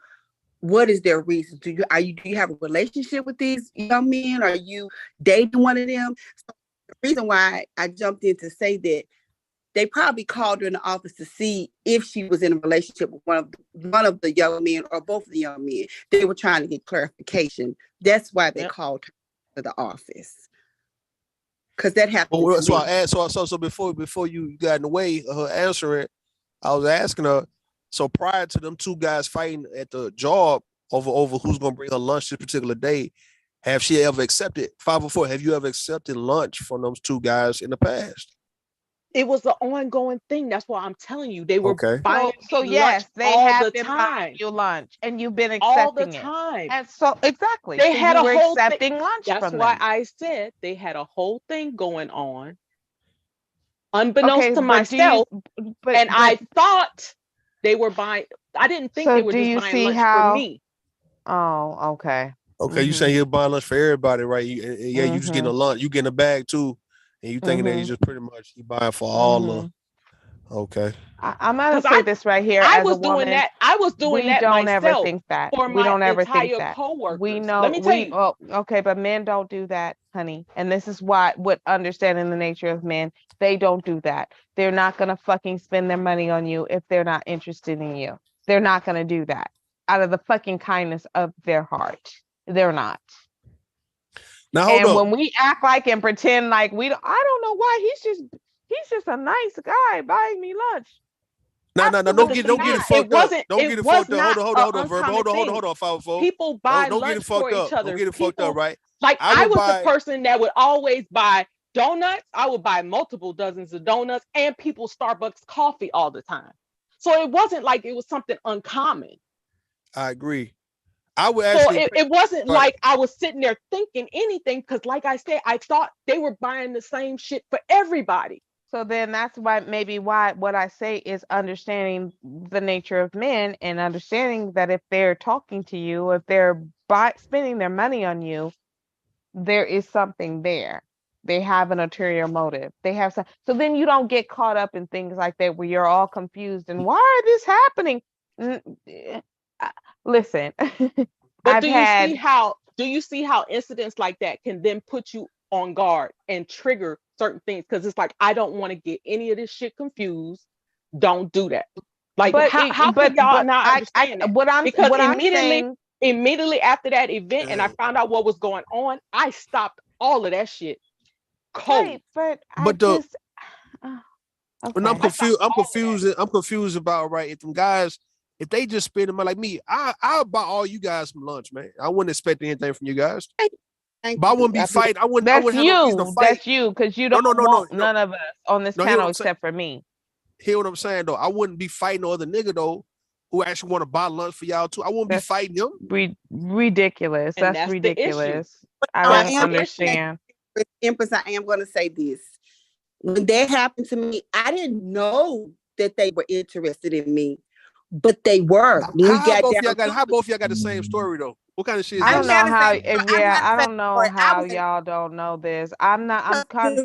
what is their reason. Do you have a relationship with these young men? Are you dating one of them? So the reason why I jumped in to say that, they probably called her in the office to see if she was in a relationship with one of the young men or both of the young men. They were trying to get clarification. That's why they called her to the office. Because that happened. Well, so I asked. So before you got in the way of her answering, I was asking her. So prior to them 2 guys fighting at the job over who's gonna bring her lunch this particular day, have she ever accepted 504? Have you ever accepted lunch from those 2 guys in the past? It was an ongoing thing. That's why I'm telling you, they were buying So me yes, lunch they all have the been time. buying you lunch, and you've been All the accepting it. time. And so exactly, They so had you a were whole accepting thing. lunch That's from why them. I said they had a whole thing going on, unbeknownst Okay, to but do you? myself. And I thought they were buying. I didn't think So they were do just you buying see lunch for how? me. Oh, okay. Okay, you saying you're buying lunch for everybody, right? And yeah, you just getting a lunch, you getting a bag too, and you thinking that you just pretty much you buying for all of. Okay. I'm gonna say this right here I as was a woman. doing that. I was doing We that don't ever myself think that. for We my don't ever think entire that. coworkers. We know. Let me tell you. Oh, okay, but men don't do that, honey. And this is why, what understanding the nature of men, they don't do that. They're not gonna fucking spend their money on you if they're not interested in you. They're not gonna do that out of the fucking kindness of their heart. They're not. Now hold And up. when we act like and pretend like we don't, I don't know why he's just a nice guy buying me lunch. No, don't get it fucked up. Don't get it fucked up. Hold on, Verb. Hold on, 504. People buy don't get it lunch fucked for up. each other. Don't get it fucked up, right? Like I was buy the person that would always buy donuts. I would buy multiple dozens of donuts and people's Starbucks coffee all the time. So it wasn't like it was something uncommon. I agree. I would actually. So it wasn't like I was sitting there thinking anything, because like I said, I thought they were buying the same shit for everybody. So then that's why what I say is understanding the nature of men and understanding that if they're talking to you, if they're spending their money on you, there is something there. They have an ulterior motive. They have some. So then you don't get caught up in things like that where you're all confused and why is this happening? Listen, but do you see how incidents like that can then put you on guard and trigger certain things? Because it's like, I don't want to get any of this shit confused. Don't do that. Like, how can y'all not understand that? Because immediately after that event, and I found out what was going on, I stopped all of that shit cold. Right, When I'm confused about, right, if them guys, if they just spend money like me, I'll buy all you guys some lunch, man. I wouldn't expect anything from you guys. But I wouldn't be fighting. I wouldn't have no reason to fight. That's you, because you don't want none of us on this panel except for me. Hear what I'm saying though? I wouldn't be fighting no other nigga though who actually want to buy lunch for y'all too. I wouldn't be fighting him. Ridiculous. That's ridiculous. I don't understand. Empress, I am going to say this. When that happened to me, I didn't know that they were interested in me, but they were. How both y'all got the same story though? What kind of shit is I don't this? know how. I don't know how y'all don't know this. I'm trying to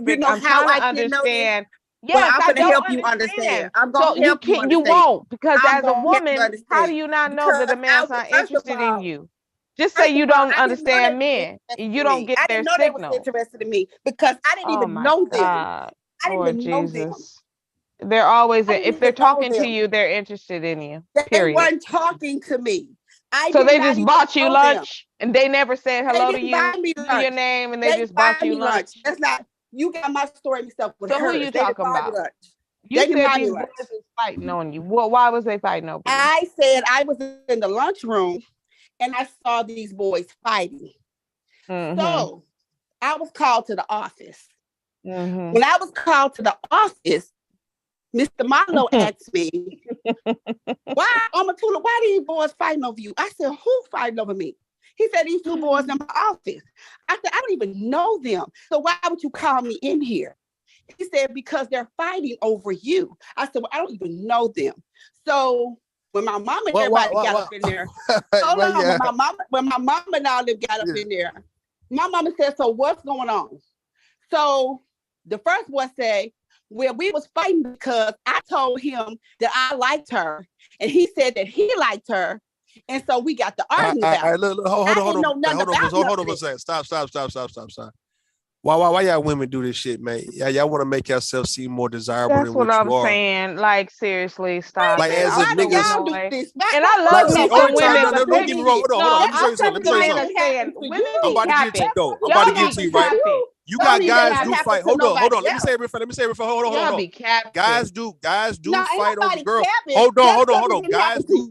understand. Yes, I'm going to help you understand. I'm going to help you understand. You won't, because as a woman, how do you not know that a man's not interested in you? Just say you don't understand men. You don't get their signal. I didn't know they were interested in me because I didn't even know them. I didn't even know them. They're always, if they're talking to you, they're interested in you. Period. They weren't talking to me. So they just bought you lunch and they never said hello to you, your name, and they just bought you lunch. That's not, you got my story mixed up with hers. So who you talking about? You said these boys was fighting on you. Well, why was they fighting over you? I said I was in the lunchroom and I saw these boys fighting. So I was called to the office. When I was called to the office, Mr. Marlowe asked me, why these boys fighting over you? I said, who fighting over me? He said, these two boys in my office. I said, I don't even know them. So why would you call me in here? He said, because they're fighting over you. I said, well, I don't even know them. So when my mama and everybody got up in there, when my mama and all them got up in there, my mama said, so what's going on? So the first boy said, well, we was fighting because I told him that I liked her, and he said that he liked her, and so we got to argue about it. Hold on a second. Stop. Why y'all women do this shit, man? Y'all want to make yourself seem more desirable than what you are. That's what I'm saying. Like, seriously, stop. Like, as if niggas. And I love me some women. Don't get me wrong. Hold on. Let me show you something. I'm about to get to you, though. I'm about to get to you, right? You got guys do fight. Hold on. Let me say it. Hold on. Guys do fight over girls. Hold on. Guys do.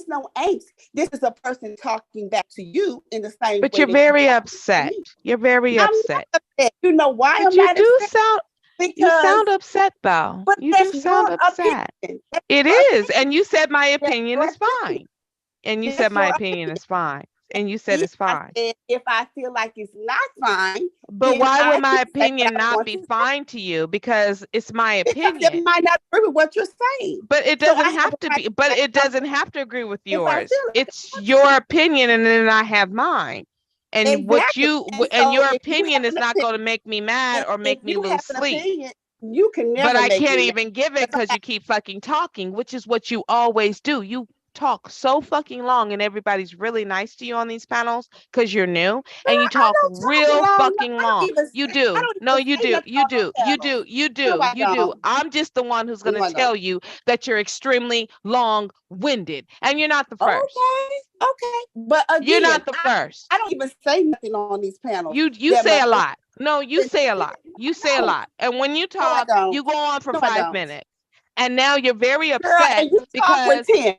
is no angst. This is a person talking back to you in the same way. But you're very upset. You're very upset. Upset. You know why But I'm you not do upset? sound. You sound upset though. But You that's do sound your upset. opinion. It is, and you said my opinion is fine. And you That's said my your opinion is fine. and you said it's fine. If I feel like it's not fine, but why would my opinion not want be to fine to you? Because it's my because opinion. it might not agree with what you're saying. But it So doesn't I have have a to right be. to But say it doesn't have to agree with if I yours. feel like It's your opinion, and then I have mine. And what exactly. you And and so your if you opinion have is an not opinion, going to make me mad or if make me you lose have an sleep. opinion, you can But never I make can't me even give it mad. because you keep fucking talking, which is what you always do. You talk so fucking long, and everybody's really nice to you on these panels because you're new, and you talk real fucking long. You do. No, you do. You do. You do. You do. You do. I'm just the one who's going to tell you that you're extremely long-winded, and you're not the first. Okay. But again, you're not the first. I don't even say nothing on these panels. You say a lot. No, you say a lot. You say a lot. And when you talk, you go on for 5 minutes. And now you're very upset and you because talk with 10.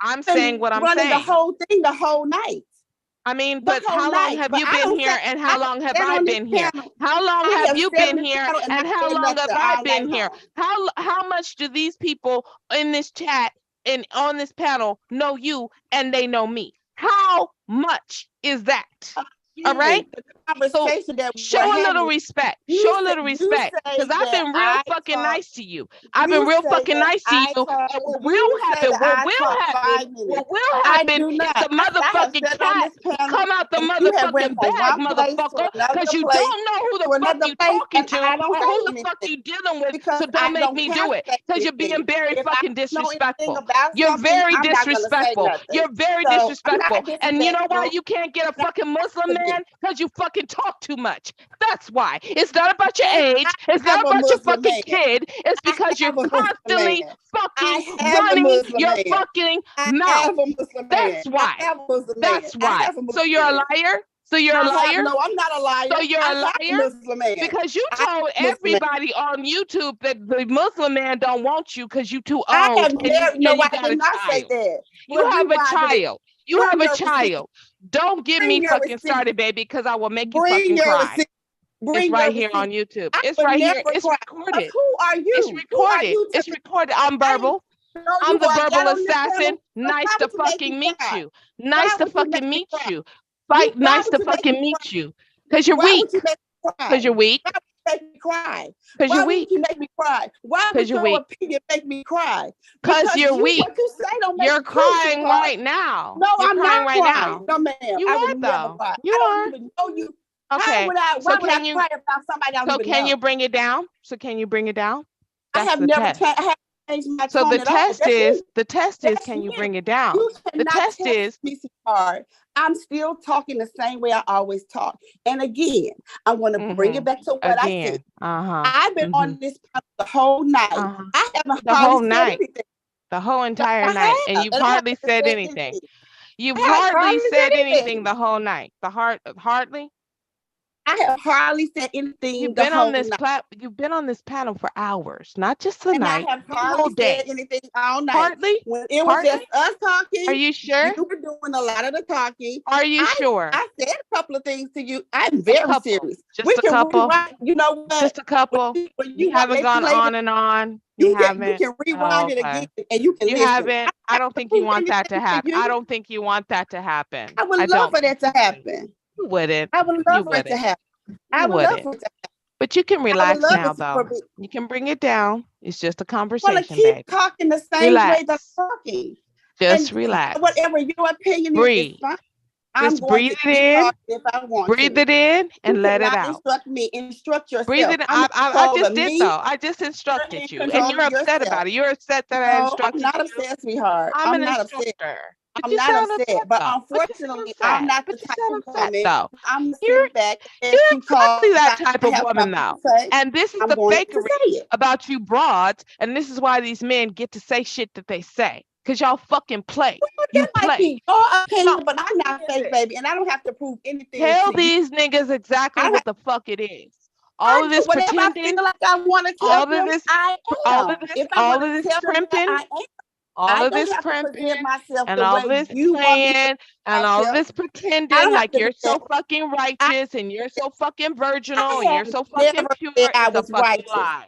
I'm saying what I'm running saying. the whole thing the whole night. I mean, but how long have you been here and how long have I been here? How long have you been here and how long have I been here? How much do these people in this chat and on this panel know you and they know me? How much is that? All right. So show a little respect. Show a little respect. Because I've been real fucking nice to you. I've been real fucking nice to you. And what will happen is the motherfucking cat come out the motherfucking bag, motherfucker. Because you don't know who the fuck you talking to or who the fuck you dealing with. So don't make me do it. Because you're being very fucking disrespectful. You're very disrespectful. You're very disrespectful. And you know why you can't get a fucking Muslim man? Because you fucking talk too much. That's why. It's not about your age. It's not about your fucking kid. It's because you're constantly fucking running your fucking mouth. That's why. That's why. So you're a liar? So you're a liar? No, I'm not a liar. So you're a liar? Because you told everybody on YouTube that the Muslim man don't want you because you too old. I did not say that. You have a child. You have a child. Don't get me fucking started, baby, because I will make you fucking cry. It's right here on YouTube. It's right here. It's recorded. Who are you? It's recorded. It's recorded. I'm verbal. I'm the verbal assassin. Nice to fucking meet you. Nice to fucking meet you. Fight nice to fucking meet you. Because you're weak. Because you're weak. Make me cry. Because you're weak. You make me cry. Why would your opinion make me cry? Because you're weak. What you say don't make you're crying right now. No, you're I'm crying not right crying. now. No, ma'am. You are though. You are. Even know you. Okay. Why would I cry about somebody I don't even know? Can you bring it down? So can you bring it down? That's I have never changed my so tone the test is That's can you it. bring it down? The test is hard. I'm still talking the same way I always talk. And again, I'm going to bring it back to what I said. I've been on this the whole night. I haven't the whole night. Anything. The whole entire night. And you've hardly said anything. You've hardly said anything the whole night. Hardly? I have hardly said anything. You've been on this You've been on this panel for hours, not just the night. I have the whole day. Said anything all night. Hardly. When it was just us talking. Are you sure? You were doing a lot of the talking. Are you sure? I said a couple of things to you. I'm very serious. Just a couple. You know what? Just a couple. You haven't gone on and on. You haven't. You can rewind it again, and you can. You haven't. I don't think you want that to happen. I don't think you want that to happen. I would love for that to happen. You wouldn't. I would love for it to happen. I would love for it to happen. But you can relax now, though. You can bring it down. It's just a conversation, keep baby. Talking the same way that I'm talking. Just relax. Whatever your opinion breathe. Is, just breathe it in. If I want breathe it in and let it out. Instruct yourself. Breathe it. I just did though. I just instructed you, and you're upset about it. You're upset that I instructed you. I'm not upset, sweetheart. I'm not upset. I'm not upset, but unfortunately, I'm not the type of woman. Though. I'm sitting back. You're exactly that type of woman, though. And this is the fakery about you broads, and this is why these men get to say shit that they say. Because y'all fucking play. You play. Your opinion, but I'm not fake, baby, and I don't have to prove anything. Tell these niggas exactly what the fuck it is. All of this pretending. I feel like I want to tell all of this, all of this primping. All of this primping and all this playing and all this pretending like you're so fucking righteous and you're so fucking virginal and you're so fucking pure. It's a fucking lie.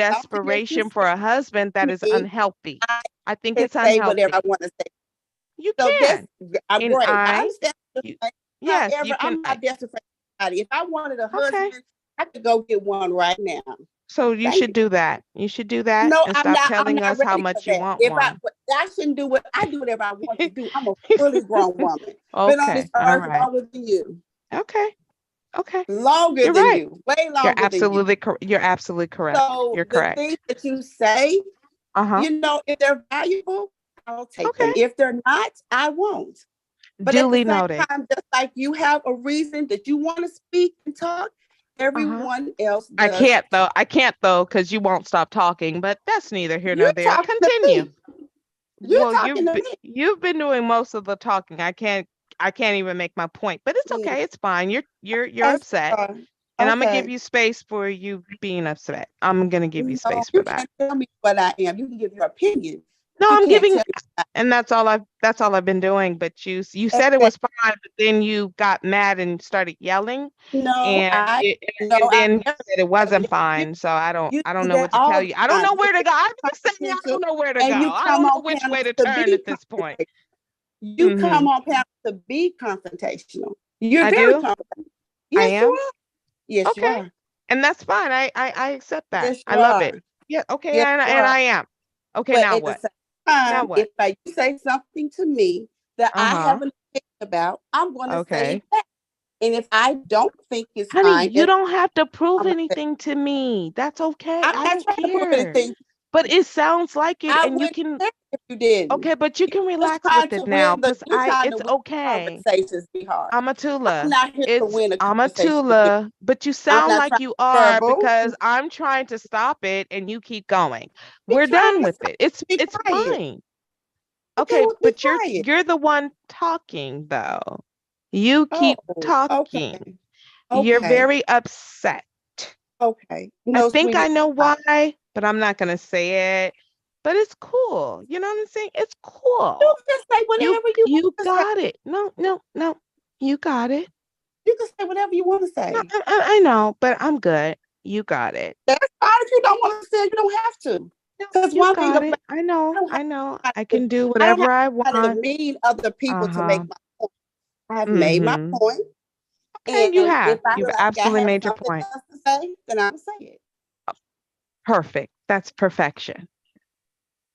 desperation for a husband that is unhealthy. I think it's say unhealthy. whatever I want to say. You So can. I'm And right. I understand. yes, However, you can. I'm not desperate for anybody. If I wanted a husband, I could go get one right now. So you should do that. You should do that No, and I'm stop not. telling I'm not us how ready much for you that. want If one. I shouldn't do what I do whatever I want to do. I'm a fully grown woman. Been on this Okay. All earth right. longer than you. Okay. Okay. Longer You're than right. you. Way You're longer than you. absolutely you're absolutely correct. So You're the correct. things that you say, you know, if they're valuable, I'll take them. If they're not, I won't. But Duly at the same noted. time, just like you have a reason that you want to speak and talk, everyone else does. I can't though, because you won't stop talking, but that's neither here nor You're there. talking to Continue. me. You're Well, talking to me. you've been doing most of the talking. I can't I can't even make my point, but it's okay. It's fine. You're upset. And I'm gonna give you space for you being upset. I'm gonna give you space for that. You can't tell me what I am. You can give your opinion. No, You I'm can't giving, tell me. and that's all I've been doing. But you said it was fine, but then you got mad and started yelling. No, and then you said it wasn't fine. So I don't know what to tell you. I don't know where to go. I'm just saying I don't know where to go. I don't know which way to turn at this point. You come on panel to be confrontational. You're I very do? confrontational. I Yes, am? you are. Yes, you Okay. are. And that's fine. I accept that. Yes, I you love are. it. Yeah. Okay. Yes, and you are. I am. Okay. But now at what? the same Now time, what? if you say something to me that I Uh-huh. have an opinion about, I'm going to say Okay. it back. And if I don't think it's Honey, fine, you don't have to prove I'm gonna say, anything to me. That's okay. I'm I not don't trying to prove care. anything. But it sounds like it, I and you wouldn't can. care if you didn't. Okay, but you can Just relax trying with to it now, win the. because You're trying to it's win okay. conversations, sweetheart. I'm Amatula, not here to win a conversation with you. Amatula, but you I'm sound not like trying you to are, verbal. because I'm trying to stop it and you keep going. Be We're done quiet. with it. It's Be quiet. fine. Okay, Okay, well, be but quiet. you're the one talking though. You keep Oh, talking. okay. You're Okay. very upset. Okay. I No, think sweetie. I know why, but I'm not gonna say it. But it's cool. You know what I'm saying? It's You cool. can say whatever you You want to say. got it. No. You got it. You can say whatever you want to No, say. I know, but I'm good. You got it. That's fine. If you don't want to say, you don't have to. Because You one thing got about it. I know. I can do I don't whatever I have to try to want. demean other people to make Uh-huh. my point. I have made my Mm-hmm. point. Okay, And you have. if I You've feel like I absolutely have made your something point. else to say, then I'll say it. Perfect. That's perfection.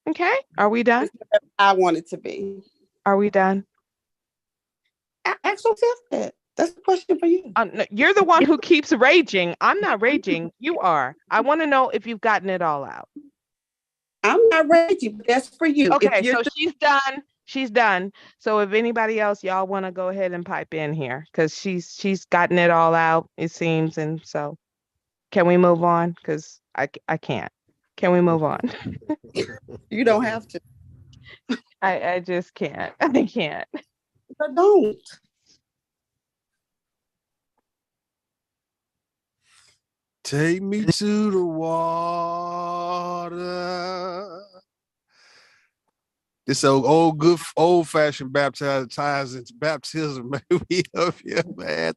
Okay. Are we done? It's whatever I want it to be. Are we done? Ask yourself that. That's a question for you. No, you're the one who keeps raging. I'm not raging. You are. I want to know if you've gotten it all out. I'm not raging, but that's for you. Okay, so she's done. She's done. So if anybody else, y'all want to go ahead and pipe in here, because she's gotten it all out, it seems. And so can we move on? Because I can't. Can we move on? You don't have to. I just can't. I can't. But don't. Take me to the water. This old good old fashioned baptism, man. We up here, man.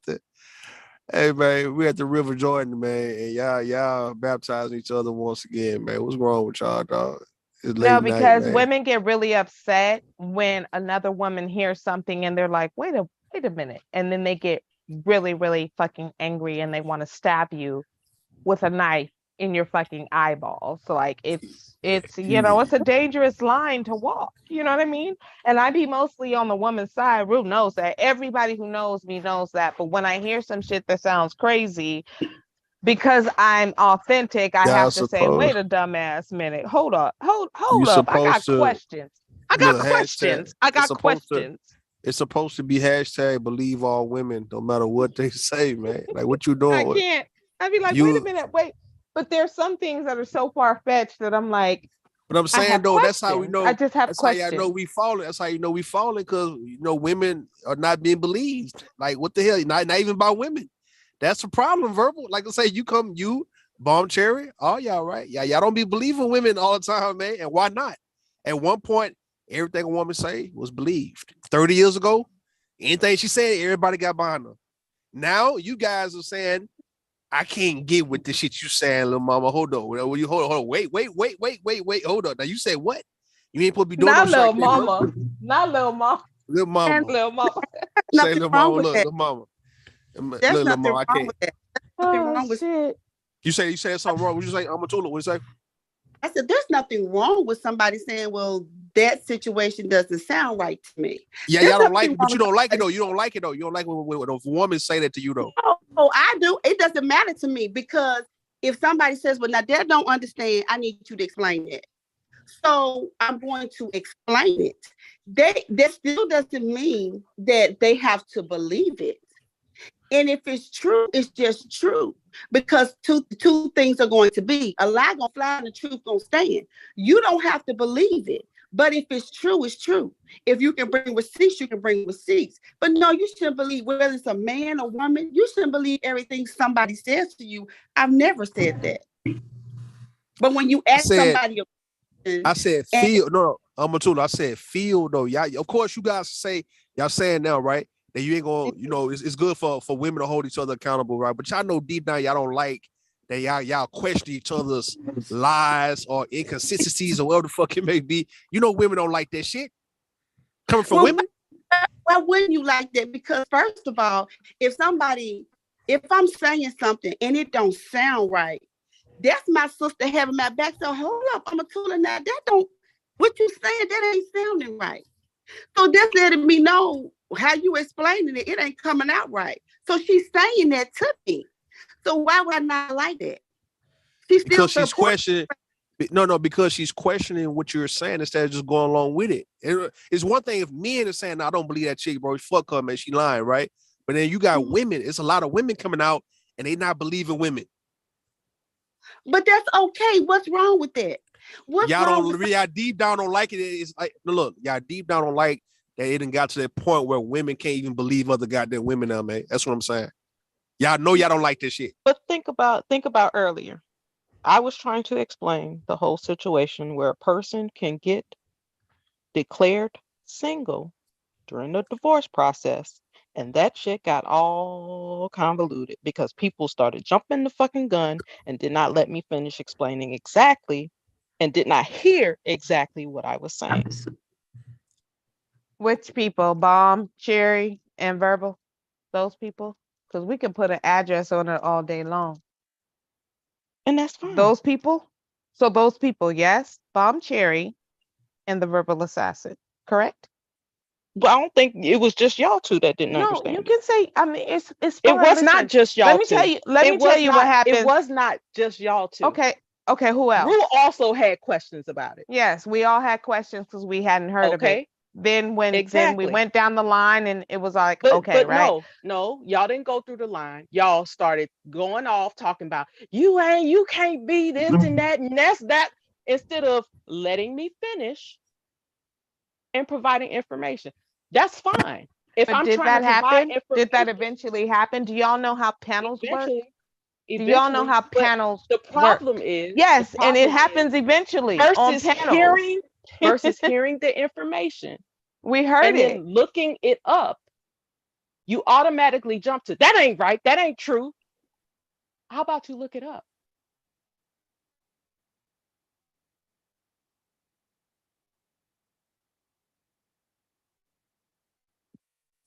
Hey man, we at the River Jordan, man, and y'all baptizing each other once again, man. What's wrong with y'all, dog? It's late No, night, because man. women get really upset when another woman hears something and they're like, wait a minute. And then they get really, really fucking angry and they want to stab you with a knife in your fucking eyeballs. So like it's it's a dangerous line to walk. You know what I mean? And I be mostly on the woman's side. Rue knows that. Everybody who knows me knows that. But when I hear some shit that sounds crazy, because I'm authentic, I have to say, wait a dumbass minute. Hold up. Hold up. I got questions. I got questions. It's supposed to be hashtag believe all women, no matter what they say, man. Like what you doing? I can't. I'd be like, wait a minute, wait. But there's some things that are so far-fetched that I'm like, but I'm saying though, that's how we know. I just have that's questions. how you know we falling. That's how you know we falling, because women are not being believed. Like what the hell? Not even by women. That's a problem, verbal. Like I say, you Bomb Cherry, all y'all right? Yeah, y'all don't be believing women all the time, man. And why not? At one point, everything a woman say was believed. 30 years ago, anything she said, everybody got behind her. Now you guys are saying, I can't get with the shit you saying, little mama. Hold on. Hold on. Wait. Hold on. Now you said what? You ain't supposed to be doing not no little mama. Not little mama. Little mama. Little mama. Say little mama. Look, little mama. There's nothing wrong with that. Nothing wrong with shit. You said something wrong. What you say? Amatula, what you say? I said, there's nothing wrong with somebody saying, well, that situation doesn't sound right to me. Yeah, y'all don't like it, but you don't like it though. You don't like it though. You don't like when a woman say that to you though. Oh, I do. It doesn't matter to me, because if somebody says, well, now that don't understand, I need you to explain it. So I'm going to explain it. That still doesn't mean that they have to believe it. And if it's true, it's just true. Because two things are going to be. A lie gonna fly and the truth gonna stand. You don't have to believe it, But if it's true, it's true. If you can bring receipts, you can bring receipts. But no, you shouldn't believe, whether it's a man or woman, you shouldn't believe everything somebody says to you. I've never said that. But when you ask somebody, I said feel. No, I'm a tool. I said feel though. Y'all, of course, you guys say y'all saying now, right? That you ain't gonna, it's good for women to hold each other accountable, right? But y'all know deep down y'all don't like that y'all question each other's lies or inconsistencies or whatever the fuck it may be. You know, women don't like that shit coming from women. Why wouldn't you like that? Because first of all, if I'm saying something and it don't sound right, that's my sister having my back. So hold up, I'm a tool now. What you saying, that ain't sounding right. So that's letting me know how you explaining it. It ain't coming out right. So she's saying that to me. So why would I not like that? Because she's questioning. No, because she's questioning what you're saying instead of just going along with it. It's one thing if men are saying, I don't believe that chick, bro. Fuck her, man. She lying, right? But then you got women. It's a lot of women coming out and they not believing women. But that's okay. What's wrong with that? Y'all deep down don't like it. It's like, look, y'all deep down don't like that it done got to that point where women can't even believe other goddamn women now, man. That's what I'm saying. Y'all know y'all don't like this shit. But think about earlier. I was trying to explain the whole situation where a person can get declared single during the divorce process, and that shit got all convoluted because people started jumping the fucking gun and did not let me finish explaining exactly and did not hear exactly what I was saying. Which people? Bomb, Cherry, and Verbal? Those people? Because we can put an address on it all day long. And that's fine. Those people? So those people, yes, Bomb, Cherry, and the Verbal Assassin, correct? But I don't think it was just y'all two that didn't understand. No, you can say, I mean, it's It fine. was Listen, not just y'all two. Let me tell you what happened. It was not just y'all two. Okay, who else? Rue also had questions about it. Yes, we all had questions because we hadn't heard of it. Then when we went down the line and it was like, but right? No, y'all didn't go through the line. Y'all started going off talking about you can't be this and that and that's that, instead of letting me finish and providing information. That's fine. If I'm did trying that to happen? provide Did that eventually happen? Do y'all know how panels work? Do y'all know eventually, how but panels the work? problem is Yes, and it happens eventually on versus panels. hearing the information. We heard and it. then looking it up, you automatically jump to that ain't right, that ain't true. How about you look it up?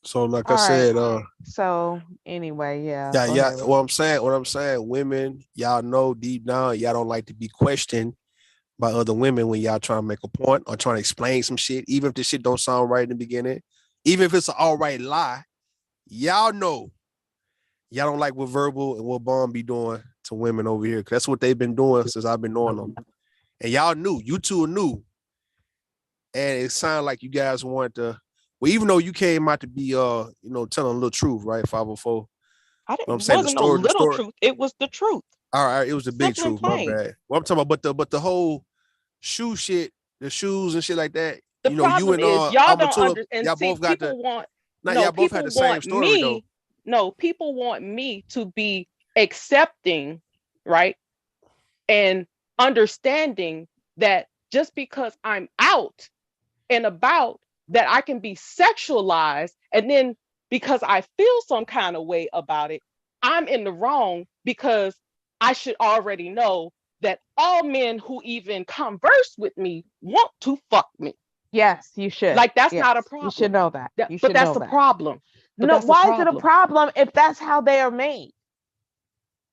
So like All I said, right. So anyway, yeah. yeah, go yeah. ahead. What I'm saying, women, y'all know deep down, y'all don't like to be questioned by other women when y'all trying to make a point or trying to explain some shit, even if the shit don't sound right in the beginning, even if it's an all right lie. Y'all know y'all don't like what Verbal and what Bomb be doing to women over here, because that's what they've been doing since I've been knowing them. And y'all knew, you two knew. And it sounded like you guys wanted to, well, even though you came out to be telling a little truth, right? 504. I didn't, I'm saying wasn't no little truth. It was the truth. All right, it was the big Simple and truth, my plain. bad. Well, I'm talking about, but the whole shoe shit, the shoes and shit like that. The problem you and is y'all don't understand. y'all See, both got people the want y'all both had the same story though. No, people want me to be accepting, right? And understanding that just because I'm out and about, that I can be sexualized, and then because I feel some kind of way about it, I'm in the wrong, because I should already know that all men who even converse with me want to fuck me. Yes, you should. Like, that's Yes, not a problem. You should know that. You But should that's know the that. problem. No, why is it a problem if that's how they are made?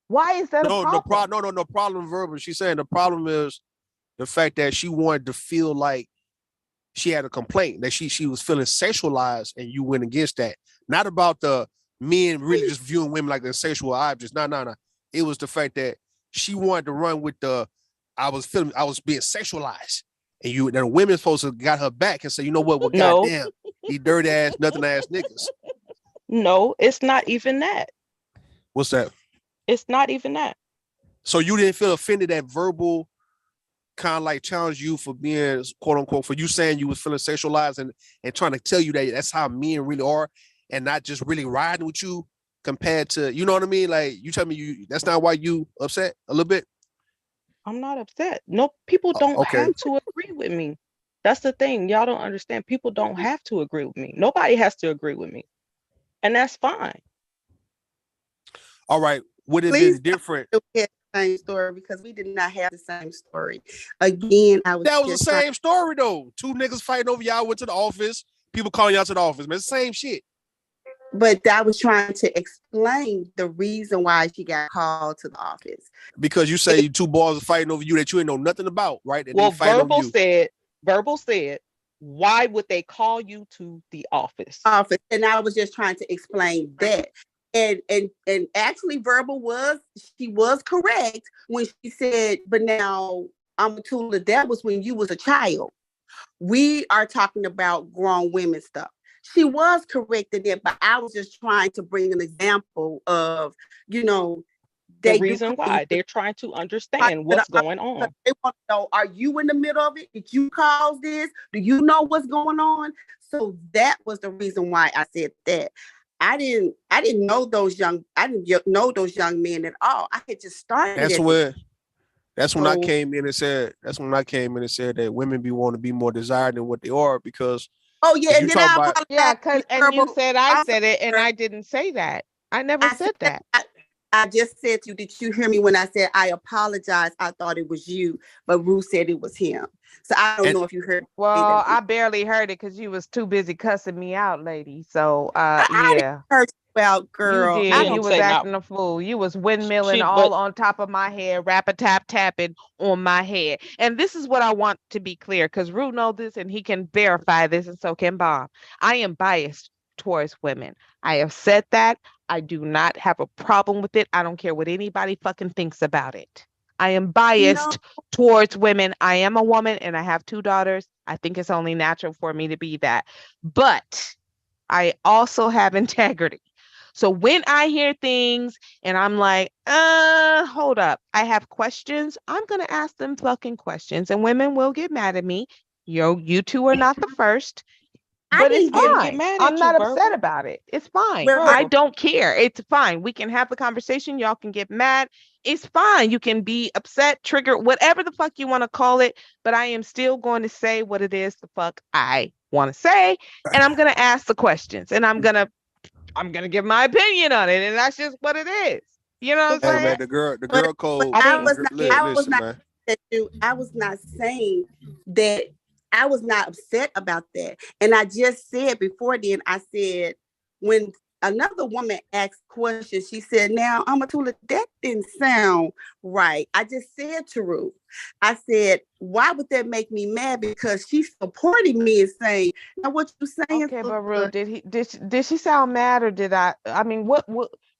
Why is that a problem? No problem, Verbal. She's saying the problem is the fact that she wanted to feel like she had a complaint, that she was feeling sexualized, and you went against that. Not about the men really just viewing women like they're sexual objects. No. It was the fact that she wanted to run with I was being sexualized. And the women's supposed to got her back and say, you know what? Well, goddamn, these dirty ass, nothing ass niggas. No, it's not even that. What's that? It's not even that. So you didn't feel offended that Verbal kind of like challenge you for being quote unquote for you saying you was feeling sexualized and trying to tell you that that's how men really are and not just really riding with you compared to, you know what I mean? Like you tell me that's not why you upset a little bit. I'm not upset. No, people don't Okay. have to agree with me. That's the thing. Y'all don't understand. People don't have to agree with me. Nobody has to agree with me. And that's fine. All right. Would it Please be different? don't get the same story because we did not have the same story. Again, That was the same story though. Two niggas fighting over y'all went to the office. People calling y'all to the office, man. It's the same shit. But I was trying to explain the reason why she got called to the office. Because you say two boys are fighting over you that you ain't know nothing about, right? And Well, they fighting over you. Verbal said, why would they call you to the office? And I was just trying to explain that. And actually Verbal was correct when she said, but now Amatullah, that was when you was a child. We are talking about grown women stuff. She was correct in that, but I was just trying to bring an example of, the reason why they're trying to understand what's going on. They want to know, are you in the middle of it? Did you cause this? Do you know what's going on? So that was the reason why I said that. I didn't know those young men at all. I had just started. That's when I came in and said that women want to be more desired than what they are because. Oh yeah, and then and you said I said it, and I didn't say that. I never said that. I just said to you, did you hear me when I said I apologize? I thought it was you, but Ruth said it was him. So I don't know if you heard. Well, I barely heard it because you was too busy cussing me out, lady. So I yeah. Heard you out, girl. You did. You was acting a fool. You was windmilling all on top of my head, tapping on my head. And this is what I want to be clear, because Ruth knows this and he can verify this, and so can Bob. I am biased towards women. I have said that. I do not have a problem with it. I don't care what anybody fucking thinks about it. I am biased towards women. I am a woman and I have 2 daughters. I think it's only natural for me to be that. But I also have integrity. So when I hear things and I'm like, hold up, I have questions, I'm going to ask them fucking questions, and women will get mad at me. You two are not the first. But it's fine. I'm not upset about it. It's fine. I don't care. It's fine. We can have the conversation. Y'all can get mad. It's fine. You can be upset, triggered, whatever the fuck you want to call it. But I am still going to say what it is the fuck I want to say. And I'm going to ask the questions. And I'm going to give my opinion on it. And that's just what it is. You know what I'm saying? Man, the girl code. I was not saying that. I was not upset about that. And I just said before then, I said, when another woman asked questions, she said, now, Amatullah, that didn't sound right. I just said to Ruth, I said, why would that make me mad? Because she's supporting me and saying, now what you saying? Okay, but Ruth, did she sound mad, or did I mean, what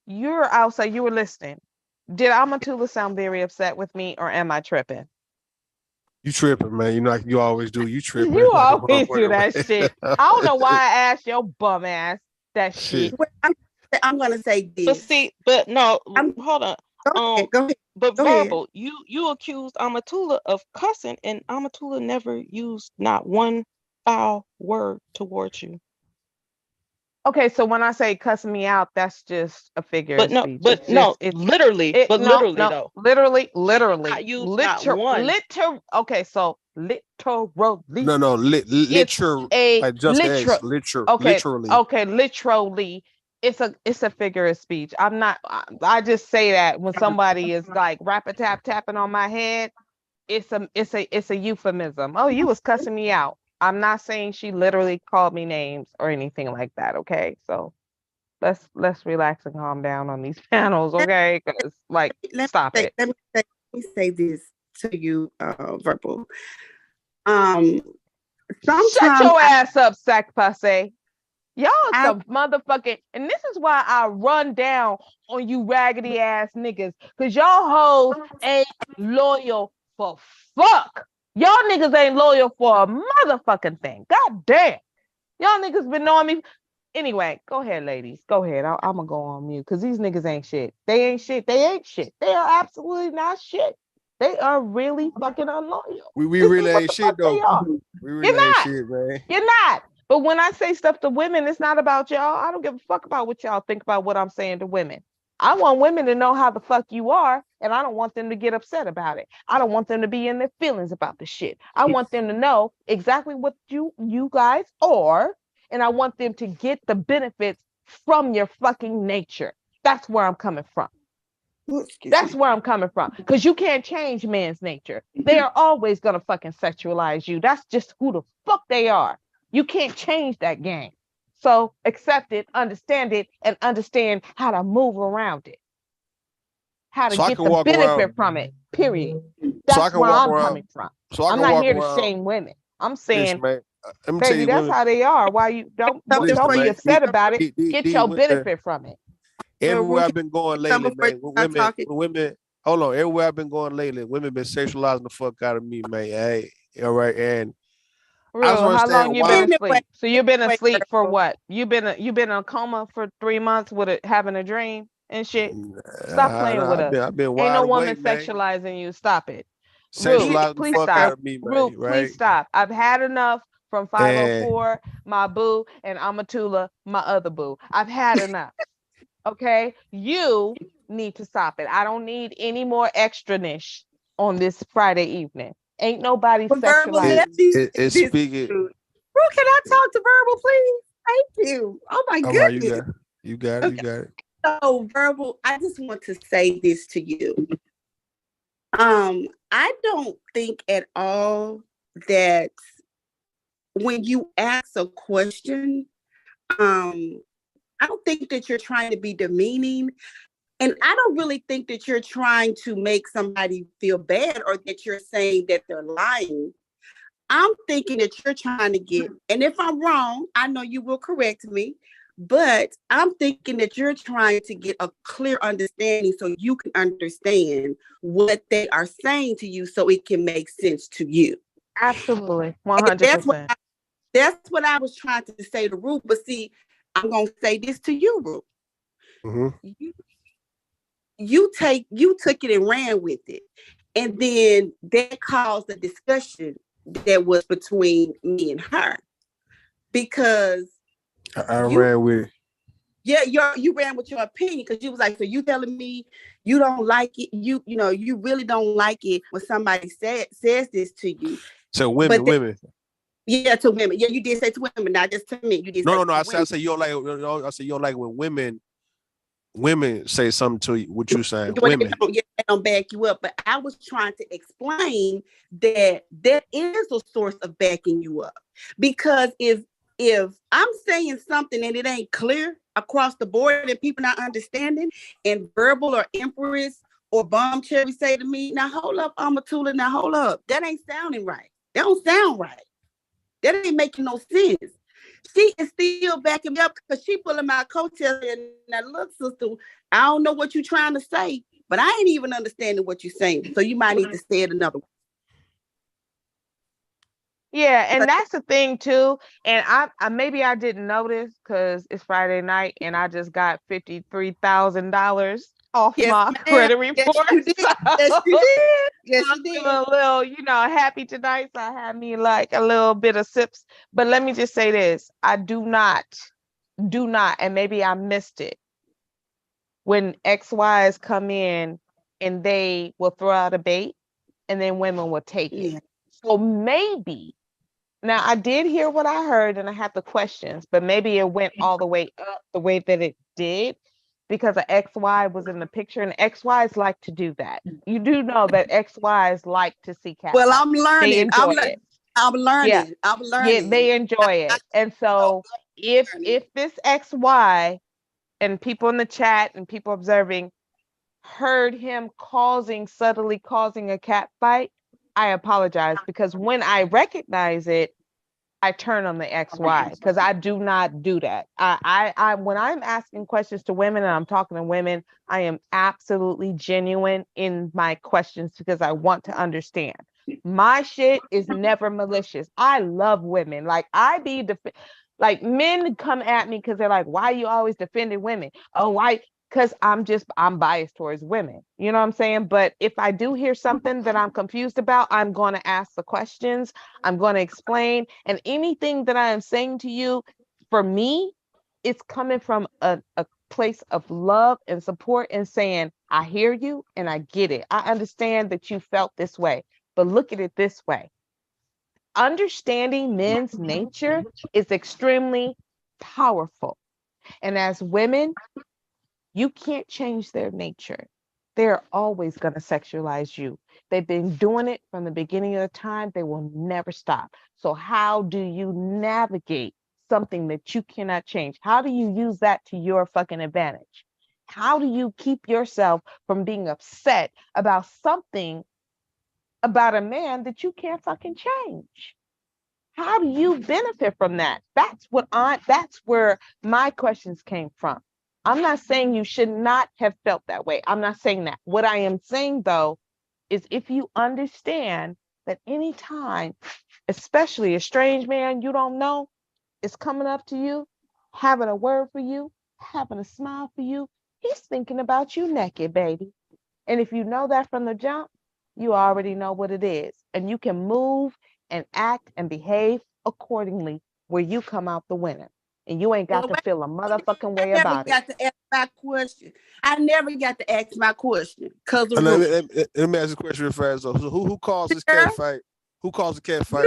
I'll say you were listening. Did Amatullah sound very upset with me, or am I tripping? You tripping, man. You know, like you always do. You tripping. You always do that shit. I don't know why I asked your bum ass that shit. I'm gonna say this. But see, hold on. Go ahead. But Verbal, you accused Amatullah of cussing, and Amatullah never used not one foul word towards you. Okay, so when I say cussing me out, that's just a figure of speech. Literally. Okay, so literally. No, literal. Like just as literally. Okay, literally. It's a figure of speech. I just say that when somebody is like tapping on my head, it's a euphemism. Oh, you was cussing me out. I'm not saying she literally called me names or anything like that. Okay, so let's relax and calm down on these panels, okay? Because stop it. Let me say this to you, Verbal. Shut your ass up, sack pussy. Y'all some motherfucking, and this is why I run down on you raggedy ass niggas, because y'all hoes ain't loyal for fuck. Y'all niggas ain't loyal for a motherfucking thing. God damn. Y'all niggas been knowing me. Anyway, go ahead, ladies. Go ahead. I'm gonna go on mute because these niggas ain't shit. They ain't shit. They ain't shit. They are absolutely not shit. They are really fucking unloyal. We This is really what ain't the shit fuck they though. are. We really You're ain't not. shit, man. You're not. But when I say stuff to women, it's not about y'all. I don't give a fuck about what y'all think about what I'm saying to women. I want women to know how the fuck you are, and I don't want them to get upset about it. I don't want them to be in their feelings about the shit. I want them to know exactly what you guys are, and I want them to get the benefits from your fucking nature. That's where I'm coming from. That's where I'm coming from. Because you can't change man's nature. They are always gonna fucking sexualize you. That's just who the fuck they are. You can't change that game. So accept it, and understand how to move around it. How to So I get can the walk benefit around. from it. Period. So I That's can where walk I'm around. coming from. So I I'm can not walk here to around. shame women. I'm saying, Listen, man. Let me tell baby, you, that's women. how they are. Why you don't Listen, be man. upset about it. Get These your women, benefit from it. everywhere I've been going lately, before man. you With start women, talking. with women. Hold on. Everywhere I've been going lately, women been sexualizing the fuck out of me, man. Hey, all right, and I just Real, how understand long you been why. asleep? So you've been Wait, asleep for girl. what? You been in a coma for 3 months with having a dream and shit. Stop playing with us. I've been Ain't no wide woman awake, man. sexualizing you. Stop it. Rude, Sexualizing the please fuck stop. out of me, man. Rude, Right? please stop. I've had enough from And 504, my boo, and Amatula, my other boo. I've had enough. Okay? You need to stop it. I don't need any more extraness on this Friday evening. Ain't nobody But Verbal, sexualizing. it's this speaking. Bro, can I talk to Verbal, please? Thank you. Oh my All right, goodness. you got it. You got it. So, Verbal, I just want to say this to you. I don't think at all that when you ask a question, I don't think that you're trying to be demeaning. And I don't really think that you're trying to make somebody feel bad or that you're saying that they're lying. I'm thinking that you're trying to get, and if I'm wrong, I know you will correct me, but I'm thinking that you're trying to get a clear understanding so you can understand what they are saying to you so it can make sense to you. Absolutely. 100%. That's what I was trying to say to Ruth, but see, I'm going to say this to you, Ruth. Mm-hmm. You took it and ran with it. And then that caused a discussion that was between me and her. Because I ran with it. Yeah, you ran with your opinion because you was like, so you telling me you don't like it, you know, you really don't like it when somebody says this to you. So women. Yeah, to women. Yeah, you did say to women, not just to me. You did No. say I say you don't like. I say you don't like when women say something to you. What you saying? Women. They don't back you up. But I was trying to explain that there is a source of backing you up. Because if I'm saying something and it ain't clear across the board and people not understanding, and Verbal or Empress or Bomb Cherry say to me, now hold up, Amatula, now hold up. That ain't sounding right. That don't sound right. That ain't making no sense. She is still backing me up because she pulling my coattails and now look, sister, I don't know what you're trying to say, but I ain't even understanding what you're saying. So you might need to say it another way. Yeah, and that's the thing too. And I maybe I didn't notice because it's Friday night and I just got $53,000 off my credit report. Yes, you did. Yes, you did. Yes, I'm feeling a little, happy tonight. So I had me like a little bit of sips. But let me just say this. I do not, and maybe I missed it. When XYs come in and they will throw out a bait and then women will take it. Yeah. So maybe, now I did hear what I heard and I had the questions, but maybe it went all the way up the way that it did because of XY was in the picture, and XYs like to do that. You do know that XYs like to see cats. Well, I'm learning. They enjoy it. I'm learning. Yeah. I'm learning. Yeah, they enjoy it. And so if this XY and people in the chat and people observing heard him subtly causing a cat fight, I apologize, because when I recognize it, I turn on the XY because I do not do that. I when I'm asking questions to women and I'm talking to women, I am absolutely genuine in my questions because I want to understand. My shit is never malicious. I love women. Like like men come at me because they're like, why are you always defending women? Oh, why? because I'm biased towards women. You know what I'm saying? But if I do hear something that I'm confused about, I'm going to ask the questions. I'm going to explain. And anything that I am saying to you, for me, it's coming from a place of love and support and saying, I hear you and I get it. I understand that you felt this way, but look at it this way. Understanding men's nature is extremely powerful. And as women, you can't change their nature. They're always going to sexualize you. They've been doing it from the beginning of the time. They will never stop. So how do you navigate something that you cannot change? How do you use that to your fucking advantage? How do you keep yourself from being upset about something about a man that you can't fucking change? How do you benefit from that? That's where my questions came from. I'm not saying you should not have felt that way. I'm not saying that. What I am saying though, is if you understand that anytime, especially a strange man you don't know is coming up to you, having a word for you, having a smile for you, he's thinking about you naked, baby. And if you know that from the jump, you already know what it is. And you can move and act and behave accordingly where you come out the winner. And you ain't got to feel a motherfucking way about it. I never got to ask my question. I never got to ask my question because of let me ask a question real fast. So who caused this cat fight? Who caused the cat fight?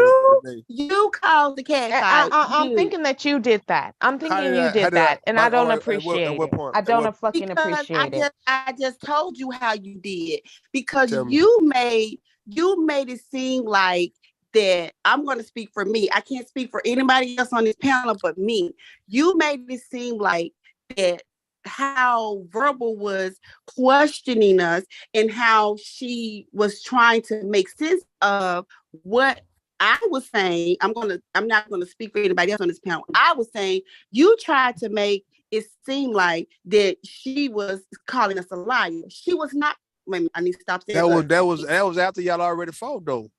You caused the cat fight. I'm thinking that you did that. I'm thinking you did that, and I don't appreciate it. I don't fucking appreciate it. I just told you how you did because you made it seem like that. I'm going to speak for me. I can't speak for anybody else on this panel but me. You made it seem like that how Verbal was questioning us and how she was trying to make sense of what I was saying. I'm not gonna speak for anybody else on this panel. I was saying you tried to make it seem like that she was calling us a liar. She was not. Wait, I need to stop saying that was after y'all already fought though.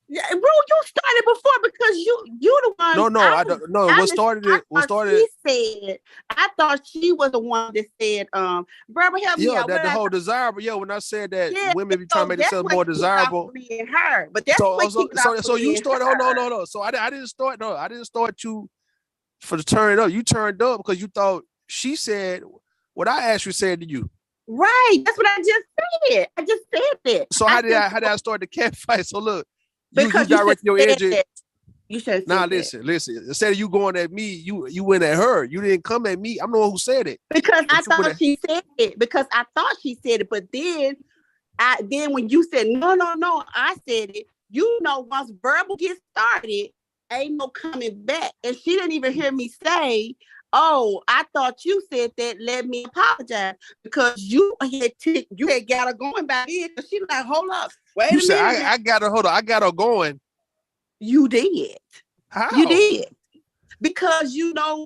Yeah, bro, you started before because you the one. I don't know. What started it? She said. I thought she was the one that said, "Barbara, help me out." That the whole desirable. Yeah, when I said that women be trying to make themselves more desirable. Her, but that's so you started. No. So I didn't start. No, I didn't start you for the turn up. You turned up because you thought she said what I actually said to you. Right. That's what I just said. I just said that. So how did I start the cat fight? So look. Because you direct your energy. You should. Now listen. Instead of you going at me, you went at her. You didn't come at me. I'm the one who said it. Because I thought she said it. But then when you said no, I said it. You know, once Verbal gets started, ain't no coming back. And she didn't even hear me say, "Oh, I thought you said that. Let me apologize," because you had got her going back in. She like, "Hold up, wait a minute." I got her. Hold on, I got her going. You did. How? You did. Because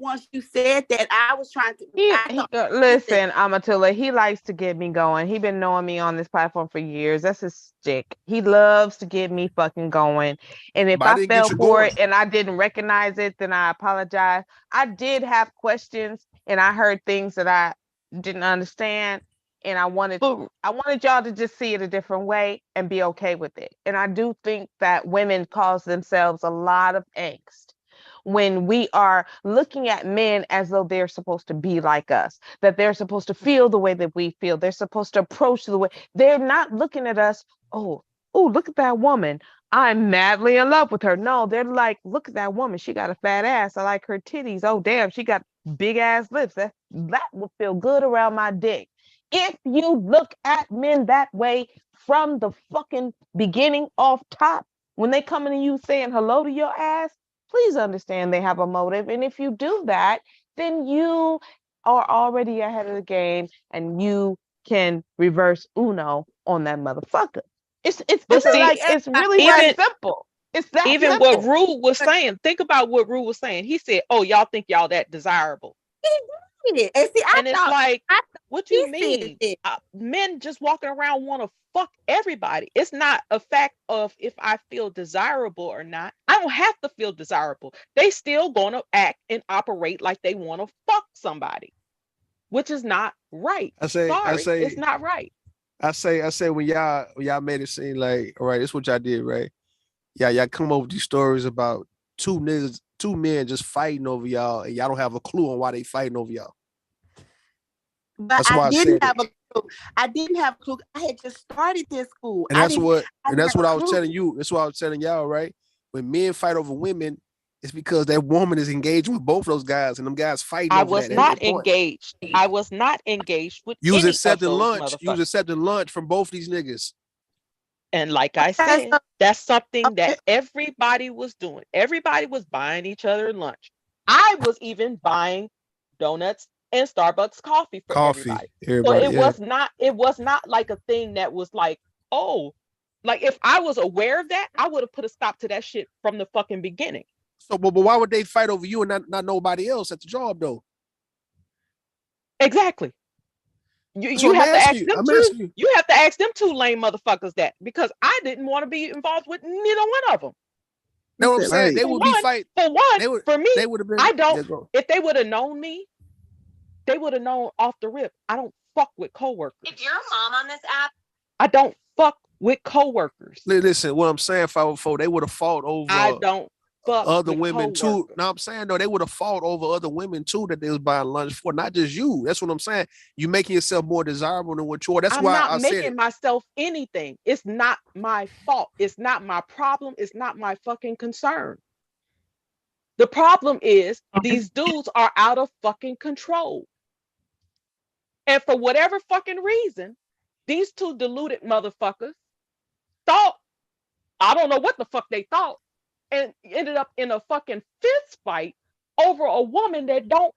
once you said that, I was trying to. Listen, Amatullah, he likes to get me going. He been knowing me on this platform for years. That's his stick. He loves to get me fucking going. And if I fell for it and I didn't recognize it, then I apologize. I did have questions and I heard things that I didn't understand. And I wanted y'all to just see it a different way and be okay with it. And I do think that women cause themselves a lot of angst when we are looking at men as though they're supposed to be like us, that they're supposed to feel the way that we feel. They're supposed to approach the way. They're not looking at us, oh, look at that woman. I'm madly in love with her. No, they're like, look at that woman. She got a fat ass. I like her titties. Oh, damn, she got big ass lips. That would feel good around my dick. If you look at men that way from the fucking beginning off top, when they coming to you saying hello to your ass, please understand they have a motive. And if you do that, then you are already ahead of the game and you can reverse Uno on that motherfucker. It's really that simple. It's that even simple. What Rue was saying. Think about what Rue was saying. He said, "Oh, y'all think y'all that desirable." And it's like, what do you mean? Men just walking around want to fuck everybody. It's not a fact of if I feel desirable or not. I don't have to feel desirable. They still gonna act and operate like they want to fuck somebody. which is not right. I say It's not right. I say when y'all made it seem like, all right, this is what y'all did, right? Yeah, y'all come up with these stories about two men just fighting over y'all, and y'all don't have a clue on why they fighting over y'all. But That's why I didn't I have a clue. I didn't have a clue. I had just started this school. And that's what I didn't have I a was clue. telling you. That's what I was telling y'all, right? When men fight over women, it's because that woman is engaged with both of those guys, and them guys fighting I over was that. not engaged. I was not engaged with You was any accepting of those lunch. You was motherfuckers. accepting lunch from both these niggas. And like I said, that's something that everybody was doing. Everybody was buying each other lunch. I was even buying donuts and Starbucks coffee for everybody. So it was not like a thing that was like, oh, like if I was aware of that, I would have put a stop to that shit from the fucking beginning. So, but why would they fight over you and not nobody else at the job though? Exactly. You have to ask them two. You have to ask them two lame motherfuckers that, because I didn't want to be involved with neither one of them. Know what I'm saying? They would be fighting. For one, for me, they would have been. I don't. If they would have known me, they would have known off the rip. I don't fuck with coworkers. If you're a mom on this app, I don't fuck with coworkers. Listen, what I'm saying, 504, they would have fought over. I don't fuck other with women coworkers. too. No, I'm saying though, they would have fought over other women too that they was buying lunch for, not just you. That's what I'm saying. You making yourself more desirable than what you are. That's I'm why not I said making myself anything. It's not my fault. It's not my problem. It's not my fucking concern. The problem is these dudes are out of fucking control. And for whatever fucking reason, these two deluded motherfuckers thought, I don't know what the fuck they thought, and ended up in a fucking fist fight over a woman that don't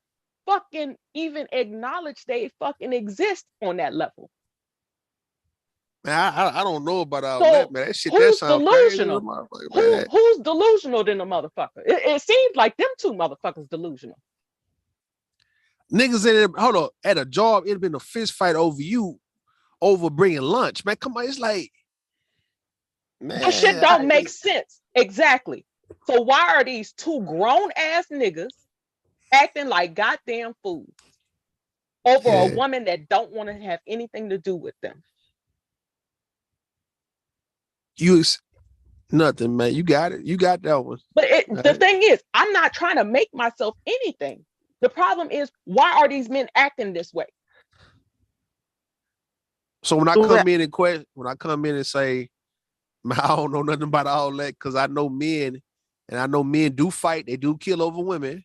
fucking even acknowledge they fucking exist on that level. Man, I don't know about all So that, man. That shit, that who's sounds delusional? crazy. Who's delusional than the motherfucker? It seems like them two motherfuckers delusional. Niggas in there, hold on, at a job, it'd been a fist fight over you, over bringing lunch, man. Come on, it's like, man, That shit don't make sense. Exactly. So why are these two grown ass niggas acting like goddamn fools over a woman that don't want to have anything to do with them? Nothing, man. You got it. You got that one. But the thing is, I'm not trying to make myself anything. The problem is, why are these men acting this way? So when I come in and say, man, I don't know nothing about all that, because I know men, and I know men do fight, they do kill over women,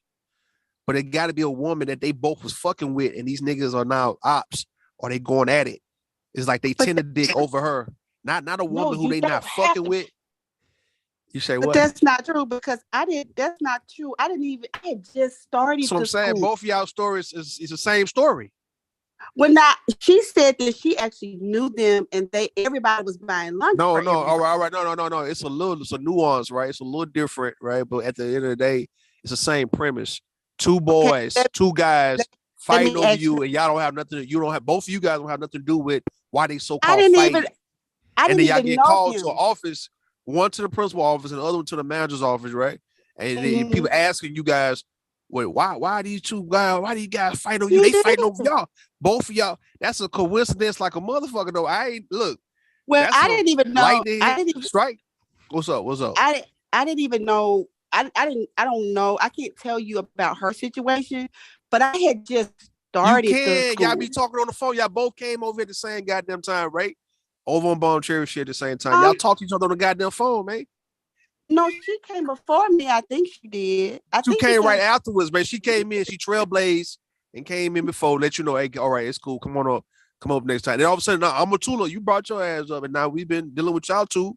but it got to be a woman that they both was fucking with, and these niggas are now ops, or they going at it. It's like they tend to dick over her, not a woman who they not fucking with. You say what? But that's not true, because that's not true. I had just started. So I'm saying both of y'all stories is the same story. Well, not. She said that she actually knew them, and everybody was buying lunch. No, all right, no. It's a nuance, right? It's a little different, right? But at the end of the day, it's the same premise. Two boys, two guys fighting over you, and y'all don't have nothing. Both of you guys don't have nothing to do with why they so-called fighting. And then y'all get called to an office, one to the principal office and the other one to the manager's office, right? And then people asking you guys, wait, why these two guys, why these guys fight over you? They fighting over y'all. Both of y'all. That's a coincidence like a motherfucker, though. Well, I didn't even know. Strike. What's up? I didn't even know. I don't know. I can't tell you about her situation, but I had just started. Y'all be talking on the phone. Y'all both came over at the same goddamn time, right? Over on Bomb Cherry shit at the same time. Y'all talk to each other on the goddamn phone, man. No, she came before me. I think she did. She came right afterwards, man. She came in, she trailblazed and came in before, let you know, hey, all right, it's cool. Come up next time. Then all of a sudden, I'm a Tula. You brought your ass up, and now we've been dealing with y'all two.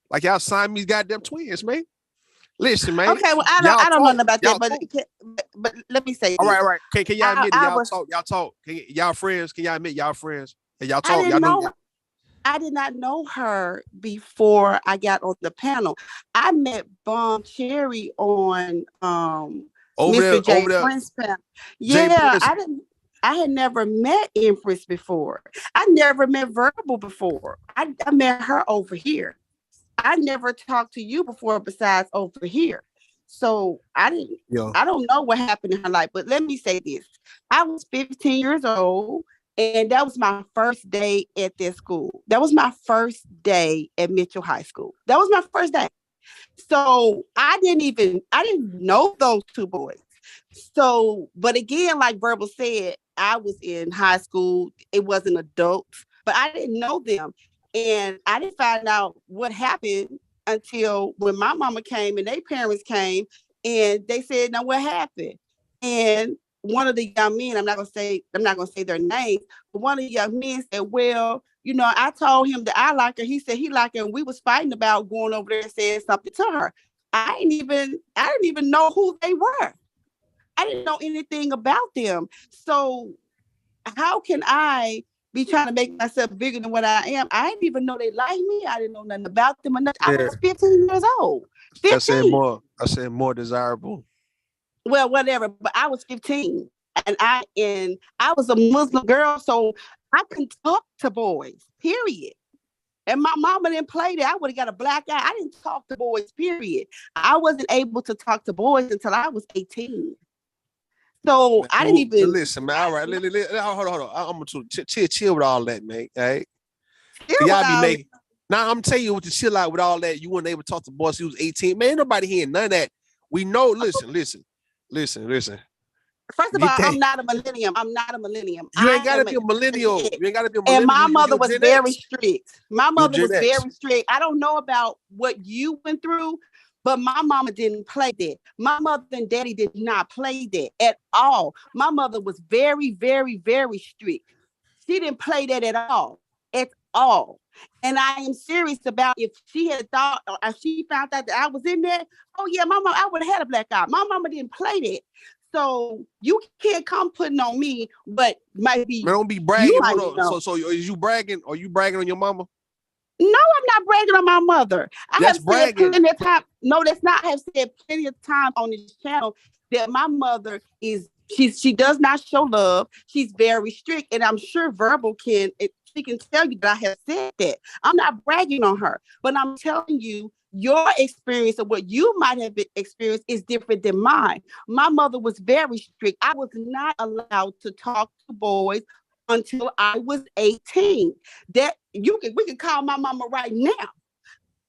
Like y'all Siamese goddamn twins, man. Listen, man. Okay, well, I don't know about that, but let me say. All right. Can y'all admit y'all talk? Y'all friends? Can y'all admit y'all friends? And y'all talk. I did not know her before I got on the panel. I met Bomb Cherry on Mr. J. Prince panel. Yeah, I had never met Empress before. I never met Verbal before. I met her over here. I never talked to you before besides over here. So I don't know what happened in her life, but let me say this. I was 15 years old, and that was my first day at this school. That was my first day at Mitchell High School. That was my first day. So I didn't know those two boys. So, but again, like Verbal said, I was in high school. It wasn't adults, but I didn't know them. And I didn't find out what happened until when my mama came and their parents came and they said, "Now what happened?" And one of the young men, I'm not gonna say their names, but one of the young men said, "Well, I told him that I like her." He said he liked her, and we was fighting about going over there and saying something to her. I didn't even know who they were. I didn't know anything about them. So how can I be trying to make myself bigger than what I am? I didn't even know they liked me. I didn't know nothing about them or nothing. I was 15 years old. 15. I said more desirable. Well, whatever, but I was 15 and I was a Muslim girl, so I couldn't talk to boys, period. And my mama didn't play that. I would have got a black eye. I didn't talk to boys, period. I wasn't able to talk to boys until I was 18. So I didn't even listen, man. All right, hold on. I'm gonna chill with all that, man. All right. Y'all be making. Now I'm telling you what to chill out with all that. You weren't able to talk to boys. He was 18. Man, ain't nobody hearing none of that. We know. Listen. First of all, I'm not a millennium. You ain't gotta be a millennial. You ain't gotta be a millennial. And my mother was very strict. My mother was very strict. I don't know about what you went through, but my mama didn't play that. My mother and daddy did not play that at all. My mother was very, very, very strict. She didn't play that at all. At all. And I am serious about if she had thought or if she found out that I was in there, oh yeah, my mama, I would have had a black eye. My mama didn't play that. So you can't come putting on me, but might be. Man, don't be bragging. So is you bragging? Are you bragging on your mama? No, I'm not bragging on my mother. That's bragging. Plenty of time. No, that's not. I have said plenty of time on this channel that my mother she does not show love. She's very strict, and I'm sure Verbal she can tell you that I have said that. I'm not bragging on her, but I'm telling you your experience of what you might have experienced is different than mine. My mother was very strict. I was not allowed to talk to boys until I was 18. We can call my mama right now.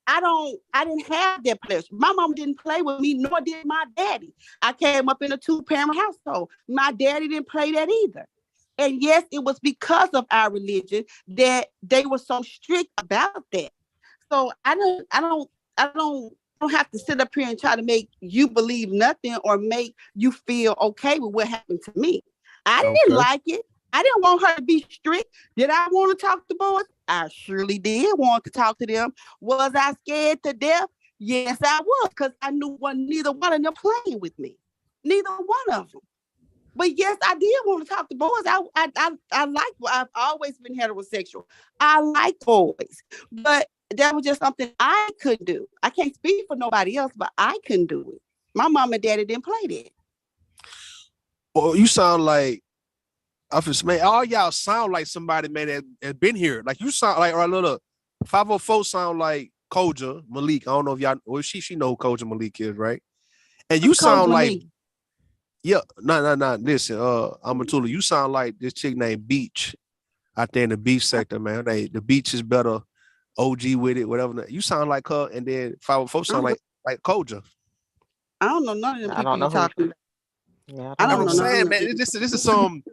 I didn't have that pleasure. My mom didn't play with me, nor did my daddy. I came up in a 2-parent household. My daddy didn't play that either. And yes, it was because of our religion that they were so strict about that. So I don't have to sit up here and try to make you believe nothing or make you feel okay with what happened to me. I didn't like it. I didn't want her to be strict. Did I want to talk to boys? I surely did want to talk to them. Was I scared to death? Yes, I was, because I knew neither one of them playing with me. Neither one of them. But yes, I did want to talk to boys. I've always been heterosexual. I like boys. But that was just something I couldn't do. I can't speak for nobody else, but I couldn't do it. My mom and daddy didn't play that. Well, you sound like man, all y'all sound like somebody, man, that has been here. Like you sound like, look, 504 sound like Koja Malik. I don't know if y'all, well, she know who Koja Malik is, right? And you sound like, yeah, no. Listen, Amatula, you sound like this chick named Beach out there in the beach sector, man. The beach is better. OG with it, whatever. You sound like her, and then 504 sound like Koja. I don't know none of them people you're talking about. Yeah, I don't know. Saying, man, this is some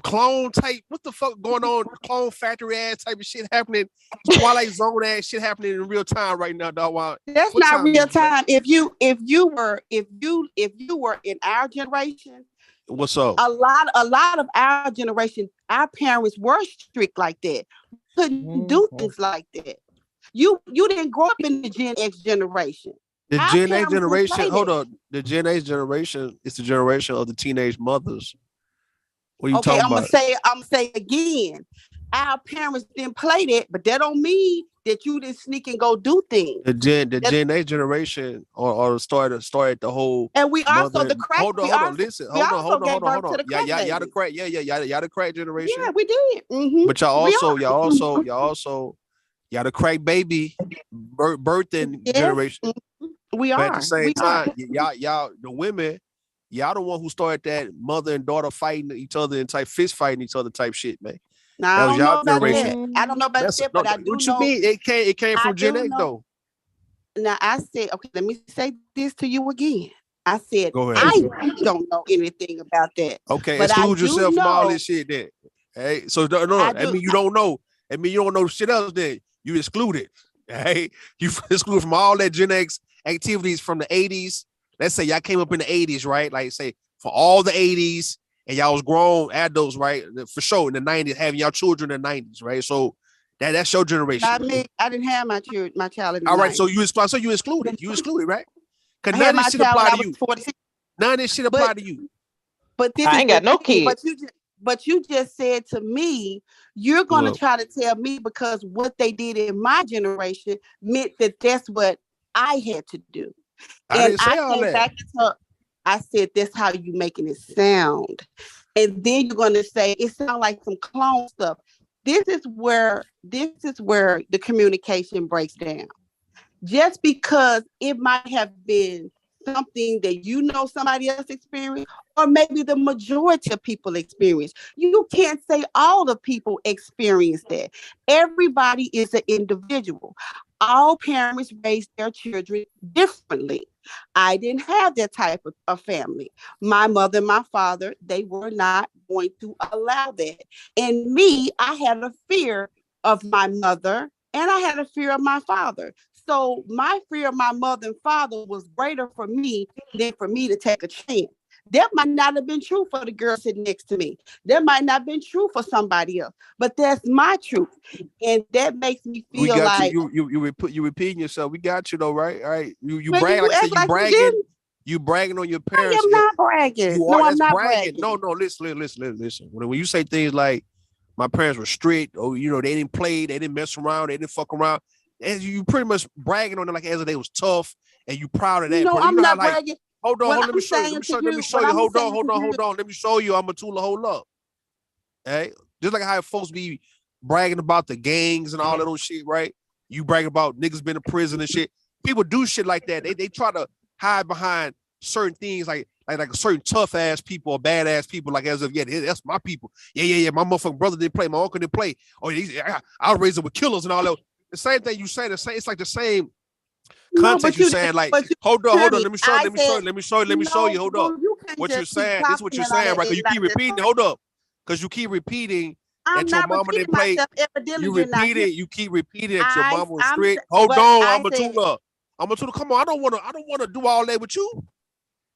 clone type. What the fuck going on? Clone factory ass type of shit happening. Twilight Zone ass shit happening in real time right now, dog. That's not real time. If you were in our generation, what's up? A lot of our generation, our parents were strict like that. Couldn't do things like that. You didn't grow up in the Gen X generation. The Gen X generation, hold on. The Gen X generation is the generation of the teenage mothers. What are you talking about? I'm gonna say again, our parents didn't play that, but that don't mean that you didn't sneak and go do things. The Gen X generation or started the whole. And we also the crack. Hold on. Listen. Hold on. Y'all the crack. Y'all the crack generation. Yeah, we did. Mm-hmm. But y'all the crack baby birthing generation. We But are. at the same We are. time, y'all, the women, y'all the one who started that mother and daughter fighting each other and type fist fighting each other type shit, man. Now, That I was don't know y'all about generation. that. I don't know about That's that, no, but I do what you know. mean? It came I from Gen do X know. though. Now I said, okay, let me say this to you again. I said, Go ahead. I don't know anything about that. Okay, But I exclude do yourself from all know. this shit then. Hey, so no, I I do. mean you don't know. I mean you don't know shit else then. You excluded. Hey, you excluded from all that Gen X activities from the 80s. Let's say y'all came up in the 80s, right? Like say for all the 80s, and y'all was grown adults, right? For sure in the 90s, having y'all children in the 90s, right? So that's your generation. Not me. I didn't have my child in the All right, 90s. so you excluded. You excluded, right? I Because had none of my this shit child when apply I to was you. 46. None of this shit apply to you. But this I is ain't got the no thing. kids. But you just said to me, you're going to try to tell me because what they did in my generation meant that that's what I had to do. I didn't say all that. Back into, I said, that's how you making it sound. And then you're going to say, it sounds like some clone stuff. This is where the communication breaks down. Just because it might have been something that you know somebody else experienced, or maybe the majority of people experience. You can't say all the people experience that. Everybody is an individual. All parents raise their children differently. I didn't have that type of family. My mother and my father, they were not going to allow that. And me, I had a fear of my mother and I had a fear of my father. So my fear of my mother and father was greater for me than for me to take a chance. That might not have been true for the girl sitting next to me. That might not have been true for somebody else, but that's my truth. And that makes me feel We got like you repeating yourself. We got you though, right? All right. You man, brag you like I said, act you like you bragging. didn't. You bragging on your I parents. am not bragging. You No, are. I'm That's not bragging. bragging. No, listen. When you say things like my parents were strict, or they didn't play, they didn't mess around, they didn't fuck around, and you pretty much bragging on them like as if they was tough, and you proud of that. No, bro. I'm how not like, bragging. hold on, What let me I'm show you. saying Let to me you, show what you. I'm Hold saying on. to you, Let me show you. I'm a Tula. Hold up. Hey, just like how folks be bragging about the gangs and all of those shit, right? You brag about niggas been in prison and shit. People do shit like that. They try to hide behind certain things like certain tough ass people or bad ass people, like as if that's my people. Yeah. My motherfucking brother didn't play, my uncle didn't play. Oh, I'll raise them with killers and all that. The same thing you say. It's like the same context you saying. Like, hold on. Let me show you. Hold up. What you're saying? This is what you're saying, right? Because you keep repeating. Hold up. Because you keep repeating I'm that your not mama repeating didn't play. myself. Evidently, You you're not repeat it. You keep repeating that your mama was I'm strict. sa- Hold but on, I I'm a said- Tula. Come on. I don't want to do all that with you.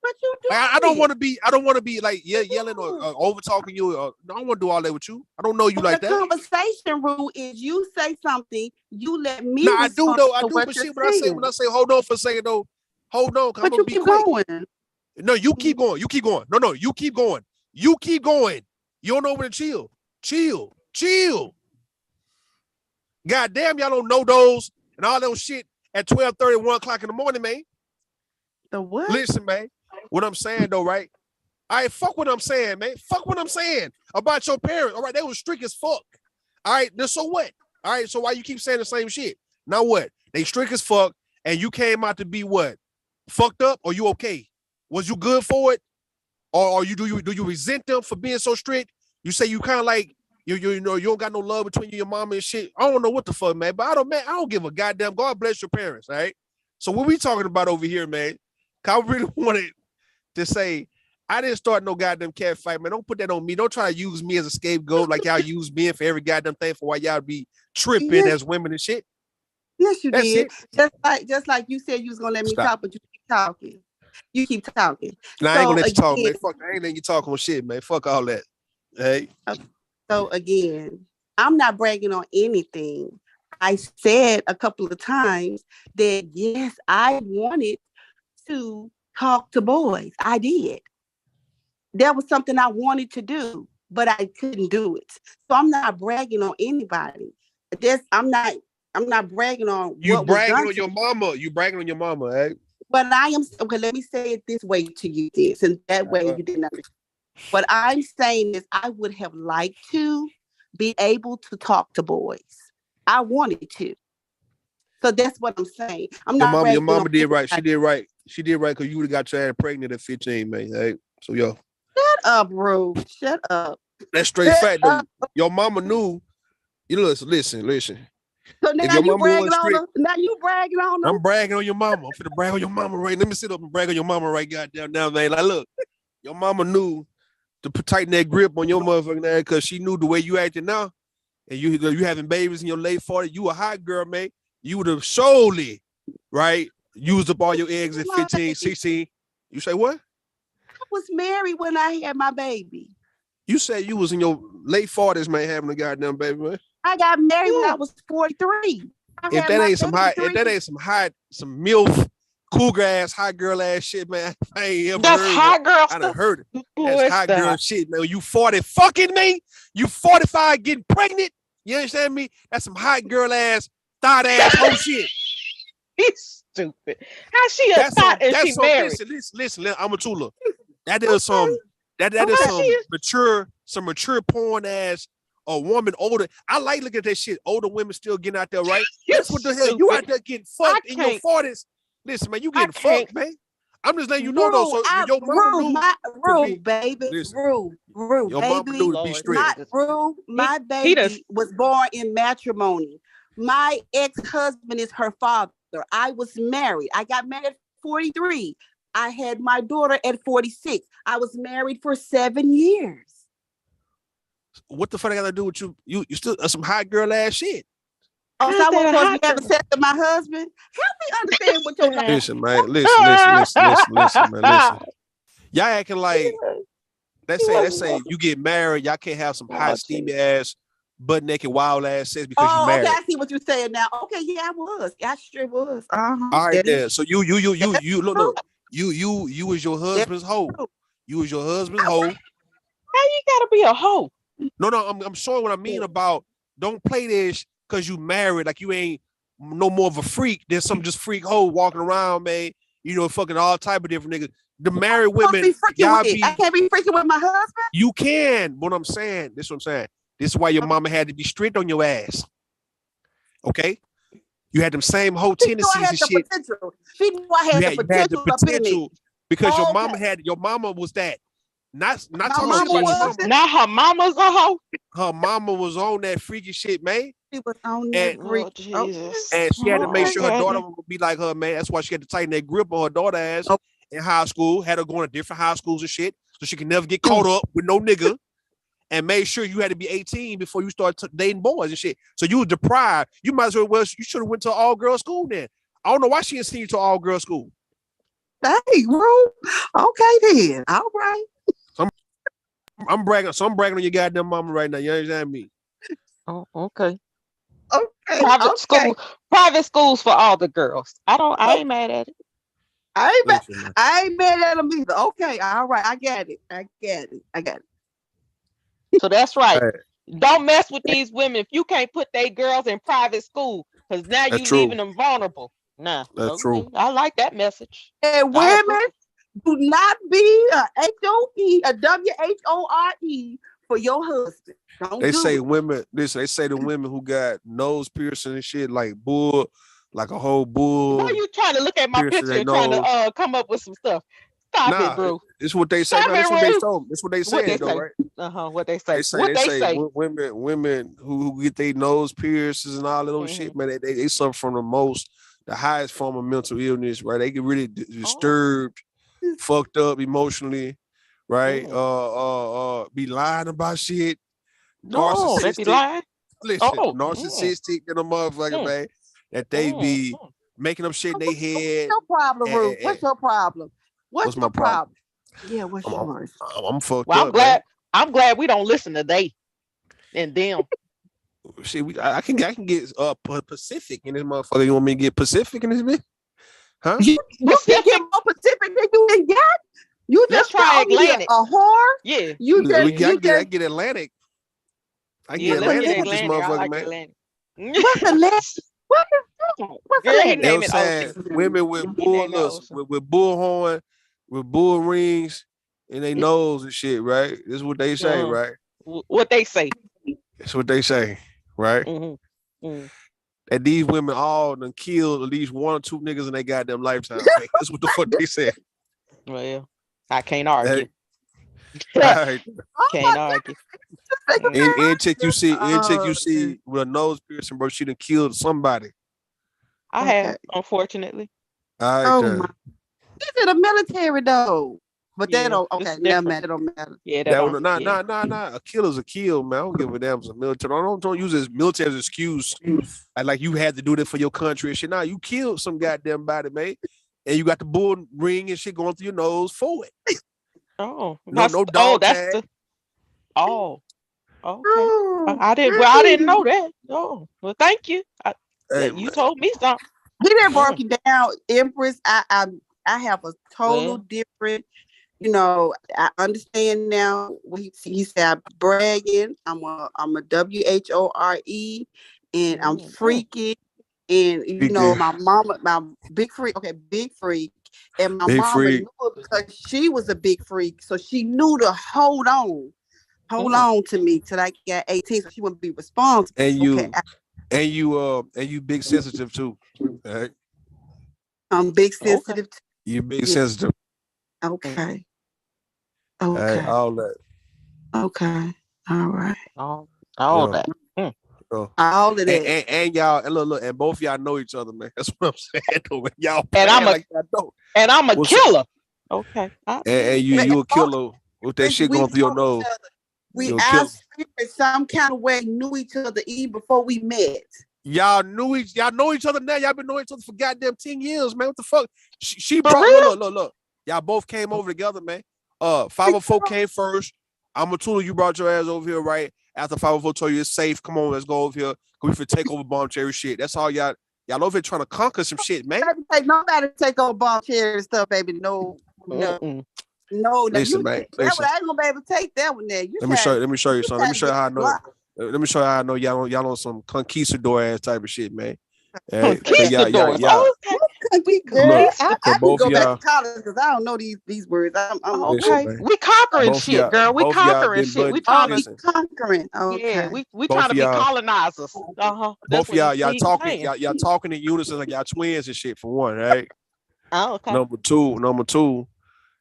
But you do. I don't want to be like yelling or over talking you. I don't want to do all that with you. I don't know you like the that. conversation rule is you say something, you let me. No, I do though. I do. But But see, when I say hold on for a second though, hold on. But you keep going. No, you keep going. You keep going. No, you keep going. You keep going. You don't know when to chill. God damn, y'all don't know those and all those shit at 12:30, 1 o'clock in the morning, man. The what? Listen, man. What I'm saying though, right? All right, fuck what I'm saying, man. Fuck what I'm saying about your parents. All right, they was strict as fuck. All right, then so what? All right, so why you keep saying the same shit? Now what? They strict as fuck, and you came out to be what? Fucked up, or you okay? Was you good for it, or do you resent them for being so strict? You say you kind of like you don't got no love between you and your mama and shit. I don't know what the fuck, man. But I don't give a goddamn. God bless your parents, all right? So what we talking about over here, man? I really wanted to say I didn't start no goddamn cat fight, man. Don't put that on me. Don't try to use me as a scapegoat like y'all use men for every goddamn thing for why y'all be tripping as women and shit. Yes, you That's did. it. Just like you said you was gonna let me Stop. talk, but you keep talking. You keep talking. Now I ain't gonna let you talk, again- man. Fuck, I ain't letting you talk on shit, man. Fuck all that. Hey. So again, I'm not bragging on anything. I said a couple of times that yes, I wanted to talk to boys. I did. That was something I wanted to do, but I couldn't do it. So I'm not bragging on anybody. I'm not bragging on You what was bragging done on to your me. mama. You bragging on your mama, eh? But I am okay. Let me say it this way to you, this and that way you didn't understand. What I'm saying is, I would have liked to be able to talk to boys. I wanted to. So that's what I'm saying. I'm Your not mama, ready your to mama go- did right. She did right. She did right because you would have got your ass pregnant at 15, man. Hey, so yo, Shut up, Rue. Shut up. that's straight Shut fact though. up. Your mama knew. You listen. So If now your you mama bragging was on strict, her. Now you bragging on her. I'm bragging on your mama. I'm finna brag on your mama right. Let me sit up and brag on your mama right goddamn now, man. Like, look, your mama knew to tighten that grip on your motherfucking ass because she knew the way you acting now, and you having babies in your late 40s. You a hot girl, man. You would have solely, right, used up all your eggs at 15, 16. You say what? I was married when I had my baby. You said you was in your late 40s, man, having a goddamn baby, man. I got married when I was 43. If that ain't some hot, some MILF, cougar ass, hot girl ass shit, man, I ain't ever That's heard hot it. girl I done stuff. heard it. Boy, That's hot girl stop. shit, man. You 40 fucking me? You 45 getting pregnant? You understand me? That's some hot girl ass, thought ass whole shit. He's stupid. How she a thought and she married? Listen, I'm a Tula. That is some mature porn ass a woman older. I like looking at that shit. Older women still getting out there, right? That's what the hell. You out there getting fucked in your 40s. Listen, man, you getting fucked, man. I'm just letting you know though. So your mama knew baby. Listen, Rue, your mama baby. knew to be strict. My baby was born in matrimony. My ex-husband is her father. I was married. I got married at 43. I had my daughter at 46. I was married for 7 years. What the fuck I gotta do with you? You still some hot girl ass shit. Oh, so I was supposed to be having sex with my husband? Help me understand what you're Listen, man. Listen, man. Listen. Y'all acting like let's say you get married, y'all can't have some hot, steamy ass, butt naked, wild ass sex because you married. Okay, I see what you're saying now. Okay, yeah, I was. I sure was. All right, there. So you look. You was your husband's hoe. You was your husband's hoe. How you gotta be a hoe? No, I'm showing what I mean about don't play this because you married, like you ain't no more of a freak. There's some just freak hoe walking around, man. You know, fucking all type of different niggas. The married women, I can't be freaking with my husband. You can. What I'm saying, this is what I'm saying. This is why your mama had to be strict on your ass. Okay? You had them same whole tendencies and shit. She knew I had the potential up in me. Because your mama was that. Not talking shit about your mama. Now her mama's a hoe. Her mama was on that freaky shit, man. She was on that freak. Jesus. And she had to make sure her daughter would be like her, man. That's why she had to tighten that grip on her daughter ass in high school. Had her going to different high schools and shit, so she could never get caught up with no nigga. And made sure you had to be 18 before you start dating boys and shit. So you were deprived. You might as well, you should have went to an all-girl school then. I don't know why she didn't send you to all-girl school. Hey, Rue. Okay then. All right. I'm bragging on your goddamn mama right now. You understand me? Oh, okay. Okay. Private schools for all the girls. I ain't mad at it. I ain't mad at them either. Okay, all right. I got it. So that's right. Don't mess with these women if you can't put their girls in private school, because now you're leaving them vulnerable. Nah, that's true. I like that message. And women, do not be a H-O-E, a W-H-O-R-E for your husband. They say women, listen, they say the women who got nose piercing and shit, like a whole bull. Why are you trying to look at my picture and trying to come up with some stuff? Stop it, bro. It's what they say. No, that's what they told. That's what they say, though, right? What they say. They say women who get their nose piercings and all of those shit, man, they suffer from the highest form of mental illness, right? They get really disturbed, fucked up emotionally, right? Be lying about shit. No, they be lying. Listen, narcissistic and a motherfucker, man. That they be making up shit in their head. What's your problem, Ruth? What's your problem? What's your problem? Yeah, what's yours? I'm fucked up. I'm glad we don't listen to they and them. See, I can get Pacific in this motherfucker. You want me to get Pacific in this bitch? Huh? You can get more Pacific than you can get. You just try Atlantic. A whore? Yeah. I get Atlantic. I get Atlantic with this motherfucker, man. What's Atlantic? What is that? What's Atlantic? They were saying women with bullhorn, with bull rings in their nose and shit, right? This is what they say, right? What they say. That's what they say, right? that these women all done killed at least 1 or 2 niggas in their goddamn lifetime. Man. That's what the fuck they said. Well, I can't argue. Right. Can't argue. And check you see, Oh, with a nose piercing, bro. She done killed somebody. I have, unfortunately. All right, Oh then. my. This is the military though. But Yeah, that don't it's okay, never different. mind. It don't matter. Yeah, that That don't. one, nah, Yeah. nah. A killer's a kill, man. I don't give a damn. It's a military. Don't use this military as an excuse. Like you had to do that for your country and shit. Nah, you killed some goddamn body, mate. And you got the bull ring and shit going through your nose for it. Oh, No dog that's tag. the. Oh, okay. I didn't. Well, I didn't know that. Oh, well, thank you. Hey, You man. told me something. He didn't broke it down, Empress. I have a total Well. different. You know, I understand now. He said I'm bragging. I'm a WHORE, and I'm freaking. And you know, my mama, my big freak. Okay, big freak. And my Big mama freak. knew it because she was a big freak, so she knew to hold on to me till I got 18, so she wouldn't be responsible. And you, Okay, and you big sensitive too. All right? I'm big sensitive. You big Yeah. sensitive. Okay. All right, Okay. all that. Okay. All right. All Yeah. that. So, All of that. and y'all, and look, and both y'all know each other, man. That's what I'm saying. Though, man. Y'all And playing I'm a like y'all don't. and I'm a What's killer. Okay. And you a killer with that shit going through your nose. We You a our killer. spirits some kind of way knew each other even before we met. Y'all know each other now. Y'all been knowing each other for goddamn 10 years, man. What the fuck? She For brought real? look. Y'all both came over together, man. 504 came first. I'm a tool. You brought your ass over here, right? After 504 told you it's safe. Come on, let's go over here. We finna take over bomb cherry shit. That's all y'all over here trying to conquer some shit, man. Nobody take over bomb chair and stuff, baby. No. Listen, You, man. that Listen. one, I ain't gonna be able to take that one there. Let me show you something. Let me show you how I know. Let me show you how I know y'all on some conquistador ass type of shit, man. Hey, Conquistadors. Girl, Look, I for can both go back y'all. to college because I don't know these words. I'm Listen, Okay. man. We conquering Both shit, y'all- girl. We both y'all conquering been shit. We buddy- trying to. listen. conquering. Okay. Yeah, we Both trying to of be y'all- colonizers. Both That's of y'all what talking, saying. y'all talking in unison like y'all twins and shit for one, right? Oh, okay. Number two,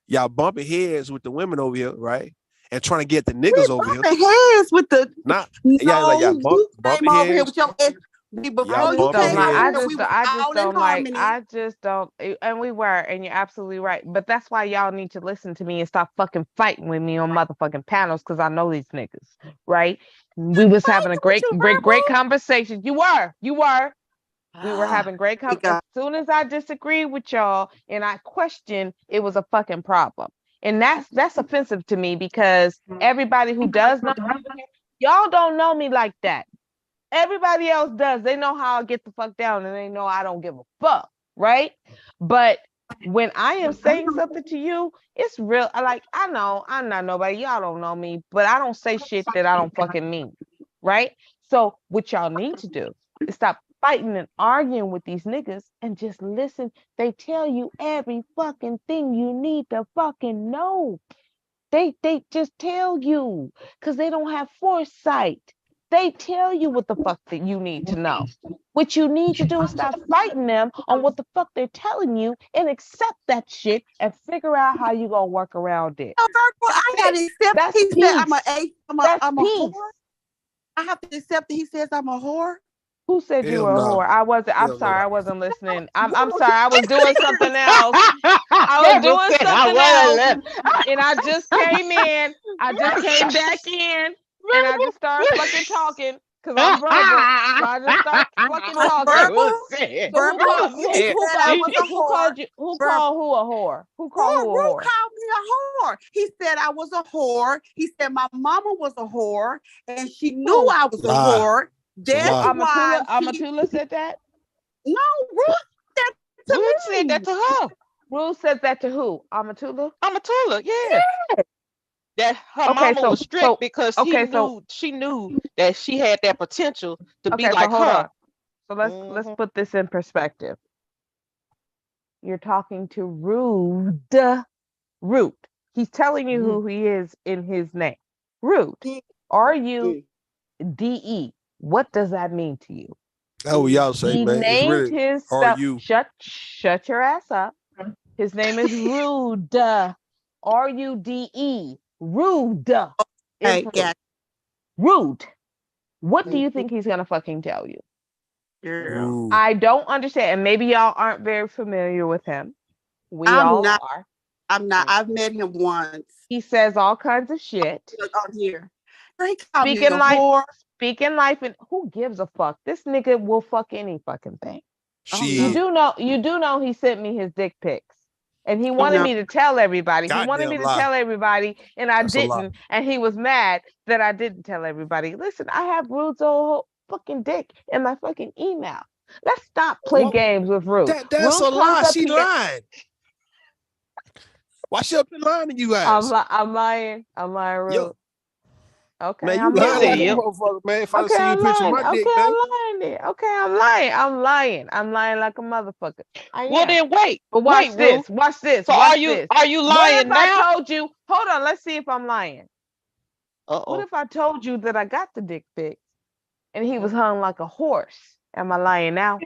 y'all bumping heads with the women over here, right? And trying to get the niggas over here. Bumping heads with the Not like y'all you bumping came over here heads. with your ex. I Before just you don't came like. over here, we were I just all in don't like. harmony. I just don't. And we were, and you're absolutely right. But that's why y'all need to listen to me and stop fucking fighting with me on motherfucking panels because I know these niggas, right? We was having a great conversation. You were. We were having great conversation. As soon as I disagreed with y'all and I questioned, it was a fucking problem. And that's offensive to me because everybody who does know me, y'all don't know me like that. Everybody else does. They know how I get the fuck down and they know I don't give a fuck, right? But when I am saying something to you, it's real. I know I'm not nobody. Y'all don't know me, but I don't say shit that I don't fucking mean, right? So what y'all need to do is stop fighting and arguing with these niggas and just listen. They tell you every fucking thing you need to fucking know. They just tell you because they don't have foresight. They tell you what the fuck that you need to know. What you need to do is stop fighting them on what the fuck they're telling you and accept that shit and figure out how you gonna work around it. No, Virgo, I gotta accept. That's He peace. said I'm a peace. whore. I have to accept that he says I'm a whore. Who said you Hell were a no. whore? I wasn't. I'm Hell sorry, no. I wasn't listening. I'm sorry, I was doing something else. I was doing something else, and I just came in. I just came back in, and I just started fucking talking because I'm verbal. So I just started fucking talking. Who called you? Who called who a whore? Who called who a Rue whore? called me a whore. He said I was a whore. He said my mama was a whore, and she knew I was a Lie. whore. That's why Amatula said that. No, Rue said that to Who me. said that to her? Rue said that to who? Amatula. Amatula, yeah. That her Okay, mama so- was strict so- because okay, so- she knew that she had that potential to be Okay, so like hold her. on. So let's put this in perspective. You're talking to Root. He's telling you who he is in his name. Root. R-U-D-E. What does that mean to you? That's what y'all say, He man. It's named really himself. RU. Shut your ass up. His name is Rude. R-U-D-E. Rude. Hey, got Rude. What do you think he's gonna fucking tell you? girl. Ooh. I don't understand, and maybe y'all aren't very familiar with him. We all are. I'm not. I've met him once. He says all kinds of shit. On here. He called me a Speaking life, and who gives a fuck? This nigga will fuck any fucking thing. Shit. You do know he sent me his dick pics. And he wanted me to tell everybody. He wanted me to tell everybody, and I didn't. And he was mad that I didn't tell everybody. Listen, I have Rude's whole fucking dick in my fucking email. Let's stop playing games with Rude. That's Rude a lie. comes up She here- lying. Why she up there lying to you guys? I'm lying. I'm lying, Rude. Yo. Okay, Man, you I'm lying like lying. a motherfucker, man. If I Okay, see you I'm picture lying. my dick, Okay, man. I'm lying there. Okay, I'm lying. I'm lying like a motherfucker. Well, then wait. But watch wait, this. Ruth. Watch this. So watch are you this. are you What lying if now? I told you? Hold on. Let's see if I'm lying. What Uh-oh. if I told you that I got the dick pic and he was hung like a horse? Am I lying now?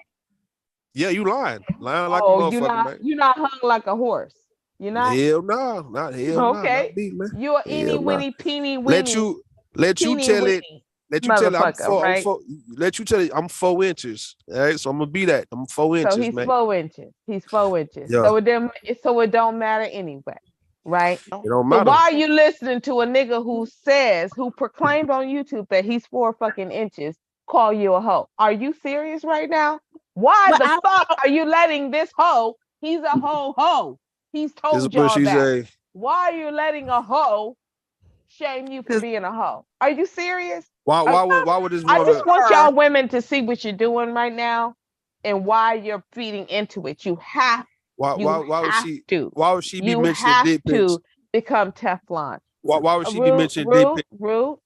Yeah, you lying. Lying like a Oh, motherfucker, man. you're not hung like a horse. You're not. Hell no. Not hell no. Okay. Not me, man. You're Hell eeny nah. weeny peeny weeny. Let you tell it. Let you tell it. Motherfucker, right? Let you tell it. I'm 4 inches. All right, so I'm gonna be that. I'm 4 inches, So he's man. 4 inches. He's 4 inches. Yeah. So it don't matter anyway, right? It don't So matter. why are you listening to a nigga who proclaimed on YouTube that he's 4 fucking inches call you a hoe? Are you serious right now? Why But the fuck are you letting this hoe? He's a hoe. He's This told is what y'all she that. say. Why are you letting a hoe shame you for being a hoe? Are you serious? Why would this I woman? just want y'all women to see what you're doing right now and why you're feeding into it. You have Why would she? to. Why would she be You mentioning have dick pics? to become Teflon. Why would she be mentioning dick pics? Rude.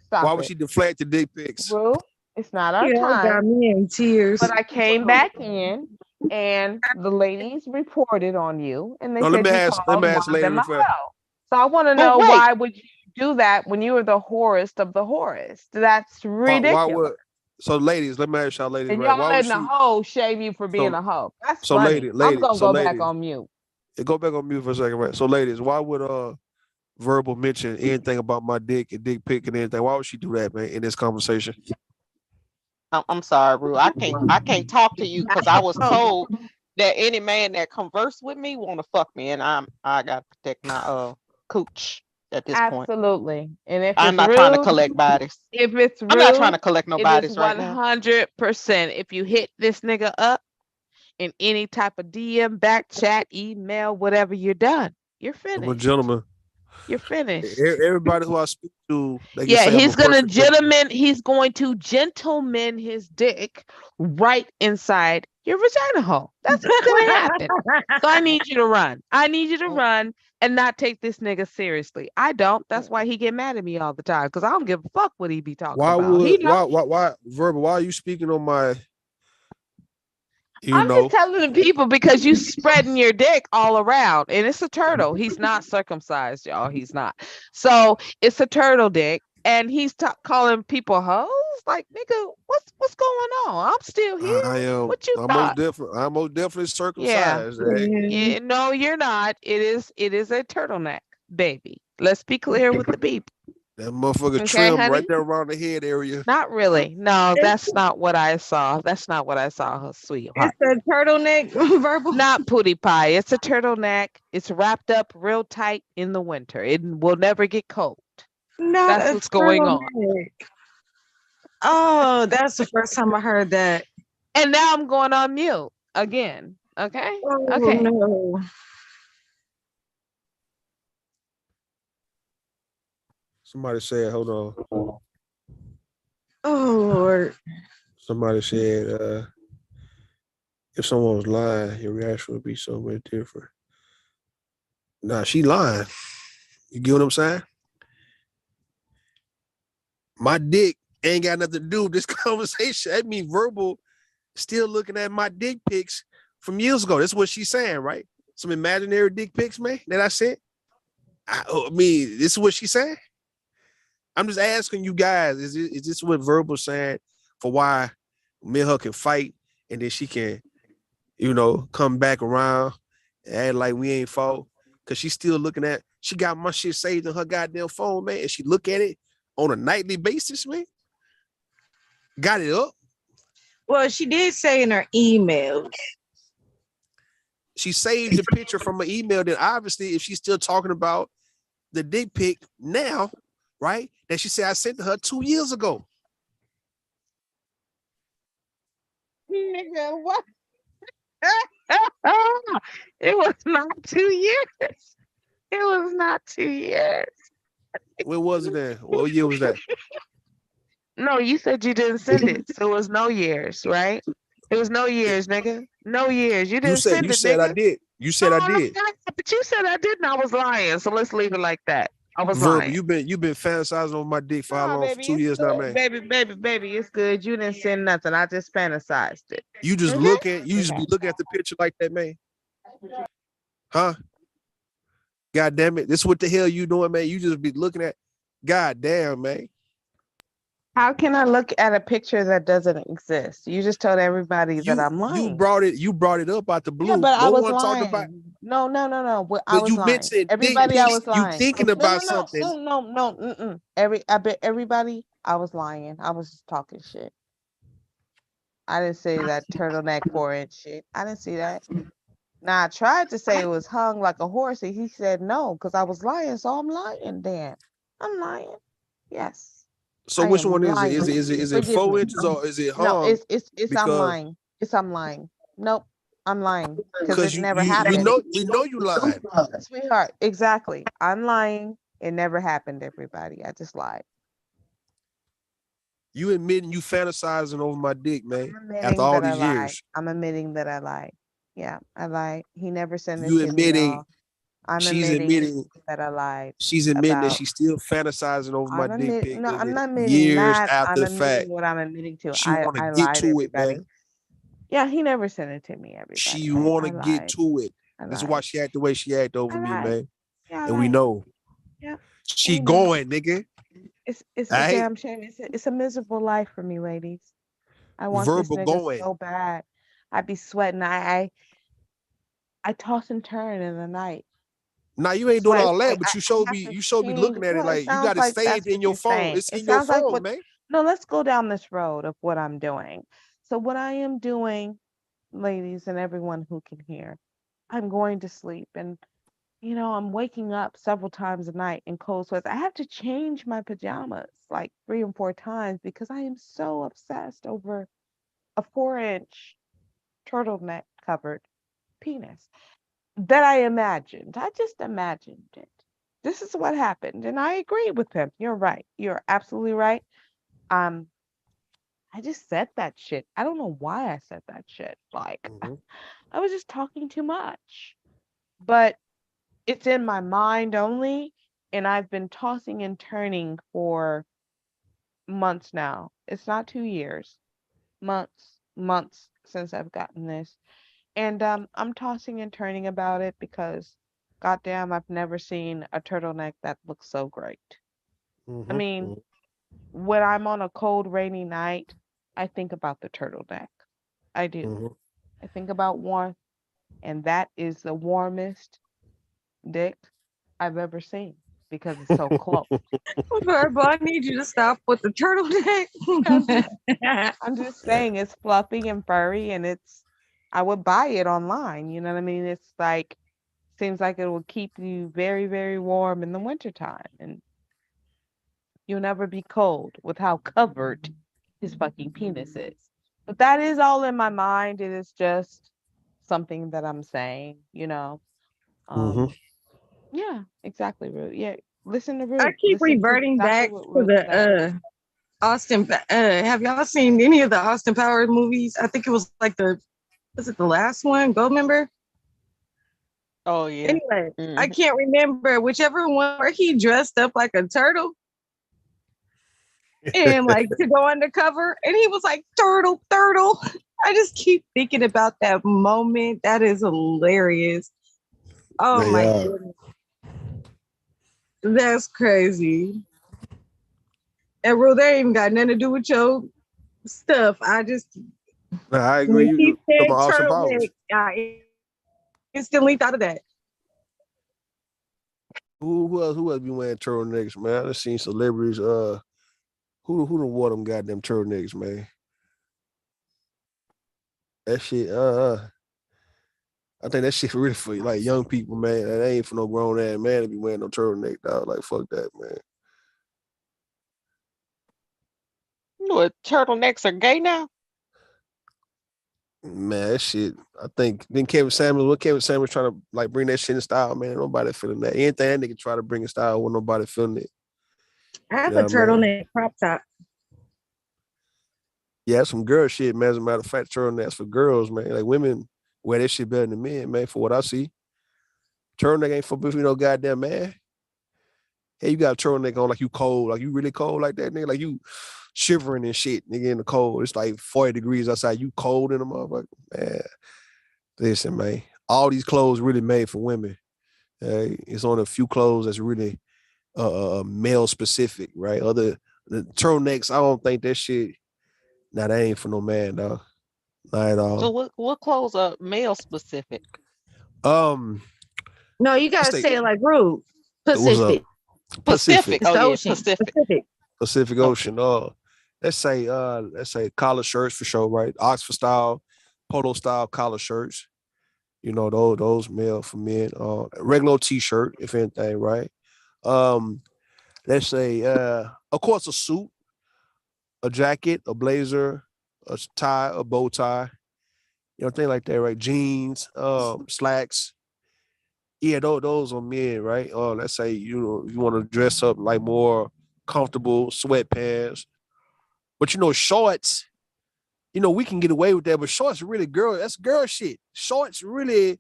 Stop Why would it. she deflect the dick pics? Rude. It's not our Yeah, time. got me in tears. But I came back in and the ladies reported on you and they No, said let me you ask called lady one of them a first. hoe. So I want to know why would you do that when you were the whorest of the whorest? That's ridiculous. Why would? So, ladies, let me ask y'all, ladies, And right? y'all Why would letting she? a hoe shame you for being So- a hoe. That's so funny. I'm gonna so go back ladies. on mute. Go back on mute for a second, right? So, ladies, why would Verbal mention anything about my dick and dick pic and anything? Why would she do that, man, in this conversation? I'm sorry, Rue. I can't talk to you because I was told that any man that converse with me want to fuck me, and I got to protect my cooch at this point. Absolutely. And if I'm it's not rude, trying to collect bodies. if it's rude, I'm not trying to collect no it bodies is right now. 100%. If you hit this nigga up in any type of DM, back chat, email, whatever, you're done. You're I'm a finished. gentleman. You're finished. Everybody who I speak to, they can Yeah, say I'm he's a gonna perfect gentleman. he's going to gentleman his dick right inside your vagina hole. That's what's gonna happen. So I need you to run. I need you to run and not take this nigga seriously. I don't. That's why he get mad at me all the time because I don't give a fuck what he be talking Why about. He would know. why Verbal? Why are you speaking on my? I'm just telling the people because you spreading your dick all around, and it's a turtle. He's not circumcised, y'all. He's not. So it's a turtle dick, and he's calling people hoes. Like, nigga, what's going on? I'm still here. I am. What you I'm thought? I'm most definitely Yeah. circumcised. eh? Yeah. No, you're not. It is a turtleneck, baby. Let's be clear with the people. That motherfucker Okay, trim honey? right there around the head area. Not really. No, that's not what I saw. That's not what I saw, sweetheart. It's a turtleneck Verbal. Not pootie pie. It's a turtleneck. It's wrapped up real tight in the winter. It will never get cold. Not That's a what's going on. turtleneck. Oh, that's the first time I heard that. And now I'm going on mute again. Okay. Oh, Okay. no. Somebody said, hold on. Oh Lord. Somebody said, if someone was lying, your reaction would be so much different. Nah, she lying. You get what I'm saying? My dick ain't got nothing to do with this conversation. That means Verbal still looking at my dick pics from years ago. That's what she's saying, right? Some imaginary dick pics, man, that I sent. I mean, this is what she's saying. I'm just asking you guys, is this what Verbal saying for why me and her can fight, and then she can, come back around and act like we ain't fought. Cause she's still looking at, she got my shit saved in her goddamn phone, man. And she look at it on a nightly basis, man. Got it up. Well, she did say in her emails. She saved the picture from her email. Then obviously, if she's still talking about the dick pic now, right? That she said I sent to her 2 years ago. Nigga, what? It was not 2 years. It was not 2 years. When was it then? What year was that? No, you said you didn't send it, so it was no years, right? It was no years, nigga. No years. You didn't send it, You said nigga. I did. You said I did. But you said I didn't. I was lying. So let's leave it like that. I was Verbal, lying. you've been fantasizing over my dick for how long? Baby, For 2 years now, man. Baby, it's good. You didn't send nothing. I just fantasized it. You just you just be looking at the picture like that, man. Huh? God damn it. This is what the hell you doing, man. You just be looking at, God damn, man. How can I look at a picture that doesn't exist? You just told everybody that I'm lying. You brought it up out the blue. Yeah, but I was one lying. talked about. No. I But was you lying. mentioned Everybody, I was lying. You thinking about something. No. I bet everybody, I was lying. I was just talking shit. I didn't say that turtleneck 4-inch shit. I didn't see that. Now I tried to say it was hung like a horse, and he said no, because I was lying. So I'm lying. Dan, I'm lying. Yes. So which one is it? Is it 4 inches or is it hung? No, it's I'm lying. I'm lying. Nope, I'm lying because it never happened. We know you lied. Sweetheart, exactly. I'm lying. It never happened, everybody. I just lied. You admitting you fantasizing over my dick, man. After all these years. I'm admitting that I lied. Yeah, I lied. He never sent it You to admitting me, y'all. she's admitting that I lied. She's admitting that she's still fantasizing over my dick pic. No, I'm not admitting years that. after I'm the fact. what I'm admitting to. She want to I get lied, to it, everybody. man. Yeah, he never sent it to me, everybody. She want to get to it. That's why she act the way she act over me, man. Yeah, and we know. Yeah. She going, nigga. It's a damn shame. It's a miserable life for me, ladies. I want this nigga so bad. I be sweating. I toss and turn in the night. Now you ain't doing all that, but you showed me looking at it like you got it saved in your phone. It's in your phone, man. No, let's go down this road of what I'm doing. So what I am doing, ladies and everyone who can hear, I'm going to sleep and I'm waking up several times a night in cold sweats. I have to change my pajamas like 3 and 4 times because I am so obsessed over a 4-inch turtleneck covered penis that I imagined. I just imagined it. This is what happened. And I agree with him. You're right. You're absolutely right. I just said that shit. I don't know why I said that shit. Like, I was just talking too much. But it's in my mind only. And I've been tossing and turning for months now. It's not 2 years. Months since I've gotten this. And I'm tossing and turning about it because, goddamn, I've never seen a turtleneck that looks so great. I mean, when I'm on a cold, rainy night, I think about the turtleneck. I do. I think about warmth, and that is the warmest dick I've ever seen because it's so close. Verbal, I need you to stop with the turtleneck. I'm just saying it's fluffy and furry, and I would buy it online. You know what I mean? It's like, seems like it will keep you very, very warm in the wintertime. And you'll never be cold with how covered his fucking penis is. But that is all in my mind. It is just something that I'm saying, Yeah, exactly, Ruth. Yeah, listen to Ruth. I keep reverting back to the Austin. Have y'all seen any of the Austin Powers movies? I think it was like was it the last one? Goldmember? Oh yeah. Anyway, I can't remember whichever one where he dressed up like a turtle and like to go undercover, and he was like turtle. I just keep thinking about that moment. That is hilarious. Oh my goodness, that's crazy. And Ruth, that ain't even got nothing to do with your stuff. I just Nah, I when agree. he You said talking about Austin Powers. turtleneck, I instantly thought of that. Who else be wearing turtlenecks, man? I've seen celebrities. Who done wore them goddamn turtlenecks, man? That shit. I think that shit really for like young people, man. That ain't for no grown ass man to be wearing no turtleneck, dog. Like fuck that, man. You know what? Turtlenecks are gay now. Man, that shit. I think then Kevin Samuels trying to like bring that shit in style, man. Nobody feeling that. Anything that nigga try to bring in style when nobody feeling it. I have You know a what I mean? turtleneck crop top. Yeah, that's some girl shit, man. As a matter of fact, turtlenecks for girls, man. Like women wear that shit better than men, man. For what I see, turtleneck ain't for no goddamn man. Hey, you got a turtleneck on like you cold, like you really cold like that, nigga. Like you shivering and shit, nigga, in the cold. It's like 40 degrees outside. You cold in the motherfucker, man. Listen, man. All these clothes really made for women. It's only a few clothes that's really male specific, right? The turtlenecks, I don't think that shit. Nah, that ain't for no man, dog. Not at all. So what clothes are male specific? No, you gotta Let's say it like rude. What's up? Pacific. It's the Oh yeah, ocean. Pacific. Pacific Ocean. Let's say collar shirts for sure, right? Oxford style, polo style collar shirts. You know, those male for men. Regular t-shirt, if anything, right? Let's say of course a suit, a jacket, a blazer, a tie, a bow tie, you know, things like that, right? Jeans, slacks. Yeah, those are men, right? Let's say you want to dress up like more comfortable, sweatpants. But you know, shorts, you know, we can get away with that, but shorts really that's girl shit. Shorts really,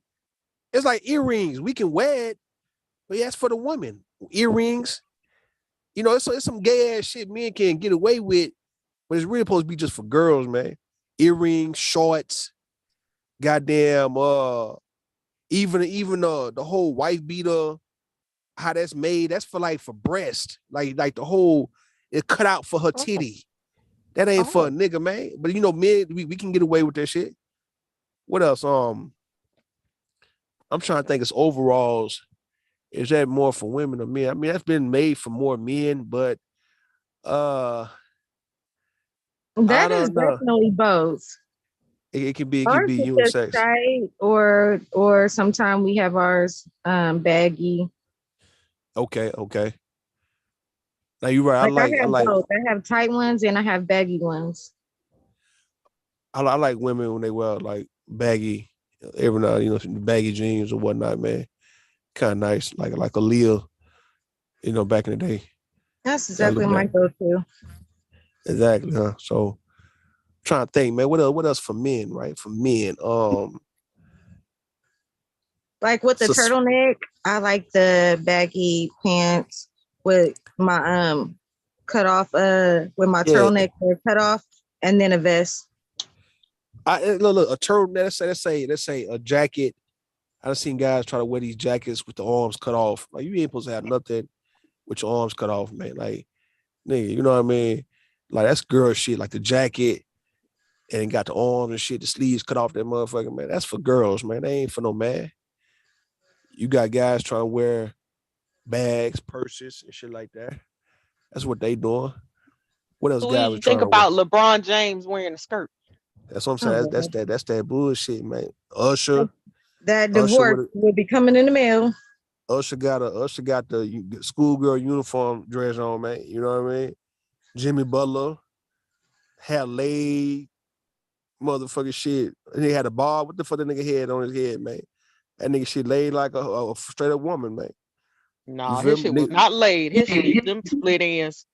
it's like earrings. We can wear it, but yeah, that's for the women. Earrings, you know, it's some gay ass shit men can get away with, but it's really supposed to be just for girls, man. Earrings, shorts, goddamn, even the whole wife beater, how that's made, that's for like for breast, like the whole it cut out for her titty. That ain't for a nigga, man. But you know, men, we can get away with that shit. What else? I'm trying to think. It's overalls. Is that more for women or men? I mean, that's been made for more men, but That is definitely both. It can be Ours is just unisex. tight, or sometimes we have ours baggy. Okay. Now you're right. Like I have both. I have tight ones and I have baggy ones. I like women when they wear like baggy, every now, you know, baggy jeans or whatnot, man. Kind of nice, like Aaliyah, you know, back in the day. That's exactly my go-to. Exactly, huh? So trying to think, man, what else for men, right? For men, like with the turtleneck, I like the baggy pants with my cut off with my turtleneck cut off, and then a vest. Look, a turtleneck. Let's say a jacket. I've seen guys try to wear these jackets with the arms cut off. Like you ain't supposed to have nothing with your arms cut off, man. Like, nigga, you know what I mean? Like that's girl shit. Like the jacket and got the arms and shit, the sleeves cut off that motherfucker, man. That's for girls, man. They ain't for no man. You got guys trying to wear bags, purses, and shit like that. That's what they doing. What else So guys you are trying think to wear? about LeBron James wearing a skirt? That's what I'm saying. That's that bullshit, man. Usher. That divorce will be coming in the mail. Usher got the schoolgirl uniform dress on, man. You know what I mean? Jimmy Butler had laid motherfucking shit. And he had a bar. What the fuck that nigga had on his head, man? That nigga shit laid like a straight up woman, man. No, his shit was not laid. His shit was them split ends.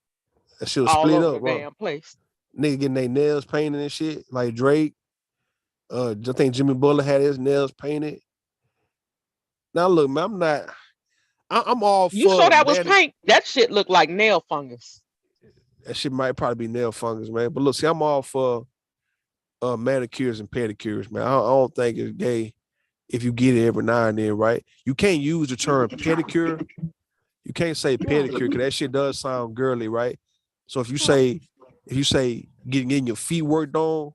That shit was all split over up, the bro. damn place. Nigga getting their nails painted and shit, like Drake. I think Jimmy Butler had his nails painted. Now look, man, I'm all for. You sure that was paint? That shit looked like nail fungus. That shit might probably be nail fungus, man. But look, see, I'm all for manicures and pedicures, man. I don't think it's gay if you get it every now and then, right? You can't use the term pedicure. You can't say pedicure because that shit does sound girly, right? So if you say getting your feet worked on,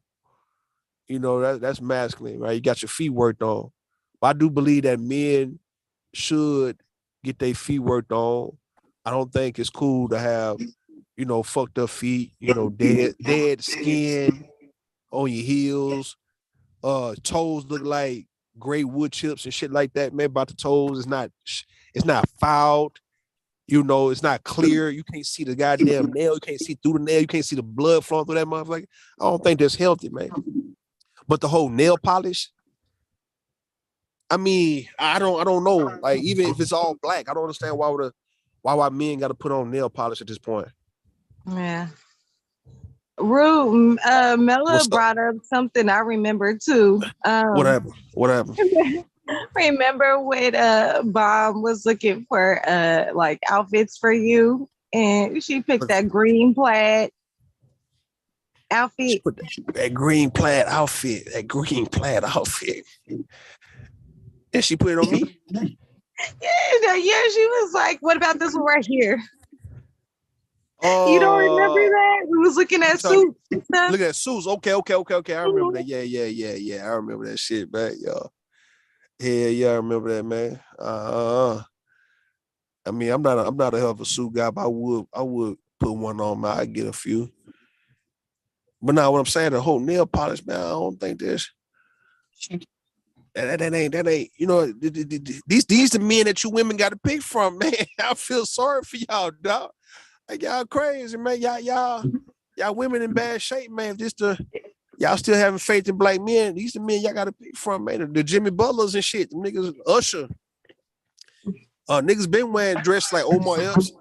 you know, that's masculine, right? You got your feet worked on. But I do believe that men should get their feet worked on. I don't think it's cool to have, you know, fucked up feet, you know, dead skin on your heels, toes look like gray wood chips and shit like that, man. About the toes, it's not fouled, you know, it's not clear. You can't see the goddamn nail, you can't see through the nail, you can't see the blood flowing through that motherfucker. I don't think that's healthy, man. But the whole nail polish, I mean, I don't know. Like, even if it's all black, I don't understand why men got to put on nail polish at this point. Yeah. Rue, Mella brought up something I remember too. What happened? Remember when Bob was looking for like outfits for you, and she picked that green plaid outfit. That green plaid outfit. And she put it on me? Yeah, she was like, what about this one right here? You don't remember that? We was looking at suits and stuff. Look at suits. Okay. I remember that. Yeah. I remember that shit, man, y'all. Yeah, I remember that, man. I mean, I'm not a hell of a suit guy, but I would put one on, man. I'd get a few. But now what I'm saying, the whole nail polish, man, I don't think there's that ain't, you know, these the men that you women got to pick from, man. I feel sorry for y'all, dog. Like, y'all crazy, man. Y'all women in bad shape, man. Y'all still having faith in black men. These the men y'all got to pick from, man. The Jimmy Butlers and shit. The niggas, Usher. Niggas been wearing dresses like Omar Epps.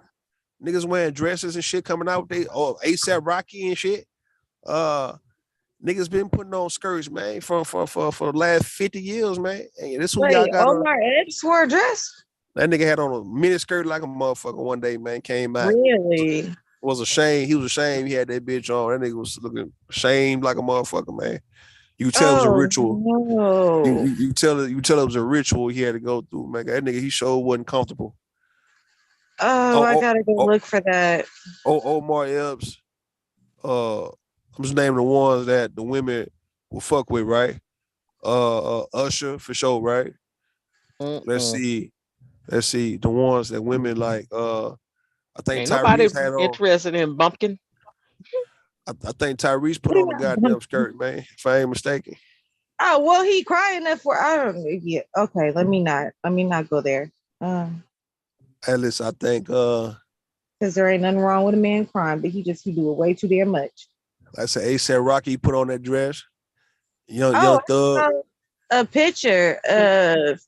Niggas wearing dresses and shit coming out. ASAP Rocky and shit. Niggas been putting on skirts, man, for the last 50 years, man. And this one y'all got Omar Epps wore a dress? That nigga had on a mini skirt like a motherfucker one day, man. Came out. Really? Was ashamed. He was ashamed he had that bitch on. That nigga was looking ashamed like a motherfucker, man. You tell it was a ritual. No. You tell it was a ritual he had to go through, man. That nigga, he sure wasn't comfortable. I gotta go look for that. Omar Epps. I'm just naming the ones that the women will fuck with, right? Usher for sure, right? Let's see the ones that women like. I think ain't nobody Tyrese had on. interested in bumpkin. I think Tyrese put on a goddamn skirt, man. If I ain't mistaken. Oh well, he crying that for I don't know. Yeah, okay. Let me not go there. At least I think because there ain't nothing wrong with a man crying, but he do it way too damn much. I said ASAP Rocky put on that dress. Young Thug. A picture of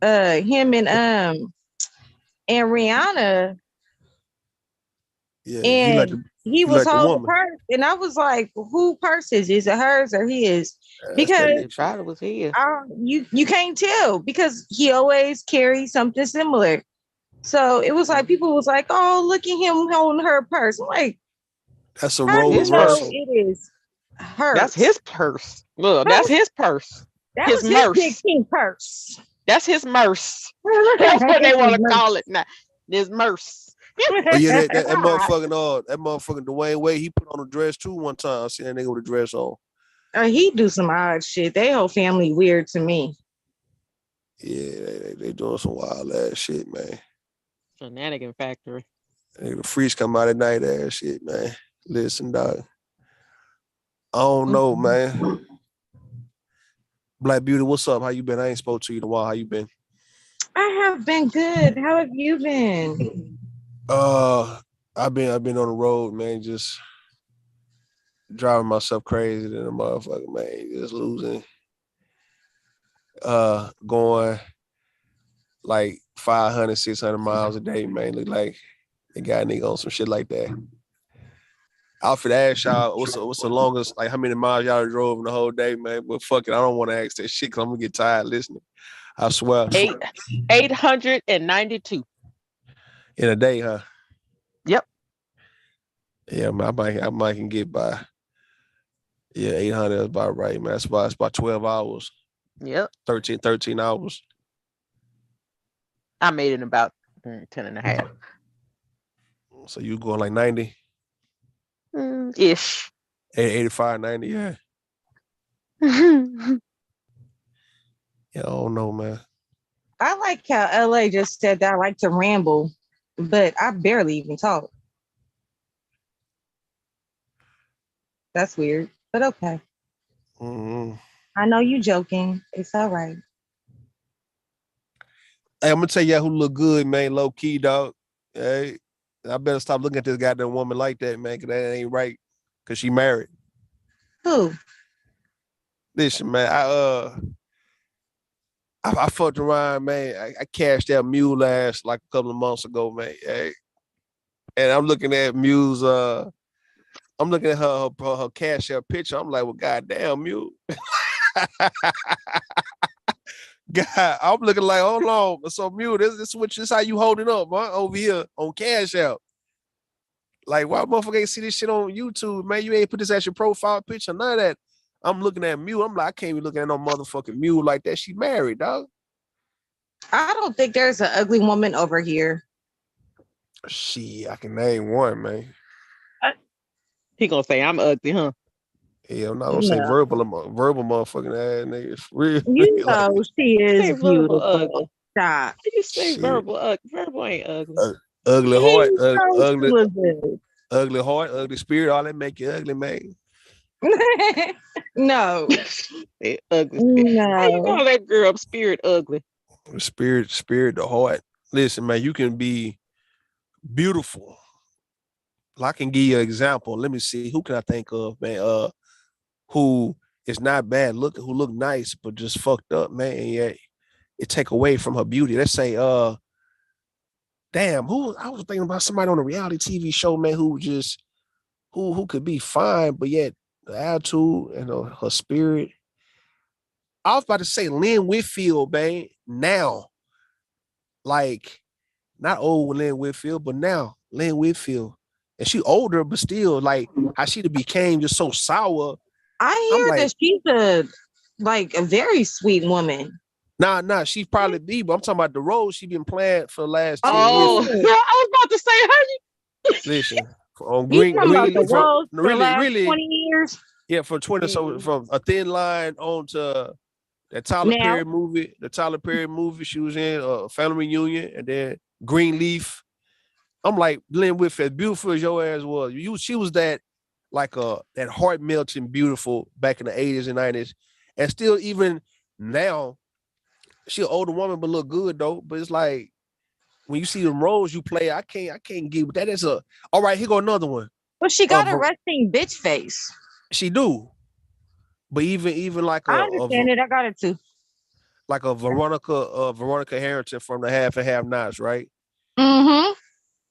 him and Rihanna. Yeah, and he was holding the purse, and I was like, "Who purse is it hers or his?" Because it was his. You can't tell because he always carries something similar. So it was like people was like, "Oh, look at him holding her purse." I'm like, that's a role reversal. It is hers. That's his purse. Look, that's his purse. His Big King purse. That's his merce. That's what they want to call it now. His merce. But yeah, that motherfucking Dwayne Wade, he put on a dress too one time. I seen that nigga with a dress on. He do some odd shit. They whole family weird to me. Yeah, they doing some wild ass shit, man. Shenanigan factory. The freaks come out at night ass shit, man. Listen, dog. I don't know, man. Black Beauty, what's up? How you been? I ain't spoke to you in a while. How you been? I have been good. How have you been? I've been on the road, man, just driving myself crazy than a motherfucker, man. Just losing. Going like 500, 600 miles a day, man. Look like they got a nigga on some shit like that. Alfred asked y'all, what's the longest, like how many miles y'all drove in the whole day, man? But fuck it, I don't want to ask that shit because I'm gonna get tired listening. I swear. 892. In a day, huh? Yep. Yeah, man, I might can get by. Yeah, 800 is about right, man. That's about 12 hours. Yep. 13 hours. I made it in about 10 and a half. So you going like 90? Ish. 85, 90, yeah. Yeah, I don't know, man. I like how LA just said that I like to ramble, but I barely even talk. That's weird, but okay. Mm-hmm. I know you joking. It's all right. Hey, I'm gonna tell you who look good, man. Low key, dog. Hey, I better stop looking at this goddamn woman like that, man, because that ain't right. Cause she married. Who? Listen, man. I fucked around, man. I cashed out Mule last like a couple of months ago, man. Hey. And I'm looking at Mule's I'm looking at her cash out picture. I'm like, well, goddamn, Mule. God, I'm looking like, hold on. So Mule, this how you holding up, huh? Over here on Cash App. Like, why motherfucker ain't see this shit on YouTube, man? You ain't put this as your profile picture, none of that. I'm looking at Mule. I'm like, I can't be looking at no motherfucking Mule like that. She married, dog. I don't think there's an ugly woman over here. Shit, I can name one, man. He gonna say I'm ugly, huh? Yeah, I'm not gonna say verbal motherfucking ass niggas. Real. You know she is beautiful. Ugly. Stop. You say verbal ugly. Verbal ain't ugly. Ugly heart, ugly heart, ugly spirit, all that make you ugly, man. No. Ugly. No. How you call that girl spirit ugly? Spirit, the heart. Listen, man, you can be beautiful. I can give you an example. Let me see. Who can I think of, man? Who is not bad looking, who look nice, but just fucked up, man. And yet it take away from her beauty. Let's say, damn, I was thinking about somebody on a reality TV show, man, who could be fine, but yet the attitude and her spirit. I was about to say Lynn Whitfield, man. Now, like, not old Lynn Whitfield, but now Lynn Whitfield. And she older, but still, like, how she became just so sour. I hear that she's a very sweet woman. Nah, she probably be, but I'm talking about the role she been playing for the last 10 years. Oh, I was about to say her. Listen, on Green, really 20 years. Yeah, for 20. So from A Thin Line on to that Tyler Perry movie, she was in Family Reunion, and then Greenleaf. I'm like, Lynn Whitfield, beautiful as your ass was. She was that that heart melting beautiful back in the 80s and 90s, and still even now, she an older woman but look good though. But it's like when you see the roles you play, I can't get with that. That's all right. Here go another one. But she got a resting bitch face. She do, but even like I understand it. I got it too. Like a Veronica Harrington from the Half and Half Nots, right? Mm-hmm.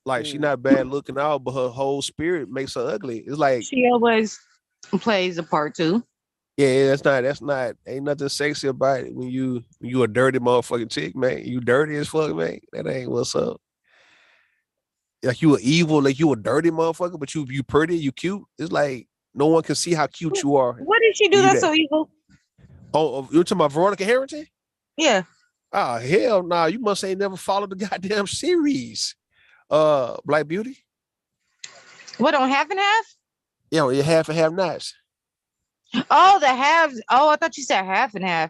Like she not bad looking out, but her whole spirit makes her ugly. It's like she always plays a part too. Yeah, that's not ain't nothing sexy about it when you a dirty motherfucking chick, man. You dirty as fuck, man. That ain't what's up. Like you a evil, like you a dirty motherfucker, but you pretty, you cute. It's like no one can see how cute you are. What did she do that's so evil? Oh, you're talking about Veronica Harrington? Yeah. Oh, hell nah. You must ain't never followed the goddamn series. Black Beauty. What, on Half and Half? Yeah, your Half and Half Nots. Oh, the halves. Oh, I thought you said Half and Half.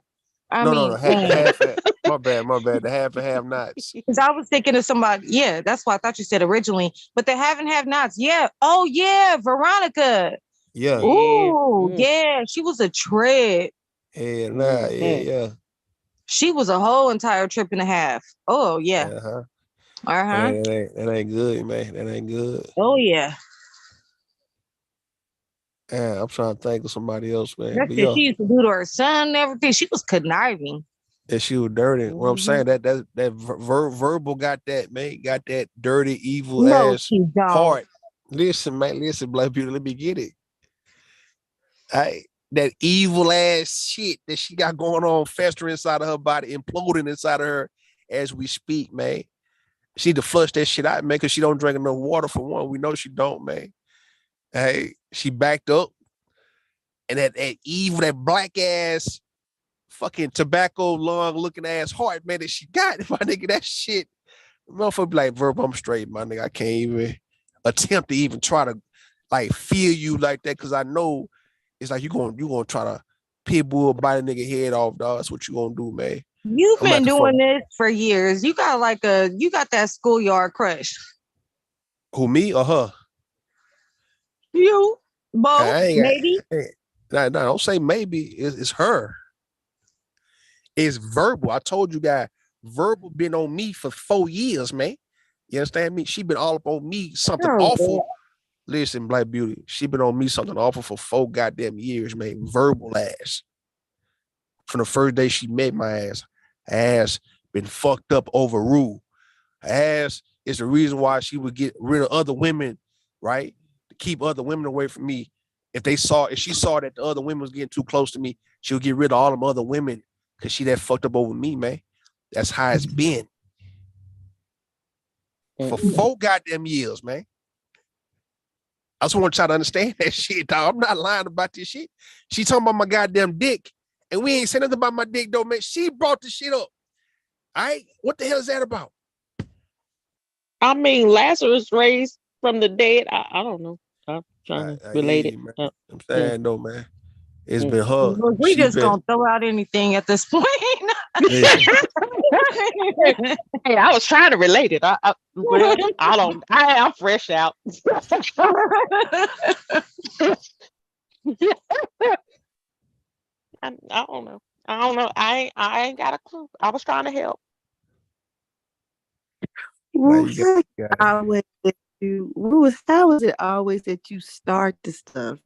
No, half. My bad. The Half and Half Nots. Because I was thinking of somebody. Yeah, that's what I thought you said originally. But the Half and Half Nots. Yeah. Oh, yeah, Veronica. Yeah. Ooh, yeah. She was a trip. Yeah. She was a whole entire trip and a half. Oh, yeah. Uh-huh. That ain't good, man. That ain't good. Oh, yeah. Yeah, I'm trying to think of somebody else, man. That's what she used to do to her son and everything. She was conniving. And she was dirty. What I'm saying, that verbal got that, man. Got that dirty, evil ass heart. Listen, Black Beauty, let me get it. That evil ass shit that she got going on, festering inside of her body, imploding inside of her as we speak, man. She need to flush that shit out, man, because she don't drink enough water for one. We know she don't, man. Hey, she backed up. And that evil, that black ass, fucking tobacco lung looking ass heart, man, that she got, my nigga, that shit. Motherfucker be like, Verb, I'm straight, my nigga. I can't even attempt to even try to like feel you like that because I know it's like you gonna try to pit bull bite a nigga head off, dog. That's what you gonna do, man. You've been doing this for years. You got that schoolyard crush. Who, me or her? You both, maybe. No, don't say maybe. It's her. It's verbal. I told you guys, verbal been on me for 4 years, man. You understand me? She been all up on me something awful. God. Listen, Black Beauty, she been on me something awful for 4 goddamn years, man. Verbal ass. From the first day she met my ass been fucked up over Rue. Ass is the reason why she would get rid of other women, right? To keep other women away from me. If she saw that the other women was getting too close to me, she would get rid of all them other women because she that fucked up over me, man. That's how it's been. For 4 goddamn years, man. I just want y'all to understand that shit, dog. I'm not lying about this shit. She talking about my goddamn dick, and we ain't saying nothing about my dick, though, man. She brought the shit up. All right? What the hell is that about? I mean, Lazarus raised from the dead. I don't know. I'm trying to relate it. I'm saying, though, man. It's been her. Look, we just gonna throw out anything at this point. Hey, I was trying to relate it. I am fresh out. I don't know. I ain't got a clue. I was trying to help. How is it always that you start the stuff,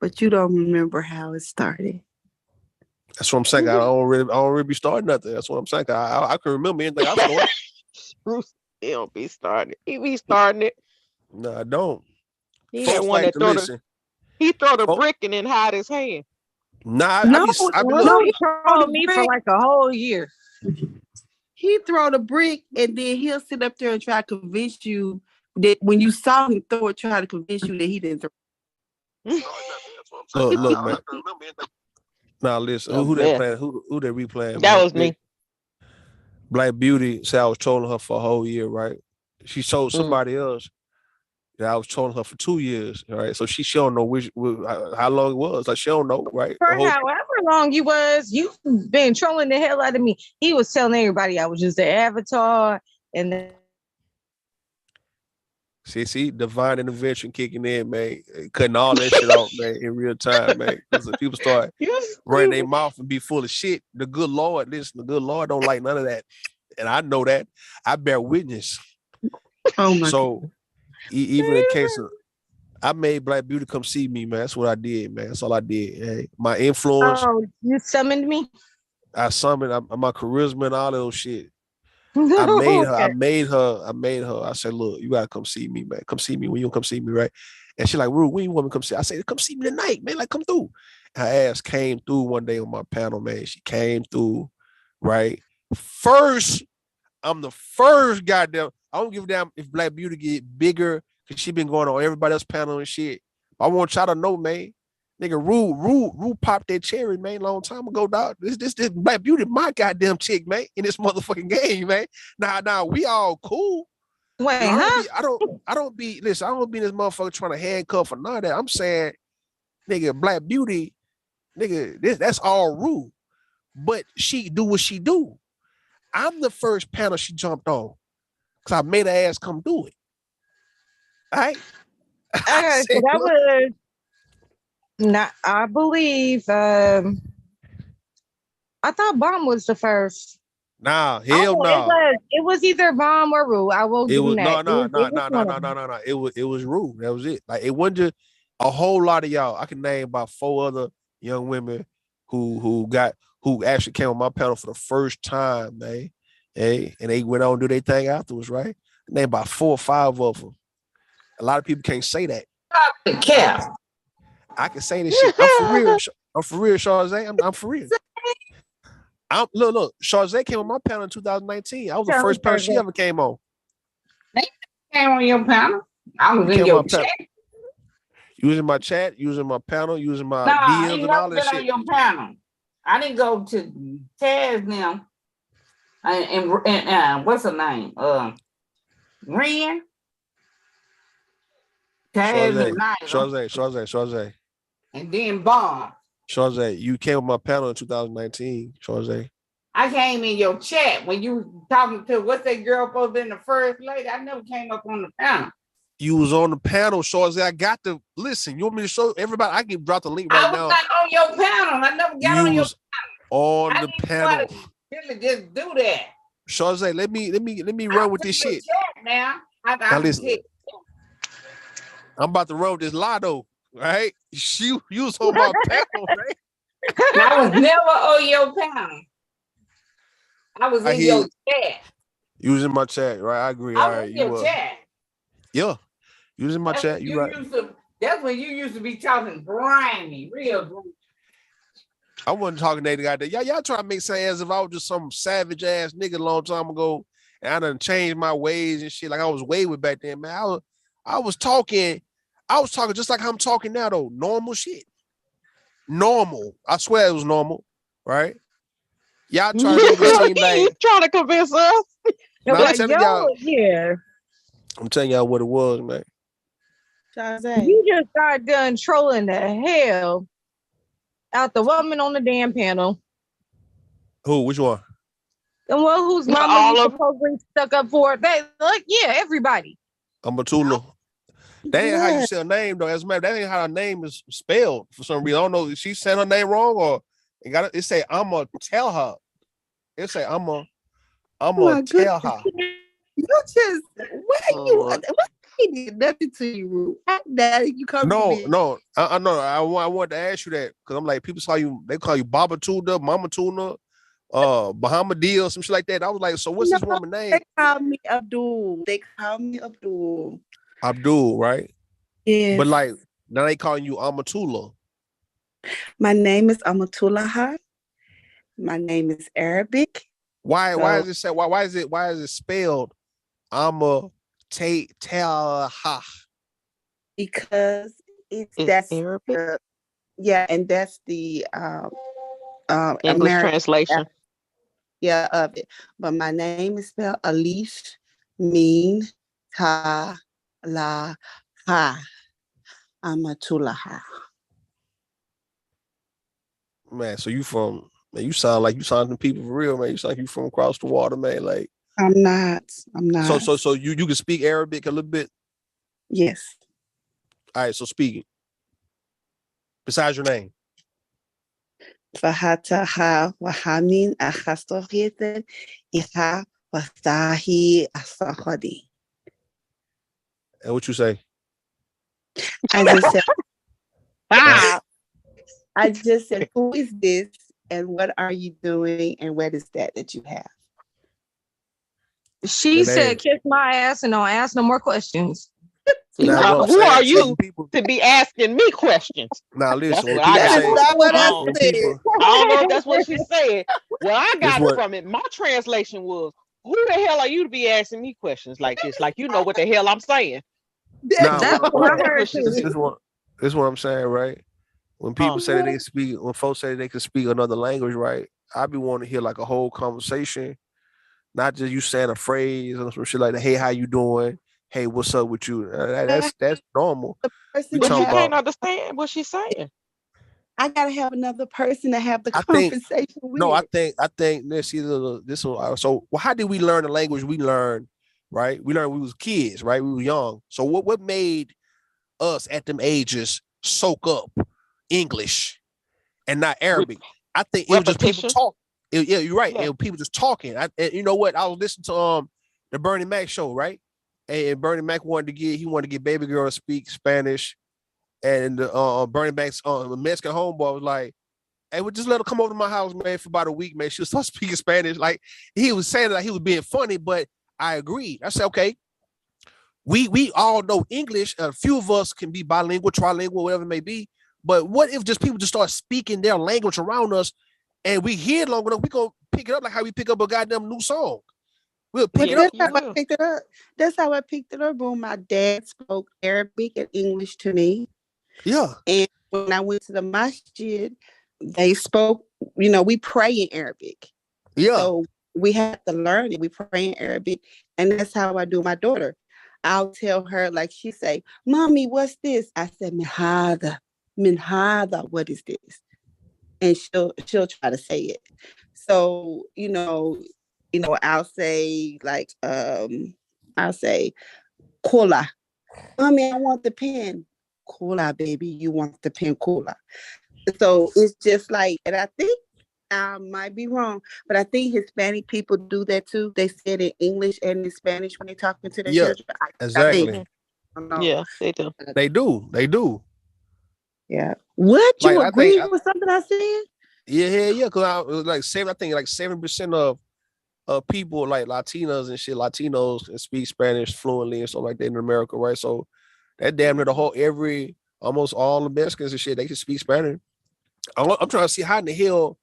but you don't remember how it started? That's what I'm saying. I don't really be starting nothing. That's what I'm saying. I can remember anything I started. Bruce, he don't be starting it. He be starting it. No, I don't. He that one that throw the brick and then hide his hand. He trolled me for like a whole year. He throw the brick and then he'll sit up there and try to convince you that when you saw him throw it, try to convince you that he didn't throw it. Look, man. Now listen, who they playing? Who they replaying? That was me. Black Beauty said I was trolling her for a whole year, right? She told somebody else that I was trolling her for 2 years, right? So she don't know how long it was. Like she don't know, right? For however long you was, you've been trolling the hell out of me. He was telling everybody I was just an avatar, and then see, divine intervention kicking in, man, cutting all that shit off, man, in real time, man. Because people start running their mouth and be full of shit. The good Lord don't like none of that, and I know that. I bear witness. Oh my! So even in case of, I made Black Beauty come see me, man. That's what I did, man. That's all I did. Hey, my influence. Oh, you summoned me. I summoned my charisma and all those shit. I made her. I said, look, you gotta come see me, man. Come see me when you come see me, right? And she like, Rue, when you want me to come see? I said, come see me tonight, man. Like, come through. Her ass came through one day on my panel, man. She came through, right? I'm the first goddamn. I don't give a damn if Black Beauty get bigger because she been going on everybody else's panel and shit. I want y'all to know, man. Nigga, Rue popped that cherry, man, long time ago, dog. This Black Beauty, my goddamn chick, man, in this motherfucking game, man. Now we all cool. Wait, I don't be in this motherfucker trying to handcuff or none of that. I'm saying, nigga, Black Beauty, nigga, that's all Rue. But she do what she do. I'm the first panel she jumped on. Cause I made her ass come do it. All right. Okay, so that was not, I believe I thought Bomb was the first. Nah, hell no. It was either Bomb or Rue. I will give that. No. It was Rue. That was it. Like it wasn't just a whole lot of y'all. I can name about 4 other young women who actually came on my panel for the first time, man. Hey, and they went on and do their thing afterwards, right? And name about 4 or 5 of them. A lot of people can't say that. I can say this shit. I'm for real, Shawzay. I'm for real. Look, Shawzay came on my panel in 2019. I was the first panel she ever came on. They came on your panel. I was in your chat. Using my chat, using my panel, using my DMs and all that shit. On your panel. I didn't go to Taz now. And what's her name? Ren. Shawzay. And then Bomb. Shawzay, you came on my panel in 2019, Shawzay. I came in your chat when you were talking to what's that girl supposed to be in the first lady. I never came up on the panel. You was on the panel, Shawzay. I got to listen. You want me to show everybody? I can drop the link right now. I was not on your panel. I never got on your on the panel. Really just do that. Shawzay, let me run with this shit. Now, Now listen. I'm about to run with this lotto, right? You was on my panel, right? I was never on your panel. I was in your chat. You was in my chat, right? I agree. I All was right, in your chat. Yeah, you was in my chat. You right. That's when you used to be talking grimy, real grimy. I wasn't talking to that guy. Y'all trying to make say as if I was just some savage ass nigga a long time ago, and I done changed my ways and shit. Like I was wayward back then, man. I was talking just like I'm talking now, though. Normal shit. Normal. I swear it was normal, right? Y'all trying to make it seem like trying to convince us. Nah, I'm telling y'all. Yeah. I'm telling y'all what it was, man. You just got done trolling the hell out the woman on the damn panel. Who? Which one? The one whose mama you supposedly stuck up for. That, like, yeah, everybody. Amatula. That ain't how you say her name, though. As a matter, that ain't how her name is spelled for some reason. I don't know if she said her name wrong or it say I'ma tell her. It say I'ma tell her. You just what he did nothing to you, Daddy. You come No. I know. I wanted to ask you that because I'm like, people they call you Baba Tuna, Mama Tuna, Bahama or some shit like that. I was like, so what's this woman's name? They call me Abdul. Abdul, right? Yeah. But like now they calling you Amatullah. My name is Amatullah. My name is Arabic. Why is it said? Why is it spelled Amatullah? Because that's Arabic. And that's the English American translation. Of it. But my name is spelled Alif Min Ta La Ha. Amatullah. Man, so you sound like you sound to people for real, man. You sound like you from across the water, man. Like I'm not. So you can speak Arabic a little bit? Yes. All right, so speak it. Besides your name. Fahataha Wahamin Achastohete Iha Wastahi Asahadi. And what you say? I just said, who is this and what are you doing and what is that you have? She said, kiss my ass and don't ask no more questions. Now, who are you to be asking me questions? Now listen, I don't know if that's what she said. Well, I got it from it. My translation was, who the hell are you to be asking me questions like this? Like you know what the hell I'm saying. That's what I heard. This is what I'm saying, right? When people say that they speak, when folks say they can speak another language, right? I be wanting to hear like a whole conversation, not just you saying a phrase or some shit like that. Hey, how you doing? Hey, what's up with you? That's normal. But you can't understand what she's saying. I gotta have another person to have the conversation with. No, I think this either this one. So, how did we learn the language we learned? Right, we learned we was kids, right? We were young. So, what made us at them ages soak up English and not Arabic? I think it was just people talking. Yeah, you're right. It was people just talking. You know what? I was listening to the Bernie Mac show, right? And Bernie Mac wanted to get Baby Girl to speak Spanish, and Bernie Mac's Mexican homeboy was like, "Hey, we just let her come over to my house, man, for about a week, man. She'll start speaking Spanish." Like he was saying that he was being funny, but I agreed. I said, okay, we all know English. A few of us can be bilingual, trilingual, whatever it may be. But what if just people just start speaking their language around us, and we hear it long enough, we gonna pick it up like how we pick up a goddamn new song. We'll pick it up. That's how I picked it up. That's how I picked it up. When my dad spoke Arabic and English to me. Yeah. And when I went to the masjid, they spoke, we pray in Arabic. Yeah. So we had to learn it. We pray in Arabic. And that's how I do my daughter. I'll tell her, like she say, "Mommy, what's this?" I said, minhada, what is this? And she'll try to say it. So, I'll say like, I'll say, cola. Mommy, I want the pen. Cola, baby, you want the pen, cola. So it's just like, and I think I might be wrong, but I think Hispanic people do that too. They say it in English and in Spanish when they're talking to their Yeah, children. I exactly. think. I don't know. Yeah, they do. They do. Yeah. What? You Like, agree with something I said? Yeah. Because I was like I think like 7% of people like Latinas and shit, Latinos and speak Spanish fluently and stuff like that in America, right? So that damn near almost all the Mexicans and shit, they can speak Spanish. I'm trying to see how in the hell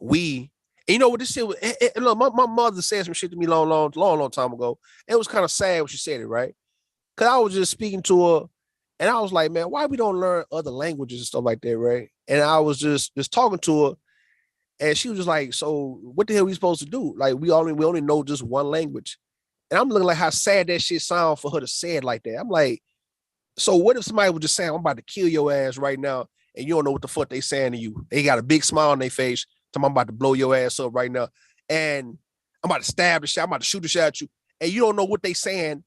we, and you know what this shit was. And look, my mother said some shit to me long time ago. It was kind of sad when she said it, right? Because I was just speaking to her, and I was like, man, why we don't learn other languages and stuff like that, right? And I was just talking to her, and she was just like, so what the hell are we supposed to do? Like, we only know just one language. And I'm looking like how sad that shit sounds for her to say it like that. I'm like, so what if somebody was just saying, I'm about to kill your ass right now, and you don't know what the fuck they saying to you? They got a big smile on their face, I'm about to blow your ass up right now, and I'm about to stab the shit, I'm about to shoot the shit at you, and you don't know what they saying,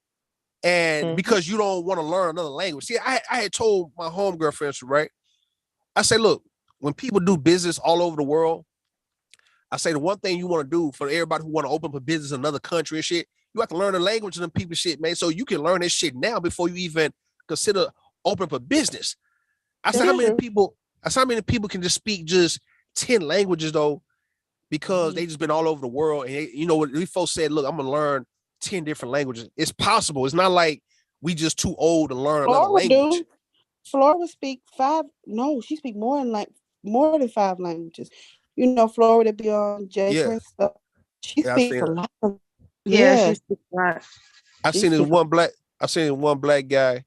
and because you don't want to learn another language. See, I had told my homegirl, for instance, right? I say, look, when people do business all over the world, I say the one thing you want to do for everybody who want to open up a business in another country and shit, you have to learn the language of them people shit, man. So you can learn this shit now before you even consider opening up a business. I said, how many people can just speak just 10 languages though, because they just been all over the world. And you know what, these folks said, look, I'm gonna learn 10 different languages. It's possible. It's not like we just too old to learn another language. Flora speak 5. No, she speak more than 5 languages. Florida be on J. Prince stuff. She speaks a lot. She speaks a lot. I seen this one black guy.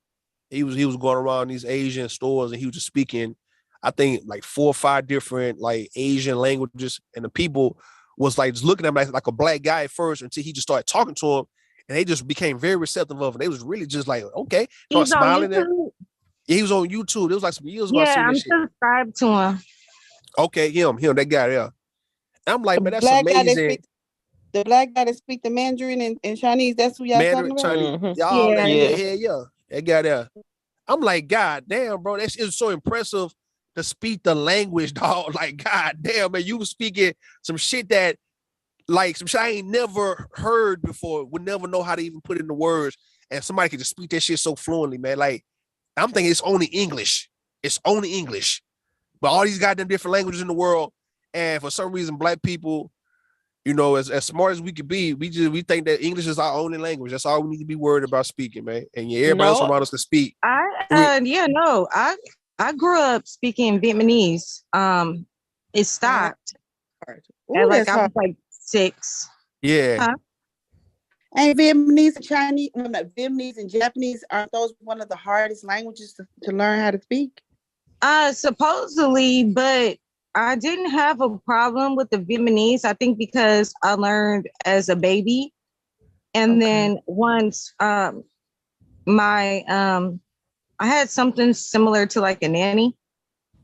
He was going around these Asian stores and he was just speaking, I think like 4 or 5 different like Asian languages, and the people was like just looking at him like a black guy at first until he just started talking to him, and they just became very receptive of it. They was really just like, okay, start smiling there. Yeah, he was on YouTube. It was like some years ago. Yeah, I'm subscribed to him. Okay, him, that guy there. I'm like, man, that's amazing. The black guy that speak the Mandarin and Chinese, that's who y'all talking about? Chinese. Yeah. That guy there. I'm like, God damn, bro, that shit is so impressive to speak the language, dog. Like, God damn, man, you was speaking some shit that, like, some shit I ain't never heard before, would never know how to even put it into words, and somebody can just speak that shit so fluently, man. Like, I'm thinking it's only English. It's only English. But all these goddamn different languages in the world, and for some reason, black people, as smart as we could be, we think that English is our only language. That's all we need to be worried about speaking, man. And everybody else around us can speak. I grew up speaking Vietnamese. It stopped. I was like 6. Yeah. Huh? And Vietnamese and Chinese, Vietnamese and Japanese, aren't those one of the hardest languages to learn how to speak? Supposedly, but I didn't have a problem with the Vietnamese. I think because I learned as a baby. And then once I had something similar to like a nanny.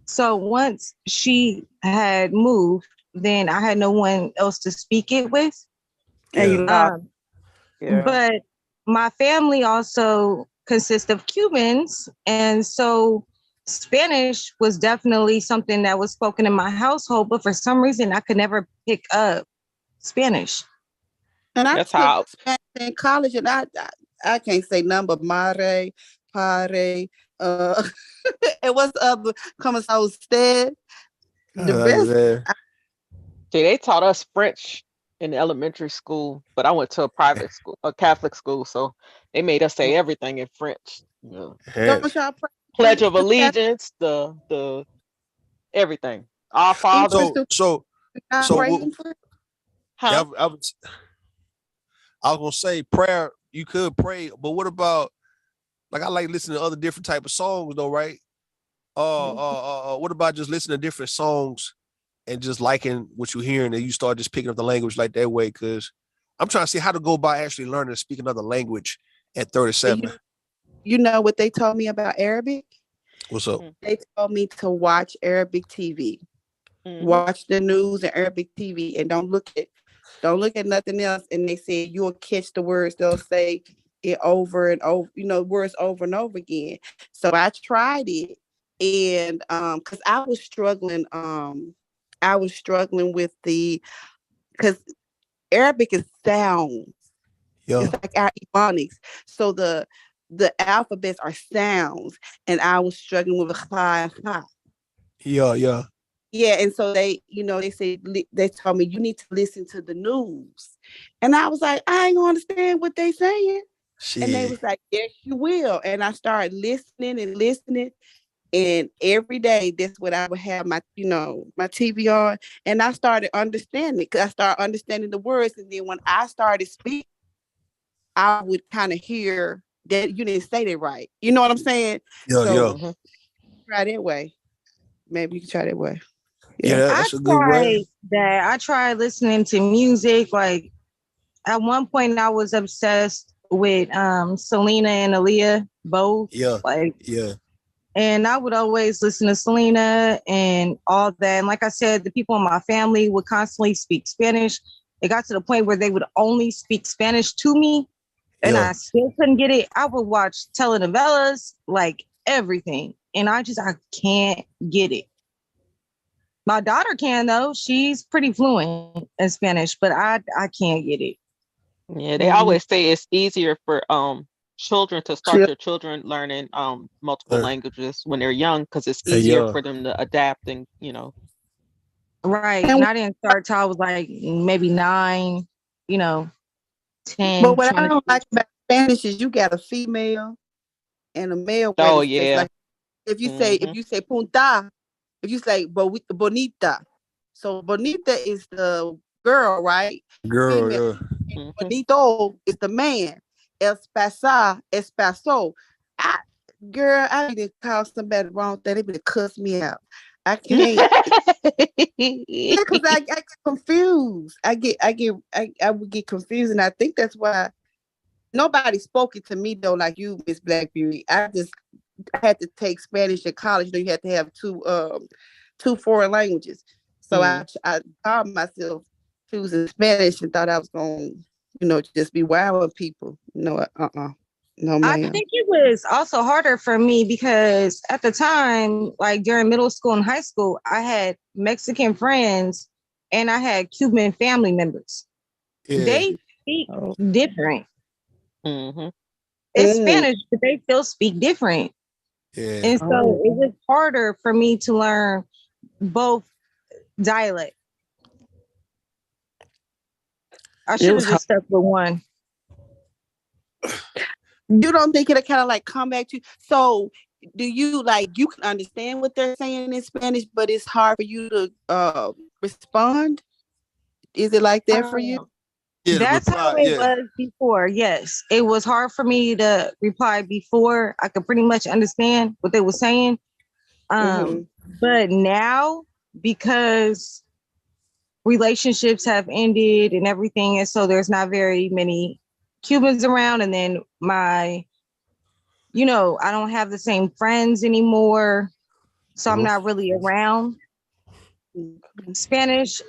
So once she had moved, then I had no one else to speak it with. But my family also consists of Cubans. And so Spanish was definitely something that was spoken in my household, but for some reason I could never pick up Spanish. And I took Spanish in college, and I can't say nothing but mare, pare, and what's the other? Como está usted? The best. See, they taught us French in elementary school, but I went to a private school, a Catholic school, so they made us say everything in French. Don't y'all Pledge of Allegiance, the everything. Our Father. I was gonna say prayer. You could pray, but what about, like, I like listening to other different type of songs though, right? What about just listening to different songs and just liking what you're hearing, and you start just picking up the language like that way? Because I'm trying to see how to go by actually learning to speak another language At 37. You know what they told me about Arabic? What's up? They told me to watch Arabic TV. Watch the news and Arabic TV, and don't look at nothing else. And they said you'll catch the words. They'll say it over and over, words over and over again. So I tried it, and because I was struggling with because Arabic is sounds. Yeah. It's like our ebonics. So the alphabets are sounds, and I was struggling with ha. Yeah. Yeah, and so they told me you need to listen to the news, and I was like, I ain't gonna understand what they saying, and they was like, yes, you will, and I started listening, and every day that's what I would have my TV on, and I started understanding because I started understanding the words, and then when I started speaking, I would kind of hear that you didn't say that right. You know what I'm saying? Yeah. Try that way. Maybe you can try that way. Yeah, that's a good way. I tried listening to music. Like at one point I was obsessed with Selena and Aaliyah both. Yeah. Yeah. And I would always listen to Selena and all that. And like I said, the people in my family would constantly speak Spanish. It got to the point where they would only speak Spanish to me. And I still couldn't get it. I would watch telenovelas, like everything. And I can't get it. My daughter can though. She's pretty fluent in Spanish, but I can't get it. Yeah, they always say it's easier for children to start their children learning multiple languages when they're young because it's easier for them to adapt and Right. And I didn't start till I was like maybe 9, 10. But what I don't like about Spanish is you got a female and a male. Oh yeah. Like if you say punta, if you say bonita, so bonita is the girl, right? Girl, female. Bonito is the man. Espaso. I need to call somebody wrong thing. They would cuss me out. I can't because I get confused. I would get confused, and I think that's why nobody spoke it to me though, like you, Miss Black Beauty. I had to take Spanish in college. You had to have two foreign languages. So I called myself choosing Spanish and thought I was going, just be wild with people. No, ma'am. I think it was also harder for me because at the time, like during middle school and high school, I had Mexican friends and I had Cuban family members. Yeah. They speak different. It's Spanish, but they still speak different. Yeah. And so it was harder for me to learn both dialect. I should have just stuck with one. You don't think it'll kind of like come back to you? So do you you can understand what they're saying in Spanish, but it's hard for you to respond? Is it like that for you? Yeah, that's how it was before. Yes, it was hard for me to reply before. I could pretty much understand what they were saying. But now, because relationships have ended and everything, and so there's not very many Cubans around, and then I don't have the same friends anymore, so I'm not really around Spanish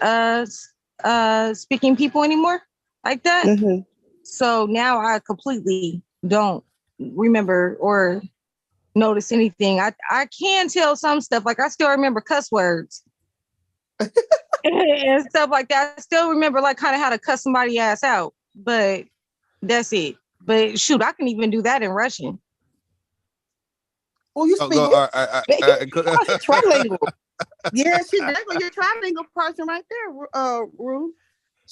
speaking people anymore like that. So now I completely don't remember or notice anything. I can tell some stuff, like I still remember cuss words and stuff like that. I still remember like kind of how to cuss somebody ass out, but that's it. But shoot, I can even do that in Russian. Oh, you speak trilingual. Yeah, she's definitely your trilingual person right there, Rue.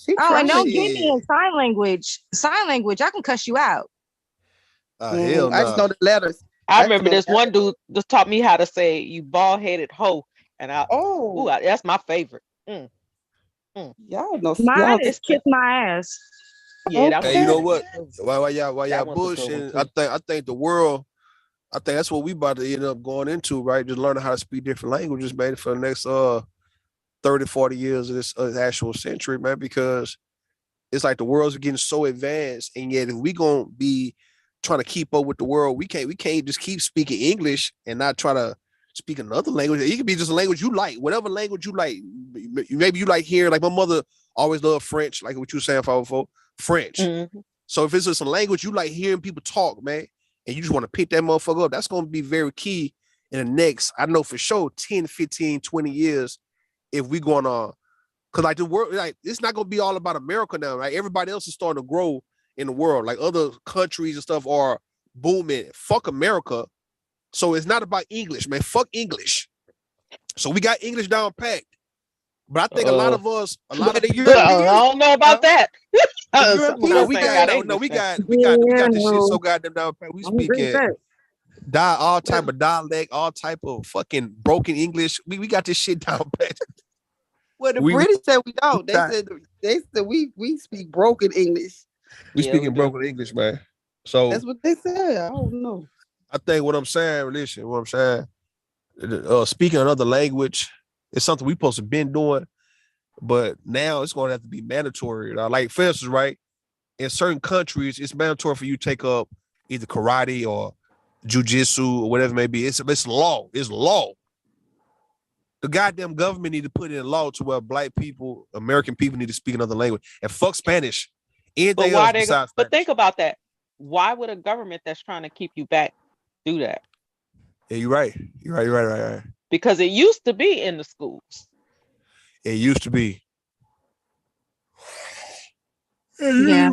And don't get me in sign language. Sign language, I can cuss you out. Hell no. I just know the letters. I remember this one dude just taught me how to say "you bald-headed hoe," and that's my favorite. Y'all know. Mine is kiss my ass. Yeah, you know what? While y'all bullshitting, I think the world, I think that's what we about to end up going into, right? Just learning how to speak different languages, man, for the next 30, 40 years of this actual century, man, because it's like the world's getting so advanced, and yet if we gonna be trying to keep up with the world. We can't just keep speaking English and not try to speak another language. It could be just a language you like, whatever language you like. Maybe you like hearing, like my mother always loved French, like what you were saying, 504, French. Mhm. So if it's just a language you like hearing people talk, man, and you just want to pick that motherfucker up, that's going to be very key in the next, I know for sure, 10, 15, 20 years, if we going to, because like the world, like it's not going to be all about America now, right? Everybody else is starting to grow in the world. Like other countries and stuff are booming. Fuck America. So it's not about English, man. Fuck English. So we got English down packed. But I think a lot of us, a lot of the I don't know about that. we got this shit so goddamn down packed. We speak all type of dialect, all type of fucking broken English. We got this shit down packed. Well, the British said we don't. They said we speak broken English. We speaking broken English, man. So that's what they said. I don't know. I think what I'm saying, listen, what I'm saying, speaking another language is something we supposed to been doing, but now it's going to have to be mandatory. Like, for instance, right, in certain countries, it's mandatory for you to take up either karate or jujitsu or whatever it may be. It's law. It's law. The goddamn government need to put in law to where black people, American people need to speak another language. And fuck Spanish. Anything else besides but think about that. Why would a government that's trying to keep you back do that? Yeah, you're right. You're right. Because it used to be in the schools. It used to be. Yeah,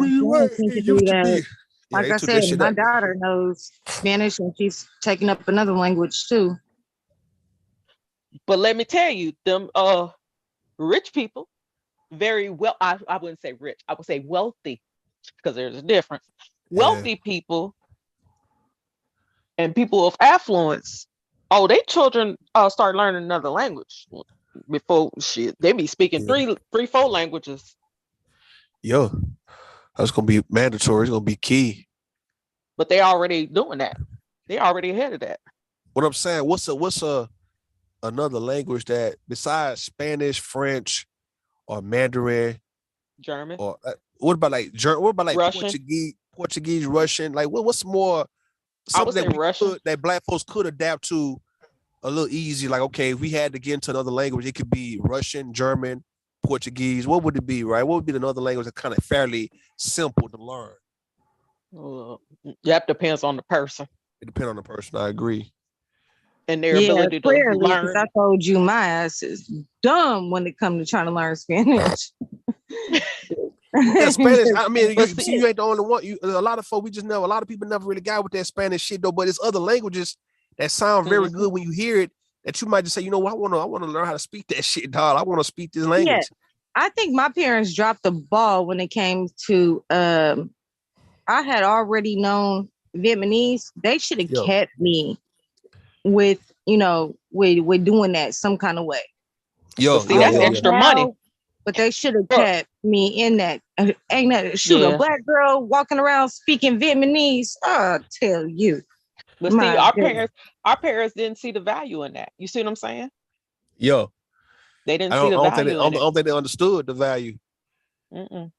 like I said, my daughter knows Spanish and she's taking up another language too. But let me tell you, them rich people, very well, I wouldn't say rich, I would say wealthy, because there's a difference. Wealthy people and people of affluence, they children start learning another language before shit. They be speaking three, 4 languages. Yo, that's gonna be mandatory. It's gonna be key. But they already doing that. They already ahead of that. What I'm saying, what's another language that besides Spanish, French, or Mandarin, German, or what about like Russian? Portuguese, Russian? Like what's more something that black folks could adapt to a little easy? Like, okay, if we had to get into another language, it could be Russian, German, Portuguese. What would it be, right? What would be another language that's kind of fairly simple to learn? That depends on the person. It depends on the person. I agree. And their ability to learn. I told you my ass is dumb when it comes to trying to learn Spanish. Yeah, Spanish. I mean, you ain't the only one. A lot of folk, we just know. A lot of people never really got with that Spanish shit though. But it's other languages that sound very good when you hear it. That you might just say, you know what, I want to learn how to speak that shit, dog. I want to speak this language. Yeah, I think my parents dropped the ball when it came to. I had already known Vietnamese. They should have kept me with with doing that some kind of way. See, that's extra money. But they should have kept me in that. Ain't that a black girl walking around speaking Vietnamese? I'll tell you. But see, our parents didn't see the value in that. You see what I'm saying? Yo, they didn't see the value. I don't think they understood the value. Mm-mm.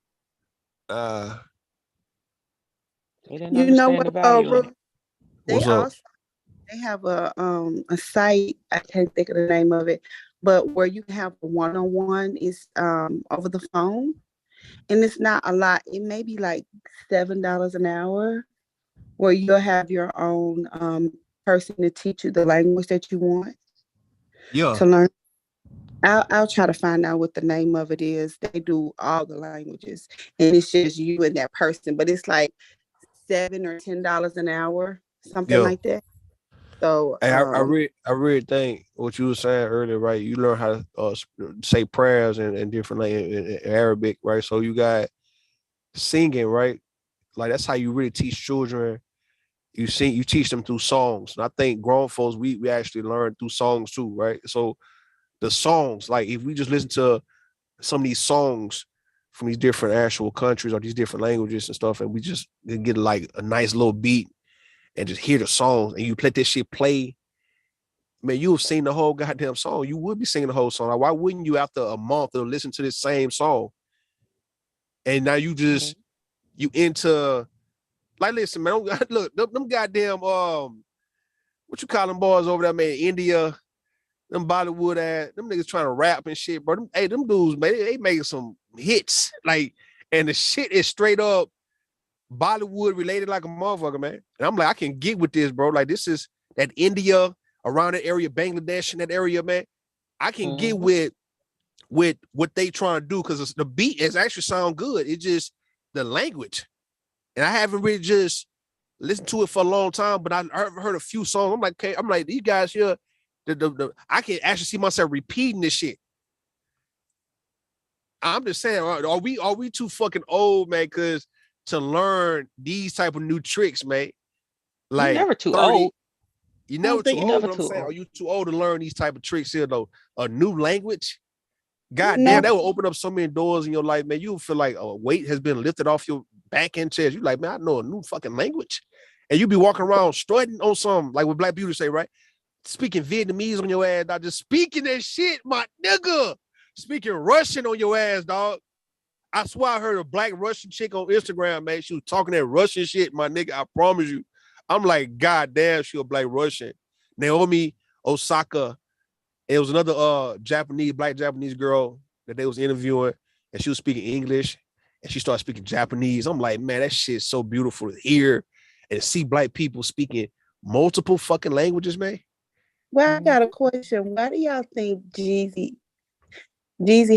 You know what? They have a site. I can't think of the name of it, but where you have a one-on-one is over the phone, and it's not a lot. It may be like $7 an hour, where you'll have your own person to teach you the language that you want to learn. I'll try to find out what the name of it is. They do all the languages, and it's just you and that person. But it's like $7 or $10 an hour, something like that. So hey, I really think what you were saying earlier, right? You learn how to say prayers in different languages, in Arabic, right? So you got singing, right? Like that's how you really teach children. You teach them through songs. And I think grown folks, we actually learn through songs too, right? So the songs, like if we just listen to some of these songs from these different actual countries or these different languages and stuff, and we just get like a nice little beat and just hear the songs, and you let this shit play, man, you've seen the whole goddamn song. You would be singing the whole song. Like, why wouldn't you after a month to listen to this same song? And now you just you into Like, listen, man, look, them goddamn what you call them boys over there, man? India, them Bollywood ass, them niggas trying to rap and shit, bro. Them dudes, man, they making some hits, like, and the shit is straight up Bollywood related like a motherfucker, man. And I'm like, I can get with this, bro. Like, this is that India around that area, Bangladesh in that area, man. I can get with what they trying to do because the beat is actually sound good. It's just the language, and I haven't really just listened to it for a long time. But I've heard a few songs. I'm like, okay, these guys here, I can actually see myself repeating this shit. I'm just saying, are we too fucking old, man? Because to learn these type of new tricks, man. Like, you're never too 30, old. You're never too old. I'm saying, are you too old to learn these type of tricks here, though? A new language. God damn, that will open up so many doors in your life, man. You feel like a weight has been lifted off your back and chest. You like, man, I know a new fucking language. And you be walking around strutting on some, like what Black Beauty say, right? Speaking Vietnamese on your ass, not just speaking that shit, my nigga. Speaking Russian on your ass, dog. I swear I heard a black Russian chick on Instagram, man. She was talking that Russian shit, my nigga. I promise you. I'm like, God damn, she a black Russian. Naomi Osaka. It was another black Japanese girl that they was interviewing, and she was speaking English, and she started speaking Japanese. I'm like, man, that shit's so beautiful to hear and see black people speaking multiple fucking languages, man. Well, I got a question. Why do y'all think Jeezy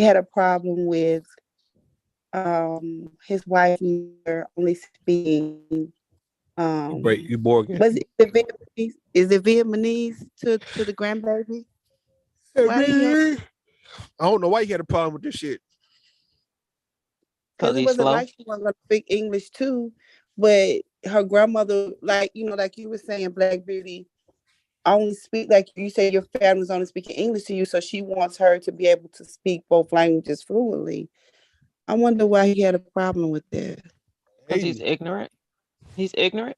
had a problem with his wife only speaking you Morgan. Was it the Vietnamese? Is it Vietnamese to the grandbaby? I don't know why he had a problem with this shit. Because it wasn't like she wasn't gonna speak English too, but her grandmother, like you were saying, Black Beauty, only speak, like you say, your family's only speaking English to you, so she wants her to be able to speak both languages fluently. I wonder why he had a problem with that. Because he's ignorant. He's ignorant.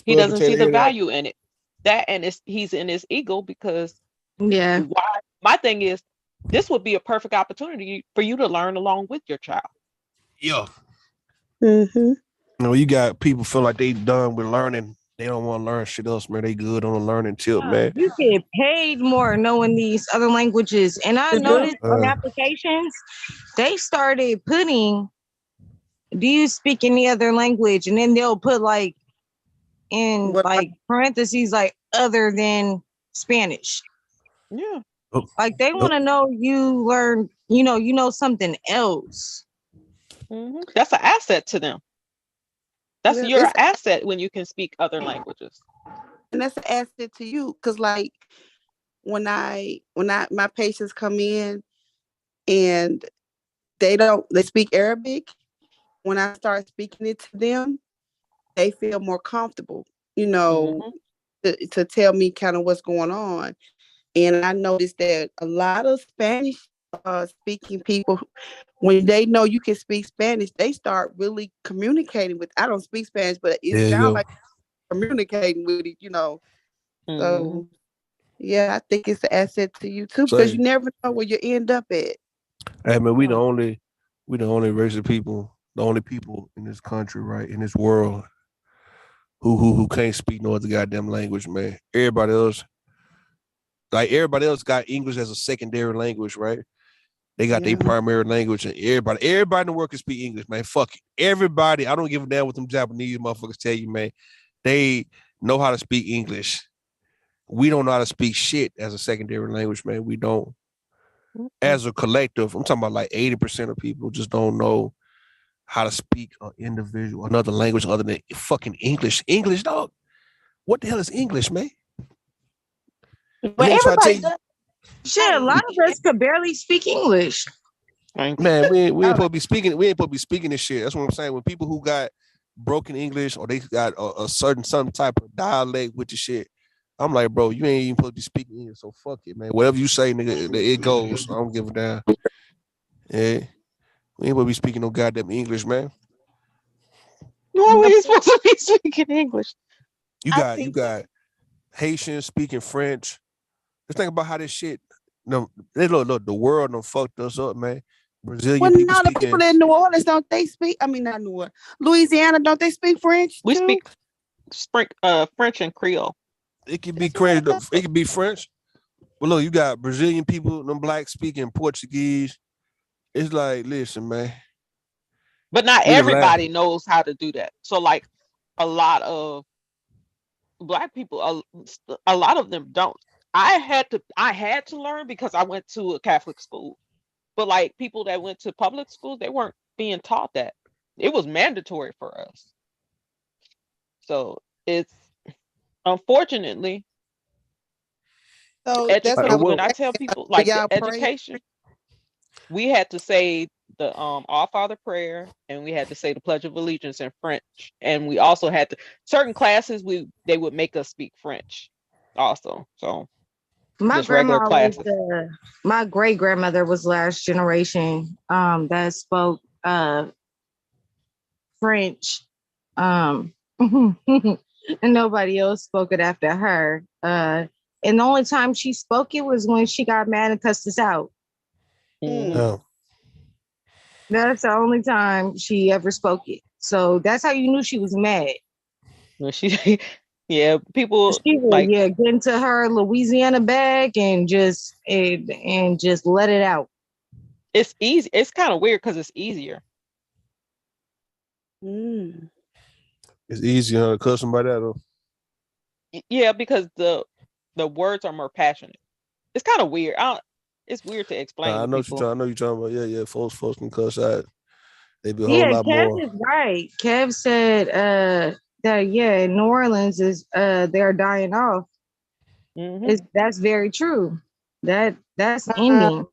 He doesn't see the value in it. That and he's in his ego because my thing is, this would be a perfect opportunity for you to learn along with your child. Yeah. You know, you got people feel like they done with learning. They don't want to learn shit else, man. They good on the learning tip, man. You get paid more knowing these other languages. And I noticed on applications, they started putting, do you speak any other language? And then they'll put like in like parentheses, like other than Spanish. Yeah. Like they want to know you learn, you know something else. That's an asset to them. That's your asset when you can speak other languages. And that's an asset to you. Cause like when my patients come in and they speak Arabic, when I start speaking it to them, they feel more comfortable, to tell me kind of what's going on. And I noticed that a lot of Spanish speaking people, when they know you can speak Spanish, they start really communicating with. I don't speak Spanish, but it sounds like communicating with it, So yeah, I think it's an asset to you too, because you never know where you end up at. Hey man, we the only race of people, the only people in this country, right, in this world, who can't speak no other goddamn language, man. Everybody else got English as a secondary language, right? They got their primary language, and everybody in the world can speak English, man. Fuck it. Everybody, I don't give a damn what them Japanese motherfuckers tell you, man. They know how to speak English. We don't know how to speak shit as a secondary language, man. We don't. As a collective, I'm talking about like 80% of people just don't know how to speak another language other than fucking English. English, dog. What the hell is English, man? But everybody does. Shit, a lot of us could barely speak English. Man, we ain't supposed to be speaking. We ain't supposed to be speaking this shit. That's what I'm saying. When people who got broken English or they got a certain some type of dialect with the shit, I'm like, bro, you ain't even supposed to be speaking English. So fuck it, man. Whatever you say, nigga, it goes. I don't give a damn. Yeah, we ain't supposed to be speaking no goddamn English, man. No, we ain't supposed to be speaking English. You got Haitians speaking French. Just think about how this shit. No, look, the world done fucked us up, man. Brazilian Well, people no, the speaking. people in New Orleans don't they speak? I mean, not New Orleans, Louisiana, don't they speak French We too? speak French and Creole. It could be crazy. It could be French. But look, you got Brazilian people, them blacks speaking Portuguese. It's like, listen, man. But not We the last. everybody knows how to do that. So like a lot of Black people, a lot of them don't. I had to learn because I went to a Catholic school. But like people that went to public schools, they weren't being taught that. It was mandatory for us. So it's unfortunately. So that's what I was When I tell people like the y'all pray. education, we had to say the Our Father prayer, and we had to say the Pledge of Allegiance in French, and we also had to certain classes they would make us speak French, also. So My just regular grandma was classes. my great grandmother was last generation that spoke French, and nobody else spoke it after her. And the only time she spoke it was when she got mad and cussed us out. Oh. That's the only time she ever spoke it. So that's how you knew she was mad. Well, yeah, people She would, like get into her Louisiana bag and just let it out. it's easy. It's kind of weird because it's easier. It's easier to cuss somebody out. Yeah, because the words are more passionate. It's kind of weird. It's weird to explain. I to know people. I know you're talking about. Yeah. Folks can cuss out. They be a whole lot Kev more. is right. Kev said that in New Orleans is they're dying off. That's very true. That's ending.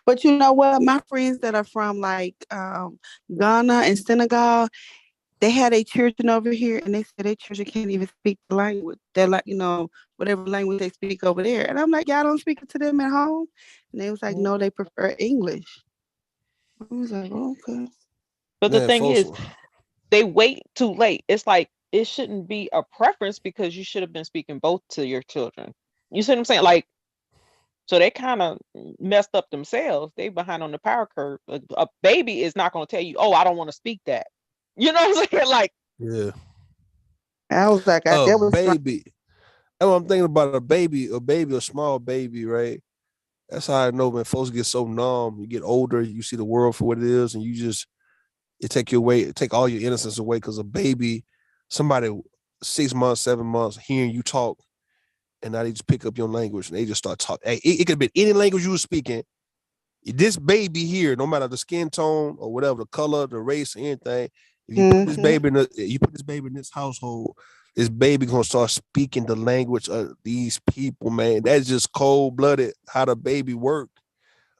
But you know what? My friends that are from like Ghana and Senegal, they had a children over here, and they said their children can't even speak the language. They're like, whatever language they speak over there. And I'm like, y'all don't speak it to them at home? And they was like, no, they prefer English. I was like, okay. But the thing is, they wait too late. It's like it shouldn't be a preference because you should have been speaking both to your children. You see what I'm saying? Like, so they kind of messed up themselves. They behind on the power curve. A baby is not going to tell you, "Oh, I don't want to speak that." You know what I'm saying? Like, yeah. I was like, baby. And I'm thinking about a baby, a small baby, right? That's how I know when folks get so numb. You get older, you see the world for what it is, and it take all your innocence away. Because a baby, somebody 6 months, 7 months, hearing you talk, and now they just pick up your language and they just start talking. Hey, it could have been any language you were speaking. This baby here, no matter the skin tone or whatever, the color, the race, or anything, if you put this baby in this household, this baby gonna start speaking the language of these people, man. That's just cold-blooded how the baby worked.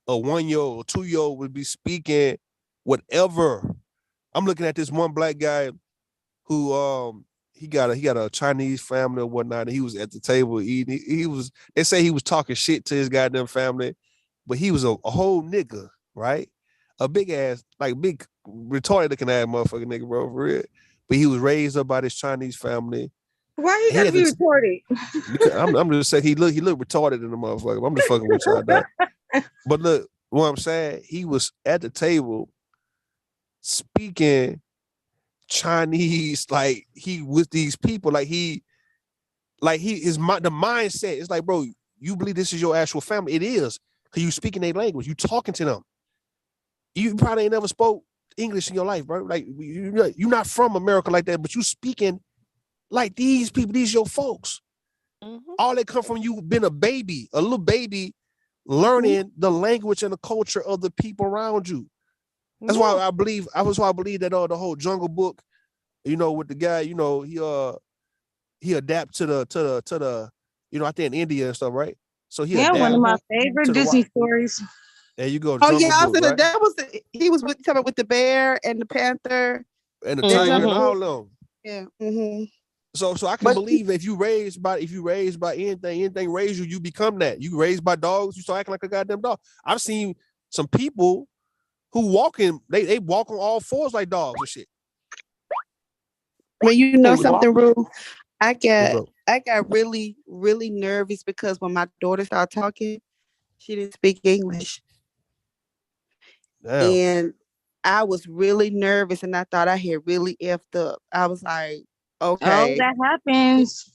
A 1-year-old, 2-year-old would be speaking whatever. I'm looking at this one black guy who he got a Chinese family or whatnot, and he was at the table eating. They say he was talking shit to his goddamn family, but he was a whole nigga, right? A big ass, like big retarded looking ass motherfucking nigga, bro, for real. But he was raised up by this Chinese family. Why you gotta be retarded? I'm just saying he looked retarded in the motherfucker. I'm just fucking with y'all, dog. But look, what I'm saying, he was at the table speaking Chinese, like he with these people, the mindset. It's like, bro, you believe this is your actual family? It is, because you speaking their language, you talking to them. You probably ain't never spoke English in your life, bro. Like you're not from America like that, but you speaking like these people, these your folks. All that come from you been a little baby, learning the language and the culture of the people around you. That's why I believe that the whole Jungle Book, with the guy, he adapt to the I think in India and stuff, right? So he one of my favorite Disney stories. There you go. Oh yeah, Book, right? that was he was with the bear and the panther and the tiger and all of them. Yeah. Mm-hmm. So I can believe that if you raised by anything raised you, you become that. You raised by dogs, you start acting like a goddamn dog. I've seen some people who they walk on all fours like dogs and shit. Well, something, Rue, I got really, really nervous because when my daughter started talking, she didn't speak English. Damn. And I was really nervous, and I thought I had really effed up. I was like, Oh, okay. that happens.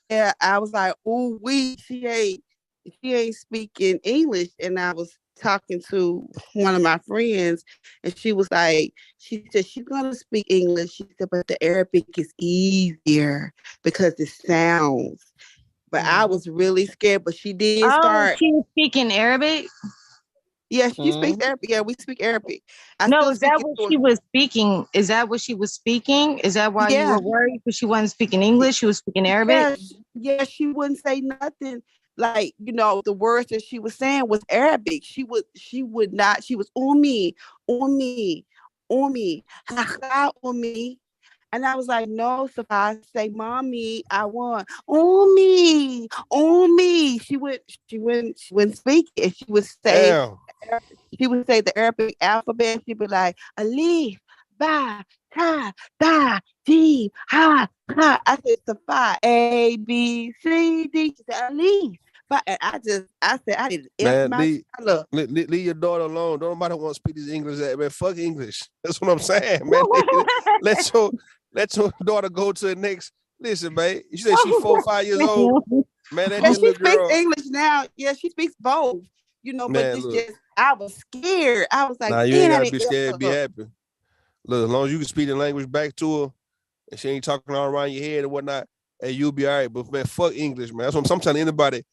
Yeah, I was like, oh, she ain't speaking English. And I was talking to one of my friends, and she was like, she said she's gonna speak English. She said, but the Arabic is easier because it sounds. But I was really scared. But she did Oh, start. she was speaking Arabic? Yeah, she speaks Arabic. Yeah, we speak Arabic. No, is that what she was speaking? Is that what she was speaking? Is that why you Yeah. were worried? Because she wasn't speaking English, she was speaking Arabic? Yeah, she wouldn't say nothing. Like, the words that she was saying was Arabic. She would not, she was umi, haha, umi. And I was like, no, Safa, say mommy, I want umi. She wouldn't speak it. She would say the Arabic alphabet. She'd be like, alif, ba, ta, da, D, ha, ha. I said, Safa, A, B, C, D. She said, alif. But I said, I didn't F Man, leave your daughter alone. Don't nobody want to speak this English. Man, fuck English. That's what I'm saying, man. let your daughter go to the next. Listen, man. You said she's 4 or 5 years old. Man, that she little speaks girl. English now. Yeah, she speaks both. But Man, it's look. just, I was scared. I was like, Nah, you ain't I gotta be didn't scared. F Be up. happy. Look, as long as you can speak the language back to her, and she ain't talking all around your head and whatnot, hey, you'll be all right. But man, fuck English, man. That's what I'm telling anybody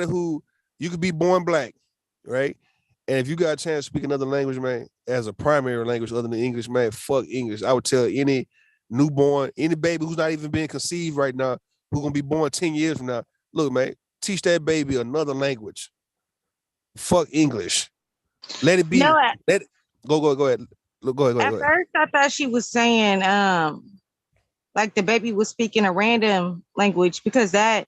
who you could be born black, right? And if you got a chance to speak another language, man, as a primary language other than English, man, fuck English. I would tell any newborn, any baby who's not even being conceived right now, who's gonna be born 10 years from now, look, man, teach that baby another language. Fuck English. Let it be. No, Go ahead. Go ahead. At first, I thought she was saying, like the baby was speaking a random language, because that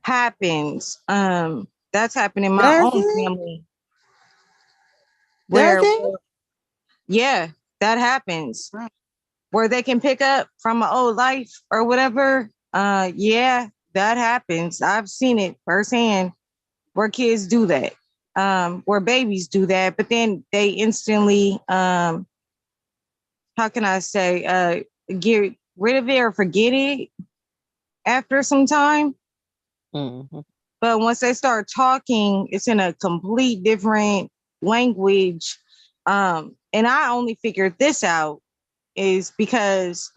happens. That's happened in my own family. Yeah, that happens. Where they can pick up from an old life or whatever. Yeah, that happens. I've seen it firsthand where kids do that. Where babies do that, but then they instantly, how can I say, get rid of it or forget it after some time. But once they start talking, it's in a complete different language. And I only figured this out is because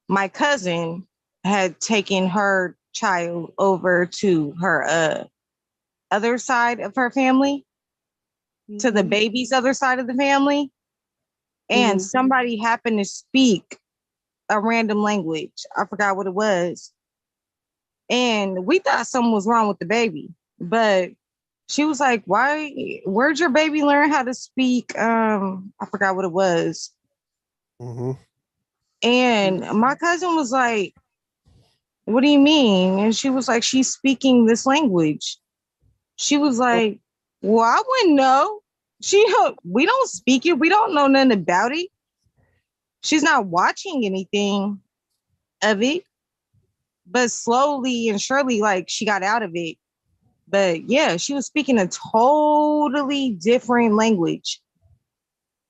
my cousin had taken her child over to her other side of her family, to the baby's other side of the family. And somebody happened to speak a random language. I forgot what it was. And we thought something was wrong with the baby. But she was like, where'd your baby learn how to speak? I forgot what it was. And my cousin was like, what do you mean? And she was like, she's speaking this language. She was like, well, I wouldn't know. We don't speak it. We don't know nothing about it. She's not watching anything of it. But slowly and surely, like, she got out of it. But yeah, she was speaking a totally different language.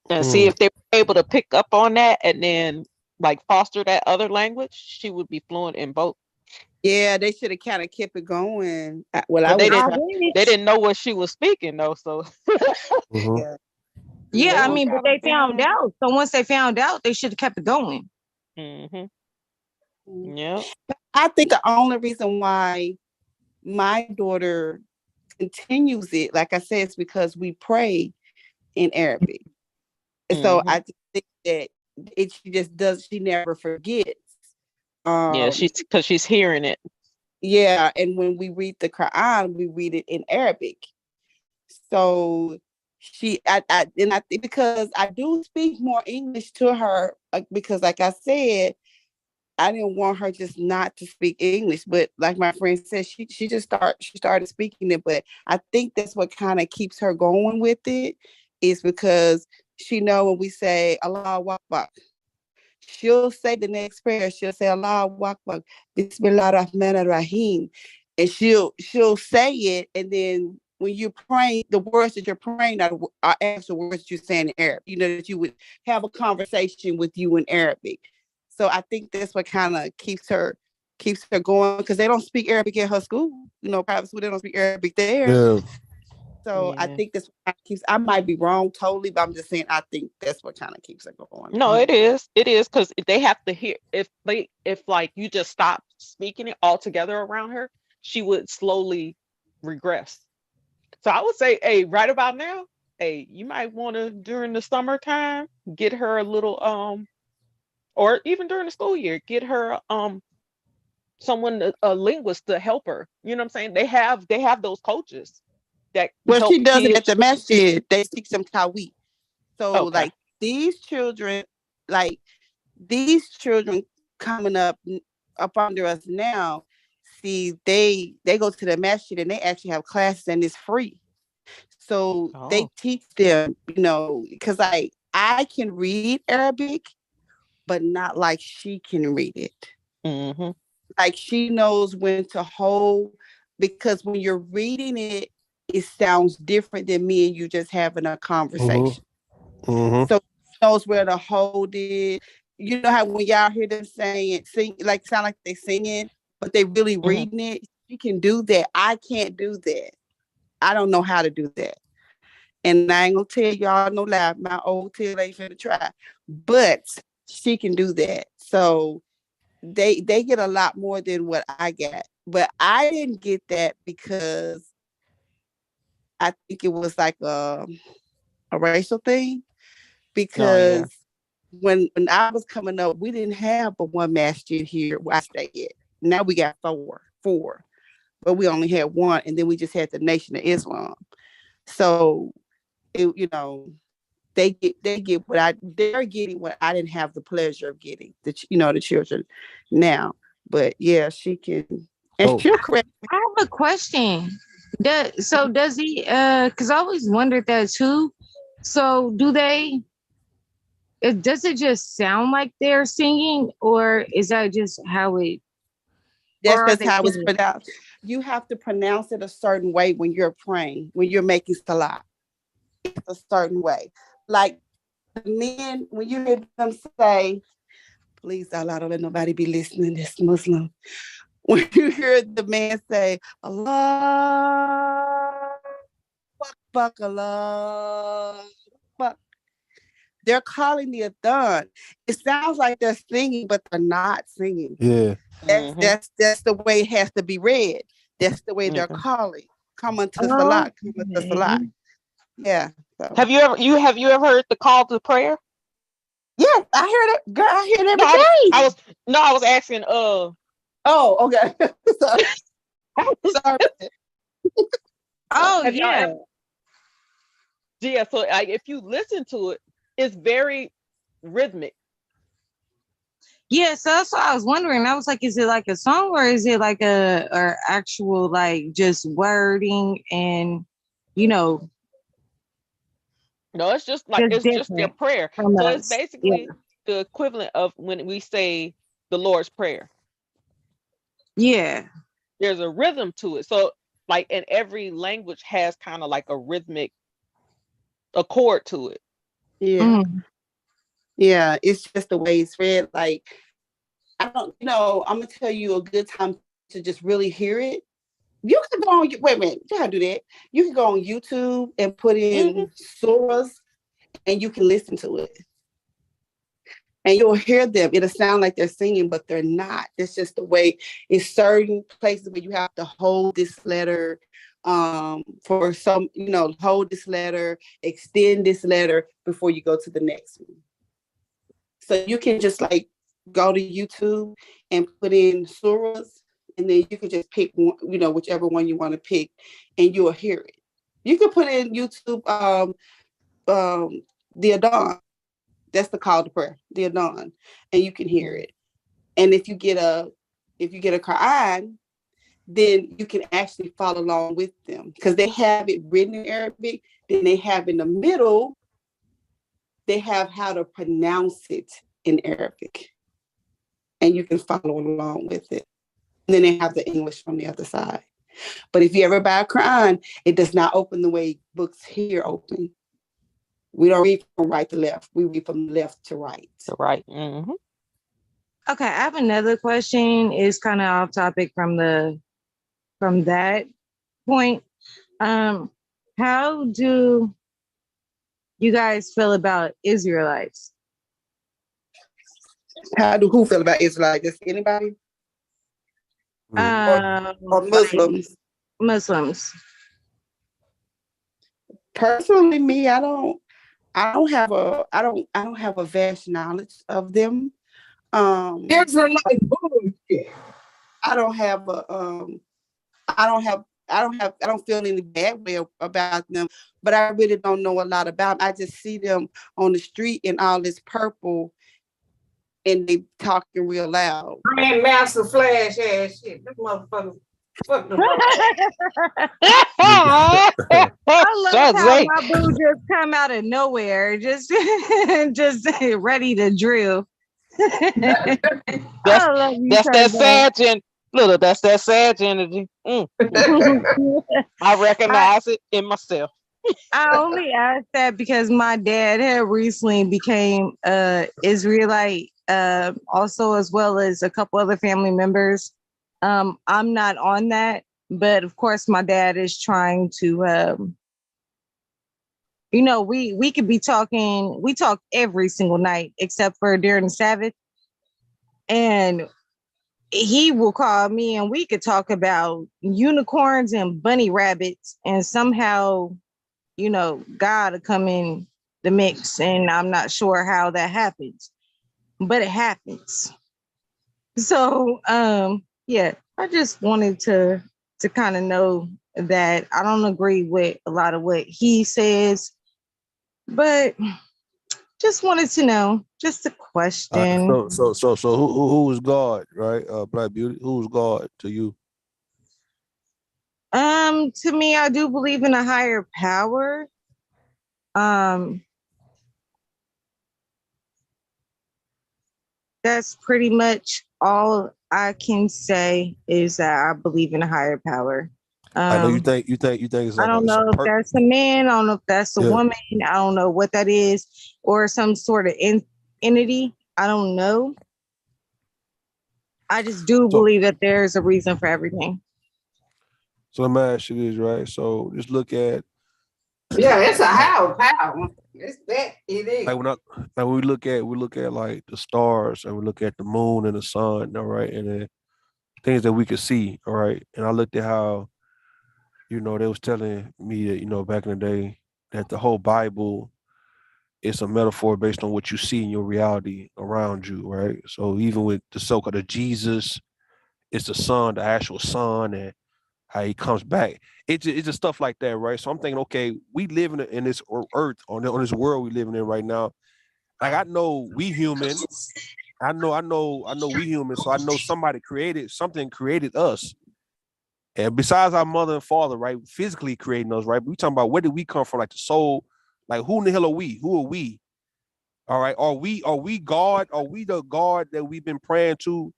And see, if they were able to pick up on that and then like foster that other language, she would be fluent in both. Yeah, they should have kind of kept it going. They didn't know what she was speaking though, so yeah, I mean, but they found out. So once they found out, they should have kept it going. Yeah. I think the only reason why my daughter continues it, like I said, is because we pray in Arabic. And so I just think that she never forgets. Yeah, because she's hearing it. Yeah, and when we read the Quran, we read it in Arabic. So I think because I do speak more English to her, because like I said, I didn't want her just not to speak English, but like my friend said, she started speaking it. But I think that's what kind of keeps her going with it, is because she know when we say Allahu Akbar, she'll say the next prayer. She'll say Allahu Akbar, Bismillah Rahman Rahim, and she'll say it, and then when you're praying, the words that you're praying are actual words that you're saying in Arabic. You know, that you would have a conversation with you in Arabic. So I think that's what kind of keeps her going, because they don't speak Arabic at her school. You know, private school, they don't speak Arabic there. Yeah. So I think that's what keeps. I might be wrong totally, but I'm just saying I think that's what kind of keeps her going. No, it is because they have to hear. If like you just stop speaking it altogether around her, she would slowly regress. So I would say, hey, right about now, hey, you might want to during the summertime get her a little or even during the school year, get her someone, a linguist, to help her. You know what I'm saying? They have those coaches that help she does it kids. at the masjid. They teach them Tawheed. So like these children coming up under us now, see, they go to the masjid and they actually have classes and it's free. So they teach them, you know, because I can read Arabic, but not like she can read it. Mm-hmm. Like she knows when to hold, because when you're reading it, it sounds different than me and you just having a conversation. Mm-hmm. So she knows where to hold it. You know how when y'all hear them sing, sound like they singing, but they really reading it. She can do that. I can't do that. I don't know how to do that. And I ain't gonna tell y'all no lie, my old tail ain't finna try. But she can do that. So they get a lot more than what I got. But I didn't get that because I think it was like a racial thing. Because when I was coming up, we didn't have but one masjid here where I stayed at. Now we got four. But we only had one, and then we just had the Nation of Islam. So you know, they're getting what I didn't have the pleasure of getting, the children now. But yeah, she can. And she'll correct me. I have a question. Does he, because I always wondered that too. So does it just sound like they're singing, or is that just how it? That's how it's pronounced. You have to pronounce it a certain way when you're praying, when you're making salah. It's a certain way. Like the men, when you hear them say, please Allah, don't let nobody be listening, this Muslim. When you hear the man say, Allah, fuck, Allah, fuck, they're calling the adhan. It sounds like they're singing, but they're not singing. Yeah. That's the way it has to be read. That's the way they're calling. Come unto salah. Come unto salah. Yeah. So. Have you ever heard the call to prayer? Yeah, I heard it. Girl, I hear it every day. I was asking. Oh, okay. Sorry. Sorry. Oh, yeah. Yeah. So if you listen to it, it's very rhythmic. Yeah, so that's what I was wondering. I was like, is it like a song, or is it like or actual like just wording and No, it's just like it's just their prayer. So it's basically the equivalent of when we say the Lord's Prayer. Yeah. There's a rhythm to it. So like in every language has kind of like a rhythmic accord to it. Yeah. Yeah, it's just the way it's read. Like, I don't know. I'm gonna tell you a good time to just really hear it. You can go on. Wait a minute, you gotta do that. You can go on YouTube and put in surahs, and you can listen to it, and you'll hear them. It'll sound like they're singing, but they're not. It's just the way. It's certain places where you have to hold this letter. For some, hold this letter, extend this letter before you go to the next one. So you can just like go to YouTube and put in surahs, and then you can just pick one, whichever one you want to pick, and you'll hear it. You can put in YouTube the adhan. That's the call to prayer, the adhan, and you can hear it. And if you get a Quran, then you can actually follow along with them, because they have it written in Arabic. Then they have in the middle, they have how to pronounce it in Arabic, and you can follow along with it. And then they have the English from the other side. But if you ever buy a Quran, it does not open the way books here open. We don't read from right to left. We read from left to right. Right. Mm-hmm. Okay, I have another question. It's kind of off topic from that point. How do you guys feel about Israelites? How do who feel about Israelites? Just anybody? Or Muslims? Muslims. Personally, me, I don't have a vast knowledge of them. Israelite bullshit. I don't feel any bad way about them, but I really don't know a lot about them. I just see them on the street in all this purple and they talking real loud. Grandmaster Flash ass shit. This motherfucker. Fuck the I love how my boo just come out of nowhere, just ready to drill. That's that Sag Little, that's that Sag energy. I recognize it in myself. I only asked that because my dad had recently became Israelite, also as well as a couple other family members. I'm not on that, but of course my dad is trying to we could be talking, we talk every single night except for during the Sabbath. And he will call me and we could talk about unicorns and bunny rabbits, and somehow, God will come in the mix, and I'm not sure how that happens, but it happens. So, yeah, I just wanted to kind of know that I don't agree with a lot of what he says, but just wanted to know, just a question. So who is God, right? Black Beauty, who's God to you? To me, I do believe in a higher power. That's pretty much all I can say is that I believe in a higher power. I know you think it's like I don't know if that's a man. I don't know if that's a woman. I don't know what that is, or some sort of entity. I don't know. I just do believe that there's a reason for everything. So let me ask you this, right? So just look at. Yeah, it's a higher power. It's that it is. Like when we look at like the stars, and we look at the moon and the sun, all right, and the things that we could see, all right. And I looked at how, they was telling me that, back in the day, that the whole Bible is a metaphor based on what you see in your reality around you, right? So even with the so-called Jesus, it's the sun, the actual sun, and how he comes back. It's just stuff like that, right? So I'm thinking, okay, we live in this earth, on this world we living in right now. Like I know we human. I know we human. So I know something created us. And besides our mother and father, right, physically creating us, right? We talking about where did we come from, like the soul, like who in the hell are we? Who are we? All right, are we God? Are we the God that we've been praying to,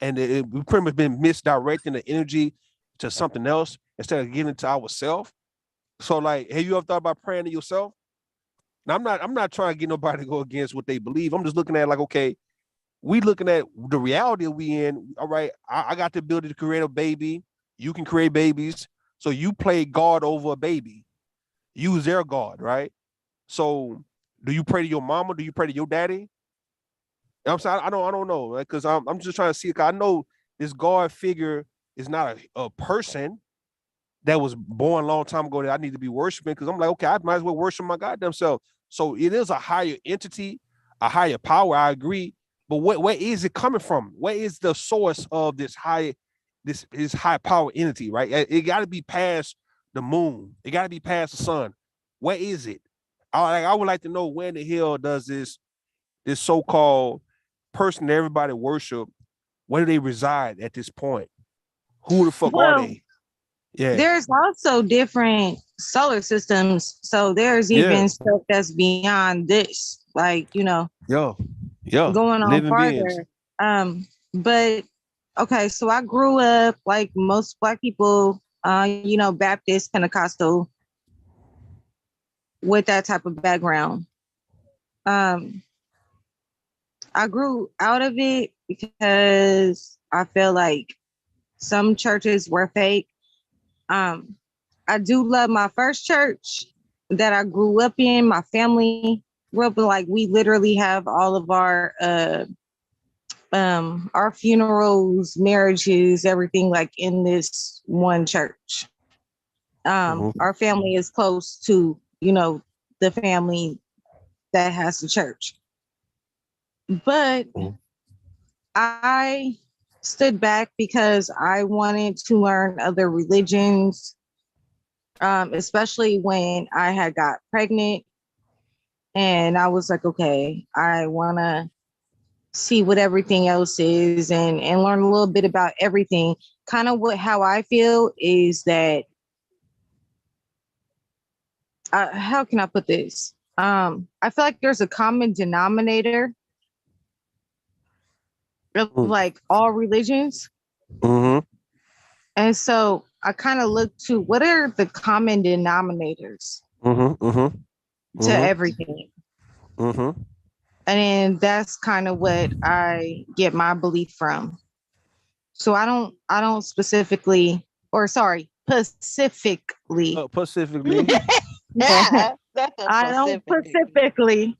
and we've pretty much been misdirecting the energy to something else instead of giving it to ourselves? So, like, have you ever thought about praying to yourself? Now, I'm not trying to get nobody to go against what they believe. I'm just looking at like, okay, we looking at the reality we in. All right, I got the ability to create a baby. You can create babies. So you play God over a baby. Use their God, right? So do you pray to your mama? Do you pray to your daddy? You know what I'm saying? I don't know, because I'm just trying to see. I know this God figure is not a person that was born a long time ago that I need to be worshiping, because I'm like, okay, I might as well worship my goddamn self. So it is a higher entity, a higher power, I agree. But where is it coming from? Where is the source of this high power entity, right? It got to be past the moon. It got to be past the sun. Where is it? I would like to know, where in the hell does this so-called person that everybody worship, where do they reside at this point? Who the fuck are they? Yeah. There's also different solar systems. So there's even stuff that's beyond this, like, Yeah. Going on Living farther. beings. But okay, so I grew up like most Black people Baptist, Pentecostal, with that type of background. I grew out of it because I feel like some churches were fake. I do love my first church that I grew up in. My family grew up in, like, we literally have all of our funerals, marriages, everything, like, in this one church. Our family is close to, the family that has the church. But I stood back because I wanted to learn other religions, especially when I had got pregnant. And I was like, okay, I want to see what everything else is and learn a little bit about everything. Kind of how I feel is that, how can I put this? I feel like there's a common denominator of like all religions. And so I kind of look to what are the common denominators to everything. And then that's kind of what I get my belief from. So I don't specifically, or sorry, specifically. Specifically. I don't specifically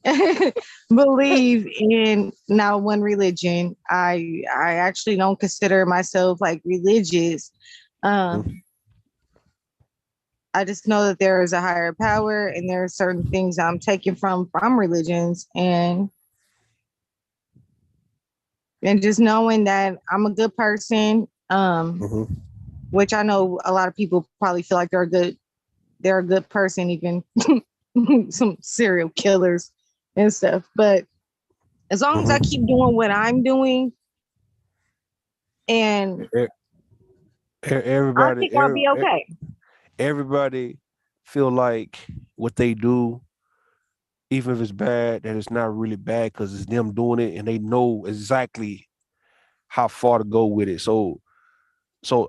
believe in now one religion. I actually don't consider myself like religious. I just know that there is a higher power and there are certain things I'm taking from religions, and just knowing that I'm a good person, which I know a lot of people probably feel like they're a good person, even some serial killers and stuff. But as long as I keep doing what I'm doing, and everybody, I think I'll be okay. Everybody feel like what they do, even if it's bad, that it's not really bad because it's them doing it and they know exactly how far to go with it. So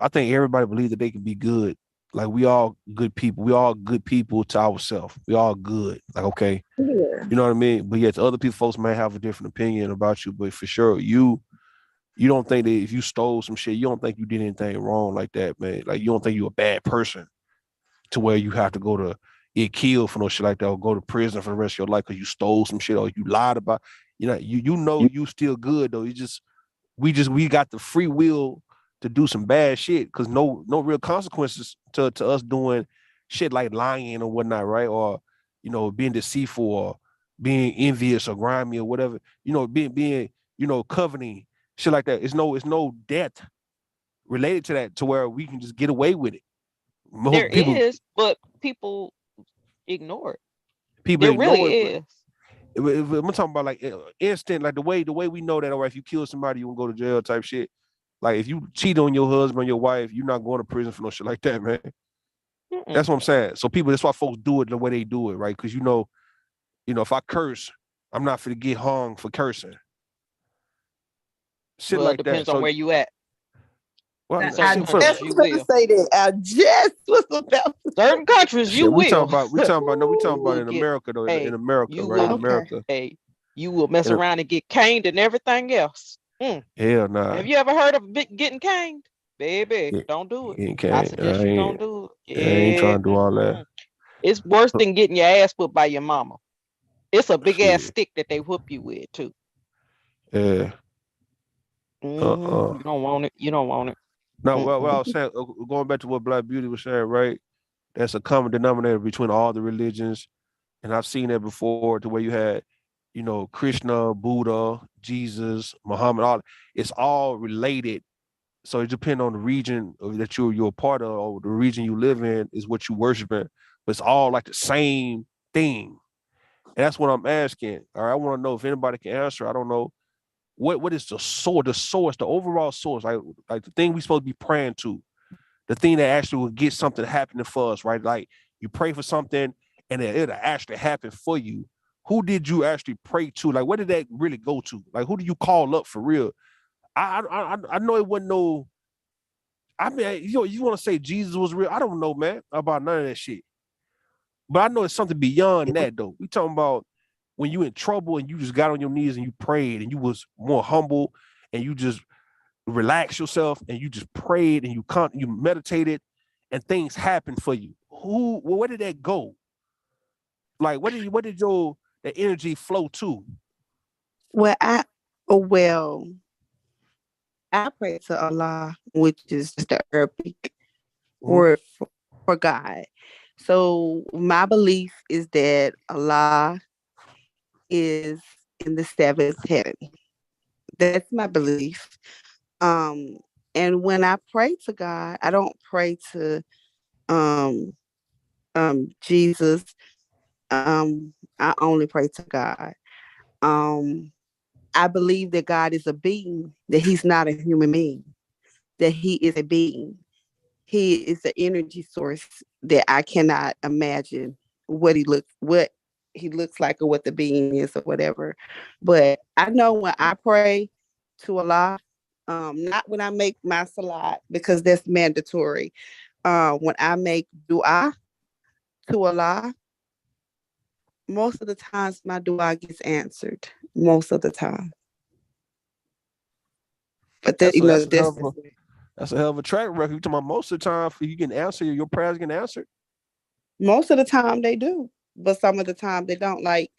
I think everybody believes that they can be good. Like, we all good people. We all good people to ourselves. We all good. Like, okay. Yeah. You know what I mean? But yet other people, folks may have a different opinion about you. But for sure, you don't think that if you stole some shit, you don't think you did anything wrong like that, man. Like, you don't think you're a bad person to where you have to go to get killed for no shit like that, or go to prison for the rest of your life because you stole some shit or you lied about. You still good though. We got the free will to do some bad shit because no real consequences to us doing shit like lying or whatnot, right? Or being deceitful or being envious or grimy or whatever, being coveting, shit like that. It's no death related to that to where we can just get away with it. There is, but people ignore it. People there ignore really it. is. I'm talking about like instant, like the way we know that, all right, if you kill somebody, you won't go to jail type shit. Like, if you cheat on your husband, your wife, you're not going to prison for no shit like that, man. That's what I'm saying. So that's why folks do it the way they do it, right? Because if I curse, I'm not finna get hung for cursing. Shit Well, like it depends that. on where you at. Well, In I certain just countries, you was will. say that. I just was about to Certain countries, you we will. talking about in get- America though. hey, In America, you right? will. In America. Hey, you will mess In a- around and get caned and everything else. Hell nah. Have you ever heard of getting caned? Baby, Yeah, don't do it. you I can't. suggest you don't do it. I ain't trying to do all that. It's worse than getting your ass whooped by your mama. It's a big ass Shit. stick that they whoop you with too. Yeah. You don't want it. You don't want it. No, what I was saying, going back to what Black Beauty was saying, right? That's a common denominator between all the religions. And I've seen that before, to where you had, Krishna, Buddha, Jesus, Muhammad, it's all related. So it depends on the region that you're a part of, or the region you live in is what you worshiping. But it's all like the same thing. And that's what I'm asking. All right, I want to know if anybody can answer. I don't know. What is the source, the overall source, like the thing we supposed to be praying to, the thing that actually will get something happening for us, right? Like, you pray for something and it'll actually happen for you. Who did you actually pray to? Like, where did that really go to? Like, who do you call up for real? I know it wasn't no I mean, you want to say Jesus was real? I don't know, man, about none of that shit. But I know it's something beyond that, though. We talking about when you in trouble and you just got on your knees and you prayed and you was more humble and you just relaxed yourself and you just prayed and you meditated and things happened for you. Where did that go? Like, where did your the energy flow to? Well, I pray to Allah, which is just the Arabic word for God. So my belief is that Allah is in the seventh heaven. That's my belief. And when I pray to God, I don't pray to Jesus. I only pray to God. I believe that God is a being, that he's not a human being, that he is a being. He is an energy source that I cannot imagine what he looks like or what the being is or whatever. But I know when I pray to Allah, not when I make my salat because that's mandatory. When I make dua to Allah, most of the times my dua gets answered. Most of the time. But that's a hell of a track record. You're talking about most of the time you can answer your prayers get answered. Most of the time they do, but some of the time they don't. Like,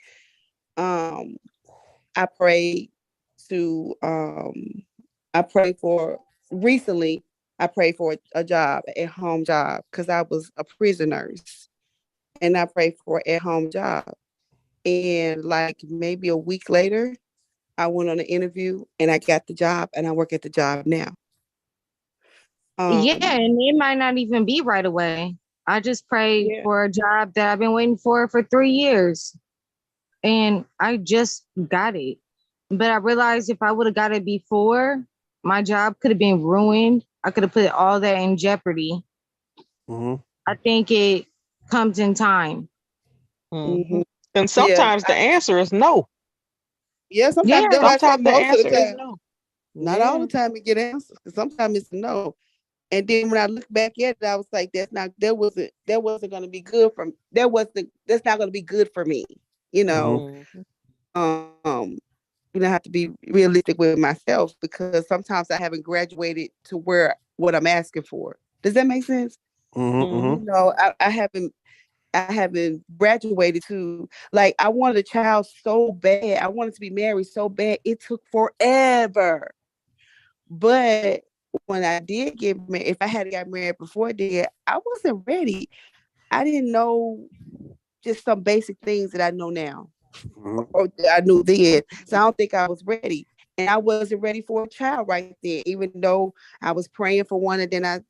I prayed for a job, at home job, because I was a prison nurse, and I prayed for an at-home job. And like maybe a week later, I went on an interview and I got the job, and I work at the job now. Yeah, and it might not even be right away. I just prayed for a job that I've been waiting for 3 years, and I just got it. But I realized if I would have got it before, my job could have been ruined. I could have put all that in jeopardy. I think it comes in time. And sometimes the answer is no. Yeah, sometimes the answer is no. Not all the time it get answers. Sometimes it's no. And then when I look back at it, I was like, that wasn't gonna be good for me. That's not gonna be good for me. You know. I have to be realistic with myself, because sometimes I haven't graduated to what I'm asking for. Does that make sense? You know, I haven't graduated to, like, I wanted a child so bad. I wanted to be married so bad. It took forever. But when I did get married, if I had got married before then, I wasn't ready. I didn't know just some basic things that I know now, or that I knew then. So I don't think I was ready. And I wasn't ready for a child right then, even though I was praying for one. And then I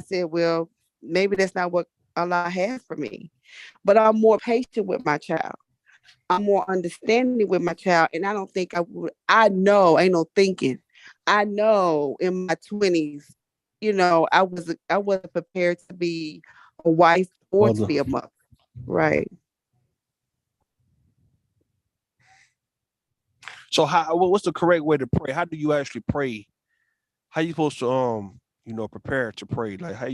said, well, maybe that's not what Allah has for me. But I'm more patient with my child. I'm more understanding with my child. And I don't think I would. I know, ain't no thinking. I know in my 20s, you know, I wasn't prepared to be a wife or to be a mother. Right. So what's the correct way to pray? How do you actually pray? How you supposed to prepare to pray? Like, how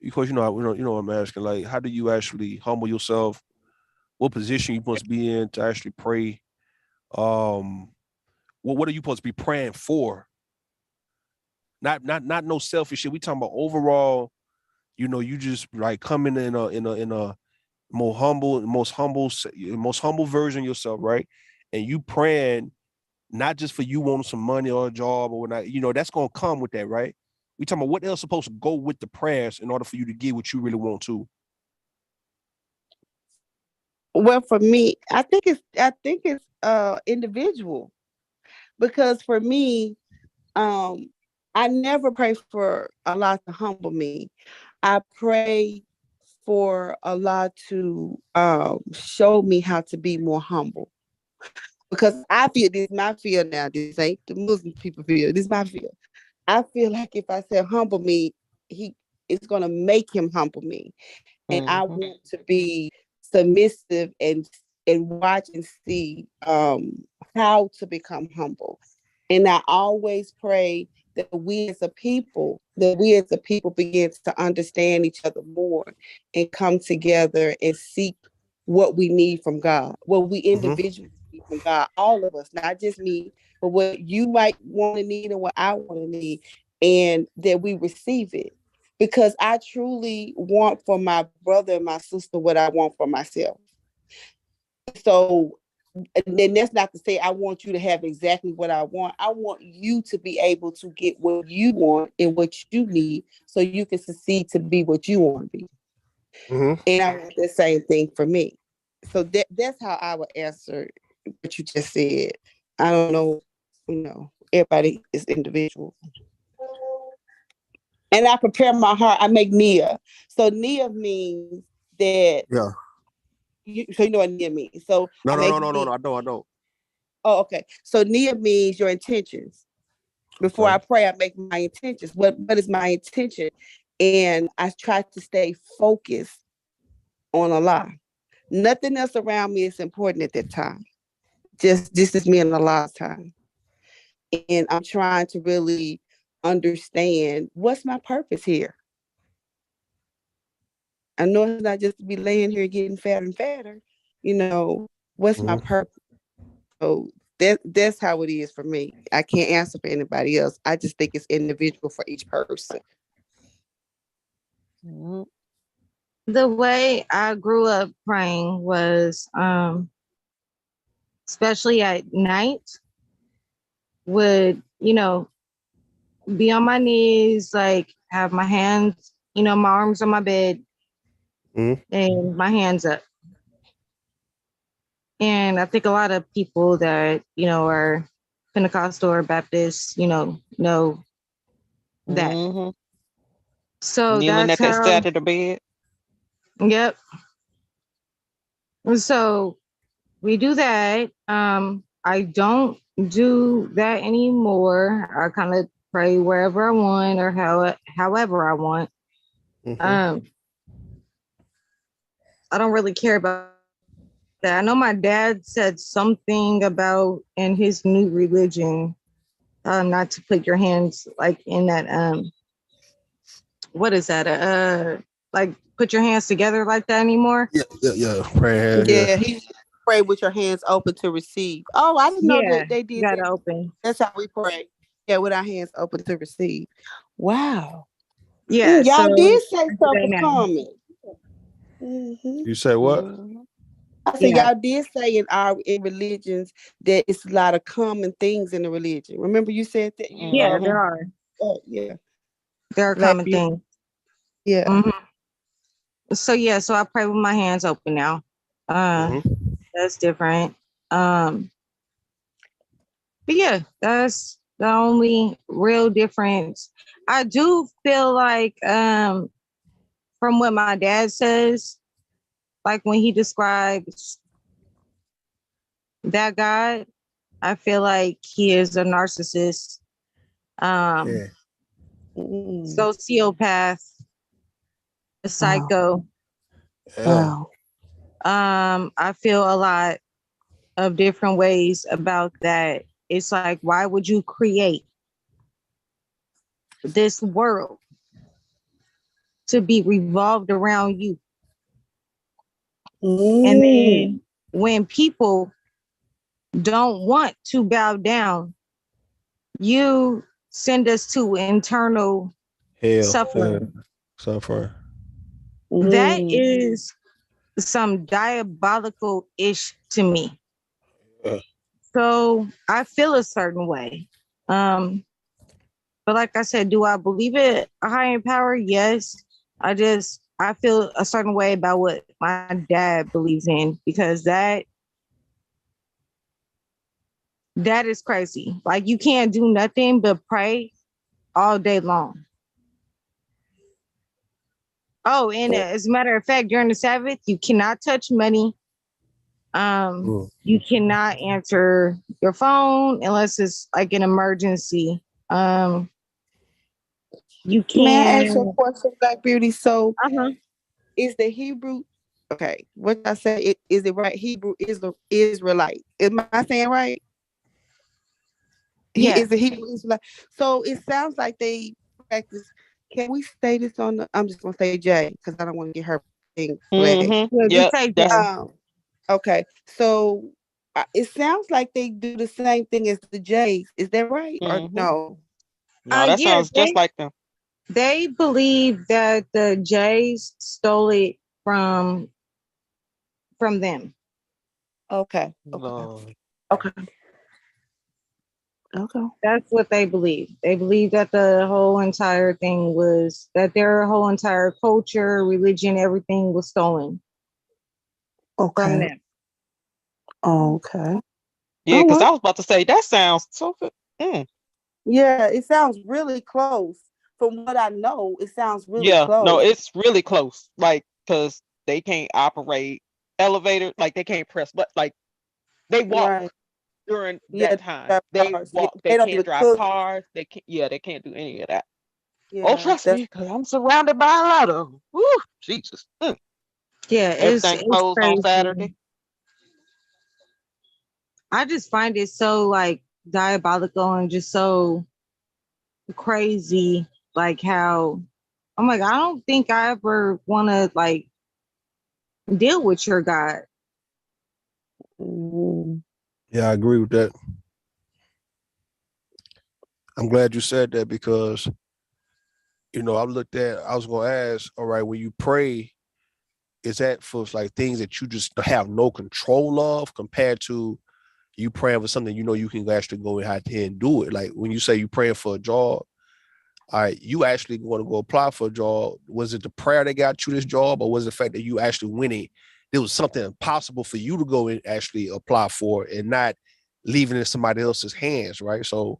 because what I'm asking, like, how do you actually humble yourself? What position you supposed to be in to actually pray? What are you supposed to be praying for? Not no selfish shit. We talking about overall, you just like coming in a most humble version of yourself, right? And you praying not just for you wanting some money or a job or whatnot, that's gonna come with that, right? We talking about what else supposed to go with the prayers in order for you to get what you really want to. Well, for me, I think it's individual, because for me, I never pray for Allah to humble me. I pray for Allah to show me how to be more humble. Because I feel, this is my feel now. This ain't the Muslim people feel. This is my feel. I feel like if I said humble me, it's gonna make him humble me. And I want to be submissive and watch and see how to become humble. And I always pray that we as a people begin to understand each other more and come together and seek what we need from God, what we individually need from God, all of us, not just me, but what you might want to need and what I want to need, and that we receive it. Because I truly want for my brother and my sister what I want for myself. So, and then that's not to say I want you to have exactly what I want. I want you to be able to get what you want and what you need so you can succeed to be what you want to be. And I want the same thing for me. So that's how I would answer what you just said. I don't know, everybody is individual. And I prepare my heart. I make Nia. So Nia means that. Yeah. So you know what Nia means. So No. I don't. Oh, okay. So Nia means your intentions. Before I pray, I make my intentions. What is my intention? And I try to stay focused on Allah. Nothing else around me is important at that time. Just this is me and Allah's time. And I'm trying to really understand what's my purpose here. I know it's not just to be laying here getting fatter and fatter. What's my purpose? So that's how it is for me. I can't answer for anybody else. I just think it's individual for each person. The way I grew up praying was, especially at night, would, be on my knees, like have my hands, my arms on my bed and my hands up. And I think a lot of people that, are Pentecostal or Baptist, know that. So Kneeling that's at that how, side of the bed. Yep. And so we do that. I don't do that anymore. I kind of pray wherever I want or however I want. I don't really care about that. I know my dad said something about in his new religion, not to put your hands like in that what is that? Like put your hands together like that anymore. Yeah. Pray. Yeah, he pray with your hands open to receive. Oh, I didn't know that they did gotta that. open. That's how we pray. Yeah, with our hands open to receive. Wow. Yeah, y'all so did say I do that something now. common. You say what? I said Yeah. y'all did say in religions that it's a lot of common things in the religion. Remember you said that? Yeah, there are. Yeah. There are Like common things. Yeah. So I pray with my hands open now. That's different. But yeah, that's the only real difference. I do feel like from what my dad says, like when he describes that God, I feel like he is a narcissist, sociopath, a psycho. Wow. I feel a lot of different ways about that. It's like, why would you create this world to be revolved around you? And then when people don't want to bow down, you send us to internal suffering. Suffering. That is some diabolical-ish to me. So I feel a certain way. But like I said, do I believe it a higher power? Yes. I feel a certain way about what my dad believes in, because that is crazy. Like you can't do nothing but pray all day long. Oh, and as a matter of fact, during the Sabbath, you cannot touch money. You cannot answer your phone unless it's like an emergency. You can. May I ask you a question, Black Beauty? So, is the Hebrew? Okay, what I say? Is it right? Hebrew is the Israelite. Am I saying right? He Yeah. is a Hebrew Israelite. So it sounds like they practice. Can we say this on the? I'm just gonna say Jay because I don't want to get her thing flagged. Yeah, just say Jay. Okay, so it sounds like they do the same thing as the Jays. Is that right or no? No, that Yeah, sounds just like them. they believe that the Jays stole it from them. Okay. Lord. Okay. Okay. That's what they believe. They believe that the whole entire thing was that their whole entire culture, religion, everything was stolen from Okay. them. Okay. Yeah, Oh, because I well. was about to say that sounds so good. Yeah, it sounds really close. From what I know, it sounds really Yeah, no, close. it's really close. Like, because they can't operate elevator, like they can't press, but like they walk Right. during Yeah, that time. drive They cars. Yeah, walk. They they don't can't even drive cook. cars. They can't. Yeah, they can't do any of that. Yeah, Trust that's me, because I'm surrounded by a lot of them. Woo, Jesus. Yeah, Everything it's closed on crazy. Saturday. I just find it so like diabolical and just so crazy, like how I'm like, I don't think I ever want to like deal with your God. Yeah, I agree with that. I'm glad you said that because, I was going to ask, all right, when you pray, is that for like things that you just have no control of compared to you praying for something you can actually go out there and do it? Like when you say you praying for a job, all right, you actually want to go apply for a job. Was it the prayer that got you this job, or was it the fact that you actually winning? There was something impossible for you to go and actually apply for and not leaving it in somebody else's hands, right? So,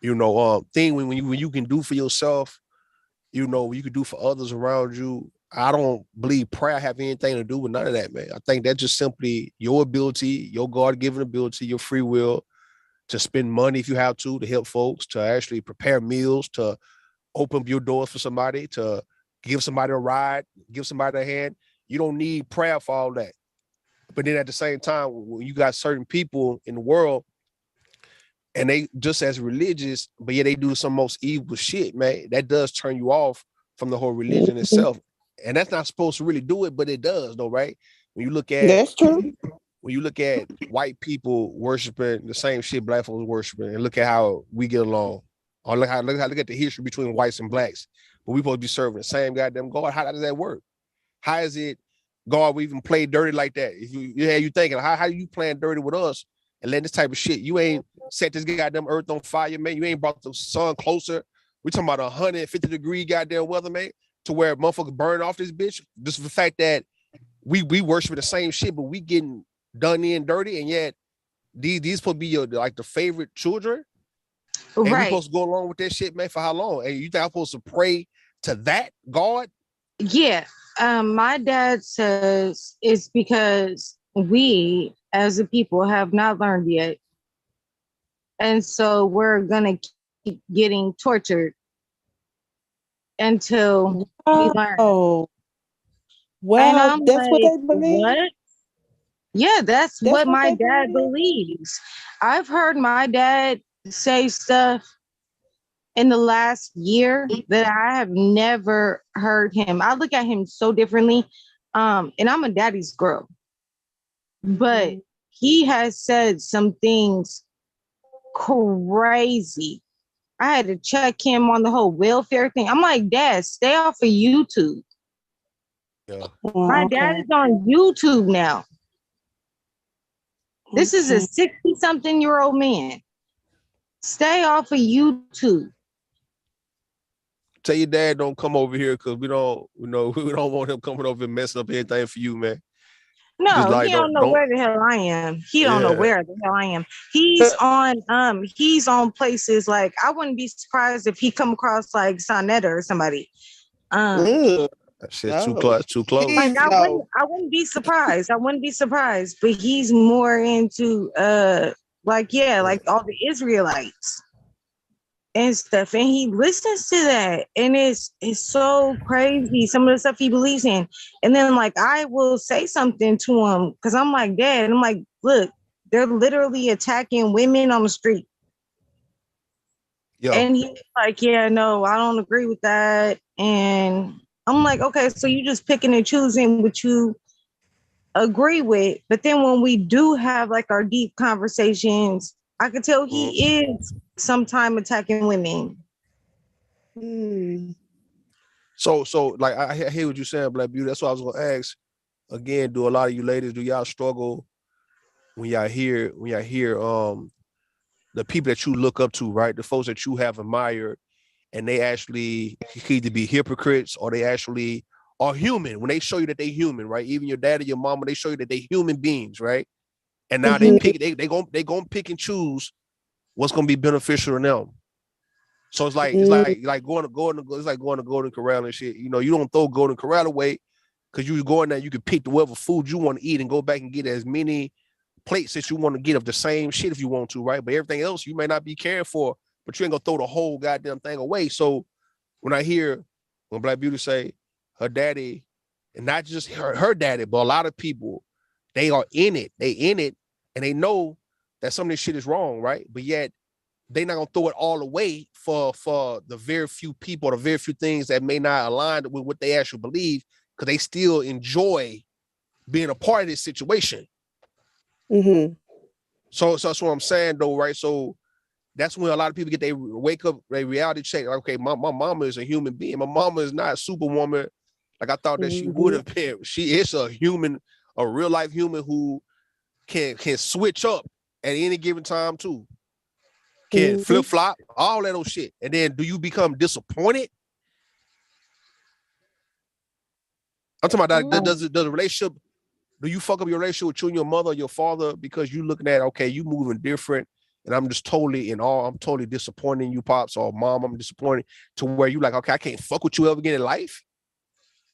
thing when you can do for yourself, you can do for others around you. I don't believe prayer have anything to do with none of that, man. I think that's just simply your ability, your God-given ability, your free will to spend money if you have to help folks, to actually prepare meals, to open up your doors for somebody, to give somebody a ride, give somebody a hand. You don't need prayer for all that. But then at the same time, when you got certain people in the world and they just as religious, but yeah, they do some most evil shit, man, that does turn you off from the whole religion itself. And that's not supposed to really do it, but it does, though, right? When you look at That's true. When you look at white people worshiping the same shit black folks worshiping, and look at how we get along, or look at the history between whites and blacks, but we supposed to be serving the same goddamn God. How does that work? How is it God we even play dirty like that? If you thinking how you playing dirty with us and letting this type of shit? You ain't set this goddamn earth on fire, man. You ain't brought the sun closer. We talking about 150-degree goddamn weather, man, to where motherfuckers burn off this bitch. Just the fact that we worship the same shit, but we getting done in dirty, and yet these supposed to be your like the favorite children, and we supposed to go along with that shit, man, for how long? And you think I'm supposed to pray to that God? Yeah. My dad says it's because we as a people have not learned yet. And so we're gonna keep getting tortured until we learn. Oh, wow, And I'm that's what like, they believe. what? Yeah, that's what my they dad believes. I've heard my dad say stuff in the last year that I have never heard him. I look at him so differently. And I'm a daddy's girl. But he has said some things crazy. I had to check him on the whole welfare thing. I'm like, Dad, stay off of YouTube. Yeah. My dad is on YouTube now. This is a 60-something-year-old man. Stay off of YouTube. Tell your dad don't come over here because we don't want him coming over and messing up anything for you, man. No, like, he don't know where the hell I am. He don't know Yeah. where the hell I am. He's on places like I wouldn't be surprised if he come across like Sonetta or somebody. That shit's too close. Like I wouldn't be surprised. I wouldn't be surprised. But he's more into like all the Israelites and stuff. And he listens to that. And it's so crazy, some of the stuff he believes in. And then like I will say something to him because I'm like, Dad, I'm like, look, they're literally attacking women on the street. And he's like, yeah, no, I don't agree with that. And I'm like, okay, so you just picking and choosing what you agree with. But then when we do have like our deep conversations, I could tell he is sometime attacking women. So like I hear what you're saying, Black Beauty. That's what I was gonna ask. Again, do a lot of you ladies, do y'all struggle when y'all hear the people that you look up to, right? The folks that you have admired, and they actually either be hypocrites or they actually are human when they show you that they human, right? Even your dad and your mama, they show you that they human beings, right? And now they gonna pick and choose what's gonna be beneficial to them. So it's like going to Golden Corral and shit. You know, you don't throw Golden Corral away because you go in there, you can pick whatever food you want to eat and go back and get as many plates that you want to get of the same shit if you want to, right? But everything else you may not be caring for, but you ain't gonna throw the whole goddamn thing away. So when I hear when Black Beauty say her daddy, and not just her daddy, but a lot of people, they are in it. They in it, and they know that some of this shit is wrong, right? But yet they not gonna throw it all away for the very few people, the very few things that may not align with what they actually believe, because they still enjoy being a part of this situation. So that's what I'm saying, though, right? So that's when a lot of people get they wake up, they reality check. Like, okay, my mama is a human being. My mama is not a superwoman like I thought that she would have been. She is a human, a real life human who can switch up at any given time too. Can flip flop, all that old shit. And then do you become disappointed? I'm talking about that. Does the relationship, do you fuck up your relationship with you and your mother or your father because you looking at, okay, you moving different and I'm just totally in awe. I'm totally disappointing you, Pops, or Mom, I'm disappointed, to where you like, okay, I can't fuck with you ever again in life?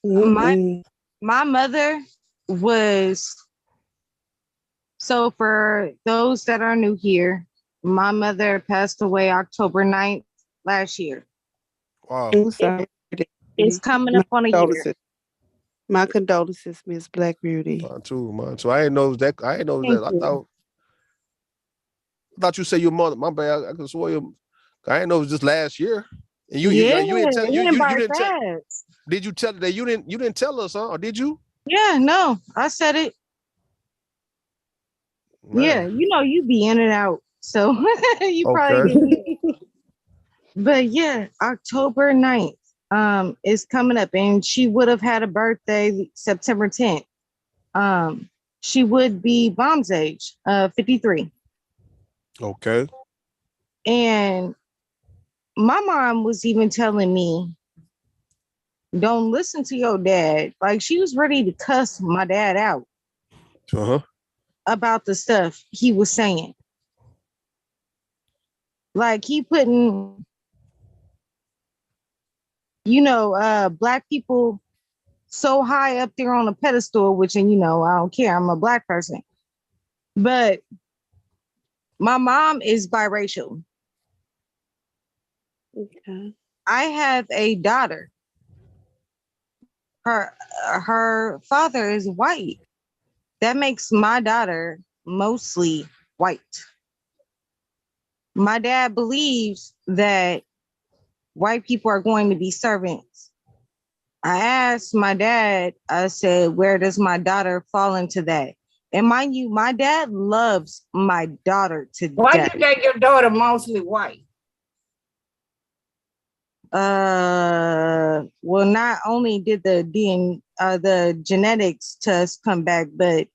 My mother was, so for those that are new here, my mother passed away October 9th last year. Wow. It's coming up on a year. My condolences, Miss Black Beauty. Mine too. I didn't know that. I didn't know that. I thought you said your mother. My bad. I could swear I didn't know it was just last year. And you didn't tell. You didn't tell. Did you tell that you didn't tell us, huh? Or did you? Yeah, no, I said it. Man. Yeah, you know, you be in and out, so you probably didn't. But yeah, October 9th is coming up, and she would have had a birthday September 10th. She would be mom's age, 53. Okay. And my mom was even telling me, don't listen to your dad. Like, she was ready to cuss my dad out about the stuff he was saying. Like, he putting, Black people so high up there on a pedestal, which, and I don't care, I'm a Black person. But my mom is biracial. Okay. I have a daughter. Her father is white. That makes my daughter mostly white. My dad believes that white people are going to be servants. I asked my dad, I said, where does my daughter fall into that? And mind you, my dad loves my daughter to death. Why do you think your daughter mostly white? Well, not only did the genetics test come back, but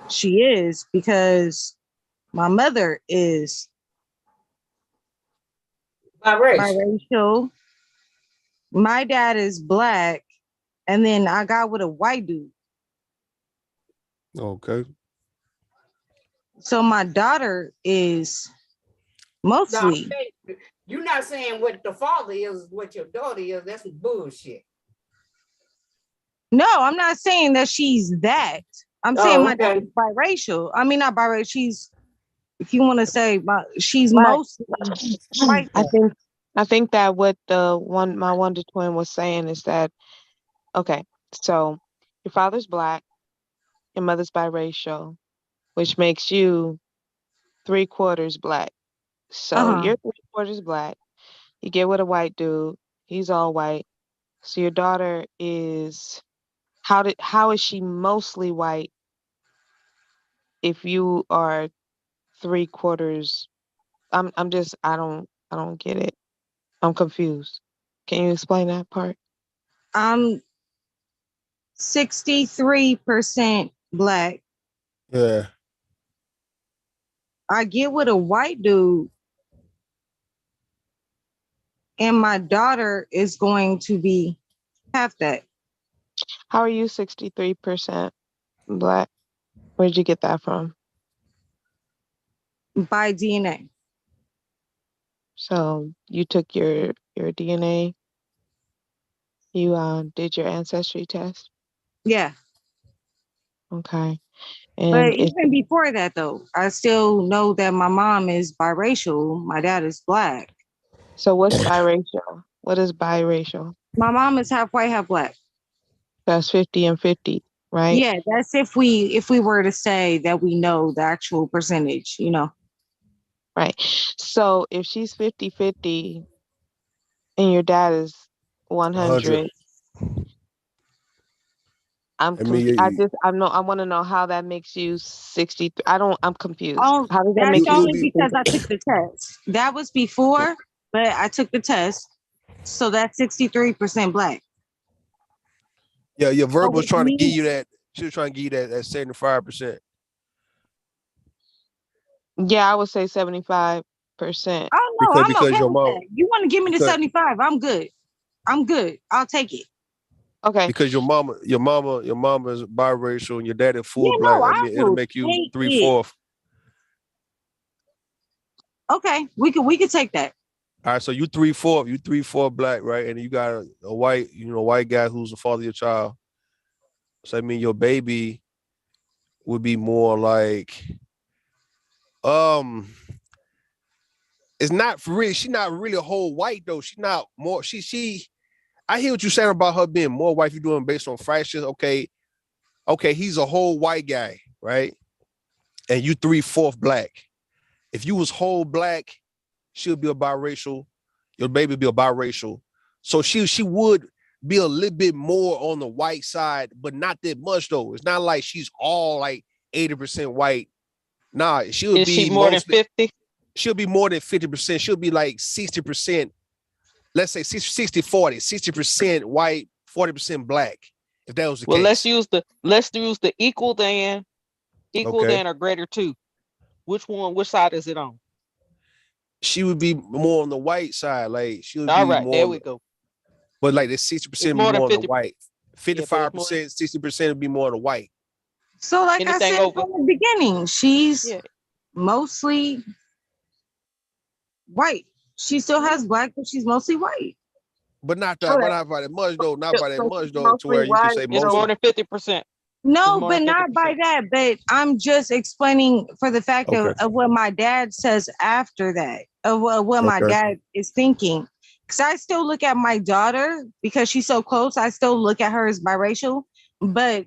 she is, because my mother is biracial. My dad is Black, and then I got with a white dude. Okay. So my daughter is mostly. No, you're not saying what the father is, what your daughter is. That's bullshit. No, I'm not saying that she's that. I'm saying my daughter's biracial. I mean, not biracial. She's, if you want to say, she's mostly white. I think that what my wonder twin was saying is that, okay, so your father's Black, your mother's biracial, which makes you 3/4 Black. So you're 3/4 Black. You get with a white dude. He's all white. So your daughter is how is she mostly white if you are 3/4? I don't get it. I'm confused. Can you explain that part? I'm 63% black. Yeah. I get with a white dude, and my daughter is going to be half that. How are you 63% black? Where'd you get that from? By DNA. So you took your DNA, you did your ancestry test? Yeah. Okay. But And it's even before that, though, I still know that my mom is biracial. My dad is black. so what's biracial? What is biracial? My mom is half white, half black. That's 50 and 50, right? Yeah, that's if we were to say that we know the actual percentage, you know. Right. So if she's 50-50 and your dad is 100. 100, I mean, I want to know how that makes you 63. I'm confused. Oh, How does that that's make you only 63? because I took the test. That was before, but I took the test. So that's 63% black. yeah, your verbal was which trying to give means- you that. She was trying to give you that 75%. Yeah, I would say 75%. Oh no, I'm because okay your with mom, that. You want to give me the because- 75? I'm good. I'm good. I'll take it. Okay. Because your mama is biracial and your dad is full Yeah, black. no, I I mean, it'll will make you take 3/4. Okay, we could take that. All right, so you 3/4, you 3/4 black, right? And you got a white, white guy who's the father of your child. So I mean, your baby would be more like, it's not for real. She's not really a whole white though. She's not more. She. I hear what you're saying about her being more white. You're doing based on fractions. Okay, he's a whole white guy, right? And you 3/4 black. If you was whole black, she'll be a biracial. Your baby be a biracial. So she would be a little bit more on the white side, but not that much though. It's not like she's all like 80% white. Nah, she'll Is be she more than 50? She'll be more than 50%. She'll be like 60%. Let's say 60-40, 60% white, 40% black. If that was the Well, case. let's use the equal than Okay. or greater to. Which side is it on? She would be more on the white side. Like she would All be right, more there on we go. but like the 60% more be than more on the 50. white. Yeah, but it's 55%, 60% would be more on the white. So like I Anything said over- from the beginning, she's Yeah. mostly white. She still has black, but she's mostly white. But not that, Okay. but not by that much though. Not by that So much she's though, to mostly where you can white, say It's most. more than 50%. No, more but than not by 50%. that. But I'm just explaining for the fact Okay. of what my dad says after that, of what my Okay. dad is thinking. Because I still look at my daughter, because she's so close, I still look at her as biracial. But,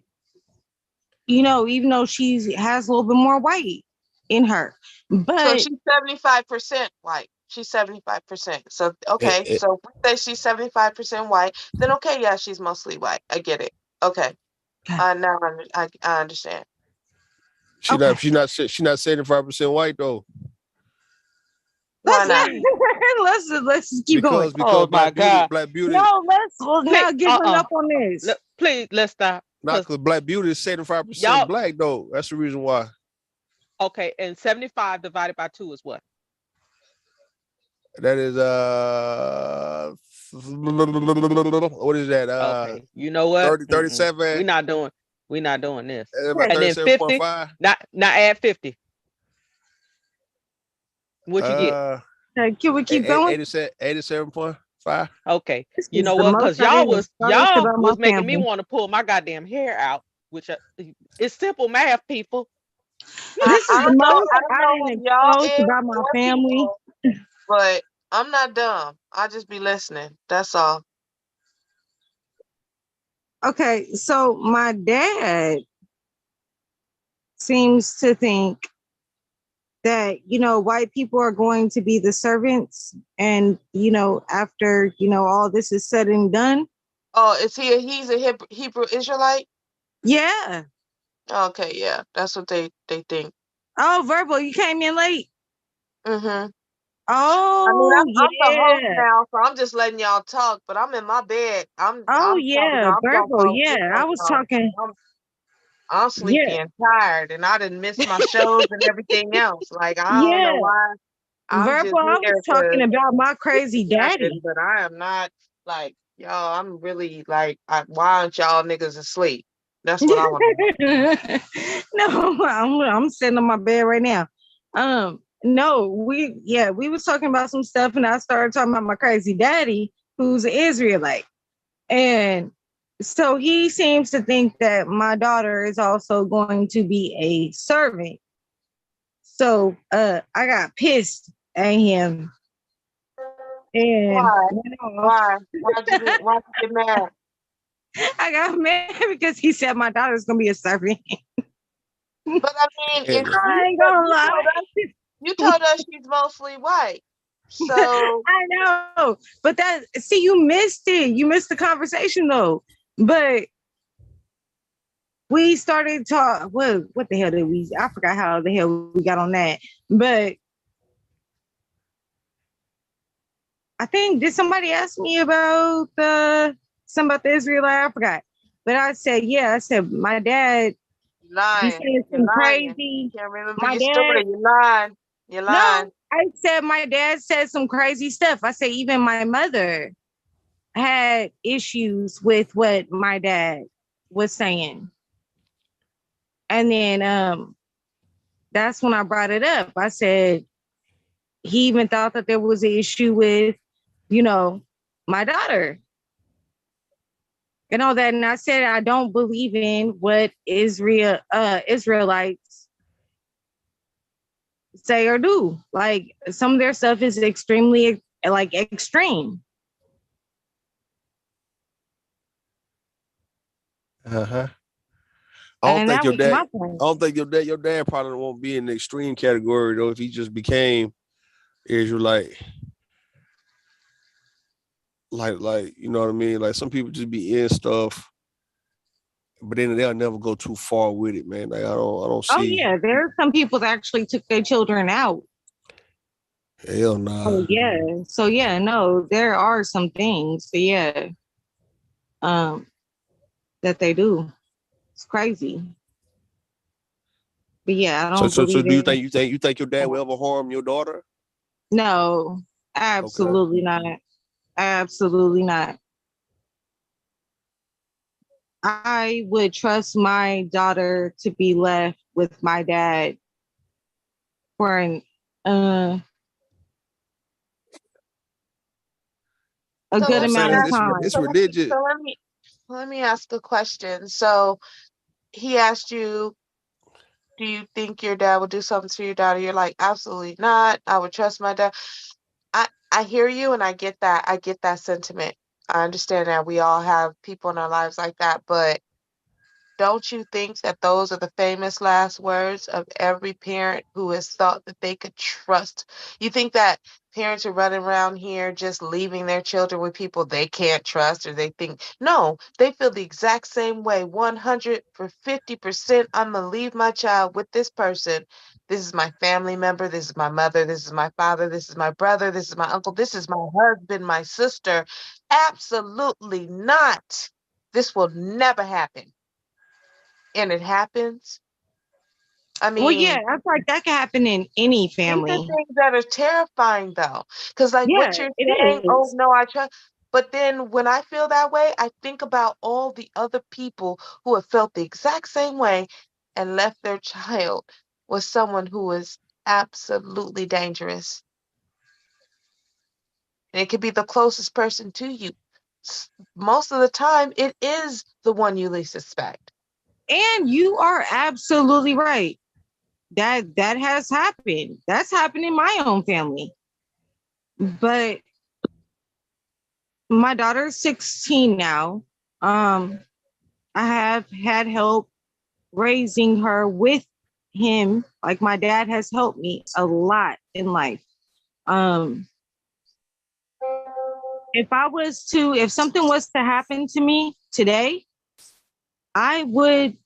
even though she has a little bit more white in her. So But she's 75% white. She's 75%. So okay, Eh, so if we say she's 75% white, then okay, yeah, she's mostly white. I get it. Okay. Now I understand. She's not 75% white though. Why let's not? let's keep going. Because Oh my God. Black Beauty, No, let's now Please, get hung up on this. Please, let's stop. not because Black Beauty is 75% Y'all- black though. That's the reason why. Okay, and 75 divided by 2 is what? That is what is that? Okay, you know what? 30, 37. We're not doing this. About And then 50, 37.5. not add 50. What you get? Can we keep going? 87.5. Okay, This you is know the what? most Because I y'all ever was thought about my making me family. want to pull my goddamn hair out, which it's simple math, people. This is the most I who didn't y'all expose is about my or family. people, but I'm not dumb. I just be listening. That's all. Okay, so my dad seems to think that, white people are going to be the servants. And, after, all this is said and done. Oh, he's a Hebrew Israelite? Yeah. Okay, yeah. That's what they think. Oh, Verbal, you came in late. Mm-hmm. Oh, I mean, I'm the host yeah. now, so I'm just letting y'all talk, but I'm in my bed. I'm Yeah, Verbal, yeah. I was talking. I'm sleepy Yeah. and tired, and I didn't miss my shows and everything else. Like, I don't know Yeah. why. I'm just Verbal, I was here talking to about my crazy daddy. but I am not like y'all. I'm really like, why aren't y'all niggas asleep? That's what I want to know. No, I'm sitting on my bed right now. No, we was talking about some stuff, and I started talking about my crazy daddy, who's an Israelite. And so he seems to think that my daughter is also going to be a servant. So I got pissed at him. And why? Why'd you get mad? I got mad because he said my daughter's gonna be a servant. But I mean, if I ain't gonna lie. You told us she's mostly white. So I know, but you missed it. You missed the conversation though. But we started talk. What the hell did we? I forgot how the hell we got on that. But I think, did somebody ask me about something about the Israelite? I forgot. But I said, yeah. I said my dad. Lying. He said some crazy. Can't remember My your dad. story. You lying. You're lying. No, I said my dad said some crazy stuff. I said even my mother had issues with what my dad was saying. And then that's when I brought it up. I said he even thought that there was an issue with, my daughter. And all that. And I said I don't believe in what Israelites say or do. Like, some of their stuff is extremely extreme. Uh-huh. I And don't think your dad probably won't be in the extreme category though if he just became Israelite. Like you know what I mean? Like, some people just be in stuff, but then they'll never go too far with it, man. Like, I don't see. Oh yeah, there are some people that actually took their children out. Hell nah. Oh yeah. So yeah, no, there are some things. So yeah. That they do. It's crazy. But yeah, I don't So believe do you think your dad will ever harm your daughter? No, absolutely not. Absolutely not. I would trust my daughter to be left with my dad for a good amount of time. It's religious. So let me ask a question. So he asked you, do you think your dad would do something to your daughter? You're like, absolutely not. I would trust my dad. I hear you, and I get that. I get that sentiment. I understand that we all have people in our lives like that, but don't you think that those are the famous last words of every parent who has thought that they could trust? You think that parents are running around here just leaving their children with people they can't trust, or they think, no, they feel the exact same way, 150%. I'm going to leave my child with this person. This is my family member. This is my mother. This is my father. This is my brother. This is my uncle. This is my husband, my sister. Absolutely not. This will never happen. And it happens. I mean, well, yeah, I feel like that can happen in any family. These are things that are terrifying, though, because what you're saying, oh no, I trust. But then when I feel that way, I think about all the other people who have felt the exact same way and left their child with someone who is absolutely dangerous. And it could be the closest person to you. Most of the time, it is the one you least suspect. And you are absolutely right. That has happened. That's happened in my own family. But my daughter's 16 now. I have had help raising her with him, like my dad has helped me a lot in life. If something was to happen to me today, I would,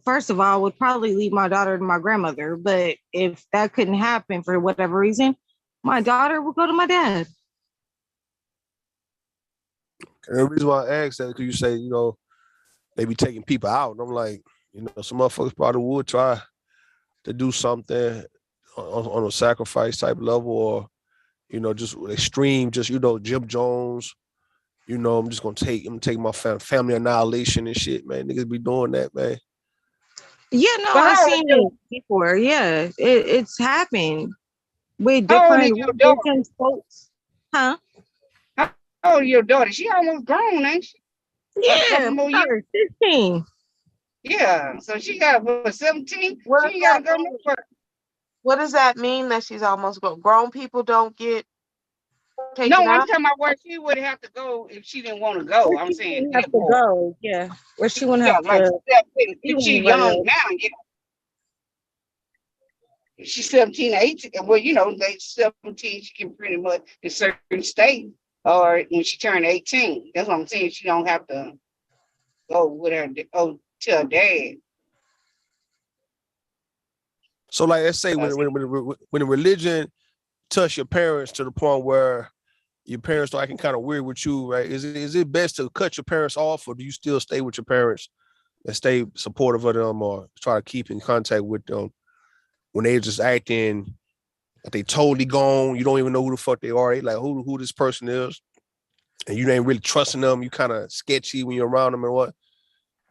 first of all, would probably leave my daughter to my grandmother. But if that couldn't happen for whatever reason, my daughter would go to my dad. And the reason why I asked that, because you say, you know, they be taking people out. And I'm like, you know, some motherfuckers probably would try to do something on a sacrifice type level, or, you know, just extreme, just, you know, Jim Jones, you know, I'm gonna take my family annihilation and shit, man. Niggas be doing that, man. Yeah, no, I've seen it before. Yeah, it's happened with different folks. Huh? How old is your daughter? She almost grown, ain't she? Yeah, more years. 15. Yeah, so she got what, 17? What She ain't gotta go nowhere. What does that mean that she's almost grown? Grown people don't get taken No, I'm out? talking about where she would have to go if she didn't want to go. I'm saying have to go. Yeah, where she wouldn't have like to. if she's young now, yeah. If she's 17, 18, well, you know, they 17, she can pretty much in certain states, or when she turned 18. That's what I'm saying. She don't have to go with her to her dad. So, like, let's say when the religion touch your parents to the point where your parents start acting kind of weird with you, right? Is it best to cut your parents off, or do you still stay with your parents and stay supportive of them, or try to keep in contact with them when they just acting like they totally gone? You don't even know who the fuck they are. They like who this person is, and you ain't really trusting them. You kind of sketchy when you're around them, and what?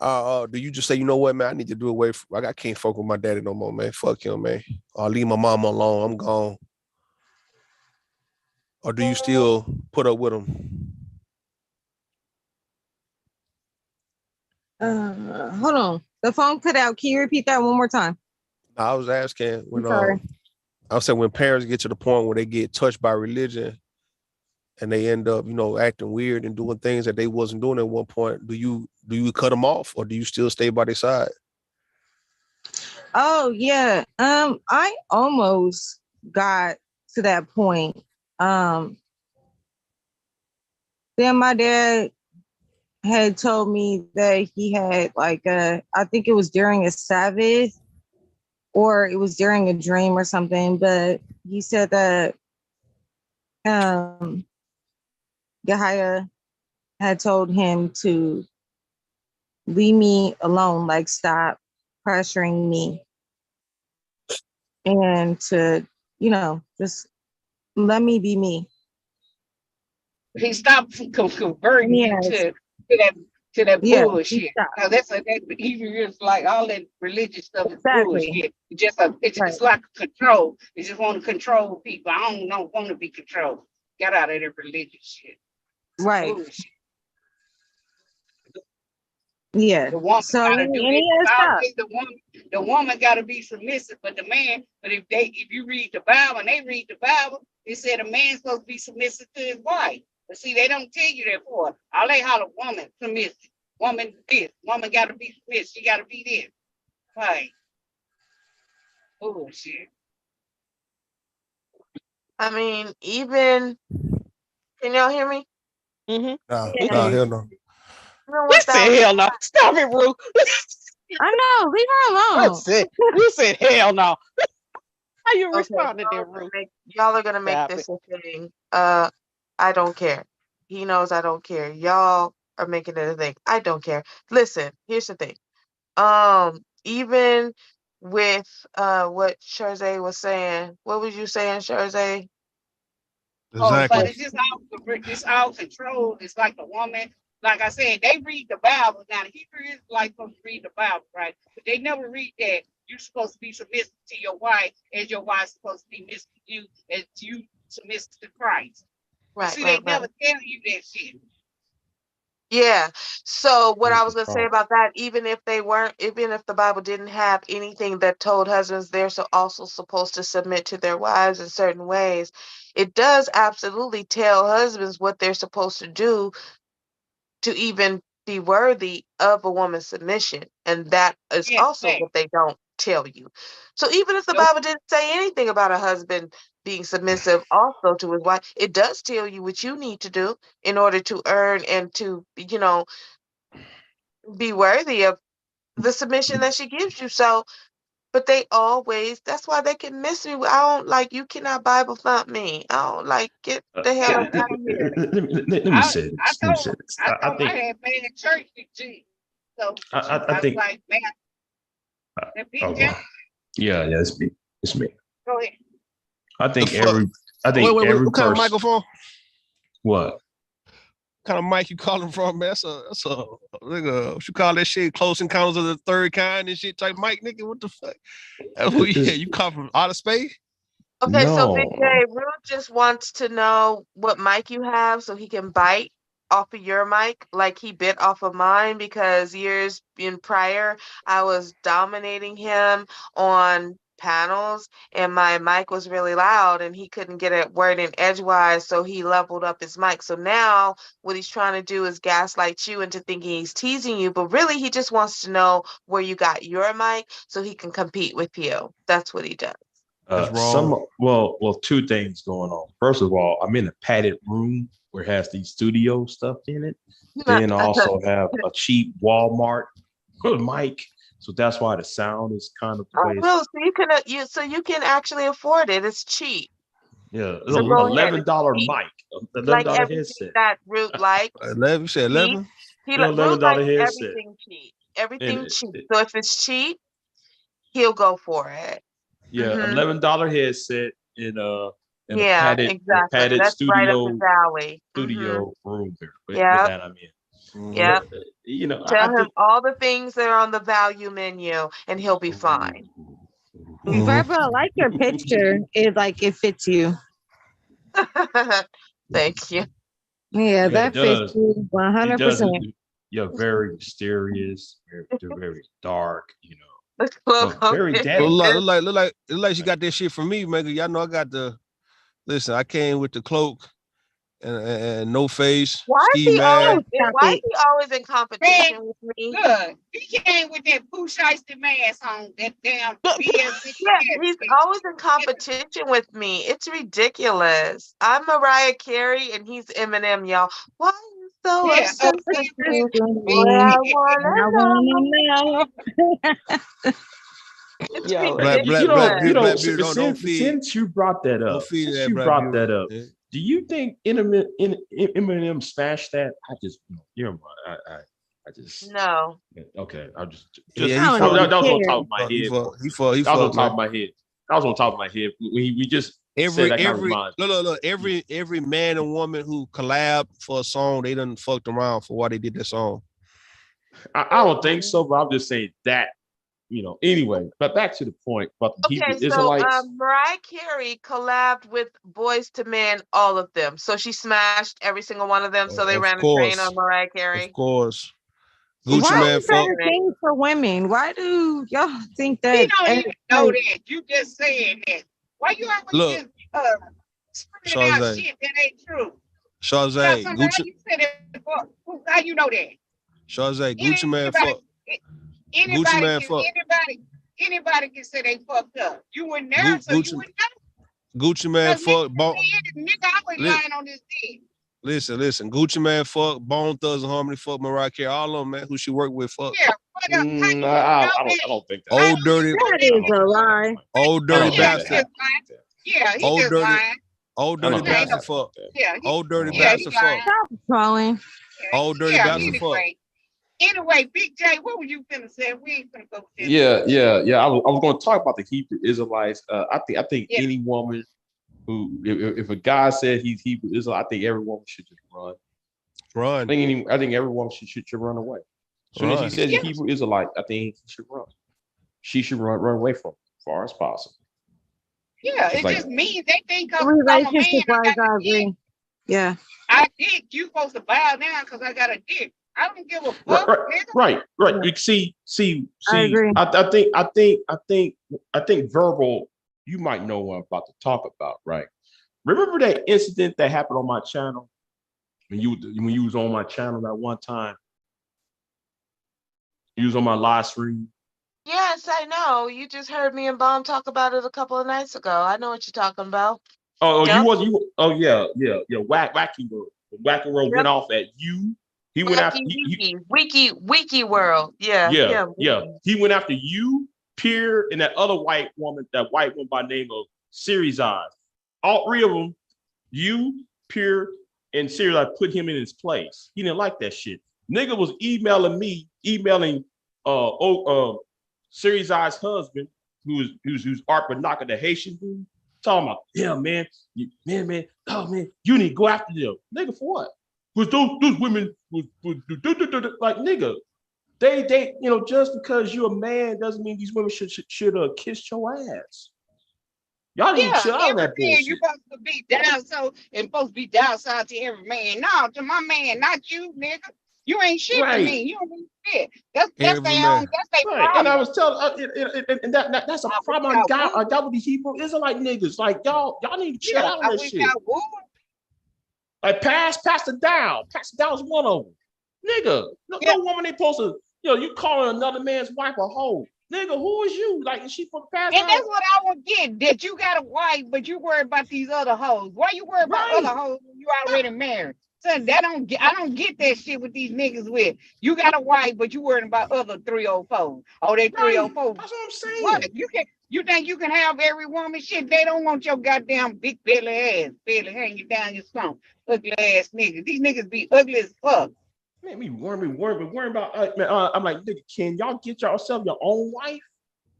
Do you just say, you know what, man, I need to do away from, I can't fuck with my daddy no more, man. Fuck him, man. I'll leave my mama alone. I'm gone. Or do you still put up with him? Hold on. The phone cut out. Can you repeat that one more time? I was asking when sorry. I said when parents get to the point where they get touched by religion and they end up, you know, acting weird and doing things that they wasn't doing at one point, do you cut them off, or do you still stay by their side? Oh yeah. I almost got to that point. Then my dad had told me that he had I think it was during a Sabbath, or it was during a dream or something, but he said that Gaia had told him to leave me alone, like stop pressuring me, and to, you know, just let me be me. He stopped converting you to that bullshit. Now that's he was like all that religious stuff is bullshit. It's like control. They just want to control people. I don't want to be controlled. Get out of that religious shit. Right. Bullshit. Yeah. The woman So gotta do this. The woman gotta be submissive, but the man, if you read the Bible and they read the Bible, it said a man's supposed to be submissive to his wife. But see, they don't tell you that for. All they holler, woman submissive. Woman this. Woman gotta be submissive. She gotta be this. Right. Oh shit. I mean, even, can y'all hear me? No, hell no. We said hell no. Stop it, Rue. I know. Leave her alone. We said hell no. How you responded there, Rue? Y'all are gonna make this a thing. I don't care. He knows I don't care. Y'all are making it a thing. I don't care. Listen, here's the thing. Even with what Sherzay was saying, what was you saying, Sherzay? Oh, but it's all controlled. It's like the woman. Like I said, they read the Bible. Now, the Hebrew is like supposed to read the Bible, right? But they never read that you're supposed to be submissive to your wife as your wife's supposed to be submissive to you as you submissive to Christ. Right. See, they never tell you that shit. Yeah. So what I was going to say about that, even if the Bible didn't have anything that told husbands they're also supposed to submit to their wives in certain ways, it does absolutely tell husbands what they're supposed to do to even be worthy of a woman's submission. And that is also what they don't tell you. So even if the Bible didn't say anything about a husband being submissive also to his wife, it does tell you what you need to do in order to earn and to, be worthy of the submission that she gives you. So, but that's why they can miss me. I don't like, you cannot Bible thump me. I don't like, get the hell up out of here. Let me say this. Let me say this. I I told I think had bad church with G. So I I was think like, man, that big oh, J, yeah, it's me. It's me. go ahead. I The think fuck? Wait, every what kind of person. microphone? What? Kind of mic you calling from, man? That's a nigga, what you call that shit? Close Encounters of the Third Kind and shit type mic, nigga. What the fuck? Oh yeah, you come from outer space? Okay, so Big No. J, Rude just wants to know what mic you have so he can bite off of your mic like he bit off of mine, because years in prior I was dominating him on panels and my mic was really loud and he couldn't get a word in edgewise, so he leveled up his mic. So now what he's trying to do is gaslight you into thinking he's teasing you, but really he just wants to know where you got your mic so he can compete with you. That's what he does. That's wrong. Well, two things going on. First of all, I'm in a padded room where it has the studio stuff in it. Then I also have a cheap Walmart mic, so that's why the sound is kind of the way. Well, so you can actually afford it. It's cheap. Yeah, it's So an go ahead. $11 It's cheap. mic, Like $11 everything headset. that Root likes. 11, you said 11? Yeah, Root $11 likes headset. everything cheap. Everything And cheap. So if it's cheap, he'll go for it. yeah, Mhm. $11 headset in a Yeah, exactly. padded That's right up his alley. studio room here with Yep. that I'm in. Yep. But Tell I him think all the things that are on the value menu and he'll be fine. Verbal, I like your picture. It fits you. Thank you. Yeah, it that fits does. you It does. 100%. You're very mysterious. They're very dark. Look, Very okay. dead. Look like she got that shit from me, man. Y'all know I got the. Listen, I came with the cloak and no face, Why is ski he mask. always in competition with me? Good. He came with that Pooh Shiesty mask on, that damn BS. Yeah, he's always in competition with me. It's ridiculous. I'm Mariah Carey and he's Eminem, y'all. Why are you so Yeah, obsessed with me? Boy, I wanna know. It's Yo, Black ridiculous. beauty, don't feed. Since you brought that Don't up, feed since that you black brought beauty. that up, Yeah. do you think Eminem smashed that? I just, I just. No. Okay, I just Yeah, that was on top of my He head. fucked, That was on top man. of my head. That was on top of my head. We just said that kind of reminds. Look, every man and woman who collab for a song, they done fucked around for why they did that song. I don't think so, but I'm just saying that. Anyway, but back to the point about the Hebrew Israelites. Mariah Carey collabed with Boys to Men, all of them. So she smashed every single one of them. So they Of ran a course. train on Mariah Carey. Of course. Gucci Why Man is that fuck. a thing for women? Why do y'all think that? We don't even know that. You just saying that. Why you always just spreading out Shawzay. shit that ain't true? Shawzay, So Gucci. how you said it? How you know that? Shawzay, Gucci Man fuck. Gucci Man fuck. Anybody can say they fucked up. You were there, so you would know. Gucci Man fuck. Nigga, I was lying on this dick. Listen. Gucci Man fuck. Bone Thugs and Harmony fuck. Mariah Carey. All of them, man. Who she worked with fuck. Yeah, I don't think that. Old dirty. That is a lie. Old dirty bastard. Yeah, he Old just dirty. lying. Old dirty bastard fuck. Yeah, Old dirty bastard fuck. Stop trolling. Old dirty bastard fuck. Anyway, Big J, what were you finna say? We ain't finna go. Yeah. I was going to talk about the Hebrew Israelites. I think any woman who, if a guy said he's Hebrew Israelite, I think every woman should just run. Run. I think every woman should run away. As soon as he says he's Hebrew Israelite, I think he should run. She should run away from him as far as possible. Yeah, it just means they think I'm a Relationship man. wise, I agree. Yeah. I dick. You supposed to bow down because I got a dick. I don't give a fuck. Right. You see. I agree. I think verbal. You might know what I'm about to talk about, right? Remember that incident that happened on my channel when you was on my channel that one time? You was on my live stream. Yes, I know. You just heard me and Bomb talk about it a couple of nights ago. I know what you're talking about. Oh, you Yep. was you. Oh yeah, yeah, yeah. Wacky World. Wacky World went Yep. off at you. He went after Wiki World. Yeah, yeah, yeah. yeah. He went after you, Pierre, and that other white woman. That white one by name of Series Eyes. All three of them, you, Pierre, and Series Eyes put him in his place. He didn't like that shit. Nigga was emailing Series Eyes husband, who's Art Banaka, the Haitian dude. Talking about, yeah, man, oh man, you need to go after them, nigga, for what? Because those women like nigga, they just because you're a man doesn't mean these women should kiss your ass. Y'all need to chill out on that every man bullshit. you supposed to be down supposed to be docile to every man. No, to my man, not you, nigga. You ain't shit to me. You don't mean shit. That's their own. That's their Right, and I problem. was telling, and that's a problem I got with these Hebrew Israelite niggas. Like y'all need to chill out on that shit. Like pass it down. Pass it down is one of them. Nigga, no woman ain't supposed to, you calling another man's wife a hoe. Nigga, who is you? Like, is she for the past? And that's what I would get. That you got a wife, but you worried about these other hoes. Why you worried about other hoes when you already married? Son, I don't get that shit with these niggas with. You got a wife, but you worried about other 304s. Oh, they 304s. That's what I'm saying. What? You think you can have every woman? Shit, they don't want your goddamn big belly ass, belly hanging down your stomach. Ugly ass niggas. These niggas be ugly as fuck. Man, me worrying about. I'm like, nigga, can y'all get yourself your own wife?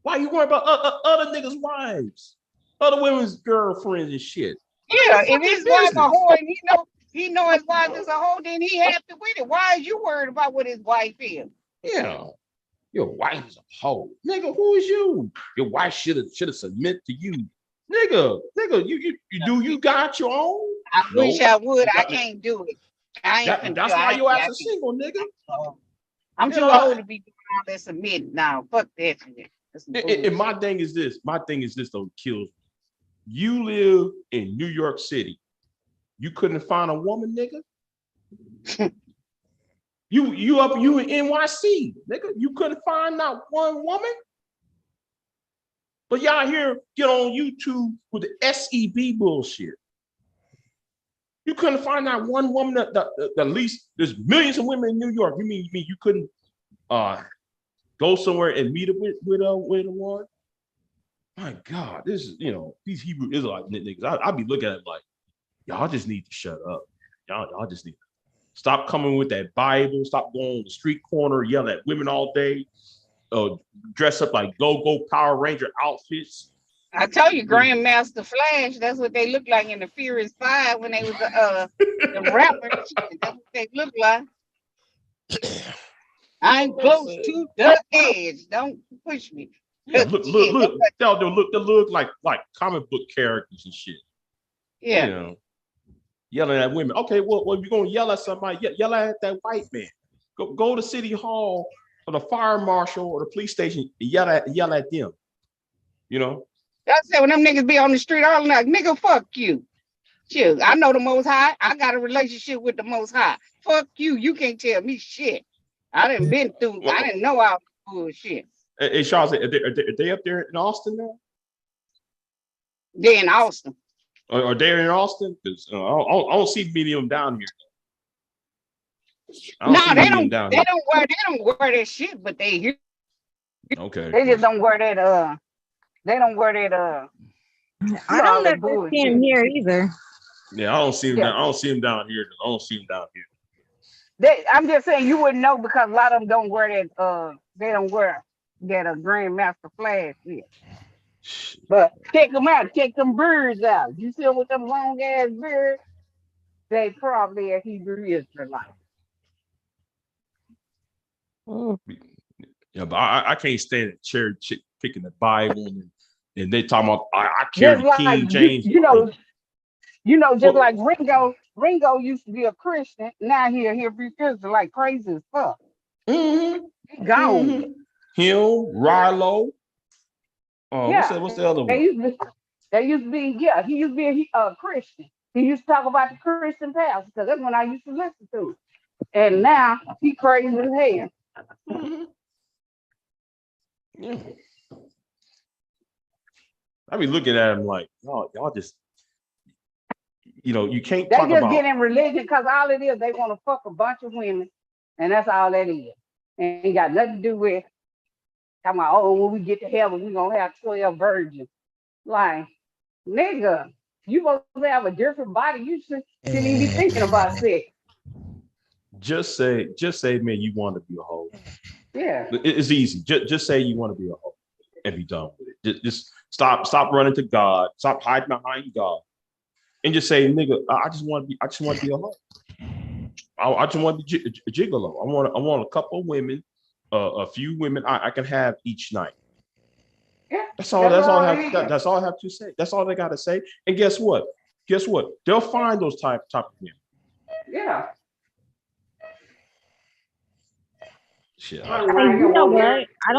Why you worrying about other niggas' wives, other women's girlfriends and shit? Yeah, if his wife a whore and he know his wife is a hoe, then he happy with it. Why are you worried about what his wife is? Yeah, your wife is a hoe, nigga. Who is you? Your wife should have submit to you, nigga. You got your own. I wish I would. I can't do it. That's why your ass is single, nigga. I'm too old to be doing all that submitting now. Fuck that shit. And my thing is this though, kills me. You live in New York City. You couldn't find a woman, nigga. you in NYC, nigga. You couldn't find not one woman. But y'all here get on YouTube with the SEB bullshit. You couldn't find out one woman that at least there's millions of women in New York. You mean you couldn't go somewhere and meet up with a one? My God, this is these Hebrew Israelite niggas. I'll be looking at it like, y'all just need to shut up. Y'all just need to stop coming with that Bible. Stop going on the street corner yelling at women all day. Dress up like go Power Ranger outfits. I tell you, Grandmaster Flash, that's what they look like in the Furious 5 when they was the rappers. That's what they look like. I'm close to the edge. Don't push me. Yeah, look. They look like comic book characters and shit. Yeah. Yelling at women. Okay, well, if you're gonna yell at somebody, yell at that white man. Go to City Hall or the fire marshal or the police station and yell at them. That's it. When them niggas be on the street all night, nigga, fuck you. Shit, I know the Most High. I got a relationship with the Most High. Fuck you. You can't tell me shit. I done been through. I didn't know all this bullshit. Hey, Charles, are they up there in Austin now? They in Austin. Are they in Austin? Because I don't see many of them down here. No, they don't. They don't wear that shit, but they here. Okay. They just don't wear that. They don't wear that. I don't understand here either. Yeah, I don't see them. I don't see them down here. I don't see them down here. I'm just saying you wouldn't know because a lot of them don't wear that. They don't wear that Grandmaster Flash here. But check them out. Check them beards out. You see them with them long ass beards? They probably a Hebrew Israelite. Yeah, but I can't stand it. Cherry picking the Bible and they talking about I carry the King James. Just like Ringo. Ringo used to be a Christian. Now he a Hebrew Israelite, crazy as fuck. Mm-hmm. He gone. Mm-hmm. Him, Rilo. What's the other one? They used to be. Yeah, he used to be a Christian. He used to talk about the Christian past because that's when I used to listen to. And now he crazy as hell. Mm-hmm. Yeah. I be looking at him like, y'all just, you can't They talk just about. get in religion because all it is, they want to fuck a bunch of women, and that's all that is. And ain't got nothing to do with talking about, oh, when we get to heaven, we gonna have 12 virgins. Like, nigga, you supposed to have a different body. You shouldn't even be thinking about sex. Just say, man, you want to be a hoe. Yeah. It's easy. Just say you want to be a hoe and be done with it. Just stop running to God. Stop hiding behind God, and just say, nigga, I just want to be a hoe. I just want to be a gigolo. I want a couple of women, a few women I can have each night. Yeah. That's all I have to say. That's all they got to say. And guess what? They'll find those type of women. Yeah. Shit. Hey, you know what? I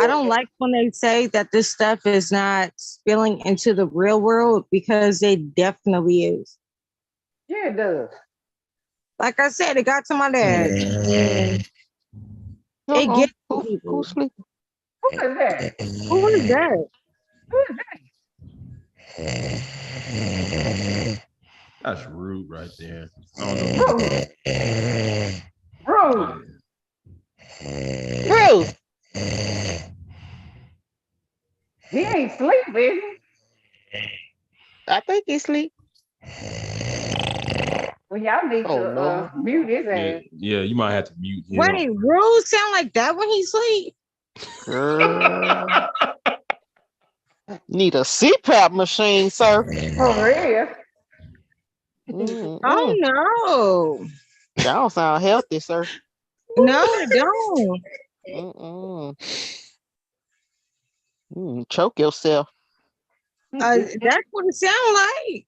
don't like when they say that this stuff is not spilling into the real world, because it definitely is. Yeah, it does. Like I said, it got to my dad. It gets to people. Who's sleeping? Who is that? Who is that? Who is that? That's rude right there. I don't know. Rude. Rude. He ain't sleep, is he? I think he sleep. Well, y'all need to mute his ass. Yeah, you might have to mute him. Wait, Rude sound like that when he sleep? Girl. Need a CPAP machine, sir. For real? Oh no. That don't sound healthy, sir. No, it don't. Choke yourself. That's what it sound like.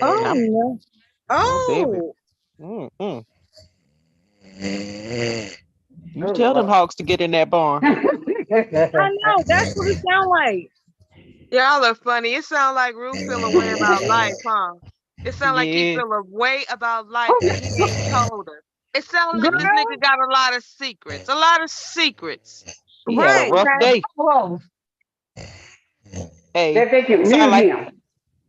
Oh no. Oh. You tell them hogs to get in that barn. I know, that's what it sound like. Y'all are funny. It sounds like Ruth feel a way about life, huh? It sounds like he feel a way about life that he ain't told her. It sounds like this nigga got a lot of secrets. A lot of secrets. He had a rough day. Hey, it sound like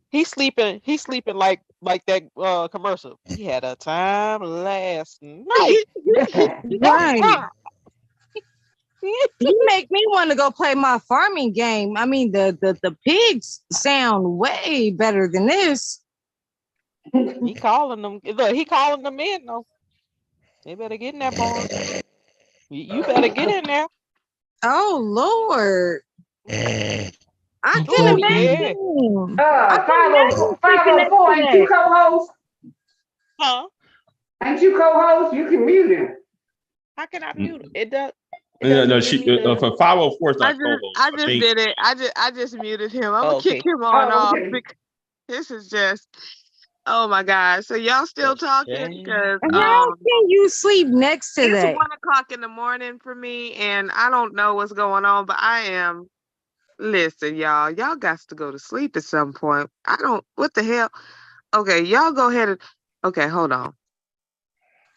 he's sleeping like that commercial. He had a time last night. Right. You make me want to go play my farming game. I mean, the pigs sound way better than this. He calling them. Look, he calling them in though. They better get in that barn. You better get in there. Oh Lord. I can imagine. Yeah. 504, ain't you co-host? Huh? Ain't you co-host? You can mute him. How can I mute him? It does. No, she for 504 is not co-host. I just did it. I just muted him. I'm gonna kick him on off because this is just, oh my God. So y'all still talking? Because how can you sleep next to that? It's 1 o'clock in the morning for me, and I don't know what's going on, but I am. Listen, y'all got to go to sleep at some point. What the hell? Okay, y'all go ahead and, okay, hold on.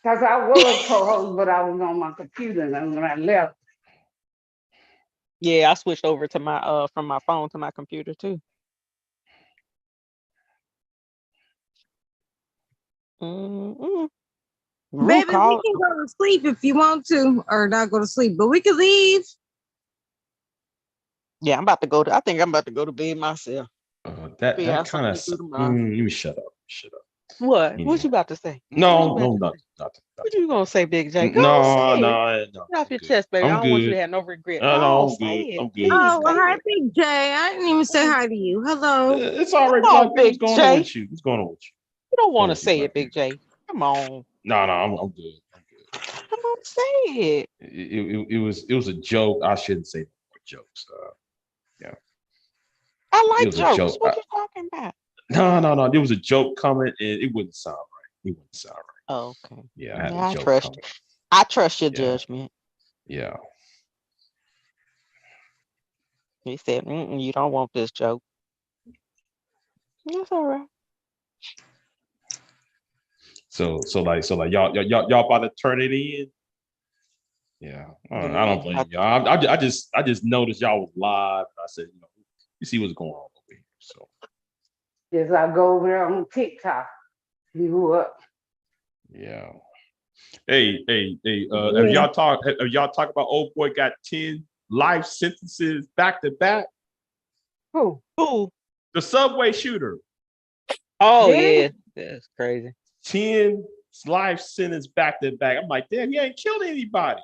Because I was co-host, but I was on my computer and when I left. Yeah, I switched over to my from my phone to my computer too. Baby, we can go to sleep if you want to, or not go to sleep, but we can leave. Yeah, I'm about to go to. I think I'm about to go to bed myself. That kind of. Let me shut up. What? What you about to say? No, nothing. What you gonna say, Big J? No. Get off your chest, baby. I don't want you to have no regret. No, I'm good. I'm good. Oh, well, hi, Big J. I didn't even say hi to you. Hello. It's all right. Big What's going J. on with you? What's going on with you? You don't want to say it, Big J. Come on. No, I'm good. Come on, say it. It was a joke. I shouldn't say more jokes. Yeah. I like jokes. What you talking about? No. There was a joke coming, and it wouldn't sound right. Oh, okay. Yeah, I had a joke trust. coming. I trust your judgment. Yeah. He said, "You don't want this joke." That's all right. So like y'all about to turn it in. Yeah, I don't blame y'all. I just noticed y'all was live. I said, you see what's going on over here. So Yes, I go over there on TikTok. See who up. yeah. Hey. Have y'all talk about old boy got 10 life sentences back to back? Who? The subway shooter. Oh Did yeah, that's crazy. 10 life sentence back to back. I'm like, damn, he ain't killed anybody.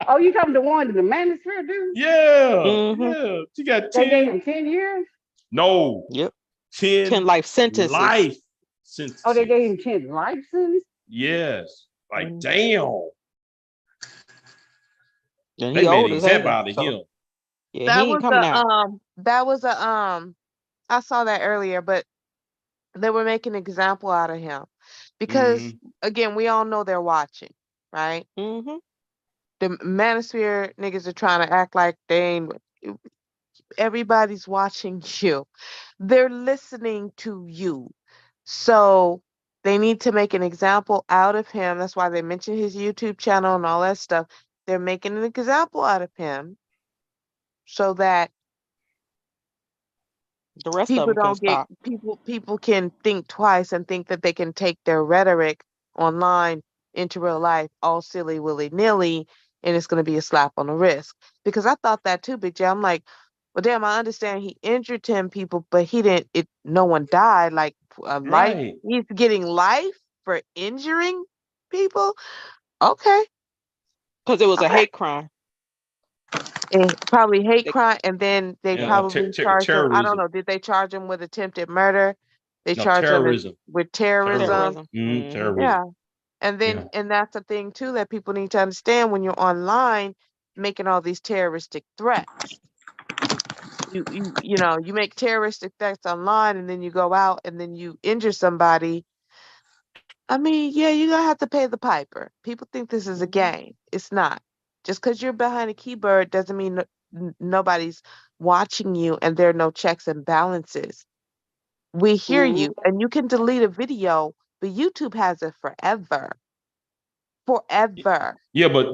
Oh, you talking to one of the manosphere dude? Yeah, yeah. She got 10. They gave him 10 years? No. Yep. 10 life sentences. Life sentences. Oh, they gave him 10 life sentences? Yes. Like, damn. And They he made old an as hell. example out of So him. yeah, That he ain't was coming out. I saw that earlier, but they were making an example out of him because Mhm. again, we all know they're watching, right? Mm-hmm. The manosphere niggas are trying to act like they ain't. Everybody's watching you. They're listening to you. So they need to make an example out of him. That's why they mentioned his YouTube channel and all that stuff. They're making an example out of him so that The rest of people them can don't get stop. people can think twice and think that they can take their rhetoric online into real life all silly willy-nilly and it's going to be a slap on the wrist. Because I thought that too, Big J. I'm like, well, damn, I understand he injured 10 people, but he didn't, no one died. Like, life, Right. he's getting life for injuring people? Okay. Because it was a All right. hate crime. And probably hate They- crime, and then they Yeah, probably charged him. I don't terrorism. know. Did they charge him with attempted murder? They No, charged him terrorism. with terrorism. Terrorism. Mhm, terrorism. Yeah. And then, Yeah. and that's the thing too that people need to understand when you're online making all these terroristic threats. You make terroristic threats online, and then you go out and then you injure somebody. I mean, yeah, you're gonna have to pay the piper. People think this is a game. It's not. Just because you're behind a keyboard doesn't mean nobody's watching you and there are no checks and balances. We hear you, and you can delete a video, but YouTube has it forever. Forever. Yeah, but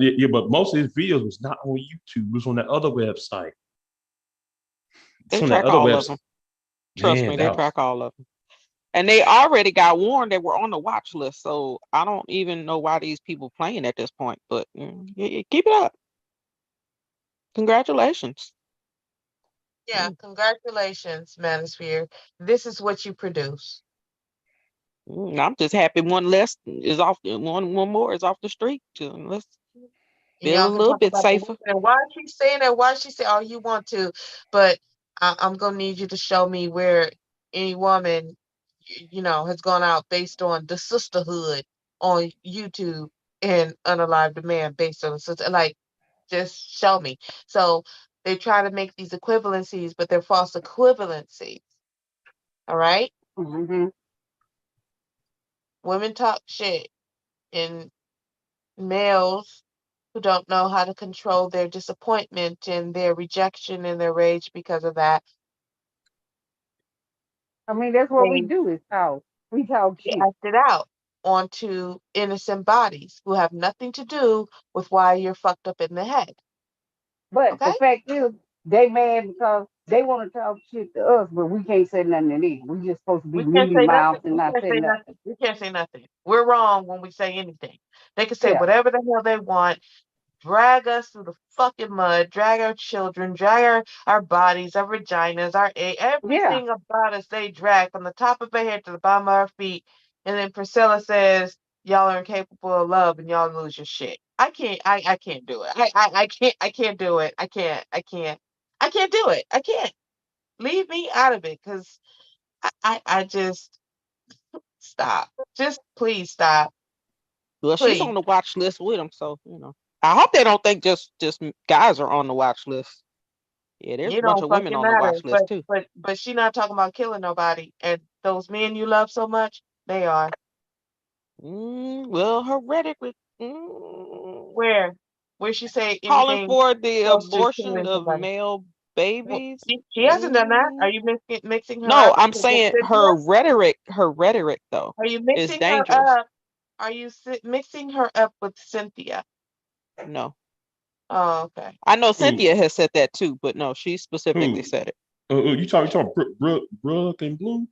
most of his videos was not on YouTube. It was on that other website. It's They on that track other all of website. them. Trust Man, me, they track all of them. And they already got warned they were on the watch list. So I don't even know why these people playing at this point. But keep it up. Congratulations. Yeah, congratulations, Manosphere. This is what you produce. I'm just happy one less is off. One more is off the street. Let's feel Y'all a can little talk bit about the safer. women. Why she saying that? Why she say all you want to, but I'm gonna need you to show me where any woman, has gone out based on the sisterhood on YouTube and unalived a man based on the sister. Like, just show me. So they try to make these equivalencies, but they're false equivalencies. All right. Mm-hmm. Women talk shit, and males who don't know how to control their disappointment and their rejection and their rage because of that. I mean, that's what we do is talk. We talk shit. Act it out onto innocent bodies who have nothing to do with why you're fucked up in the head. But Okay? the fact is, they mad because they want to talk shit to us, but we can't say nothing to them. We just supposed to be We can't meaty say mouth nothing. and We not can't say say nothing. nothing. We can't say nothing. We're wrong when we say anything. They can say Yeah. whatever the hell they want, drag us through the fucking mud, drag our children, drag our bodies, our vaginas, everything about us they drag from the top of our head to the bottom of our feet. And then Priscilla says, y'all are incapable of love and y'all lose your shit. I can't do it. I can't do it. I can't do it. I can't. Leave me out of it because I just stop. Just please stop. Well, she's on the watch list with them, so I hope they don't think just guys are on the watch list. Yeah, there's You a bunch don't of women fucking on the matter. watch list too. But she not talking about killing nobody. And those men you love so much, they are. Well, her rhetoric Where she say calling anything for the close to abortion killing of somebody? male babies. She hasn't done that. Are you mixing her No, up I'm with saying Cynthia? her rhetoric though Are you is mixing her dangerous. up? Are you mixing her up with Cynthia? No. Oh, okay. I know Who? Cynthia has said that too, but no, she specifically Who? said it. You talking Brooke and Blue?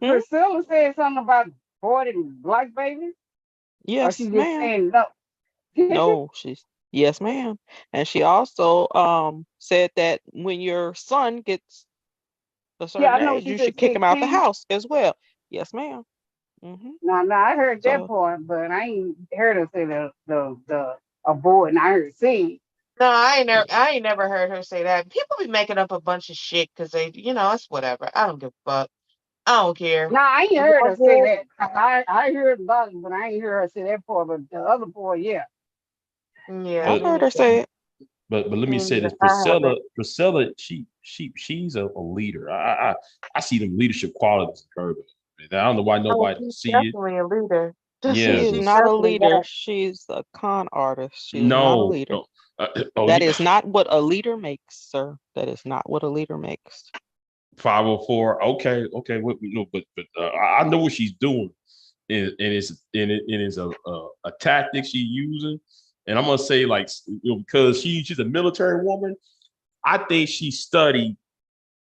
Priscilla said something about 40 black babies? Or she Yes, just ma'am. saying no? No, she's yes, ma'am. And she also said that when your son gets a Yeah, I certain know age, she you said should kick him out the 16. house as well. Yes, ma'am. Mm-hmm. No, I heard that So part, but I ain't heard her say the abort, and I heard see. No, I ain't never heard her say that. People be making up a bunch of shit because they, it's whatever. I don't give a fuck. I don't care. No, I ain't The heard Lord her say said- that. I heard about it, but I ain't heard her say that part. But the other part, yeah. Yeah, I've But heard her say it. but let me say this: I haven't. Priscilla, she's a leader. I see them leadership qualities in her. I don't know why Oh, nobody don't she's see it. definitely a leader. She Yeah, is She's not a definitely leader. that. She's a con artist. She is not a no, leader. no. Oh, That yeah. is not what a leader makes, sir. That is not what a leader makes. 504. Okay. But I know what she's doing, and it's a tactic she's using. And I'm gonna say because she's a military woman, I think she studied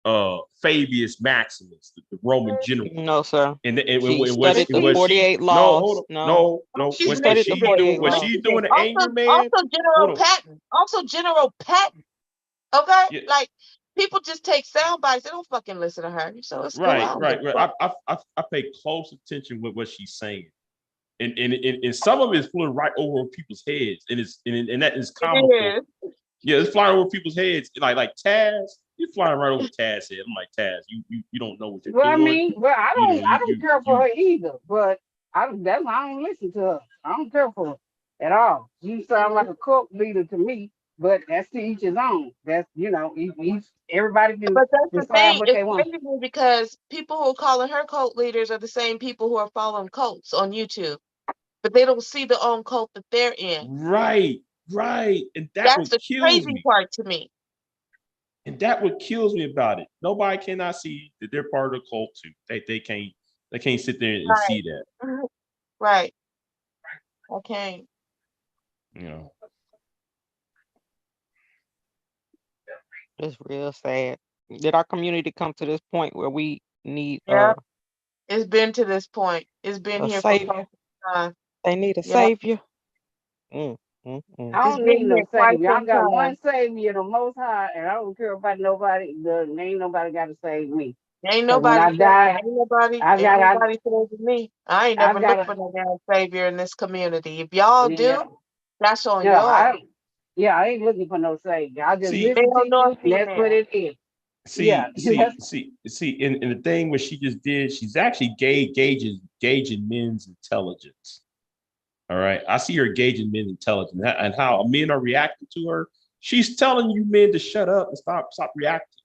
Fabius Maximus, the Roman general. No, sir. And She studied the what 48 no, laws. hold on, No, no. she What studied the she's 48 doing, what laws. she's doing to Angry Man. Also Hold General on. Patton. Also General Patton. Okay? Yeah. Like, people just take sound bites. They don't fucking listen to her. So it's cool. I Right. don't give a fuck. I pay close attention with what she's saying, and some of it is flying right over people's heads, and that is comical. It is. Yeah, it's flying over people's heads, like Taz. You're flying right over Taz's head. I'm like, Taz, you don't know what you're Well, I doing. mean, well, I You know, don't care for her either. But that's why I don't listen to her. I don't care for her at all. She sounds like a cult leader to me. But that's to each his own. That's everybody can But that's the decide thing. what It's they want. crazy because people who are calling her cult leaders are the same people who are following cults on YouTube. But they don't see the own cult that they're in. right, and That's what the kills crazy me. part to me. And that what kills me about it. Nobody cannot see that they're part of the cult too. They can't sit there and Right. see that. Right. Okay. You know. It's real sad. Did our community come to this point where we need Yeah. It's been to this point. It's been a here for quite savior? some time. They need a Yeah. savior. I It's don't been need no here quite savior. I some got time. one savior, the Most High, and I don't care about nobody. Ain't nobody got to save me. Ain't 'Cause when nobody I saving, die, ain't nobody saving me. I ain't I never looked got for no damn savior in this community. If y'all yeah, do, that's on yeah. y'all. I ain't looking for no savior. I just See, listen to Male nor you, and that's what female. it is. Yeah, see, and the thing what she just did, she's actually gauging men's intelligence. All right. I see her gauging men's intelligence and how men are reacting to her. She's telling you men to shut up and stop reacting.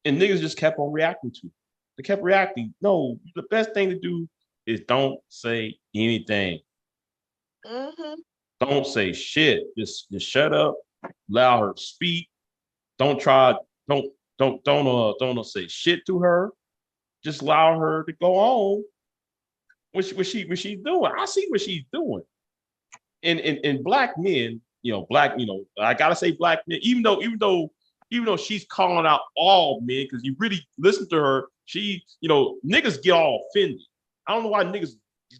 And niggas just kept on reacting to her. They kept reacting. No, the best thing to do is don't say anything. Mm-hmm. Don't say shit. Just shut up. Allow her to speak. Don't say shit to her. Just allow her to go on. What she's doing. I see what she's doing. And black men, I gotta say black men, even though she's calling out all men, because you really listen to her, niggas get all offended. I don't know why niggas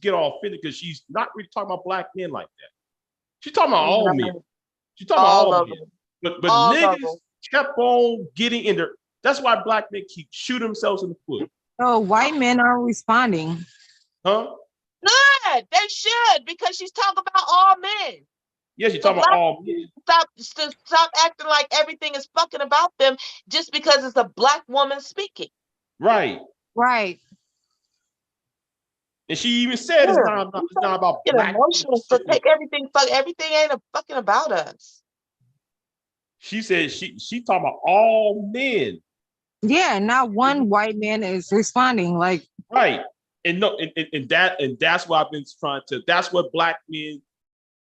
get all offended, because she's not really talking about black men like that. She's talking about all men. She's talking about all men. But niggas kept on getting in there. That's why black men keep shooting themselves in the foot. Oh, white men are responding. Huh? Good. They should, because she's talking about all men. Yes, you're talking about all men. Stop acting like everything is fucking about them just because it's a black woman speaking. Right. Right. And she even said it's not about Get black emotional. So take everything ain't fucking about us. She said she talking about all men. Yeah, not one white man is responding. Like right. And that's what I've been trying to. That's what black men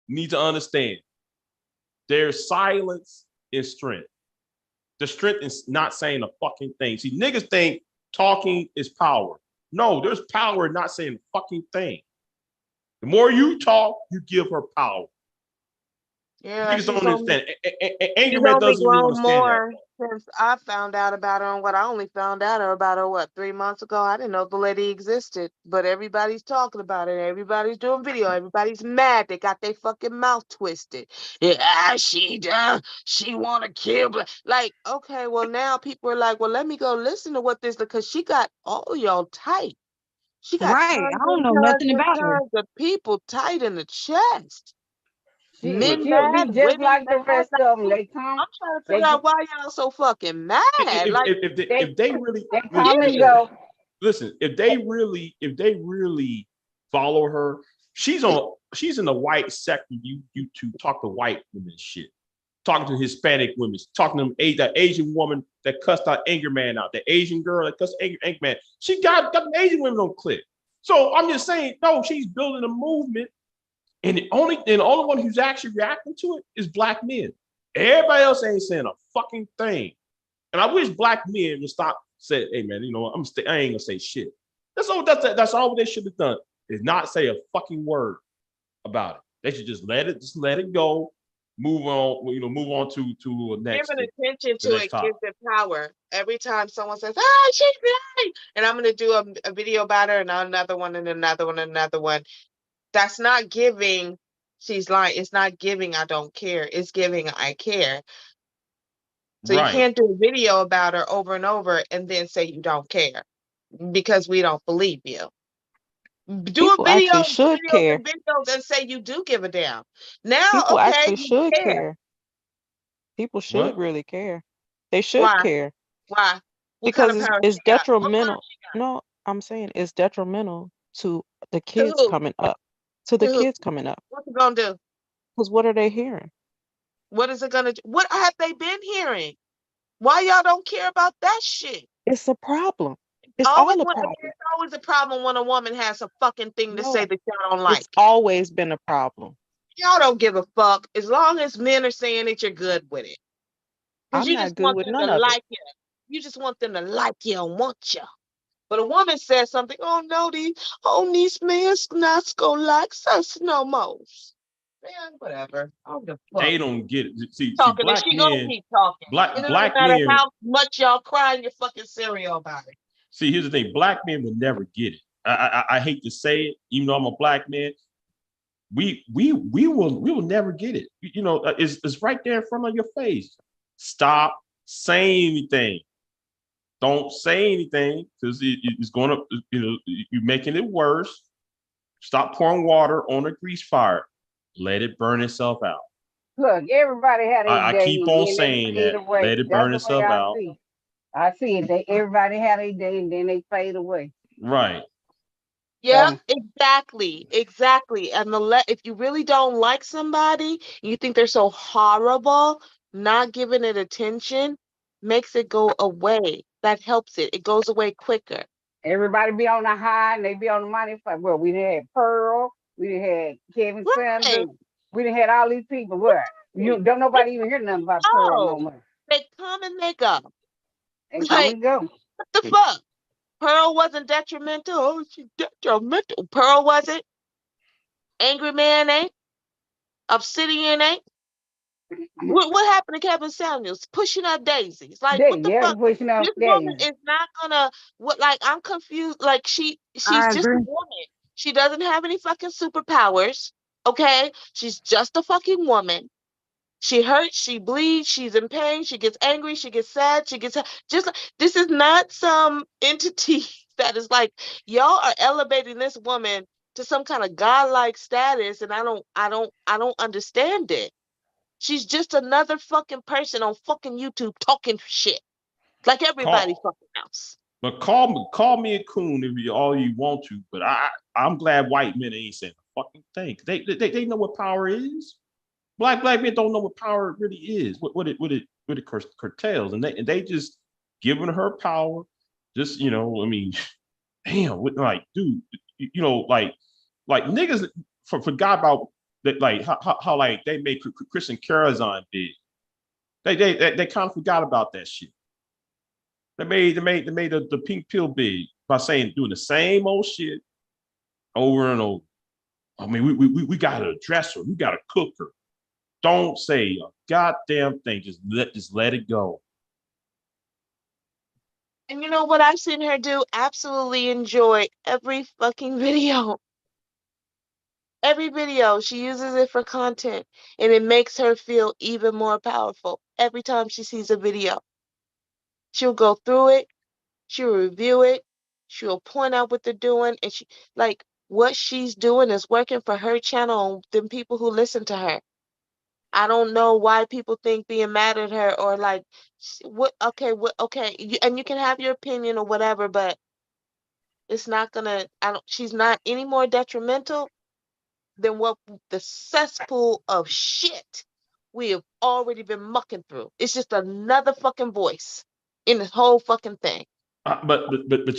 need to understand. There's silence is strength. The strength is not saying a fucking thing. See, niggas think talking is power. No, there's power in not saying a fucking thing. The more you talk, you give her power. Yeah, Niggas don't she's only understand. Angry she's man only doesn't even grown understand that. more since I found out about her. And what I only found out about her, what, 3 months ago? I didn't know the lady existed, but everybody's talking about it. Everybody's doing video. Everybody's mad. They got their fucking mouth twisted. Yeah, she want to kill. Like, okay, well now people are like, well, let me go listen to what this, because she got all y'all tight. She got Right. tons I don't and know tons nothing and about her. tons of people tight in the chest. Shit, Men she'll be mad, just women like the mad. rest Like, of them. They come, I'm trying to they figure out why y'all so fucking mad. Like, If they really they listen, come and go. listen, if they really follow her, she's in the white sector. You to talk to white women shit, talking to Hispanic women, talking to them, that Asian woman that cussed out Angry Man out, the Asian girl that cussed Angry Man. She got the Asian women on clip. So I'm just saying, no, she's building a movement, and the only one who's actually reacting to it is black men. Everybody else ain't saying a fucking thing. And I wish black men would stop saying, "Hey man, you know what? I ain't gonna say shit." That's all they should have done, is not say a fucking word about it. They should just let it go, move on, move on to the next. giving attention the to next it topic. gives it power. Every time someone says, "Ah, she's lying," and I'm gonna do a video about her, and another one, and another one, and another one. That's not giving she's lying. It's not giving I don't care. It's giving I care. So you Right. can't do a video about her over and over and then say you don't care, because we don't believe you. Do People a video, actually should care. videos, and say you do give a damn. Now, People okay, actually you should care. care. People should What? really care. They should Why? care Why? What kind because of power it's she got? What power detrimental. she got? No, I'm saying it's detrimental to the To kids who? coming up. To the To who? kids coming up. What's it gonna do? Because what are they hearing? What is it gonna do? What have they been hearing? Why y'all don't care about that shit? It's a problem. It's Always all a when problem. there's always a problem when a woman has a fucking thing to say No, that y'all don't like. it's always been a problem. Y'all don't give a fuck. As long as men are saying it, you're good with it. Because I'm you not just good want with them to none of it. like you. You just want them to like you and want you. But a woman says something, oh no, these men's not gonna like us no more. Man, whatever. I don't give a fuck. They don't get it. See, Talking, and black she gonna men, keep talking. It doesn't black matter men. how much y'all cry in your fucking cereal about it. See, here's the thing: black men will never get it. I hate to say it, even though I'm a black man. We will never get it. It's right there in front of your face. Stop saying anything. Don't say anything, because it's going to, you're making it worse. Stop pouring water on a grease fire. Let it burn itself out. Look, everybody had a I day, keep and on then they saying fade that. away. Let it That's burn the way itself I out. see. I see it. Everybody had a day, and then they fade away. Right. Yeah, exactly. And if you really don't like somebody, you think they're so horrible, not giving it attention makes it go away. That helps it. It goes away quicker. Everybody be on the high, and they be on the money. Well, we done had Pearl, we done had Kevin Sanders, we done had all these people. Where you don't nobody even hear nothing about Pearl no more. They come and they go. They come and go. What the fuck? Pearl wasn't detrimental. Oh, she's detrimental. Pearl wasn't. Angry Man ain't. Obsidian ain't. What happened to Kevin Samuels? Pushing up daisies. Like, what the fuck? Pushing up This woman is not gonna, I'm confused. Like, she's just a woman. She doesn't have any fucking superpowers. Okay? She's just a fucking woman. She hurts, she bleeds, she's in pain, she gets angry, she gets sad, just like, this is not some entity that is like, y'all are elevating this woman to some kind of godlike status, and I don't understand it. She's just another fucking person on fucking YouTube talking shit like everybody fucking else. But call me a coon if all you want to, but I'm glad white men ain't saying a fucking thing. They know what power is. Black men don't know what power really is, what it curtails, and they just giving her power. Just I mean, damn, like, dude, like niggas forgot about that, like how like they made Christian Carazon big. They kind of forgot about that shit. They made the pink pill big by doing the same old shit over and over. I mean, we gotta address her. We gotta cook her. Don't say a goddamn thing. Just let it go. And you know what I've seen her do? Absolutely enjoy every fucking video. Every video, she uses it for content, and it makes her feel even more powerful every time she sees a video. She'll go through it, she'll review it, she'll point out what they're doing, and she like what she's doing is working for her channel and the people who listen to her. I don't know why people think being mad at her or like what okay, and you can have your opinion or whatever, but it's not gonna she's not any more detrimental than what the cesspool of shit we have already been mucking through. It's just another fucking voice in this whole fucking thing. But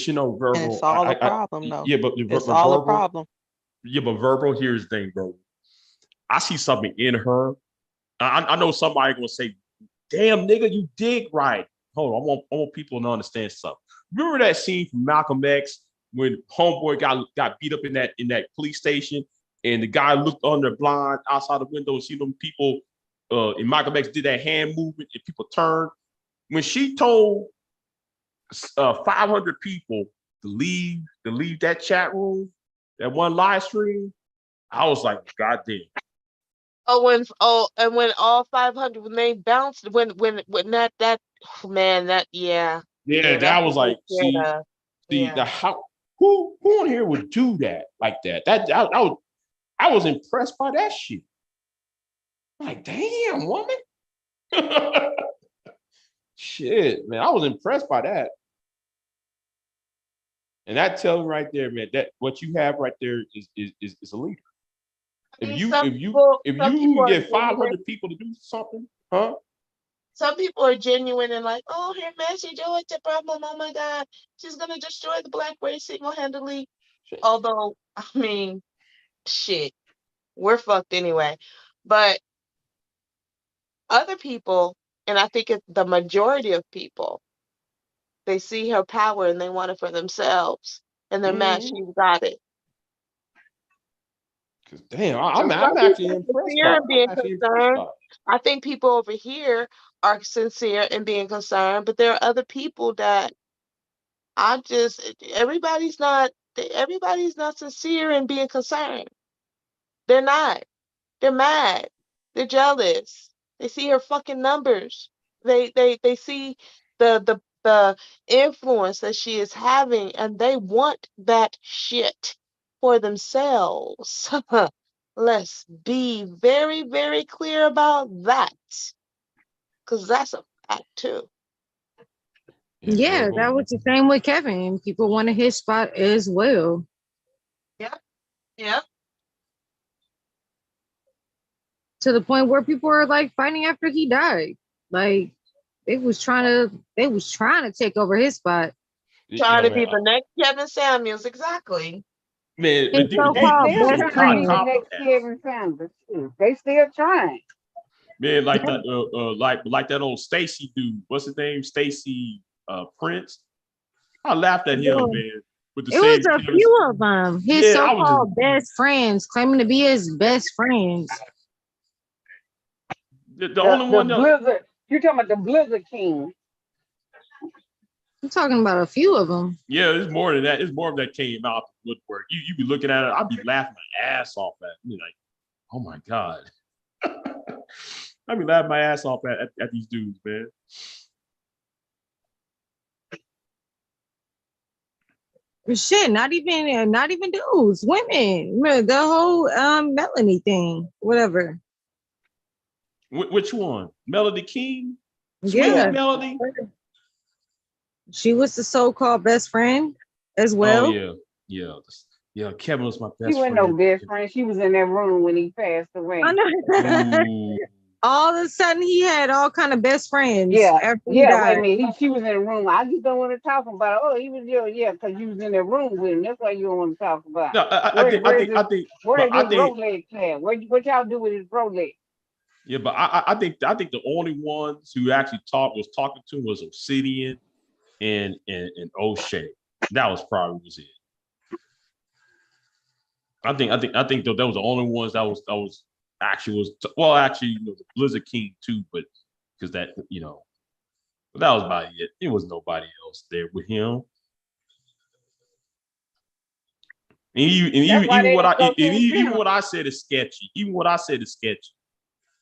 you know, And verbal. it's all a problem, though. Yeah, but It's all a problem. Yeah, but verbal. Here's the thing, bro. I see something in her. I know somebody gonna say, "Damn, nigga, you did right." Hold on, I want people to understand something. Remember that scene from Malcolm X when homeboy got beat up in that police station, and the guy looked under the blind outside the window and see them people. And Malcolm X did that hand movement, and people turned. When she told 500 people to leave that chat room, that one live stream, I was like, God damn. And when all 500 when they bounced when that man that Yeah, that's that was what like, they scared of. see the how who on here would do that like that? I was impressed by that shit. Like, damn, woman. Shit, man, I was impressed by that. And that tells me right there, man, that what you have right there is a leader. If you get 500 people to do something, huh? Some people are genuine and like, oh, her message, oh, it's a problem. Oh my God, she's gonna destroy the black race single-handedly. Although, I mean, shit, we're fucked anyway. But other people, and I think it's the majority of people, they see her power and they want it for themselves, and they're mad she's got it. Damn, So I'm some actually people are impressed sincere by in being it. concerned. I think people over here are sincere in being concerned, but there are other people that everybody's not sincere in being concerned. They're not. They're mad. They're jealous. They see her fucking numbers. They see the influence that she is having, and they want that shit for themselves. Let's be very, very clear about that, because that's a fact too. Yeah, that was the same with Kevin. People wanted his spot as well. Yeah. To the point where people were like fighting after he died. Like they was trying to take over his spot. Trying to be the next Kevin Samuels, exactly. Man, His so-called best Trying to friend. be the next Kevin Sanders. Too. They still trying. Man, like that, like that old Stacy dude. What's his name? Stacy Prince. I laughed at him, man. With the It same was a few of them. His so-called best friends, claiming to be his best friends. The only one that Blizzard. You're talking about the Blizzard King. I'm talking about a few of them. Yeah, it's more than that. It's more of that came out the woodwork. You be looking at it, I'd be laughing my ass off at it. You're like, oh my God. I'd be laughing my ass off at these dudes, man. Shit, not even dudes, women. The whole Melanie thing, whatever. Which one? Melody King? Yeah. Melody? She was the so-called best friend as well. Oh yeah. Kevin was my best She wasn't friend. no best friend. She was in that room when he passed away. I know. All of a sudden, he had all kind of best friends. Yeah. Wait a minute. She was in the room. I just don't want to talk about it. Oh, he was because you was in the room with him. That's why you don't want to talk about it. No, I think Where is his Rolex at? What y'all do with his Rolex? Yeah, but I think the only ones who actually was talking to was Obsidian and O'Shea. That was probably was it. I think that was the only ones that was actually the Blizzard King too, but because that but that was about it. There was nobody else there with him. And even what I said is sketchy. Even what I said is sketchy.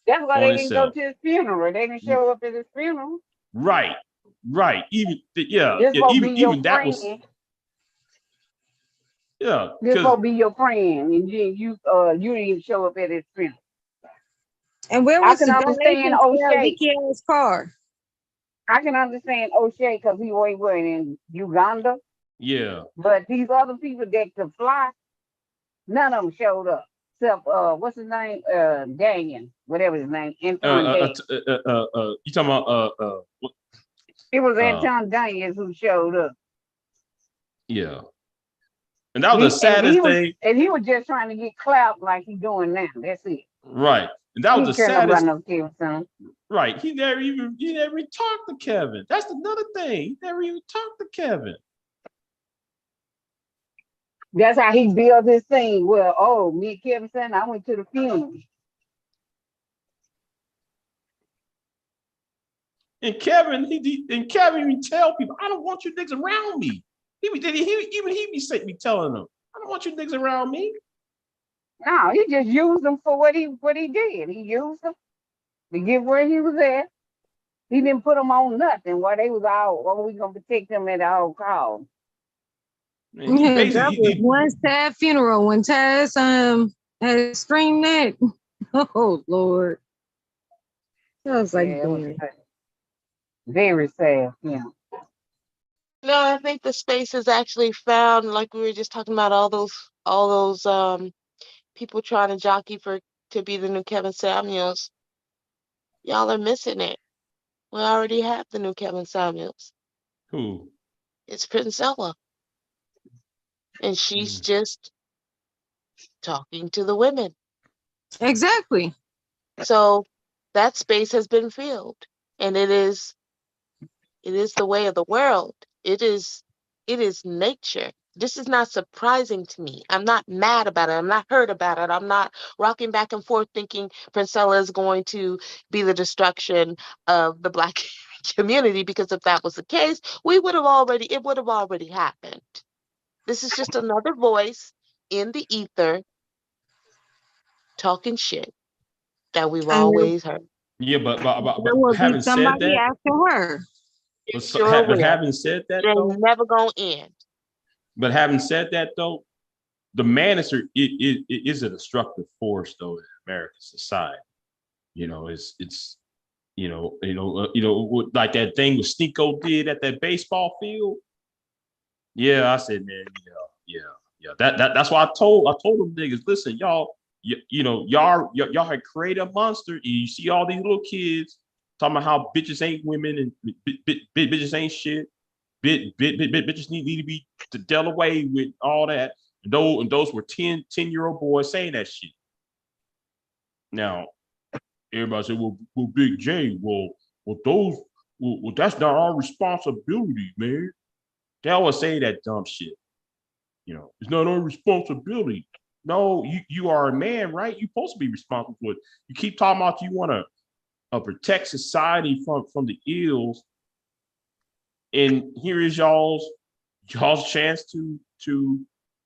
That's why on they didn't go itself. to his funeral. They didn't show up at his funeral. Right. Even This supposed to be your even that friend. was This supposed to be your friend, and you didn't even show up at his funeral. And where I was can the understand donation for that O'Shea. Vicky A's car? I can understand O'Shea because he was in Uganda, yeah. but these other people that could fly, none of them showed up. Except what's his name? Daniel, whatever his name. Anton Daniels. You talking about It was Anton Daniels who showed up. Yeah. And that was the saddest thing. And he was just trying to get clout like he's doing now. That's it. Right. And that was the saddest. Right. He never even talked to Kevin. That's another thing. He never even talked to Kevin. That's how he built his thing. Well, me and Kevin said I went to the funeral. And Kevin even tell people, I don't want you niggas around me. He be telling them, I don't want you niggas around me. No, he just used them for what he did. He used them to get where he was at. He didn't put them on nothing while they was out. We gonna protect them at all costs. Yeah, that was one sad funeral when Taz had screamed that. Oh Lord. I was like, very sad, yeah. No, I think the space has actually found, like we were just talking about, all those people trying to jockey to be the new Kevin Samuels. Y'all are missing it. We already have the new Kevin Samuels. Who? It's Princella. And she's just talking to the women. Exactly. So that space has been filled. And it is the way of the world. It is nature. This is not surprising to me. I'm not mad about it. I'm not hurt about it. I'm not rocking back and forth thinking Princella is going to be the destruction of the Black community, because if that was the case, it would have already happened. This is just another voice in the ether talking shit that we've always heard. Yeah, but having said that, after her. But having said that, they're though, never gonna end. But having said that, though, the manager is a destructive force, though, in American society. It's like that thing with Sneeko did at that baseball field. Yeah, I said, man, yeah. That's why I told them niggas, listen, y'all had created a monster. And you see all these little kids talking about how bitches ain't women and bitches ain't shit. Bitches need to be dealt away with all that. And those were 10-year-old boys saying that shit. Now, everybody said, well, Big J, well, that's not our responsibility, man. They always say that dumb shit. It's not our responsibility. No, you are a man, right? You're supposed to be responsible for it. You keep talking about you want to protect society from the ills, and here is y'all's chance to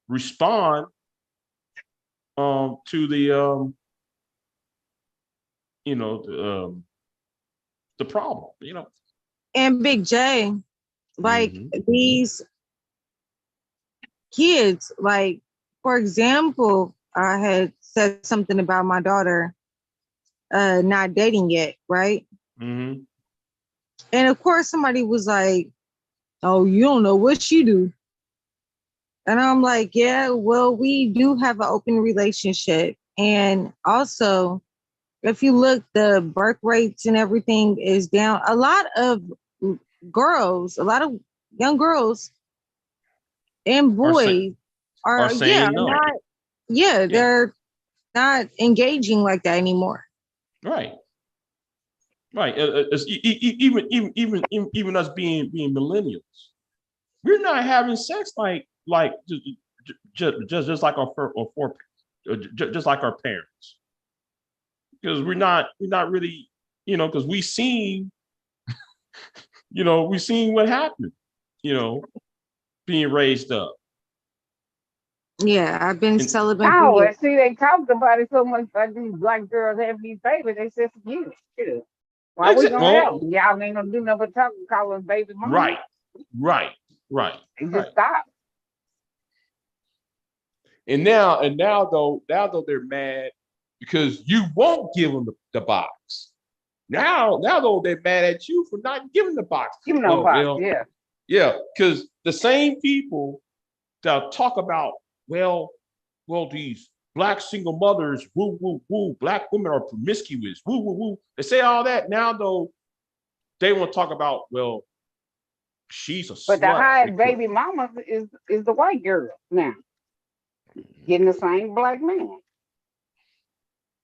respond to the the problem. And Big J, like these kids, like, for example, I had said something about my daughter not dating yet, right? Mm-hmm. And of course somebody was like, oh, you don't know what she do. And I'm like, yeah, well, we do have an open relationship. And also, if you look, the birth rates and everything is down. A lot of young girls and boys are saying no. They're not engaging like that anymore. Right. Even us being millennials, we're not having sex like just like our just like our parents, because we're not really, because we seen, we seen what happened, being raised up. Yeah, I've been celibate. Oh, well, see, they talked about it so much about these black girls having these babies. They said, forget it. Why we gonna help? Y'all ain't gonna do nothing but talk and call them baby mama. Right. They just stop. And now though they're mad because you won't give them the box. Now though they're mad at you for not giving the box. Give them no box, yeah. Yeah, because the same people that talk about, well, these black single mothers, woo, woo, woo, black women are promiscuous, woo, woo, woo. They say all that. Now though, they want to talk about, well, she's a slut. But the highest baby mama is the white girl now. Getting the same black man.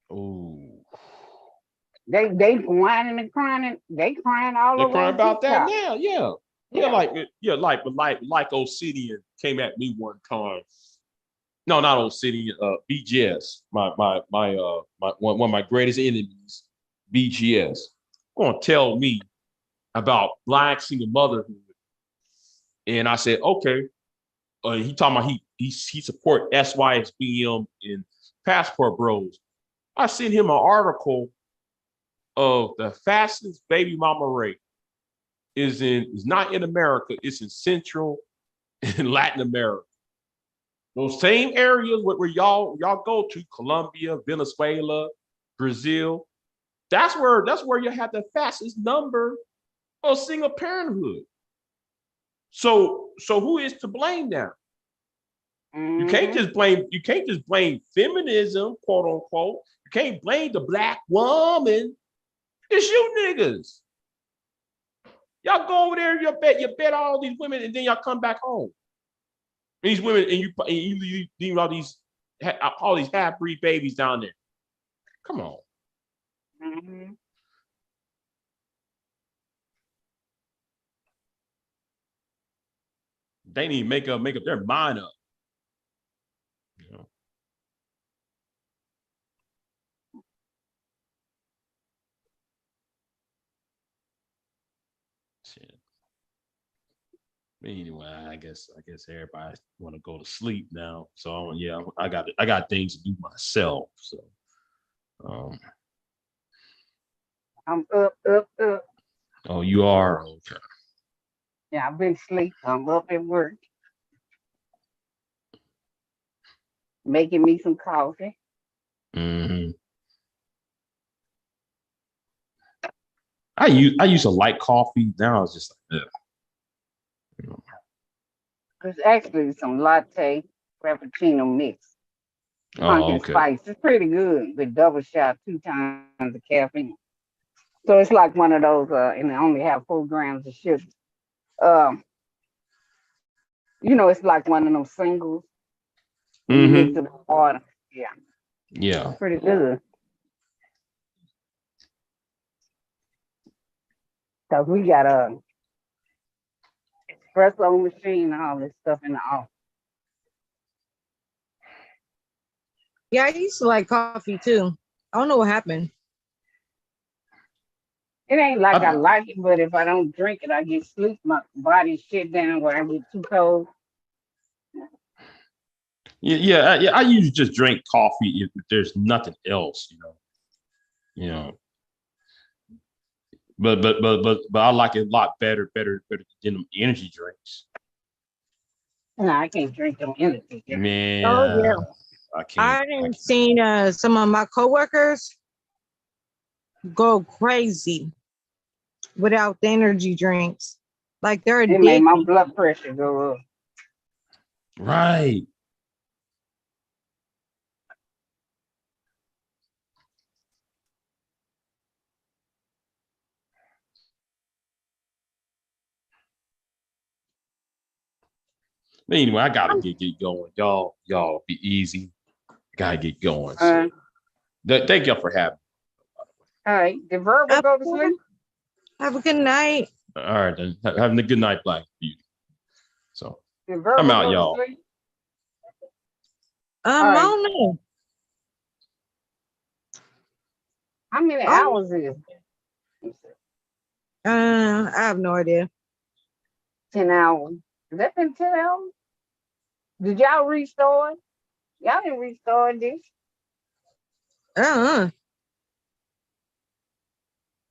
Oh. They whining and crying. They crying all over. They're crying about that now, yeah. Like Obsidian came at me one time. No, not Obsidian. BGS. My one of my greatest enemies, BGS, gonna tell me about black single motherhood, and I said, okay. He talking about he support SYSBM and Passport Bros. I sent him an article of the fastest baby mama rate is not in America, it's in Central and Latin America. Those same areas where y'all go to, Colombia, Venezuela, Brazil. That's where you have the fastest number of single parenthood. So who is to blame now? You can't just blame feminism, quote unquote. You can't blame the black woman. It's you niggas. Y'all go over there, you bet all these women, and then y'all come back home. These women, and you leave all these half-breed babies down there. Come on. Mm-hmm. They need to make up their mind up. Shit. Anyway, I guess everybody want to go to sleep now. So I got things to do myself. So I'm up. Oh, you are? Okay. Yeah, I've been asleep. I'm up at work. Making me some coffee. Mm-hmm. I used to like coffee. Now it's just like, There's actually some latte frappuccino mix. Pumpkin okay. spice. It's pretty good with double shot, 2 times the caffeine. So it's like one of those, and it only have 4 grams of sugar. It's like one of those singles. Mm-hmm. Mix it with water. Yeah. Yeah. It's pretty good. Cause we got a espresso machine and all this stuff in the office. Yeah, I used to like coffee too. I don't know what happened. It ain't like I like it, but if I don't drink it, I get sleep. My body shit down where I get too cold. Yeah. I usually just drink coffee if there's nothing else, But I like it a lot better than the energy drinks. No, I can't drink them energy drinks. Man, Oh yeah. I can't. I've seen some of my coworkers go crazy without the energy drinks. Like they're addicted. It made my blood pressure go up. Right. But anyway, I gotta get going. Y'all be easy. Gotta get going. So. Thank y'all for having me. All right. Did Verbal go to sleep? Have a good night. All right, then. Having a good night, Black Beauty. So Did Verbal I'm out, go to y'all. sleep? I don't know. How many Oh, hours is it? I have no idea. 10 hours. Has that been 10 hours? Did y'all restore it? Y'all didn't restore this. Uh-uh.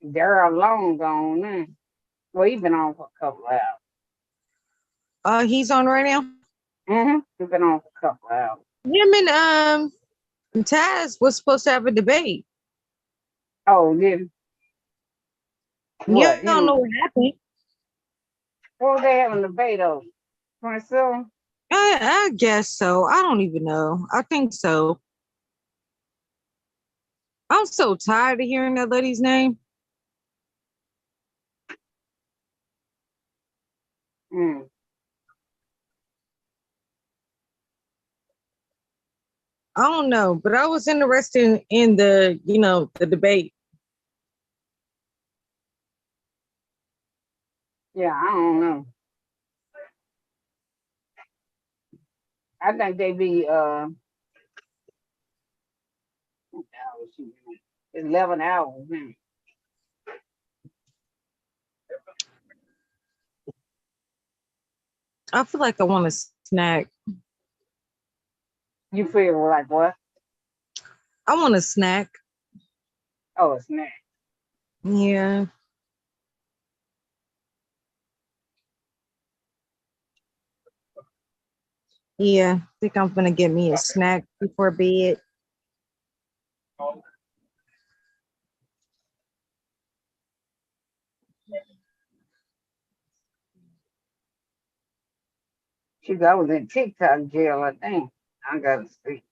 They're long gone now. Well, he's been on for a couple hours. He's on right now. Mm-hmm. He's been on for a couple hours. Him and Taz was supposed to have a debate. Oh, did You don't know what happened. What was they having a debate over? 27? I guess so. I don't even know. I think so. I'm so tired of hearing that lady's name. Mm. I don't know, but I was interested in the, the debate. Yeah, I don't know. I think they be 11 hours. Man. I feel like I want a snack. You feel like what? I want a snack. Oh, a snack. Yeah. Yeah, I think I'm gonna get me a snack before bed. Shoot, I was in TikTok jail, I think. I gotta see.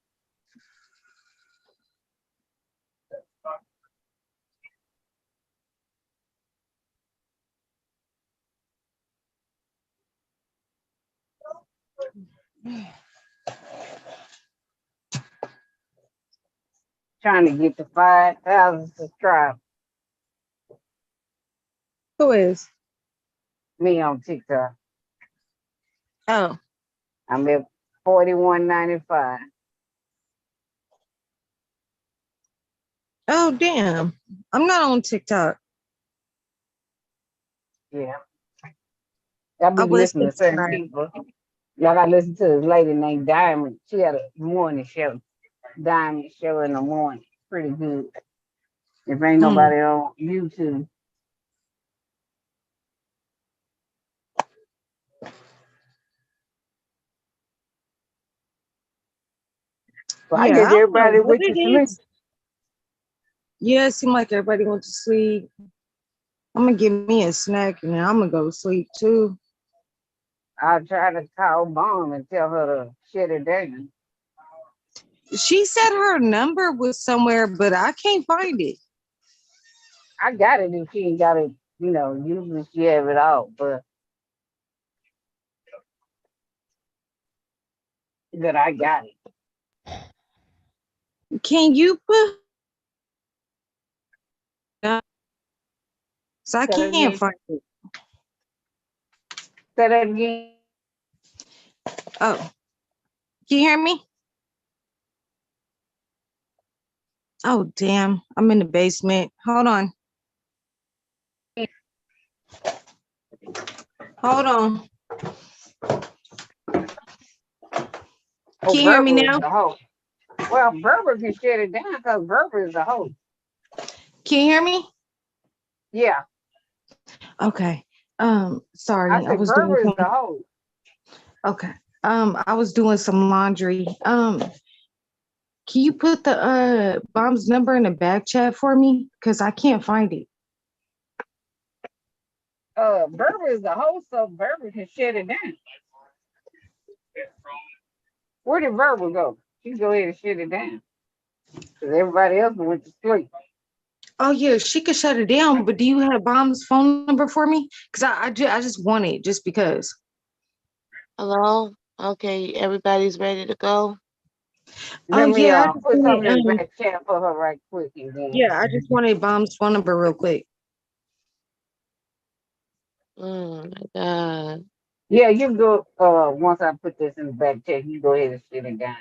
Trying to get to 5,000 subscribers. Who is? Me on TikTok. Oh. I'm at 41.95. Oh, damn. I'm not on TikTok. Yeah. I be I was listening to certain subscribed. people. Like I listened to this lady named Diamond. She had a morning show. Diamond show in the morning. Pretty good. If ain't nobody on YouTube. So I Yeah, guess I don't know everybody what went it to sleep. is. Yeah, it seemed like everybody went to sleep. I'm gonna give me a snack and then I'm gonna go to sleep too. I'll try to call Mom and tell her to shut it down. She said her number was somewhere, but I can't find it. I got it if she ain't got it, usually she have it all, but that I got it. Can you put? So I Say that can't again. find it. Say that again. Oh, can you hear me? Oh, damn. I'm in the basement. Hold on. Hold on. Can you hear me Berber is now? the host. Well, Berber can shut it down because Berber is the host. Can you hear me? Yeah. Okay. Sorry, I I said was doing Berber is the some. host. Okay. I was doing some laundry. Can you put the Bomb's number in the back chat for me? Because I can't find it. Berber is the host, so Berber can shut it down. Where did Berber go? She go ahead and shut it down. Because everybody else went to sleep. Oh yeah, she could shut it down, but do you have Bomb's phone number for me? Because I just want it just because. Hello? Okay, everybody's ready to go. Let me yeah, I just put something in the wanted, back chat for her right quick. And then. yeah, I just wanted Bomb's phone number real quick. Oh my God. Yeah, you can go, once I put this in the back chat, you go ahead and sit it down.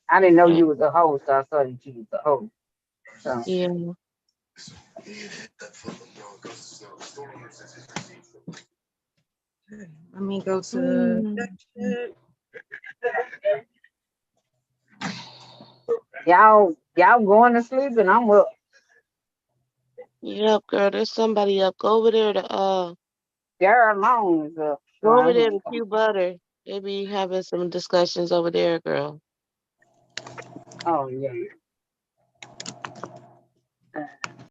I didn't know you was a host, so I saw that you was the host. So. Yeah. Let me go to Y'all going to sleep and I'm up. Yep, girl, there's somebody up. Go over there to They're alone is up. So go over I'm there to Q Butter. They be having some discussions over there, girl. oh yeah.